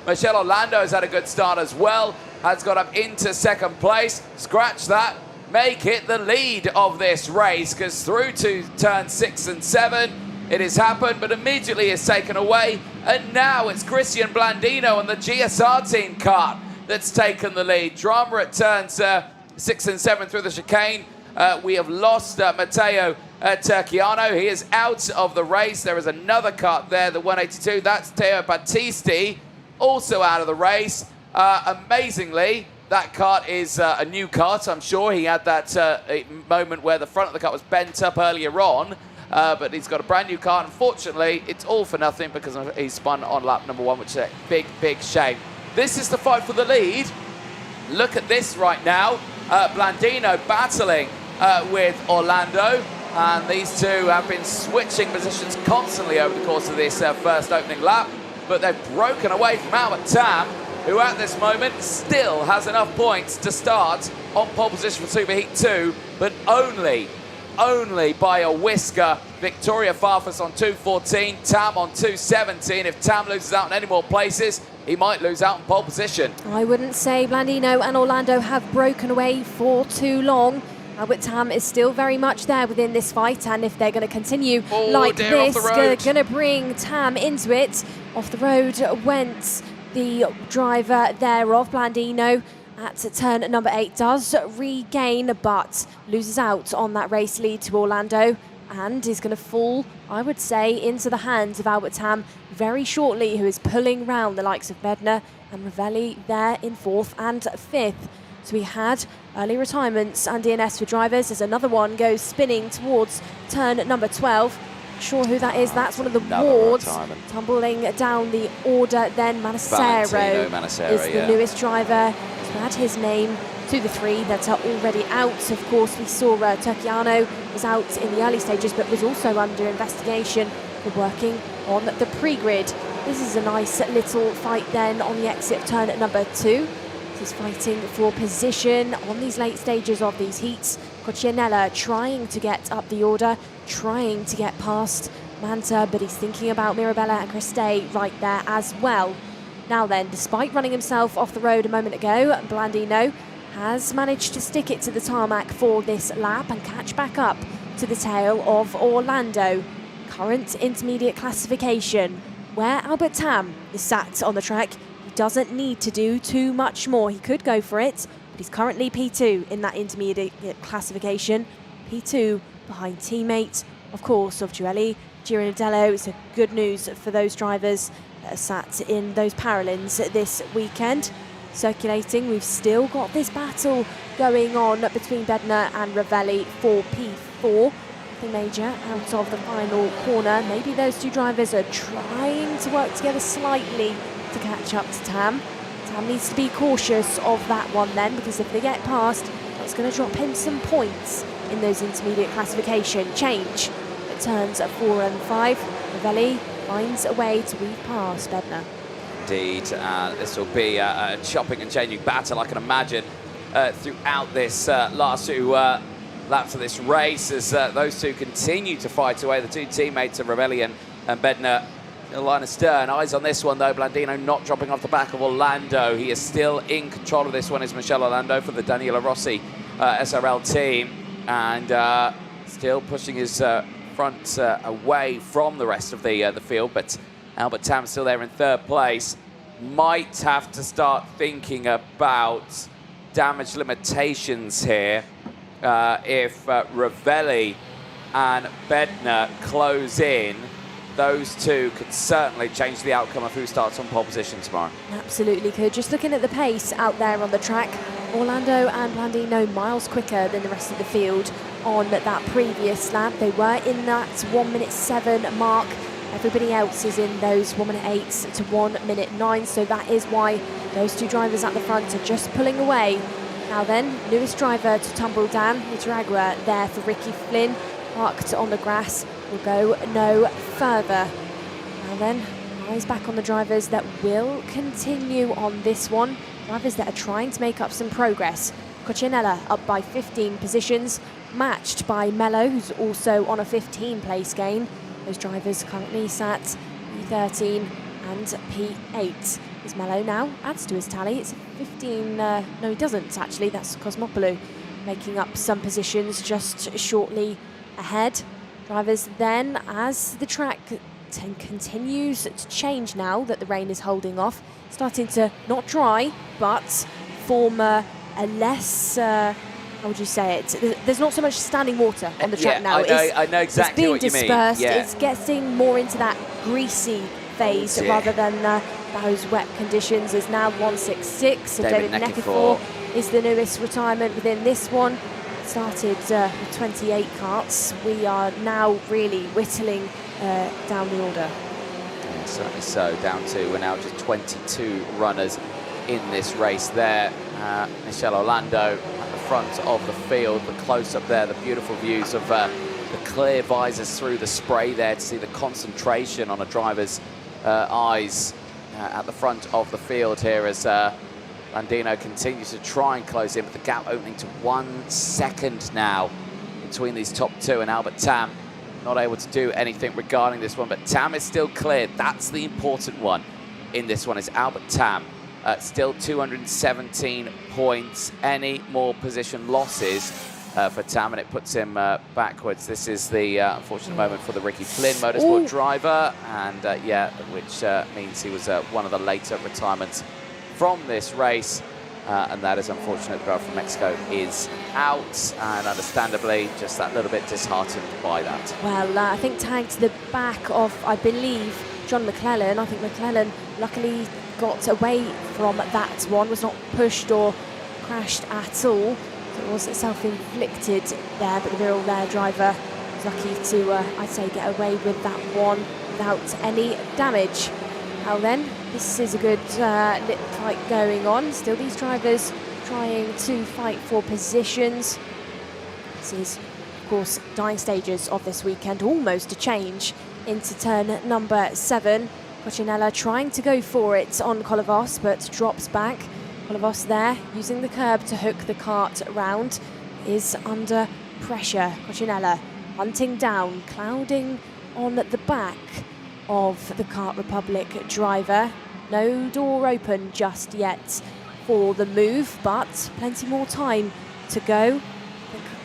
Michele Orlando has had a good start as well. Has got up into second place. Scratch that. Make it the lead of this race, because through to turn 6 and 7 it has happened, but immediately is taken away, and now it's Christian Blandino and the GSR team kart that's taken the lead. Drama at turns 6 and 7 through the chicane. We have lost Matteo Tacchiano. He is out of the race. There is another kart there, the 182. That's Teo Battisti, also out of the race. Amazingly, that kart is a new kart, I'm sure. He had that moment where the front of the kart was bent up earlier on, but he's got a brand new kart. Unfortunately, it's all for nothing because he spun on lap number 1, which is a big, big shame. This is the fight for the lead. Look at this right now. Blandino battling with Orlando. And these two have been switching positions constantly over the course of this first opening lap. But they've broken away from Albert Tam, who at this moment still has enough points to start on pole position for Superheat 2, but only by a whisker. Victoria Farfus on 2:14, Tam on 2:17. If Tam loses out in any more places, he might lose out in pole position. I wouldn't say Blandino and Orlando have broken away for too long. Albert Tam is still very much there within this fight, and if they're going to continue like this, going to bring Tam into it. Off the road went the driver there of Blandino at turn number 8, does regain, but loses out on that race lead to Orlando, and is going to fall, I would say, into the hands of Albert Tam very shortly, who is pulling round the likes of Bednar and Ravelli there in 4th and 5th. So we had early retirements and DNS for drivers as another one goes spinning towards turn number 12. Not sure who that is. That's one of the wards. Tumbling down the order then. Manacero is the newest driver to add his name to the 3 that are already out. Of course, we saw Turchiano was out in the early stages, but was also under investigation for working on the pre-grid. This is a nice little fight then on the exit of turn number 2. This is fighting for position on these late stages of these heats. Coccianella trying to get up the order, trying to get past Manta, but he's thinking about Mirabella and Christe right there as well. Now then, despite running himself off the road a moment ago, Blandino has managed to stick it to the tarmac for this lap and catch back up to the tail of Orlando. Current intermediate classification, where Albert Tam is sat on the track. Doesn't need to do too much more. He could go for it, but he's currently P2 in that intermediate classification. P2 behind teammate, of course, of Giueli Girardello. It's a good news for those drivers that are sat in those parallels this weekend. Circulating, we've still got this battle going on between Bednar and Ravelli for P4. Nothing major out of the final corner. Maybe those two drivers are trying to work together slightly to catch up to Tam. Tam needs to be cautious of that one then, because if they get past, that's going to drop him some points in those intermediate classification. Change at turns 4 and 5. Ravelli finds a way to weave past Bednar. Indeed, this will be a chopping and changing battle, I can imagine, throughout this last 2 laps of this race, as those two continue to fight away. The two teammates of Ravelli and Bednar. Line of stern. Eyes on this one though. Blandino not dropping off the back of Orlando. He is still in control of this one. Is Michele Orlando for the Daniela Rossi SRL team, and still pushing his front away from the rest of the field. But Albert Tam still there in 3rd place. Might have to start thinking about damage limitations here if Ravelli and Bednar close in. Those two could certainly change the outcome of who starts on pole position tomorrow. Absolutely could. Just looking at the pace out there on the track, Orlando and Blandino miles quicker than the rest of the field on that previous lap. They were in that 1:07 mark. Everybody else is in those 1:08 to 1:09, so that is why those two drivers at the front are just pulling away. Now then, newest driver to tumble down, Nicaragua there for Ricky Flynn, parked on the grass. Will go no further. Now then, eyes back on the drivers that will continue on this one. Drivers that are trying to make up some progress. Coccianella up by 15 positions, matched by Mello, who's also on a 15-place gain. Those drivers currently sat P13 and P8. Is Mello now adds to his tally. It's 15. No, he doesn't actually. That's Cosmopoulou making up some positions just shortly ahead. Drivers then, as the track continues to change now that the rain is holding off, starting to not dry, but form a less, how would you say it? There's not so much standing water on the track now. I know exactly what you mean. It's being dispersed. It's getting more into that greasy phase rather than those wet conditions. Is now 166 of David Nekifor is the newest retirement within this one. Started with 28 karts. We are now really whittling down the order. Yeah, certainly so. Down to, we're now just 22 runners in this race there. Michelle Orlando at the front of the field, the close-up there, the beautiful views of the clear visors through the spray there to see the concentration on a driver's eyes at the front of the field here as Landino continues to try and close in, but the gap opening to 1 second now between these top two, and Albert Tam not able to do anything regarding this one, but Tam is still clear. That's the important one in this one, is Albert Tam. Still 217 points. Any more position losses for Tam, and it puts him backwards. This is the unfortunate moment for the Ricky Flynn Motorsport driver, and yeah, which means he was one of the later retirements from this race, and that is unfortunate. The driver from Mexico is out, and understandably just that little bit disheartened by that. Well, I think tagged to the back of, I believe, John McClellan. I think McClellan luckily got away from that one, was not pushed or crashed at all. So it was self-inflicted there, but the Viral Lair driver was lucky to, I'd say, get away with that one without any damage. Well then, this is a good lip fight going on. Still these drivers trying to fight for positions. This is, of course, dying stages of this weekend, almost a change into turn number 7. Coccinella trying to go for it on Kolovos, but drops back. Kolovos there, using the curb to hook the kart round, is under pressure. Coccinella hunting down, clouding on the back of the Kart Republic driver. No door open just yet for the move, but plenty more time to go.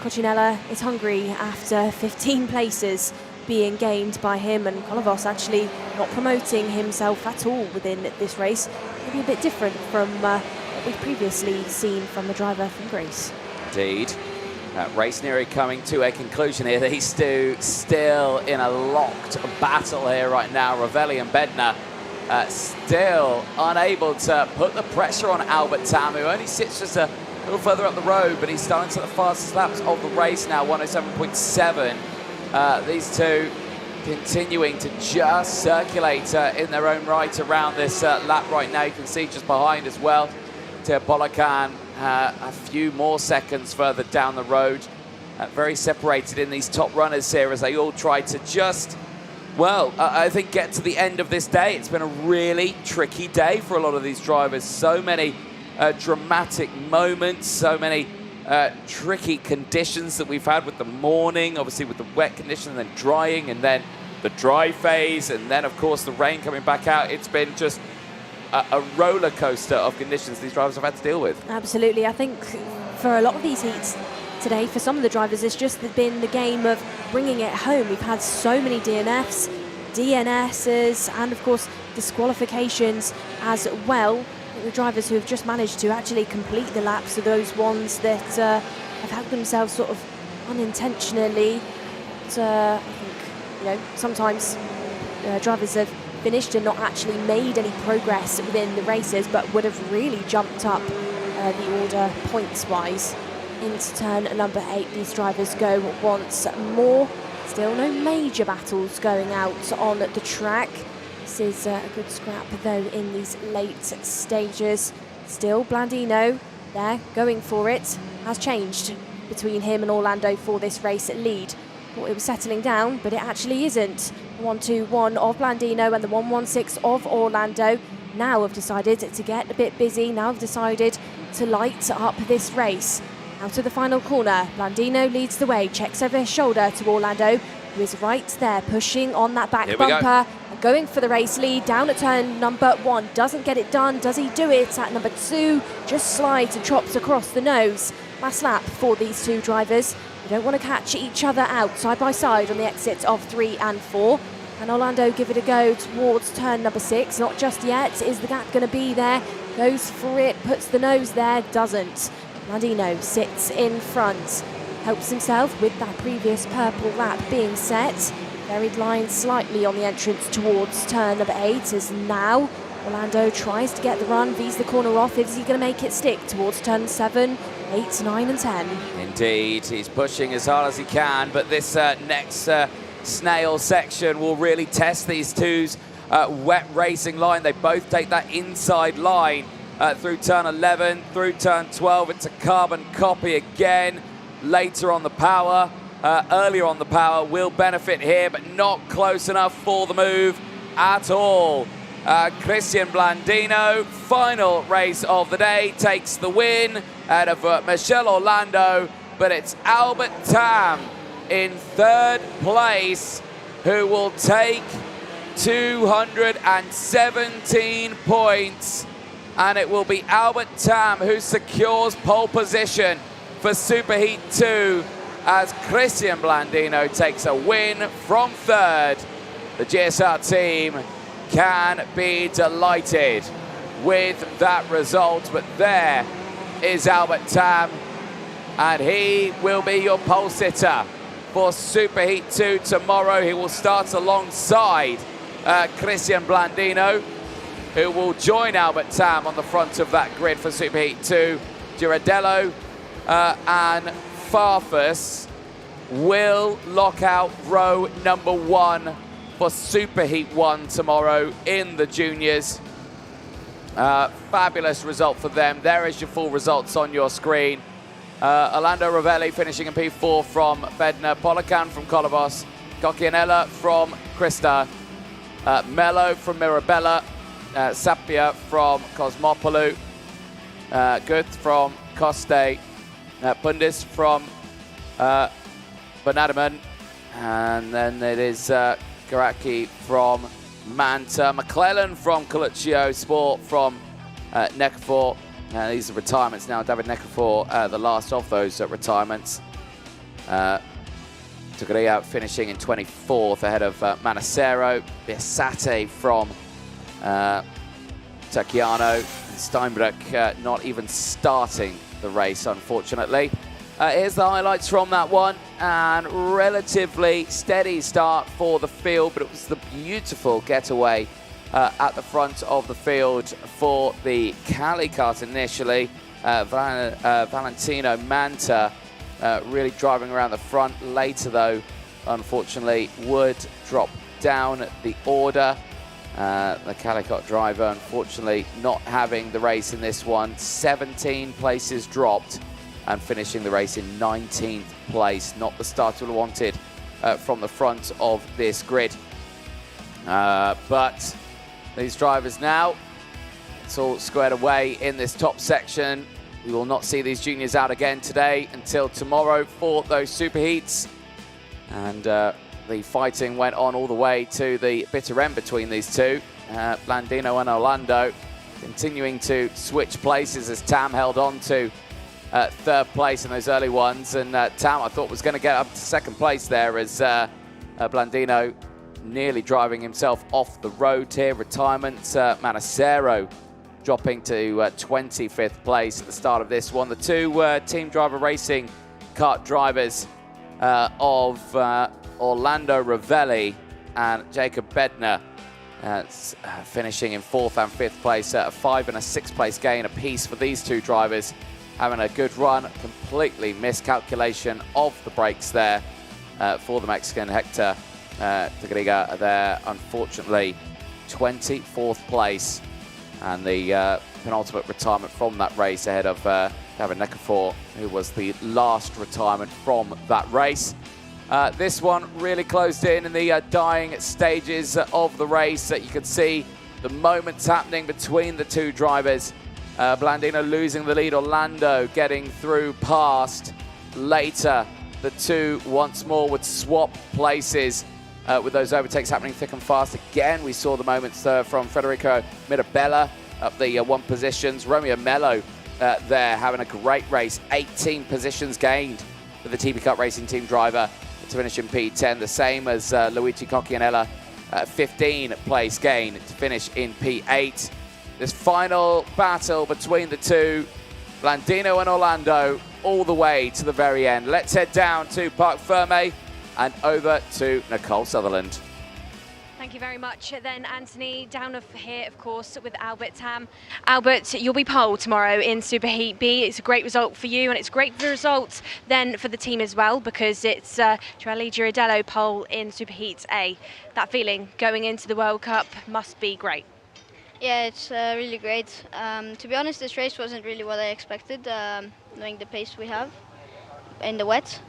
Coccinella is hungry after 15 places being gained by him, and Kolovos actually not promoting himself at all within this race. Maybe a bit different from what we've previously seen from the driver from Greece. Indeed. Race nearly coming to a conclusion here. These two still in a locked battle here right now. Ravelli and Bednar still unable to put the pressure on Albert Tam, who only sits just a little further up the road, but he's starting to the fastest laps of the race now, 107.7. These two continuing to just circulate in their own right around this lap right now. You can see just behind as well, Teo Polakan a few more seconds further down the road. Very separated in these top runners here as they all try to just, well, I think get to the end of this day. It's been a really tricky day for a lot of these drivers. So many dramatic moments, so many tricky conditions that we've had with the morning, obviously with the wet conditions, and then drying, and then the dry phase, and then of course the rain coming back out. It's been just a roller coaster of conditions these drivers have had to deal with. Absolutely. I think for a lot of these heats today, for some of the drivers, it's just been the game of bringing it home. We've had so many DNFs, DNSs, and of course disqualifications as well. The drivers who have just managed to actually complete the laps are those ones that have had themselves sort of unintentionally. But, I think, sometimes drivers have finished and not actually made any progress within the races, but would have really jumped up the order points-wise. Into turn number 8, these drivers go once more. Still no major battles going out on the track. This is a good scrap, though, in these late stages. Still Blandino there, going for it. Has changed between him and Orlando for this race lead. Thought it was settling down, but it actually isn't. 1-2-1 of Blandino and the 1-1-6 of Orlando now have decided to get a bit busy. Now have decided to light up this race. Out of the final corner, Blandino leads the way, checks over his shoulder to Orlando, who is right there, pushing on that back bumper, and going for the race lead down at turn number 1. Doesn't get it done. Does he do it at number 2? Just slides and chops across the nose. Last lap for these two drivers. They don't want to catch each other out side by side on the exits of 3 and 4. And Orlando give it a go towards turn number 6. Not just yet. Is the gap going to be there? Goes for it, puts the nose there, doesn't. Blandino sits in front. Helps himself with that previous purple lap being set. Varied line slightly on the entrance towards turn number 8 as now Orlando tries to get the run, V's the corner off. Is he going to make it stick towards turn 7, 8, 9 and 10? Indeed, he's pushing as hard as he can, but this next snail section will really test these two's wet racing line. They both take that inside line through turn 11, through turn 12. It's a carbon copy again. Later on the power, earlier on the power will benefit here, but not close enough for the move at all. Cristian Blandino, final race of the day, takes the win out of Michel Orlando, but it's Albert Tam in 3rd place who will take 217 points, and it will be Albert Tam who secures pole position for Superheat 2 as Cristian Blandino takes a win from 3rd. The GSR team can be delighted with that result, but there is Albert Tam, and he will be your pole sitter for Superheat 2 tomorrow. He will start alongside Cristian Blandino, who will join Albert Tam on the front of that grid for Superheat 2. Girardello and Farfus will lock out row number 1 for Superheat 1 tomorrow in the juniors. Fabulous result for them. There is your full results on your screen. Orlando Ravelli finishing in P4 from Bednar, Polican from Colobos, Cocchianella from Krista, Mello from Mirabella, Sapia from Cosmopoulou, Guth from Coste, Pundis from Bonadaman, and then it is Garaki from Manta, McClellan from Coluccio, Sport from Neckarfor. These are retirements now. David Neckarfor, the last of those retirements. Tuguria finishing in 24th ahead of Manacero. Biasate from Tacchiano. Steinbrück not even starting the race, unfortunately. Here's the highlights from that one, and relatively steady start for the field, but it was the beautiful getaway at the front of the field for the Cali kart initially. Valentino Manta really driving around the front. Later, though, unfortunately, would drop down the order. The Cali kart driver, unfortunately, not having the race in this one. 17 places dropped, and finishing the race in 19th place. Not the start we wanted from the front of this grid. But these drivers now, it's all squared away in this top section. We will not see these juniors out again today until tomorrow for those superheats. And the fighting went on all the way to the bitter end between these two. Blandino and Orlando continuing to switch places as Tam held on to 3rd place in those early ones, and Tam, I thought, was going to get up to 2nd place there as Blandino nearly driving himself off the road here. Retirement, Manacero dropping to 25th place at the start of this one. The two team driver racing kart drivers of Orlando Ravelli and Jacob Bednar finishing in 4th and 5th place, a 5th and a 6th place gain apiece for these two drivers. Having a good run, completely miscalculation of the brakes there for the Mexican Hector Tagriga there, unfortunately 24th place, and the penultimate retirement from that race ahead of David Neckarfor, who was the last retirement from that race. This one really closed in the dying stages of the race. You could see the moments happening between the two drivers. Blandino losing the lead, Orlando getting through past. Later, the two once more would swap places with those overtakes happening thick and fast. Again, we saw the moments from Federico Mirabella up the 1 positions. Romeo Mello there having a great race, 18 positions gained for the TB Cup Racing Team driver to finish in P10. The same as Luigi Cocchianella, 15 place gain to finish in P8. This final battle between the two, Blandino and Orlando, all the way to the very end. Let's head down to Parc Ferme and over to Nicole Sutherland. Thank you very much. Then, Anthony, down here, of course, with Albert Tam. Albert, you'll be pole tomorrow in Superheat B. It's a great result for you, and it's great results then for the team as well, because it's Joelle Girardello pole in Superheat A. That feeling going into the World Cup must be great. Yeah, it's really great. To be honest, this race wasn't really what I expected, knowing the pace we have in the wet.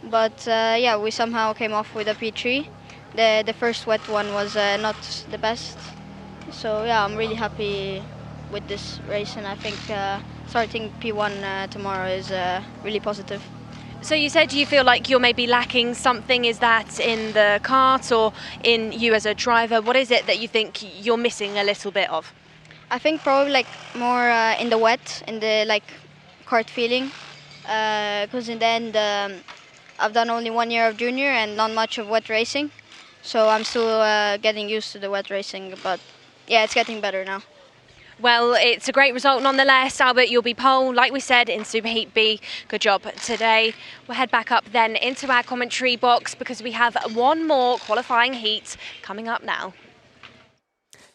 But yeah, we somehow came off with a P3. The first wet one was not the best. So yeah, I'm really happy with this race, and I think starting P1 tomorrow is really positive. So you said you feel like you're maybe lacking something. Is that in the kart or in you as a driver? What is it that you think you're missing a little bit of? I think probably like more in the wet, in the like kart feeling, because in the end I've done only 1 year of junior and not much of wet racing. So I'm still getting used to the wet racing, but yeah, it's getting better now. Well, it's a great result nonetheless. Albert, you'll be pole, like we said, in Superheat B. Good job today. We'll head back up then into our commentary box because we have one more qualifying heat coming up now.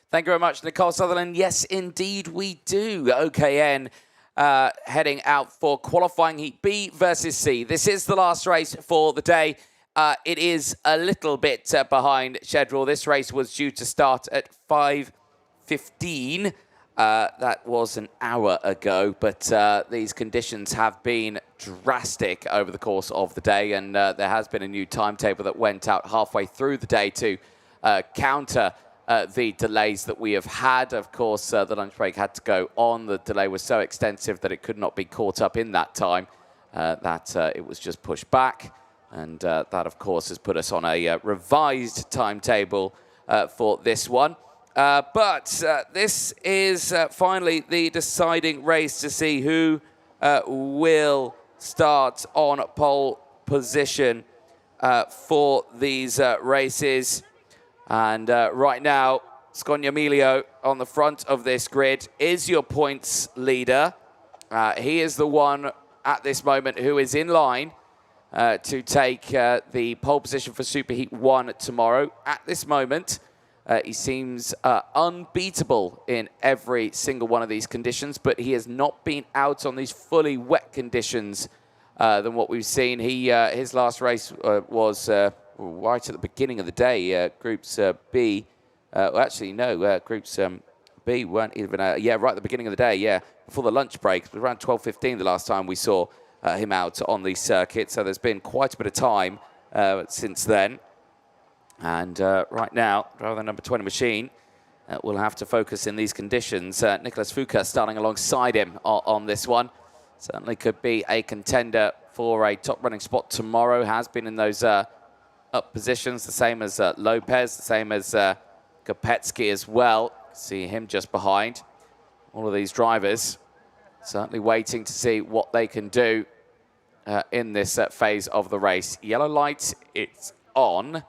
Thank you very much, Nicole Sutherland. Yes, indeed we do. OKN heading out for qualifying heat B versus C. This is the last race for the day. It is a little bit behind schedule. This race was due to start at 5:15. That was an hour ago, but these conditions have been drastic over the course of the day, and there has been a new timetable that went out halfway through the day to counter the delays that we have had. Of course, the lunch break had to go on. The delay was so extensive that it could not be caught up in that time, that it was just pushed back. And that, of course, has put us on a revised timetable for this one. But this is finally the deciding race to see who will start on pole position for these races. And right now, Scognamiglio on the front of this grid is your points leader. He is the one at this moment who is in line to take the pole position for Superheat 1 tomorrow. At this moment, he seems unbeatable in every single one of these conditions, but he has not been out on these fully wet conditions than what we've seen. His last race was right at the beginning of the day, Groups B. Well, actually, no, Groups B weren't even, yeah, right at the beginning of the day, yeah, before the lunch break. It was around 12:15 the last time we saw him out on the circuit, so there's been quite a bit of time since then. And right now, driver number 20 machine will have to focus in these conditions. Nicholas Fuka starting alongside him on this one. Certainly could be a contender for a top running spot tomorrow. Has been in those up positions, the same as Lopez, the same as Kopetsky as well. See him just behind. All of these drivers certainly waiting to see what they can do in this phase of the race. Yellow light, it's on,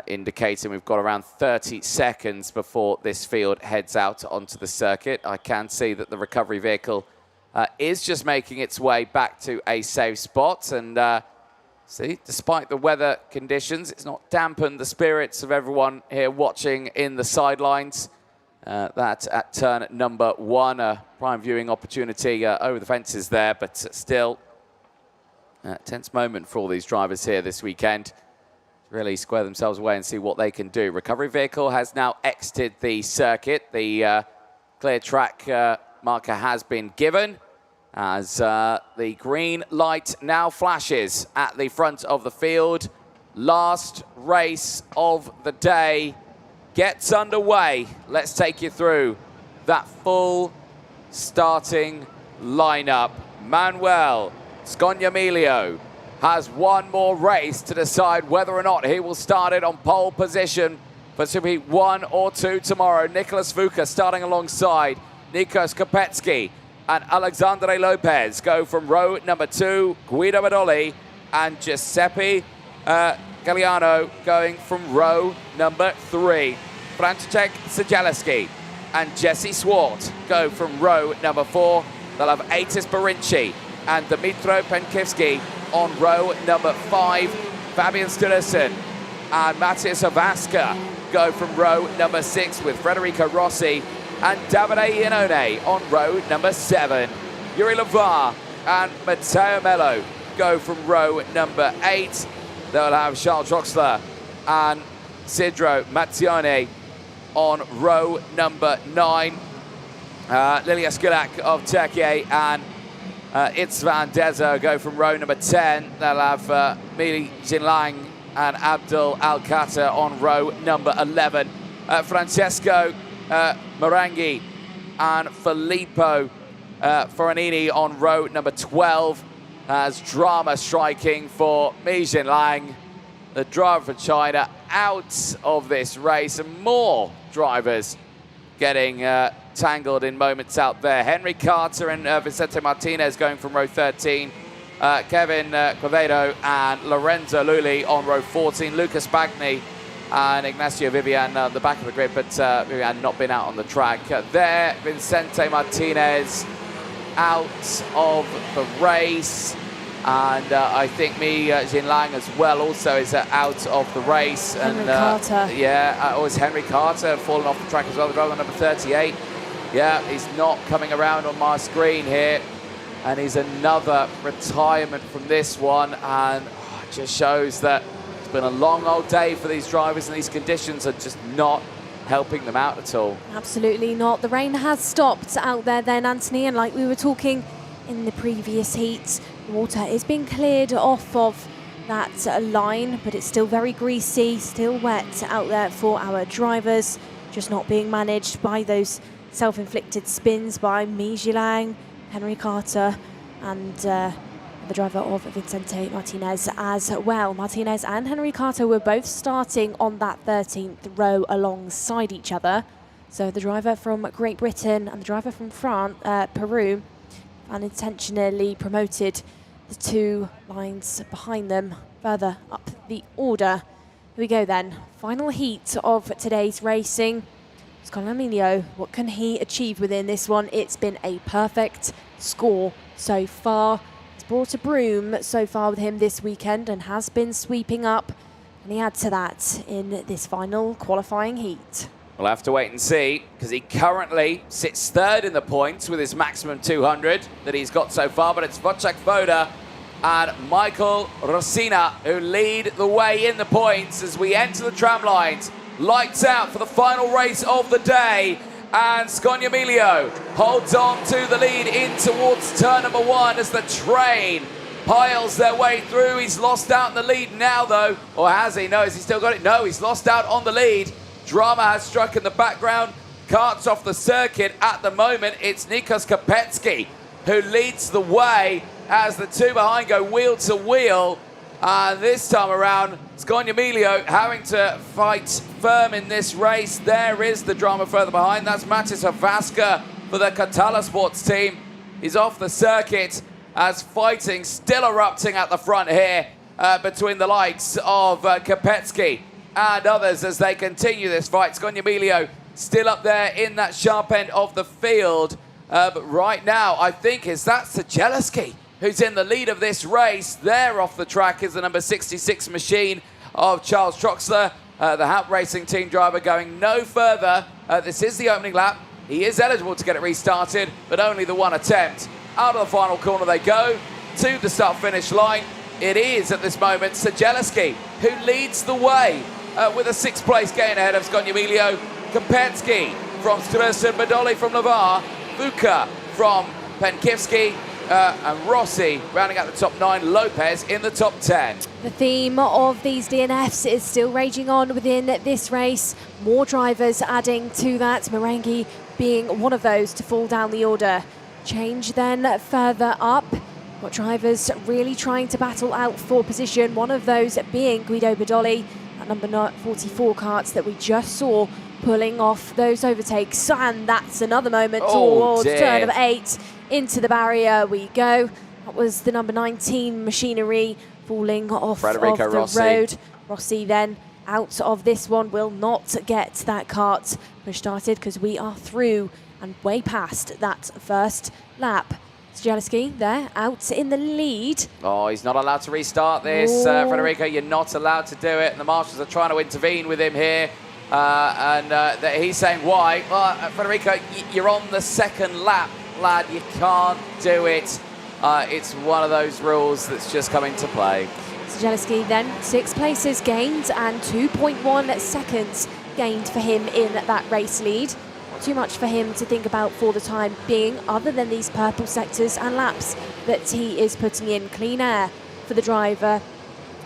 indicating we've got around 30 seconds before this field heads out onto the circuit. I can see that the recovery vehicle is just making its way back to a safe spot. And see, despite the weather conditions, it's not dampened the spirits of everyone here watching in the sidelines. That at turn number 1, a prime viewing opportunity over the fences there, but still a tense moment for all these drivers here this weekend. Really square themselves away and see what they can do. Recovery vehicle has now exited the circuit. The clear track marker has been given as the green light now flashes at the front of the field. Last race of the day gets underway. Let's take you through that full starting lineup. Manuel Scognamiglio has one more race to decide whether or not he will start it on pole position for Superheat 1 or 2 tomorrow. Nicholas Fuka starting alongside Nikos Kopetsky and Alexandre Lopez go from row number 2. Guido Badoli and Giuseppe Galliano going from row number 3. Franciszek Siedzielski and Jesse Swart go from row number 4. They'll have Atis Barinci and Dmitro Penkivsky on row number 5. Fabian Sturluson and Matthias Avaska go from row number 6 with Federico Rossi and Davide Iannone on row number 7. Yuri Lavar and Matteo Mello go from row number 8. They'll have Charles Troxler and Sidro Mattione on row number 9. Lilia Skilak of Turkey and Itzvan Dezo go from row number 10. They'll have Mili Jinlang and Abdul Al-Khater on row number 11. Francesco Marangi and Filippo Foranini on row number 12. As drama striking for Mi Jinlang, the driver for China, out of this race, and more drivers getting tangled in moments out there. Henry Carter and Vicente Martinez going from row 13. Kevin Quevedo and Lorenzo Lulli on row 14. Lucas Bagni and Ignacio Vivian the back of the grid, but Vivian not been out on the track. There, Vicente Martinez out of the race. And I think Mi Jinlang as well also is out of the race. Henry Carter. Yeah, or is Henry Carter fallen off the track as well, the driver number 38. Yeah, he's not coming around on my screen here. And he's another retirement from this one. And it just shows that it's been a long old day for these drivers, and these conditions are just not helping them out at all. Absolutely not. The rain has stopped out there then, Anthony, and like we were talking in the previous heats, the water is being cleared off of that line, but it's still very greasy, still wet out there for our drivers, just not being managed by those self-inflicted spins by Mi Jinlang, Henry Carter, and the driver of Vicente Martinez as well. Martinez and Henry Carter were both starting on that 13th row alongside each other. So the driver from Great Britain and the driver from Peru unintentionally promoted the two lines behind them further up the order. Here we go then. Final heat of today's racing. Scolomilio, what can he achieve within this one? It's been a perfect score so far. He's brought a broom so far with him this weekend and has been sweeping up. And he adds to that in this final qualifying heat. We'll have to wait and see, because he currently sits third in the points with his maximum 200 that he's got so far, but it's Wojciech Woda and Michael Rosina who lead the way in the points as we enter the tram lines. Lights out for the final race of the day, and Scolomilio holds on to the lead in towards turn number 1 as the train piles their way through. He's lost out in the lead now though, or has he? No, has he still got it? No, he's lost out on the lead. Drama has struck in the background. Karts off the circuit at the moment. It's Nikos Kopetsky who leads the way as the two behind go wheel to wheel. And this time around, Scolomilio having to fight firm in this race. There is the drama further behind. That's Matis Havaska for the Catala Sports team. He's off the circuit as fighting still erupting at the front here between the likes of Kopetsky and others as they continue this fight. Scolomilio still up there in that sharp end of the field. But right now, I think that's Sajelski who's in the lead of this race. There off the track is the number 66 machine of Charles Troxler, the Haupt Racing team driver, going no further. This is the opening lap. He is eligible to get it restarted, but only the one attempt. Out of the final corner they go to the start-finish line. It is, at this moment, Sajelski who leads the way with a 6th place gain ahead of Scolomilio. Kopetsky from Stuyvesant, Badoli from Lavar, Vuka from Penkivsky, and Rossi rounding out the top 9, Lopez in the top 10. The theme of these DNFs is still raging on within this race. More drivers adding to that, Marangi being one of those to fall down the order. Change then further up. Got drivers really trying to battle out for position, one of those being Guido Badoli, at number 44 karts that we just saw pulling off those overtakes. And that's another moment towards turn number 8. Into the barrier we go. That was the number 19 machinery falling off of the road. Rossi then out of this one, will not get that kart push started because we are through and way past that first lap. Sajelski there out in the lead. Oh, he's not allowed to restart this, Federico. You're not allowed to do it. And the marshals are trying to intervene with him here. He's saying, why? Well, Federico, you're on the second lap, lad. You can't do it. It's one of those rules that's just come into play. Zielinski then 6 places gained and 2.1 seconds gained for him in that race lead. Not too much for him to think about for the time being, other than these purple sectors and laps that he is putting in. Clean air for the driver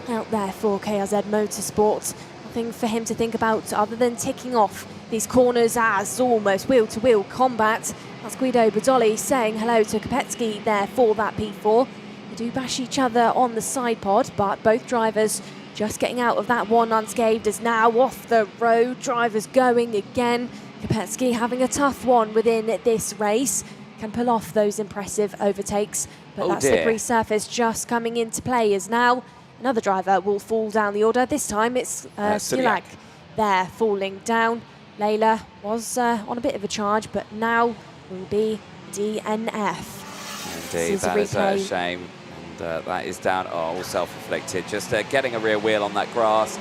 out there for KRZ Motorsport. Nothing for him to think about other than ticking off these corners as almost wheel-to-wheel combat. That's Guido Bodoli saying hello to Kopecky there for that P4. They do bash each other on the side pod, but both drivers just getting out of that one unscathed. Is now off the road. Drivers going again. Kopecky having a tough one within this race. Can pull off those impressive overtakes, but that slippery surface just coming into play as now another driver will fall down the order. This time it's Sulak there falling down. Layla was on a bit of a charge, but now will be DNF. Indeed, that is a shame. And that is down, all self-inflicted. Just getting a rear wheel on that grass,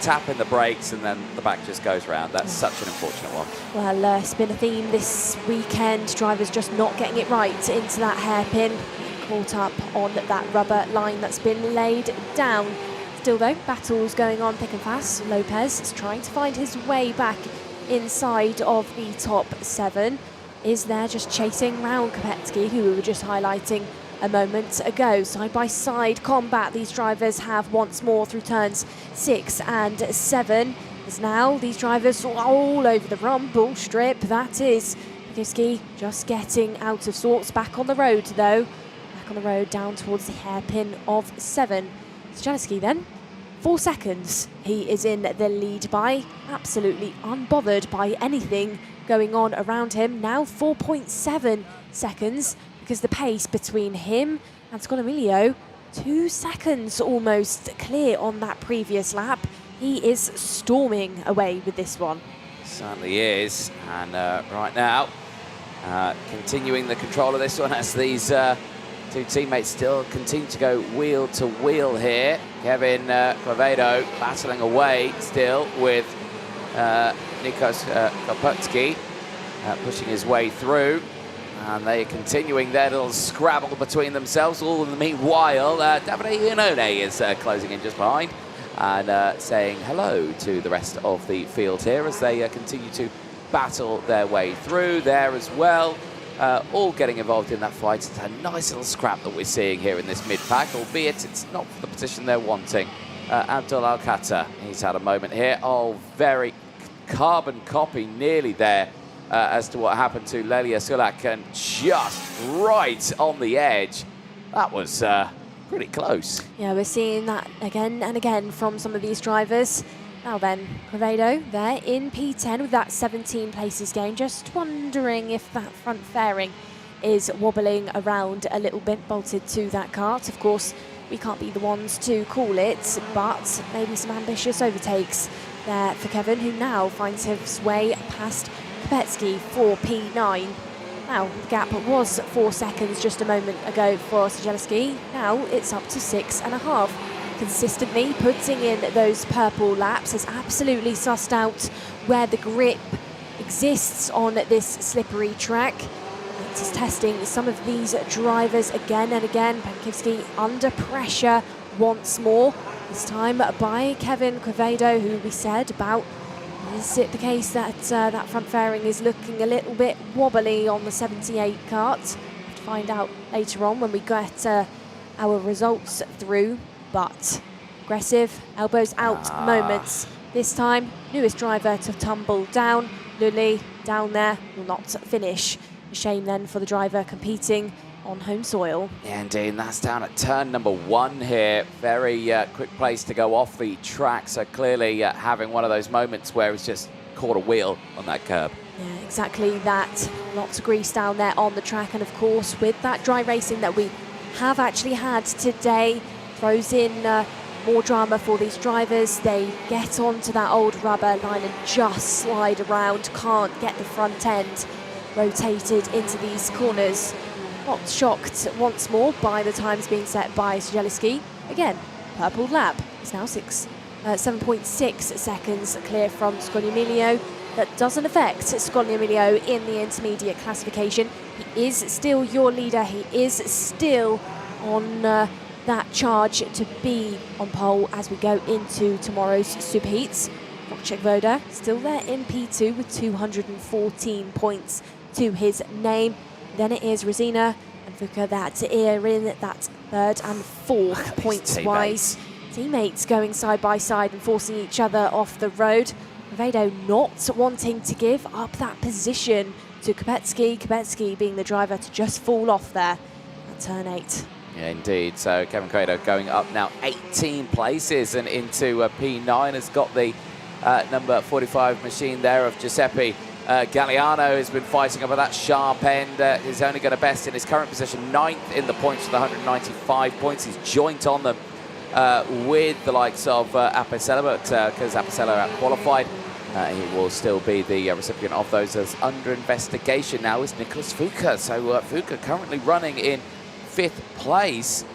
tapping the brakes, and then the back just goes round. That's such an unfortunate one. Well, it's been a theme this weekend. Drivers just not getting it right into that hairpin. Caught up on that rubber line that's been laid down. Still though, battles going on thick and fast. Lopez is trying to find his way back inside of the top 7. Is there just chasing round Kopecky, who we were just highlighting a moment ago. Side by side combat these drivers have once more through turns 6 and 7. As now these drivers all over the rumble strip. That is Kopecky just getting out of sorts. Back on the road though. On the road down towards the hairpin of 7. Zielinski then 4 seconds he is in the lead by, absolutely unbothered by anything going on around him. Now 4.7 seconds because the pace between him and Scolamilio 2 seconds almost clear on that previous lap. He is storming away with this one. Certainly is, and right now continuing the control of this one as these two teammates still continue to go wheel to wheel here. Kevin Quevedo battling away still with Nikos Kopecky pushing his way through. And they are continuing their little scrabble between themselves. All in the meanwhile, Davide Iannone is closing in just behind and saying hello to the rest of the field here as they continue to battle their way through there as well. All getting involved in that fight. It's a nice little scrap that we're seeing here in this mid-pack, albeit it's not for the position they're wanting. Abdul Alcata, he's had a moment here. Oh, very carbon copy, nearly there as to what happened to Lelia Sulak, and just right on the edge. That was pretty close. Yeah, we're seeing that again and again from some of these drivers. Now then, Quevedo there in P10 with that 17 places gain. Just wondering if that front fairing is wobbling around a little bit, bolted to that kart. Of course, we can't be the ones to call it, but maybe some ambitious overtakes there for Kevin, who now finds his way past Kopecky for P9. Now, the gap was 4 seconds just a moment ago for Zielinski. Now it's up to 6.5. Consistently putting in those purple laps, has absolutely sussed out where the grip exists on this slippery track. It is testing some of these drivers again and again. Pankowski under pressure once more, this time by Kevin Quevedo, who we said about, is it the case that that front fairing is looking a little bit wobbly on the 78 kart? We'll find out later on when we get our results through. But aggressive elbows out moments. This time, newest driver to tumble down. Lully down there will not finish. A shame then for the driver competing on home soil. Yeah, indeed, and that's down at turn number 1 here. Very quick place to go off the track. So clearly having one of those moments where it's just caught a wheel on that curb. Yeah, exactly that. Lots of grease down there on the track. And of course, with that dry racing that we have actually had today, throws in more drama for these drivers. They get onto that old rubber line and just slide around, can't get the front end rotated into these corners. Not shocked once more by the times being set by Zielinski. Again, purple lap is now 6 7.6 seconds clear from Scognamiglio. That doesn't affect Scognamiglio in the intermediate classification. He is still your leader. He is still on that charge to be on pole as we go into tomorrow's superheats. Wojciech Woda still there in P2 with 214 points to his name. Then it is Rosina and Fuka that are in that third and fourth points-wise. Teammates going side by side and forcing each other off the road. Vedo not wanting to give up that position to Kopetsky. Kopetsky being the driver to just fall off there at turn 8. Yeah, indeed. So Kevin Credo going up now 18 places and into P9. Has got the number 45 machine there of Giuseppe Galliano, has been fighting over that sharp end. He's only going to best in his current position 9th in the points with 195 points. He's joint on them with the likes of Apicella, but because Apicella out-qualified, he will still be the recipient of those. As under investigation now is Nicholas Fuka. So Fuka currently running in 5th place,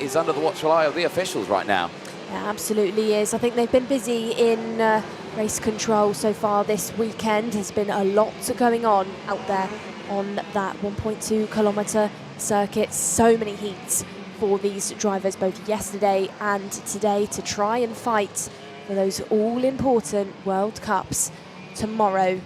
is under the watchful eye of the officials right now. Yeah, absolutely is. I think they've been busy in race control so far this weekend. There's been a lot going on out there on that 1.2 kilometre circuit. So many heats for these drivers both yesterday and today to try and fight for those all-important World Cups tomorrow.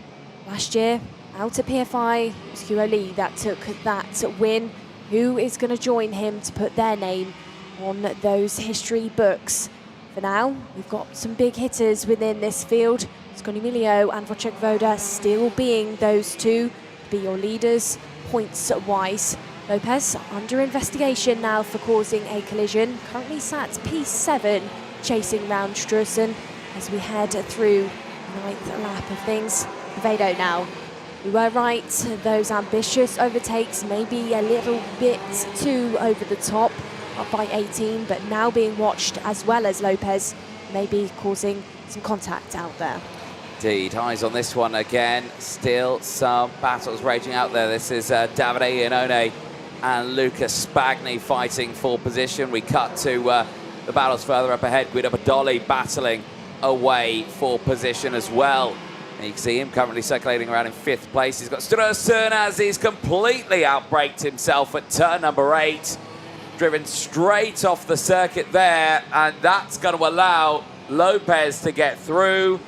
Last year, out at PFI, it was Hugo Lee that took that win. Who is going to join him to put their name on those history books? For now, we've got some big hitters within this field. Scognamiglio and Wojciech Woda still being those two to be your leaders points-wise. Lopez under investigation now for causing a collision. Currently sat P7, chasing round Strussen as we head through the 9th lap of things. Vedo now. We were right, those ambitious overtakes maybe a little bit too over the top, up by 18, but now being watched as well as Lopez, maybe causing some contact out there. Indeed, eyes on this one again. Still some battles raging out there. This is Davide Iannone and Lucas Spagni fighting for position. We cut to the battles further up ahead. Guido Badoli battling away for position as well. And you can see him currently circulating around in 5th place. He's got Strussen as he's completely outbraked himself at turn number 8. Driven straight off the circuit there, and that's going to allow Lopez to get through.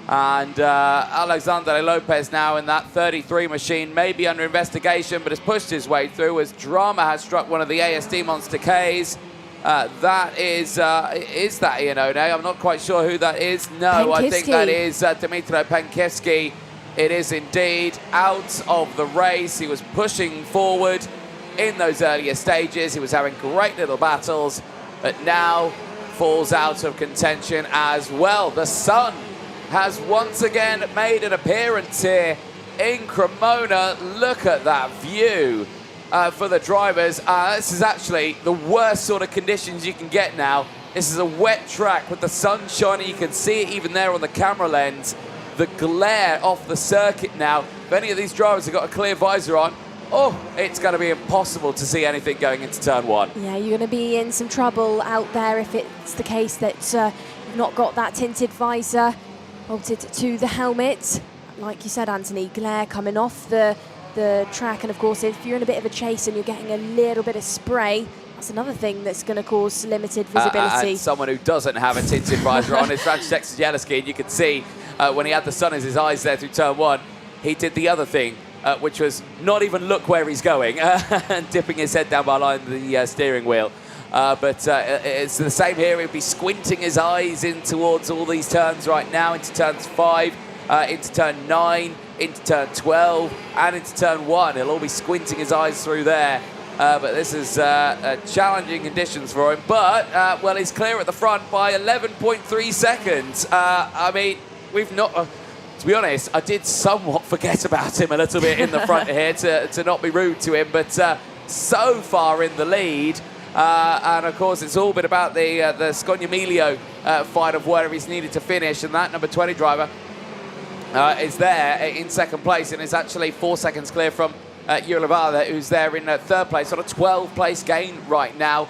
And Alexandre Lopez now in that 33 machine, maybe under investigation, but has pushed his way through as Drama has struck one of the ASD Monster Ks. That is that Iannone? I'm not quite sure who that is. No, I think that is Dmitry Penkiewski. It is indeed out of the race. He was pushing forward in those earlier stages. He was having great little battles, but now falls out of contention as well. The sun has once again made an appearance here in Cremona. Look at that view for the drivers. This is actually the worst sort of conditions you can get now. This is a wet track with the sun shining. You can see it even there on the camera lens. The glare off the circuit now. If any of these drivers have got a clear visor on, oh, it's going to be impossible to see anything going into turn 1. Yeah, you're going to be in some trouble out there if it's the case that you've not got that tinted visor bolted to the helmet. Like you said, Anthony, glare coming off the track, and of course if you're in a bit of a chase and you're getting a little bit of spray, that's another thing that's going to cause limited visibility. And someone who doesn't have a tinted visor on is Franciszek Zielinski, and you can see when he had the sun as his eyes there through turn 1, he did the other thing, which was not even look where he's going and dipping his head down behind the steering wheel. But it's the same here. He'll be squinting his eyes in towards all these turns right now, into turns 5, into turn 9, into turn 12, and into turn 1. He'll all be squinting his eyes through there. But this is challenging conditions for him. But, well, he's clear at the front by 11.3 seconds. I mean, we've not... to be honest, I did somewhat forget about him a little bit in the front here to not be rude to him. But so far in the lead... and of course, it's all been about the Scognamiglio fight of where he's needed to finish, and that number 20 driver is there in 2nd place and is actually 4 seconds clear from Yuri Levada, who's there in 3rd place on a 12-place gain right now.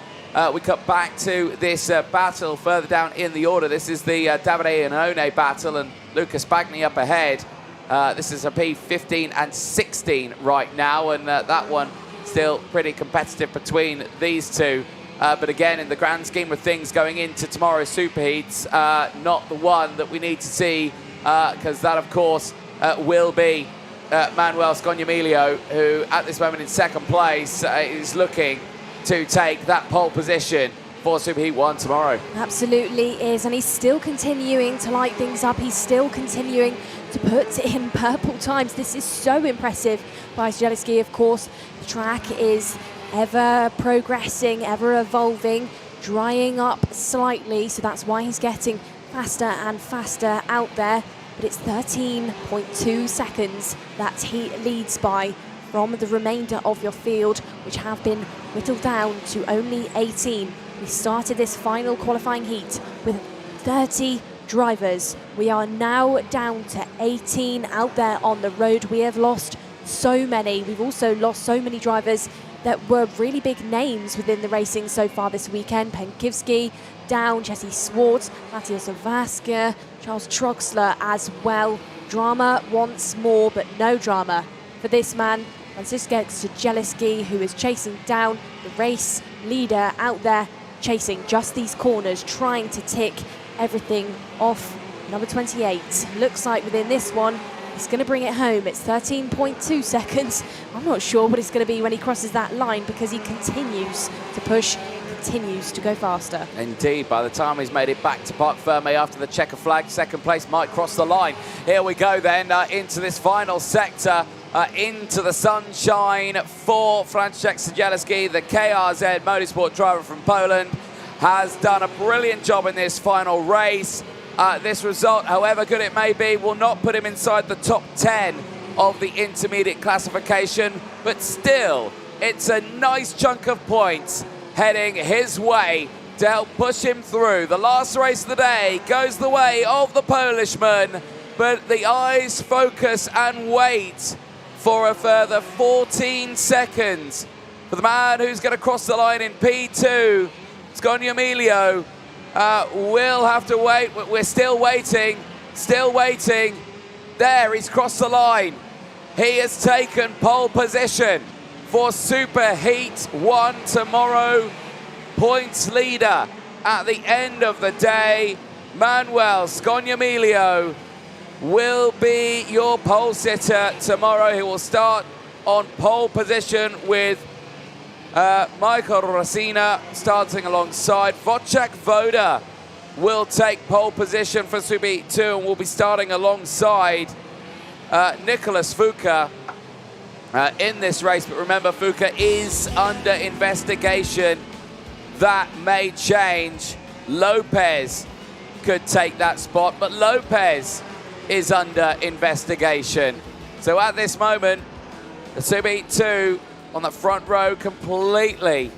we cut back to this battle further down in the order. This is the Davide Iannone battle, and Lucas Bagni up ahead. This is a P15 and 16 right now, and that one still pretty competitive between these two. But again, in the grand scheme of things going into tomorrow's Superheats, not the one that we need to see, because that, of course, will be Manuel Scognamiglio, who at this moment in second place is looking to take that pole position for Superheat 1 tomorrow. Absolutely is, and he's still continuing to light things up. He's still continuing to put in purple times. This is so impressive by Zielinski. Of course, the track is ever progressing, ever evolving, drying up slightly, so that's why he's getting faster and faster out there. But it's 13.2 seconds that he leads by from the remainder of your field, which have been whittled down to only 18. We started this final qualifying heat with 30 drivers. We are now down to 18 out there on the road. We have lost so many. We've also lost so many drivers that were really big names within the racing so far this weekend. Penkivski down, Jesse Swartz, Matthias Vaska, Charles Troxler as well. Drama once more, but no drama for this man, Franciszek Zielinski, who is chasing down the race leader out there, chasing just these corners, trying to tick everything off. Number 28 looks like within this one he's going to bring it home. It's 13.2 seconds. I'm not sure what it's going to be when he crosses that line, because he continues to push, continues to go faster. Indeed, by the time he's made it back to Parc Ferme after the checker flag, second place might cross the line. Here we go then into this final sector, into the sunshine for Franciszek Zielinski, the KRZ Motorsport driver from Poland. Has done a brilliant job in this final race. This result, however good it may be, will not put him inside the top 10 of the intermediate classification, but still, it's a nice chunk of points heading his way to help push him through. The last race of the day goes the way of the Polishman, but the eyes focus and wait for a further 14 seconds for the man who's going to cross the line in P2. Scognamiglio will have to wait. We're still waiting, still waiting. There, he's crossed the line. He has taken pole position for Superheat 1 tomorrow. Points leader at the end of the day. Manuel Scognamiglio will be your pole sitter tomorrow. He will start on pole position with Michael Rosina starting alongside. Wojciech Woda will take pole position for Superheat 2 and will be starting alongside Nicholas Fuka in this race. But remember, Fuka is under investigation. That may change. Lopez could take that spot, but Lopez is under investigation. So at this moment, the Superheat 2 on the front row, completely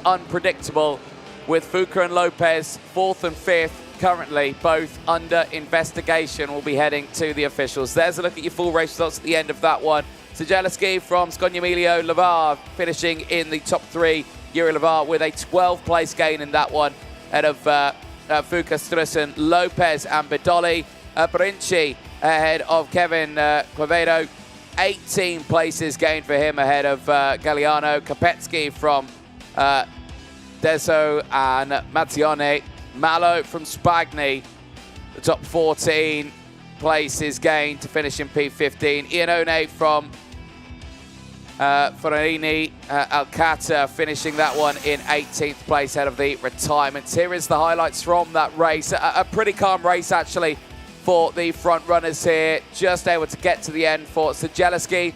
unpredictable, with Fuka and Lopez 4th and 5th currently both under investigation. We'll be heading to the officials. There's a look at your full race results at the end of that one. Zielinski from Scognamiglio, Lavar finishing in the top 3. Yuri Lavar with a 12th place gain in that one, ahead of Fuka, Strussen, Lopez and Bidoli. Brinci ahead of Kevin Quevedo. 18 places gained for him ahead of Galliano. Kapetsky from Deso and Mattione. Malo from Spagni, the top 14 places gained to finish in P15. Iannone from Forini Alcata finishing that one in 18th place ahead of the retirements. Here is the highlights from that race. A pretty calm race actually for the front runners here, just able to get to the end for Zielinski.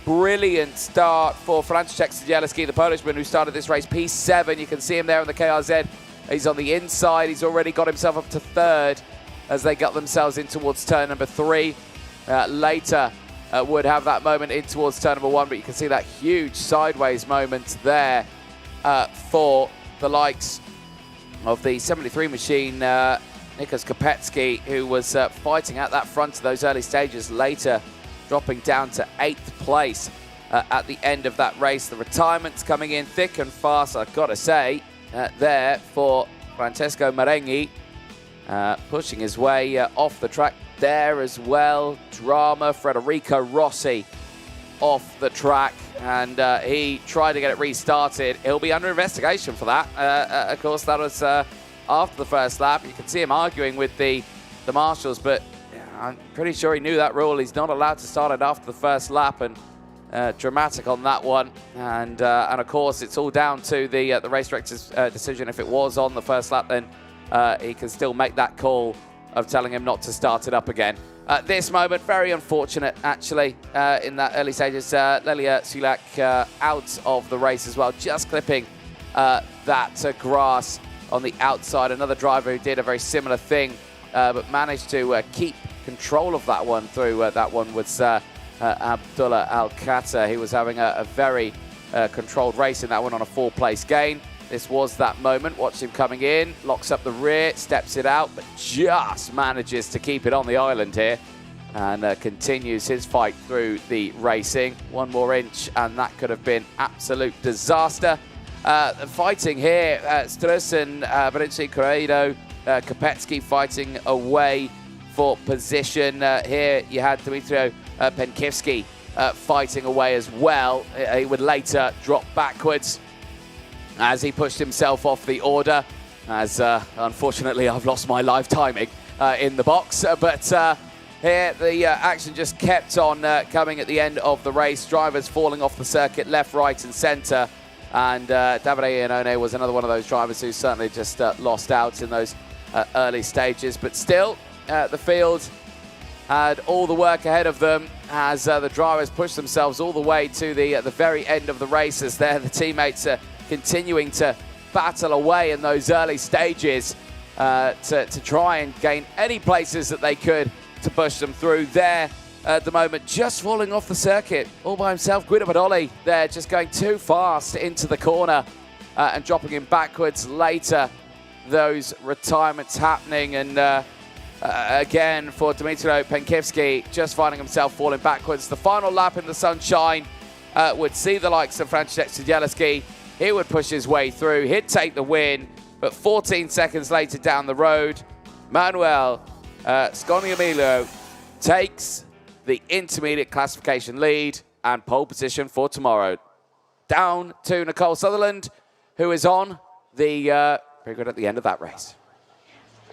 Brilliant start for Franciszek Zielinski, the Polishman who started this race P7. You can see him there on the KRZ. He's on the inside. He's already got himself up to 3rd as they got themselves in towards turn number 3. Later would have that moment in towards turn number 1, but you can see that huge sideways moment there for the likes of the 73 machine, Nikos Kapetsky, who was fighting at that front of those early stages, later dropping down to 8th place. at the end of that race. The retirements coming in thick and fast, I've got to say, there for Francesco Marenghi, pushing his way off the track there as well. Drama, Federico Rossi off the track, and he tried to get it restarted. He'll be under investigation for that. Of course, that was after the first lap. You can see him arguing with the marshals, but I'm pretty sure he knew that rule. He's not allowed to start it after the first lap, and dramatic on that one. And of course, it's all down to the race director's decision. If it was on the first lap, then he can still make that call of telling him not to start it up again. At this moment, very unfortunate, actually, in that early stages. Lelia Sulak out of the race as well, just clipping that grass on the outside. Another driver who did a very similar thing, but managed to keep control of that one through. That one was Abdullah Al-Khatter. He was having a very controlled race in that one on a 4-place gain. This was that moment. Watch him coming in, locks up the rear, steps it out, but just manages to keep it on the island here, and continues his fight through the racing. One more inch and that could have been absolute disaster. Fighting here, Strussen, Berenci, Corredo, Kopetsky fighting away for position. Here you had Dmitry Penkivsky fighting away as well. He would later drop backwards as he pushed himself off the order, as unfortunately I've lost my live timing in the box. But here the action just kept on coming at the end of the race. Drivers falling off the circuit left, right and centre. And Davide Iannone was another one of those drivers who certainly just lost out in those early stages. But still, the field had all the work ahead of them as the drivers pushed themselves all the way to the very end of the race, as the teammates are continuing to battle away in those early stages to try and gain any places that they could to push them through. There at the moment, just falling off the circuit all by himself. Guido Badoli there, just going too fast into the corner and dropping him backwards later. Those retirements happening, and again for Dmitry Penkivsky, just finding himself falling backwards. The final lap in the sunshine would see the likes of Franciszek Zielinski. He would push his way through, he'd take the win, but 14 seconds later down the road, Manuel Sconiamillo takes the intermediate classification lead and pole position for tomorrow. Down to Nicole Sutherland, who is on the very good at the end of that race.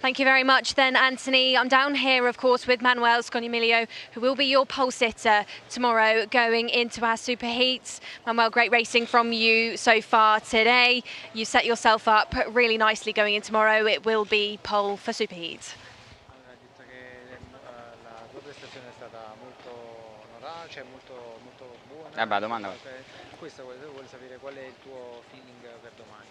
Thank you very much then, Anthony. I'm down here, of course, with Manuel Sconiamillo, who will be your pole sitter tomorrow going into our super heats. Manuel, great racing from you so far today. You set yourself up really nicely going in tomorrow. It will be pole for super heats. Domanda. Questo vuole sapere qual è il tuo feeling per domani.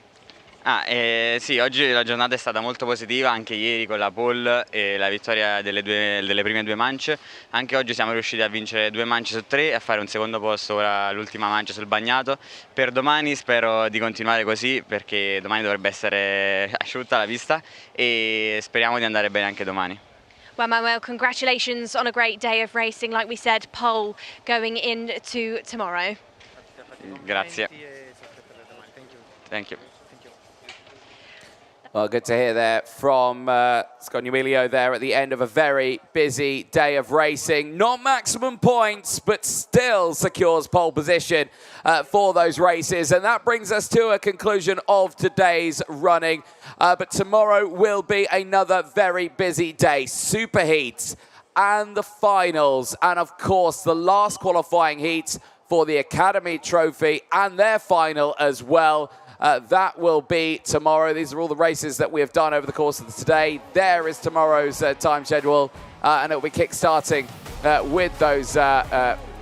Sì, oggi la giornata è stata molto positiva, anche ieri con la pole e la vittoria delle prime due mance. Anche oggi siamo riusciti a vincere 2 mance su 3 e a fare un secondo posto, ora l'ultima mancia sul bagnato. Per domani spero di continuare così, perché domani dovrebbe essere asciutta la pista e speriamo di andare bene anche domani. Well, Manuel, congratulations on a great day of racing. Like we said, pole going into tomorrow. Grazie. Thank you. Well, good to hear there from Sconiamillo there at the end of a very busy day of racing. Not maximum points, but still secures pole position for those races. And that brings us to a conclusion of today's running. But tomorrow will be another very busy day. Super heats and the finals. And of course, the last qualifying heats for the Academy Trophy and their final as well. That will be tomorrow. These are all the races that we have done over the course of today. There is tomorrow's time schedule, and it will be kick-starting with those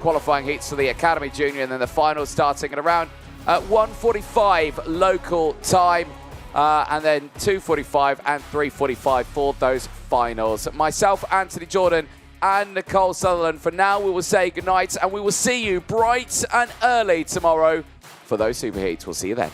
qualifying heats for the Academy Junior, and then the finals starting at around 1:45 local time, and then 2:45 and 3:45 for those finals. Myself, Anthony Jordan, and Nicole Sutherland. For now, we will say goodnight, and we will see you bright and early tomorrow for those super heats. We'll see you then.